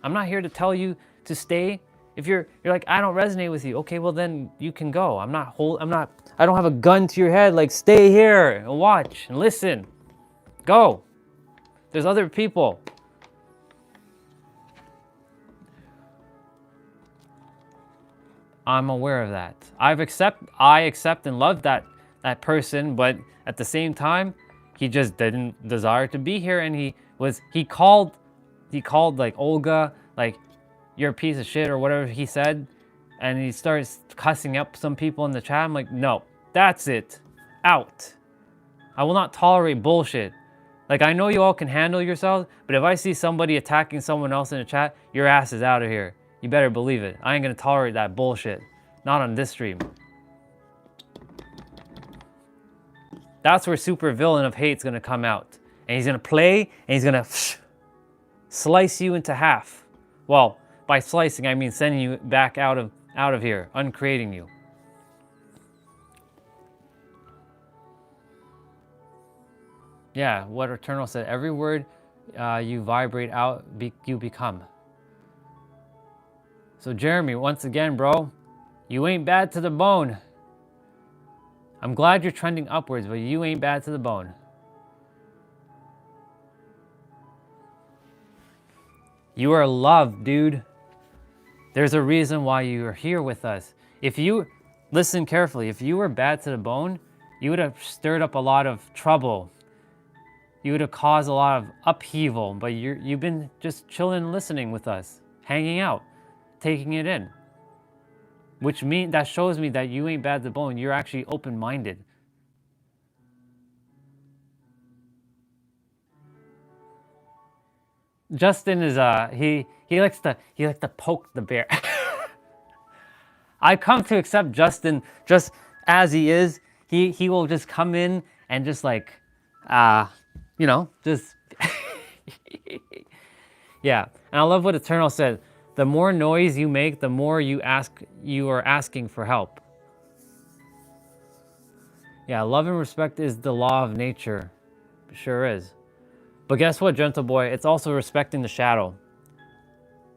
I'm not here to tell you to stay. If you're like, I don't resonate with you. Okay, well then you can go. I don't have a gun to your head like stay here and watch and listen. Go. There's other people. I'm aware of that. I accept and love that person, but at the same time, he just didn't desire to be here, and he called like Olga, like, you're a piece of shit or whatever he said, and he starts cussing up some people in the chat. I'm like, no, that's it. Out. I will not tolerate bullshit. Like, I know you all can handle yourselves, but if I see somebody attacking someone else in the chat, your ass is out of here. You better believe it. I ain't gonna tolerate that bullshit. Not on this stream. That's where super villain of hate's gonna come out. And he's gonna play, and he's gonna slice you into half. Well, by slicing, I mean sending you back out of here, uncreating you. Yeah, what Eternal said, every word you vibrate out, you become. So Jeremy, once again, bro, you ain't bad to the bone. I'm glad you're trending upwards, but you ain't bad to the bone. You are loved, dude. There's a reason why you are here with us. If you, listen carefully, if you were bad to the bone, you would have stirred up a lot of trouble. You would have caused a lot of upheaval, but you've been just chilling, listening with us, hanging out, taking it in. That shows me that you ain't bad to the bone. You're actually open-minded. Justin is he likes to poke the bear. I come to accept Justin just as he is. He will just come in and just like just yeah. And I love what Eternal said. The more noise you make, the more you are asking for help. Yeah, love and respect is the law of nature. It sure is. But guess what, gentle boy? It's also respecting the shadow.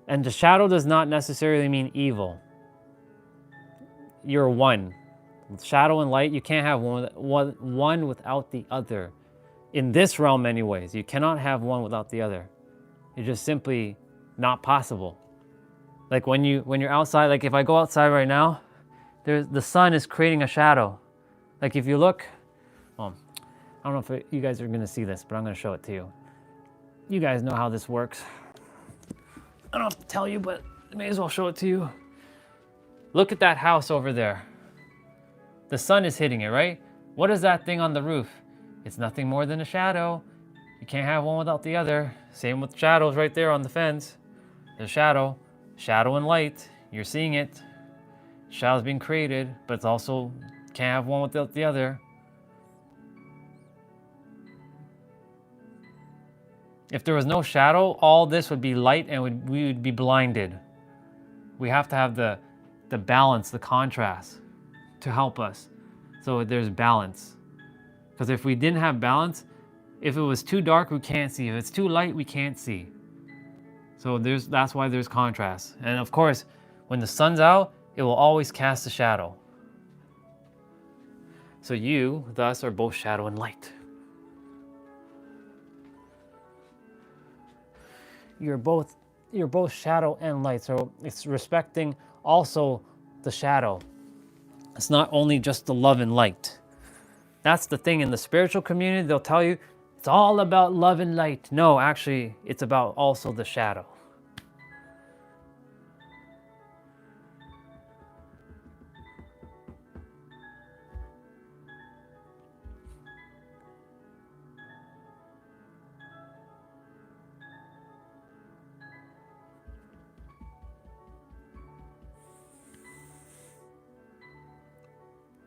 And the shadow does not necessarily mean evil. You're one. Shadow and light, you can't have one without the other. In this realm anyways, you cannot have one without the other. It's just simply not possible. Like when you're outside, like if I go outside right now, the sun is creating a shadow. Like if you look, well, I don't know if you guys are gonna see this, but I'm gonna show it to you. You guys know how this works. I don't have to tell you, but I may as well show it to you. Look at that house over there. The sun is hitting it, right? What is that thing on the roof? It's nothing more than a shadow. You can't have one without the other. Same with shadows right there on the fence. There's shadow and light. You're seeing it. Shadow's being created, but it's also can't have one without the other. If there was no shadow, all this would be light and we would be blinded. We have to have the balance, the contrast to help us. So there's balance. Because if we didn't have balance, if it was too dark, we can't see. If it's too light, we can't see. So that's why there's contrast. And of course, when the sun's out, it will always cast a shadow. So you, thus, are both shadow and light. You're both shadow and light. So it's respecting also the shadow. It's not only just the love and light. That's the thing in the spiritual community. They'll tell you it's all about love and light. No, actually, it's about also the shadow.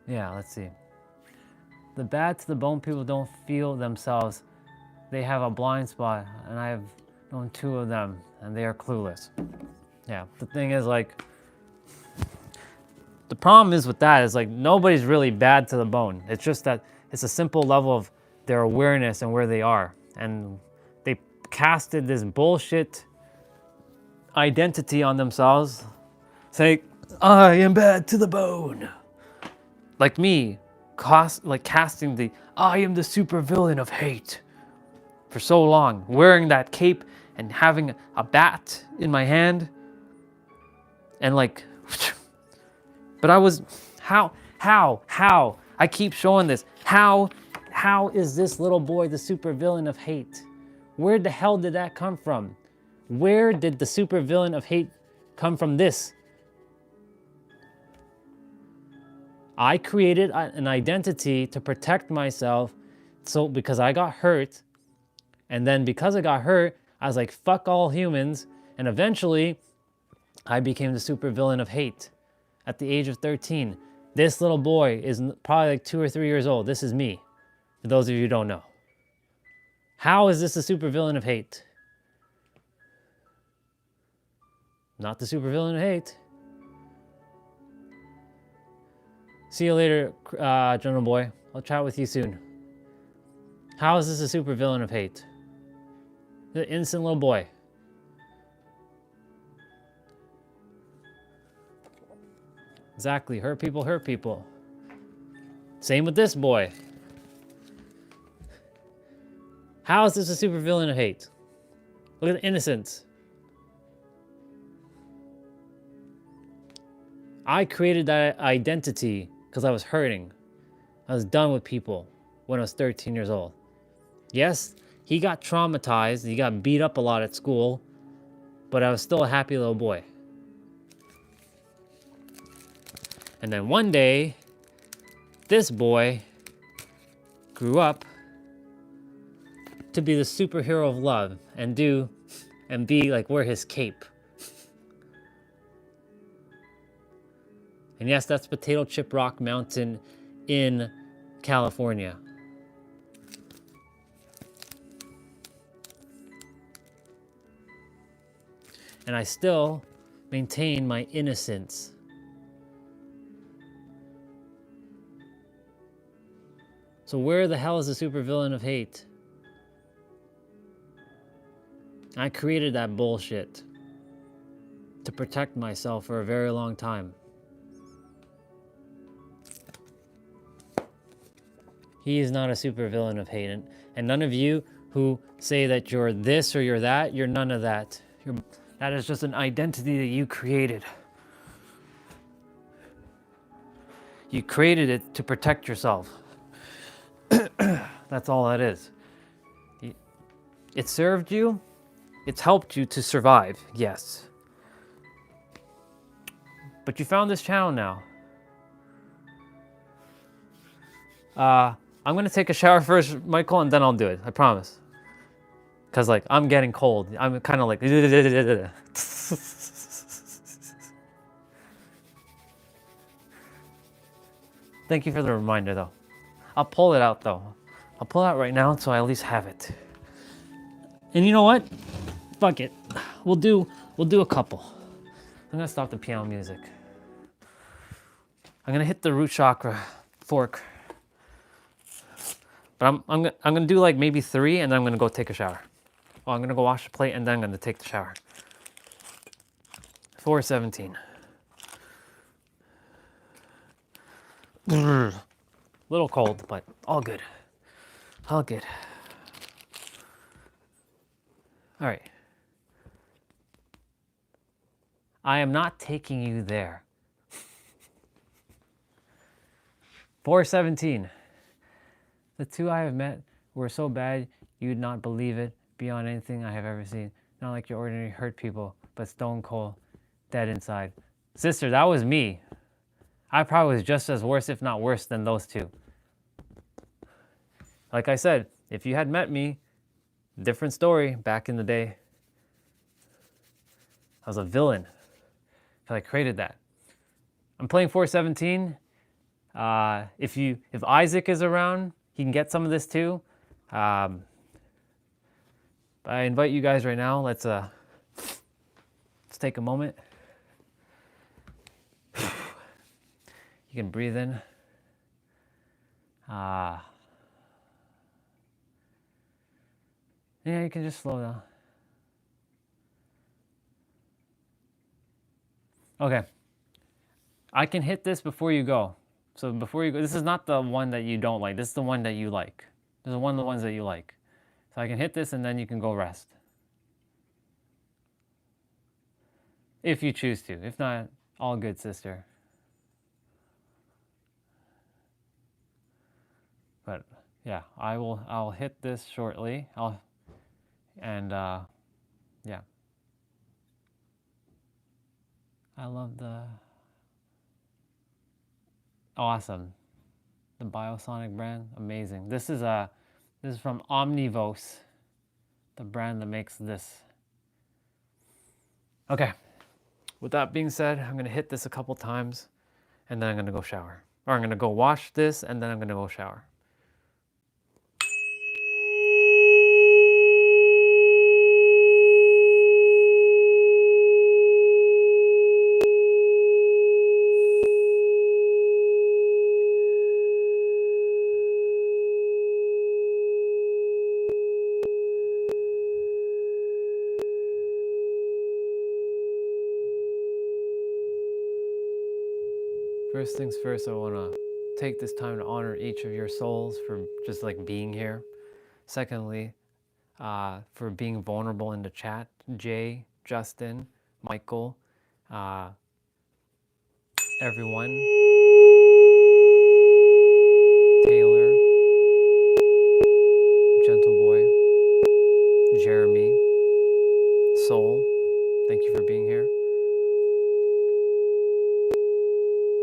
Yeah, let's see. The bad to the bone people don't feel themselves. They have a blind spot, and I have known 2 of them, and they are clueless. Yeah, the thing is, like, the problem is with that is like nobody's really bad to the bone. It's just that it's a simple level of their awareness and where they are. And they casted this bullshit identity on themselves, saying, I am bad to the bone. Like me, casting the I am the supervillain of hate for so long, wearing that cape and having a bat in my hand, and like, but I was, how, I keep showing this, how is this little boy the supervillain of hate? Where the hell did that come from? Where did the supervillain of hate come from this? I created an identity to protect myself, so because I got hurt, and then because I got hurt, I was like, fuck all humans, and eventually, I became the supervillain of hate at the age of 13. This little boy is probably like 2 or 3 years old. This is me, for those of you who don't know. How is this the supervillain of hate? Not the supervillain of hate. See you later, General Boy. I'll chat with you soon. How is this a supervillain of hate? The innocent little boy. Exactly. Hurt people hurt people. Same with this boy. How is this a supervillain of hate? Look at the innocence. I created that identity because I was hurting. I was done with people when I was 13 years old. Yes, he got traumatized. He got beat up a lot at school, but I was still a happy little boy. And then one day, this boy grew up to be the superhero of love and be like, wear his cape. And yes, that's Potato Chip Rock Mountain in California. And I still maintain my innocence. So where the hell is the supervillain of hate? I created that bullshit to protect myself for a very long time. He is not a supervillain of hate. And none of you who say that you're this or you're that, you're none of that. That is just an identity that you created. You created it to protect yourself. That's all that is. It served you. It's helped you to survive, yes. But you found this channel now. I'm gonna take a shower first, Michael, and then I'll do it. I promise. Cause like I'm getting cold. I'm kind of like. Thank you for the reminder, though. I'll pull it out, though. I'll pull it out right now, so I at least have it. And you know what? Fuck it. We'll do a couple. I'm gonna stop the piano music. I'm gonna hit the root chakra fork. But I'm gonna do like maybe 3, and then I'm gonna go take a shower. Well, I'm gonna go wash the plate, and then I'm gonna take the shower. 4:17. Little cold, but all good. All good. All right. I am not taking you there. 4:17. The 2 I have met were so bad you'd not believe it, beyond anything I have ever seen. Not like your ordinary hurt people, but stone cold, dead inside. Sister, that was me. I probably was just as worse, if not worse, than those 2. Like I said, if you had met me, different story back in the day. I was a villain. I created that. I'm playing 4:17. If Isaac is around, he can get some of this too. But I invite you guys right now. Let's take a moment. You can breathe in. Yeah, you can just slow down. Okay. I can hit this before you go. So before you go, this is not the one that you don't like. This is the one that you like. This is one of the ones that you like. So I can hit this and then you can go rest. If you choose to. If not, all good, sister. But yeah, I'll hit this shortly. Yeah. I love the awesome. The Biosonic brand, amazing. This is from Omnivos, the brand that makes this. Okay. With that being said, I'm gonna hit this a couple times and then I'm gonna go shower. Or I'm gonna go wash this and then I'm gonna go shower. First things first, I wanna take this time to honor each of your souls for just like being here. Secondly, for being vulnerable in the chat. Jay, Justin, Michael, everyone, Taylor, Gentle Boy, Jeremy, Soul, thank you for being here.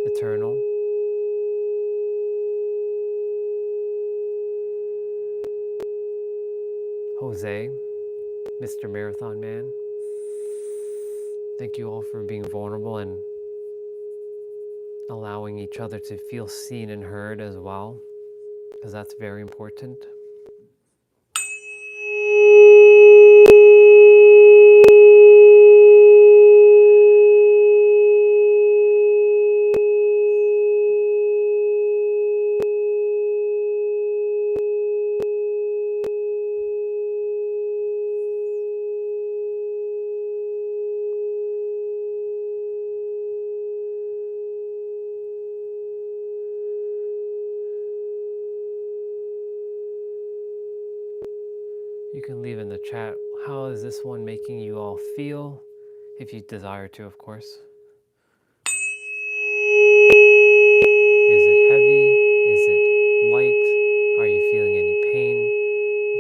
Eternal, Jose, Mr. Marathon Man, thank you all for being vulnerable and allowing each other to feel seen and heard as well, because that's very important. You can leave in the chat, how is this one making you all feel? If you desire to, of course. Is it heavy? Is it light? Are you feeling any pain?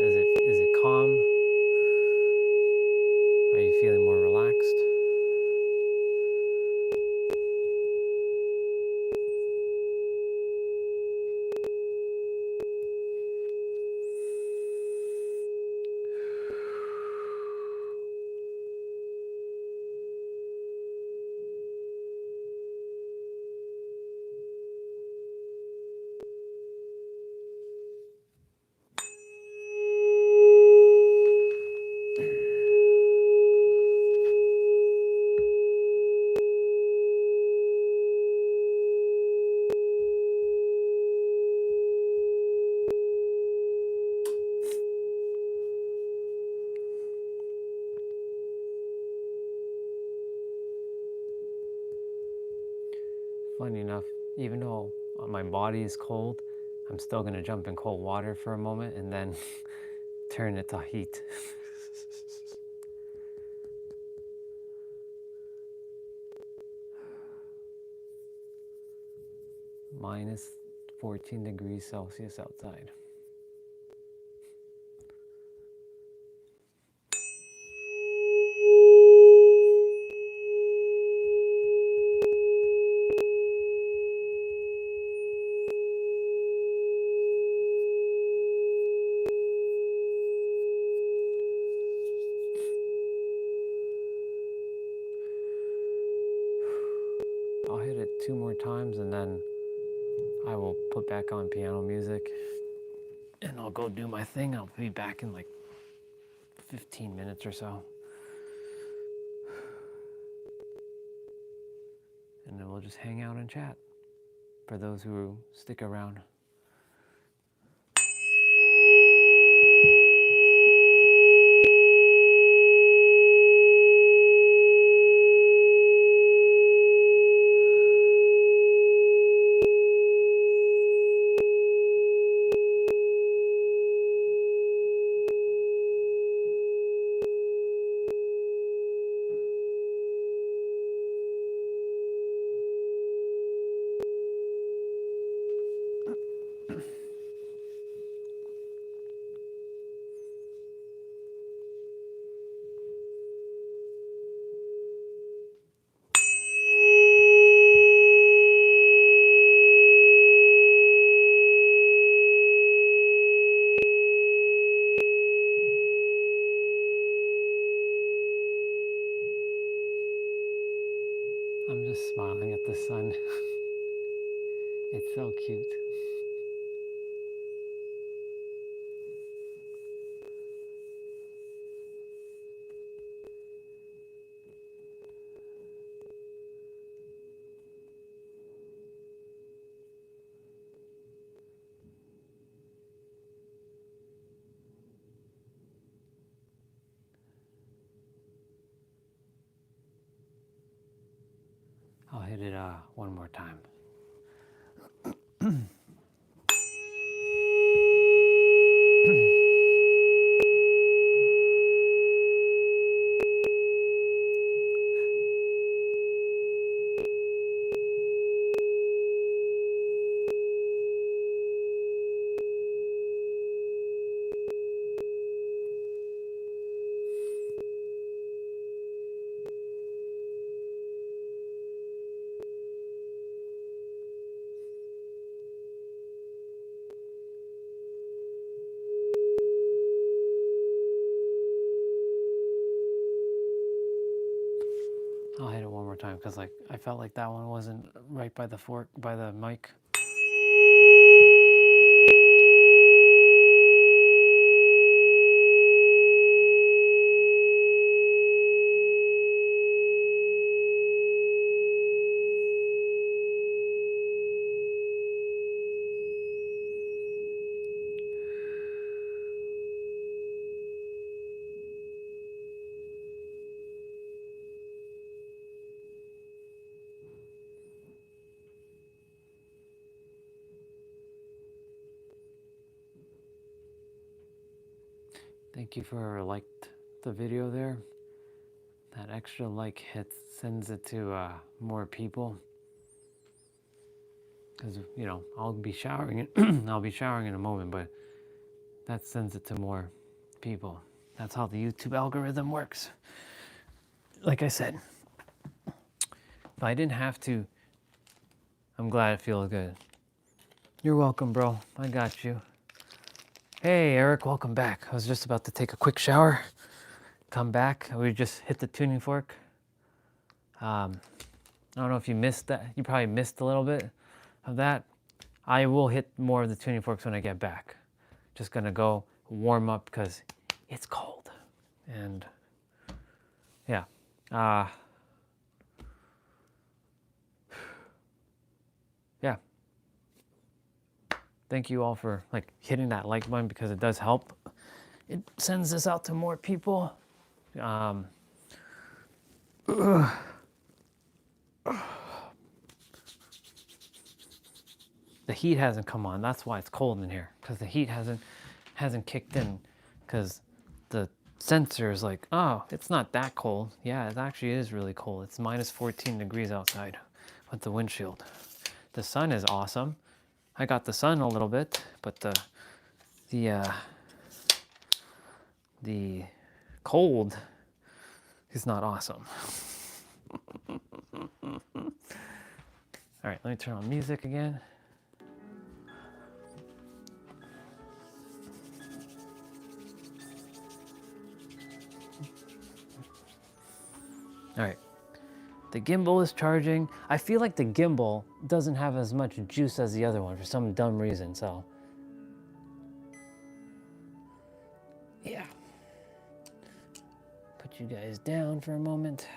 Is it calm? Are you feeling more relaxed? Funny enough, even though my body is cold, I'm still going to jump in cold water for a moment and then turn it to heat. Minus 14 degrees Celsius outside. I'll hit it 2 more times and then I will put back on piano music and I'll go do my thing. I'll be back in like 15 minutes or so. And then we'll just hang out and chat for those who stick around. I'm just smiling at the sun. It's so cute. I'll hit it one more time. I'll hit it one more time because like I felt like that one wasn't right by the fork, by the mic. Thank you for liked the video there. That extra like hit sends it to more people. Because you know I'll be showering. I'll be showering in a moment, but that sends it to more people. That's how the YouTube algorithm works. Like I said, if I didn't have to, I'm glad it feels good. You're welcome, bro. I got you. Hey, Eric, welcome back. I was just about to take a quick shower. Come back. We just hit the tuning fork. I don't know if you missed that. You probably missed a little bit of that. I will hit more of the tuning forks when I get back. Just gonna go warm up because it's cold. And yeah. Yeah. Thank you all for like hitting that like button because it does help. It sends this out to more people. The heat hasn't come on. That's why it's cold in here, because the heat hasn't kicked in, because the sensor is like, oh, it's not that cold. Yeah, it actually is really cold. It's minus 14 degrees outside with the windshield. The sun is awesome. I got the sun a little bit, but the cold is not awesome. All right, let me turn on music again. All right, the gimbal is charging. I feel like the gimbal doesn't have as much juice as the other one for some dumb reason, so. Yeah. Put you guys down for a moment.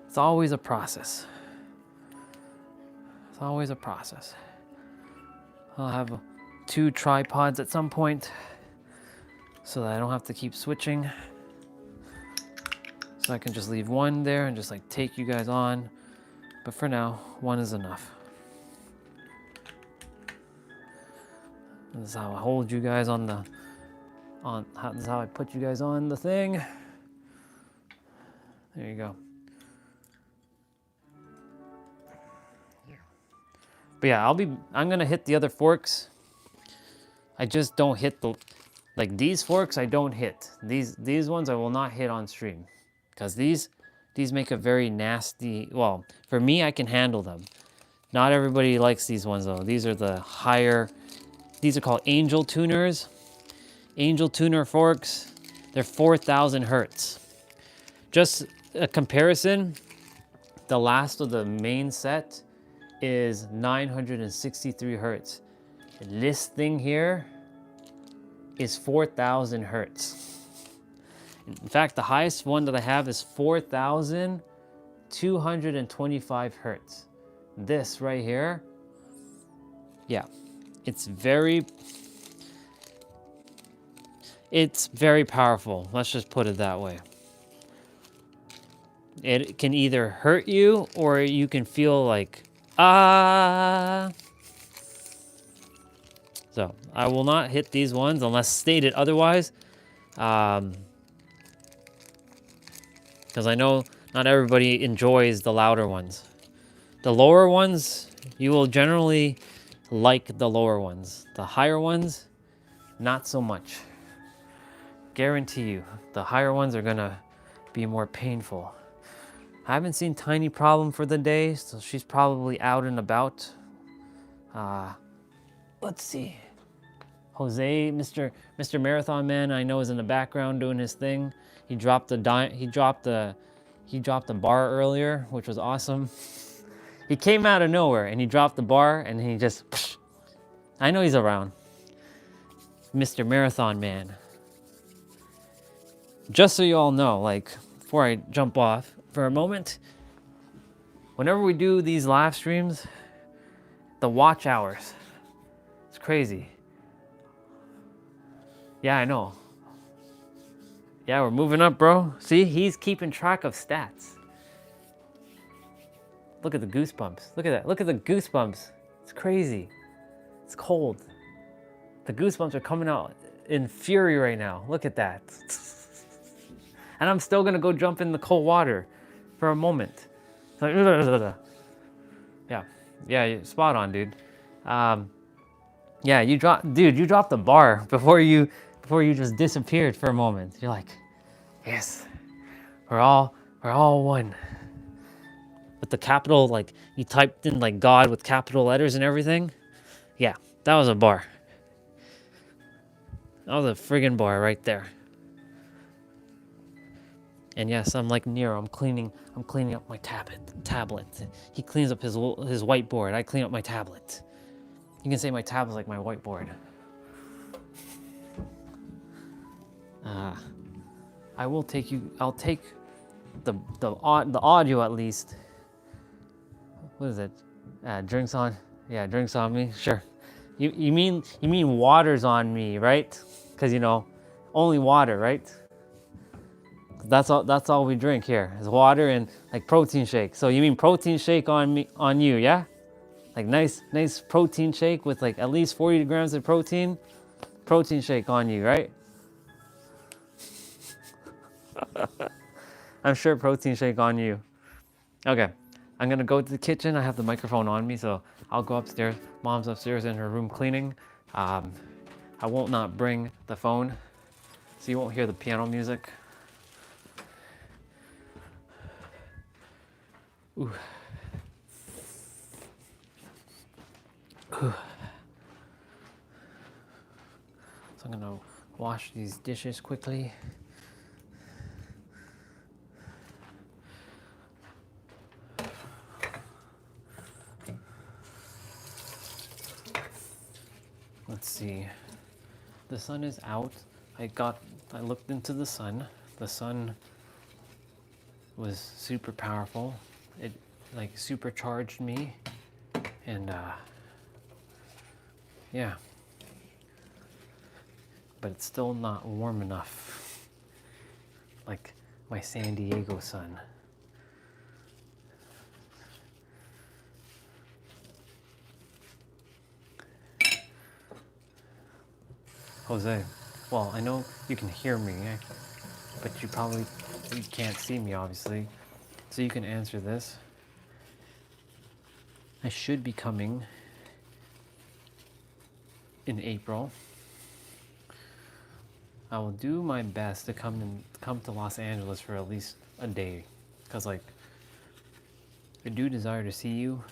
It's always a process. It's always a process. I'll have 2 tripods at some point so that I don't have to keep switching. So I can just leave one there and just like take you guys on. But for now, one is enough. This is how I hold you guys on the, this is how I put you guys on the thing. There you go. But yeah, I'm gonna hit the other forks. I just don't hit like these forks I don't hit. These ones I will not hit on stream. Because these make a very nasty, well, for me, I can handle them. Not everybody likes these ones though. These are the higher, these are called angel tuners. Angel tuner forks, they're 4,000 hertz. Just a comparison, the last of the main set is 963 hertz. This thing here is 4,000 hertz. In fact, the highest one that I have is 4,225 hertz. This right here, yeah, it's very powerful. Let's just put it that way. It can either hurt you or you can feel like, ah. So I will not hit these ones unless stated otherwise. Because I know not everybody enjoys the louder ones. The lower ones, you will generally like the lower ones. The higher ones, not so much. Guarantee you, the higher ones are gonna be more painful. I haven't seen Tiny Problem for the day, so she's probably out and about. Let's see. Jose, Mr. Marathon Man, I know is in the background doing his thing. He dropped the bar earlier, which was awesome. He came out of nowhere and he dropped the bar and he just, psh. I know he's around. Mr. Marathon Man. Just so you all know, like, before I jump off for a moment, whenever we do these live streams, the watch hours, it's crazy. Yeah, I know. Yeah, we're moving up, bro. See, he's keeping track of stats. Look at the goosebumps. Look at that. Look at the goosebumps. It's crazy. It's cold. The goosebumps are coming out in fury right now. Look at that. And I'm still gonna go jump in the cold water for a moment. Like, yeah, spot on, dude. Yeah, you dropped the bar before you just disappeared for a moment. You're like, yes, we're all one. With the capital, like you typed in like God with capital letters and everything. Yeah, that was a bar. That was a friggin' bar right there. And yes, I'm like Nero. I'm cleaning up my tablet. He cleans up his whiteboard. I clean up my tablet. You can say my tablet's like my whiteboard. I will take you. I'll take the audio at least. What is it? Drinks on? Yeah, drinks on me. Sure. You mean water's on me, right? Because only water, right? That's all we drink here is water and like protein shake. So you mean protein shake on you, yeah? Like nice protein shake with like at least 40 grams of protein. Protein shake on you, right? I'm sure protein shake on you. Okay, I'm gonna go to the kitchen. I have the microphone on me, so I'll go upstairs. Mom's upstairs in her room cleaning. I won't not bring the phone, so you won't hear the piano music. Ooh. Ooh. So I'm gonna wash these dishes quickly. Let's see. The sun is out. I looked into the sun. The sun was super powerful. It like supercharged me. And yeah. But it's still not warm enough. Like my San Diego sun. Jose, well, I know you can hear me, but you can't see me, obviously. So you can answer this. I should be coming in April. I will do my best to come to Los Angeles for at least a day, because like I do desire to see you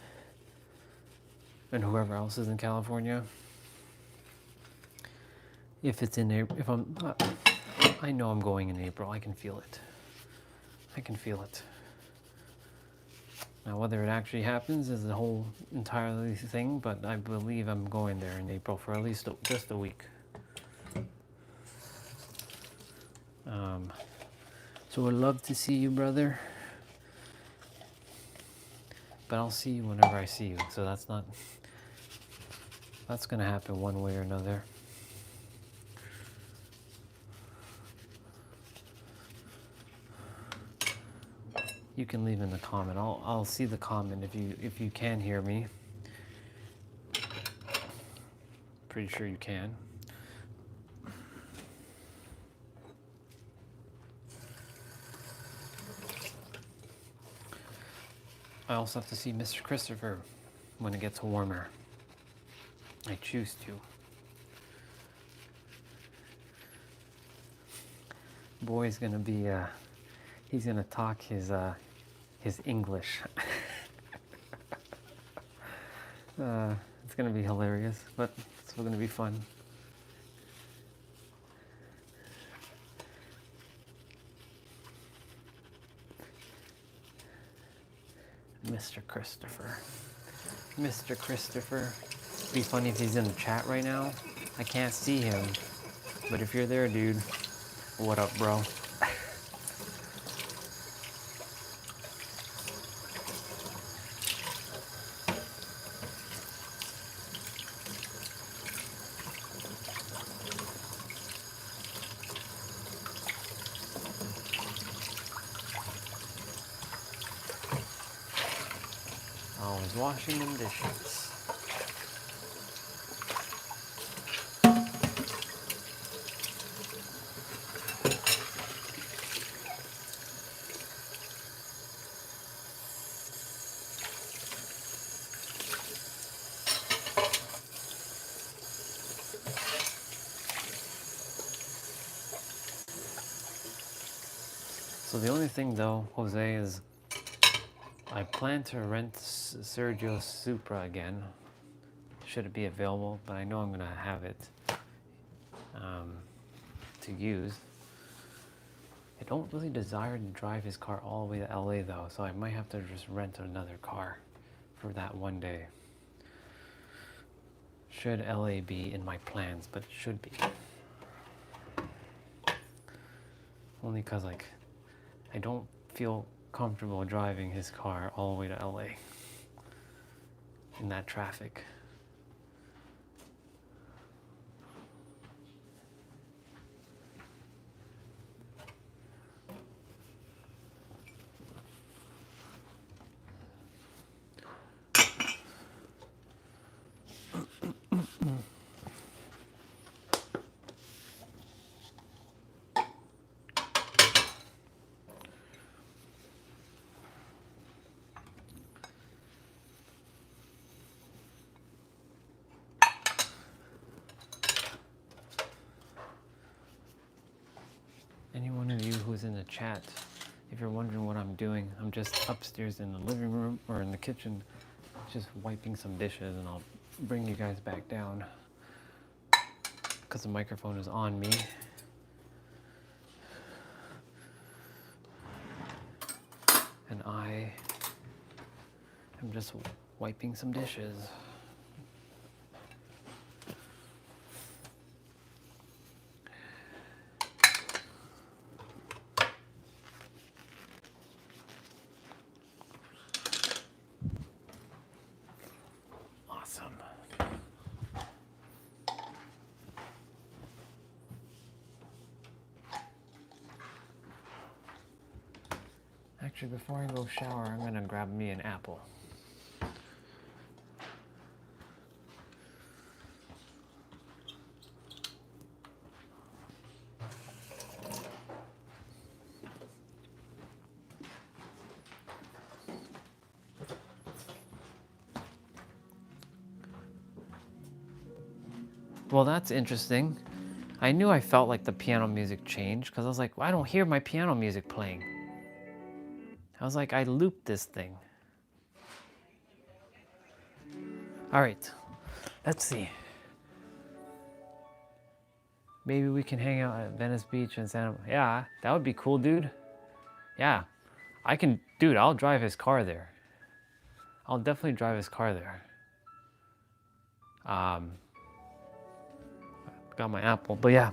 and whoever else is in California. If it's in April, I know I'm going in April. I can feel it. I can feel it. Now, whether it actually happens is a whole entirely thing, but I believe I'm going there in April for at least just a week. So I'd love to see you, brother. But I'll see you whenever I see you. So that's gonna happen one way or another. You can leave in the comment. I'll see the comment if you can hear me. Pretty sure you can. I also have to see Mr. Christopher when it gets warmer. I choose to. Boy's gonna be he's gonna talk his English. It's gonna be hilarious, but it's still gonna be fun. Mr. Christopher. Mr. Christopher. Be funny if he's in the chat right now. I can't see him, but if you're there, dude, what up, bro? Always washing them dishes. So the only thing though, Jose, is I plan to rent Sergio's Supra again. Should it be available, but I know I'm gonna have it to use. I don't really desire to drive his car all the way to LA though, so I might have to just rent another car for that one day. Should LA be in my plans, but it should be. Only cause like, I don't feel comfortable driving his car all the way to LA in that traffic. Any one of you who's in the chat, if you're wondering what I'm doing, I'm just upstairs in the living room or in the kitchen, just wiping some dishes, and I'll bring you guys back down because the microphone is on me. And I am just wiping some dishes. Awesome. Actually, before I go shower, I'm gonna grab me an apple. Well, that's interesting. I knew I felt like the piano music changed because I was like, well, I don't hear my piano music playing. I was like, I looped this thing. All right, let's see. Maybe we can hang out at Venice Beach and Santa. Yeah, that would be cool, dude. Yeah, I can, dude. I'll drive his car there. I'll definitely drive his car there. Got my apple, but yeah.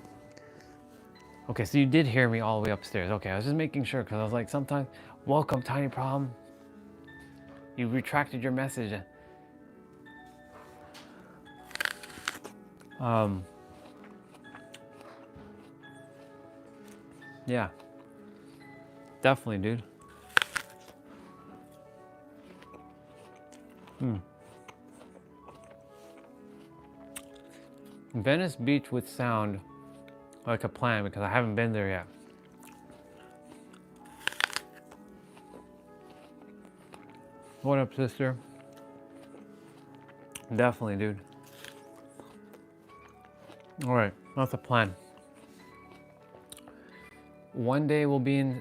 Okay, so you did hear me all the way upstairs. Okay, I was just making sure because I was like, sometimes, welcome, Tiny Problem. You retracted your message. Yeah, definitely, dude. Venice Beach would sound like a plan because I haven't been there yet. What up, sister? Definitely, dude. All right, that's a plan. One day we'll be in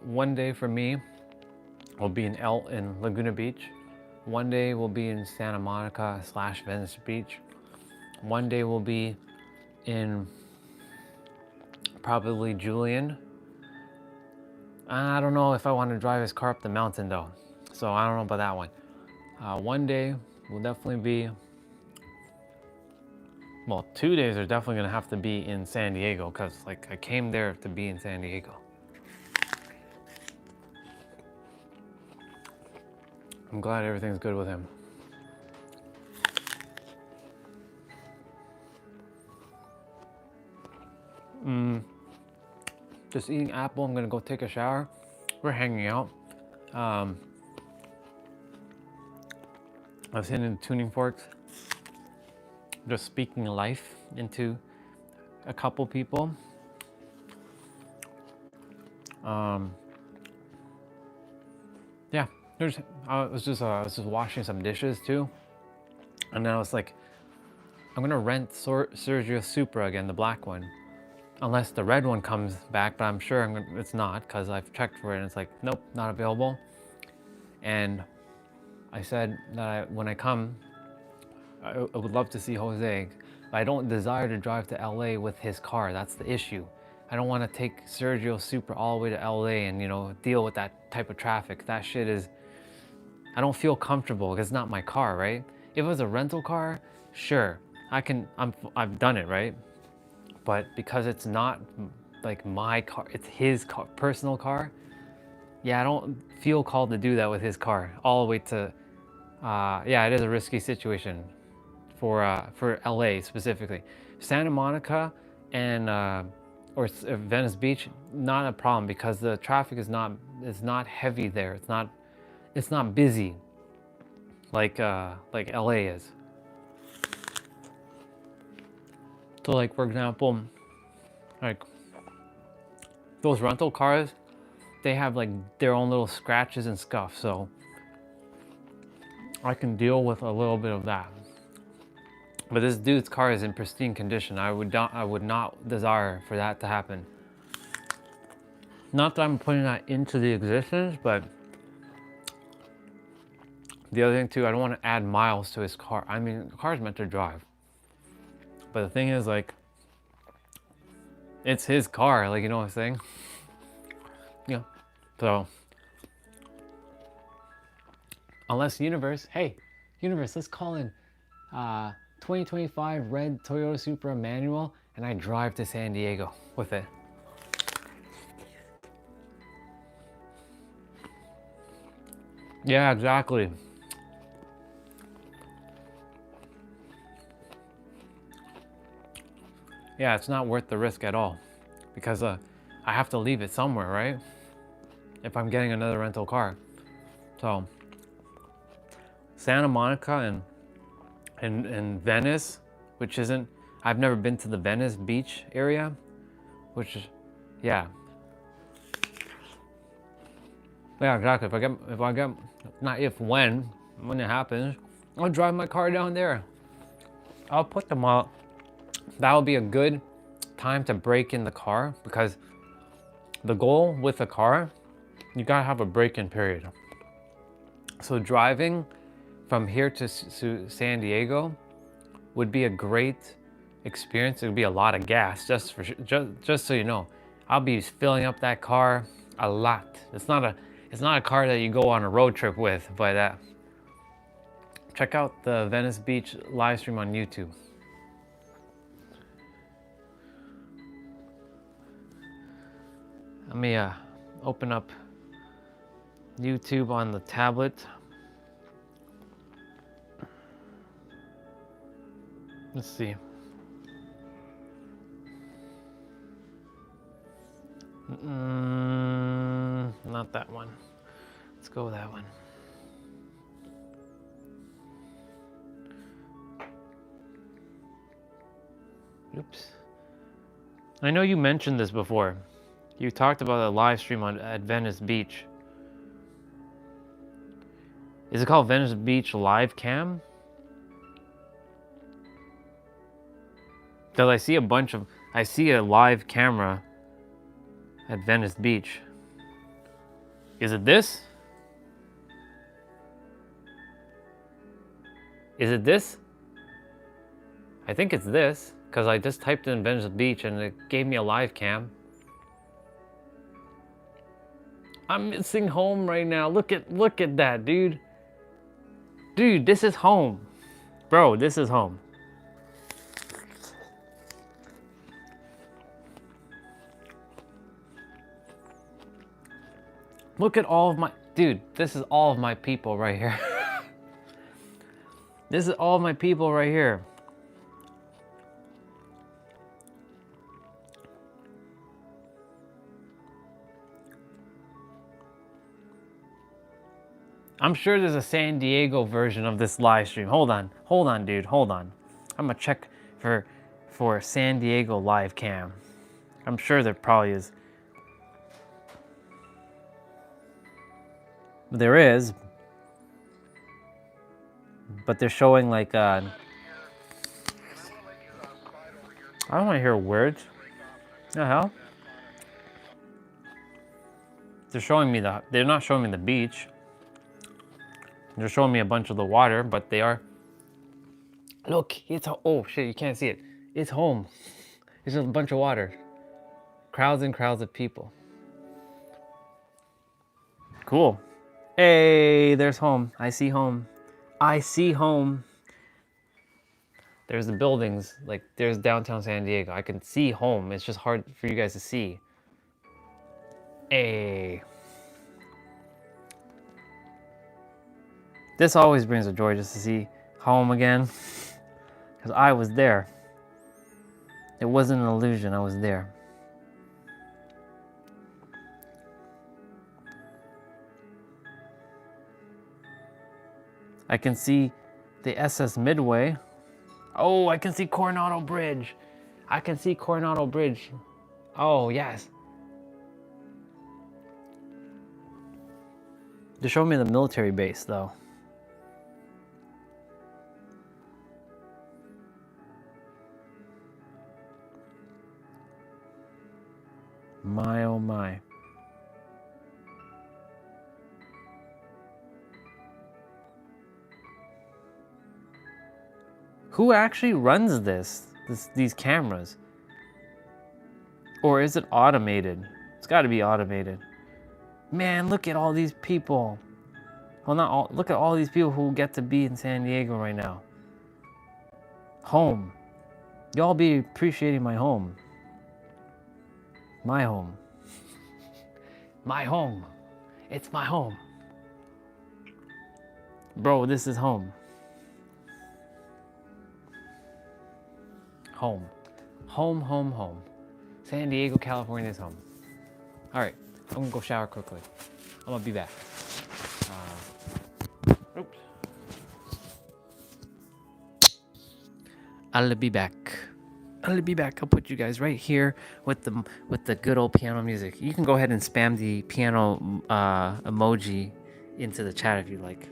one day for me will be in Laguna Beach. One day we'll be in Santa Monica / Venice Beach. One day we'll be in probably Julian. I don't know if I want to drive his car up the mountain though. So I don't know about that one. One day will definitely be, well, 2 days are definitely gonna have to be in San Diego because like I came there to be in San Diego. I'm glad everything's good with him. Just eating apple. I'm gonna go take a shower. We're hanging out. I was hitting the tuning forks, just speaking life into a couple people. Yeah, I was just washing some dishes too, and then I was like, I'm gonna rent Sergio Supra again, the black one, unless the red one comes back. But I'm sure it's not because I've checked for it and it's like, nope, not available. And I said that when I come, I would love to see Jose. But I don't desire to drive to LA with his car. That's the issue. I don't want to take Sergio Supra all the way to LA and, you know, deal with that type of traffic. That shit is, I don't feel comfortable because it's not my car, right? If it was a rental car, sure, I've done it, right? But because it's not like my car, it's his car, personal car. Yeah, I don't feel called to do that with his car all the way to, yeah, it is a risky situation for LA specifically. Santa Monica and or Venice Beach, not a problem because the traffic is not heavy there. It's not busy like LA is. So like for example, like those rental cars, they have like their own little scratches and scuff, so I can deal with a little bit of that. But this dude's car is in pristine condition. I would not desire for that to happen. Not that I'm putting that into the existence, but the other thing too, I don't want to add miles to his car. I mean, the car's meant to drive. But the thing is, like, it's his car, like, you know what I'm saying? Yeah. So, unless universe, hey, universe, let's call in 2025 red Toyota Supra manual, and I drive to San Diego with it. Yeah, exactly. Yeah, it's not worth the risk at all because I have to leave it somewhere, right? If I'm getting another rental car. So Santa Monica and Venice, which isn't, I've never been to the Venice beach area, which is, yeah. Yeah, exactly. When it happens, I'll drive my car down there. I'll put them out. That would be a good time to break in the car because the goal with a car, you gotta have a break-in period. So driving from here to San Diego would be a great experience. It would be a lot of gas, just so you know. I'll be filling up that car a lot. It's not a car that you go on a road trip with, but check out the Venice Beach live stream on YouTube. Let me open up YouTube on the tablet. Let's see. Not that one. Let's go with that one. Oops. I know you mentioned this before. You talked about a live stream at Venice Beach. Is it called Venice Beach Live Cam? Because I see a live camera at Venice Beach. Is it this? Is it this? I think it's this, because I just typed in Venice Beach and it gave me a live cam. I'm missing home right now. Look at that, dude. Dude, this is home. Bro, this is home. Look at all of my, dude, this is all of my people right here. This is all of my people right here. I'm sure there's a San Diego version of this live stream. Hold on, dude, hold on. I'm gonna check for San Diego live cam. I'm sure there probably is. There is, but they're showing like I don't want to hear words. The hell? They're showing me they're not showing me the beach. They're showing me a bunch of the water, but they are. Look, it's oh shit, you can't see it. It's home. It's just a bunch of water. Crowds and crowds of people. Cool. Hey, there's home. I see home. I see home. There's the buildings, like there's downtown San Diego. I can see home. It's just hard for you guys to see. Hey. This always brings a joy just to see home again. Because I was there. It wasn't an illusion, I was there. I can see the SS Midway. Oh, I can see Coronado Bridge. I can see Coronado Bridge. Oh, yes. They're showing me the military base, though. My, oh my. Who actually runs these cameras? Or is it automated? It's got to be automated. Man, look at all these people. Well, not all. Look at all these people who get to be in San Diego right now. Home. Y'all be appreciating my home. My home. My home. It's my home. Bro, this is home. Home. Home, home, home. San Diego, California is home. All right, I'm gonna go shower quickly. I'm gonna be back. Oops. I'll be back. I'll be back. I'll put you guys right here with the good old piano music. You can go ahead and spam the piano emoji into the chat if you like.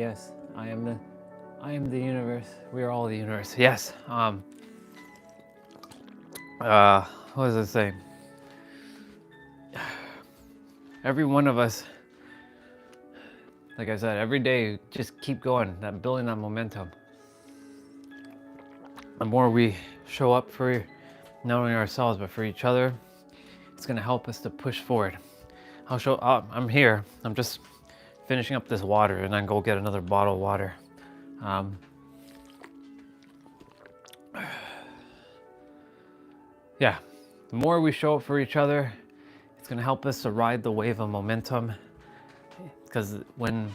Yes, I am the universe. We are all the universe. Yes. What does it say? Every one of us, like I said, every day, just keep going, building that momentum. The more we show up for not only ourselves, but for each other, it's gonna help us to push forward. I'm here. I'm just finishing up this water and then go get another bottle of water. Yeah, the more we show up for each other, it's gonna help us to ride the wave of momentum. Because when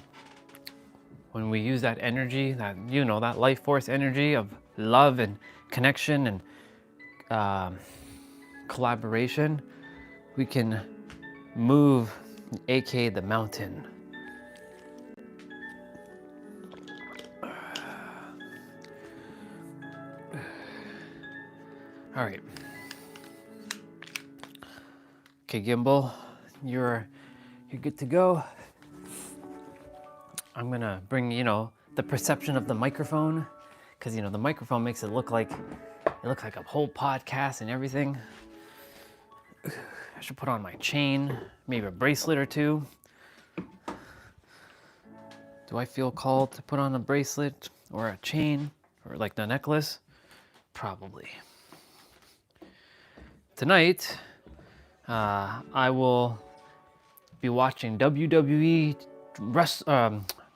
we use that energy, that that life force energy of love and connection and collaboration, we can move, aka the mountain. All right. Okay, Gimbal, you're good to go. I'm gonna bring, the perception of the microphone, because the microphone makes it look like a whole podcast and everything. I should put on my chain, maybe a bracelet or two. Do I feel called to put on a bracelet or a chain or like the necklace? Probably. Tonight, I will be watching WWE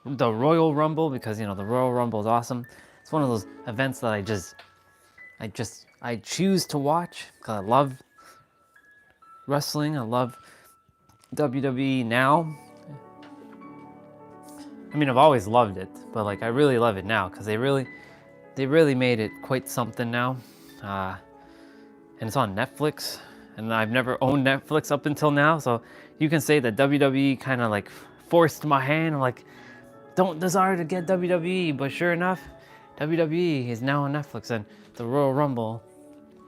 the Royal Rumble, because the Royal Rumble is awesome. It's one of those events that I choose to watch because I love wrestling. I love WWE now. I mean, I've always loved it, but like I really love it now because they really made it quite something now. And it's on Netflix, and I've never owned Netflix up until now, so you can say that WWE kind of like forced my hand. I'm like, don't desire to get WWE, but sure enough, WWE is now on Netflix, and the Royal Rumble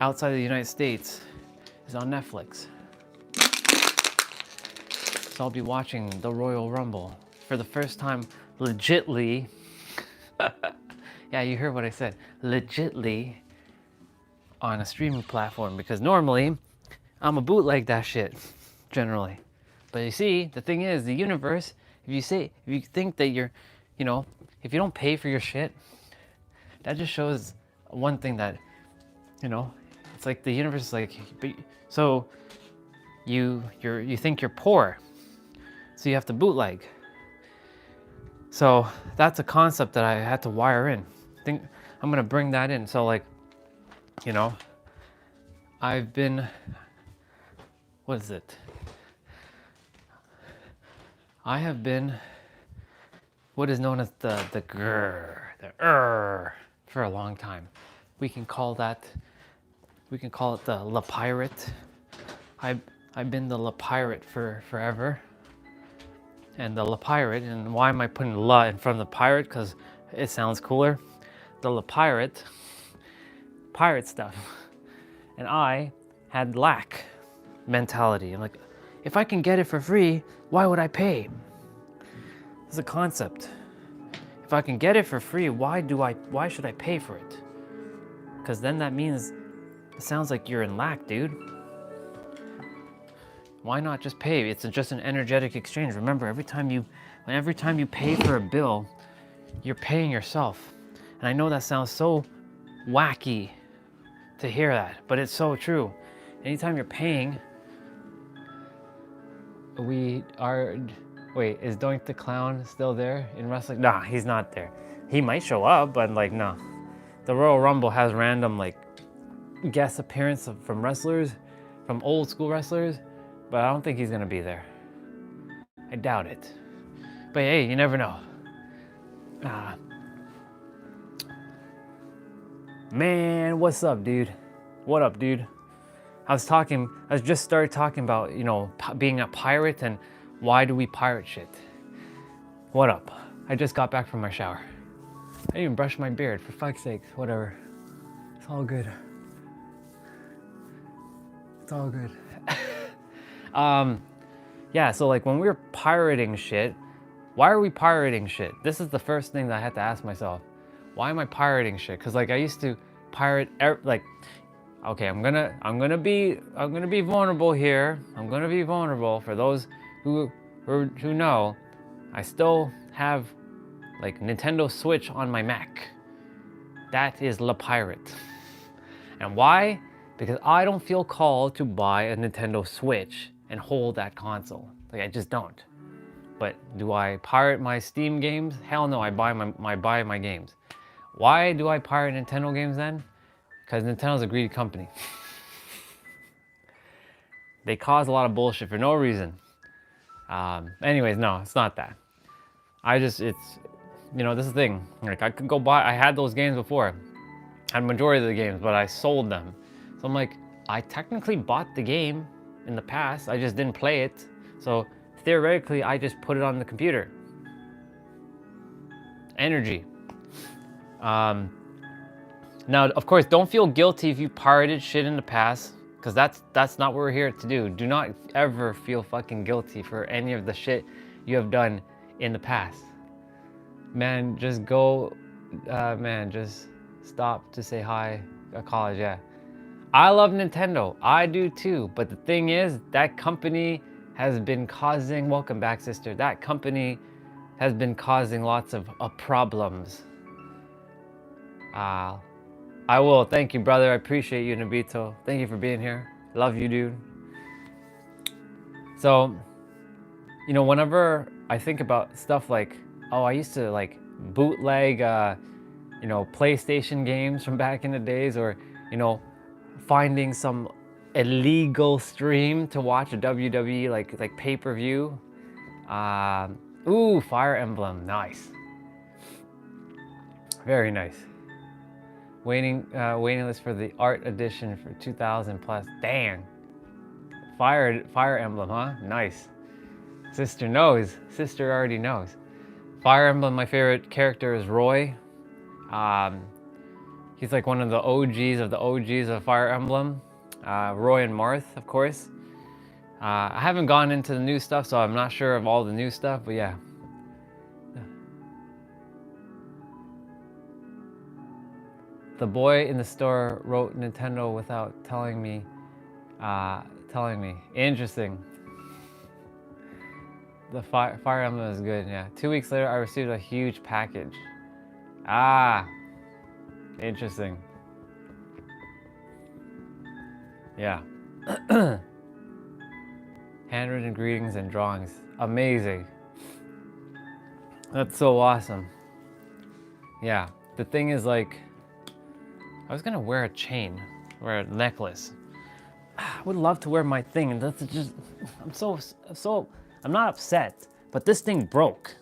outside of the United States is on Netflix. So I'll be watching the Royal Rumble for the first time legitly. Yeah, you heard what I said, legitly on a streaming platform, because normally I'm a bootleg that shit generally. But you see, the thing is, the universe, if you think that you're, if you don't pay for your shit, that just shows one thing that, it's like the universe is like, so you think you're poor, so you have to bootleg. So that's a concept that I had to wire in. I think I'm gonna bring that in. So like, I've been, what is it? I have been what is known as the for a long time. We can call it the La Pirate. I've been the La Pirate for forever. And the La Pirate, and why am I putting La in front of the pirate? Because it sounds cooler. The La Pirate, pirate stuff. And I had lack mentality. I'm like, if I can get it for free, why would I pay? It's a concept. If I can get it for free, why should I pay for it? Because then that means it sounds like you're in lack, dude. Why not just pay? It's just an energetic exchange. Remember, every time you pay for a bill, you're paying yourself. And I know that sounds so wacky to hear that, but it's so true. Anytime you're paying, wait, is Doink the Clown still there in wrestling? Nah, he's not there. He might show up, but like, no. The Royal Rumble has random like guest appearance from wrestlers, from old school wrestlers, but I don't think he's gonna be there. I doubt it. But hey, you never know. Man, what's up, dude? What up, dude? I just started talking about, being a pirate and why do we pirate shit? What up? I just got back from my shower. I didn't even brush my beard, for fuck's sake, whatever. It's all good. It's all good. Yeah, so like when we were pirating shit, Why are we pirating shit? This is the first thing that I had to ask myself. Why am I pirating shit? Because like I used to pirate like, okay, I'm gonna be vulnerable here. I'm gonna be vulnerable for those who know. I still have like Nintendo Switch on my Mac. That is La Pirate. And why? Because I don't feel called to buy a Nintendo Switch and hold that console. Like I just don't. But do I pirate my Steam games? Hell no, I buy my games. Why do I pirate Nintendo games then? Because Nintendo's a greedy company. They cause a lot of bullshit for no reason. Anyways, no, it's not that. It's, you know, this is the thing. Like I could go buy, I had those games before. I had majority of the games, but I sold them. So I'm like, I technically bought the game in the past, I just didn't play it. So theoretically, I just put it on the computer. Energy. Now, of course, don't feel guilty if you pirated shit in the past, because that's not what we're here to do. Do not ever feel fucking guilty for any of the shit you have done in the past. Man, just go, man, just stop to say hi at college, yeah. I love Nintendo, I do too, but the thing is, that company has been causing, welcome back sister, that company has been causing lots of problems. I will, thank you brother, I appreciate you Nabito, thank you for being here, love you dude. So, you know, whenever I think about stuff like, oh, I used to like bootleg, you know, PlayStation games from back in the days, or, you know, finding some illegal stream to watch a WWE like pay-per-view. Ooh, Fire Emblem, nice. Very nice. Waiting list for the art edition for 2000 plus. Dang. Fire Emblem, huh? Nice. Sister knows. Sister already knows. Fire Emblem, my favorite character is Roy. He's like one of the OGs of Fire Emblem. Roy and Marth, of course. I haven't gone into the new stuff, so I'm not sure of all the new stuff, but yeah. The boy in the store wrote Nintendo without telling me. Interesting. The Fire Emblem is good, yeah. 2 weeks later, I received a huge package. Interesting. Yeah. Handwritten greetings and drawings. Amazing. That's so awesome. Yeah. The thing is, like, I was gonna wear a chain, wear a necklace. I would love to wear my thing, and that's just, I'm not upset, but this thing broke.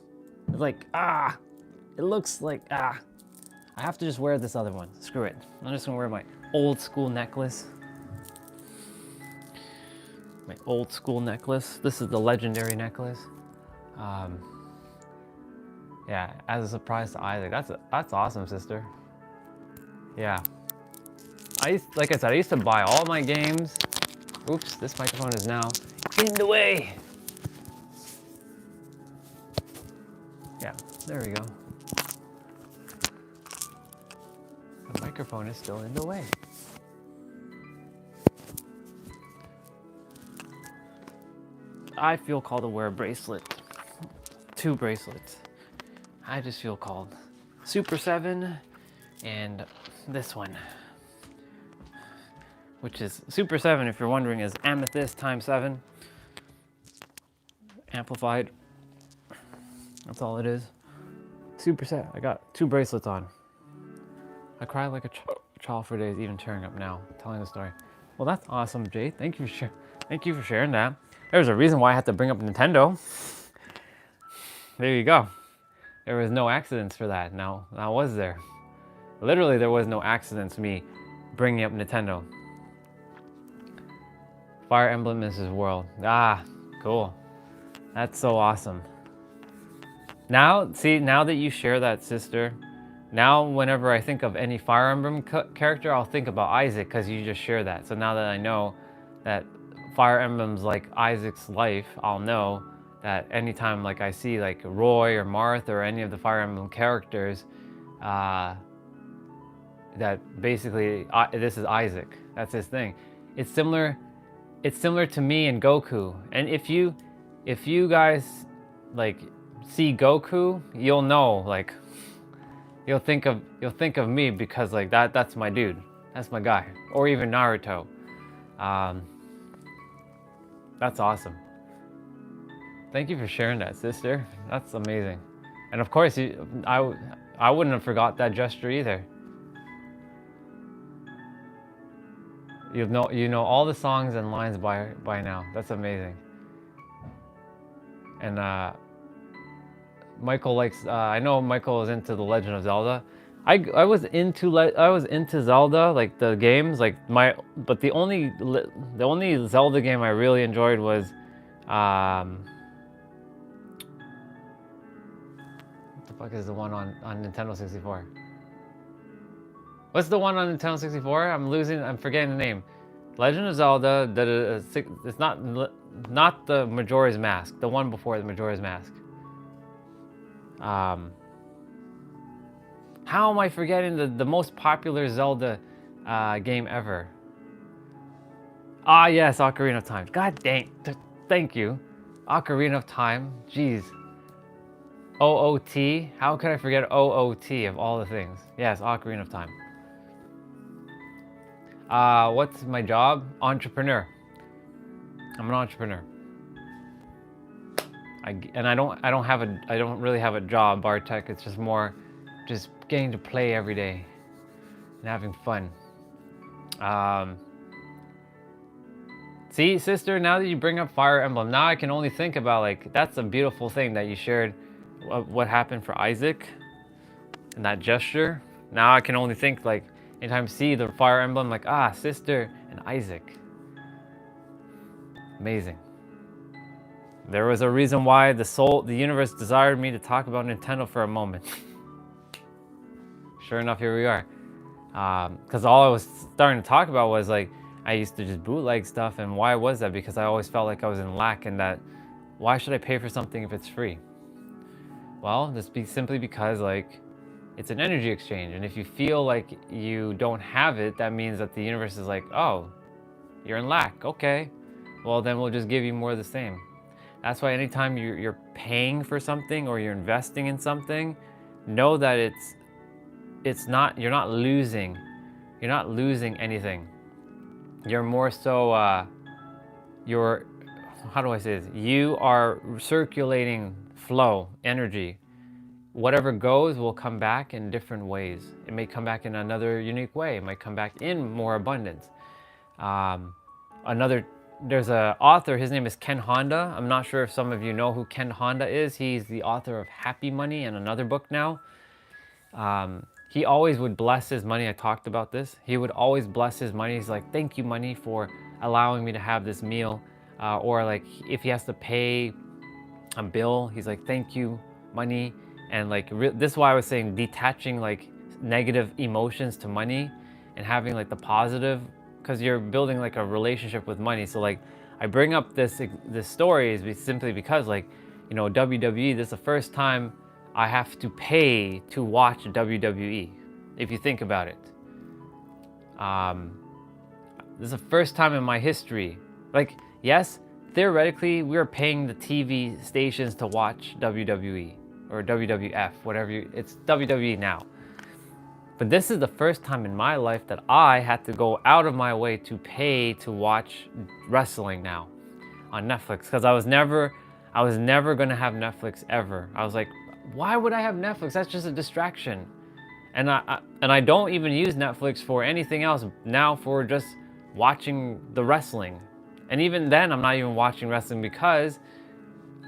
It's like, it looks like, I have to just wear this other one. Screw it. I'm just gonna wear my old school necklace. My old school necklace. This is the legendary necklace. Yeah, as a surprise to Isaac. That's awesome, sister. Yeah. Like I said, I used to buy all my games. Oops, this microphone is now in the way. Yeah, there we go. The microphone is still in the way. I feel called to wear a bracelet. 2 bracelets. I just feel called. Super 7 and this one. Which is Super 7, if you're wondering, is amethyst times 7. Amplified. That's all it is. Super 7. I got 2 bracelets on. I cried like a child for days, even tearing up now, telling the story. Well, that's awesome, Jay. Thank you for sharing that. There's a reason why I had to bring up Nintendo. There you go. There was no accidents for that. Now was there? Literally, there was no accidents me bringing up Nintendo. Fire Emblem is his world. Cool. That's so awesome. Now, see, now that you share that, sister, now whenever I think of any Fire Emblem character, I'll think about Isaac, because you just share that. So now that I know that Fire Emblem's like Isaac's life, I'll know that anytime like I see like Roy or Marth or any of the Fire Emblem characters, that basically this is Isaac. That's his thing. It's similar. It's similar to me and Goku. And if you guys like see Goku, you'll know, like you'll think of me, because like that's my dude. That's my guy. Or even Naruto. That's awesome. Thank you for sharing that, sister. That's amazing. And of course, I wouldn't have forgot that gesture either. You know all the songs and lines by now. That's amazing. And Michael likes. I know Michael is into the Legend of Zelda. I was into Zelda, like the games, like but the only Zelda game I really enjoyed was what the fuck is the one on Nintendo 64? What's the one on Nintendo 64? I'm forgetting the name. Legend of Zelda. It's not the Majora's Mask. The one before the Majora's Mask. How am I forgetting the most popular Zelda game ever? Ah, yes, Ocarina of Time. God dang, thank you. Ocarina of Time. Jeez. OOT. How could I forget OOT of all the things? Yes, Ocarina of Time. What's my job? Entrepreneur. I'm an entrepreneur. I don't really have a job, Bartek. It's just more just getting to play every day and having fun. See, sister, now that you bring up Fire Emblem, now I can only think about, like, that's a beautiful thing that you shared, what happened for Isaac and that gesture. Now I can only think, like, anytime I see the Fire Emblem, like, sister and Isaac. Amazing. There was a reason why the universe desired me to talk about Nintendo for a moment. Sure enough, here we are. Because all I was starting to talk about was, like, I used to just bootleg stuff, and why was that? Because I always felt like I was in lack, and that, why should I pay for something if it's free? Well, simply because, like, it's an energy exchange, and if you feel like you don't have it, that means that the universe is like, oh, you're in lack, okay. Well, then we'll just give you more of the same. That's why anytime you're paying for something or you're investing in something, know that you're not losing anything. You're more so, how do I say this? You are circulating flow, energy. Whatever goes will come back in different ways. It may come back in another unique way. It might come back in more abundance. There's an author, his name is Ken Honda. I'm not sure if some of you know who Ken Honda is. He's the author of Happy Money and another book now. He always would bless his money. I talked about this. He would always bless his money. He's like, thank you, money, for allowing me to have this meal. Or like if he has to pay a bill, he's like, thank you, money. And like, this is why I was saying detaching like negative emotions to money and having like the positive, because you're building like a relationship with money. So like, I bring up this story is simply because, like, you know, WWE, this is the first time I have to pay to watch WWE, if you think about it. This is the first time in my history. Like, yes, theoretically, we were paying the TV stations to watch WWE or WWF, it's WWE now. But this is the first time in my life that I had to go out of my way to pay to watch wrestling now on Netflix, because I was never gonna have Netflix ever. I was like, why would I have Netflix? That's just a distraction. And I don't even use Netflix for anything else now, for just watching the wrestling. And even then, I'm not even watching wrestling because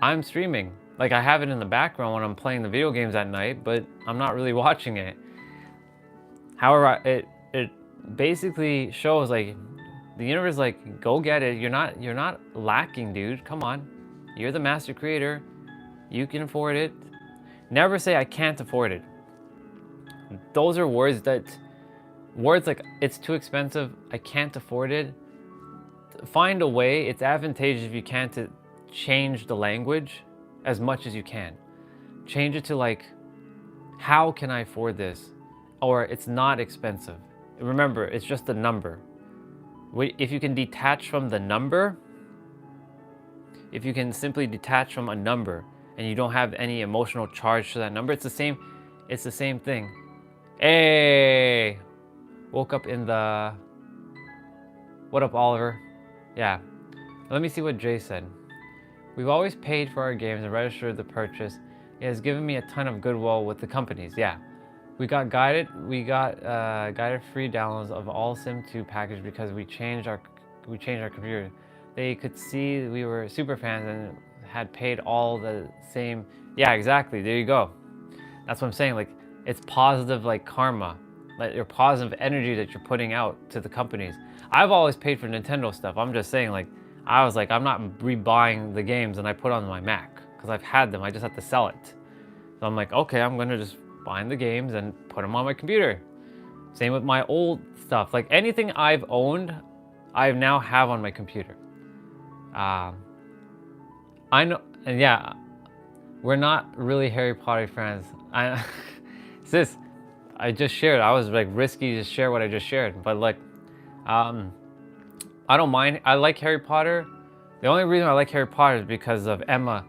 I'm streaming. Like, I have it in the background when I'm playing the video games at night, but I'm not really watching it. However, it basically shows, like, the universe is like, go get it. You're not lacking, dude. Come on. You're the master creator. You can afford it. Never say I can't afford it. Those are words like, it's too expensive, I can't afford it. Find a way. It's advantageous if you can to change the language as much as you can. Change it to like, how can I afford this? Or it's not expensive. Remember, it's just a number. If you can detach from the number, if you can simply detach from a number and you don't have any emotional charge to that number, it's the same thing. Hey, woke up in the, what up, Oliver? Yeah, let me see what Jay said. We've always paid for our games and registered the purchase. It has given me a ton of goodwill with the companies. Yeah, we got guided free downloads of all Sim 2 package because we changed our computer. They could see we were super fans and had paid all the same. Yeah, exactly. There you go. That's what I'm saying. Like, it's positive, like karma, like your positive energy that you're putting out to the companies. I've always paid for Nintendo stuff. I'm just saying, like, I was like, I'm not rebuying the games and I put on my Mac because I've had them. I just have to sell it. So I'm like, okay, I'm gonna just buy the games and put them on my computer. Same with my old stuff. Like anything I've owned, I now have on my computer. I know, and yeah, we're not really Harry Potter fans. Sis, I just shared. I was like risky to share what I just shared, but like, I don't mind. I like Harry Potter. The only reason I like Harry Potter is because of Emma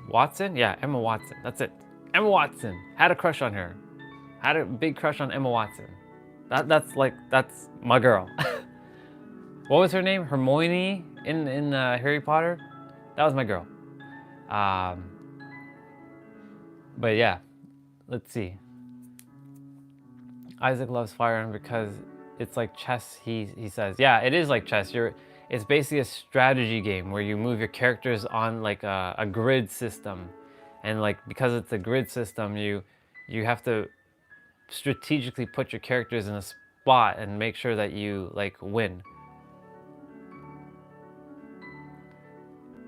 Watson. Yeah, Emma Watson. That's it. Emma Watson. Had a crush on her. Had a big crush on Emma Watson. That's my girl. What was her name? Hermione in Harry Potter. That was my girl. But yeah, let's see. Isaac loves Fire Emblem because it's like chess. He says, yeah, it is like chess. It's basically a strategy game where you move your characters on like a grid system, and like because it's a grid system, you have to strategically put your characters in a spot and make sure that you like win.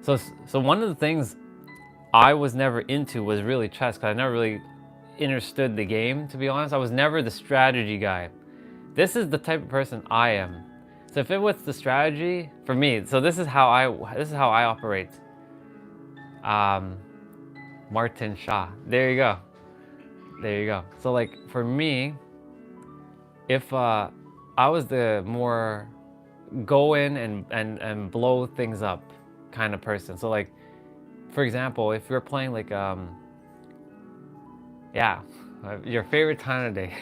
So one of the things I was never into was really chess, because I never really understood the game, to be honest. I was never the strategy guy. This is the type of person I am. So if it was the strategy for me, so this is how I operate. Martin Shaw. There you go. There you go. So like for me, if I was the more go in and blow things up kind of person. So like, for example, if you're playing like yeah, your favorite time of day.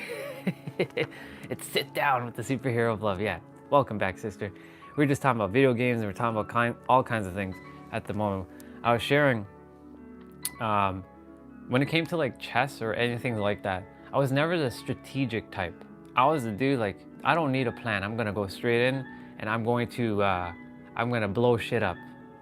It's sit down with the superhero of love. Yeah, welcome back, sister. We were just talking about video games and we're talking about all kinds of things at the moment. I was sharing when it came to like chess or anything like that, I was never the strategic type. I was the dude like, I don't need a plan. I'm gonna go straight in and I'm gonna blow shit up.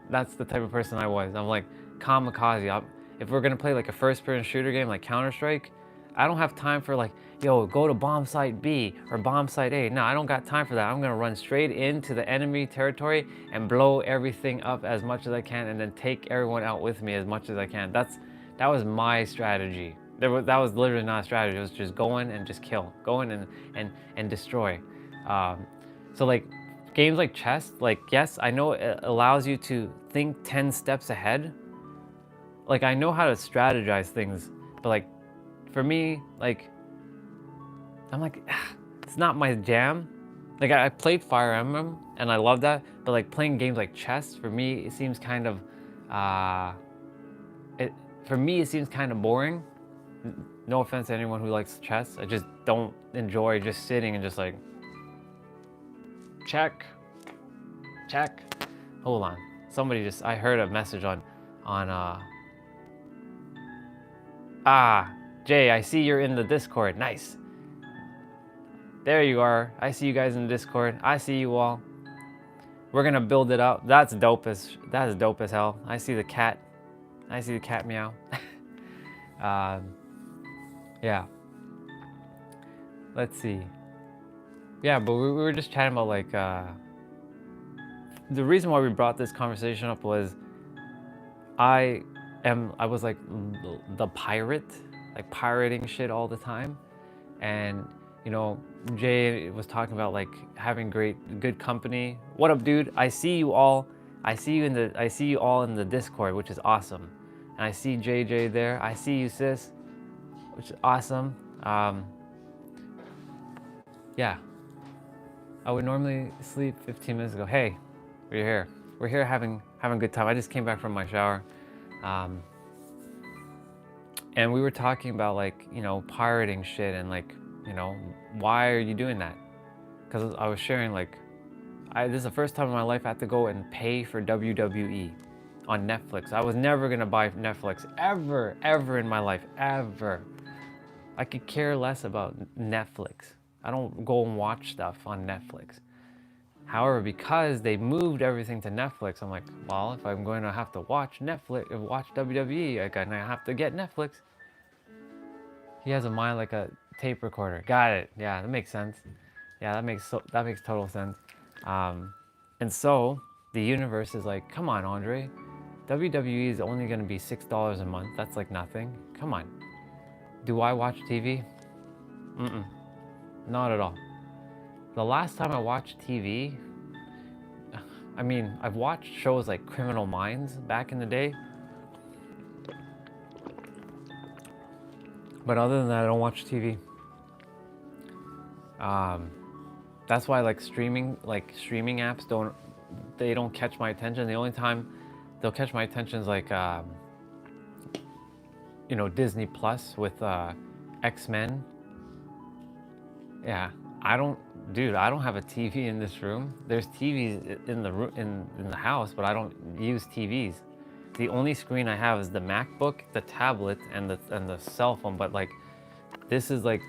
That's the type of person I was. I'm like kamikaze. If we're gonna play like a first-person shooter game like Counter-Strike, I don't have time for like, yo, go to bomb site B or bomb site A. No, I don't got time for that. I'm gonna run straight into the enemy territory and blow everything up as much as I can and then take everyone out with me as much as I can. That was my strategy. That was literally not a strategy. It was just going and just kill. Going and destroy. So like games like chess, like yes, I know it allows you to think 10 steps ahead. Like I know how to strategize things, but like for me, like I'm like, it's not my jam. Like I played Fire Emblem and I love that, but like playing games like chess, for me, it seems kind of, it seems kind of boring. No offense to anyone who likes chess. I just don't enjoy just sitting and just like, check. Hold on. I heard a message on Jay, I see you're in the Discord. Nice. There you are. I see you guys in the Discord. I see you all. We're gonna build it up. That's dope as hell. I see the cat. I see the cat meow. Yeah. Let's see. Yeah, but we were just chatting about like the reason why we brought this conversation up was I was like the pirate, like pirating shit all the time. And you know, Jay was talking about like having good company. What up, dude? I see you all. I see you all in the Discord, which is awesome. And I see JJ there. I see you, sis, which is awesome. Yeah, I would normally sleep 15 minutes ago. Hey, we're here. We're here having a good time. I just came back from my shower. And we were talking about like, you know, pirating shit and like, you know, why are you doing that? Because I was sharing like, this is the first time in my life I had to go and pay for WWE on Netflix. I was never gonna buy Netflix ever in my life, ever. I could care less about Netflix. I don't go and watch stuff on Netflix. However, because they moved everything to Netflix, I'm like, well, if I'm going to have to watch Netflix, watch WWE, I have to get Netflix. He has a mind like a tape recorder. Got it. Yeah, that makes sense. Yeah, that makes total sense. And so the universe is like, come on, Andre. WWE is only going to be $6 a month. That's like nothing. Come on. Do I watch TV? Not at all. The last time I watched TV, I mean, I've watched shows like Criminal Minds back in the day. But other than that, I don't watch TV. That's why like streaming apps don't catch my attention. The only time they'll catch my attention is like you know, Disney Plus with X-Men. Yeah, I don't have a TV in this room. There's TVs in the room in the house, but I don't use TVs. The only screen I have is the MacBook, the tablet, and the cell phone. But like, this is like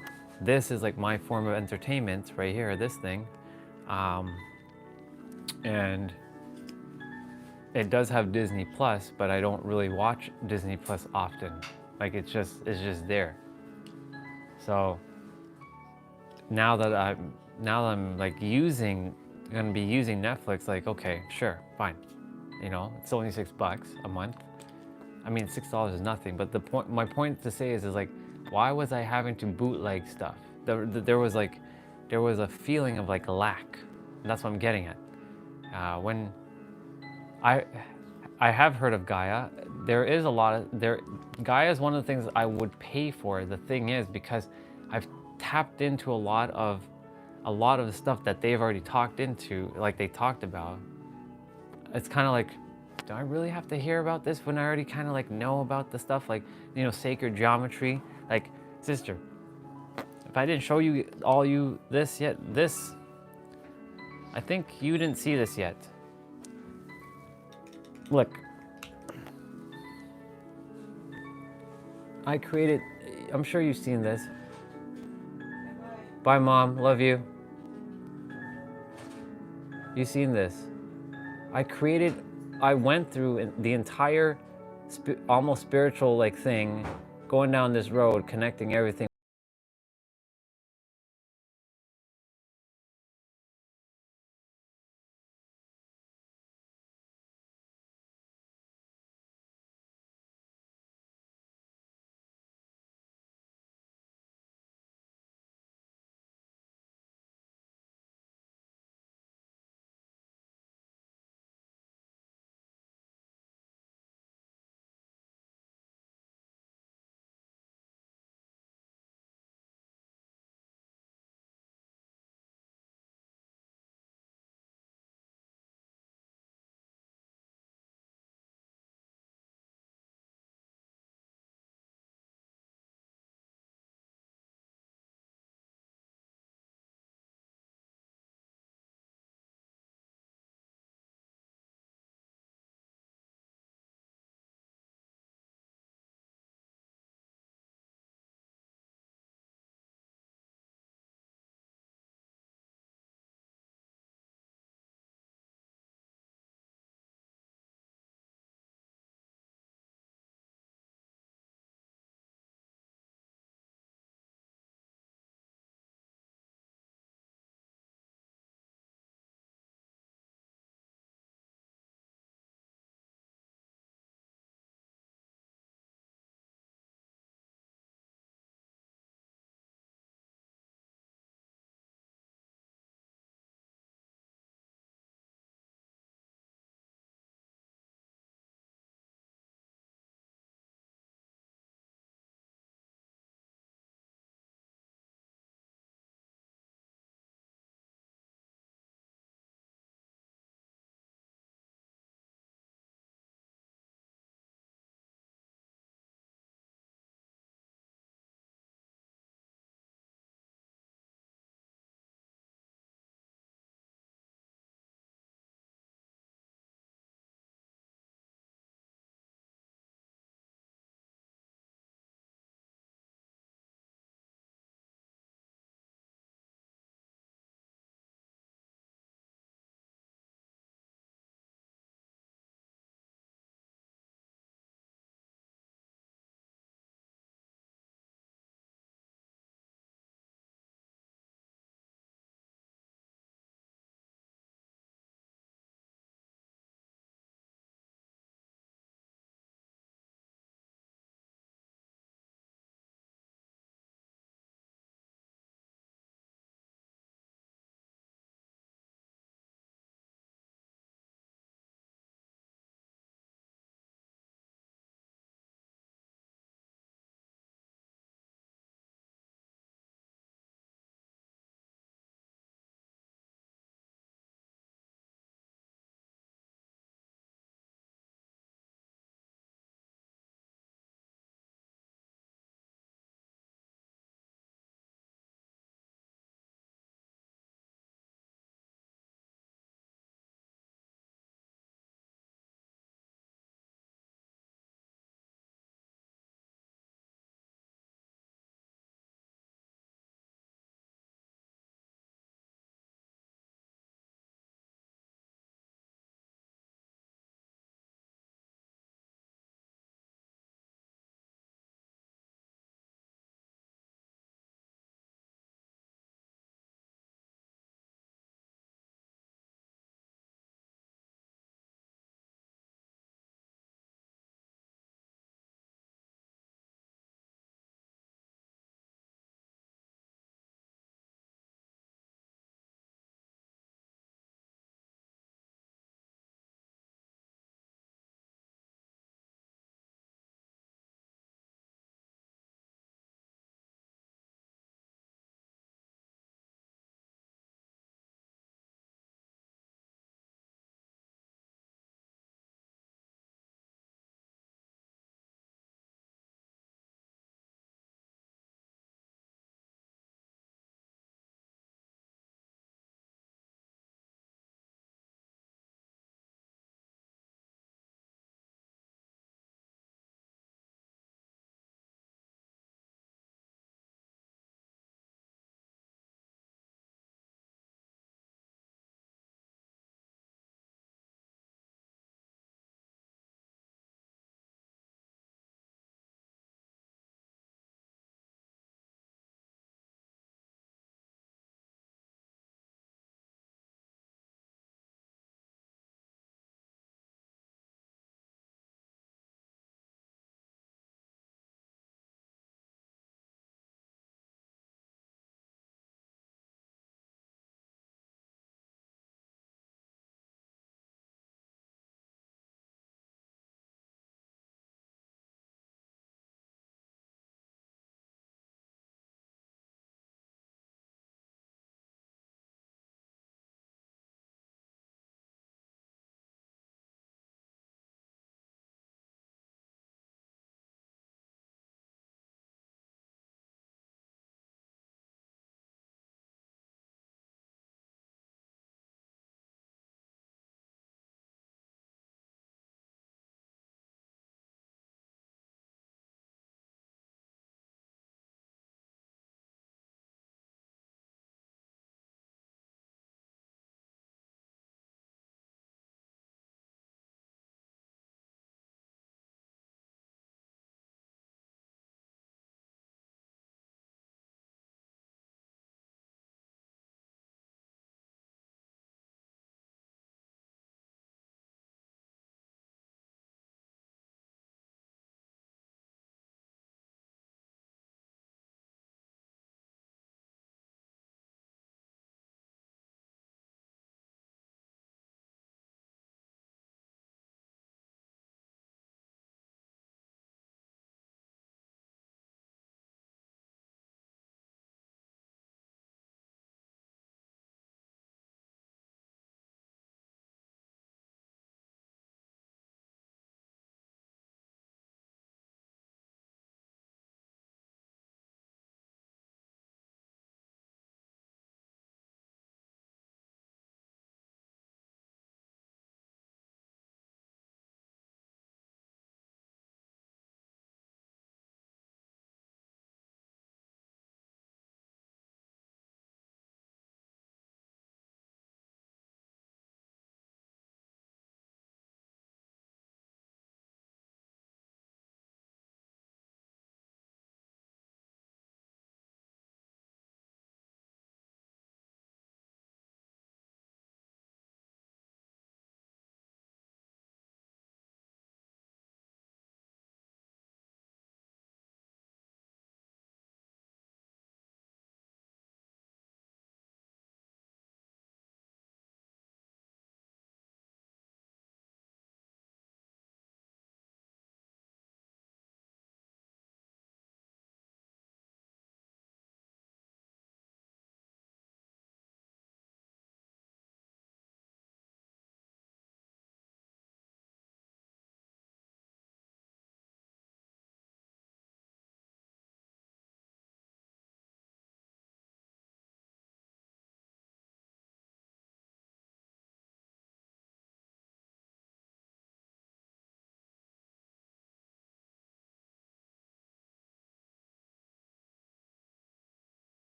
my form of entertainment right here. This thing, and it does have Disney Plus, but I don't really watch Disney Plus often. Like it's just there. So now that I'm like gonna be using Netflix, like okay, sure, fine. You know, it's only $6 a month. I mean, $6 is nothing. But my point to say is like, why was I having to bootleg stuff? There was a feeling of like lack. And that's what I'm getting at. When I have heard of Gaia. There is a lot of Gaia is one of the things I would pay for. The thing is, because I've tapped into a lot of the stuff that they've already talked into, like they talked about. It's kind of like, do I really have to hear about this when I already kind of like know about the stuff, like, you know, sacred geometry? Like, sister, if I didn't show you this yet, I think you didn't see this yet. Look, I created, I'm sure you've seen this. Bye, Mom, love you. You've seen this. I went through the entire almost spiritual like thing, going down this road, connecting everything.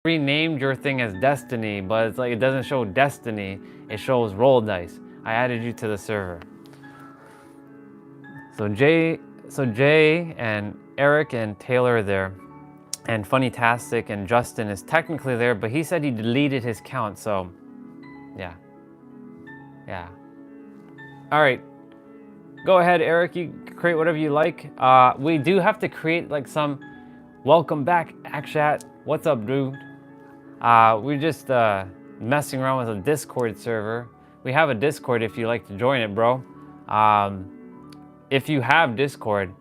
renamed your thing as Destiny, but it's like it doesn't show Destiny, it shows Roll Dice. I added you to the server. So Jay and Eric and Taylor are there, and Funnytastic and Justin is technically there, but he said he deleted his count, so yeah. All right, go ahead, Eric, you create whatever you like. We do have to create like some welcome back, Akshat. What's up, dude? We're just messing around with a Discord server. We have a Discord if you like to join it, bro. If you have Discord,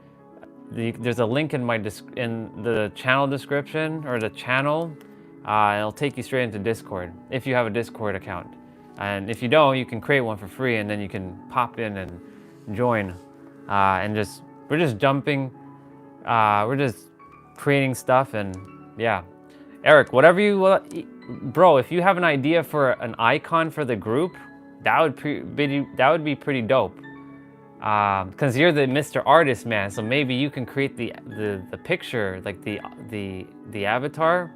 there's a link in the channel description or the channel. It'll take you straight into Discord if you have a Discord account. And if you don't, you can create one for free, and then you can pop in and join. We're just jumping. We're just creating stuff, and yeah. Eric, whatever you, bro, if you have an idea for an icon for the group, that would be pretty dope. Cause you're the Mr. Artist, man. So maybe you can create the picture, like the avatar.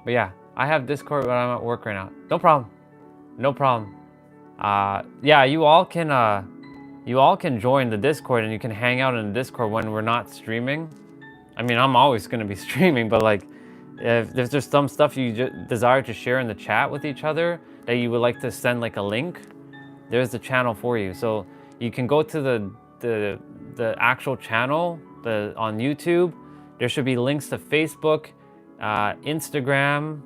But yeah, I have Discord, but I'm at work right now. No problem. No problem. Yeah, you all can join the Discord, and you can hang out in the Discord when we're not streaming. I mean, I'm always gonna be streaming, but like, if there's some stuff you desire to share in the chat with each other that you would like to send like a link, there's the channel for you. So you can go to the actual channel on YouTube. There should be links to Facebook, Instagram,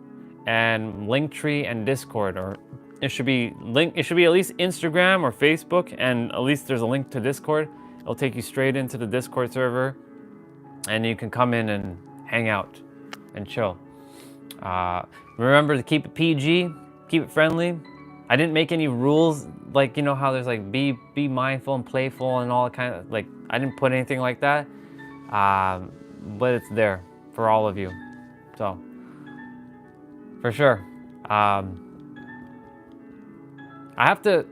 and Linktree and Discord, or it should be at least Instagram or Facebook, and at least there's a link to Discord. It'll take you straight into the Discord server, and you can come in and hang out and chill. Remember to keep it PG, keep it friendly. I didn't make any rules, like, you know how there's like be mindful and playful and all that kind of, like, I didn't put anything like that, but it's there for all of you. So for sure. I have to,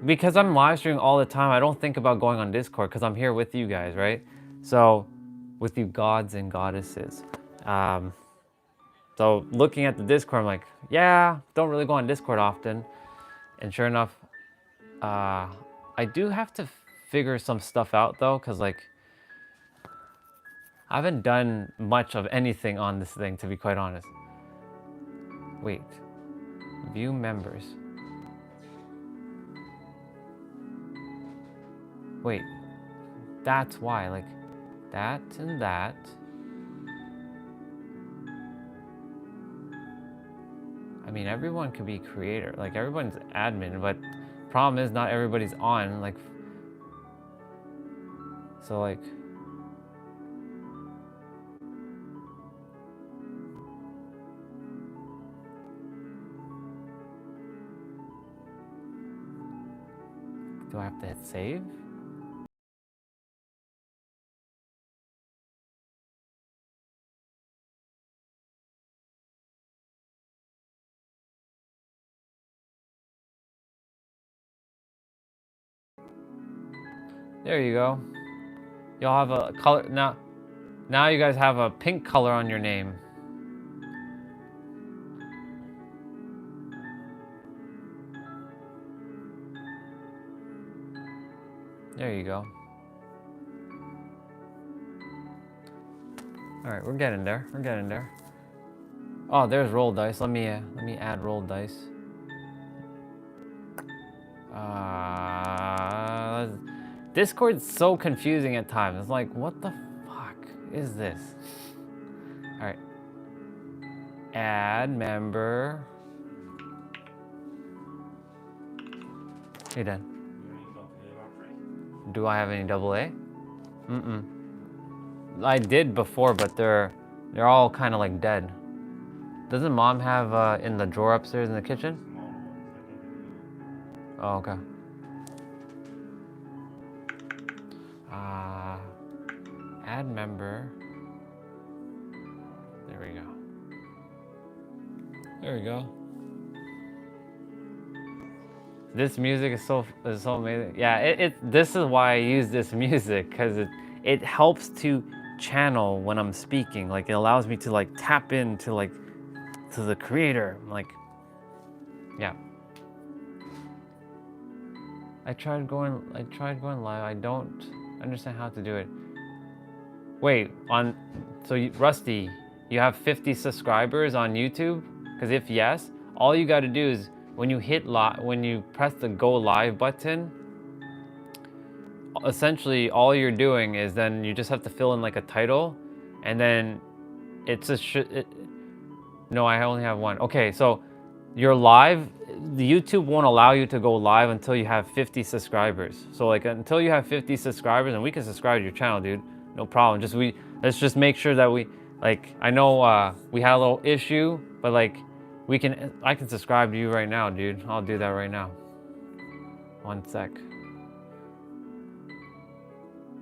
because I'm live streaming all the time, I don't think about going on Discord because I'm here with you guys, right? So, with you gods and goddesses. So looking at the Discord, I'm like, yeah, don't really go on Discord often. And sure enough, I do have to figure some stuff out though, because like, I haven't done much of anything on this thing, to be quite honest. Wait, view members. Wait, that's why, like, that and that. I mean, everyone could be creator, like everyone's admin, but problem is not everybody's on, like, so like, do I have to hit save? There you go. Y'all have a color now. Now you guys have a pink color on your name. There you go. All right, we're getting there. We're getting there. Oh, there's roll dice. Let me add roll dice. Discord's so confusing at times. It's like, what the fuck is this? All right. Add member. Hey, Dan. Do I have any AA? I did before, but they're all kind of like dead. Doesn't Mom have in the drawer upstairs in the kitchen? Oh, okay. Add member. There we go. There we go. This music is so amazing. Yeah, this is why I use this music, because it helps to channel when I'm speaking. Like it allows me to like tap into like to the creator. Like, yeah. I tried going live. I don't understand how to do it. Wait, Rusty, you have 50 subscribers on YouTube? Because if yes, all you got to do is when you press the go live button, essentially all you're doing is then you just have to fill in like a title, and then it's no, I only have one. Okay, so you're live. The YouTube won't allow you to go live until you have 50 subscribers. So like until you have 50 subscribers, and we can subscribe to your channel, dude. No problem. Let's just make sure that I know we had a little issue, but like I can subscribe to you right now, dude. I'll do that right now. One sec.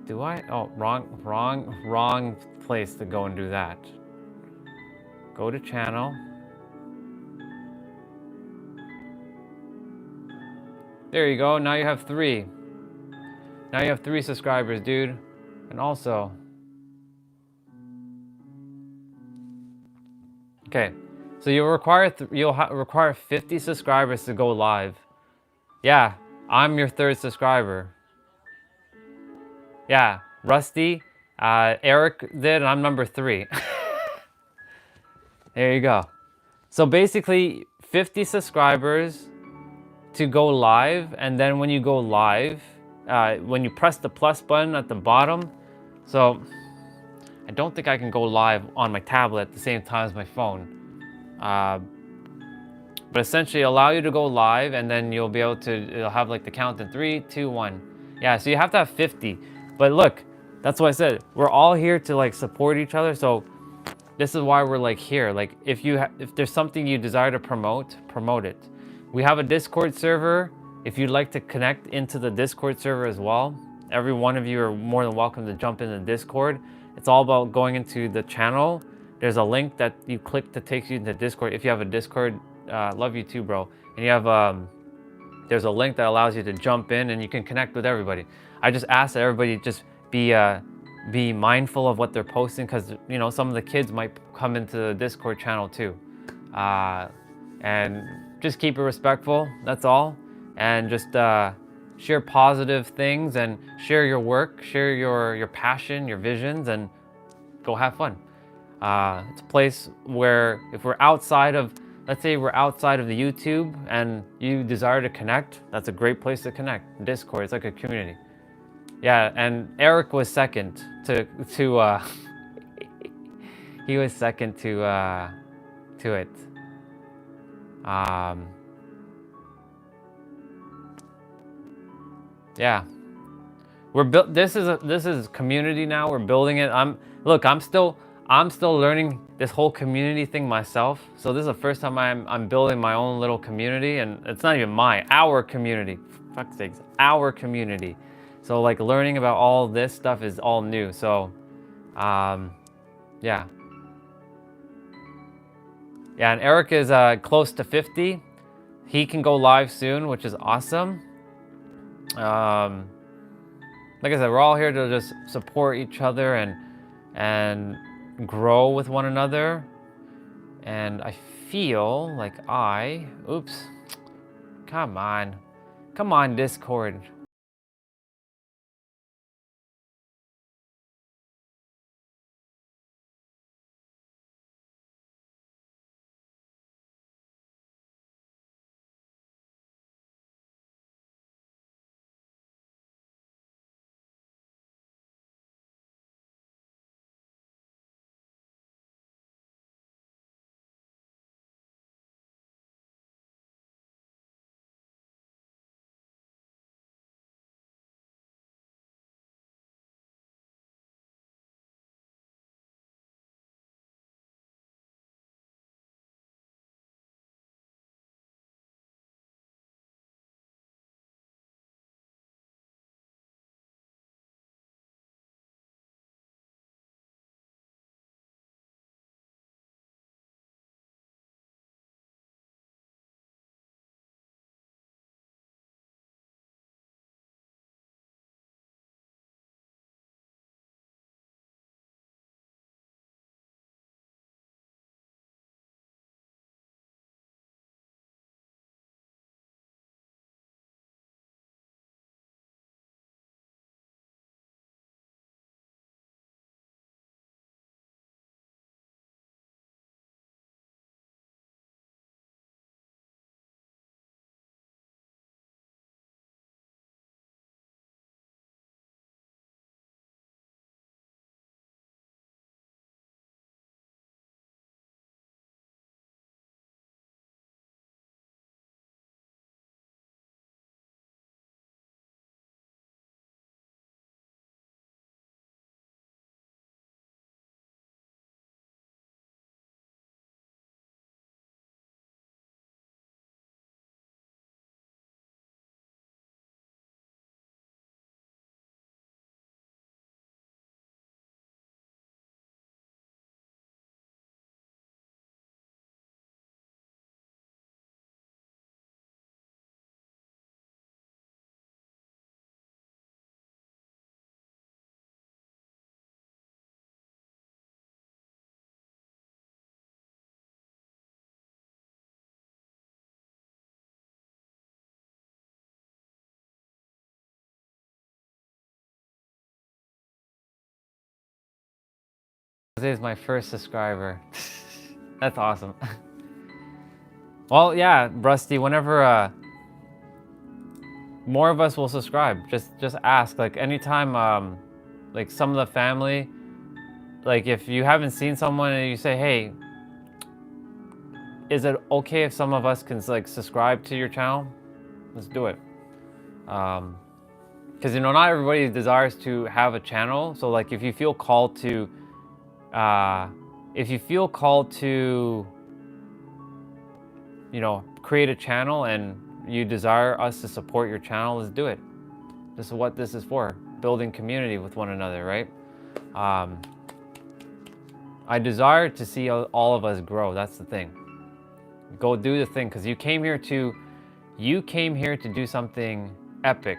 Do I? Oh, wrong place to go and do that. Go to channel. There you go. Now you have 3. Now you have 3 subscribers, dude. And also, okay, so you'll require 50 subscribers to go live. Yeah, I'm your 3rd subscriber. Yeah, Rusty, Eric did, and I'm number 3. There you go. So basically, 50 subscribers to go live, and then when you go live, when you press the plus button at the bottom, so I don't think I can go live on my tablet at the same time as my phone. But essentially allow you to go live, and then you'll be able to, it'll have like the count in 3, 2, 1. Yeah, so you have to have 50. But look, that's what I said. We're all here to like support each other. So this is why we're like here. Like if there's something you desire to promote it. We have a Discord server. If you'd like to connect into the Discord server as well, every one of you are more than welcome to jump into Discord. It's all about going into the channel. There's a link that you click to take you into Discord. If you have a Discord, love you too, bro. And you have, there's a link that allows you to jump in and you can connect with everybody. I just ask that everybody just be mindful of what they're posting, because you know some of the kids might come into the Discord channel too. And just keep it respectful, that's all. And just share positive things and share your work, share your passion, your visions, and go have fun. It's a place where if we're outside of, let's say we're outside of the YouTube and you desire to connect, that's a great place to connect. Discord, it's like a community. Yeah, and Eric was second to he was second to it. Yeah, we're built. This is community now. We're building it. I'm still learning this whole community thing myself. So this is the first time I'm building my own little community, and it's not even our community. For fuck's sakes, our community. So like learning about all this stuff is all new. So, yeah. Yeah, and Eric is close to 50. He can go live soon, which is awesome. Like I said, we're all here to just support each other and grow with one another. And I feel like oops, come on, Discord. Jose is my first subscriber. That's awesome. Well, yeah, Rusty, whenever more of us will subscribe, just ask. Like anytime, like some of the family, like if you haven't seen someone and you say, hey, is it okay if some of us can like subscribe to your channel? Let's do it. Because you know, not everybody desires to have a channel. So like if you feel called to you know, create a channel and you desire us to support your channel, let's do it. This is what this is for, building community with one another, right? I desire to see all of us grow. That's the thing. Go do the thing, because you came here to do something epic.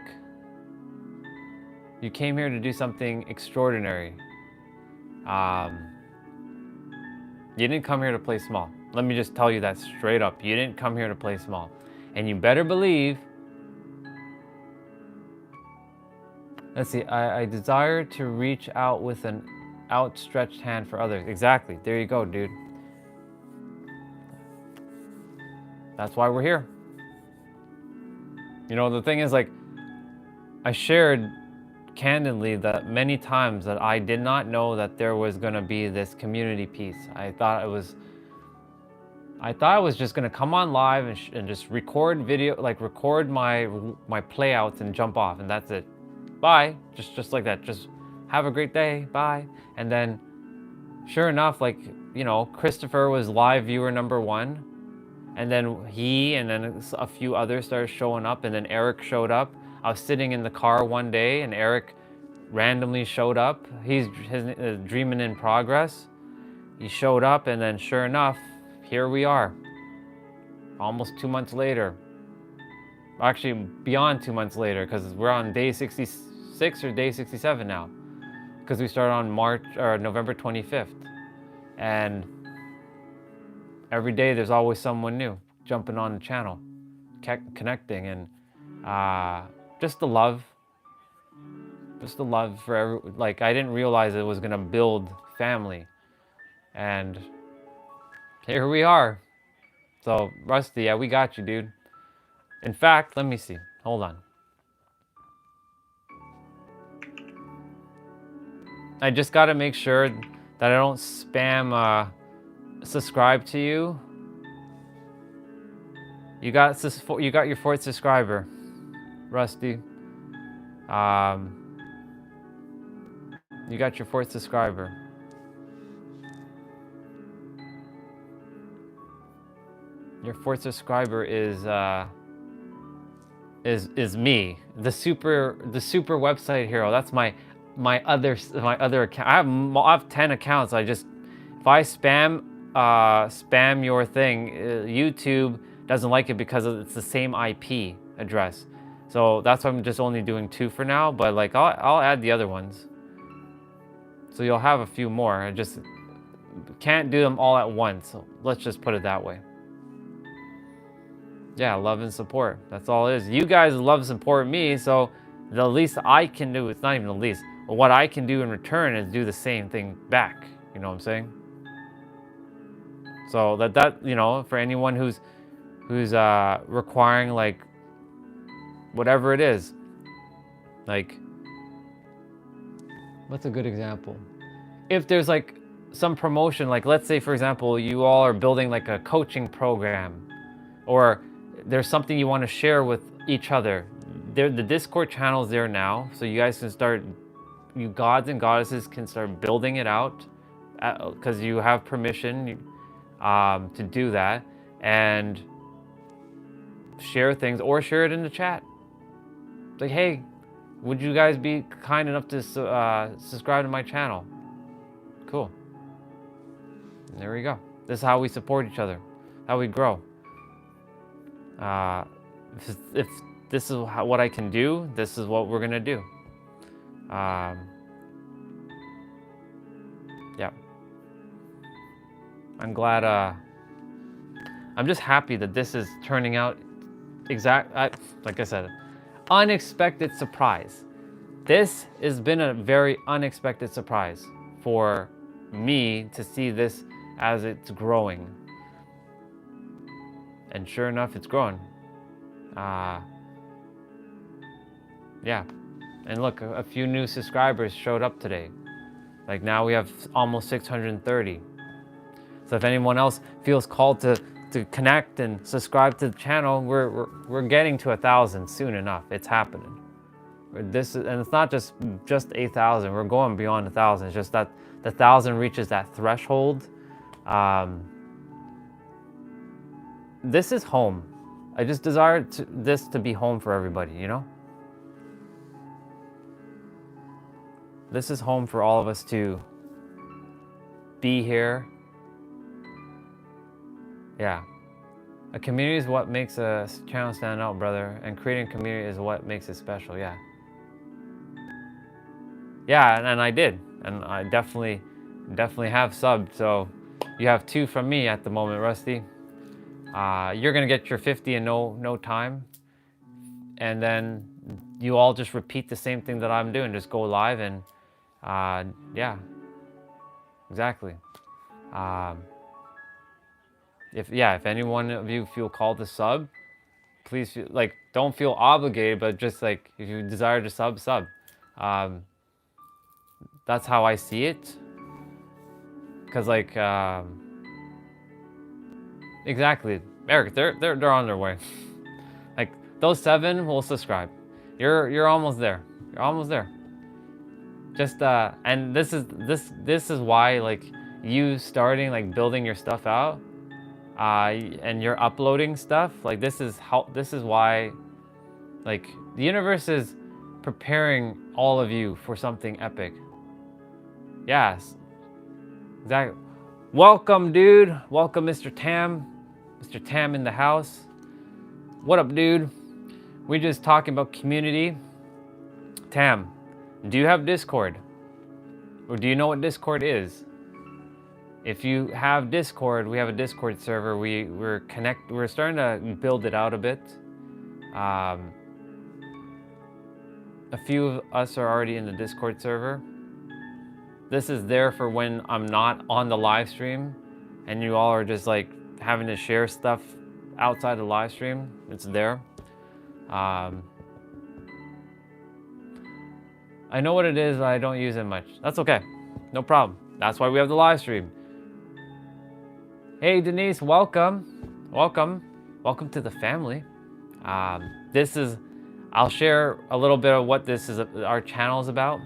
You came here to do something extraordinary. You didn't come here to play small. Let me just tell you that straight up. You didn't come here to play small. And you better believe, let's see, I desire to reach out with an outstretched hand for others. Exactly, there you go, dude. That's why we're here. You know, the thing is, like, I shared candidly that many times that I did not know that there was gonna be this community piece. I thought it was just gonna come on live and just record video, like record my playouts and jump off, and that's it. Bye. Just like that. Just have a great day. Bye. And then, sure enough, like, you know, Christopher was live viewer #1, and then he and then a few others started showing up, and then Eric showed up. I was sitting in the car one day, and Eric randomly showed up. He's dreaming in progress. He showed up, and then sure enough, here we are. Almost 2 months later. Actually, beyond 2 months later, because we're on day 66 or day 67 now. Because we started on November 25th. And every day there's always someone new jumping on the channel, connecting, and just the love for like, I didn't realize it was gonna build family, and here we are. So Rusty, yeah, we got you, dude. In fact, let me see, hold on. I just gotta make sure that I don't spam subscribe to you. You got your 4th subscriber, Rusty. You got your 4th subscriber. Your 4th subscriber is me, the super website hero. That's my other account. I have 10 accounts. If I spam your thing, YouTube doesn't like it because it's the same IP address. So that's why I'm just only doing 2 for now. But like I'll add the other ones. So you'll have a few more. I just can't do them all at once. So let's just put it that way. Yeah, love and support. That's all it is. You guys love and support me, so the least I can do, it's not even the least, but what I can do in return is do the same thing back. You know what I'm saying? So that you know, for anyone who's requiring like whatever it is, like, what's a good example? If there's like some promotion, like let's say for example, you all are building like a coaching program, or there's something you want to share with each other. The Discord channel is there now, so you guys can start, you gods and goddesses can start building it out, because you have permission to do that, and share things, or share it in the chat. Like, hey, would you guys be kind enough to subscribe to my channel? Cool. And there we go. This is how we support each other, how we grow. If this is what I can do, this is what we're gonna do. Yeah. I'm glad, I'm just happy that this is turning out like I said, unexpected surprise. This has been a very unexpected surprise for me to see this as it's growing. And sure enough, it's growing. Yeah. And look, a few new subscribers showed up today. Like now we have almost 630. So if anyone else feels called to connect and subscribe to the channel, we're getting to 1,000 soon enough. It's happening. And it's not just 8,000. We're going beyond 1,000. It's just that the 1,000 reaches that threshold. This is home. I just desire this to be home for everybody, you know? This is home for all of us to be here. Yeah. A community is what makes a channel stand out, brother. And creating a community is what makes it special, yeah. Yeah, and I did. And I definitely have subbed. So you have 2 from me at the moment, Rusty. You're gonna get your 50 in no time. And then you all just repeat the same thing that I'm doing. Just go live and yeah, exactly. If any one of you feel called to sub, please don't feel obligated, but just like if you desire to sub. That's how I see it. Cause exactly, Eric, they're on their way. Like those 7 will subscribe. You're almost there. You're almost there. Just and this is why like you starting like building your stuff out, and you're uploading stuff, like this is why like the universe is preparing all of you for something epic. Yes, exactly. Welcome, dude. Welcome, Mr. Tam. Mr. Tam in the house. What up, dude? We just talking about community. Tam, do you have Discord? Or do you know what Discord is? If you have Discord, we have a Discord server. We're starting to build it out a bit. A few of us are already in the Discord server. This is there for when I'm not on the live stream and you all are just like having to share stuff outside the live stream. It's there. I know what it is, but I don't use it much. That's okay. No problem. That's why we have the live stream. Hey, Denise, welcome. Welcome. Welcome to the family. I'll share a little bit of what our channel is about.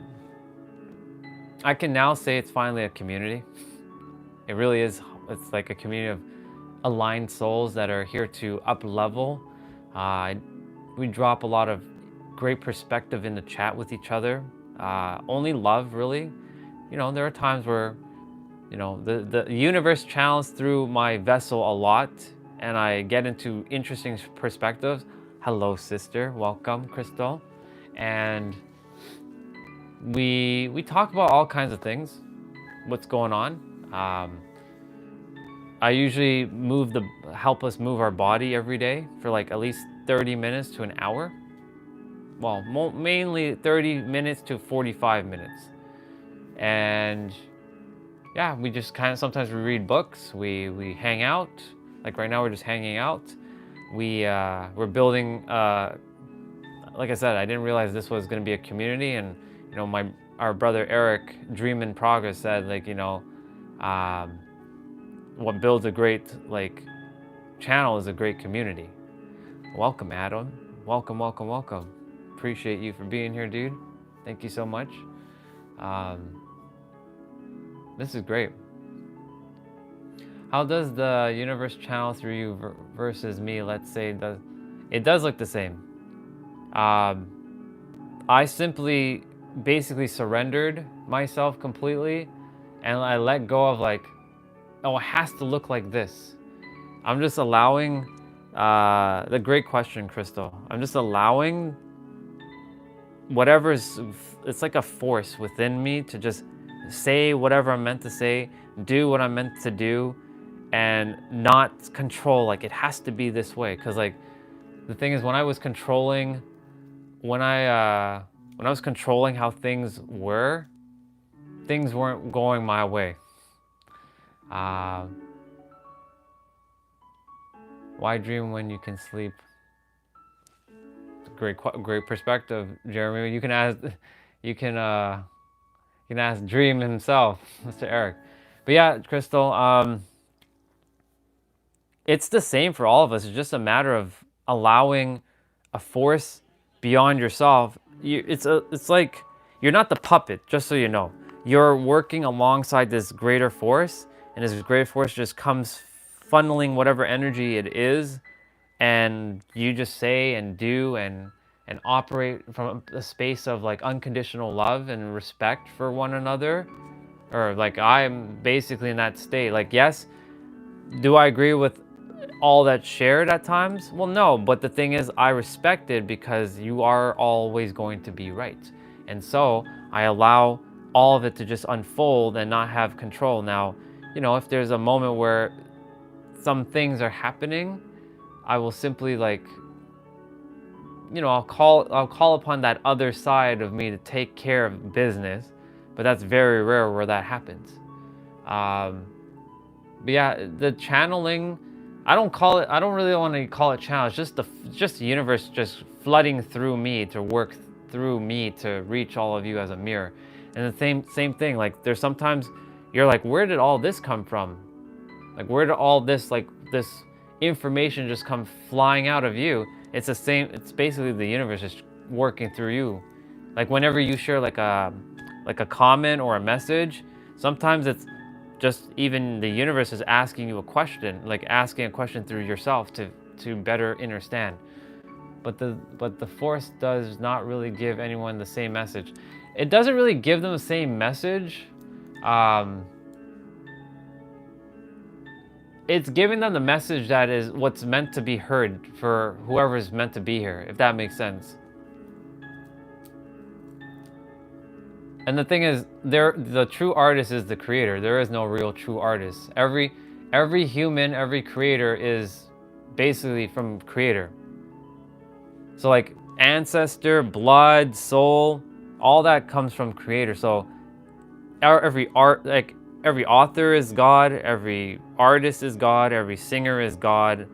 I can now say it's finally a community. It really is. It's like a community of aligned souls that are here to up level. We drop a lot of great perspective in the chat with each other. Only love, really. You know, there are times where, you know, the universe channels through my vessel a lot and I get into interesting perspectives. Hello, sister. Welcome, Crystal. And we talk about all kinds of things, what's going on. I usually help us move our body every day for like at least 30 minutes to an hour. Well, mainly 30 minutes to 45 minutes. And yeah, we just sometimes we read books, we hang out. Like right now we're just hanging out. We're building, like I said, I didn't realize this was gonna be a community, and you know, our brother Eric, Dream in Progress, said like, you know, what builds a great like channel is a great community. Welcome, Adam. Welcome, welcome, welcome. Appreciate you for being here, dude. Thank you so much. This is great. How does the universe channel through you versus me? Let's say it does look the same. I simply basically surrendered myself completely, and I let go of like, oh, it has to look like this. I'm just allowing, the great question, Crystal. I'm just allowing it's like a force within me to just say whatever I'm meant to say, do what I'm meant to do, and not control, like it has to be this way. Cause like, the thing is, when I was controlling how things weren't going my way. Uh, why dream when you can sleep? Great perspective, Jeremy. You can ask Dream himself, Mr. Eric. But yeah, Crystal, it's the same for all of us. It's just a matter of allowing a force beyond yourself. It's like you're not the puppet, just so you know. You're working alongside this greater force, and this greater force just comes funneling whatever energy it is, and you just say and do and operate from a space of like unconditional love and respect for one another. Or like I'm basically in that state. Like, yes, do I agree with all that's shared at times? Well, no, but the thing is, I respect it because you are always going to be right. And so I allow all of it to just unfold and not have control. Now, if there's a moment where some things are happening, I will simply like, I'll call upon that other side of me to take care of business, but that's very rare where that happens. But yeah, the channeling, I don't really want to call it channel. It's just the universe just flooding through me to work through me to reach all of you as a mirror. And the same thing, like there's sometimes you're like, where did all this come from? Like, where did all this, like this information just come flying out of you? It's the same, it's basically the universe just working through you. Like whenever you share like a comment or a message, sometimes it's just even the universe is asking you a question, like asking a question through yourself to better understand. But the force does not really give anyone the same message. It doesn't really give them the same message. It's giving them the message that is what's meant to be heard for whoever is meant to be here, if that makes sense. And the thing is, the true artist is the creator. There is no real true artist. Every human, every creator is basically from creator. So like ancestor, blood, soul, all that comes from creator. So every author is God, every artist is God, every singer is God,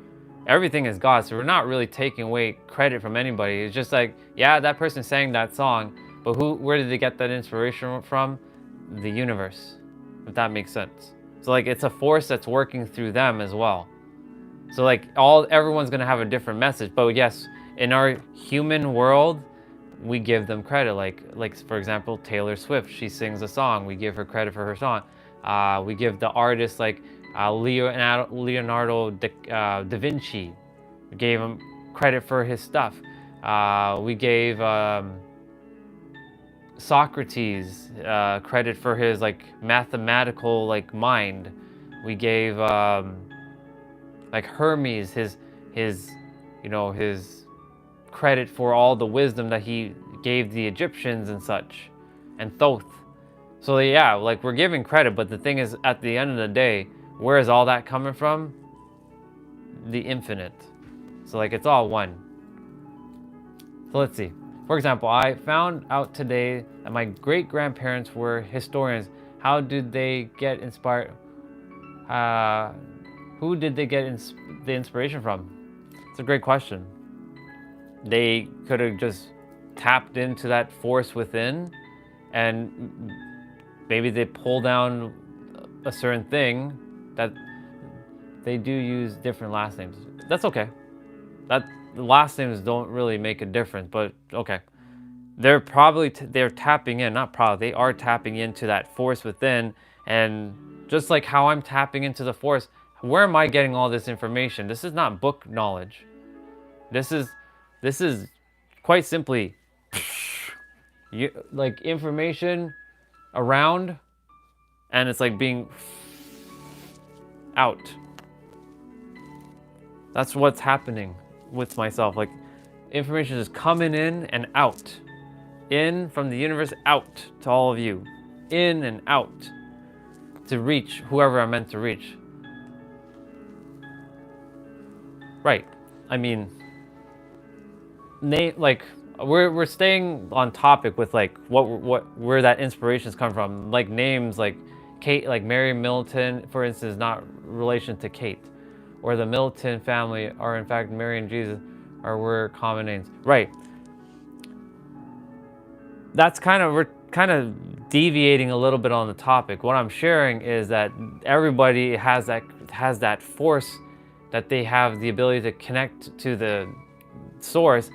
everything is God. So we're not really taking away credit from anybody. It's just like, yeah, that person sang that song, but where did they get that inspiration from? The universe, if that makes sense. So like it's a force that's working through them as well. So like everyone's gonna have a different message, but yes, in our human world, we give them credit. Like for example, Taylor Swift, she sings a song, we give her credit for her song. We give the artist like Leonardo da Vinci, we gave him credit for his stuff. We gave Socrates credit for his like mathematical like mind. We gave like Hermes his credit for all the wisdom that he gave the Egyptians and such, and Thoth. So yeah, like we're giving credit, but the thing is, at the end of the day, where is all that coming from? The infinite. So like it's all one. So let's see. For example, I found out today that my great-grandparents were historians. How did they get inspired? Who did they get the inspiration from? It's a great question. They could have just tapped into that force within, and maybe they pull down a certain thing. That they do use different last names. That's okay. The last names don't really make a difference, but okay. They're probably they're tapping in, not probably, they are tapping into that force within, and just like how I'm tapping into the force, where am I getting all this information? This is not book knowledge. This is quite simply like information around, and it's like being out. That's what's happening with myself. Like information is coming in and out. In from the universe, out to all of you. In and out to reach whoever I'm meant to reach. Right. I mean, like we're staying on topic with like where that inspirations come from. Like names, like Kate, like Mary Middleton, for instance, not relation to Kate, or the Middleton family are in fact Mary and Jesus were common names. Right. That's we're kind of deviating a little bit on the topic. What I'm sharing is that everybody has that force, that they have the ability to connect to the source.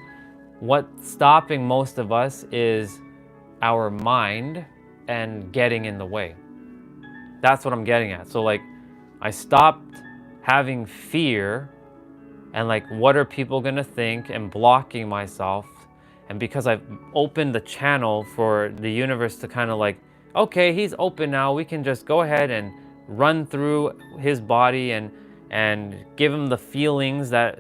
What's stopping most of us is our mind and getting in the way. That's what I'm getting at. So like, I stopped having fear and like, what are people gonna think, and blocking myself. And because I've opened the channel for the universe to kind of like, okay, he's open now, we can just go ahead and run through his body and give him the feelings that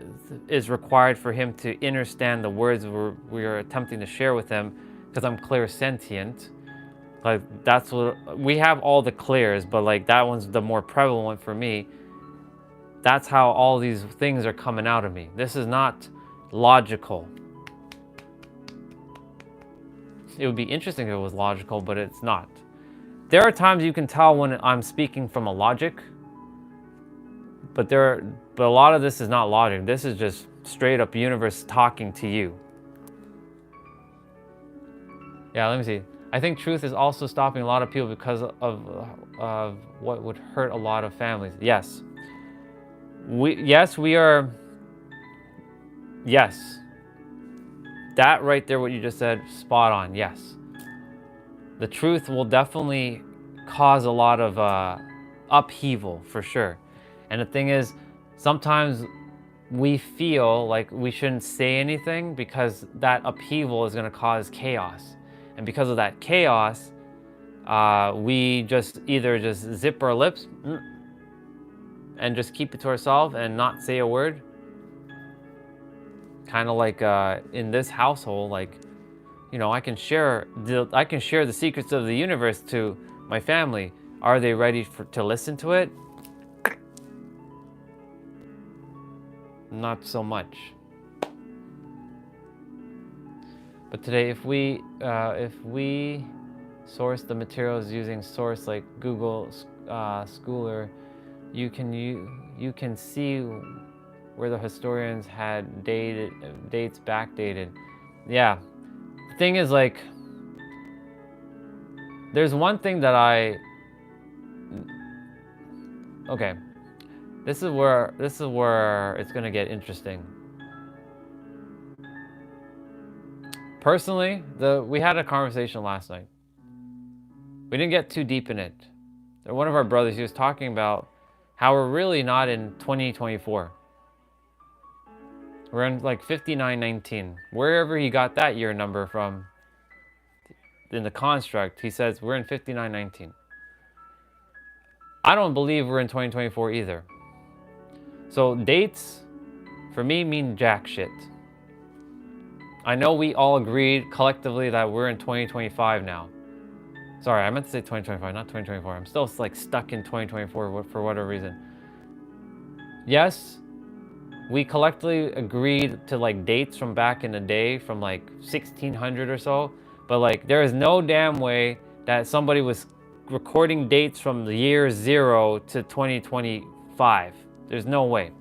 is required for him to understand the words we're attempting to share with him, because I'm clairsentient. Like, that's what we have, all the clairs, but like that one's the more prevalent one for me. That's how all these things are coming out of me. This is not logical. It would be interesting if it was logical, but it's not. There are times you can tell when I'm speaking from a logic, but a lot of this is not logic. This is just straight up universe talking to you. Yeah, let me see. I think truth is also stopping a lot of people because of what would hurt a lot of families. Yes. We are. Yes. That right there, what you just said, spot on, yes. The truth will definitely cause a lot of upheaval, for sure. And the thing is, sometimes we feel like we shouldn't say anything because that upheaval is going to cause chaos. And because of that chaos, we just either just zip our lips and just keep it to ourselves and not say a word. Kind of like in this household, like, you know, I can share the secrets of the universe to my family. Are they ready to listen to it? Not so much. But today, if we source the materials using source like Google Scholar, you can see where the historians had dates backdated. Yeah. The thing is, like, there's one thing that okay. This is where it's gonna get interesting. Personally, we had a conversation last night. We didn't get too deep in it. One of our brothers, he was talking about how we're really not in 2024. We're in like 5919. Wherever he got that year number from in the construct, he says we're in 5919. I don't believe we're in 2024 either. So dates, for me, mean jack shit. I know we all agreed collectively that we're in 2025 now. Sorry, I meant to say 2025, not 2024. I'm still like stuck in 2024 for whatever reason. Yes, we collectively agreed to like dates from back in the day, from like 1600 or so. But like, there is no damn way that somebody was recording dates from the year 0 to 2025. There's no way.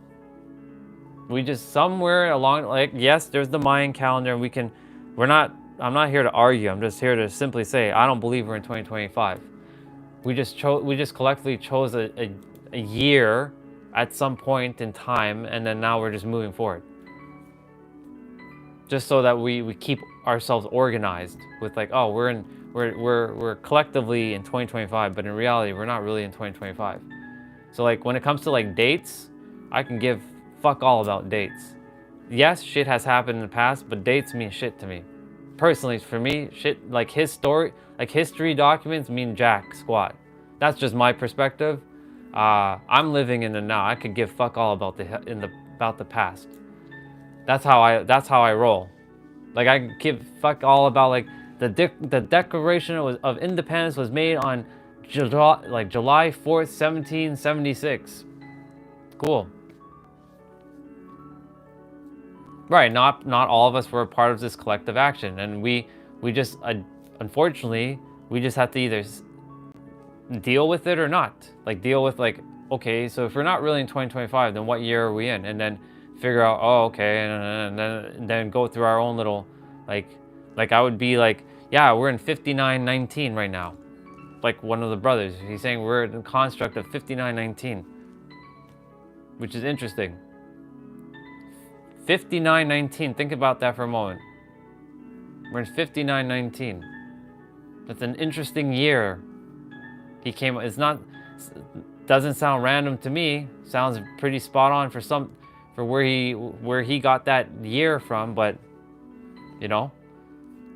We just somewhere along, like, yes, there's the Mayan calendar, and I'm not here to argue. I'm just here to simply say, I don't believe we're in 2025. We just collectively chose a year at some point in time, and then now we're just moving forward. Just so that we keep ourselves organized with like, oh, we're collectively in 2025, but in reality, we're not really in 2025. So like, when it comes to like dates, I can give fuck all about dates. Yes, shit has happened in the past, but dates mean shit to me. Personally, for me, shit like history documents mean jack squat. That's just my perspective. I'm living in the now. I could give fuck all about the past. That's how I roll. Like, I give fuck all about like the Declaration of Independence was made on July 4th, 1776. Cool. Right, not all of us were a part of this collective action, and we just unfortunately we just have to either deal with it or not. Like deal with like, okay, so if we're not really in 2025, then what year are we in? And then figure out, oh, okay, and then go through our own little, like I would be like, yeah, we're in 5919 right now. Like one of the brothers, he's saying we're in the construct of 5919, which is interesting. 5919, think about that for a moment. We're in 5919. That's an interesting year. He came, it's not, doesn't sound random to me. Sounds pretty spot on for where he got that year from, but you know,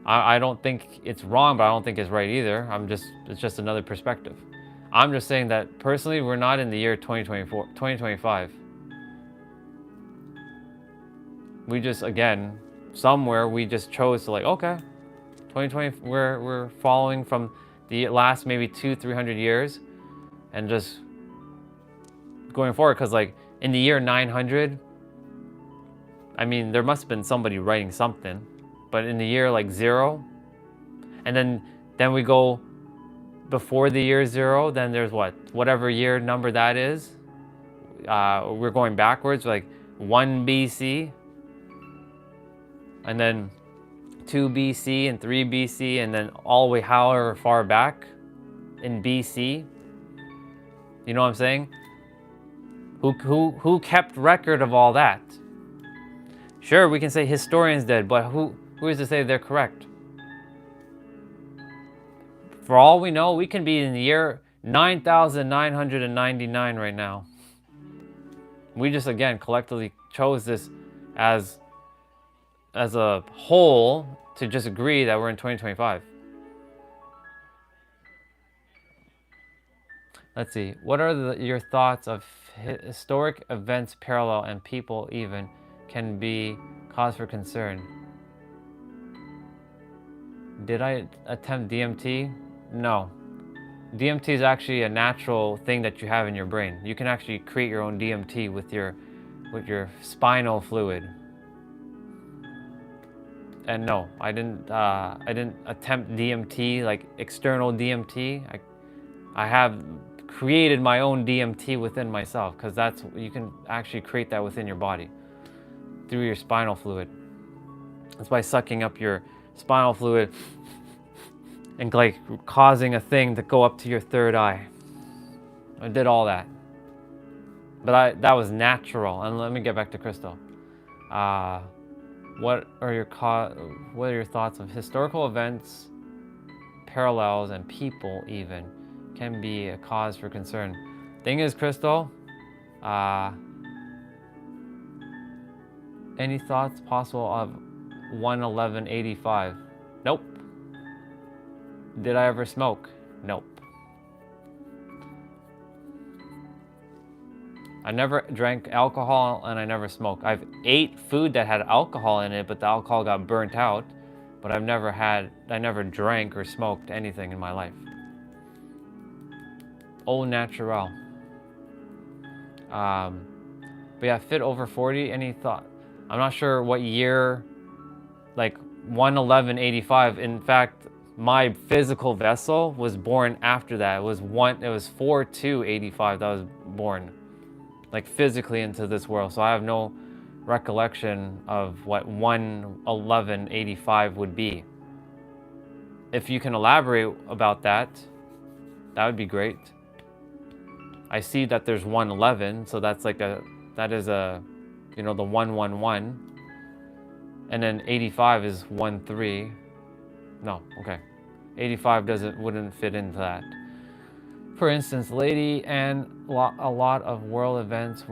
I don't think it's wrong, but I don't think it's right either. It's just another perspective. I'm just saying that personally, we're not in the year 2025. We just, again, somewhere we just chose to like, okay, 2020, we're following from the last maybe 200-300 years and just going forward. Because like in the year 900, I mean, there must have been somebody writing something, but in the year like 0, and then we go before the year 0, then there's whatever year number that is. We're going backwards, like 1 BC, and then 2 BC and 3 BC, and then all the way however far back in BC. You know what I'm saying? Who kept record of all that? Sure, we can say historians did, but who is to say they're correct? For all we know, we can be in the year 9,999 right now. We just, again, collectively chose this as a whole to just agree that we're in 2025. Let's see. What are your thoughts of historic events parallel and people even can be cause for concern? Did I attempt DMT? No. DMT is actually a natural thing that you have in your brain. You can actually create your own DMT with your spinal fluid. And no, I didn't attempt DMT, like external DMT. I have created my own DMT within myself, because you can actually create that within your body through your spinal fluid. That's by sucking up your spinal fluid and like causing a thing to go up to your third eye. I did all that, but that was natural. And let me get back to Crystal. What are your thoughts of historical events, parallels, and people even can be a cause for concern? Thing is, Crystal, any thoughts possible of 11185? Nope. Did I ever smoke? Nope. I never drank alcohol and I never smoked. I've ate food that had alcohol in it, but the alcohol got burnt out. But I never drank or smoked anything in my life. Au naturel. But yeah, fit over 40, any thought? I'm not sure what year, like 11185. In fact, my physical vessel was born after that. It was 4/2/85 that I was born, like physically into this world. So I have no recollection of what 11185 would be. If you can elaborate about that, that would be great. I see that there's 111, so that is the 111, and then 85 is 13. No, okay. 85 wouldn't fit into that. For instance, lady, and a lot of world events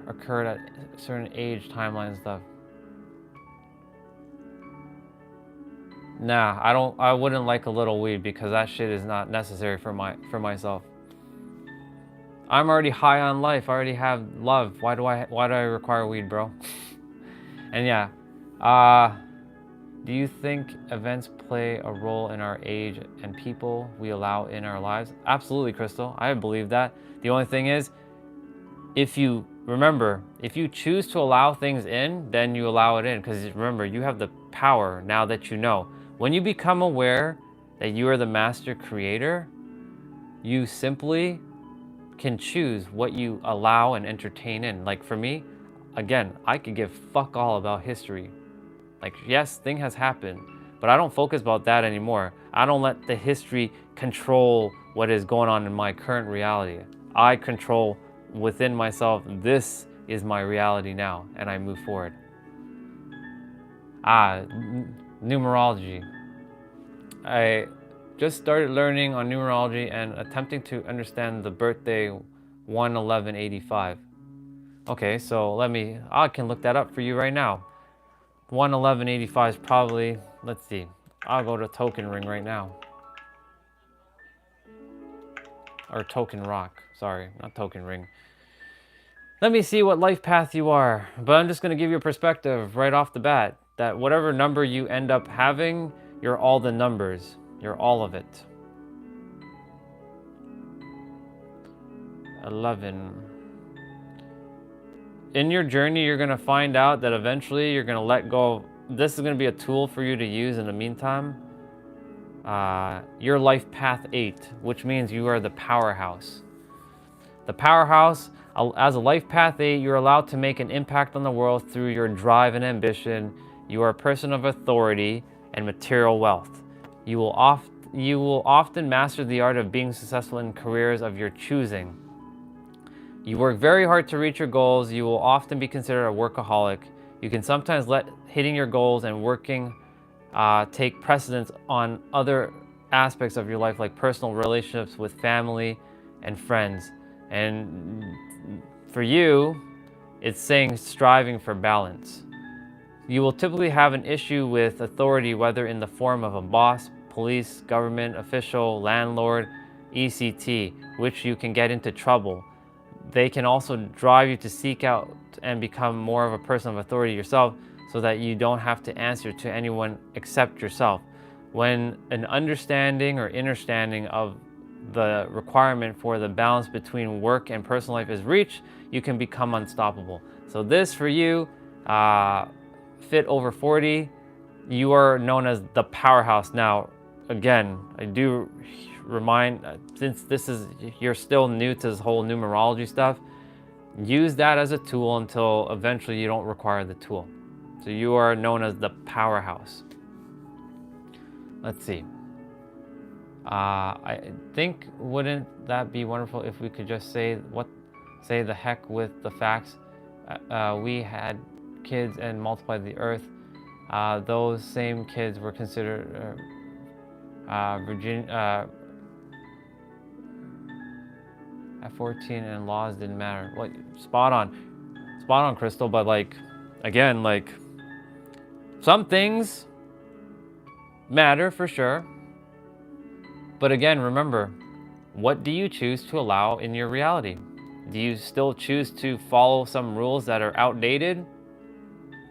occurred at a certain age, timeline and stuff. Nah, I wouldn't like a little weed, because that shit is not necessary for myself. I'm already high on life. I already have love. Why do I require weed, bro? And yeah, do you think events play a role in our age and people we allow in our lives? Absolutely, Crystal. I believe that. The only thing is, if you choose to allow things in, then you allow it in. Because remember, you have the power now that you know. When you become aware that you are the master creator, You simply can choose what you allow and entertain in. Like for me, again, I could give fuck all about history. Like, yes, thing has happened, but I don't focus about that anymore. I don't let the history control what is going on in my current reality. I control within myself, this is my reality now, and I move forward. Numerology. I just started learning on numerology and attempting to understand the birthday 1/11/85. Okay, so I can look that up for you right now. 1/11/85 is probably, let's see, I'll go to token ring right now. Or token rock, sorry, not token ring. Let me see what life path you are, but I'm just gonna give you a perspective right off the bat that whatever number you end up having, you're all the numbers, you're all of it. 11. In your journey, you're gonna find out that eventually you're gonna let go. This is gonna be a tool for you to use in the meantime. Your life path 8, which means you are the powerhouse. The powerhouse, as a life path 8, you're allowed to make an impact on the world through your drive and ambition. You are a person of authority and material wealth. You will often master the art of being successful in careers of your choosing. You work very hard to reach your goals. You will often be considered a workaholic. You can sometimes let hitting your goals and working take precedence on other aspects of your life, like personal relationships with family and friends. And for you, it's saying striving for balance. You will typically have an issue with authority, whether in the form of a boss, police, government official, landlord, ECT, which you can get into trouble. They can also drive you to seek out and become more of a person of authority yourself, so that you don't have to answer to anyone except yourself. When an understanding or understanding of the requirement for the balance between work and personal life is reached, you can become unstoppable. So this for you, fit over 40, you are known as the powerhouse. Now, again, I do remind, since you're still new to this whole numerology stuff, use that as a tool until eventually you don't require the tool. So you are known as the powerhouse. Let's see. I think, wouldn't that be wonderful if we could just say the heck with the facts? We had kids and multiplied the earth. Those same kids were considered at 14, and laws didn't matter. Like, spot on, Crystal. But like, again, like, some things matter for sure. But again, remember, what do you choose to allow in your reality? Do you still choose to follow some rules that are outdated?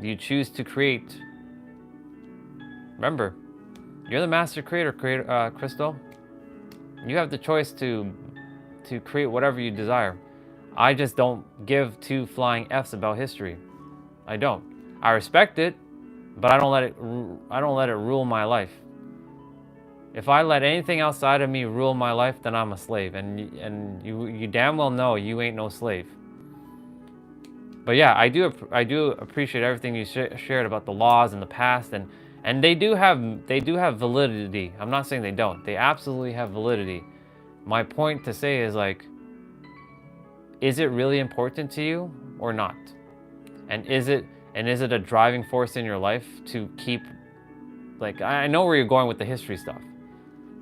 Do you choose to create? Remember, you're the master creator, Crystal. You have the choice to create whatever you desire. I just don't give two flying F's about history. I don't. I respect it, but I don't let it rule my life. If I let anything outside of me rule my life, then I'm a slave, and you damn well know you ain't no slave. But yeah, I do appreciate everything you shared about the laws in the past, and they do have validity. I'm not saying they don't. They absolutely have validity. My point to say is, like, is it really important to you or not? And is it a driving force in your life to keep, like, I know where you're going with the history stuff.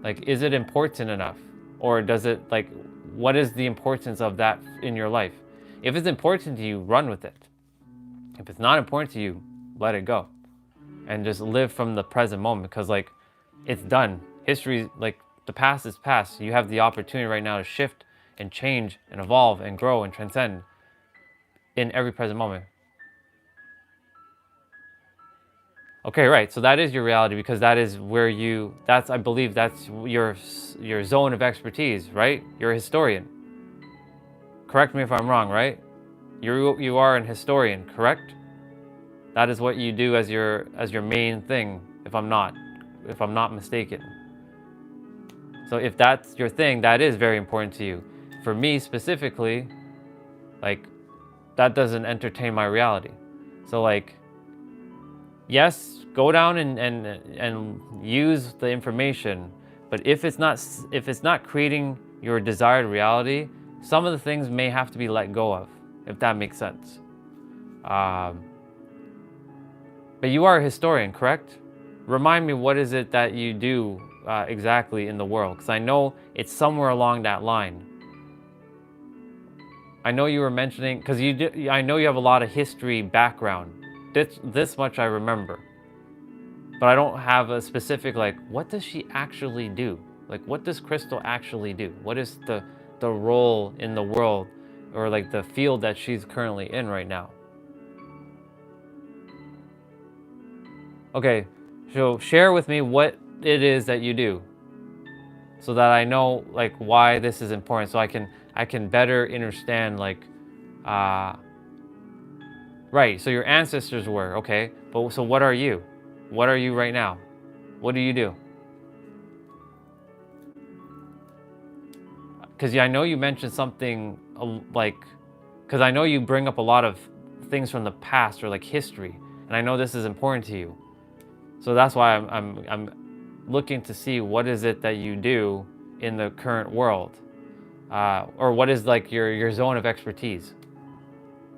Like, is it important enough? Or does it, like, what is the importance of that in your life? If it's important to you, run with it. If it's not important to you, let it go. And just live from the present moment, because, like, it's done. History, like, the past is past. You have the opportunity right now to shift and change and evolve and grow and transcend in every present moment. Okay, right. So that is your reality, because that is where I believe that's your zone of expertise, right? You're a historian. Correct me if I'm wrong, right? You are an historian, correct? That is what you do as your main thing, if I'm not mistaken. So if that's your thing, that is very important to you. For me specifically, like, that doesn't entertain my reality. So like, yes, go down and use the information, but if it's not creating your desired reality, some of the things may have to be let go of, if that makes sense. But you are a historian, correct? Remind me, what is it that you do exactly in the world? Because I know it's somewhere along that line. I know you were mentioning, because I know you have a lot of history background. This much I remember. But I don't have a specific, like, what does she actually do? Like, what does Crystal actually do? What is the role in the world, or like the field that she's currently in right now? Okay, so share with me what it is that you do, so that I know like why this is important, so I can better understand, like, right, so your ancestors were, okay, but so what are you? What are you right now? What do you do? Because I know you mentioned something like, because I know you bring up a lot of things from the past or like history, and I know this is important to you. So that's why I'm looking to see what is it that you do in the current world, or what is like your zone of expertise.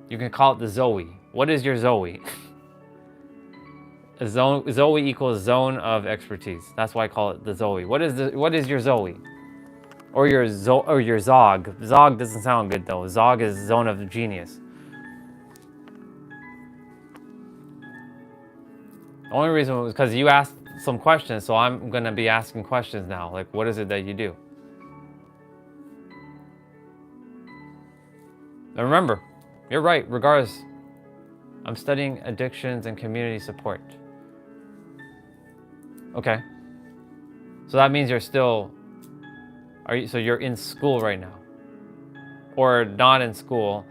You can call it the Zoe. What is your Zoe? A zone, Zoe equals zone of expertise. That's why I call it the Zoe. What is your Zoe? Or your Zog. Zog doesn't sound good though. Zog is zone of genius. The only reason was because you asked some questions, so I'm gonna be asking questions now. Like, what is it that you do? And remember, you're right, regardless. I'm studying addictions and community support. Okay. So that means you're still, so you're in school right now? Or not in school,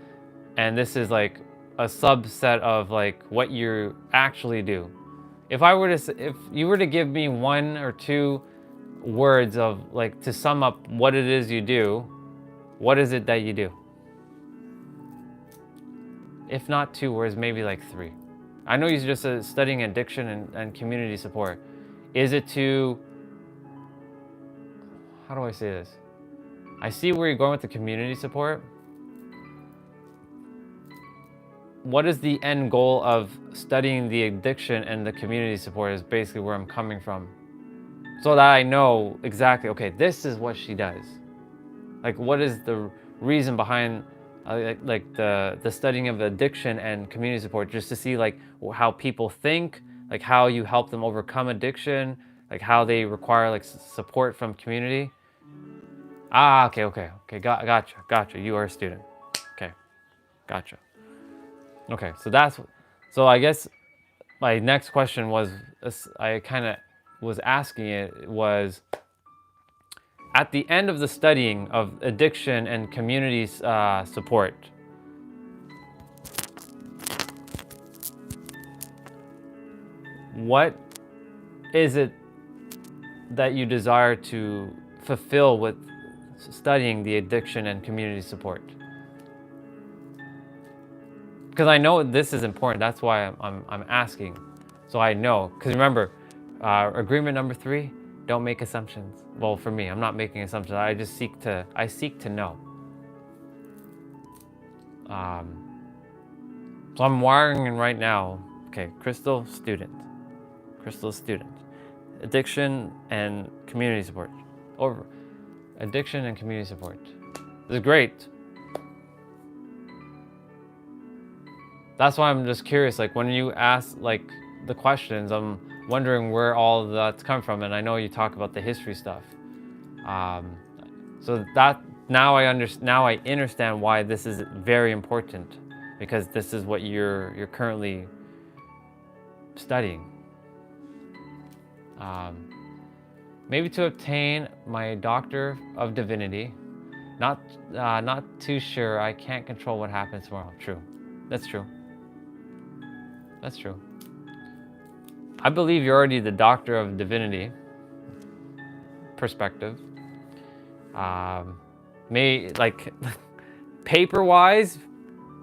and this is like a subset of like what you actually do. If you were to give me one or two words of like to sum up what it is you do, what is it that you do? If not two words, maybe like three. I know you're just studying addiction and community support. Is it to, how do I say this? I see where you're going with the community support. What is the end goal of studying the addiction and the community support is basically where I'm coming from. So that I know exactly, okay, this is what she does. Like, what is the reason behind like the studying of addiction and community support, just to see like how people think, like how you help them overcome addiction, like how they require like support from community. Okay, gotcha. You are a student. Okay, gotcha. Okay, so I guess my next question was, I kind of was asking it was, at the end of the studying of addiction and community support, what is it that you desire to fulfill with studying the addiction and community support? Because I know this is important. That's why I'm asking. So I know. Because remember, agreement number 3, don't make assumptions. Well, for me, I'm not making assumptions. I just seek to know. So I'm wiring in right now. Okay, Crystal, student. Addiction and community support. Over. Addiction and community support. This is great. That's why I'm just curious, like when you ask like the questions, I'm wondering where all that's come from, and I know you talk about the history stuff. So that now I understand why this is very important, because this is what you're currently studying. Maybe to obtain my Doctor of Divinity. Not too sure. I can't control what happens tomorrow. True. That's true. That's true. I believe you're already the Doctor of Divinity. Perspective. May like paper-wise,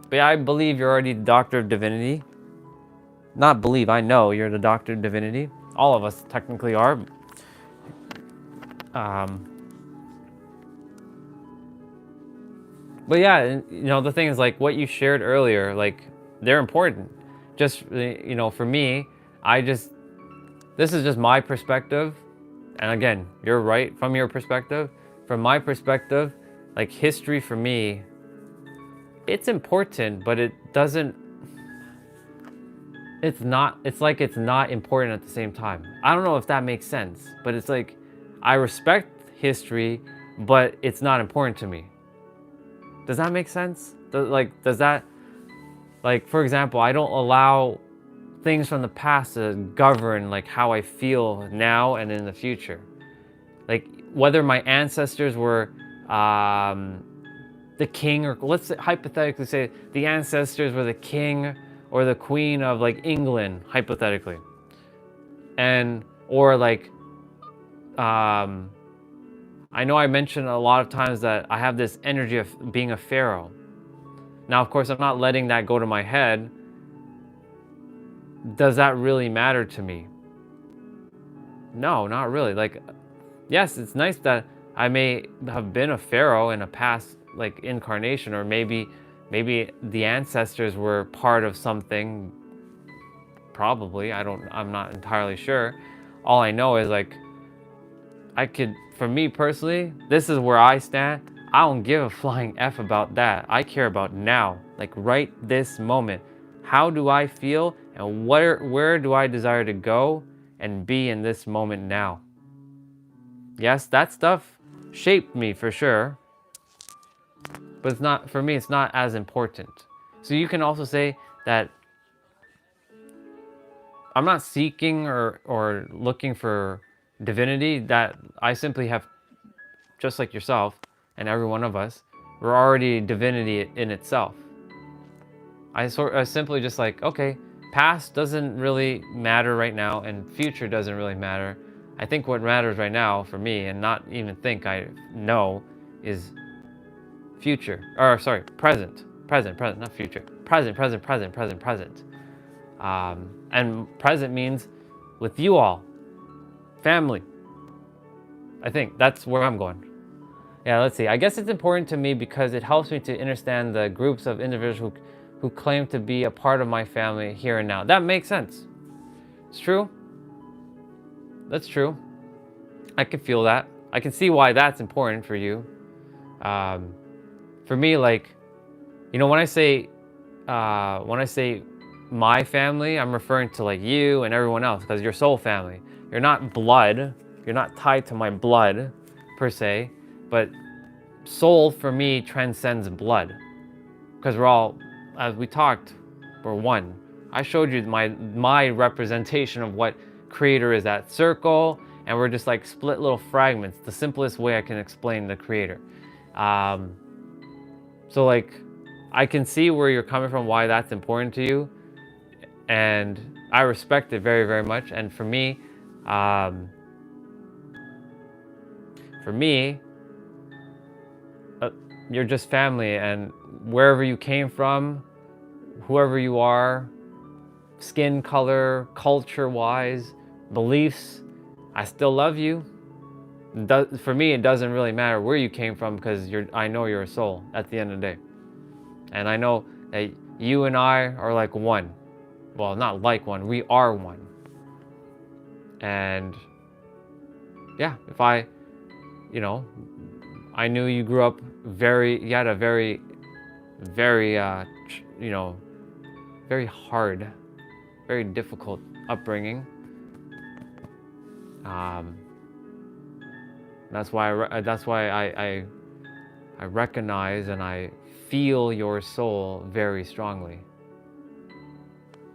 but I believe you're already the Doctor of Divinity. Not believe, I know you're the Doctor of Divinity. All of us technically are. But yeah, you know, the thing is like what you shared earlier, like they're important. Just, you know, for me, this is just my perspective. And again, you're right from your perspective. From my perspective, like history for me, it's important, but it doesn't, it's like it's not important at the same time. I don't know if that makes sense, but it's like, I respect history, but it's not important to me. Does that make sense? Does that, like, for example, I don't allow things from the past to govern like how I feel now and in the future. Like whether my ancestors were the king, or let's say, hypothetically say the ancestors were the king or the queen of like England, hypothetically. And, or like, I know I mentioned a lot of times that I have this energy of being a pharaoh. Now, of course, I'm not letting that go to my head. Does that really matter to me? No, not really. Like, yes, it's nice that I may have been a pharaoh in a past like incarnation, or maybe the ancestors were part of something. Probably, I'm not entirely sure. All I know is like, for me personally, this is where I stand. I don't give a flying F about that. I care about now, like right this moment. How do I feel, and where do I desire to go and be in this moment now? Yes, that stuff shaped me for sure, but it's not, for me, it's not as important. So you can also say that I'm not seeking or looking for divinity, that I simply have, just like yourself and every one of us, we're already divinity in itself. I simply just like, okay, past doesn't really matter right now, and future doesn't really matter. I think what matters right now for me, and not even think, I know, is future, or sorry, present, not future, present. And present means with you all, family. I think that's where I'm going. Yeah, let's see. I guess it's important to me because it helps me to understand the groups of individuals who claim to be a part of my family here and now. That makes sense. It's true. That's true. I can feel that. I can see why that's important for you. For me, like, you know, when I say my family, I'm referring to like you and everyone else, because you're soul family. You're not blood. You're not tied to my blood per se, but soul for me transcends blood, because we're all, as we talked, we're one. I showed you my representation of what creator is, that circle, and we're just like split little fragments, the simplest way I can explain the creator. So like, I can see where you're coming from, why that's important to you, and I respect it very, very much. And for me, you're just family, and wherever you came from, whoever you are, skin color, culture-wise, beliefs, I still love you. For me, it doesn't really matter where you came from, because I know you're a soul at the end of the day. And I know that you and I are like one. Well, not like one, we are one. And yeah, if I knew you grew up you had a very, very, very hard, very difficult upbringing. That's why I recognize and I feel your soul very strongly.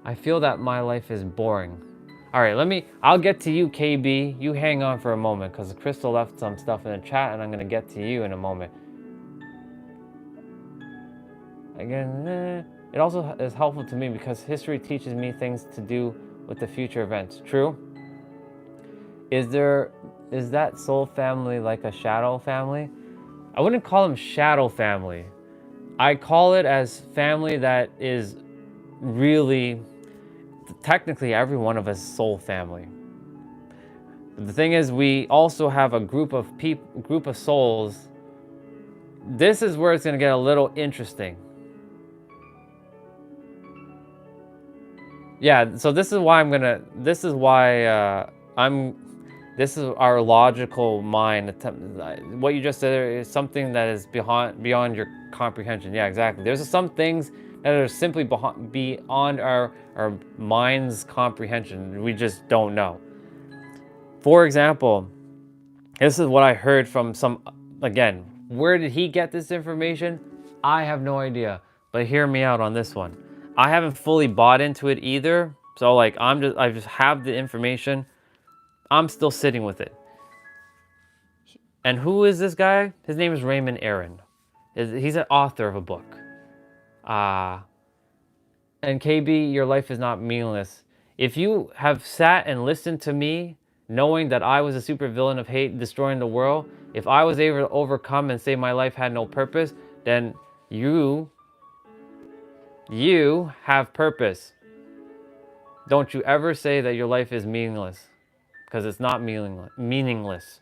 I feel that my life is boring. All right, I'll get to you, KB. You hang on for a moment, because Crystal left some stuff in the chat, and I'm gonna get to you in a moment. Again, it also is helpful to me because history teaches me things to do with the future events. True? Is that soul family like a shadow family? I wouldn't call them shadow family. I call it as family that is really, technically every one of us is soul family. But the thing is, we also have a group of souls. This is where it's going to get a little interesting. Yeah, so this is why this is our logical mind. What you just said is something that is beyond your comprehension. Yeah, exactly. There's some things that are simply beyond our mind's comprehension. We just don't know. For example, this is what I heard from again, where did he get this information? I have no idea, but hear me out on this one. I haven't fully bought into it either. So like, I just have the information. I'm still sitting with it. And who is this guy? His name is Raymond Aaron. He's an author of a book. And KB, your life is not meaningless. If you have sat and listened to me, knowing that I was a supervillain of hate destroying the world, if I was able to overcome and say my life had no purpose, then you have purpose. Don't you ever say that your life is meaningless, because it's not meaningless.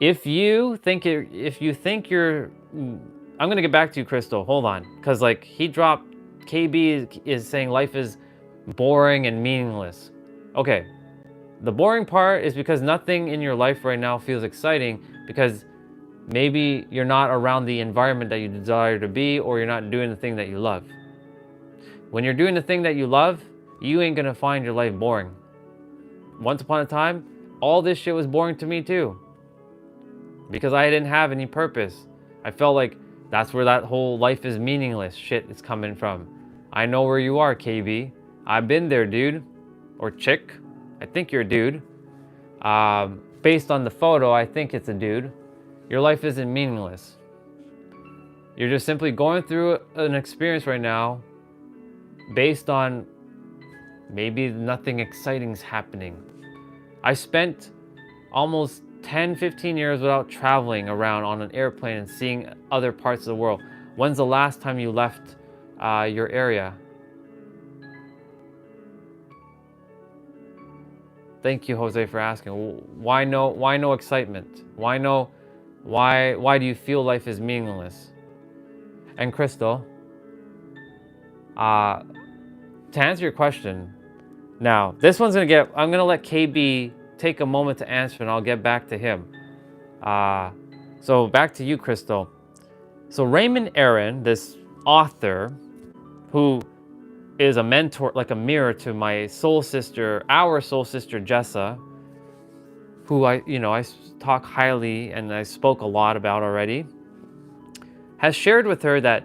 If you think you're, I'm gonna get back to you, Crystal. Hold on, because like KB is saying life is boring and meaningless. Okay, the boring part is because nothing in your life right now feels exciting, because maybe you're not around the environment that you desire to be, or you're not doing the thing that you love. When you're doing the thing that you love, you ain't gonna find your life boring. Once upon a time, all this shit was boring to me too, because I didn't have any purpose. I felt like that's where that whole life is meaningless shit is coming from. I know where you are, KB. I've been there, dude. Or chick. I think you're a dude. Based on the photo, I think it's a dude. Your life isn't meaningless. You're just simply going through an experience right now based on maybe nothing exciting's happening. I spent almost 10-15 years without traveling around on an airplane and seeing other parts of the world. When's the last time you left your area? Thank you, Jose, for asking. Why no excitement? Why do you feel life is meaningless? And Crystal, to answer your question, now this one's I'm gonna let KB take a moment to answer, and I'll get back to him. So back to you, Crystal. So Raymond Aaron, this author, who is a mentor, like a mirror to my soul sister, our soul sister Jessa, who I talk highly and I spoke a lot about already, has shared with her that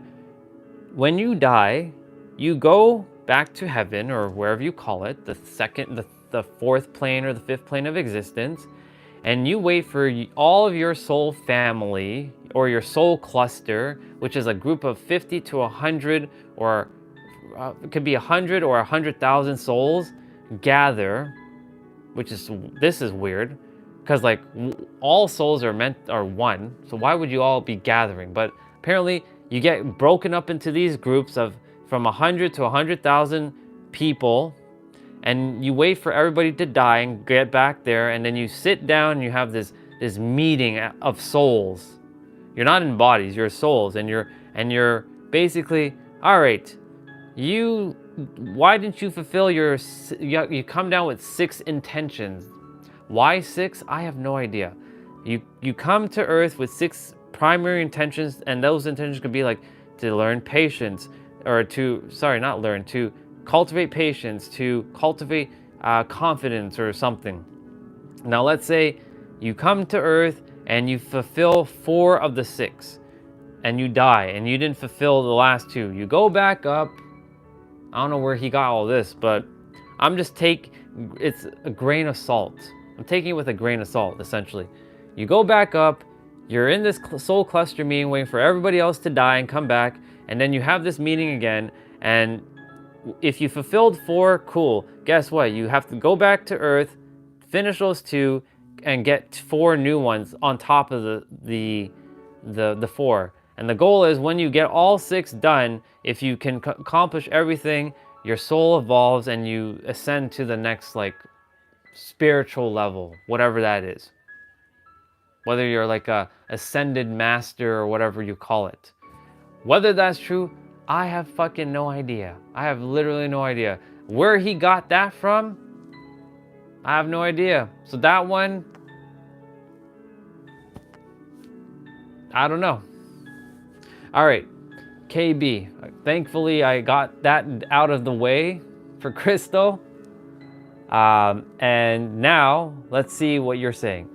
when you die, you go back to heaven, or wherever you call it, the fourth plane or the fifth plane of existence, and you wait for all of your soul family or your soul cluster, which is a group of 50 to 100, or it could be 100 or 100,000 souls gather, this is weird, because like all souls are one, so why would you all be gathering? But apparently you get broken up into these groups of from 100 to 100,000 people, and you wait for everybody to die and get back there, and then you sit down and you have this meeting of souls. You're not in bodies, you're souls, and you're basically, all right, why didn't you fulfill you come down with 6 intentions. Why 6? I have no idea. You come to earth with 6 primary intentions, and those intentions could be like to learn patience, or to cultivate patience, to cultivate confidence or something. Now let's say you come to earth and you fulfill 4 of the 6, and you die and you didn't fulfill the last 2. You go back up. I don't know where he got all this, but it's a grain of salt. I'm taking it with a grain of salt, essentially. You go back up, you're in this soul cluster meeting waiting for everybody else to die and come back, and then you have this meeting again, and if you fulfilled 4, cool. Guess what? You have to go back to earth, finish those 2, and get 4 new ones on top of the 4. And the goal is when you get all 6 done, if you can accomplish everything, your soul evolves and you ascend to the next like spiritual level, whatever that is. Whether you're like a ascended master or whatever you call it. Whether that's true, I have fucking no idea. I have literally no idea. Where he got that from, I have no idea. So that one, I don't know. All right, KB. Thankfully, I got that out of the way for Crystal. And now, let's see what you're saying.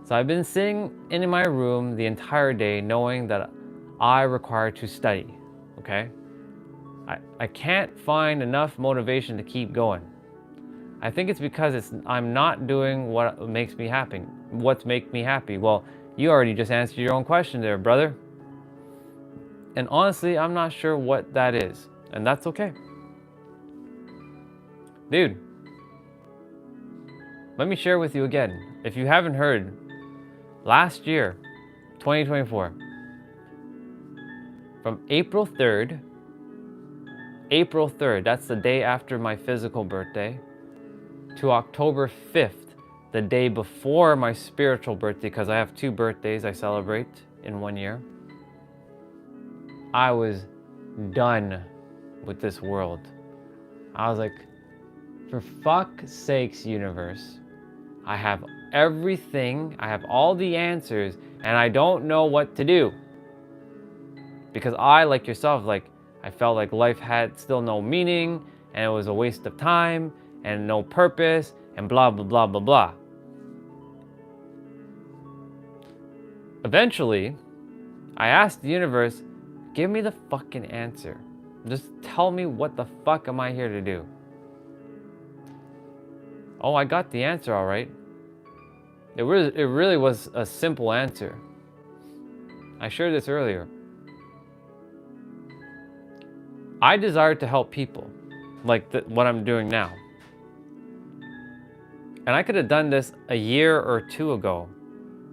So I've been sitting in my room the entire day knowing that I require to study, okay? I can't find enough motivation to keep going. I think it's because I'm not doing what makes me happy. What's make me happy? Well, you already just answered your own question there, brother. And honestly, I'm not sure what that is, and that's okay. Dude, let me share with you again. If you haven't heard, last year, 2024, from April 3rd, that's the day after my physical birthday, to October 5th, the day before my spiritual birthday, because I have 2 birthdays I celebrate in 1 year, I was done with this world. I was like, for fuck's sakes, universe, I have everything, I have all the answers, and I don't know what to do. Because I, like yourself, I felt like life had still no meaning, and it was a waste of time, and no purpose, and blah, blah, blah, blah, blah. Eventually, I asked the universe, give me the fucking answer. Just tell me what the fuck am I here to do? Oh, I got the answer all right. It really was a simple answer. I shared this earlier. I desire to help people, like what I'm doing now. And I could have done this a year or 2 ago,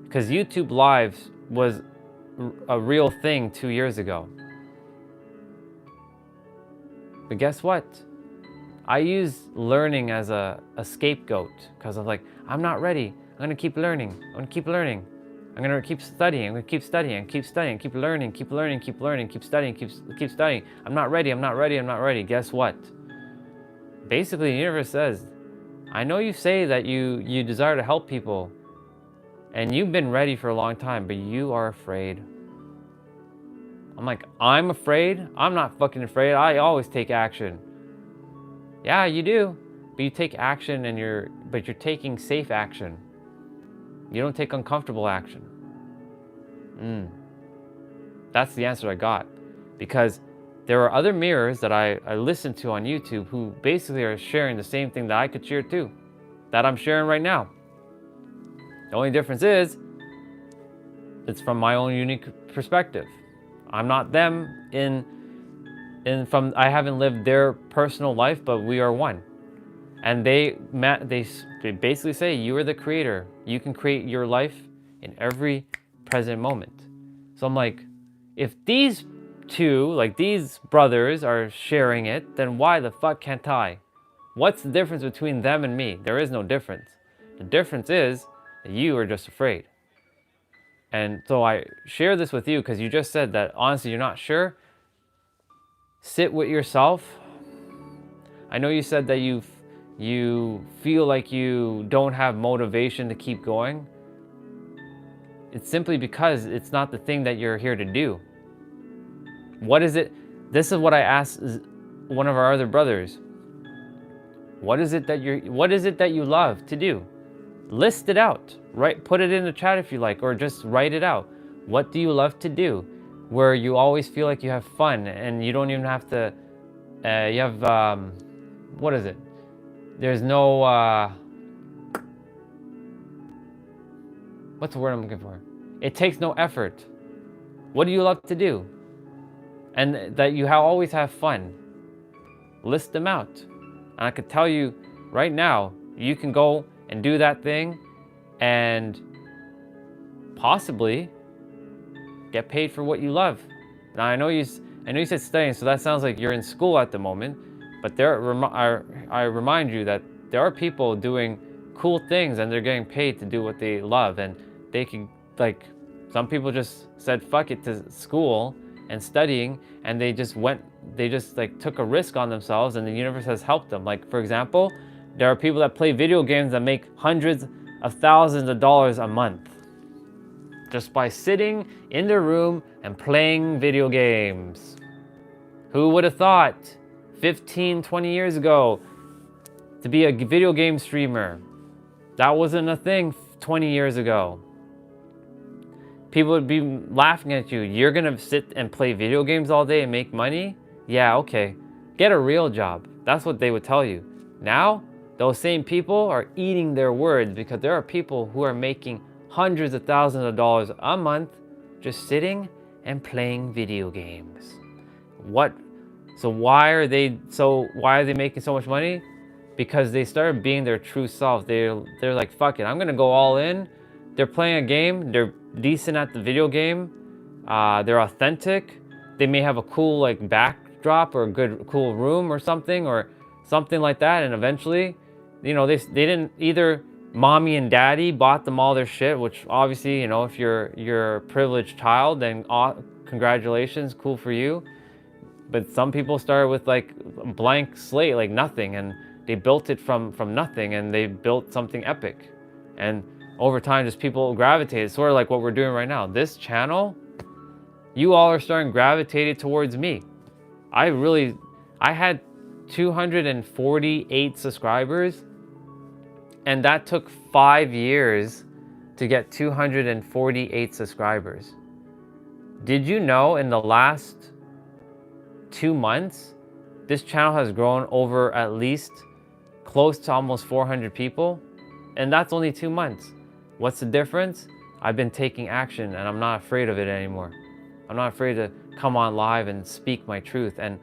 because YouTube Lives was a real thing 2 years ago. But guess what? I use learning as a scapegoat, because I'm like, I'm not ready. I'm gonna keep learning. I'm gonna keep learning. I'm gonna keep studying. I'm gonna keep studying. Keep studying. Keep learning. Keep learning. Keep learning. Keep studying. Keep studying. I'm not ready. I'm not ready. I'm not ready. Guess what? Basically, the universe says, I know you say that you desire to help people, and you've been ready for a long time, but you are afraid. I'm like, I'm afraid? I'm not fucking afraid. I always take action. Yeah, you do. But you take action but you're taking safe action. You don't take uncomfortable action. That's the answer I got. Because there are other mirrors that I listen to on YouTube who basically are sharing the same thing that I could share too. That I'm sharing right now. The only difference is, it's from my own unique perspective. I'm not them I haven't lived their personal life, but we are one. And they basically say, you are the creator. You can create your life in every present moment. So I'm like, if these 2, like these brothers are sharing it, then why the fuck can't I? What's the difference between them and me? There is no difference. The difference is that you are just afraid. And so I share this with you because you just said that honestly you're not sure. Sit with yourself. I know you said that you feel like you don't have motivation to keep going. It's simply because it's not the thing that you're here to do. What is it? This is what I asked one of our other brothers. What is it that you love to do? List it out. Put it in the chat if you like, or just write it out. What do you love to do? Where you always feel like you have fun and you don't even have to, you have, what is it? There's no, what's the word I'm looking for? It takes no effort. What do you love to do? And that you always have fun. List them out. And I could tell you right now, you can go and do that thing and possibly get paid for what you love. Now I know you said studying, so that sounds like you're in school at the moment, but I remind you that there are people doing cool things and they're getting paid to do what they love, and they can, like, some people just said fuck it to school and studying, and they just like took a risk on themselves, and the universe has helped them. Like, for example, there are people that play video games that make hundreds of thousands of dollars a month just by sitting in their room and playing video games. Who would have thought 15, 20 years ago to be a video game streamer? That wasn't a thing 20 years ago. People would be laughing at you. You're gonna sit and play video games all day and make money? Yeah, okay. Get a real job. That's what they would tell you. Now, those same people are eating their words, because there are people who are making hundreds of thousands of dollars a month just sitting and playing video games. So why are they making so much money? Because they started being their true self. They're like, fuck it, I'm gonna go all in. They're playing a game, they're decent at the video game, they're authentic, they may have a cool like backdrop or a cool room or something like that, and eventually, you know, they didn't, either mommy and daddy bought them all their shit, which obviously, you know, if you're a privileged child, then congratulations, cool for you. But some people started with like a blank slate, like nothing, and they built it from nothing, and they built something epic. And over time, just people gravitated, sort of like what we're doing right now. This channel, you all are starting gravitated towards me. I had 248 subscribers, and that took 5 years to get 248 subscribers. Did you know in the last 2 months, this channel has grown over at least close to almost 400 people? And that's only 2 months. What's the difference? I've been taking action, and I'm not afraid of it anymore. I'm not afraid to come on live and speak my truth. And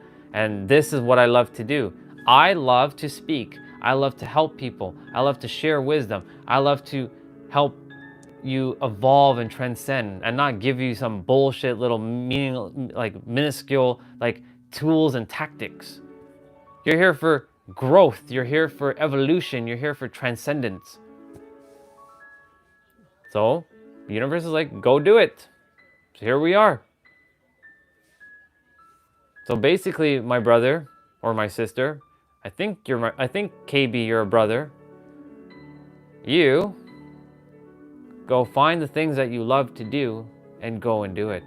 this is what I love to do. I love to speak. I love to help people. I love to share wisdom. I love to help you evolve and transcend, and not give you some bullshit little minuscule like tools and tactics. You're here for growth. You're here for evolution. You're here for transcendence. So the universe is like, go do it. So here we are. So basically, my brother or my sister, I think KB, you're a brother. You go find the things that you love to do and go and do it.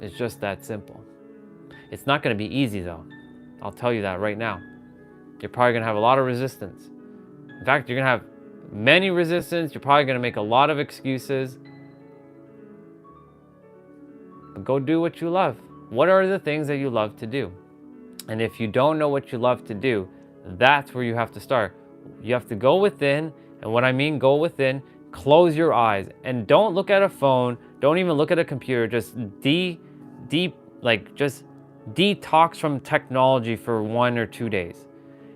It's just that simple. It's not going to be easy though. I'll tell you that right now. You're probably going to have a lot of resistance. In fact, you're going to have many resistance. You're probably going to make a lot of excuses. But go do what you love. What are the things that you love to do? And if you don't know what you love to do, that's where you have to start. You have to go within. And what I mean go within, close your eyes and don't look at a phone. Don't even look at a computer. Just just detox from technology for 1 or 2 days.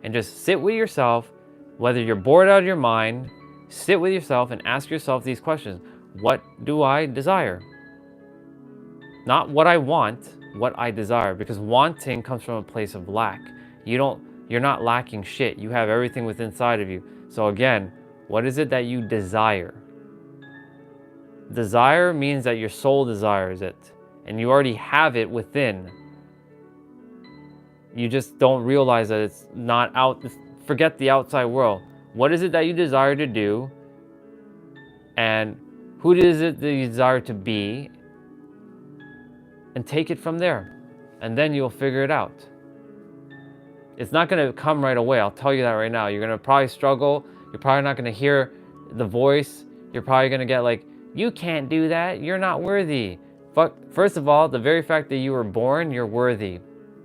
And just sit with yourself, whether you're bored out of your mind, sit with yourself and ask yourself these questions. What do I desire? Not what I want, what I desire, because wanting comes from a place of lack. You're not lacking shit. You have everything within inside of you. So again, what is it that you desire? Desire means that your soul desires it, and you already have it within. You just don't realize that it's not out. Forget the outside world. What is it that you desire to do? And who is it that you desire to be? And take it from there. And then you'll figure it out. It's not going to come right away. I'll tell you that right now. You're going to probably struggle. You're probably not going to hear the voice. You're probably going to get like, you can't do that. You're not worthy. First of all, the very fact that you were born, you're worthy.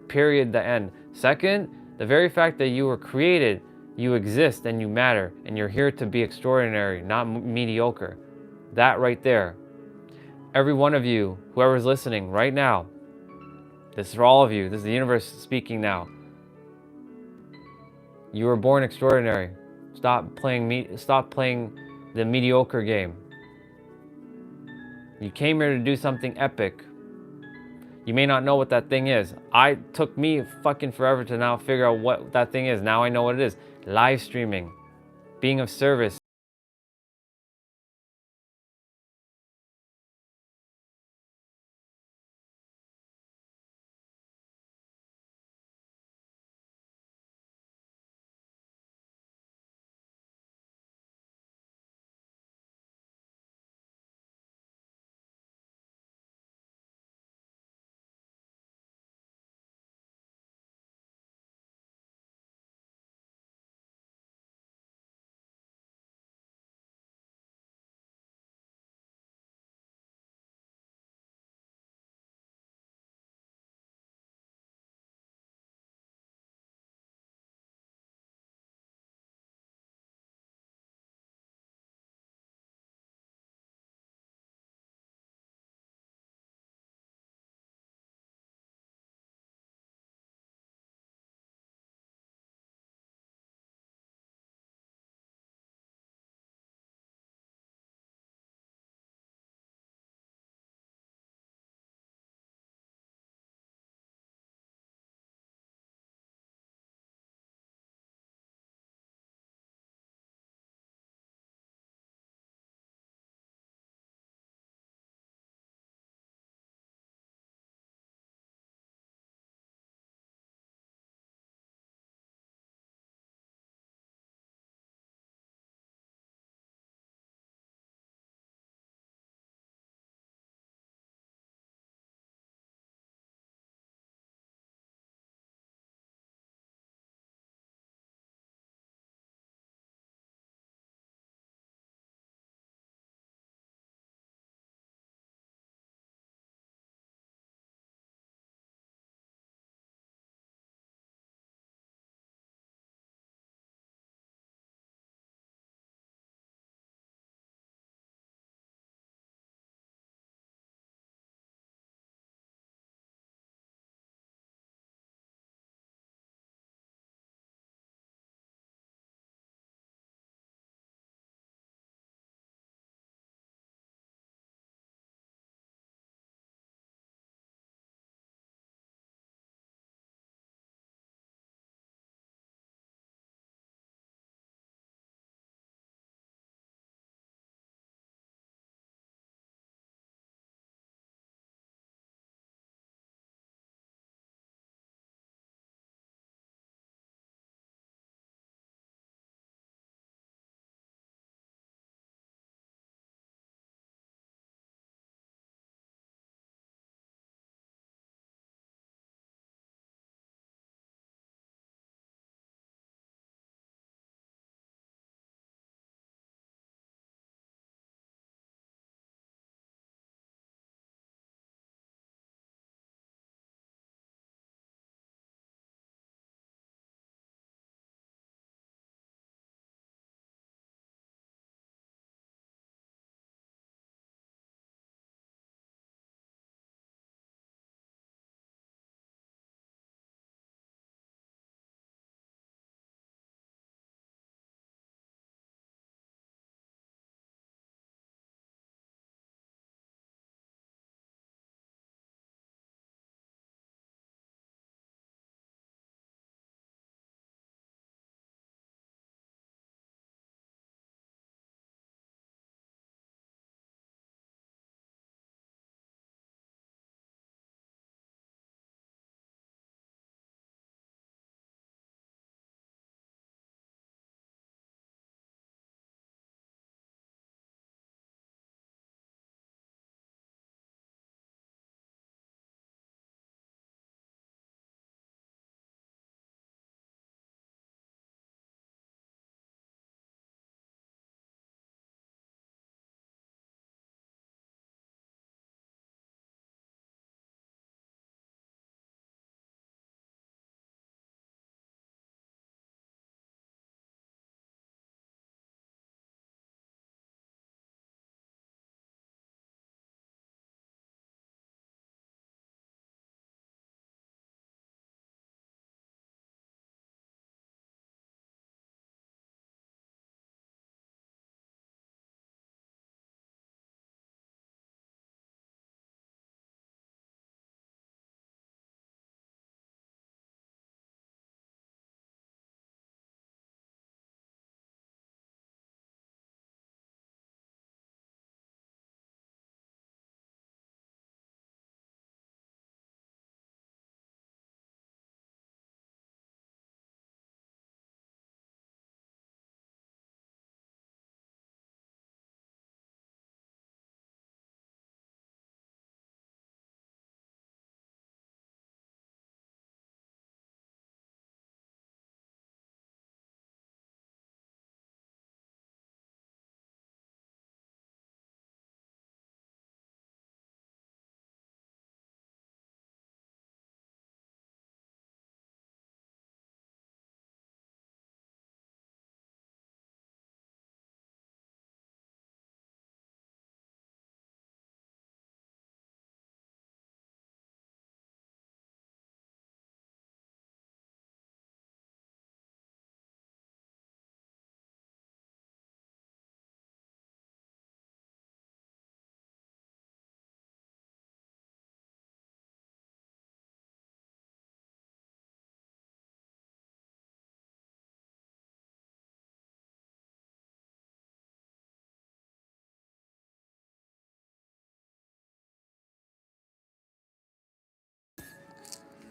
Period, the end. Second, the very fact that you were created, you exist and you matter, and you're here to be extraordinary, not mediocre. That right there. Every one of you, whoever's listening right now, this is for all of you. This is the universe speaking now. You were born extraordinary. Stop playing the mediocre game. You came here to do something epic. You may not know what that thing is. Took me fucking forever to now figure out what that thing is. Now I know what it is. Live streaming, being of service.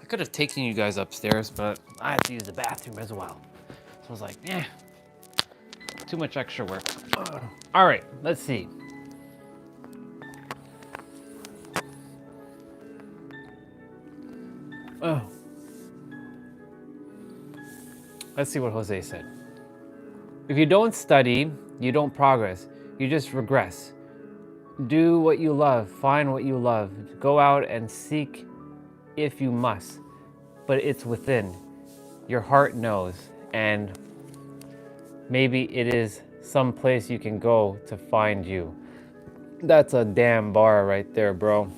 could have taken you guys upstairs, but I had to use the bathroom as well. So I was like, eh, too much extra work. All right, let's see. Oh. Let's see what Jose said. If you don't study, you don't progress. You just regress. Do what you love. Find what you love. Go out and seek if you must. But it's within. Your heart knows. And maybe it is some place you can go to find you. That's a damn bar right there, bro.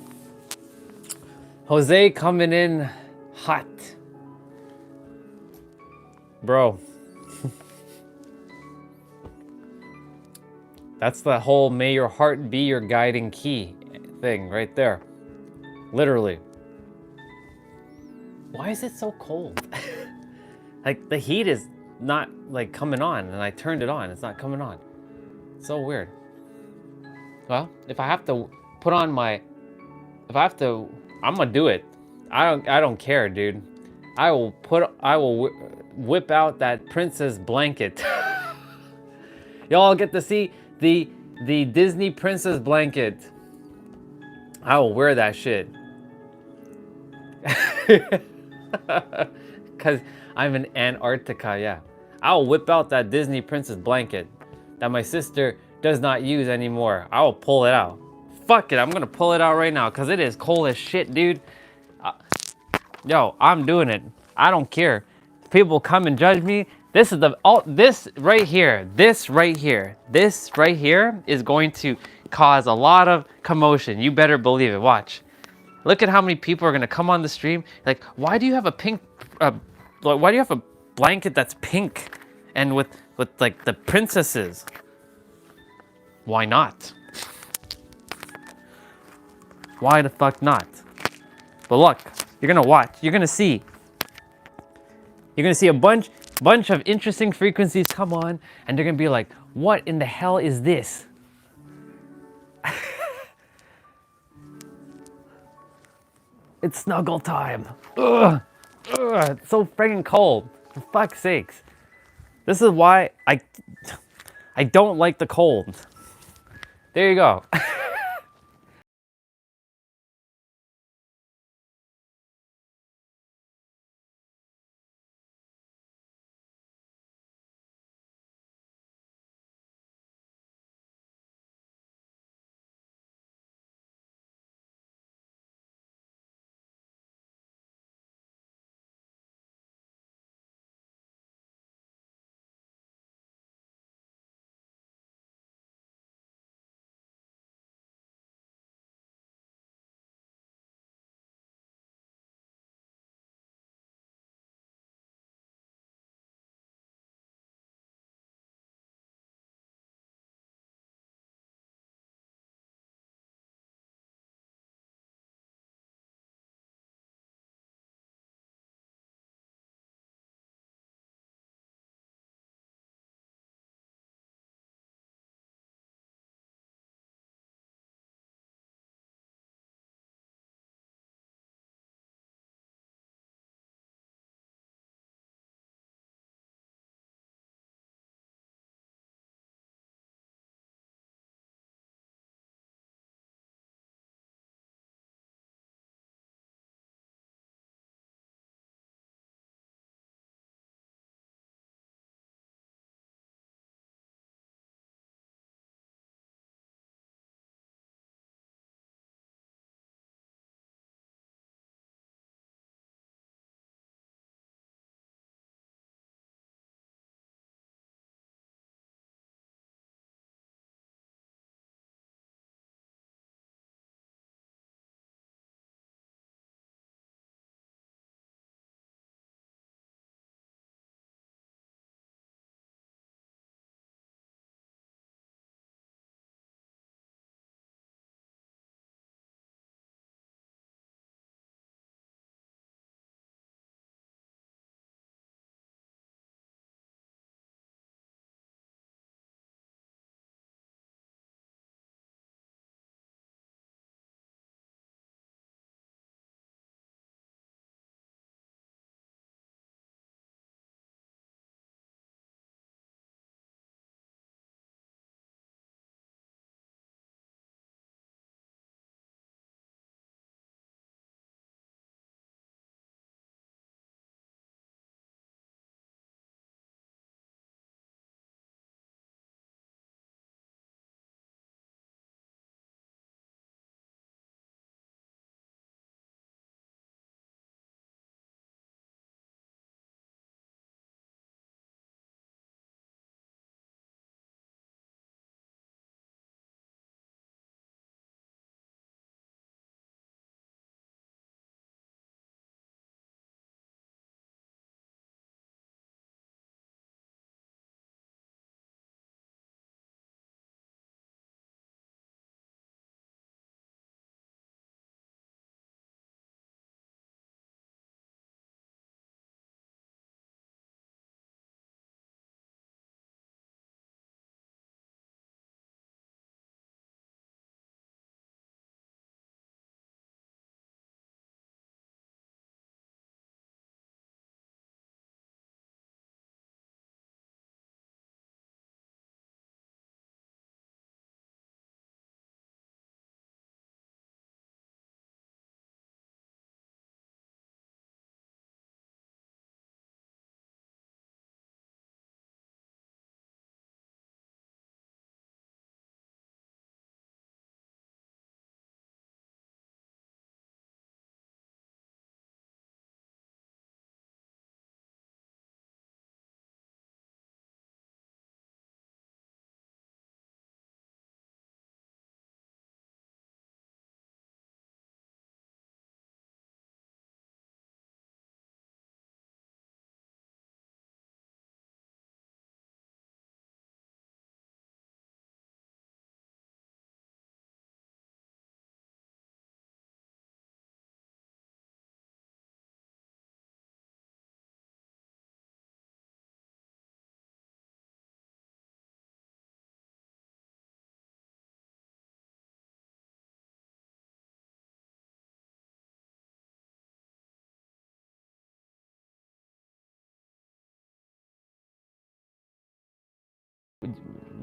Jose coming in hot. Bro. That's the whole may your heart be your guiding key thing right there. Literally. Why is it so cold? Like the heat is not like coming on and I turned it on. It's not coming on. It's so weird. Well, if I have to put on my, I'm gonna do it. I don't care, dude. I will whip out that princess blanket. Y'all get to see the Disney princess blanket. I will wear that shit. Cause I'm in Antarctica, yeah. I'll whip out that Disney princess blanket that my sister does not use anymore. I will pull it out. Fuck it, I'm gonna pull it out right now because it is cold as shit, dude. Yo, I'm doing it. I don't care. People come and judge me. This right here is going to cause a lot of commotion. You better believe it. Watch. Look at how many people are gonna come on the stream. Like, why do you have a pink? Why do you have a blanket that's pink and with like the princesses? Why not? Why the fuck not? But look, you're gonna watch. You're gonna see. You're gonna see a bunch of interesting frequencies come on, and they're gonna be like, "What in the hell is this?" It's snuggle time. Ugh. Ugh. It's so friggin' cold. For fuck's sakes. This is why I don't like the cold. There you go.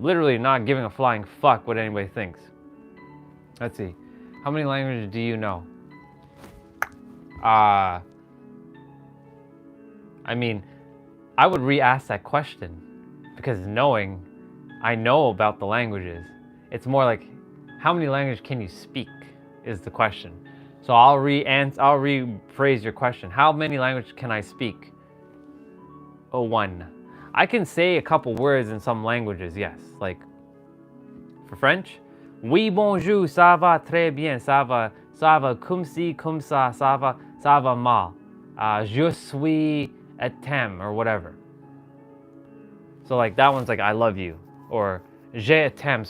literally not giving a flying fuck what anybody thinks. Let's see. How many languages do you know? I mean, I would re-ask that question because knowing, I know about the languages. It's more like, how many languages can you speak is the question. So I'll rephrase your question. How many languages can I speak? Oh, one. I can say a couple words in some languages, yes. Like, for French, oui, bonjour, ça va très bien, ça va comme ci, comme ça va mal. Je suis à thème, or whatever. So like that one's like, I love you. Or je t'aime,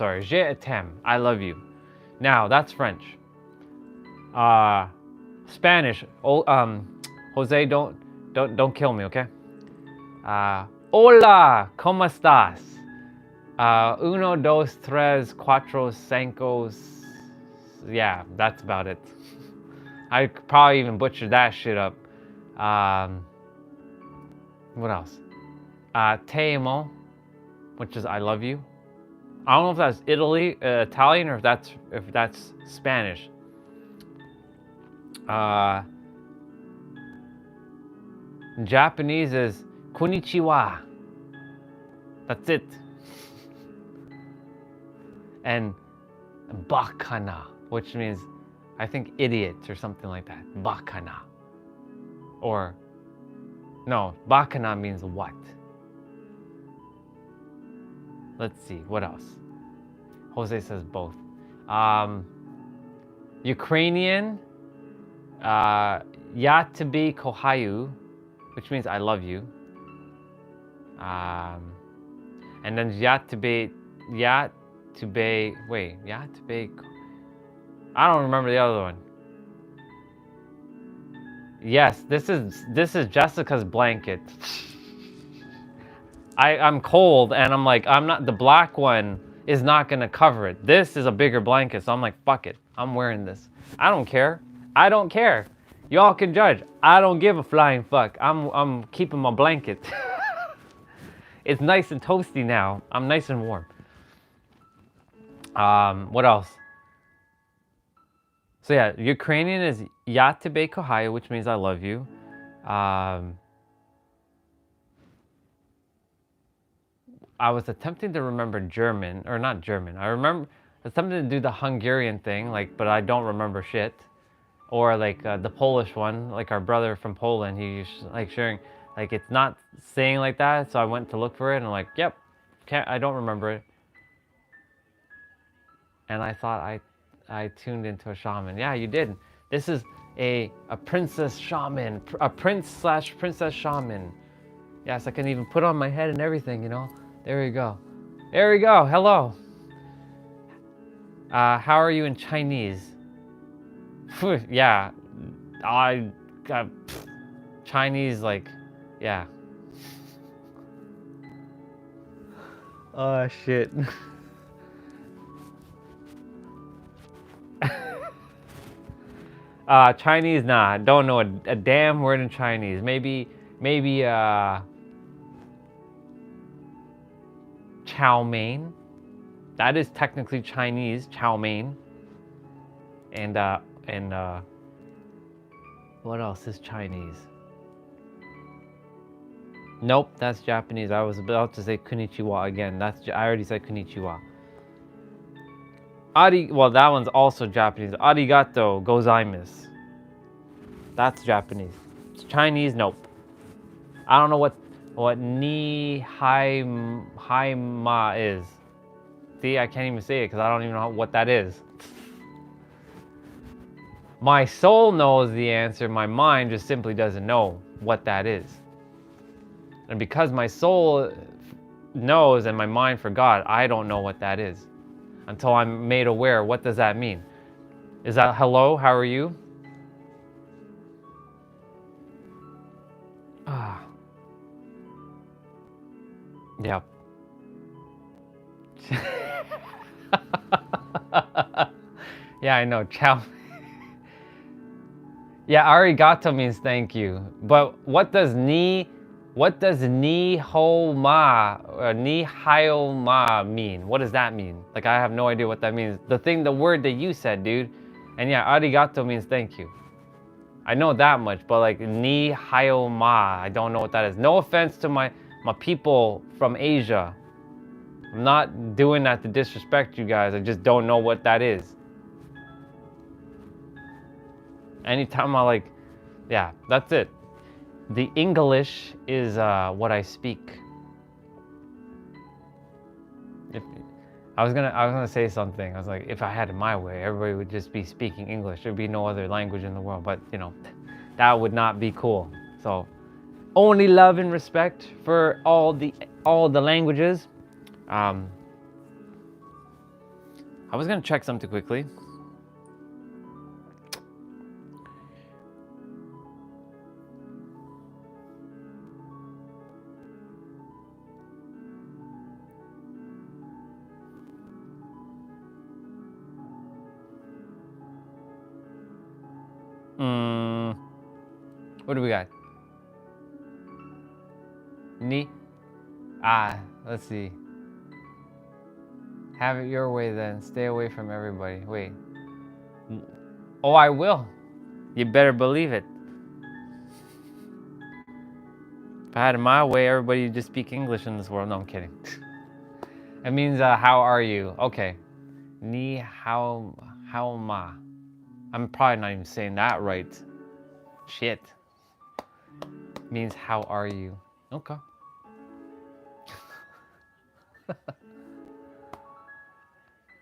I love you. Now, that's French. Spanish, Jose, don't kill me, okay? Hola, ¿cómo estás? Uno, dos, tres, cuatro, cinco. Yeah, that's about it. I probably even butchered that shit up. What else? Te amo, which is I love you. I don't know if that's Italian, or if that's Spanish. Japanese is konnichiwa. That's it. And bakana, which means, I think, idiot or something like that. Bakana. Or, no, bakana means what? Let's see, what else? Jose says both. Ukrainian, ya tebe kohayu, which means I love you. And then ya tebe, I don't remember the other one. Yes, this is Jessica's blanket. I'm cold and I'm like, the black one is not gonna cover it. This is a bigger blanket, so I'm like, fuck it, I'm wearing this. I don't care. Y'all can judge. I don't give a flying fuck. I'm keeping my blanket. It's nice and toasty now. I'm nice and warm. What else? So yeah, Ukrainian is ya tebe kohayu, which means I love you. I was attempting to remember German, or not German. I attempted to do the Hungarian thing, but I don't remember shit. Or the Polish one, like our brother from Poland, he was sharing, it's not saying like that. So I went to look for it, and I'm like, yep, I don't remember it. And I thought I tuned into a shaman. Yeah, you did. This is a princess shaman, a prince/princess shaman. Yes, I can even put on my head and everything, you know. There we go. Hello. How are you in Chinese? Yeah, I got Chinese, yeah. Oh shit. Chinese, nah, don't know a damn word in Chinese. Maybe chow mein. That is technically Chinese, chow mein. And what else is Chinese? Nope, that's Japanese. I was about to say konnichiwa again. I already said konnichiwa. Well, that one's also Japanese. Arigato gozaimasu. That's Japanese. It's Chinese, nope. I don't know what ni hai ma is. See, I can't even say it because I don't even know what that is. My soul knows the answer. My mind just simply doesn't know what that is. And because my soul knows and my mind forgot, I don't know what that is until I'm made aware. What does that mean? Is that hello? How are you? Yep. Yeah, I know. Ciao. Yeah, arigato means thank you. But what does ni What does ni ho ma ni hio ma mean? What does that mean? Like, I have no idea what that means. The word that you said, dude. And yeah, arigato means thank you. I know that much, but like ni hio ma, I don't know what that is. No offense to my people from Asia. I'm not doing that to disrespect you guys. I just don't know what that is. Anytime I like, yeah, that's it. The English is what I speak. I was gonna say something. I was like, if I had it my way, everybody would just be speaking English. There'd be no other language in the world. But you know, that would not be cool. So, only love and respect for all the languages. I was gonna check something quickly. What do we got? Let's see. Have it your way then. Stay away from everybody. Wait. Oh, I will. You better believe it. If I had it my way, everybody would just speak English in this world. No, I'm kidding. It means, how are you? Okay. Ni hao ma. I'm probably not even saying that right. Shit. Means how are you? Okay.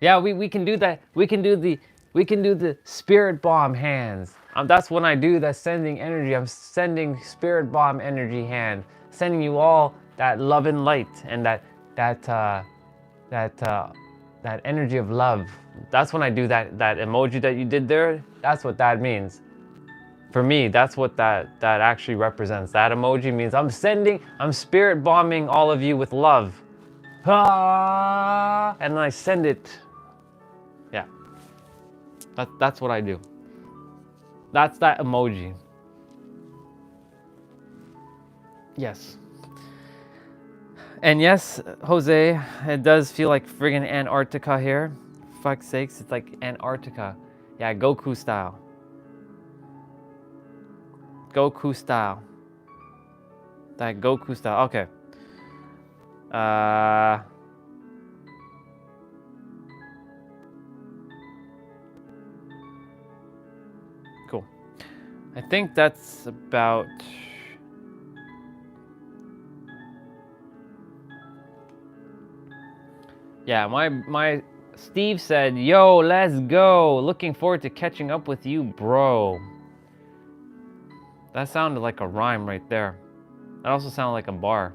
Yeah, we can do that. We can do the spirit bomb hands. That's when I do that sending energy. I'm sending spirit bomb energy hand, sending you all that love and light and that energy of love. That's when I do that emoji that you did there. That's what that means. For me, that's what that actually represents. That emoji means I'm spirit bombing all of you with love. And then I send it. Yeah. That's what I do. That's that emoji. Yes. And yes, Jose, it does feel like friggin' Antarctica here. For fuck's sakes, it's like Antarctica. Yeah, Goku style. Goku style. That Goku style. Okay. Cool. I think that's about. Yeah, my Steve said, "Yo, let's go. Looking forward to catching up with you, bro." That sounded like a rhyme right there. That also sounded like a bar.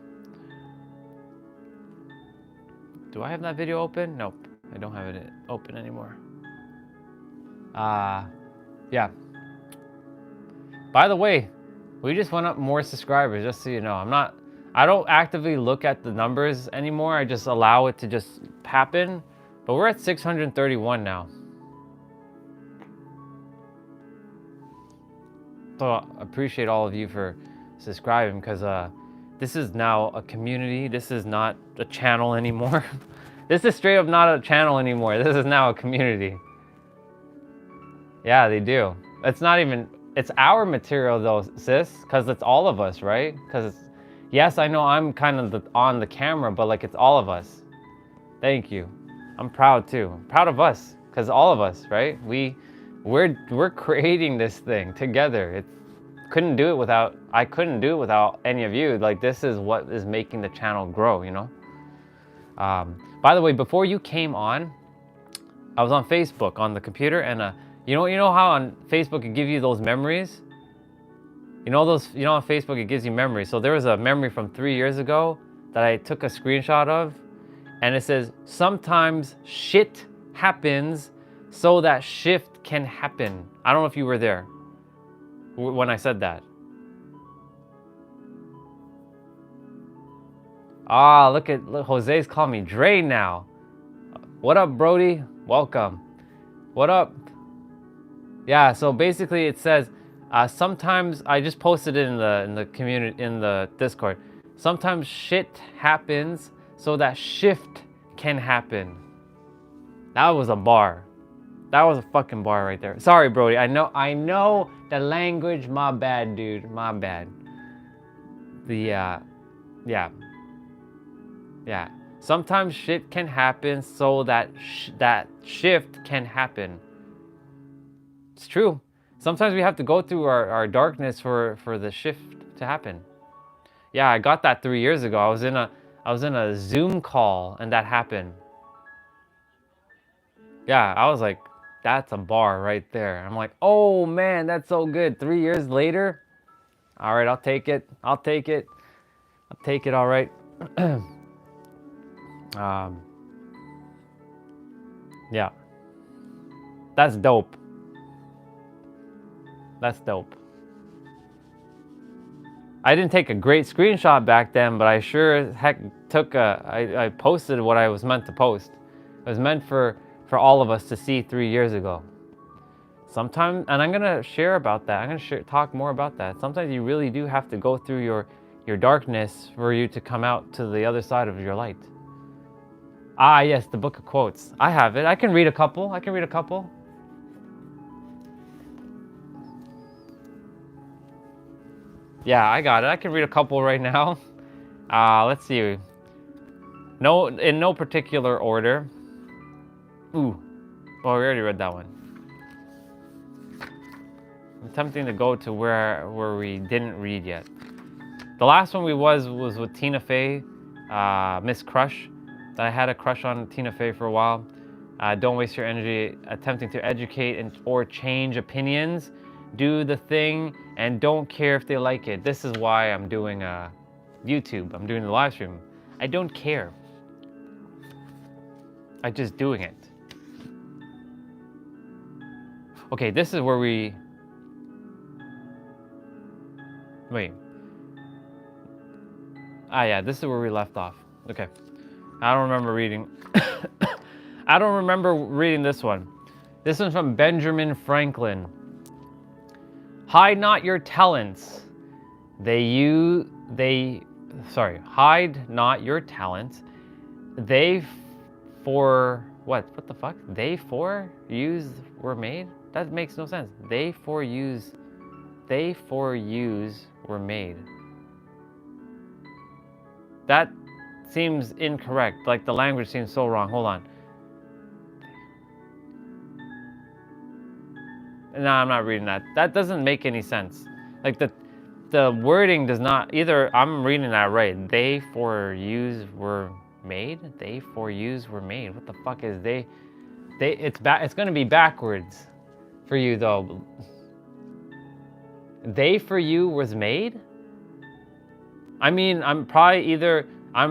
Do I have that video open? Nope, I don't have it open anymore. Yeah. By the way, we just went up more subscribers, just so you know. I don't actively look at the numbers anymore. I just allow it to just happen. But we're at 631 now. So I appreciate all of you for subscribing, because this is now a community. This is not a channel anymore. This is straight up not a channel anymore. This is now a community. Yeah, they do. It's not even, it's our material though, sis, because it's all of us, right? Because yes, I know I'm kind of on the camera, but like it's all of us. Thank you. I'm proud too. I'm proud of us, because all of us, right? We're creating this thing together. I couldn't do it without any of you. Like, this is what is making the channel grow, you know? By the way, before you came on, I was on Facebook on the computer, and you know how on Facebook it gives you those memories? You know on Facebook it gives you memories. So there was a memory from 3 years ago that I took a screenshot of, and it says, sometimes shit happens so that shift can happen. I don't know if you were there when I said that. Look, Jose's calling me Dre now. What up, Brody? Welcome. What up? Yeah, so basically it says, sometimes, I just posted it in the community, in the Discord. Sometimes shit happens so that shift can happen. That was a bar. That was a fucking bar right there. Sorry, Brody. I know the language. My bad, dude. My bad. Yeah. Sometimes shit can happen so that that shift can happen. It's true. Sometimes we have to go through our darkness for the shift to happen. Yeah, I got that 3 years ago. I was in a Zoom call and that happened. Yeah, I was like, that's a bar right there. I'm like, oh man, that's so good. 3 years later, all right, I'll take it. I'll take it. I'll take it. All right. Yeah, that's dope. That's dope. I didn't take a great screenshot back then, but I sure as heck took I posted what I was meant to post. It was meant for all of us to see 3 years ago. Sometimes, and I'm gonna share about that. I'm gonna talk more about that. Sometimes you really do have to go through your darkness for you to come out to the other side of your light. Ah, yes, the book of quotes. I have it. I can read a couple. Yeah, I got it. I can read a couple right now. Let's see. No, in no particular order. Ooh, well, we already read that one. I'm attempting to go to where we didn't read yet. The last one was with Tina Fey, Miss Crush. I had a crush on Tina Fey for a while. Don't waste your energy attempting to educate or change opinions. Do the thing and don't care if they like it. This is why I'm doing YouTube. I'm doing the live stream. I don't care. I'm just doing it. Okay, this is where we... Wait. Ah, yeah, this is where we left off. Okay. I don't remember reading. I don't remember reading this one. This one's from Benjamin Franklin. Hide not your talents. Hide not your talents. They for what? What the fuck? They for use were made? That makes no sense. They for use were made. That seems incorrect. Like the language seems so wrong. Hold on. No, I'm not reading that. That doesn't make any sense. Like the wording does not either. I'm reading that right. They for use were made. They for use were made. What the fuck is they? It's going to be backwards for you though. They for you was made. I mean, I'm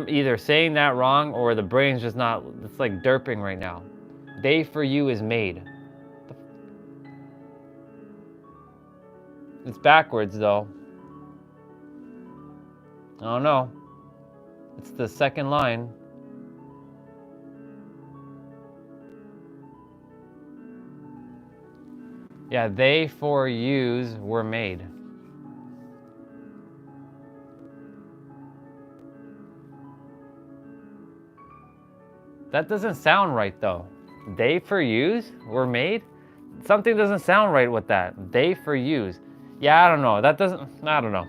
either saying that wrong or the brain's just not. It's like derping right now. They for you is made. It's backwards though. I don't know. It's the second line. Yeah, they for yous were made. That doesn't sound right though. They for yous were made? Something doesn't sound right with that. They for yous. Yeah, I don't know. I don't know.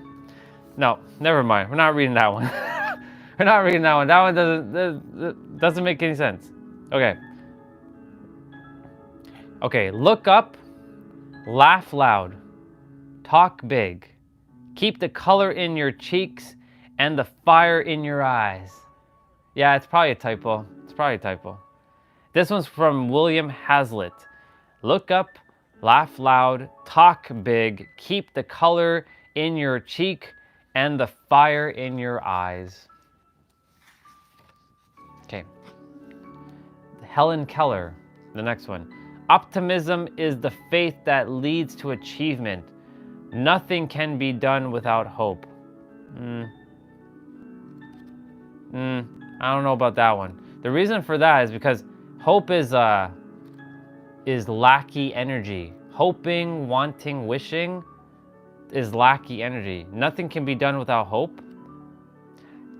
No, never mind. We're not reading that one. We're not reading that one. That one doesn't make any sense. Okay. Okay, look up, laugh loud, talk big, keep the color in your cheeks and the fire in your eyes. Yeah, it's probably a typo. This one's from William Hazlitt. Look up, laugh loud, talk big, keep the color in your cheek and the fire in your eyes. Okay. Helen Keller, the next one. Optimism is the faith that leads to achievement. Nothing can be done without hope. I don't know about that one. The reason for that is because hope is lackey energy. Hoping, wanting, wishing is lackey energy. Nothing can be done without hope.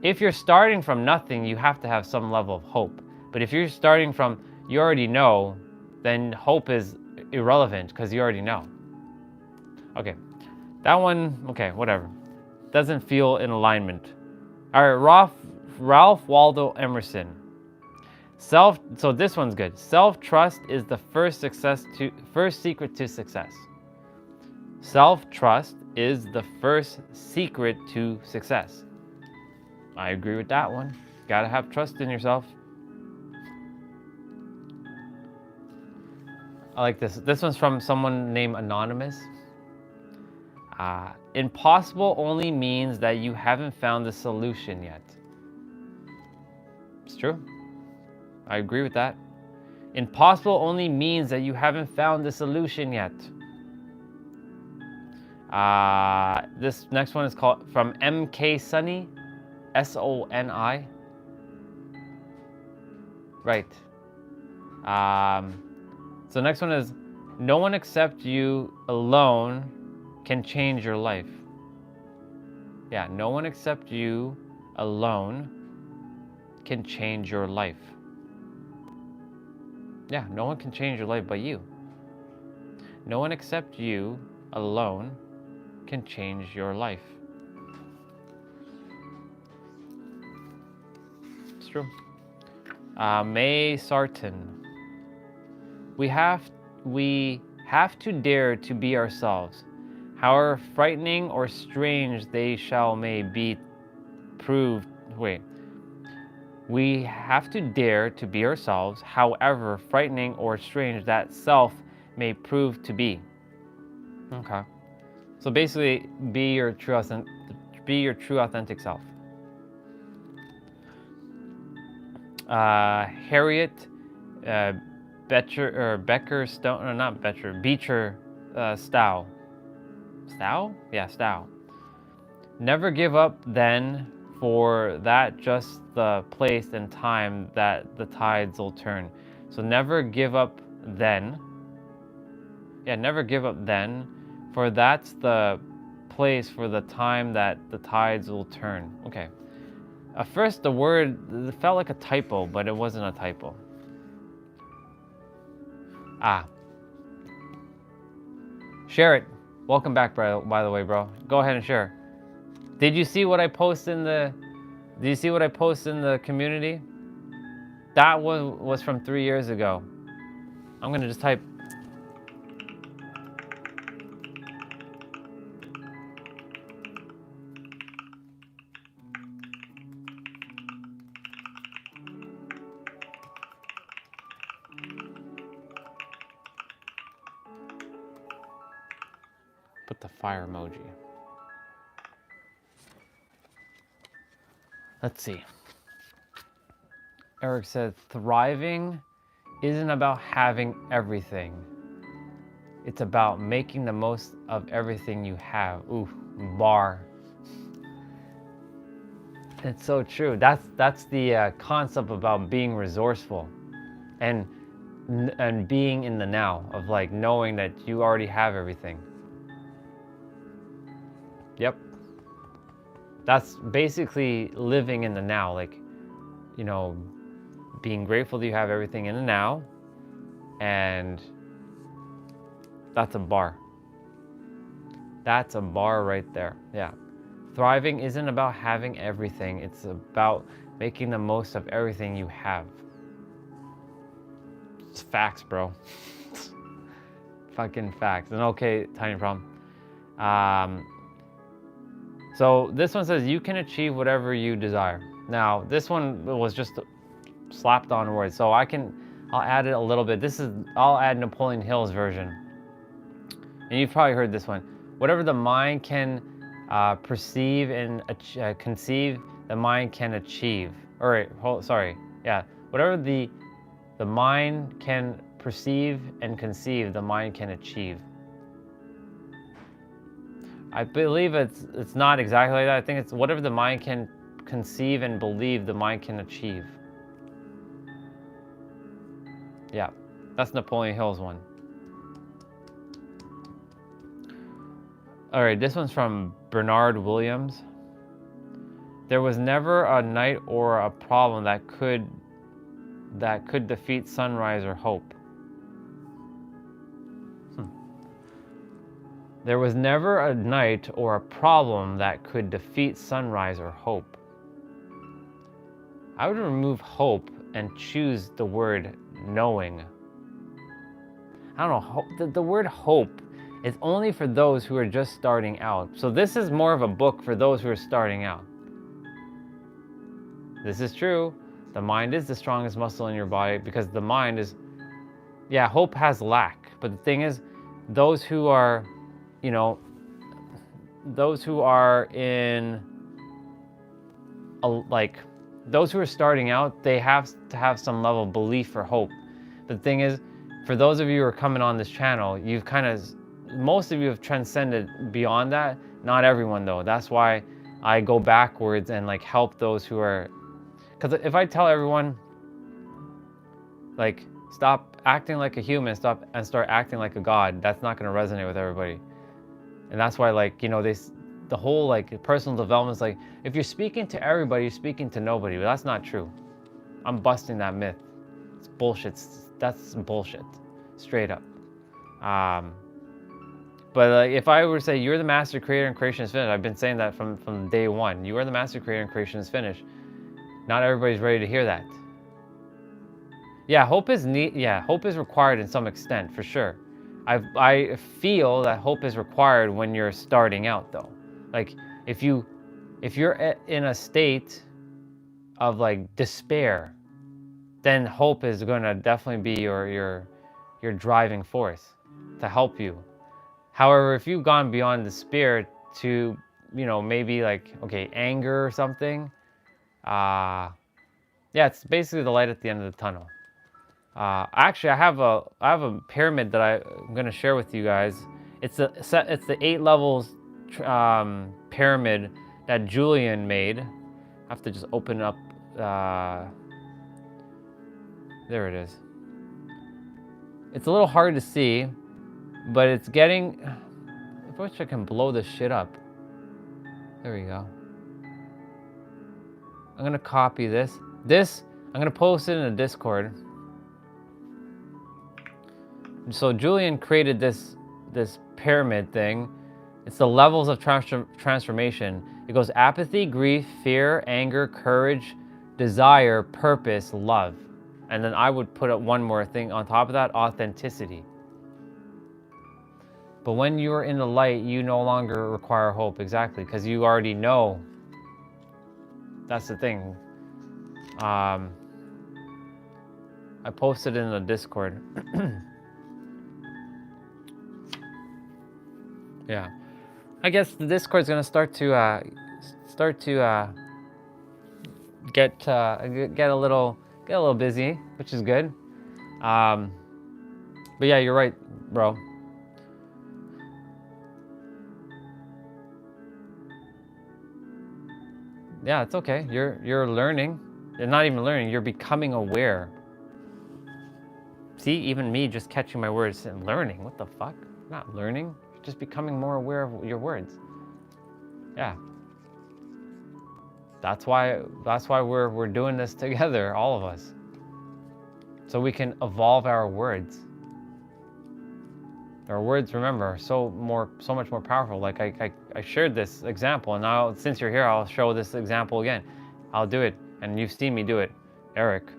if you're starting from nothing, you have to have some level of hope. But if you're starting from you already know, then hope is irrelevant because you already know. Okay, that one, okay, whatever. Doesn't feel in alignment. All right, Ralph Waldo Emerson. So this one's good. Self-trust is the first secret to success. Self-trust is the first secret to success. I agree with that one. Gotta have trust in yourself. I like this. This one's from someone named Anonymous. Impossible only means that you haven't found the solution yet. It's true. I agree with that. Impossible only means that you haven't found the solution yet. This next one is called from MK Sunny, SONI. Right. So next one is, no one except you alone can change your life. Yeah, no one except you alone can change your life. Yeah, no one can change your life but you. No one except you alone can change your life. It's true. May Sarton. We have to dare to be ourselves. However frightening or strange they may be proved. We have to dare to be ourselves, however frightening or strange that self may prove to be. Okay. So basically, be your true authentic self. Harriet Beecher Stowe. Stowe? Yeah, Stowe. Never give up then, for that just the place and time that the tides will turn. So never give up then. Yeah, never give up then, for that's the place for the time that the tides will turn. Okay. At first the word felt like a typo, but it wasn't a typo. Share it. Welcome back, bro, by the way, bro. Go ahead and share. Did you see what I posted in the community? That one was from 3 years ago. I'm gonna just type. Put the fire emoji. Let's see. Eric said, thriving isn't about having everything. It's about making the most of everything you have. Ooh, bar. It's so true. That's the concept about being resourceful and being in the now, of like knowing that you already have everything. Yep. That's basically living in the now, like, you know, being grateful that you have everything in the now, and that's a bar. That's a bar right there. Yeah. Thriving isn't about having everything. It's about making the most of everything you have. It's facts, bro. Fucking facts. And okay, tiny problem. So this one says, you can achieve whatever you desire. Now, this one was just slapped on words, so I'll add it a little bit. I'll add Napoleon Hill's version. And you've probably heard this one. Whatever the mind can perceive and conceive, the mind can achieve. Yeah. Whatever the mind can perceive and conceive, the mind can achieve. I believe it's not exactly like that. I think it's whatever the mind can conceive and believe, the mind can achieve. Yeah, that's Napoleon Hill's one. All right, this one's from Bernard Williams. There was never a night or a problem that could defeat sunrise or hope. There was never a night or a problem that could defeat sunrise or hope. I would remove hope and choose the word knowing. I don't know, the word hope is only for those who are just starting out. So this is more of a book for those who are starting out. This is true. The mind is the strongest muscle in your body because the mind is, yeah, hope has lack. But the thing is, those who are, you know, those who are in, those who are starting out, they have to have some level of belief or hope. But the thing is, for those of you who are coming on this channel, you've kind of, most of you have transcended beyond that. Not everyone though. That's why I go backwards and like help those who are, because if I tell everyone, like, stop acting like a human, start acting like a god, that's not going to resonate with everybody. And that's why, like, you know, the whole like personal development is like, if you're speaking to everybody, you're speaking to nobody. But that's not true. I'm busting that myth. It's bullshit. That's bullshit, straight up. But if I were to say you're the master creator and creation is finished, I've been saying that from day one. You are the master creator and creation is finished. Not everybody's ready to hear that. Yeah, hope is hope is required in some extent, for sure. I feel that hope is required when you're starting out though. Like if you're in a state of like despair, then hope is going to definitely be your driving force to help you. However, if you've gone beyond despair to, you know, maybe like, okay, anger or something, yeah, it's basically the light at the end of the tunnel. Actually, I have a pyramid that I'm going to share with you guys. It's the 8 levels pyramid that Julian made. I have to just open up. There it is. It's a little hard to see, but it's getting. I wish I can blow this shit up. There we go. I'm gonna copy this. I'm gonna post it in a Discord. So Julian created this pyramid thing. It's the levels of transformation. It goes apathy, grief, fear, anger, courage, desire, purpose, love. And then I would put up one more thing on top of that, authenticity. But when you're in the light, you no longer require hope, exactly, because you already know. That's the thing. I posted in the Discord. Yeah, I guess the Discord's gonna start to get a little busy, which is good. But yeah, you're right, bro. Yeah, it's okay. You're learning. You're not even learning. You're becoming aware. See, even me just catching my words and learning. What the fuck? Not learning. You're just becoming more aware of your words. Yeah. That's why we're doing this together, all of us. So we can evolve our words. Our words, remember, are so much more powerful. Like I shared this example, and now since you're here, I'll show this example again. I'll do it, and you've seen me do it. Eric,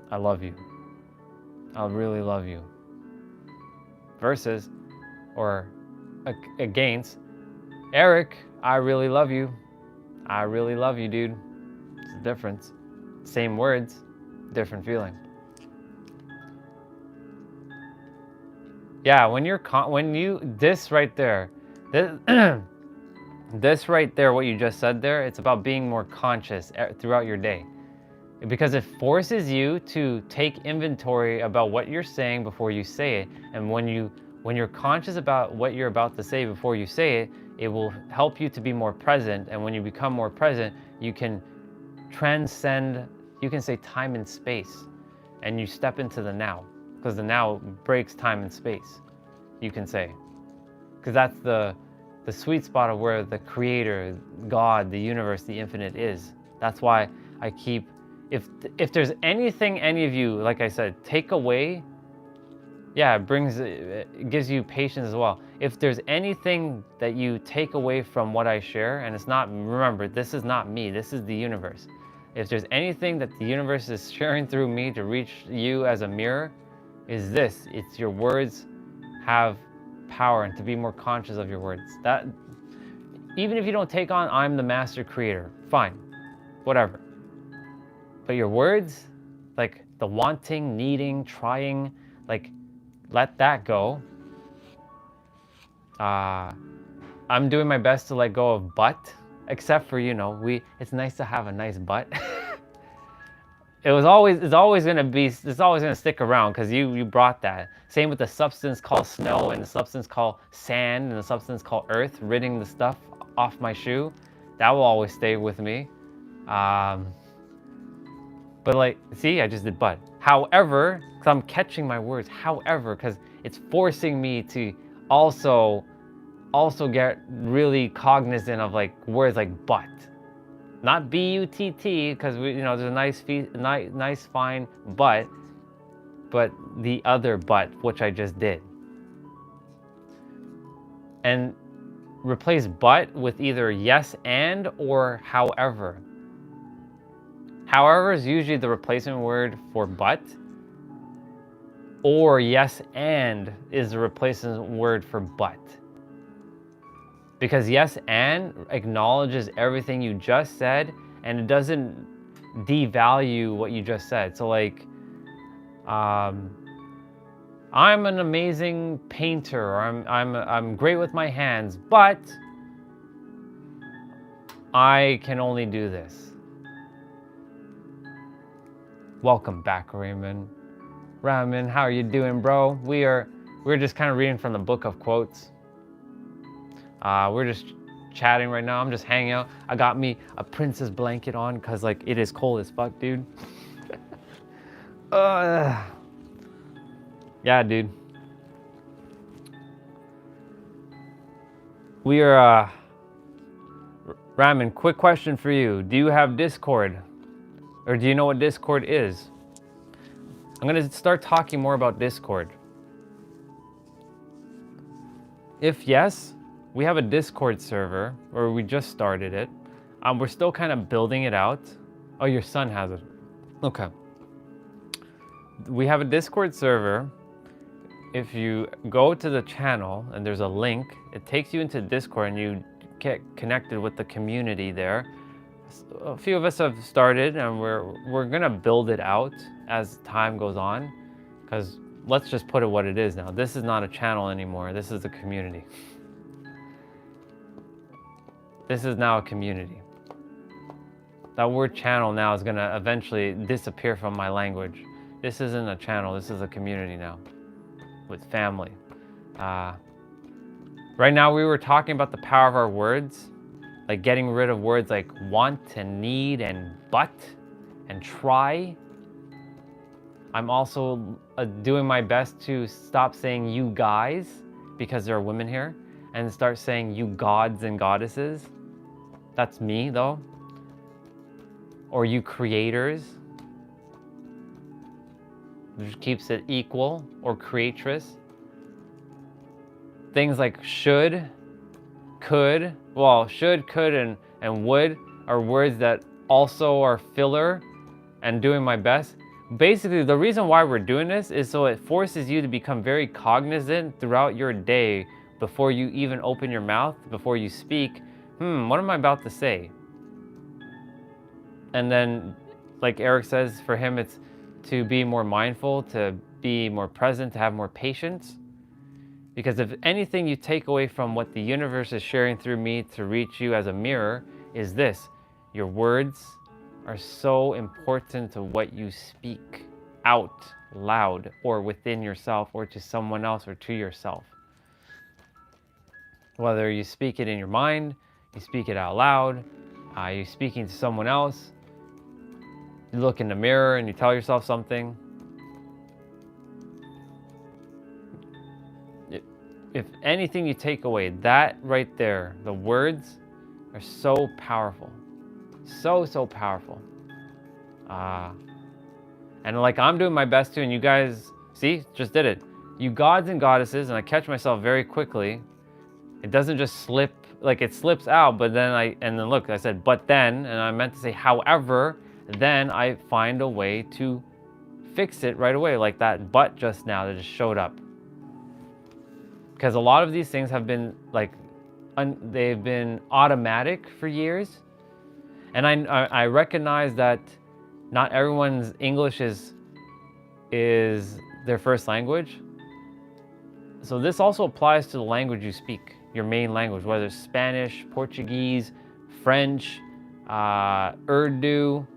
I love you. I really love you. Versus, or against, Eric, I really love you. I really love you, dude. It's the difference. Same words, different feeling. Yeah, this right there, this right there, what you just said there, it's about being more conscious throughout your day. Because it forces you to take inventory about what you're saying before you say it. And when you're conscious about what you're about to say before you say it, it will help you to be more present. And when you become more present, you can transcend, you can say time and space, and you step into the now. Because the now breaks time and space, you can say. Because that's the sweet spot of where the creator, God, the universe, the infinite is. That's why I keep, if there's anything any of you, like I said, take away, yeah, it gives you patience as well. If there's anything that you take away from what I share, and it's not, remember, this is not me, this is the universe. If there's anything that the universe is sharing through me to reach you as a mirror, is this, it's your words have power, and to be more conscious of your words. That, even if you don't take on, I'm the master creator, fine, whatever. But your words, like the wanting, needing, trying, like, let that go. I'm doing my best to let go of butt, except for, you know, it's nice to have a nice butt. It's always gonna stick around because you brought that. Same with the substance called snow and the substance called sand and the substance called earth, ridding the stuff off my shoe. That will always stay with me. But like, see, I just did but. However, because I'm catching my words, however, because it's forcing me to also get really cognizant of like words like but. Not B-U-T-T, because you know there's a nice fine but the other but, which I just did. And replace but with either yes and or however. However is usually the replacement word for but, or yes and is the replacement word for but. Because yes and acknowledges everything you just said, and it doesn't devalue what you just said. So like, I'm an amazing painter, or I'm great with my hands, but I can only do this. Welcome back, Raymond. Raymond, how are you doing, bro? We're just kind of reading from the book of quotes. We're just chatting right now. I'm just hanging out. I got me a princess blanket on because like it is cold as fuck, dude. Yeah, dude. We are, Ramen, quick question for you. Do you have Discord? Or do you know what Discord is? I'm gonna start talking more about Discord. If yes, we have a Discord server, or we just started it. We're still kind of building it out. Oh, your son has it. Okay. We have a Discord server. If you go to the channel and there's a link, it takes you into Discord and you get connected with the community there. A few of us have started and we're gonna build it out as time goes on, because let's just put it what it is now. This is not a channel anymore. This is a community. This is now a community. That word channel now is gonna eventually disappear from my language. This isn't a channel, this is a community now with family. Right now we were talking about the power of our words, like getting rid of words like want and need and but and try. I'm also doing my best to stop saying you guys, because there are women here, and start saying you gods and goddesses. That's me though. Or you creators, which keeps it equal, or creatress. Things like should, could, well, should, could, and would are words that also are filler and doing my best. Basically, the reason why we're doing this is so it forces you to become very cognizant throughout your day before you even open your mouth, before you speak. What am I about to say? And then, like Eric says, for him, it's to be more mindful, to be more present, to have more patience. Because if anything you take away from what the universe is sharing through me to reach you as a mirror is this: your words are so important to what you speak out loud, or within yourself, or to someone else, or to yourself. Whether you speak it in your mind, you speak it out loud, you're speaking to someone else, you look in the mirror and you tell yourself something. if anything you take away, that right there, the words are so powerful. So powerful. And like I'm doing my best to, and you guys, see, just did it. You gods and goddesses, and I catch myself very quickly. It doesn't just slip, like it slips out, but then and then look, I said, but then, and I meant to say, however, then I find a way to fix it right away, like that but just now that just showed up. Because a lot of these things have been like, they've been automatic for years. And I recognize that not everyone's English is their first language. So this also applies to the language you speak, your main language, whether it's Spanish, Portuguese, French, Urdu,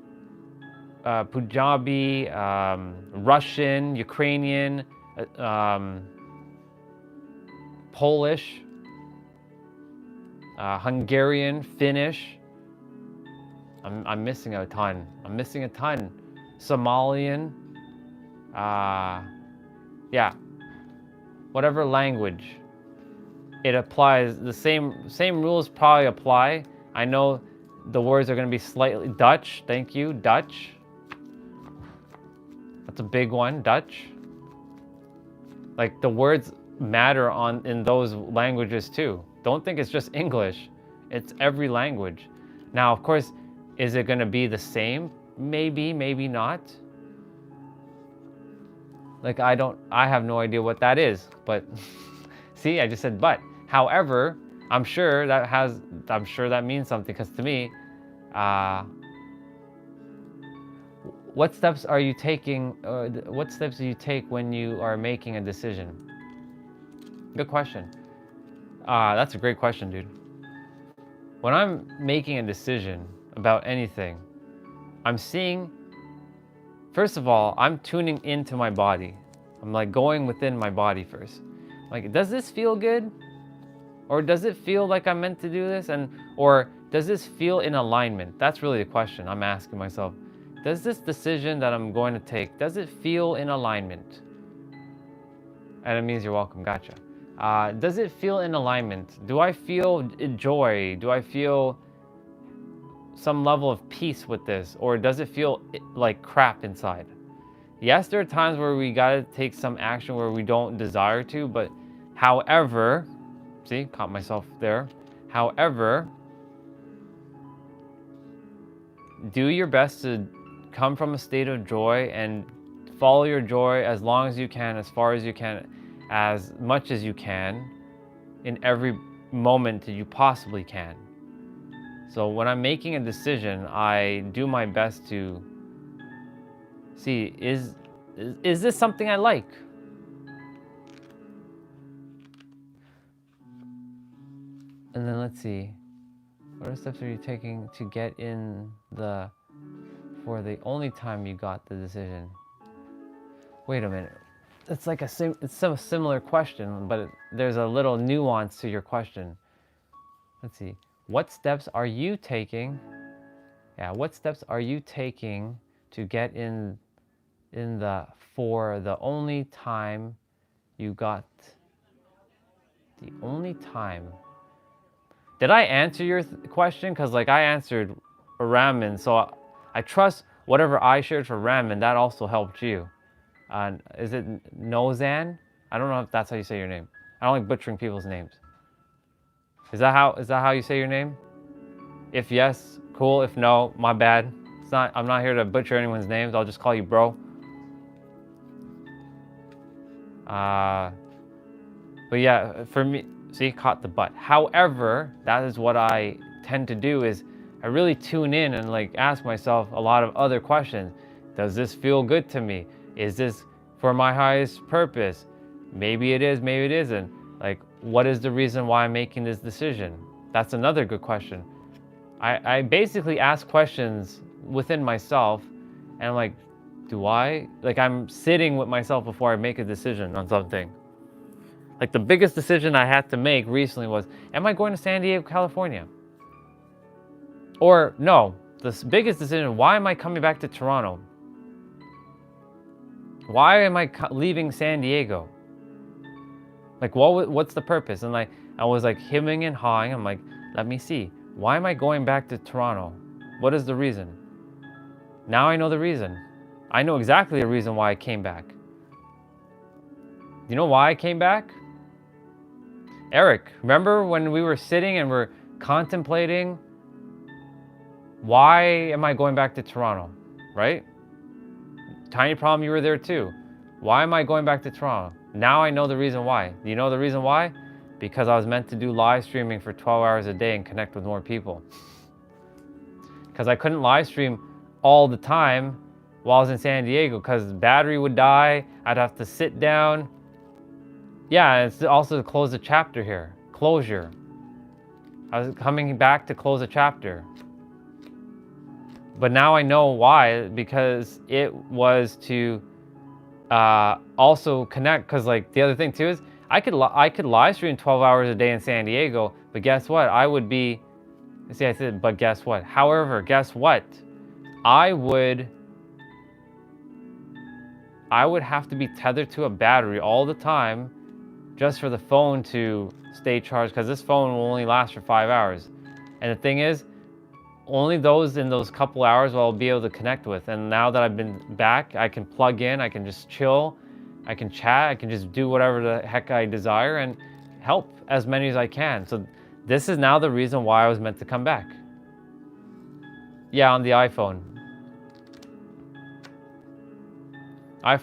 Punjabi, Russian, Ukrainian, Polish, Hungarian, Finnish. I'm missing a ton. Somalian, yeah, whatever language. It applies, the same rules probably apply. I know the words are going to be slightly Dutch. Thank you, Dutch. That's a big one, Dutch. Like the words matter in those languages too. Don't think it's just English. It's every language. Now, of course, is it going to be the same? Maybe, maybe not. Like I have no idea what that is, but see, I just said but. However, I'm sure that means something, because to me, what steps are you taking, what steps do you take when you are making a decision? Good question. That's a great question, dude. When I'm making a decision about anything, I'm seeing, first of all, I'm tuning into my body. I'm like going within my body first. Like, does this feel good? Or does it feel like I'm meant to do this? Or does this feel in alignment? That's really the question I'm asking myself. Does this decision that I'm going to take, does it feel in alignment? And it means you're welcome, gotcha. Does it feel in alignment? Do I feel joy? Do I feel some level of peace with this? Or does it feel like crap inside? Yes, there are times where we gotta take some action where we don't desire to, but however, see, caught myself there. However, do your best to come from a state of joy and follow your joy as long as you can, as far as you can, as much as you can, in every moment that you possibly can. So when I'm making a decision, I do my best to see, is this something I like? And then let's see, what steps are you taking to get in for the only time you got the decision? Wait a minute. It's like it's a similar question, but there's a little nuance to your question. Let's see. What steps are you taking? Yeah, what steps are you taking to get for the only time you got the only time? Did I answer your question? Because like I answered ramen, so I trust whatever I shared for ramen, that also helped you. Is it Nozan? I don't know if that's how you say your name. I don't like butchering people's names. Is that how you say your name? If yes, cool. If no, my bad. I'm not here to butcher anyone's names. I'll just call you bro. But yeah, for me, see, caught the butt. However, that is what I tend to do, is I really tune in and like ask myself a lot of other questions. Does this feel good to me? Is this for my highest purpose? Maybe it is, maybe it isn't. Like, what is the reason why I'm making this decision? That's another good question. I basically ask questions within myself, and I'm like, I'm sitting with myself before I make a decision on something. Like the biggest decision I had to make recently was, am I going to San Diego, California? Or no, the biggest decision, why am I coming back to Toronto? Why am I leaving San Diego? Like, what's the purpose? And like, I was like hemming and hawing. I'm like, let me see. Why am I going back to Toronto? What is the reason? Now I know the reason. I know exactly the reason why I came back. You know why I came back? Eric, remember when we were sitting and we're contemplating, why am I going back to Toronto, right? Tiny problem, you were there too. Why am I going back to Toronto? Now I know the reason why. Do you know the reason why? Because I was meant to do live streaming for 12 hours a day and connect with more people. Because I couldn't live stream all the time while I was in San Diego because battery would die. I'd have to sit down. Yeah, it's also to close the chapter here. Closure. I was coming back to close a chapter. But now I know why, because it was to also connect. Because like the other thing too is I could live stream 12 hours a day in San Diego, but guess what? I would be, see, I said, but guess what? However, guess what? I would have to be tethered to a battery all the time just for the phone to stay charged, because this phone will only last for 5 hours. And the thing is, only those in those couple hours will I'll be able to connect with. And now that I've been back, I can plug in, I can just chill, I can chat, I can just do whatever the heck I desire and help as many as I can. So this is now the reason why I was meant to come back. Yeah, on the iPhone.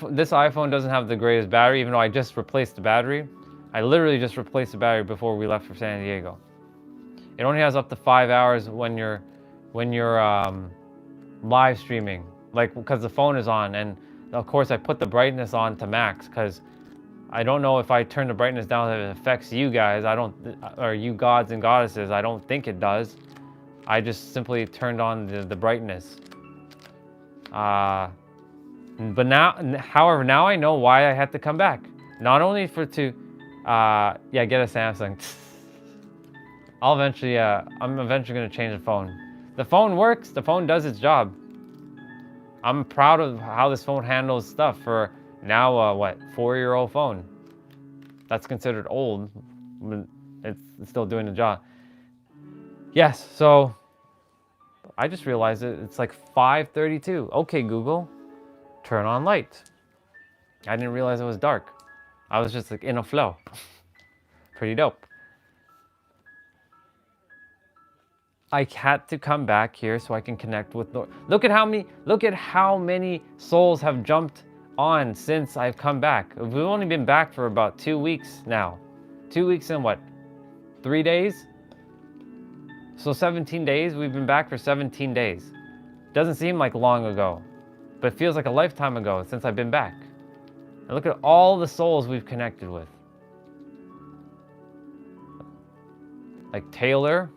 This iPhone doesn't have the greatest battery, even though I just replaced the battery. I literally just replaced the battery before we left for San Diego. It only has up to 5 hours when you're live streaming, like because the phone is on, and of course I put the brightness on to max because I don't know if I turn the brightness down if it affects you guys. Or you gods and goddesses. I don't think it does. I just simply turned on the brightness. But now, however, now I know why I had to come back. Not only get a Samsung. I'm eventually gonna change the phone. The phone works, the phone does its job. I'm proud of how this phone handles stuff for now, 4-year-old phone. That's considered old, but it's still doing the job. Yes, so I just realized it's like 5:32. Okay, Google, turn on light. I didn't realize it was dark. I was just like in a flow. Pretty dope. I had to come back here so I can connect with look at how many souls have jumped on since I've come back. We've only been back for about 2 weeks now. 2 weeks and what? 3 days? So 17 days, we've been back for 17 days. Doesn't seem like long ago, but it feels like a lifetime ago since I've been back. And look at all the souls we've connected with. Like Taylor,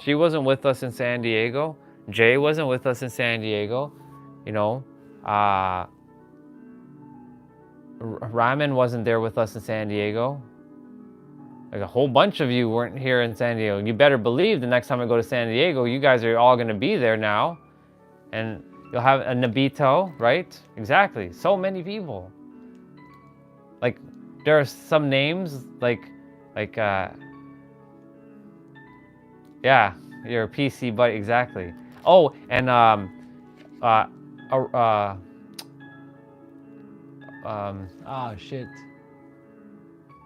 she wasn't with us in San Diego. Jay wasn't with us in San Diego. You know, Raman wasn't there with us in San Diego. Like a whole bunch of you weren't here in San Diego. You better believe the next time I go to San Diego, you guys are all going to be there now. And you'll have a Nabito, right? Exactly. So many people. Like, there are some names, yeah, you're a PC buddy, exactly. Oh, and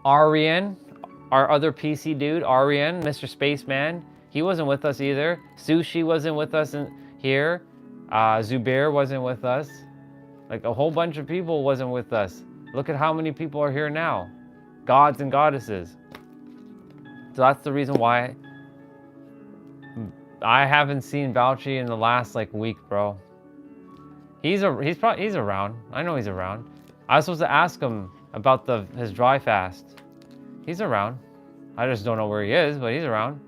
Arian, our other PC dude, Arian, Mr. Spaceman, he wasn't with us either. Sushi wasn't with us here. Zubair wasn't with us. Like a whole bunch of people wasn't with us. Look at how many people are here now. Gods and goddesses. So that's the reason why I haven't seen Bauchi in the last week, bro. He's around. I know he's around. I was supposed to ask him about his dry fast. He's around. I just don't know where he is, but he's around.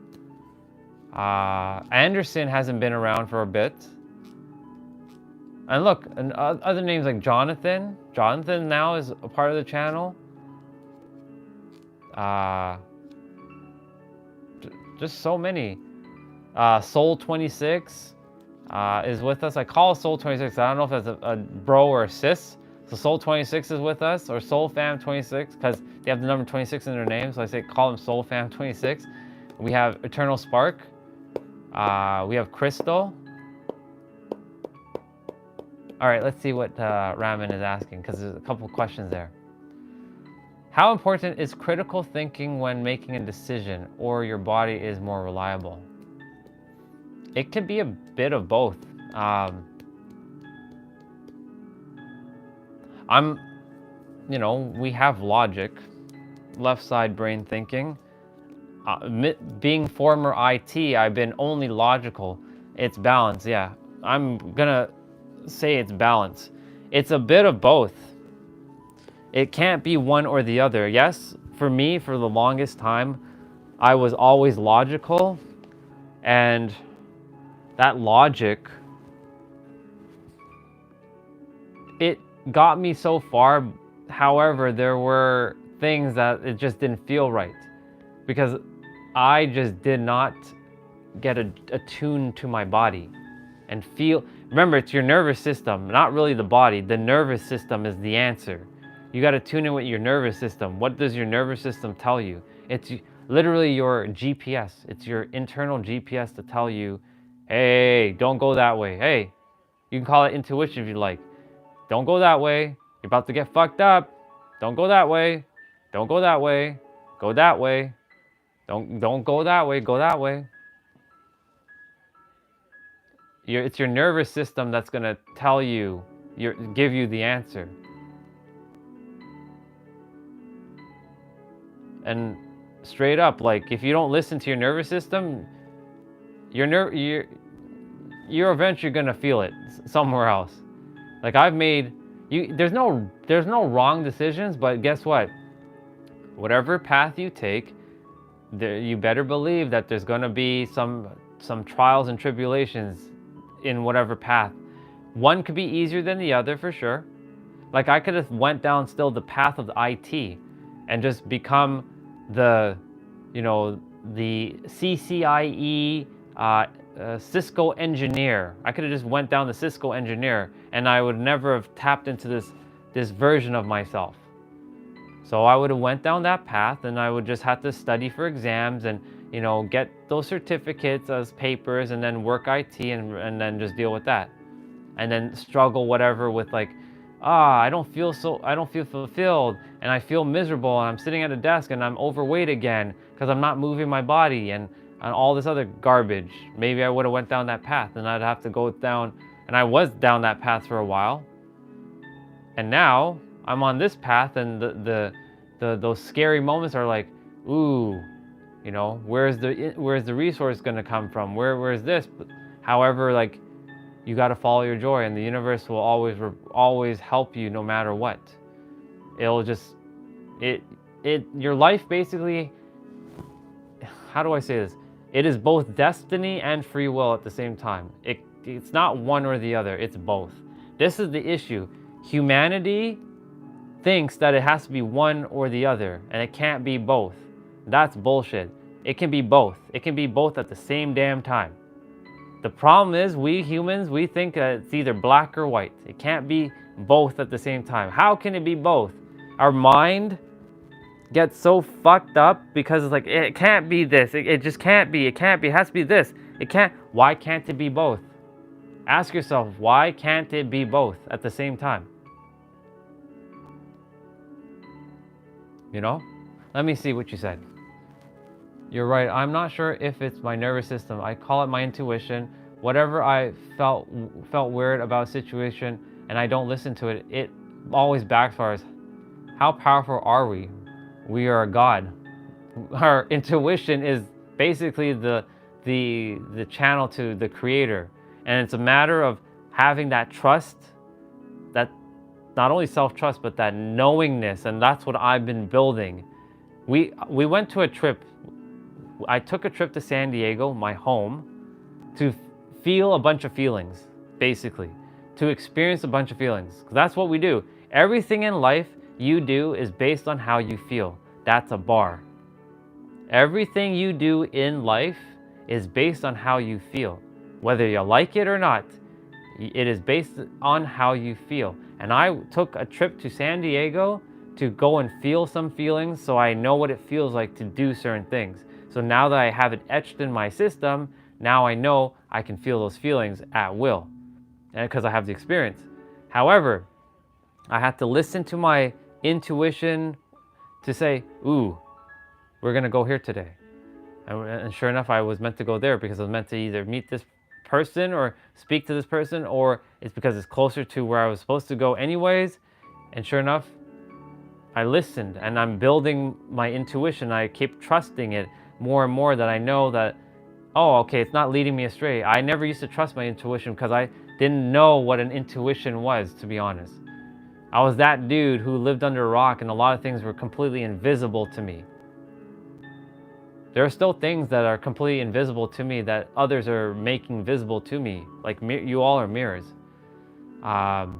Anderson hasn't been around for a bit. And look, and other names like Jonathan. Jonathan now is a part of the channel. Just so many. Soul 26 is with us. I call Soul 26. I don't know if that's a bro or a sis. So Soul 26 is with us, or Soul Fam 26, because They have the number 26 in their name, so I say call them Soul Fam 26. We have Eternal Spark. We have Crystal. All right, let's see what Raman is asking, because there's a couple questions there. How important is critical thinking when making a decision, or your body is more reliable? It could be a bit of both. We have logic, left side brain thinking. Being former IT, I've been only logical. It's balance, yeah. I'm gonna say it's balance. It's a bit of both. It can't be one or the other. Yes, for me, for the longest time, I was always logical, and that logic, it got me so far. However, there were things that it just didn't feel right, because I just did not get attuned to my body and feel. Remember, it's your nervous system, not really the body. The nervous system is the answer. You got to tune in with your nervous system. What does your nervous system tell you? It's literally your GPS. It's your internal GPS to tell you, hey, don't go that way. Hey, you can call it intuition if you like. Don't go that way. You're about to get fucked up. Don't go that way. Don't go that way. Go that way. Don't go that way. Go that way. It's your nervous system that's gonna tell you, give you the answer. And straight up, like, if you don't listen to your nervous system, you're eventually gonna feel it somewhere else. Like, there's no wrong decisions, but guess what? Whatever path you take, you better believe that there's gonna be some trials and tribulations in whatever path. One could be easier than the other, for sure. Like, I could have went down still the path of the IT and just become the CCIE Cisco engineer. I could have just went down the Cisco engineer, and I would never have tapped into this version of myself. So I would have went down that path, and I would just have to study for exams and get those certificates as papers, and then work IT, and then just deal with that, and then struggle whatever with, like, I don't feel fulfilled, and I feel miserable, and I'm sitting at a desk and I'm overweight again because I'm not moving my body, and all this other garbage. Maybe I would have went down that path, and I'd have to go down, and I was down that path for a while, and now I'm on this path, and those scary moments are like, ooh, where's the resource going to come from? Where's this? However, like, you got to follow your joy, and the universe will always help you no matter what. It'll just, your life basically, how do I say this? It is both destiny and free will at the same time. It's not one or the other, it's both. This is the issue. Humanity thinks that it has to be one or the other, and it can't be both. That's bullshit. It can be both. It can be both at the same damn time. The problem is, we humans, we think that it's either black or white. It can't be both at the same time. How can it be both? Our mind gets so fucked up because it's like, it can't be this. It just can't be. It can't be. It has to be this. It can't. Why can't it be both? Ask yourself, why can't it be both at the same time? Let me see what you said. You're right. I'm not sure if it's my nervous system. I call it my intuition. Whatever I felt weird about a situation and I don't listen to it, it always backfires. How powerful are we? We are a god. Our intuition is basically the channel to the creator. And it's a matter of having that trust, that not only self-trust, but that knowingness. And that's what I've been building. We went to a trip. I took a trip to San Diego, my home, to feel a bunch of feelings, basically. To experience a bunch of feelings. 'Cause that's what we do. Everything in life you do is based on how you feel. That's a bar. Everything you do in life is based on how you feel. Whether you like it or not, it is based on how you feel. And I took a trip to San Diego to go and feel some feelings so I know what it feels like to do certain things. So now that I have it etched in my system, now I know I can feel those feelings at will, and because I have the experience. However, I had to listen to my intuition to say, ooh, we're gonna go here today. And sure enough, I was meant to go there because I was meant to either meet this person or speak to this person, or it's because it's closer to where I was supposed to go anyways. And sure enough, I listened, and I'm building my intuition. I keep trusting it more and more, that I know that, oh, okay, it's not leading me astray. I never used to trust my intuition because I didn't know what an intuition was, to be honest. I was that dude who lived under a rock and a lot of things were completely invisible to me. There are still things that are completely invisible to me that others are making visible to me. Like you all are mirrors. And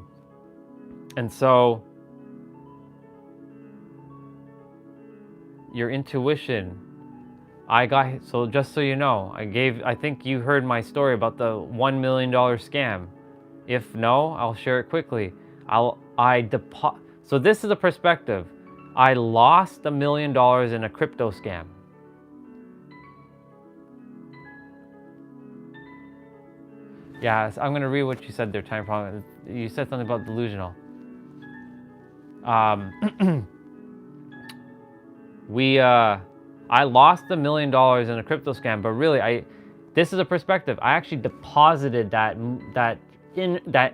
so your intuition, so just so you know, I think you heard my story about the $1 million scam. If no, I'll share it quickly. So this is a perspective. I lost $1 million in a crypto scam. Yeah, so I'm gonna read what you said there, Time Problem. You said something about delusional. I lost $1 million in a crypto scam, but really, this is a perspective. I actually deposited that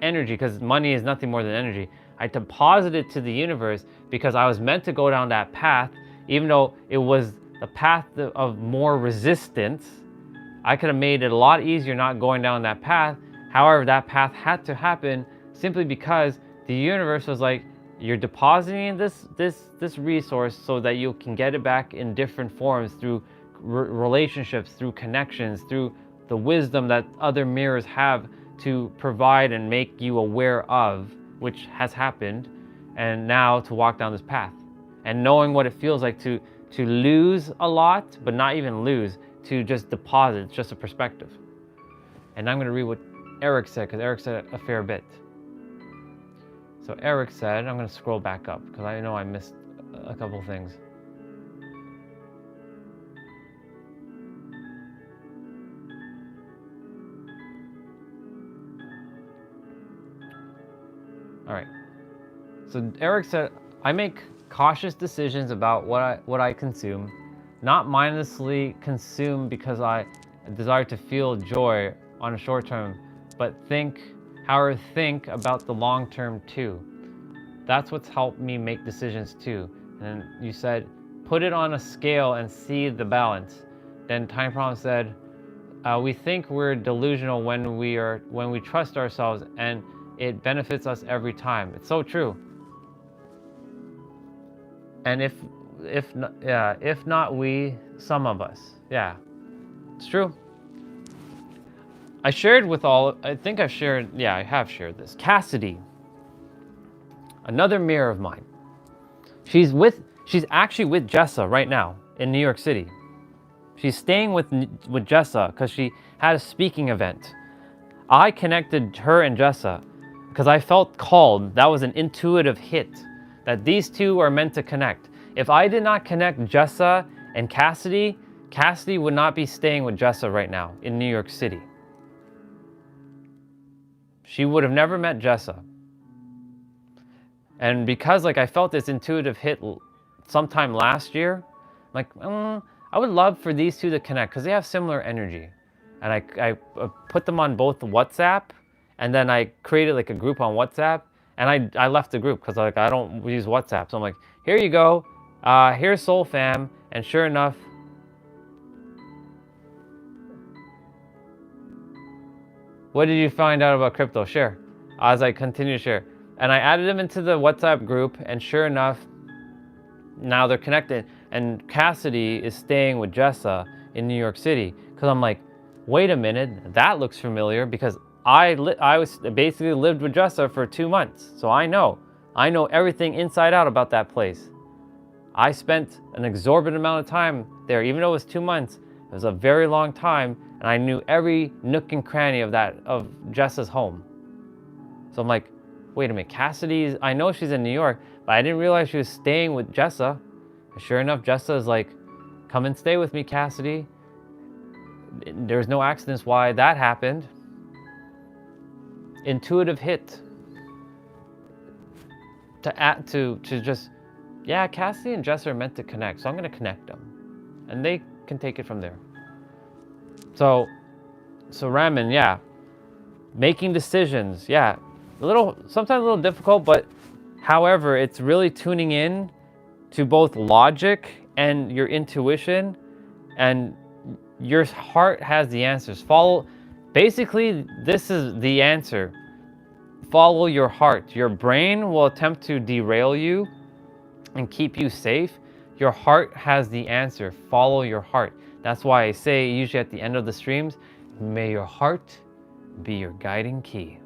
energy, because money is nothing more than energy. I deposited to the universe because I was meant to go down that path, even though it was the path of more resistance. I could have made it a lot easier not going down that path. However, that path had to happen simply because the universe was like, you're depositing this resource so that you can get it back in different forms, through relationships, through connections, through the wisdom that other mirrors have to provide and make you aware of, which has happened, and now to walk down this path. And knowing what it feels like to lose a lot, but not even lose, to just deposit. It's just a perspective. And I'm going to read what Eric said, because Eric said a fair bit. So Eric said, I'm going to scroll back up because I know I missed a couple things. All right. So Eric said, I make cautious decisions about what I consume, not mindlessly consume because I desire to feel joy on a short term, but think about the long term too. That's what's helped me make decisions too. And you said, put it on a scale and see the balance. Then Time Problem said, we think we're delusional when we trust ourselves, and it benefits us every time. It's so true. And if not we, some of us. Yeah, it's true. I have shared this. Cassidy, another mirror of mine. She's actually with Jessa right now in New York City. She's staying with Jessa because she had a speaking event. I connected her and Jessa because I felt called. That was an intuitive hit that these two are meant to connect. If I did not connect Jessa and Cassidy would not be staying with Jessa right now in New York City. She would have never met Jessa. And because I felt this intuitive hit sometime last year, I would love for these two to connect because they have similar energy. And I put them on both WhatsApp, and then I created a group on WhatsApp, and I left the group because I don't use WhatsApp. So I'm like, here you go, here's Soul Fam, and sure enough, what did you find out about crypto? Share. As I continue to share. And I added them into the WhatsApp group, and sure enough, now they're connected. And Cassidy is staying with Jessa in New York City. Because I'm like, wait a minute, that looks familiar, because I was basically lived with Jessa for 2 months. So I know everything inside out about that place. I spent an exorbitant amount of time there, even though it was 2 months. It was a very long time, and I knew every nook and cranny of Jessa's home. So I'm like, wait a minute, Cassidy's, I know she's in New York, but I didn't realize she was staying with Jessa. And sure enough, Jessa is like, come and stay with me, Cassidy. There's no accidents why that happened. Intuitive hit. To just, yeah, Cassidy and Jessa are meant to connect, so I'm gonna connect them. And they can take it from there. So Ramen, yeah. Making decisions, yeah. Sometimes a little difficult, but however, it's really tuning in to both logic and your intuition, and your heart has the answers. Basically, this is the answer. Follow your heart. Your brain will attempt to derail you and keep you safe. Your heart has the answer. Follow your heart. That's why I say usually at the end of the streams, may your heart be your guiding key.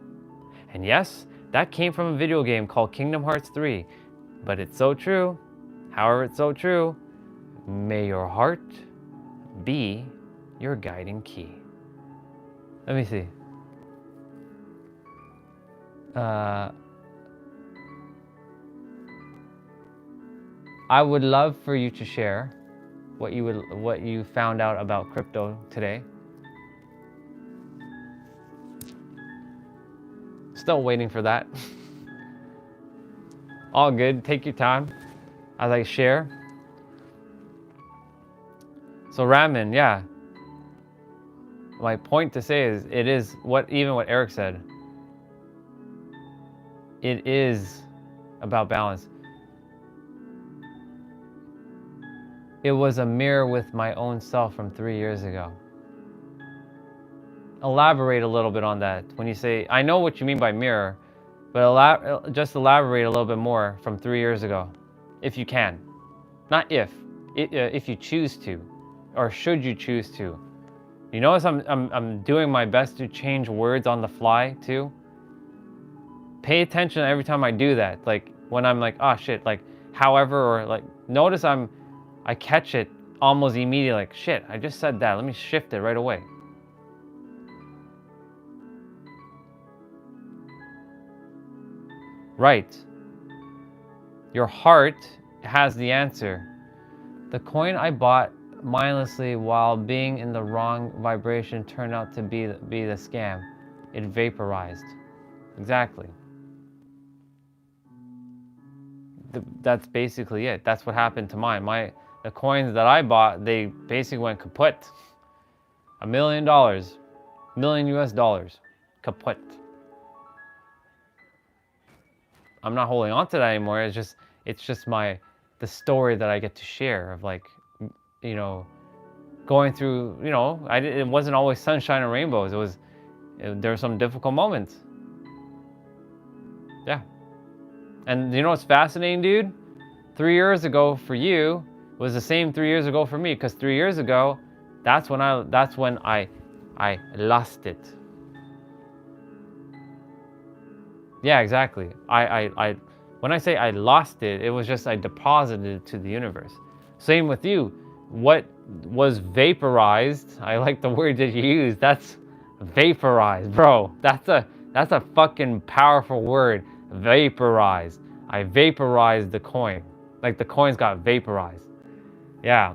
And yes, that came from a video game called Kingdom Hearts 3, but it's so true. However, it's so true. May your heart be your guiding key. Let me see. I would love for you to share what you found out about crypto today. Still waiting for that. All good. Take your time as I share. So Ramen, yeah. My point to say is, it is what Eric said. It is about balance. It was a mirror with my own self from 3 years ago. Elaborate a little bit on that. When you say, I know what you mean by mirror, but just elaborate a little bit more from 3 years ago, if you can. Not if you choose to, or should you choose to. You notice I'm doing my best to change words on the fly too. Pay attention every time I do that. Like when I'm like, oh shit, like however, or like notice I catch it almost immediately, like shit, I just said that. Let me shift it right away. Right. Your heart has the answer. The coin I bought mindlessly while being in the wrong vibration turned out to be the scam. It vaporized. Exactly. That's basically it. That's what happened to mine. The coins that I bought, they basically went kaput. $1 million, million US dollars, kaput. I'm not holding on to that anymore. It's just the story that I get to share of, like, you know, going through, you know, it wasn't always sunshine and rainbows. There were some difficult moments. Yeah. And you know what's fascinating, dude? 3 years ago for you was the same 3 years ago for me, because 3 years ago, that's when I lost it. Yeah, exactly. When I say I lost it, it was just I deposited it to the universe. Same with you. What was vaporized, I like the word that you use, that's vaporized, bro. That's a fucking powerful word, vaporized. I vaporized the coin. Like the coins got vaporized. Yeah.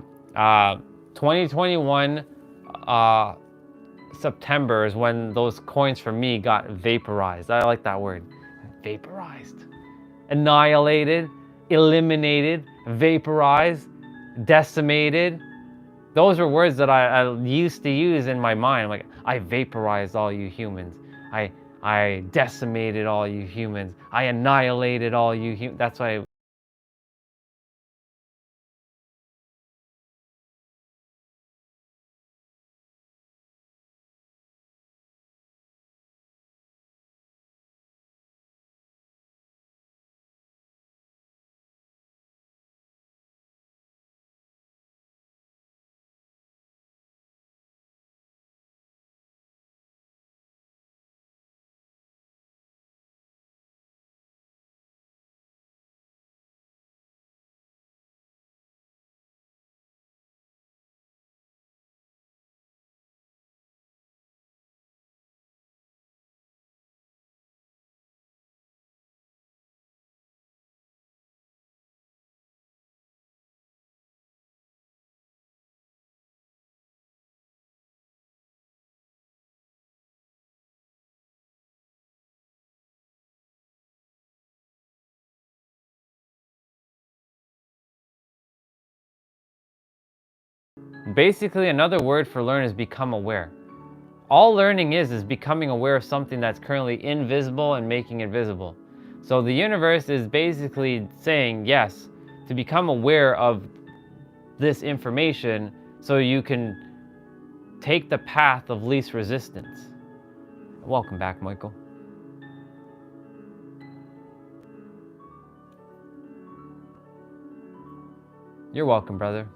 2021 September is when those coins for me got vaporized. I like that word. Vaporized. Annihilated, eliminated, vaporized, decimated. Those are words that I used to use in my mind. Like, I vaporized all you humans. I decimated all you humans. I annihilated all you humans. That's why basically another word for learn is become aware. All learning is becoming aware of something that's currently invisible and making it visible. So the universe is basically saying yes, to become aware of this information so you can take the path of least resistance. Welcome back, Michael. You're welcome, brother.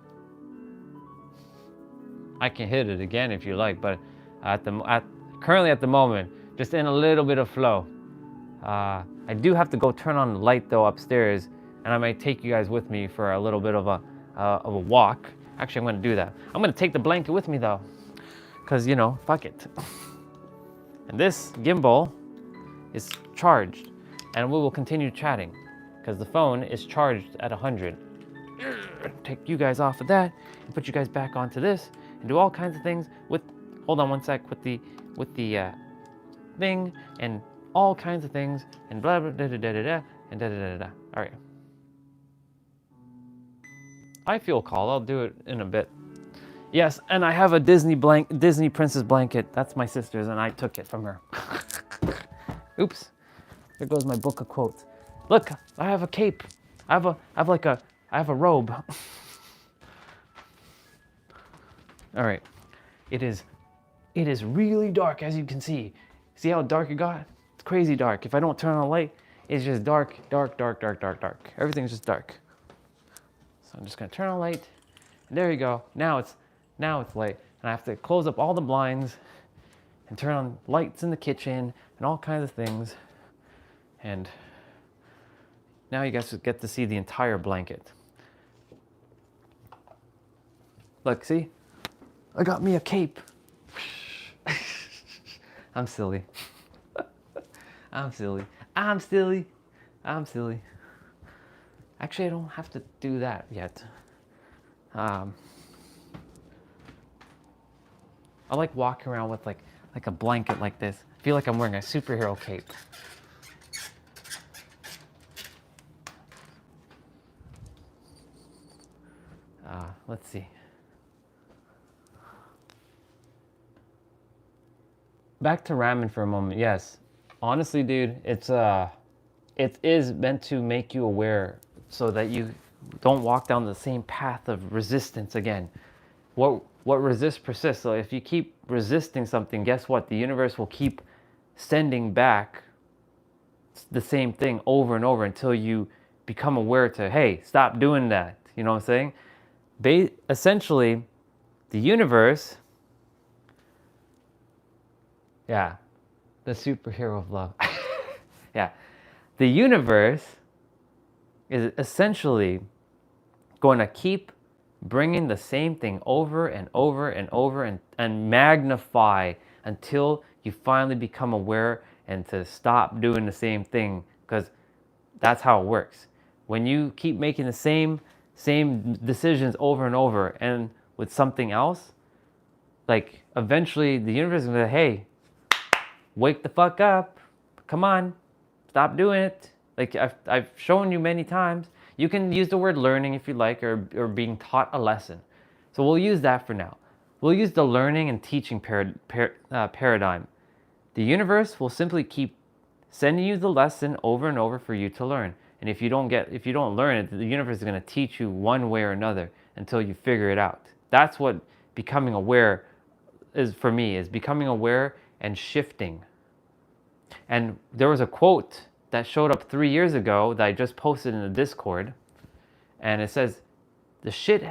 I can hit it again if you like, but currently at the moment, just in a little bit of flow. I do have to go turn on the light though upstairs, and I might take you guys with me for a little bit of a walk. Actually, I'm gonna do that. I'm gonna take the blanket with me though, cause you know, fuck it. And this gimbal is charged, and we will continue chatting, cause the phone is charged at 100. Take you guys off of that and put you guys back onto this and do all kinds of things with. Hold on one sec with the thing and all kinds of things and blah blah da da da da da and da da da da. All right. I feel called. I'll do it in a bit. Yes, and I have a Disney princess blanket. That's my sister's, and I took it from her. Oops. There goes my book of quotes. Look, I have a cape. I have a robe. All right. It is really dark, as you can see. See how dark it got? It's crazy dark. If I don't turn on the light, it's just dark, dark, dark, dark, dark, dark. Everything's just dark. So I'm just gonna turn on the light. And there you go. Now it's light. And I have to close up all the blinds and turn on lights in the kitchen and all kinds of things. And now you guys get to see the entire blanket. Look, see? I got me a cape. I'm silly. I'm silly. I'm silly. I'm silly. Actually, I don't have to do that yet. I like walking around with like a blanket like this. I feel like I'm wearing a superhero cape. Let's see. Back to ramen for a moment. Yes, honestly, dude, it is meant to make you aware so that you don't walk down the same path of resistance again. What resists persists. So if you keep resisting something, guess what? The universe will keep sending back the same thing over and over until you become aware to, hey, stop doing that. You know what I'm saying? Essentially, the universe, yeah, the superhero of love. Yeah, the universe is essentially going to keep bringing the same thing over and over and over and magnify until you finally become aware and to stop doing the same thing, because that's how it works. When you keep making the same decisions over and over and with something else, like eventually the universe is gonna say, hey, wake the fuck up, come on, stop doing it. Like I've shown you many times. You can use the word learning if you like, or being taught a lesson. So we'll use that for now. We'll use the learning and teaching paradigm. The universe will simply keep sending you the lesson over and over for you to learn. And if you don't learn it, the universe is going to teach you one way or another until you figure it out. That's what becoming aware is for me, is becoming aware and shifting. And there was a quote that showed up 3 years ago that I just posted in the Discord. And it says, the shit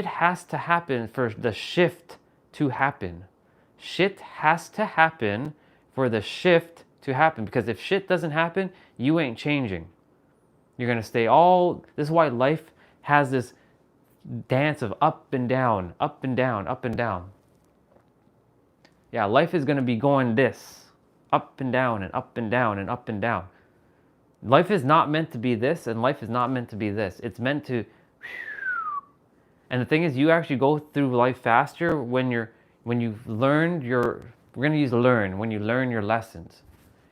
has to happen for the shift to happen. Shit has to happen for the shift to happen. Because if shit doesn't happen, you ain't changing. You're going to stay this is why life has this dance of up and down, up and down, up and down. Yeah, life is going to be going this, up and down and up and down and up and down. Life is not meant to be this, and life is not meant to be this. It's meant to, and the thing is, you actually go through life faster when you've learned we're going to use learn, when you learn your lessons.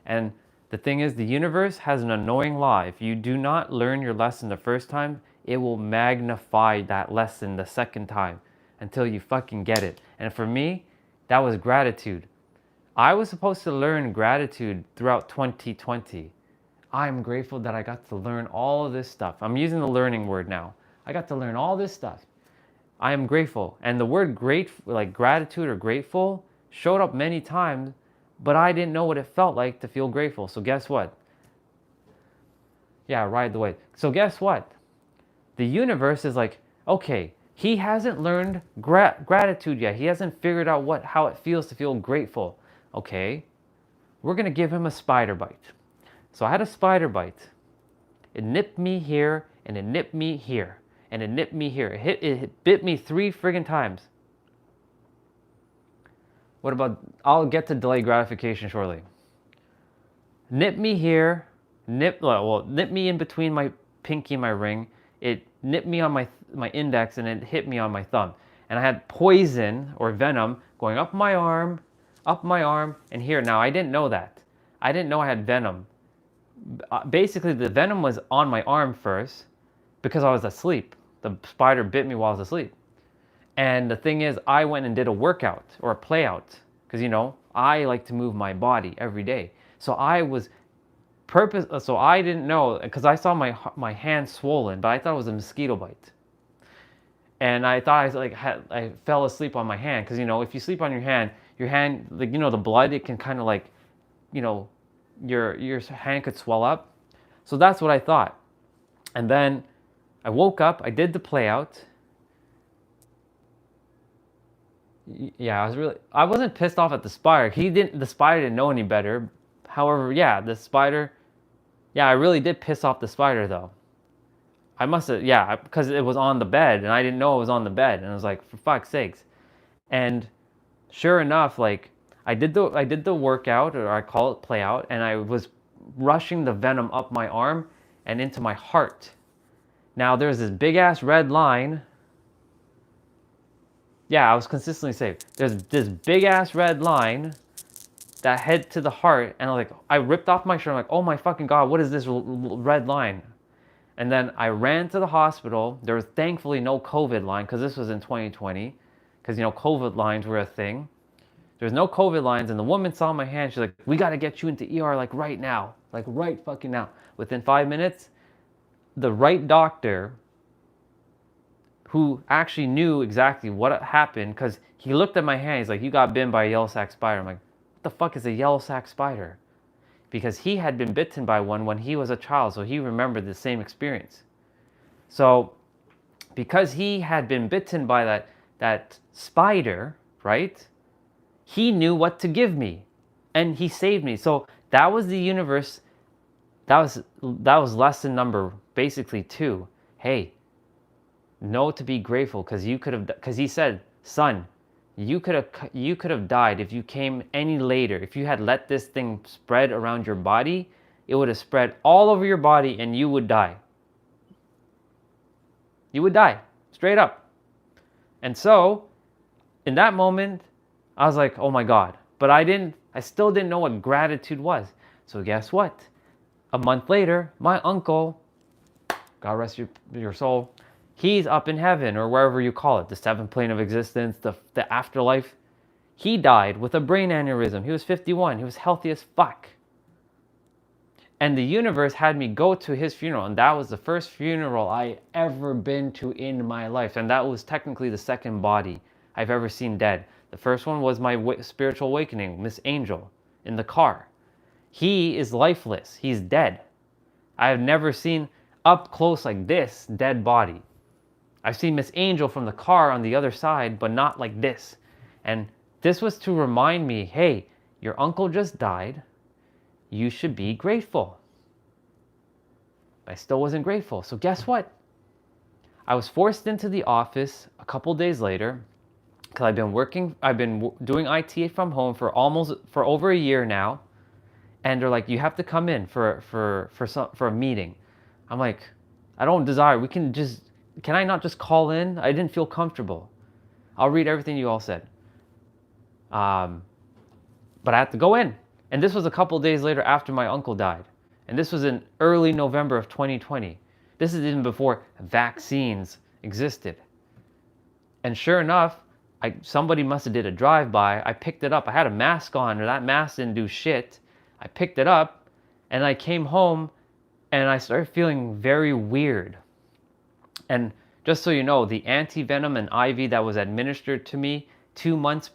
And the thing is, the universe has an annoying law. If you do not learn your lesson the first time, it will magnify that lesson the second time until you fucking get it. And for me, that was gratitude. I was supposed to learn gratitude throughout 2020. I'm grateful that I got to learn all of this stuff. I'm using the learning word now. I got to learn all this stuff. I am grateful. And the word grateful, like gratitude or grateful, showed up many times, but I didn't know what it felt like to feel grateful. So guess what? Yeah, ride the wave. So guess what? The universe is like, okay, he hasn't learned gratitude yet. He hasn't figured out how it feels to feel grateful. Okay, we're gonna give him a spider bite. So I had a spider bite. It nipped me here, and it nipped me here, and it nipped me here. It bit me 3 friggin' times. What about, I'll get to delayed gratification shortly. Nip me here, nip me in between my pinky and my ring. It nipped me on my index, and it hit me on my thumb. And I had poison or venom going up my arm, and here. Now, I didn't know that. I didn't know I had venom. Basically, the venom was on my arm first because I was asleep. The spider bit me while I was asleep. And the thing is, I went and did a workout or a play out because, I like to move my body every day. So so I didn't know, because I saw my hand swollen, but I thought it was a mosquito bite. And I thought I fell asleep on my hand because, if you sleep on your hand, the blood, it can kind of your hand could swell up. So that's what I thought. And then I woke up, I did the play out. Yeah, I wasn't pissed off at the spider. The spider didn't know any better. However, the spider, I really did piss off the spider though. I must have, because it was on the bed and I didn't know it was on the bed. And I was like, for fuck's sakes. And sure enough, I did the workout, or I call it play out, and I was rushing the venom up my arm and into my heart. Now there's this big ass red line. Yeah, I was consistently safe. There's this big ass red line that head to the heart, and I ripped off my shirt. I'm like, oh my fucking God, what is this red line? And then I ran to the hospital. There was thankfully no COVID line, because this was in 2020, because COVID lines were a thing. There's no COVID lines, and the woman saw my hand. She's like, we got to get you into ER right now, right fucking now. Within 5 minutes, the right doctor, who actually knew exactly what happened, because he looked at my hand. He's like, you got bitten by a yellow sac spider. I'm like, what the fuck is a yellow sac spider? Because he had been bitten by one when he was a child, so he remembered the same experience. So because he had been bitten by that spider, right? He knew what to give me, and he saved me. So that was the universe. That was lesson number basically 2. Hey, know to be grateful, because he said, son, you could have died if you came any later. If you had let this thing spread around your body, it would have spread all over your body and you would die. You would die, straight up. And so, in that moment, I was like, oh my God. But I still didn't know what gratitude was. So guess what? A month later, my uncle, God rest your soul, he's up in heaven, or wherever you call it, the 7th plane of existence, the afterlife. He died with a brain aneurysm. He was 51. He was healthy as fuck. And the universe had me go to his funeral, and that was the first funeral I ever been to in my life. And that was technically the second body I've ever seen dead. The first one was my spiritual awakening, Miss Angel, in the car. He is lifeless. He's dead. I have never seen up close like this dead body. I've seen Miss Angel from the car on the other side, but not like this. And this was to remind me, hey, your uncle just died. You should be grateful. I still wasn't grateful. So guess what? I was forced into the office a couple days later, because I've been doing IT from home for over a year now. And they're like, you have to come in for a meeting. I'm like, I don't desire, can I not just call in? I didn't feel comfortable. I'll read everything you all said. But I had to go in. And this was a couple days later after my uncle died. And this was in early November of 2020. This is even before vaccines existed. And sure enough, somebody must have did a drive-by. I picked it up. I had a mask on, or that mask didn't do shit. I picked it up, and I came home, and I started feeling very weird. And just so you know, the anti-venom and IV that was administered to me 2 months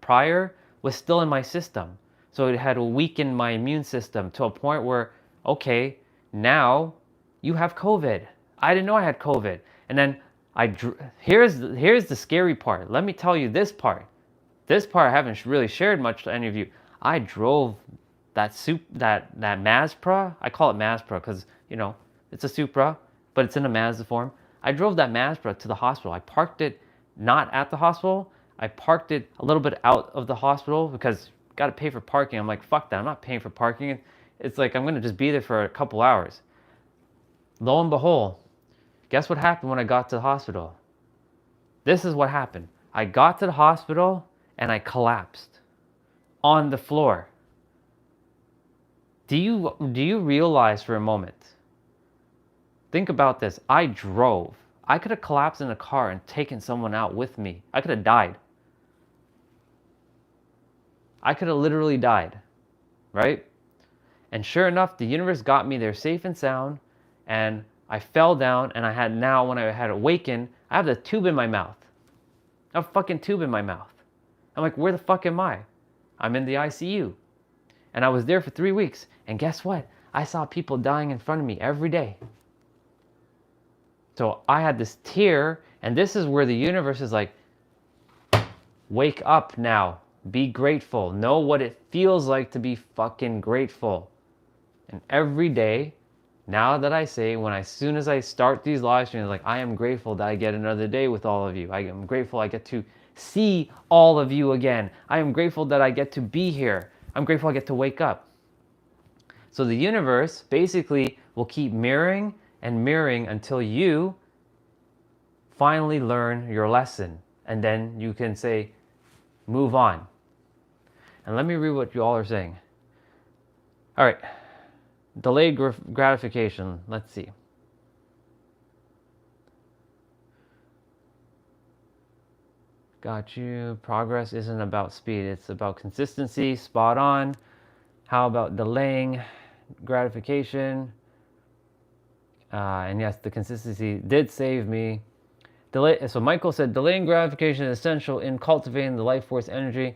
prior was still in my system. So it had weakened my immune system to a point where, okay, now you have COVID. I didn't know I had COVID. And then here's the scary part. Let me tell you this part. This part I haven't really shared much to any of you. I drove that Mazda. I call it Mazda because, you know, it's a Supra, but it's in a Mazda form. I drove that Mazda to the hospital. I parked it not at the hospital. I parked it a little bit out of the hospital because got to pay for parking. I'm like, fuck that. I'm not paying for parking. It's like I'm going to just be there for a couple hours. Lo and behold, guess what happened when I got to the hospital? This is what happened. I got to the hospital and I collapsed on the floor. Do you realize for a moment? Think about this. I drove. I could have collapsed in a car and taken someone out with me. I could have died. I could have literally died, right? And sure enough, the universe got me there safe and sound, and I fell down, and when I had awakened, I have the tube in my mouth. I have a fucking tube in my mouth. I'm like, where the fuck am I? I'm in the ICU. And I was there for 3 weeks, and guess what? I saw people dying in front of me every day. So I had this tear, and this is where the universe is like, wake up now. Be grateful. Know what it feels like to be fucking grateful. And every day, now that I say, as soon as I start these live streams, like, I am grateful that I get another day with all of you. I am grateful I get to see all of you again. I am grateful that I get to be here. I'm grateful I get to wake up. So the universe basically will keep mirroring and mirroring until you finally learn your lesson. And then you can say, move on. And let me read what you all are saying. All right. Delayed gratification. Let's see. Got you. Progress isn't about speed. It's about consistency. Spot on. How about delaying gratification? And yes, the consistency did save me. So Michael said, delaying gratification is essential in cultivating the life force energy.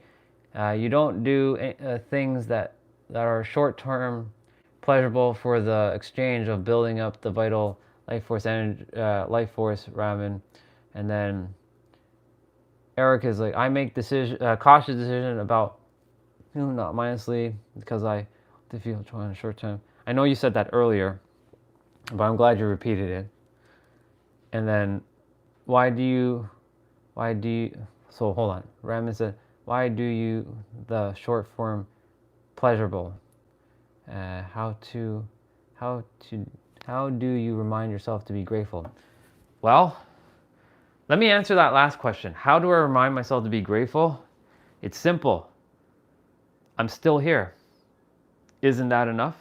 You don't do things that are short-term pleasurable for the exchange of building up the vital life force energy, ramen. And then Eric is like, I make cautious decision about not mindlessly because I feel trying short term. I know you said that earlier, but I'm glad you repeated it. And then so hold on. Ramen said, why do you the short form pleasurable? How do you remind yourself to be grateful? Well, let me answer that last question. How do I remind myself to be grateful? It's simple. I'm still here. Isn't that enough?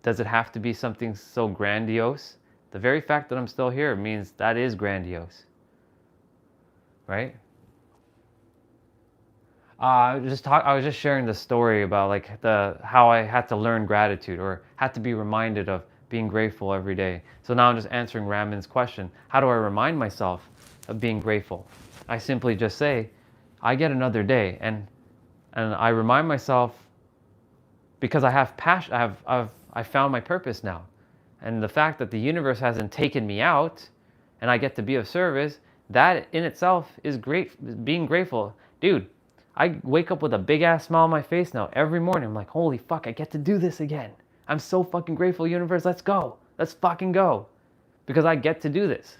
Does it have to be something so grandiose? The very fact that I'm still here means that is grandiose, right? I was just sharing the story about like how I had to learn gratitude or had to be reminded of being grateful every day. So now I'm just answering Raman's question. How do I remind myself of being grateful? I simply just say, I get another day, and I remind myself because I have passion. I found my purpose now. And the fact that the universe hasn't taken me out and I get to be of service, that in itself is great, being grateful. Dude, I wake up with a big ass smile on my face now every morning. I'm like, holy fuck, I get to do this again. I'm so fucking grateful, universe. Let's go. Let's fucking go. Because I get to do this.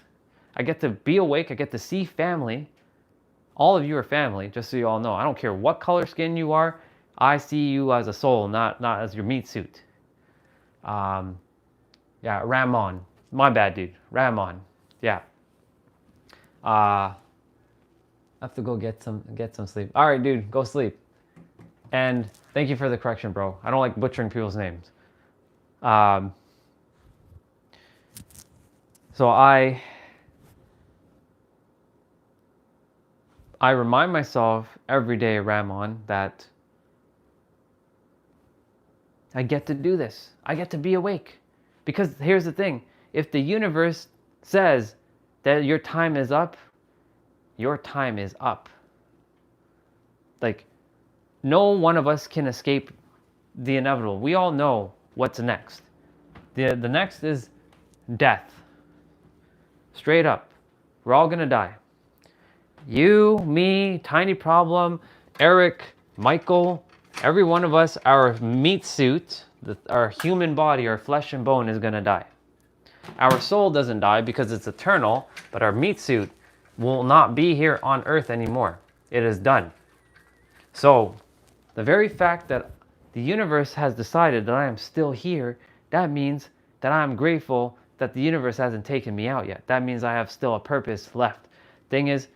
I get to be awake. I get to see family. All of you are family, just so you all know. I don't care what color skin you are. I see you as a soul, not as your meat suit. Yeah, Ramon. My bad, dude. Ramon. Yeah. I have to go get some sleep. All right, dude, go sleep. And thank you for the correction, bro. I don't like butchering people's names. So I remind myself every day, Ramon, that I get to do this. I get to be awake. Because here's the thing. If the universe says that your time is up, your time is up. Like, no one of us can escape the inevitable. We all know what's next. The next is death. Straight up. We're all gonna die. You, me, Tiny Problem, Eric, Michael, every one of us, our meat suit, our human body, our flesh and bone is gonna die. Our soul doesn't die because it's eternal, but our meat suit will not be here on earth anymore. It is done. So, the very fact that the universe has decided that I am still here, that means that I am grateful that the universe hasn't taken me out yet. That means I have still a purpose left. Thing is,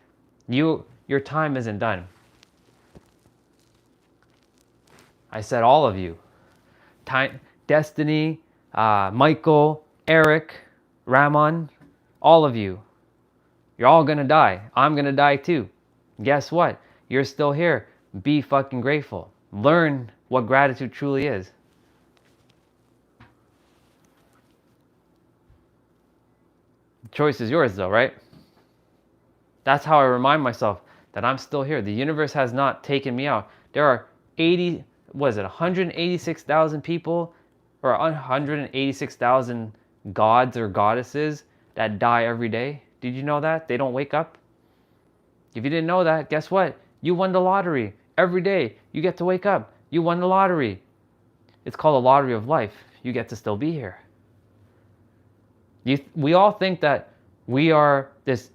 your time isn't done. I said all of you. Destiny, Michael, Eric, Ramon, all of you. You're all gonna die. I'm gonna die too. Guess what? You're still here. Be fucking grateful. Learn what gratitude truly is. The choice is yours though, right? That's how I remind myself that I'm still here. The universe has not taken me out. There are 186,000 people or 186,000 gods or goddesses that die every day. Did you know that? They don't wake up. If you didn't know that, guess what? You won the lottery. Every day you get to wake up. You won the lottery. It's called a lottery of life. You get to still be here. We all think that we are this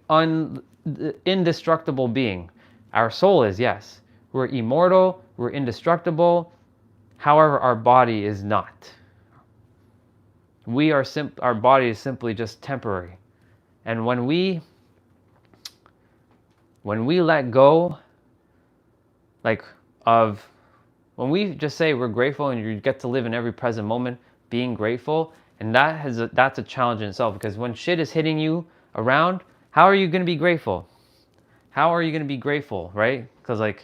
indestructible being. Our soul is, yes. We're immortal, we're indestructible. However, our body is not. Our body is simply just temporary. And when we let go, when we just say we're grateful and you get to live in every present moment being grateful, and that's a challenge in itself, because when shit is hitting you around, how are you going to be grateful? How are you going to be grateful, right? Because I'm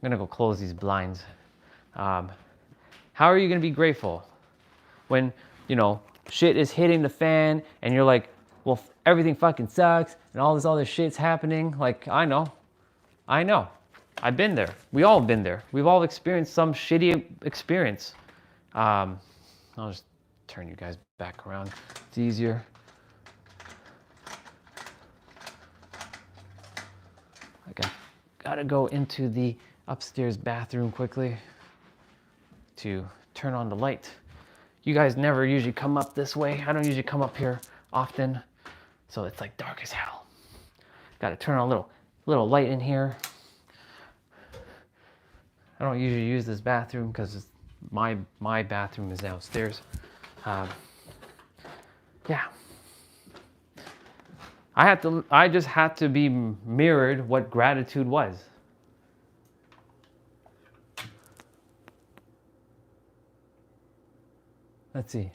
going to go close these blinds. How are you going to be grateful when, shit is hitting the fan and you're like, well, everything fucking sucks and all this other shit's happening? Like, I know. I've been there. We all been there. We've all experienced some shitty experience. I'll just turn you guys back around. It's easier. I gotta go into the upstairs bathroom quickly to turn on the light. You guys never usually come up this way. I don't usually come up here often, so it's like dark as hell. Gotta turn on a little light in here. I don't usually use this bathroom because my bathroom is downstairs. Yeah. I just had to be mirrored what gratitude was. Let's see.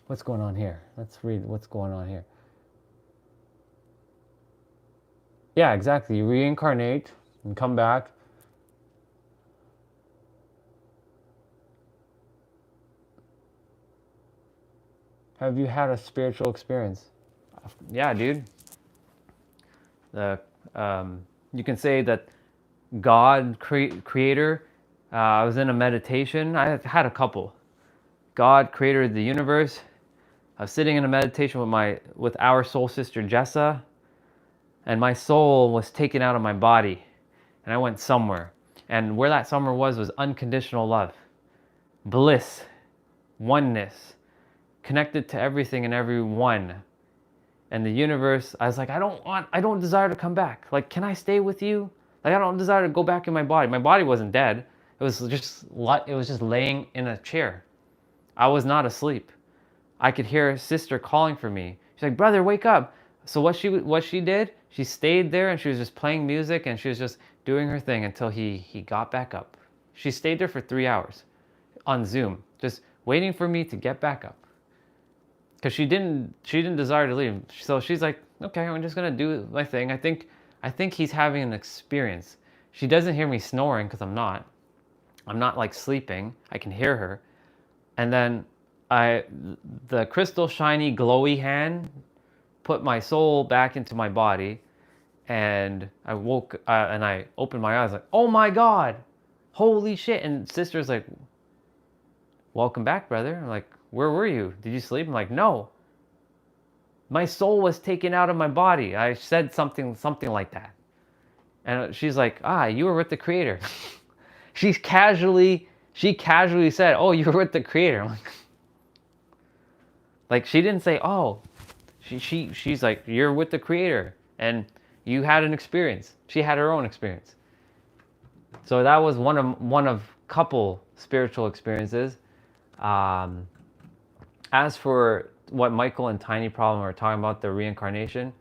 What's going on here? Let's read what's going on here. Yeah, exactly. You reincarnate and come back. Have you had a spiritual experience? Yeah, dude. You can say that God, creator, I was in a meditation. I had a couple. God, creator of the universe. I was sitting in a meditation with our soul sister Jessa, and my soul was taken out of my body, and I went somewhere. And where that somewhere was unconditional love, bliss, oneness, connected to everything and everyone. And the universe, I was like, I don't desire to come back. Like, can I stay with you? Like, I don't desire to go back in my body. My body wasn't dead. It was just laying in a chair. I was not asleep. I could hear a sister calling for me. She's like, brother, wake up. So what she did, she stayed there and she was just playing music and she was just doing her thing until he got back up. She stayed there for 3 hours on Zoom, just waiting for me to get back up. because she didn't desire to leave. So she's like, okay, I'm just gonna do my thing. I think he's having an experience. She doesn't hear me snoring because I'm not like sleeping. I can hear her. And then the crystal shiny glowy hand put my soul back into my body, and I woke and I opened my eyes like, oh my God, holy shit. And sister's like, welcome back, brother. I'm like, where were you? Did you sleep? I'm like, no. My soul was taken out of my body. I said something like that. And she's like, you were with the creator. She casually said, oh, you were with the creator. I'm like she didn't say, oh, she's like, you're with the creator and you had an experience. She had her own experience. So that was one of couple spiritual experiences. As for what Michael and Tiny Problem are talking about, the reincarnation,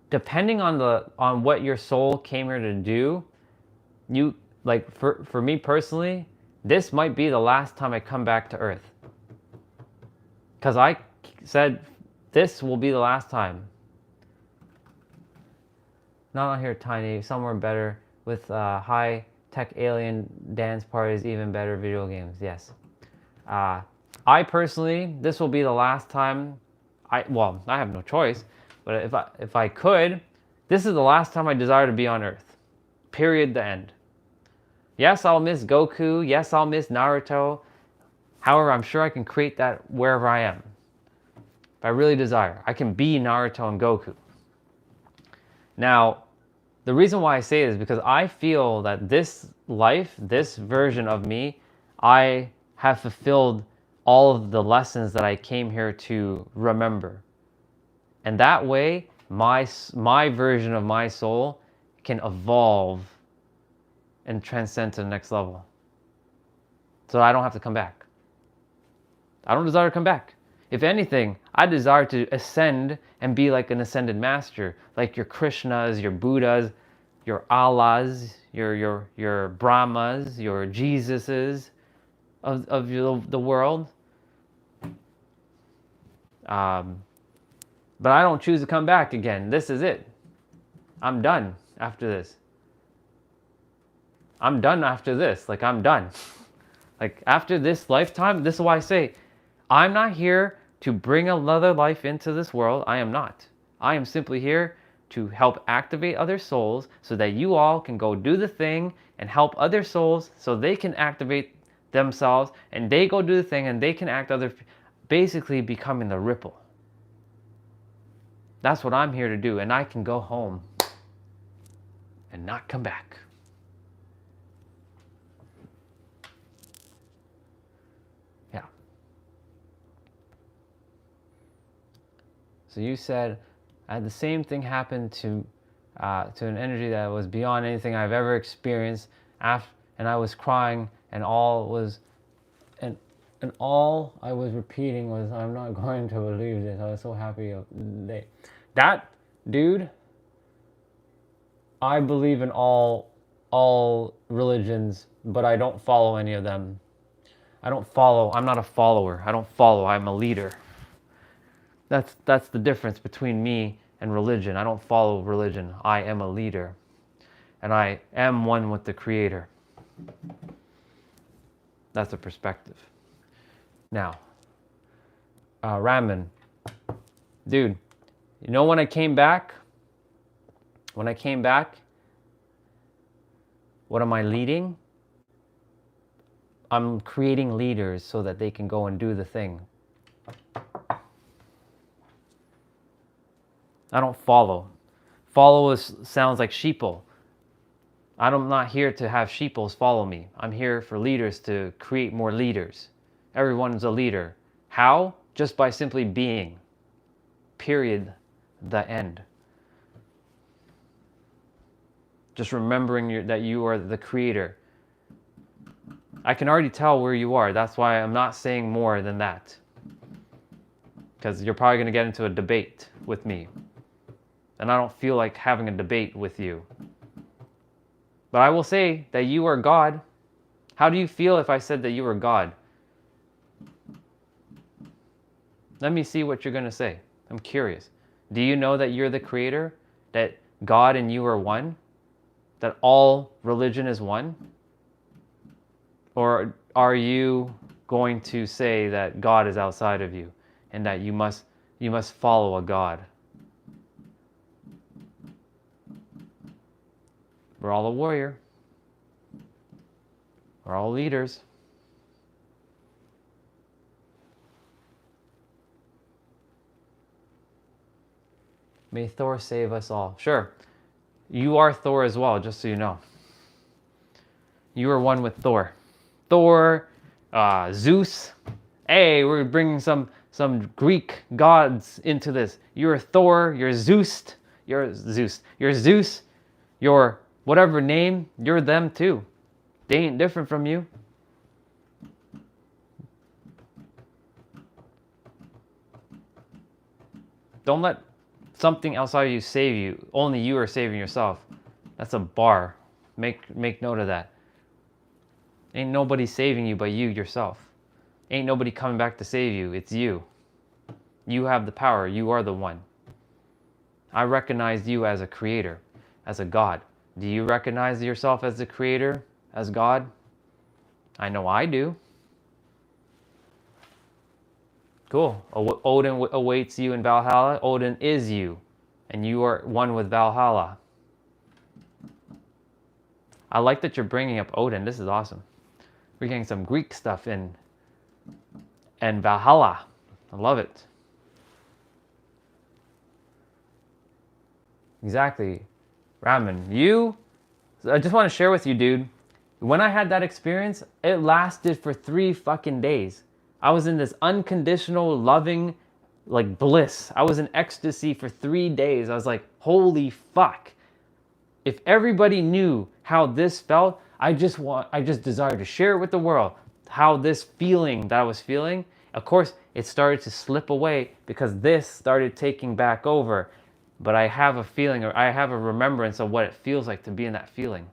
depending on what your soul came here to do, you like for me personally, this might be the last time I come back to Earth. Because I said this will be the last time. Not on here, Tiny. Somewhere better with high-tech alien dance parties, even better video games. Yes. I personally, this will be the last time. I have no choice. But if I could, this is the last time I desire to be on Earth. Period. The end. Yes, I'll miss Goku. Yes, I'll miss Naruto. However, I'm sure I can create that wherever I am. If I really desire, I can be Naruto and Goku. Now, the reason why I say it is because I feel that this life, this version of me, I have fulfilled all of the lessons that I came here to remember. And that way, my version of my soul can evolve and transcend to the next level. So I don't have to come back. I don't desire to come back. If anything, I desire to ascend and be like an ascended master, like your Krishnas, your Buddhas, your Allahs, your Brahmas, your Jesuses of the world. But I don't choose to come back again. This is it. I'm done after this. I'm done after this. Like, I'm done. Like, after this lifetime, this is why I say, I'm not here to bring another life into this world. I am not. I am simply here to help activate other souls so that you all can go do the thing and help other souls so they can activate themselves and they go do the thing and they can act basically becoming the ripple. That's what I'm here to do, and I can go home and not come back. Yeah. So you said, I had the same thing happen to an energy that was beyond anything I've ever experienced, and I was crying, and all I was repeating was, I'm not going to believe this. I was so happy. That dude, I believe in all religions, but I don't follow any of them. I'm not a follower. I don't follow. I'm a leader. That's the difference between me and religion. I don't follow religion. I am a leader. And I am one with the Creator. That's a perspective. Now, Raman, dude, you know when I came back, what am I leading? I'm creating leaders so that they can go and do the thing. I don't follow. Follow sounds like sheeple. I'm not here to have sheeples follow me. I'm here for leaders to create more leaders. Everyone's a leader. How? Just by simply being. Period. The end. Just remembering that you are the Creator. I can already tell where you are. That's why I'm not saying more than that. Because you're probably going to get into a debate with me. And I don't feel like having a debate with you. But I will say that you are God. How do you feel if I said that you are God? Let me see what you're going to say. I'm curious. Do you know that you're the creator? That God and you are one? That all religion is one? Or are you going to say that God is outside of you and that you must follow a God? We're all a warrior. We're all leaders. May Thor save us all. Sure. You are Thor as well, just so you know. You are one with Thor. Thor, Zeus. Hey, we're bringing some Greek gods into this. You're Thor, you're Zeus, you're Zeus, you're whatever name, you're them too. They ain't different from you. Don't let something outside of you save you. Only you are saving yourself. That's a bar. Make note of that. Ain't nobody saving you but you yourself. Ain't nobody coming back to save you. It's you. You have the power. You are the one. I recognize you as a creator, as a God. Do you recognize yourself as the creator, as God? I know I do. Cool. Odin awaits you in Valhalla. Odin is you, and you are one with Valhalla. I like that you're bringing up Odin. This is awesome. We're getting some Greek stuff in and Valhalla. I love it. Exactly. Raman, I just want to share with you, dude. When I had that experience, it lasted for 3 fucking days. I was in this unconditional, loving, like bliss. I was in ecstasy for 3 days. I was like, holy fuck. If everybody knew how this felt, I just desired to share it with the world. How this feeling that I was feeling, of course, it started to slip away because this started taking back over. But I have a feeling, or I have a remembrance of what it feels like to be in that feeling.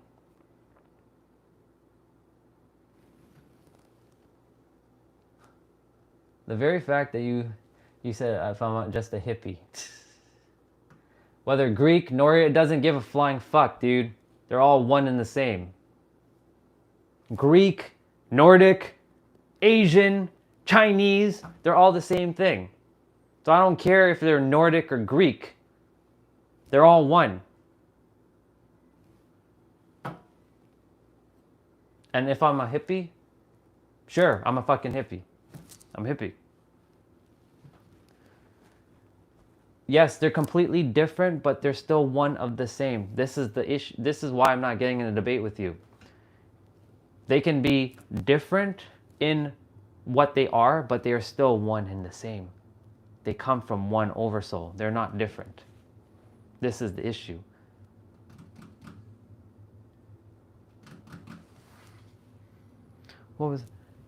The very fact that you said, if I'm just a hippie. Whether Greek, nor it doesn't give a flying fuck, dude. They're all one and the same. Greek, Nordic, Asian, Chinese, they're all the same thing. So I don't care if they're Nordic or Greek. They're all one. And if I'm a hippie, sure, I'm a fucking hippie. I'm a hippie. Yes, they're completely different, but they're still one of the same. This is the issue. This is why I'm not getting in a debate with you. They can be different in what they are, but they are still one and the same. They come from one oversoul. They're not different. This is the issue.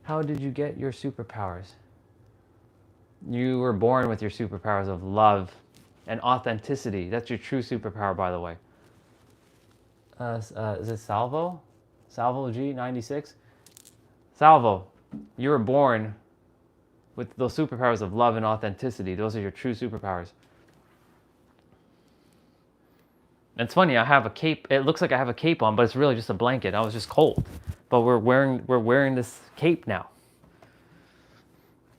How did you get your superpowers? You were born with your superpowers of love and authenticity. That's your true superpower, by the way. Is it Salvo? Salvo G96? Salvo, you were born with those superpowers of love and authenticity. Those are your true superpowers. It's funny, I have a cape. It looks like I have a cape on, but it's really just a blanket. I was just cold. But we're wearing this cape now.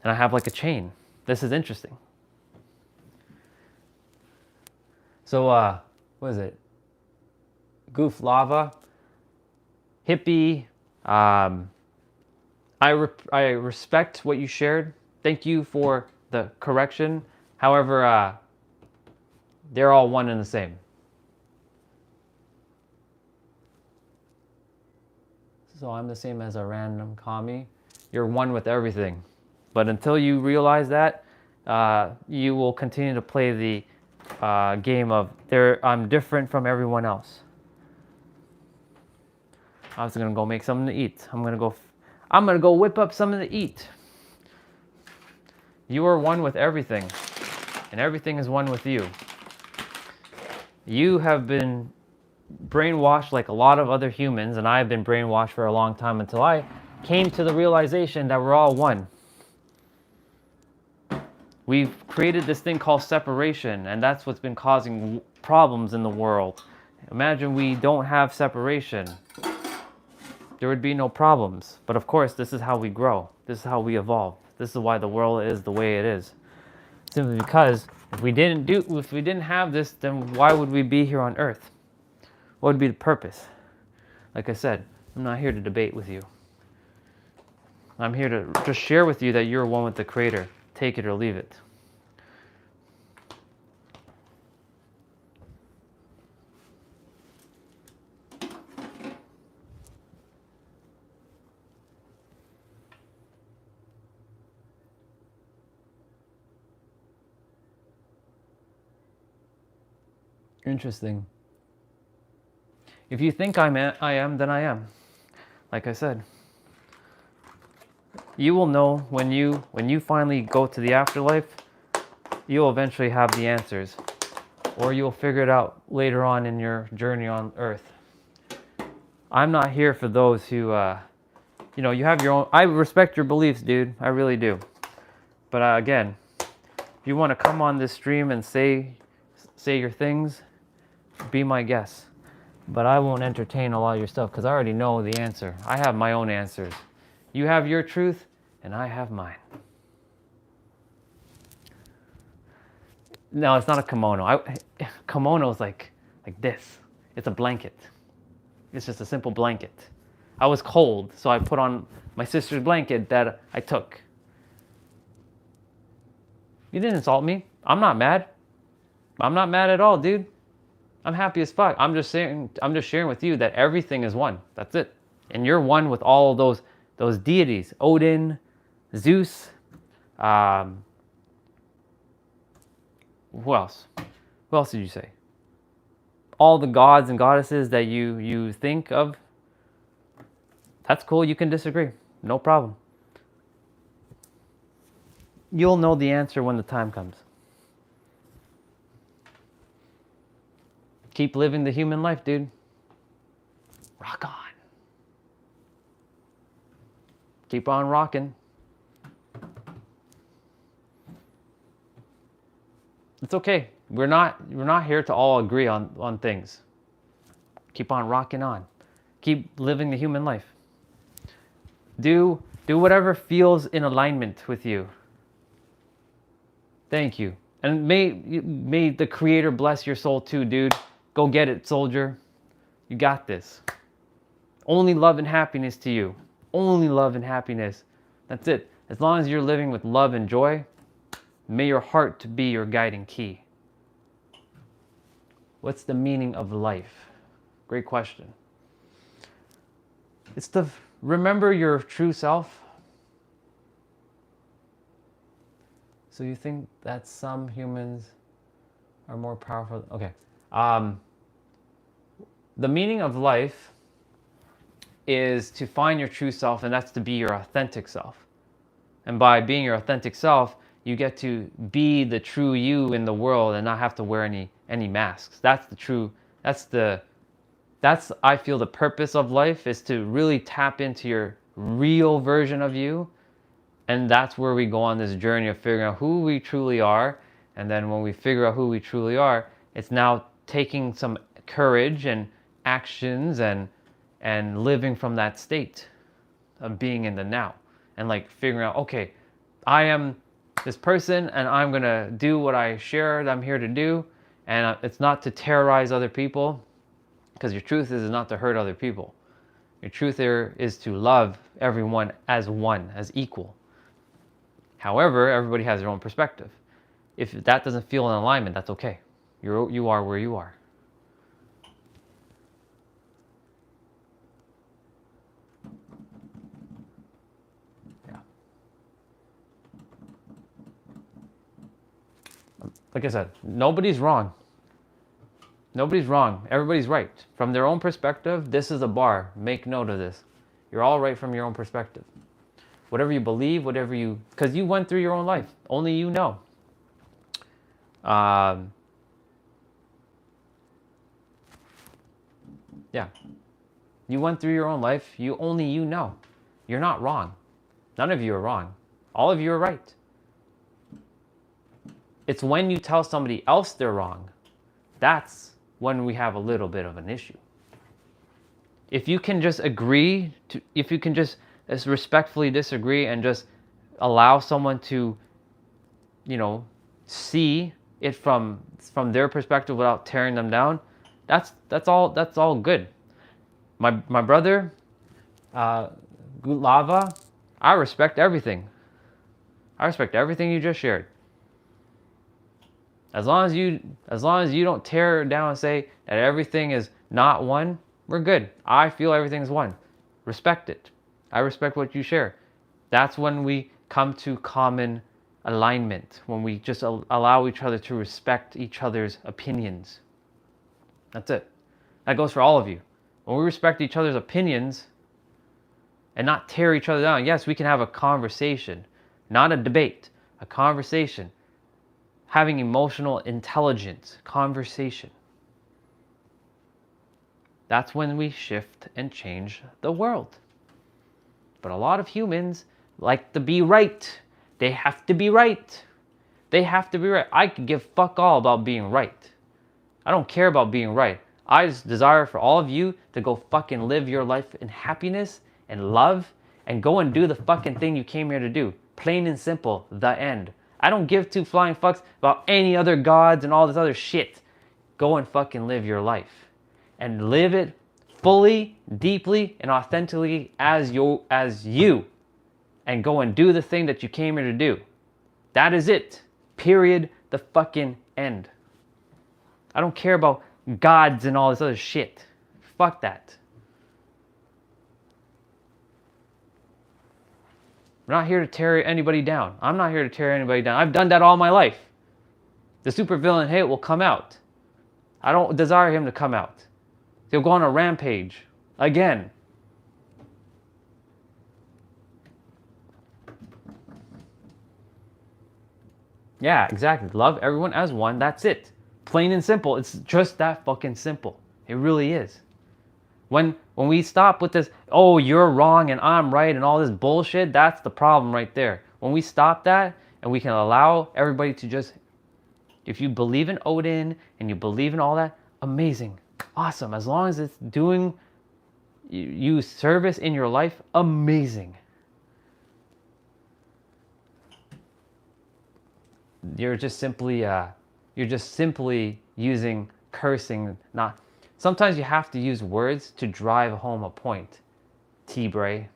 And I have like a chain. This is interesting. So, what is it? Goof Lava, hippie. I respect what you shared. Thank you for the correction. However, they're all one and the same. So I'm the same as a random commie. You're one with everything. But until you realize that, you will continue to play the game of I'm different from everyone else. I was gonna go make something to eat. I'm gonna go whip up something to eat. You are one with everything, and everything is one with you. You have been brainwashed like a lot of other humans, and I have been brainwashed for a long time until I came to the realization that we're all one. We've created this thing called separation, and that's what's been causing problems in the world. Imagine we don't have separation. There would be no problems. But of course, this is how we grow. This is how we evolve. This is why the world is the way it is. Simply because if we didn't have this, then why would we be here on earth? What would be the purpose? Like I said, I'm not here to debate with you. I'm here to just share with you that you're one with the Creator. Take it or leave it. Interesting. If you think I am, then I am. Like I said. You will know when you finally go to the afterlife, you'll eventually have the answers. Or you'll figure it out later on in your journey on earth. I'm not here for those who, you have your own. I respect your beliefs, dude. I really do. But again, if you want to come on this stream and say your things, be my guest. But I won't entertain a lot of your stuff because I already know the answer. I have my own answers. You have your truth, and I have mine. No, it's not a kimono. Kimono is like this. It's a blanket. It's just a simple blanket. I was cold, so I put on my sister's blanket that I took. You didn't insult me. I'm not mad. I'm not mad at all, dude. I'm happy as fuck. I'm just sharing with you that everything is one. That's it. And you're one with all of those deities. Odin, Zeus, who else? Who else did you say? All the gods and goddesses that you think of. That's cool. You can disagree. No problem. You'll know the answer when the time comes. Keep living the human life, dude. Rock on. Keep on rocking. It's okay. We're not here to all agree on things. Keep on rocking on. Keep living the human life. Do whatever feels in alignment with you. Thank you. And may the Creator bless your soul too, dude. Go get it, soldier. You got this. Only love and happiness to you. Only love and happiness. That's it. As long as you're living with love and joy, may your heart be your guiding key. What's the meaning of life? Great question. It's to remember your true self. So you think that some humans are more powerful? Okay. The meaning of life is to find your true self, and that's to be your authentic self. And by being your authentic self, you get to be the true you in the world and not have to wear any masks. That's I feel the purpose of life is to really tap into your real version of you. And that's where we go on this journey of figuring out who we truly are. And then when we figure out who we truly are, it's now taking some courage and actions and living from that state of being in the now. And like figuring out, okay, I am this person and I'm going to do what I shared I'm here to do. And it's not to terrorize other people, because your truth is not to hurt other people. Your truth there is to love everyone as one, as equal. However, everybody has their own perspective. If that doesn't feel in alignment, that's okay. You are where you are. Yeah. Like I said, nobody's wrong. Nobody's wrong. Everybody's right. From their own perspective, this is a bar. Make note of this. You're all right from your own perspective. Whatever you believe, because you went through your own life. Only you know. Yeah. You went through your own life. Only you know. You're not wrong. None of you are wrong. All of you are right. It's when you tell somebody else they're wrong, that's when we have a little bit of an issue. If you can just agree to, if you can just respectfully disagree and just allow someone to, you know, see it from their perspective without tearing them down, that's all good. My brother, Lava, I respect everything. I respect everything you just shared. As long as you don't tear down and say that everything is not one, we're good. I feel everything's one. Respect it. I respect what you share. That's when we come to common alignment, when we just allow each other to respect each other's opinions. That's it. That goes for all of you. When we respect each other's opinions and not tear each other down, yes, we can have a conversation, not a debate, a conversation. Having emotional intelligence, conversation. That's when we shift and change the world. But a lot of humans like to be right. They have to be right. They have to be right. I could give fuck all about being right. I don't care about being right. I just desire for all of you to go fucking live your life in happiness and love and go and do the fucking thing you came here to do. Plain and simple, the end. I don't give two flying fucks about any other gods and all this other shit. Go and fucking live your life. And live it fully, deeply, and authentically as you. And go and do the thing that you came here to do. That is it. Period. The fucking end. I don't care about gods and all this other shit. Fuck that. I'm not here to tear anybody down. I'm not here to tear anybody down. I've done that all my life. The supervillain hate will come out. I don't desire him to come out. He'll go on a rampage. Again. Yeah, exactly. Love everyone as one. That's it. Plain and simple. It's just that fucking simple. It really is. When we stop with this, oh, you're wrong and I'm right and all this bullshit, that's the problem right there. When we stop that and we can allow everybody to just, if you believe in Odin and you believe in all that, amazing, awesome. As long as it's doing you service in your life, amazing. You're just simply using cursing, not. Sometimes you have to use words to drive home a point, T-Bray.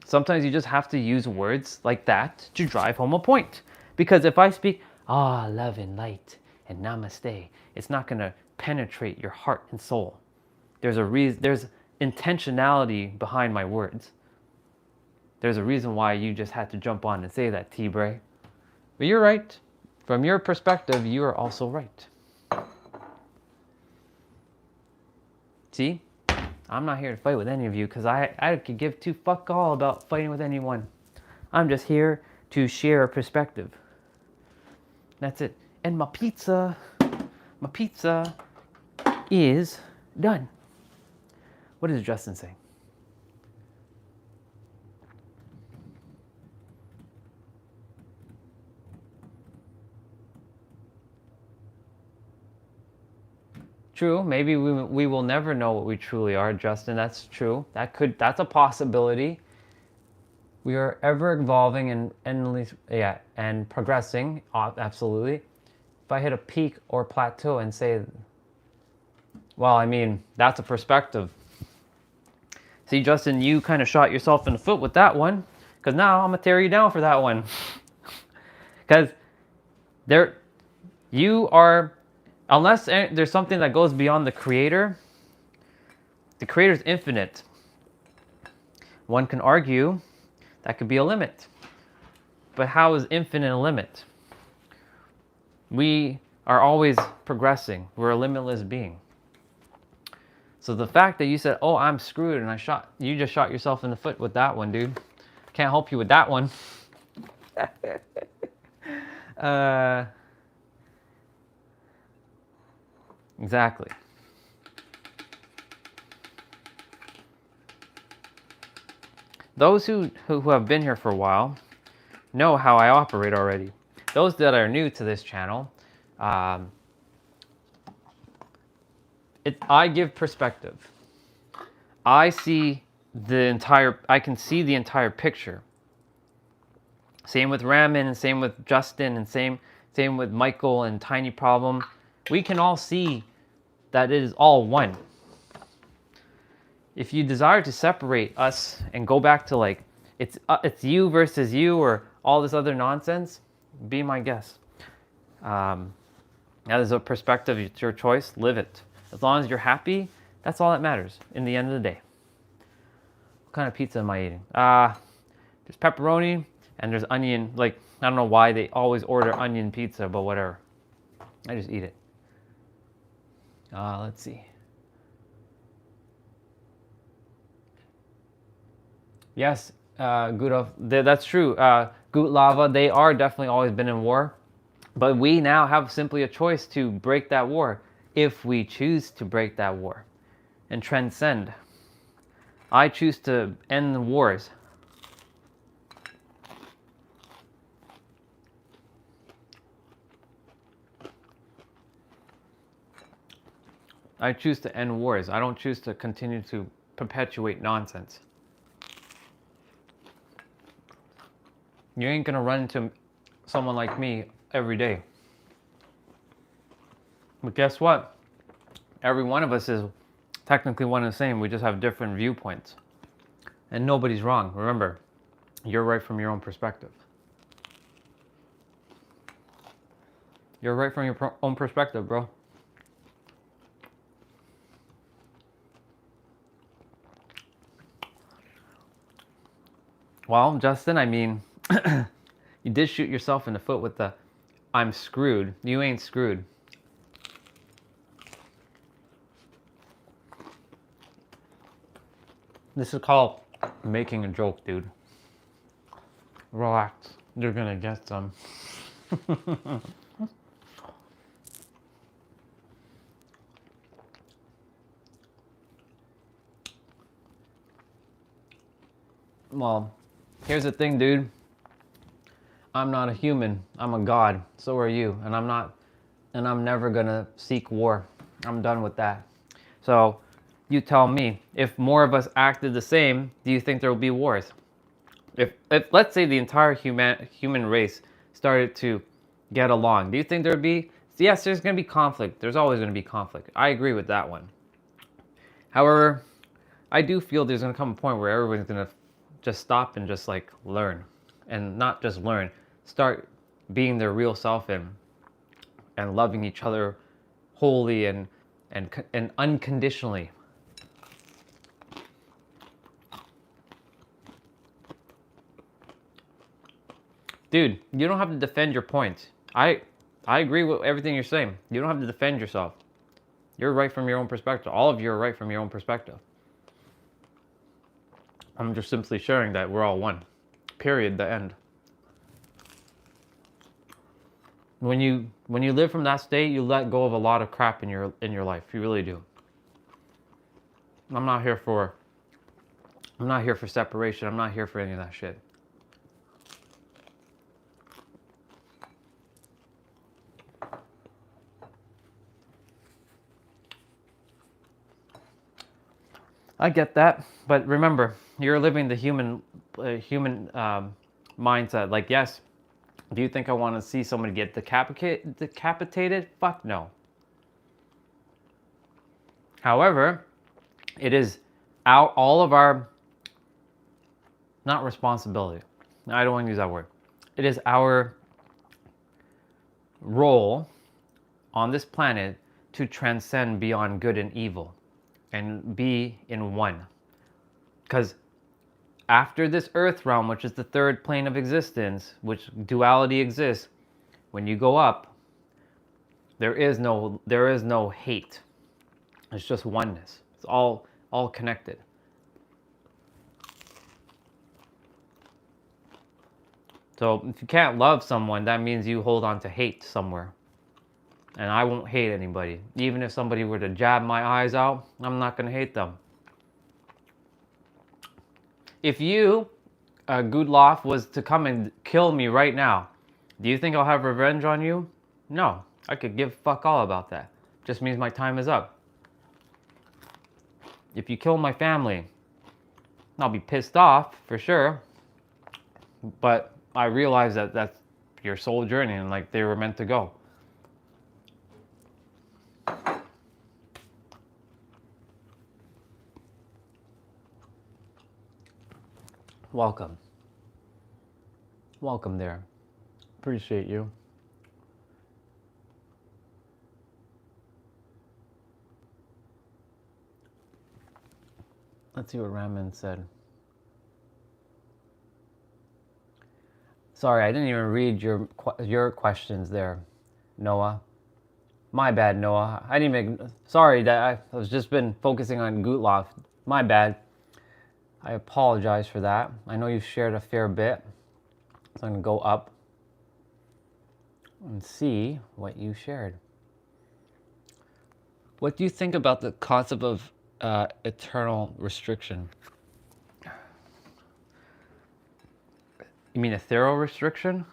Sometimes you just have to use words like that to drive home a point. Because if I speak, love and light and namaste, it's not going to penetrate your heart and soul. There's a reason. There's intentionality behind my words. There's a reason why you just had to jump on and say that, T-Bray. But you're right. From your perspective, you are also right. See, I'm not here to fight with any of you because I could give two fuck all about fighting with anyone. I'm just here to share a perspective. That's it. And my pizza is done. What is Justin saying? True, maybe we will never know what we truly are, Justin. That's true. That's a possibility. We are ever evolving and endless, and progressing. Absolutely. If I hit a peak or plateau and say, well, I mean, that's a perspective. See, Justin, you kind of shot yourself in the foot with that one, because now I'm gonna tear you down for that one. Because you are. Unless there's something that goes beyond the creator is infinite. One can argue that could be a limit. But how is infinite a limit? We are always progressing. We're a limitless being. So the fact that you said, oh, I'm screwed, and you just shot yourself in the foot with that one, dude. Can't help you with that one. Exactly. Those who have been here for a while know how I operate already. Those that are new to this channel, I give perspective. I can see the entire picture. Same with Ramen, and same with Justin, and same with Michael and Tiny Problem. We can all see that it is all one. If you desire to separate us and go back to like it's you versus you or all this other nonsense, be my guest. That is a perspective. It's your choice. Live it. As long as you're happy, that's all that matters in the end of the day. What kind of pizza am I eating? There's pepperoni and there's onion. Like, I don't know why they always order onion pizza, but whatever. I just eat it. Let's see. Yes, Gudov, that's true. Gut Lava, they are definitely always been in war. But we now have simply a choice to break that war if we choose to break that war and transcend. I choose to end the wars. I choose to end wars. I don't choose to continue to perpetuate nonsense. You ain't gonna run into someone like me every day. But guess what? Every one of us is technically one and the same. We just have different viewpoints. And nobody's wrong. Remember, you're right from your own perspective. You're right from your own perspective, bro. Well, Justin, I mean, you did shoot yourself in the foot with the I'm screwed. You ain't screwed. This is called making a joke, dude. Relax. You're gonna get some. Well, here's the thing, dude. I'm not a human. I'm a god. So are you. And I'm never gonna seek war. I'm done with that. So you tell me, if more of us acted the same, do you think there will be wars? If let's say the entire human race started to get along, do you think there would be? Yes, there's going to be conflict. There's always going to be conflict. I agree with that one. However, I do feel there's going to come a point where everyone's going to just stop and just like learn, and not just learn, start being their real self and loving each other wholly and unconditionally. Dude, you don't have to defend your point. I agree with everything you're saying. You don't have to defend yourself. You're right from your own perspective. All of you are right from your own perspective. I'm just simply sharing that we're all one. Period. The end. When you live from that state, you let go of a lot of crap in your life. You really do. I'm not here for separation. I'm not here for any of that shit. I get that, but remember, you're living the human mindset. Like, yes, do you think I want to see somebody get decapitated? Fuck no. However, it is all of our, not responsibility. I don't want to use that word. It is our role on this planet to transcend beyond good and evil and be in one. Because after this earth realm, which is the third plane of existence, which duality exists, when you go up, there is no hate. It's just oneness. It's all connected. So if you can't love someone, that means you hold on to hate somewhere. And I won't hate anybody. Even if somebody were to jab my eyes out, I'm not going to hate them. If you Gudloff was to come and kill me right now, do you think I'll have revenge on you? No, I could give fuck all about that. Just means my time is up. If you kill my family, I'll be pissed off for sure, but I realize that that's your soul journey and like they were meant to go. Welcome. Welcome there. Appreciate you. Let's see what Raman said. Sorry, I didn't even read your questions there, Noah. My bad, Noah. I didn't even. Sorry that I was just been focusing on Gutloff. My bad. I apologize for that. I know you've shared a fair bit, so I'm gonna go up and see what you shared. What do you think about the concept of eternal restriction? You mean ethereal restriction?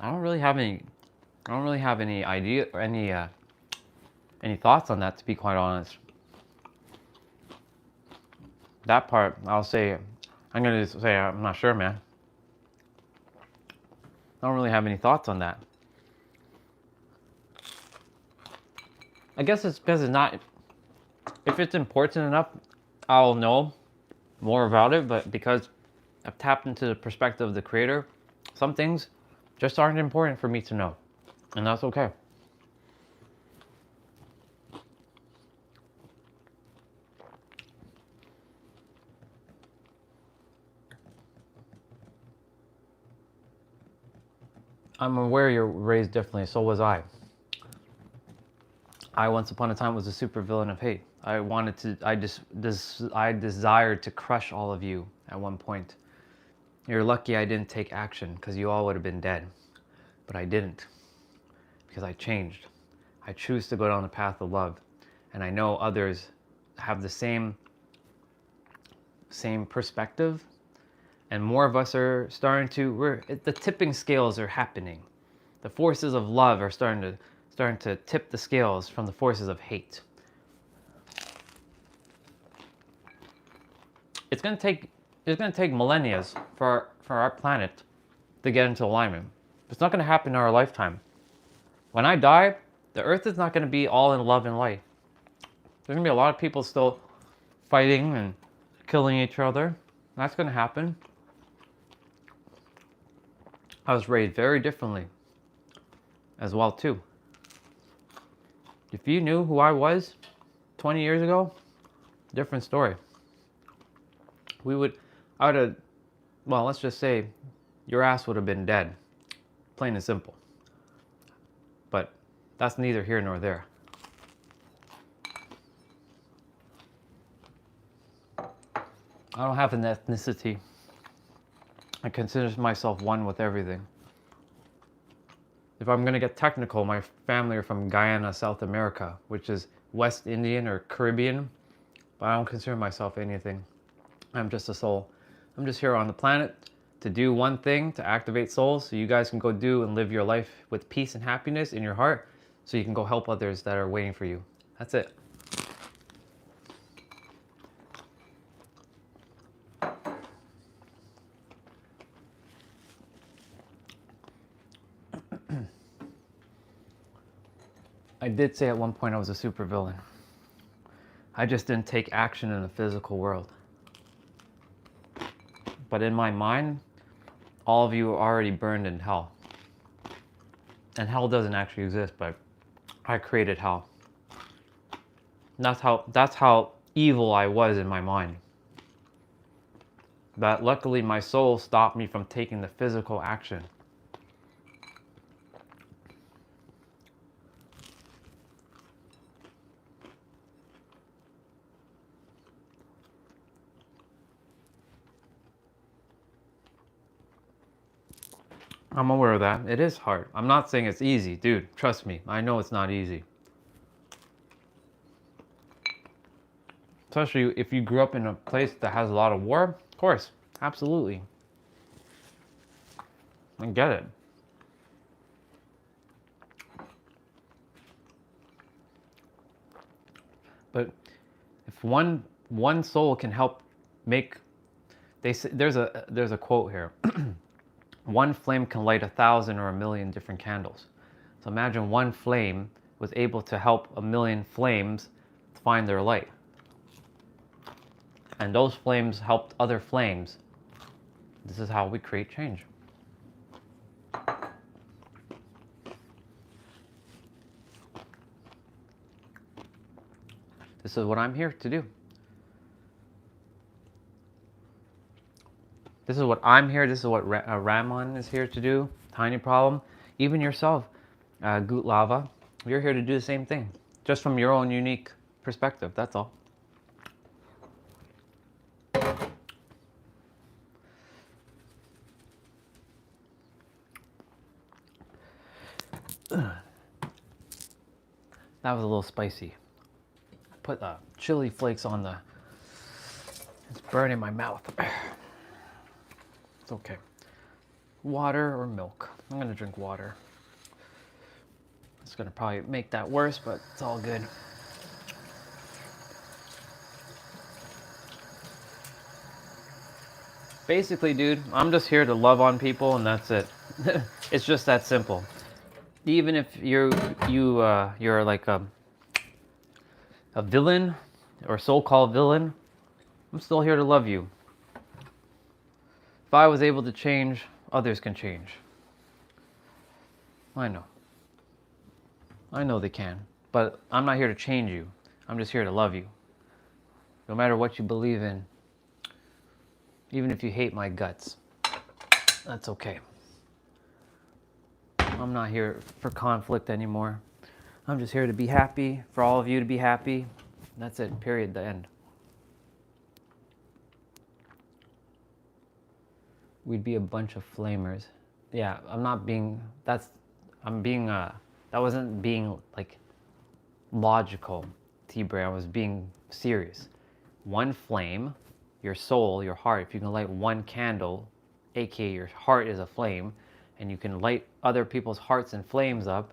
I don't really have any idea or any thoughts on that, to be quite honest. That part, I'm gonna say I'm not sure, man. I don't really have any thoughts on that. I guess it's because it's not. If it's important enough, I'll know more about it. But because I've tapped into the perspective of the creator, some things just aren't important for me to know, and that's okay. I'm aware you're raised differently, so was I. I once upon a time was a supervillain of hate. I desired to crush all of you at one point. You're lucky I didn't take action, because you all would have been dead. But I didn't, because I changed. I choose to go down the path of love, and I know others have the same perspective, and more of us are starting to. The tipping scales are happening. The forces of love are starting to tip the scales from the forces of hate. It's gonna take millennia for our planet to get into alignment. It's not gonna happen in our lifetime. When I die, the earth is not gonna be all in love and light. There's gonna be a lot of people still fighting and killing each other. That's gonna happen. I was raised very differently as well too. If you knew who I was 20 years ago, different story. Let's just say your ass would have been dead. Plain and simple. But that's neither here nor there. I don't have an ethnicity. I consider myself one with everything. If I'm gonna get technical, my family are from Guyana, South America, which is West Indian or Caribbean, but I don't consider myself anything. I'm just a soul. I'm just here on the planet to do one thing, to activate souls, so you guys can go do and live your life with peace and happiness in your heart, so you can go help others that are waiting for you. That's it. I did say at one point I was a supervillain. I just didn't take action in the physical world. But in my mind, all of you are already burned in hell. And hell doesn't actually exist, but I created hell. That's how evil I was in my mind. But luckily my soul stopped me from taking the physical action. I'm aware of that. It is hard. I'm not saying it's easy. Dude, trust me. I know it's not easy. Especially if you grew up in a place that has a lot of war, of course, absolutely. I get it. But if one soul can help make, they say, there's a quote here. One flame can light 1,000 or 1,000,000 different candles. So imagine one flame was able to help 1,000,000 flames find their light. And those flames helped other flames. This is how we create change. This is what I'm here to do. This is what I'm here. This is what Ramon is here to do. Tiny problem. Even yourself, Goot Lava, you're here to do the same thing. Just from your own unique perspective. That's all. That was a little spicy. I put chili flakes on the... It's burning my mouth. It's okay. Water or milk? I'm gonna drink water. It's gonna probably make that worse, but it's all good. Basically, dude, I'm just here to love on people and that's it. It's just that simple. Even if you're like a villain or so-called villain, I'm still here to love you. If I was able to change, others can change. I know. I know they can, but I'm not here to change you. I'm just here to love you. No matter what you believe in, even if you hate my guts, that's okay. I'm not here for conflict anymore. I'm just here to be happy, for all of you to be happy. That's it, period, the end. We'd be a bunch of flamers. Yeah, I'm not being, that wasn't being like logical, T-Bray. I was being serious. One flame, your soul, your heart, if you can light one candle, aka your heart is a flame, and you can light other people's hearts and flames up,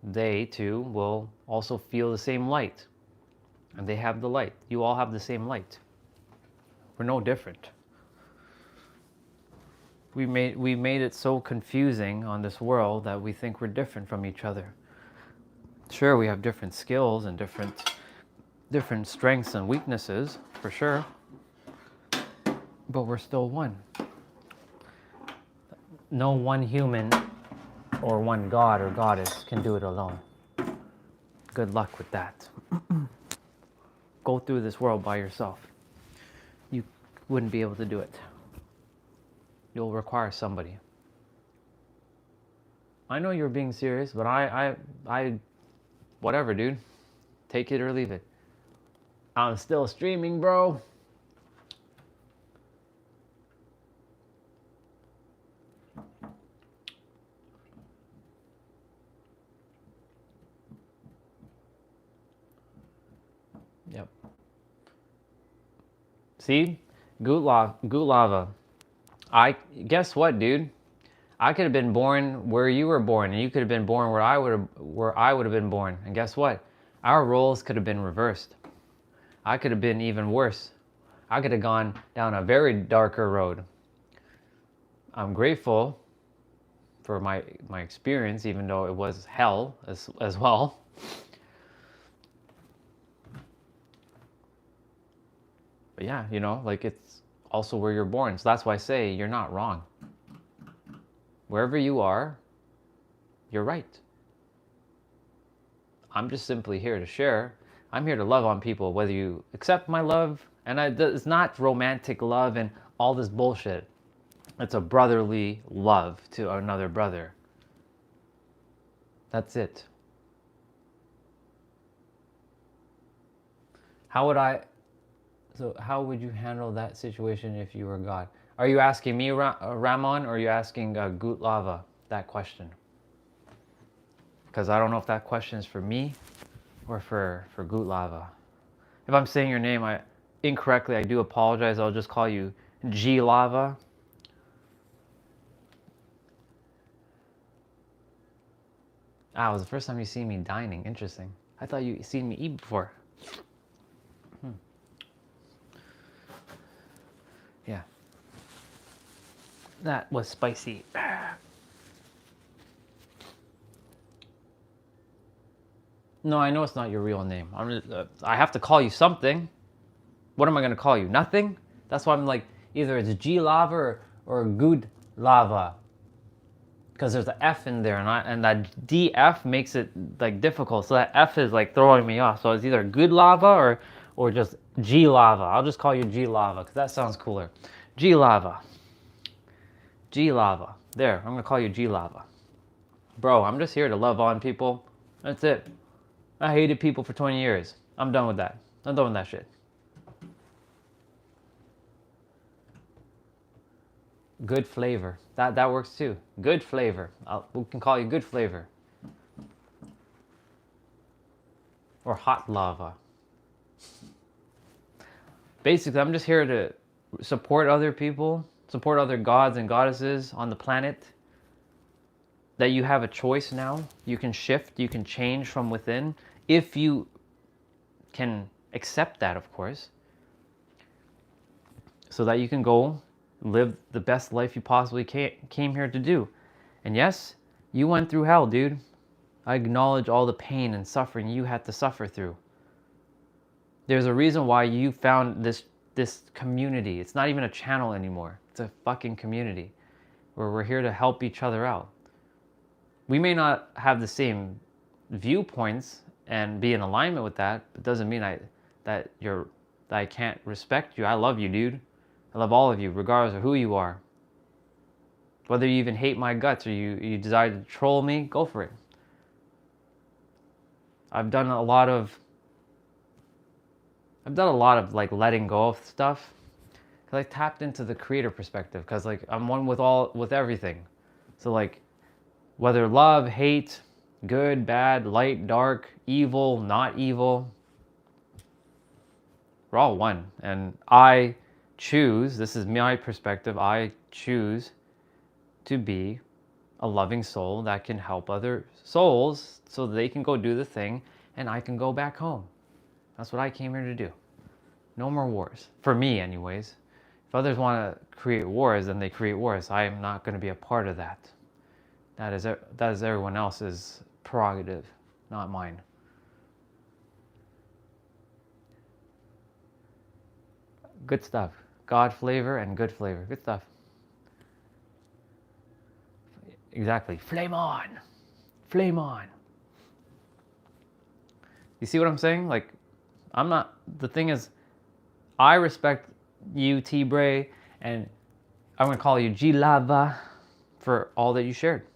they too will also feel the same light. And they have the light. You all have the same light. We're no different. We made it so confusing on this world that we think we're different from each other. Sure, we have different skills and different strengths and weaknesses, for sure. But we're still one. No one human or one god or goddess can do it alone. Good luck with that. Go through this world by yourself. You wouldn't be able to do it. You'll require somebody. I know you're being serious, but I whatever, dude. Take it or leave it. I'm still streaming, bro. Yep. See? Goot Lava. Guess what, dude? I could have been born where you were born, and you could have been born where I would have been born. And guess what? Our roles could have been reversed. I could have been even worse. I could have gone down a very darker road. I'm grateful for my experience, even though it was hell as well. But yeah, you know, like it's also where you're born. So that's why I say you're not wrong. Wherever you are, you're right. I'm just simply here to share. I'm here to love on people, whether you accept my love. And it's not romantic love and all this bullshit. It's a brotherly love to another brother. That's it. How would you handle that situation if you were God? Are you asking me, Ramon, or are you asking Goot Lava that question? Because I don't know if that question is for me or for Goot Lava. If I'm saying your name incorrectly, I do apologize. I'll just call you G Lava. Ah, it was the first time you seen me dining. Interesting. I thought you seen me eat before. Yeah. That was spicy. No, I know it's not your real name. I have to call you something. What am I gonna call you? Nothing? That's why I'm like, either it's G Lava or Good Lava. Because there's an F in there, and that DF makes it like difficult. So that F is like throwing me off. So it's either Good Lava or just G Lava. I'll just call you G Lava because that sounds cooler. G Lava. G Lava. There, I'm gonna call you G Lava. Bro, I'm just here to love on people. That's it. I hated people for 20 years. I'm done with that. I'm done with that shit. Good flavor. That works too. Good flavor. We can call you Good Flavor. Or Hot Lava. Basically, I'm just here to support other people, support other gods and goddesses on the planet. That you have a choice now. You can shift, you can change from within. If you can accept that, of course. So that you can go live the best life you possibly came here to do. And yes, you went through hell, dude. I acknowledge all the pain and suffering you had to suffer through. There's a reason why you found this community. It's not even a channel anymore. It's a fucking community where we're here to help each other out. We may not have the same viewpoints and be in alignment with that, but it doesn't mean that I can't respect you. I love you, dude. I love all of you, regardless of who you are. Whether you even hate my guts or you desire to troll me, go for it. I've done a lot of like letting go of stuff. Cause I tapped into the creator perspective. Cause like I'm one with everything. So like whether love, hate, good, bad, light, dark, evil, not evil, we're all one. And I choose, this is my perspective, I choose to be a loving soul that can help other souls so they can go do the thing and I can go back home. That's what I came here to do. No more wars. For me anyways. If others want to create wars, then they create wars. I am not going to be a part of that. That is everyone else's prerogative, not mine. Good stuff. God flavor and good flavor. Good stuff. Exactly. Flame on. Flame on. You see what I'm saying? Like, the thing is, I respect you, T-Bray, and I'm going to call you G-Lava for all that you shared.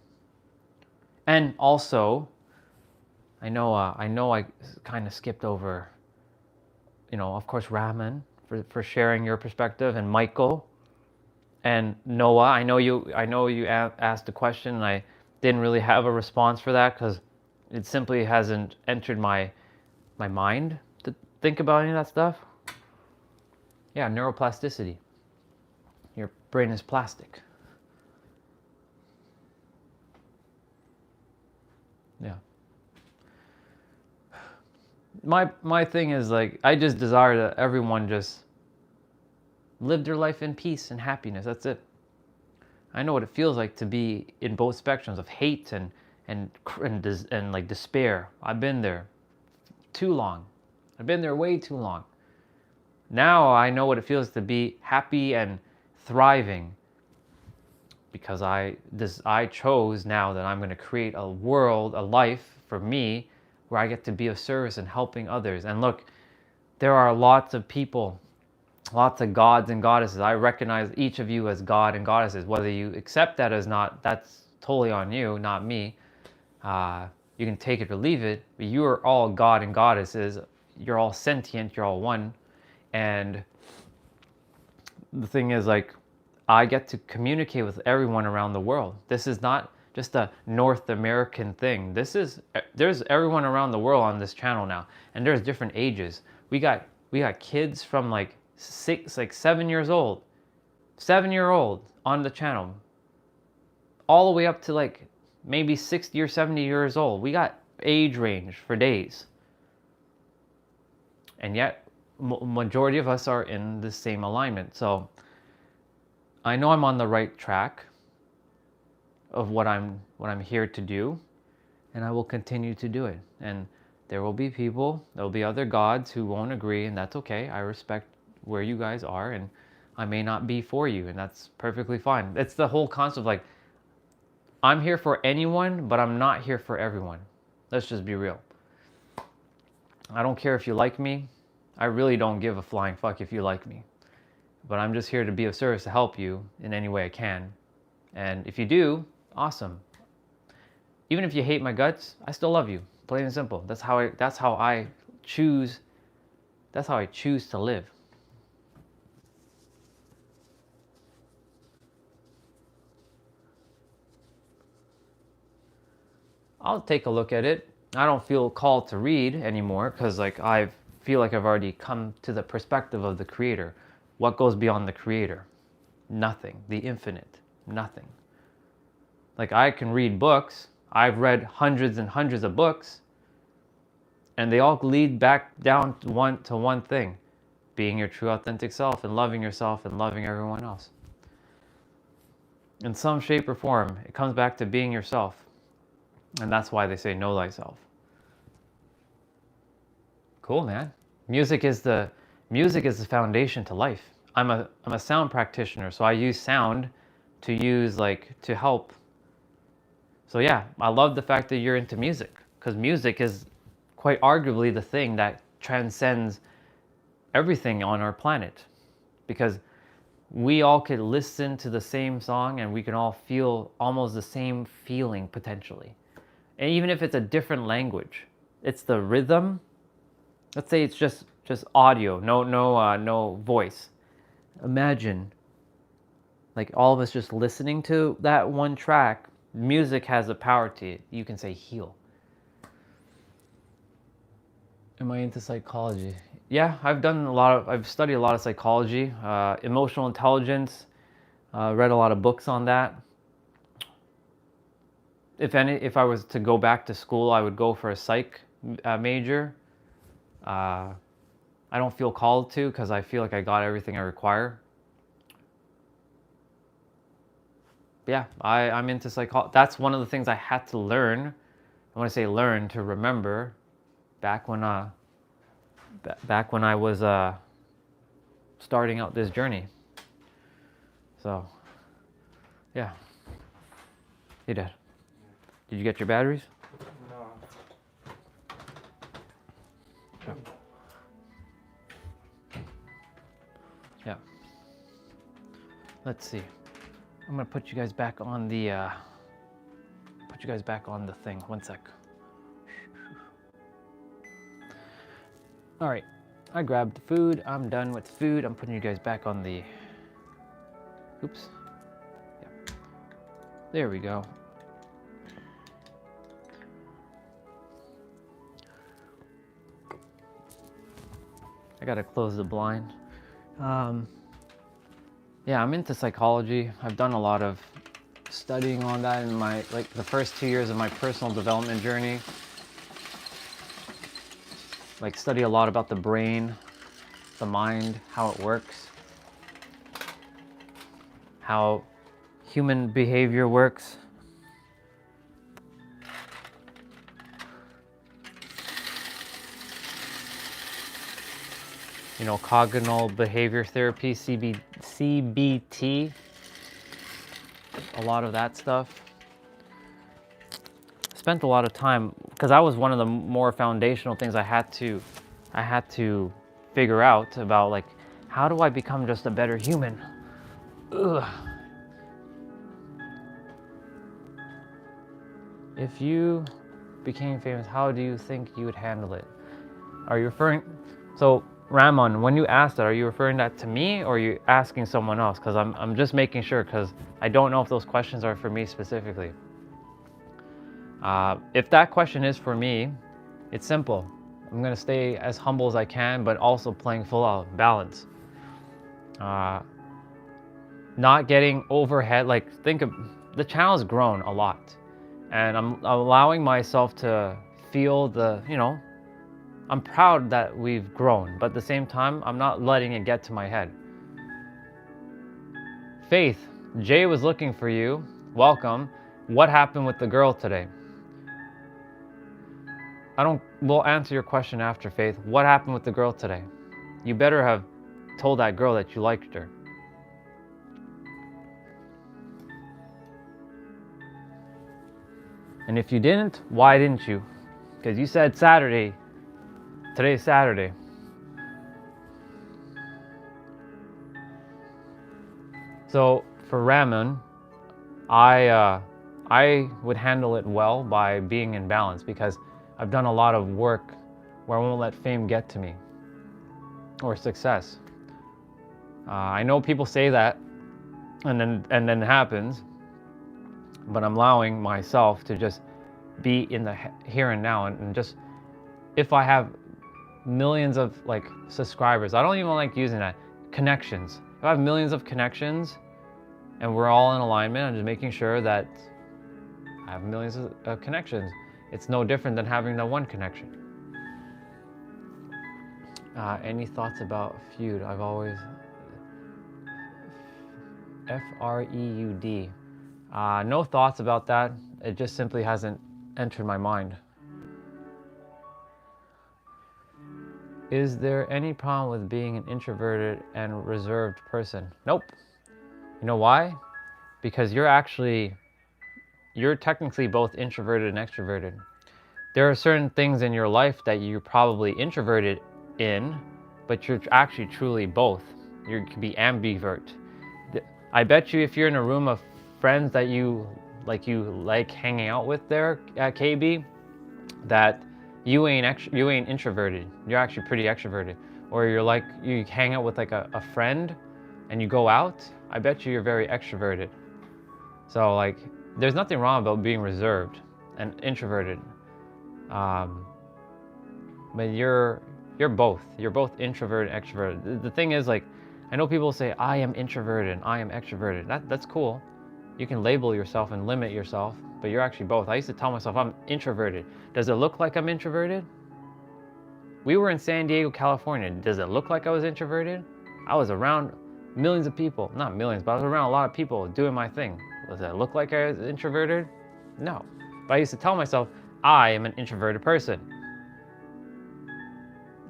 And also, I know I kind of skipped over, of course, Raman for sharing your perspective, and Michael, and Noah. I know you asked a question, and I didn't really have a response for that because it simply hasn't entered my mind to think about any of that stuff. Yeah, neuroplasticity. Your brain is plastic. Yeah. My thing is like, I just desire that everyone just live their life in peace and happiness. That's it. I know what it feels like to be in both spectrums of hate and like despair. I've been there too long. I've been there way too long. Now I know what it feels to be happy and thriving because I chose now that I'm going to create a world, a life for me where I get to be of service and helping others. And look, there are lots of people, lots of gods and goddesses. I recognize each of you as god and goddesses. Whether you accept that as not, that's totally on you, not me. You can take it or leave it, but you are all god and goddesses. You're all sentient, you're all one. And the thing is, like, I get to communicate with everyone around the world. This is not just a North American thing. There's everyone around the world on this channel now, and there's different ages. We got We got kids from like 7 years old, 7-year-old on the channel, all the way up to like maybe 60 or 70 years old. We got age range for days. And yet, majority of us are in the same alignment. So I know I'm on the right track of what I'm here to do, and I will continue to do it. And there will be people, there will be other gods who won't agree, and that's okay. I respect where you guys are, and I may not be for you, and that's perfectly fine. It's the whole concept of like, I'm here for anyone, but I'm not here for everyone. Let's just be real. I don't care if you like me. I really don't give a flying fuck if you like me. But I'm just here to be of service to help you in any way I can. And if you do, awesome. Even if you hate my guts, I still love you. Plain and simple. That's how I choose to live. I'll take a look at it. I don't feel called to read anymore because like I feel like I've already come to the perspective of the creator. What goes beyond the creator? Nothing. The infinite. Nothing. Like I can read books. I've read hundreds and hundreds of books, and they all lead back down to one thing: being your true authentic self and loving yourself and loving everyone else. In some shape or form, it comes back to being yourself. And that's why they say know thyself. Cool, man. Music is the foundation to life. I'm a sound practitioner, so I use sound to help. So yeah, I love the fact that you're into music, because music is quite arguably the thing that transcends everything on our planet. Because we all could listen to the same song and we can all feel almost the same feeling potentially. And even if it's a different language, it's the rhythm. Let's say it's just audio, no voice. Imagine, like all of us just listening to that one track. Music has a power to it. You can say heal. Am I into psychology? Yeah, I've studied a lot of psychology, emotional intelligence. Read a lot of books on that. If I was to go back to school, I would go for a psych major. I don't feel called to because I feel like I got everything I require. But yeah, I'm into psychology. That's one of the things I had to learn. I want to say learn, to remember back when I was starting out this journey. So yeah. Hey, Dad. Did you get your batteries? No. Sure. Yeah. Let's see. I'm gonna put you guys back on the thing. One sec. All right. I grabbed the food. I'm done with food. I'm putting you guys back on the. Oops. Yeah. There we go. I gotta close the blind. Yeah, I'm into psychology. I've done a lot of studying on that in the first 2 years of my personal development journey. Study a lot about the brain, the mind, how it works, how human behavior works. Cognitive behavior therapy, CBT, a lot of that stuff. Spent a lot of time, because that was one of the more foundational things I had to figure out about, how do I become just a better human? Ugh. If you became famous, how do you think you would handle it? Are you referring, so Ramon, when you asked that, are you referring that to me or are you asking someone else? Because I'm just making sure, because I don't know if those questions are for me specifically. If that question is for me, it's simple. I'm gonna stay as humble as I can, but also playing full out balance. Not getting overhead. Like, think of the channel's grown a lot, and I'm allowing myself to feel the, I'm proud that we've grown, but at the same time, I'm not letting it get to my head. Faith, Jay was looking for you. Welcome. What happened with the girl today? We'll answer your question after, Faith. What happened with the girl today? You better have told that girl that you liked her. And if you didn't, why didn't you? Because you said Saturday. Today's Saturday. So for ramen, I would handle it well by being in balance, because I've done a lot of work where I won't let fame get to me or success. I know people say that, and then it happens, but I'm allowing myself to just be in the here and now, and just, if I have millions of like subscribers, I don't even like using that, connections. If I have millions of connections and we're all in alignment, I'm just making sure that I have millions of connections. It's no different than having the one connection. Any thoughts about feud? I've always Freud. No thoughts about that. It just simply hasn't entered my mind. Is there any problem with being an introverted and reserved person? Nope. You know why? Because you're technically both introverted and extroverted. There are certain things in your life that you're probably introverted in, but you're actually truly both. You can be ambivert. I bet you if you're in a room of friends that you like hanging out with there at KB, that you ain't introverted. You're actually pretty extroverted. Or you hang out with like a friend and you go out, I bet you're very extroverted. So like, there's nothing wrong about being reserved and introverted. But you're both. You're both introverted and extroverted. The thing is, like, I know people say, I am introverted and I am extroverted. That's cool. You can label yourself and limit yourself, but you're actually both. I used to tell myself I'm introverted. Does it look like I'm introverted? We were in San Diego, California. Does it look like I was introverted? I was around millions of people. Not millions, but I was around a lot of people doing my thing. Does it look like I was introverted? No. But I used to tell myself, I am an introverted person.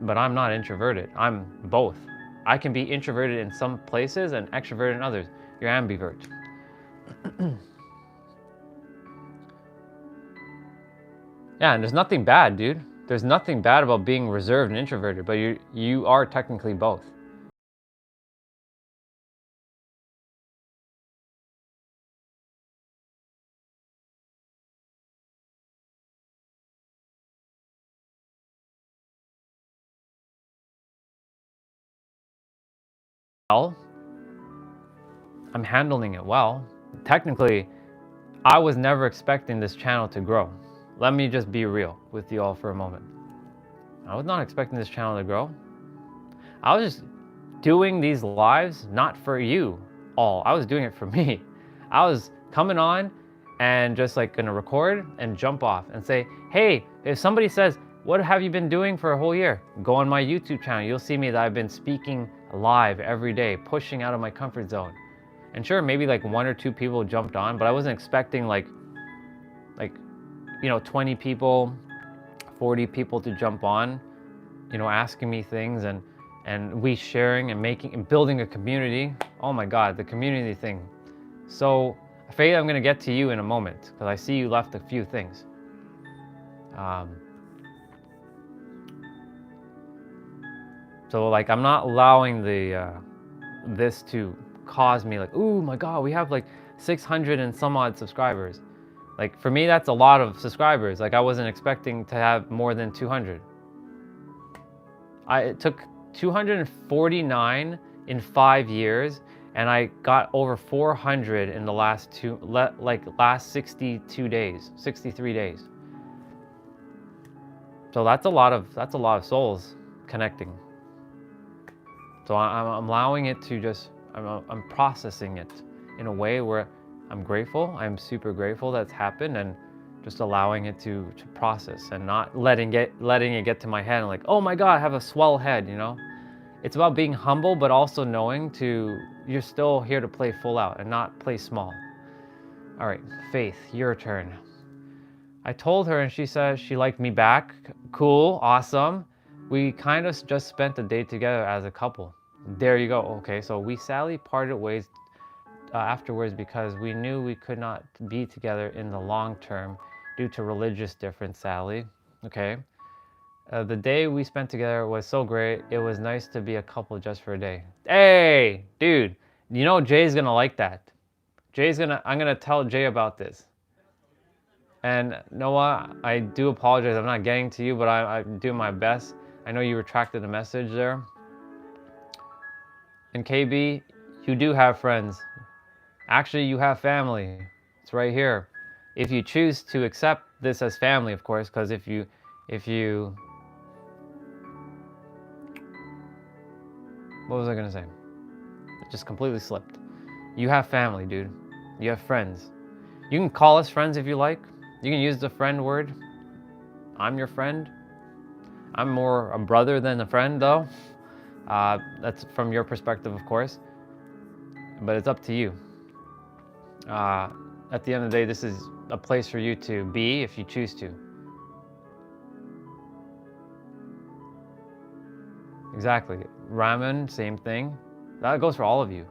But I'm not introverted. I'm both. I can be introverted in some places and extroverted in others. You're ambivert. Yeah, and there's nothing bad, dude. There's nothing bad about being reserved and introverted, but you are technically both. Well, I'm handling it well. Technically, I was never expecting this channel to grow. Let me just be real with you all for a moment. I was not expecting this channel to grow. I was just doing these lives not for you all. I was doing it for me. I was coming on and just like gonna record and jump off and say, hey, if somebody says, what have you been doing for a whole year? Go on my YouTube channel. You'll see me that I've been speaking live every day, pushing out of my comfort zone. And sure, maybe like 1 or 2 people jumped on, but I wasn't expecting like 20 people, 40 people to jump on, asking me things and we sharing and making and building a community. Oh my God, the community thing. So Faye, I'm gonna get to you in a moment because I see you left a few things. So like, I'm not allowing this to cause me like, oh my God, we have like 600 and some odd subscribers. Like for me, that's a lot of subscribers. Like I wasn't expecting to have more than 200. It took 249 in 5 years, and I got over 400 in the last 62 days, 63 days. So that's a lot of souls connecting. So I'm allowing it to just, I'm processing it in a way where I'm grateful. I'm super grateful that's happened, and just allowing it to process and not letting it get to my head and like, oh my God, I have a swell head, you know? It's about being humble, but also knowing you're still here to play full out and not play small. All right, Faith, your turn. I told her and she said she liked me back. Cool, awesome. We kind of just spent the day together as a couple. There you go. Okay, so we sadly parted ways afterwards because we knew we could not be together in the long term due to religious difference, sadly. Okay. The day we spent together was so great. It was nice to be a couple just for a day. Hey, dude, you know Jay's gonna like that. I'm gonna tell Jay about this. And Noah, I do apologize. I'm not getting to you, but I'm doing my best. I know you retracted the message there. And KB, you do have friends. Actually, you have family. It's right here. If you choose to accept this as family, of course, because if you, what was I gonna say? It just completely slipped. You have family, dude. You have friends. You can call us friends if you like. You can use the friend word. I'm your friend. I'm more a brother than a friend, though. That's from your perspective, of course. But it's up to you. At the end of the day, this is a place for you to be if you choose to. Exactly. Ramen, same thing. That goes for all of you.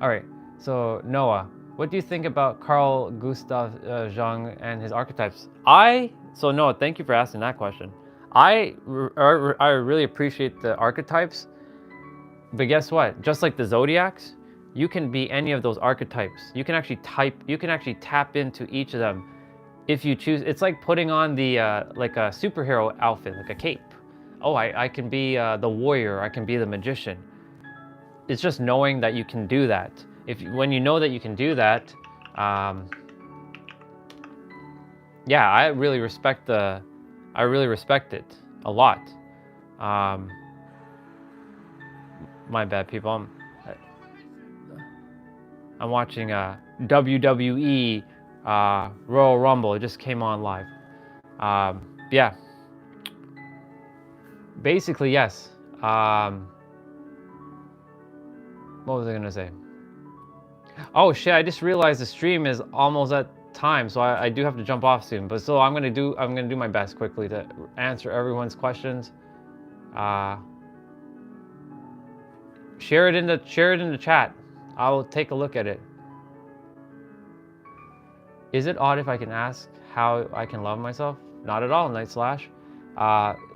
All right. So Noah, what do you think about Carl Gustav Jung and his archetypes? So Noah, thank you for asking that question. I really appreciate the archetypes, but guess what? Just like the zodiacs, you can be any of those archetypes. You can actually tap into each of them if you choose. It's like putting on the like a superhero outfit, like a cape. Oh, I can be the warrior. I can be the magician. It's just knowing that you can do that. When you know that you can do that, yeah, I really respect it a lot. My bad, people. I'm watching WWE Royal Rumble. It just came on live. Yeah. Basically, yes. What was I gonna say? Oh shit! I just realized the stream is almost at time, so I do have to jump off soon. But still, I'm gonna do my best quickly to answer everyone's questions. Share it in the chat. I will take a look at it. Is it odd if I can ask how I can love myself? Not at all, Night Slash.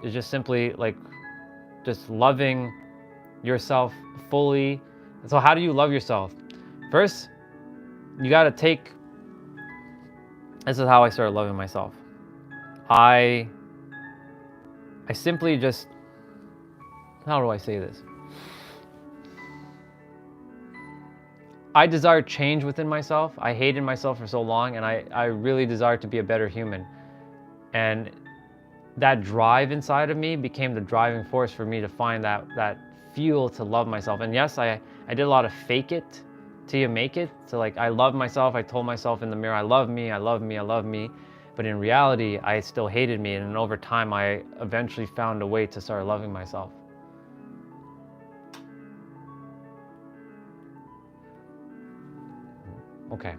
It's just simply like just loving yourself fully. So how do you love yourself? First, you gotta take, this is how I started loving myself. I simply just, how do I say this? I desired change within myself. I hated myself for so long, and I really desired to be a better human. And that drive inside of me became the driving force for me to find that fuel to love myself. And yes, I did a lot of fake it till you make it. So like, I love myself. I told myself in the mirror, I love me, I love me, I love me. But in reality, I still hated me. And over time, I eventually found a way to start loving myself. Okay.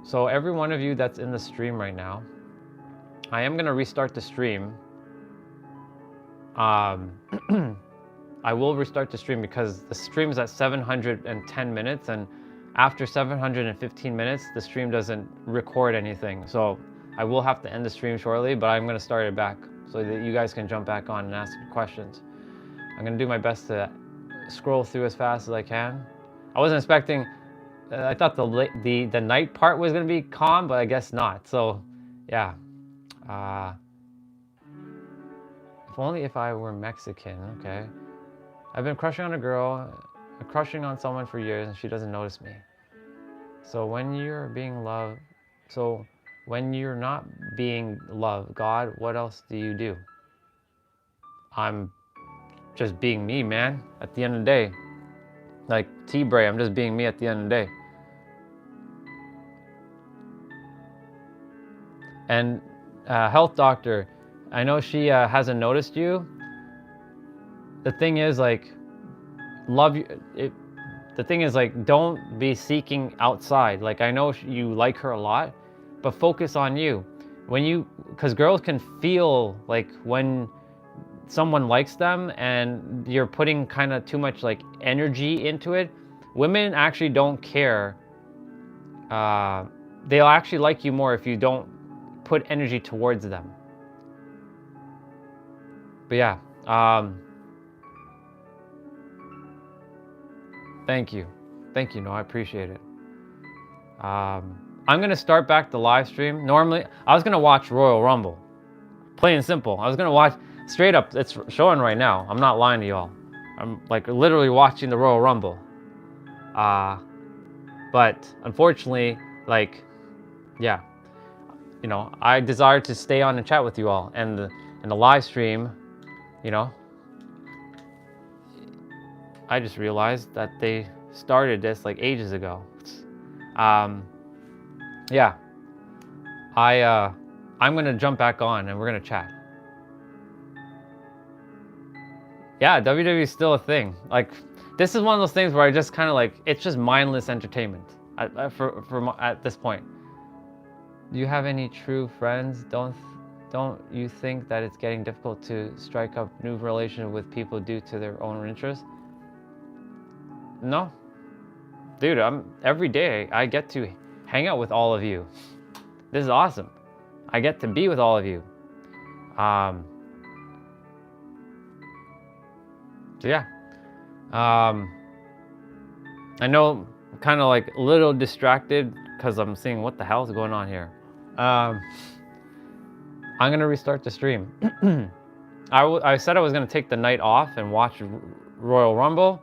So every one of you that's in the stream right now, I am gonna restart the stream. I will restart the stream because the stream is at 710 minutes, and after 715 minutes, the stream doesn't record anything. So I will have to end the stream shortly, but I'm gonna start it back so that you guys can jump back on and ask questions. I'm gonna do my best to scroll through as fast as I can. I wasn't expecting, I thought the night part was gonna be calm, but I guess not. So yeah. If only if I were Mexican, okay. I've been crushing on a girl, crushing on someone for years, and she doesn't notice me. So when you're being loved, so when you're not being love, God, what else do you do? I'm just being me, man, at the end of the day. Like T-Bray, I'm just being me at the end of the day. And health doctor, I know she hasn't noticed you. The thing is, like, love you. The thing is, like, don't be seeking outside. Like, I know you like her a lot, but focus on you. Because girls can feel like when someone likes them and you're putting kind of too much like energy into it. Women actually don't care. They'll actually like you more if you don't put energy towards them. But yeah, thank you. No, I appreciate it. I'm gonna start back the live stream. Normally, I was gonna watch Royal Rumble. Plain and simple. I was gonna watch straight up. It's showing right now. I'm not lying to y'all. I'm like literally watching the Royal Rumble. But unfortunately, like, yeah, you know, I desire to stay on and chat with you all, and the live stream, you know, I just realized that they started this like ages ago. Yeah, I'm gonna jump back on and we're gonna chat. Yeah, WWE is still a thing. Like, this is one of those things where I just kind of like, it's just mindless entertainment at this point. Do you have any true friends? Don't you think that it's getting difficult to strike up new relations with people due to their own interests? No, dude. Every day I get to hang out with all of you. This is awesome. I get to be with all of you. So yeah, I know I'm kind of like a little distracted because I'm seeing what the hell is going on here. I'm gonna restart the stream. I said I was gonna take the night off and watch Royal Rumble,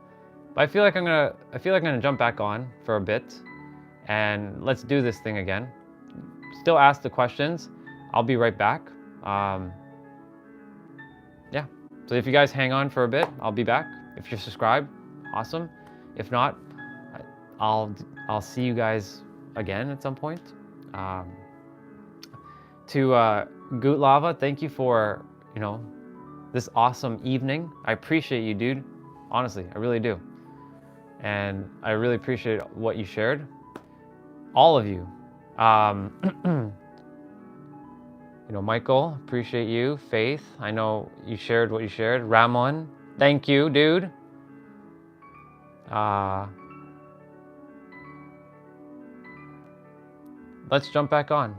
but I feel like I'm gonna jump back on for a bit, and let's do this thing again. Still ask the questions. I'll be right back. Yeah. So if you guys hang on for a bit, I'll be back. If you're subscribed, awesome. If not, I'll see you guys again at some point. To Goot Lava, thank you for, you know, this awesome evening. I appreciate you, dude. Honestly, I really do. And I really appreciate what you shared. All of you. You know, Michael, appreciate you. Faith, I know you shared what you shared. Ramon, thank you, dude. Let's jump back on.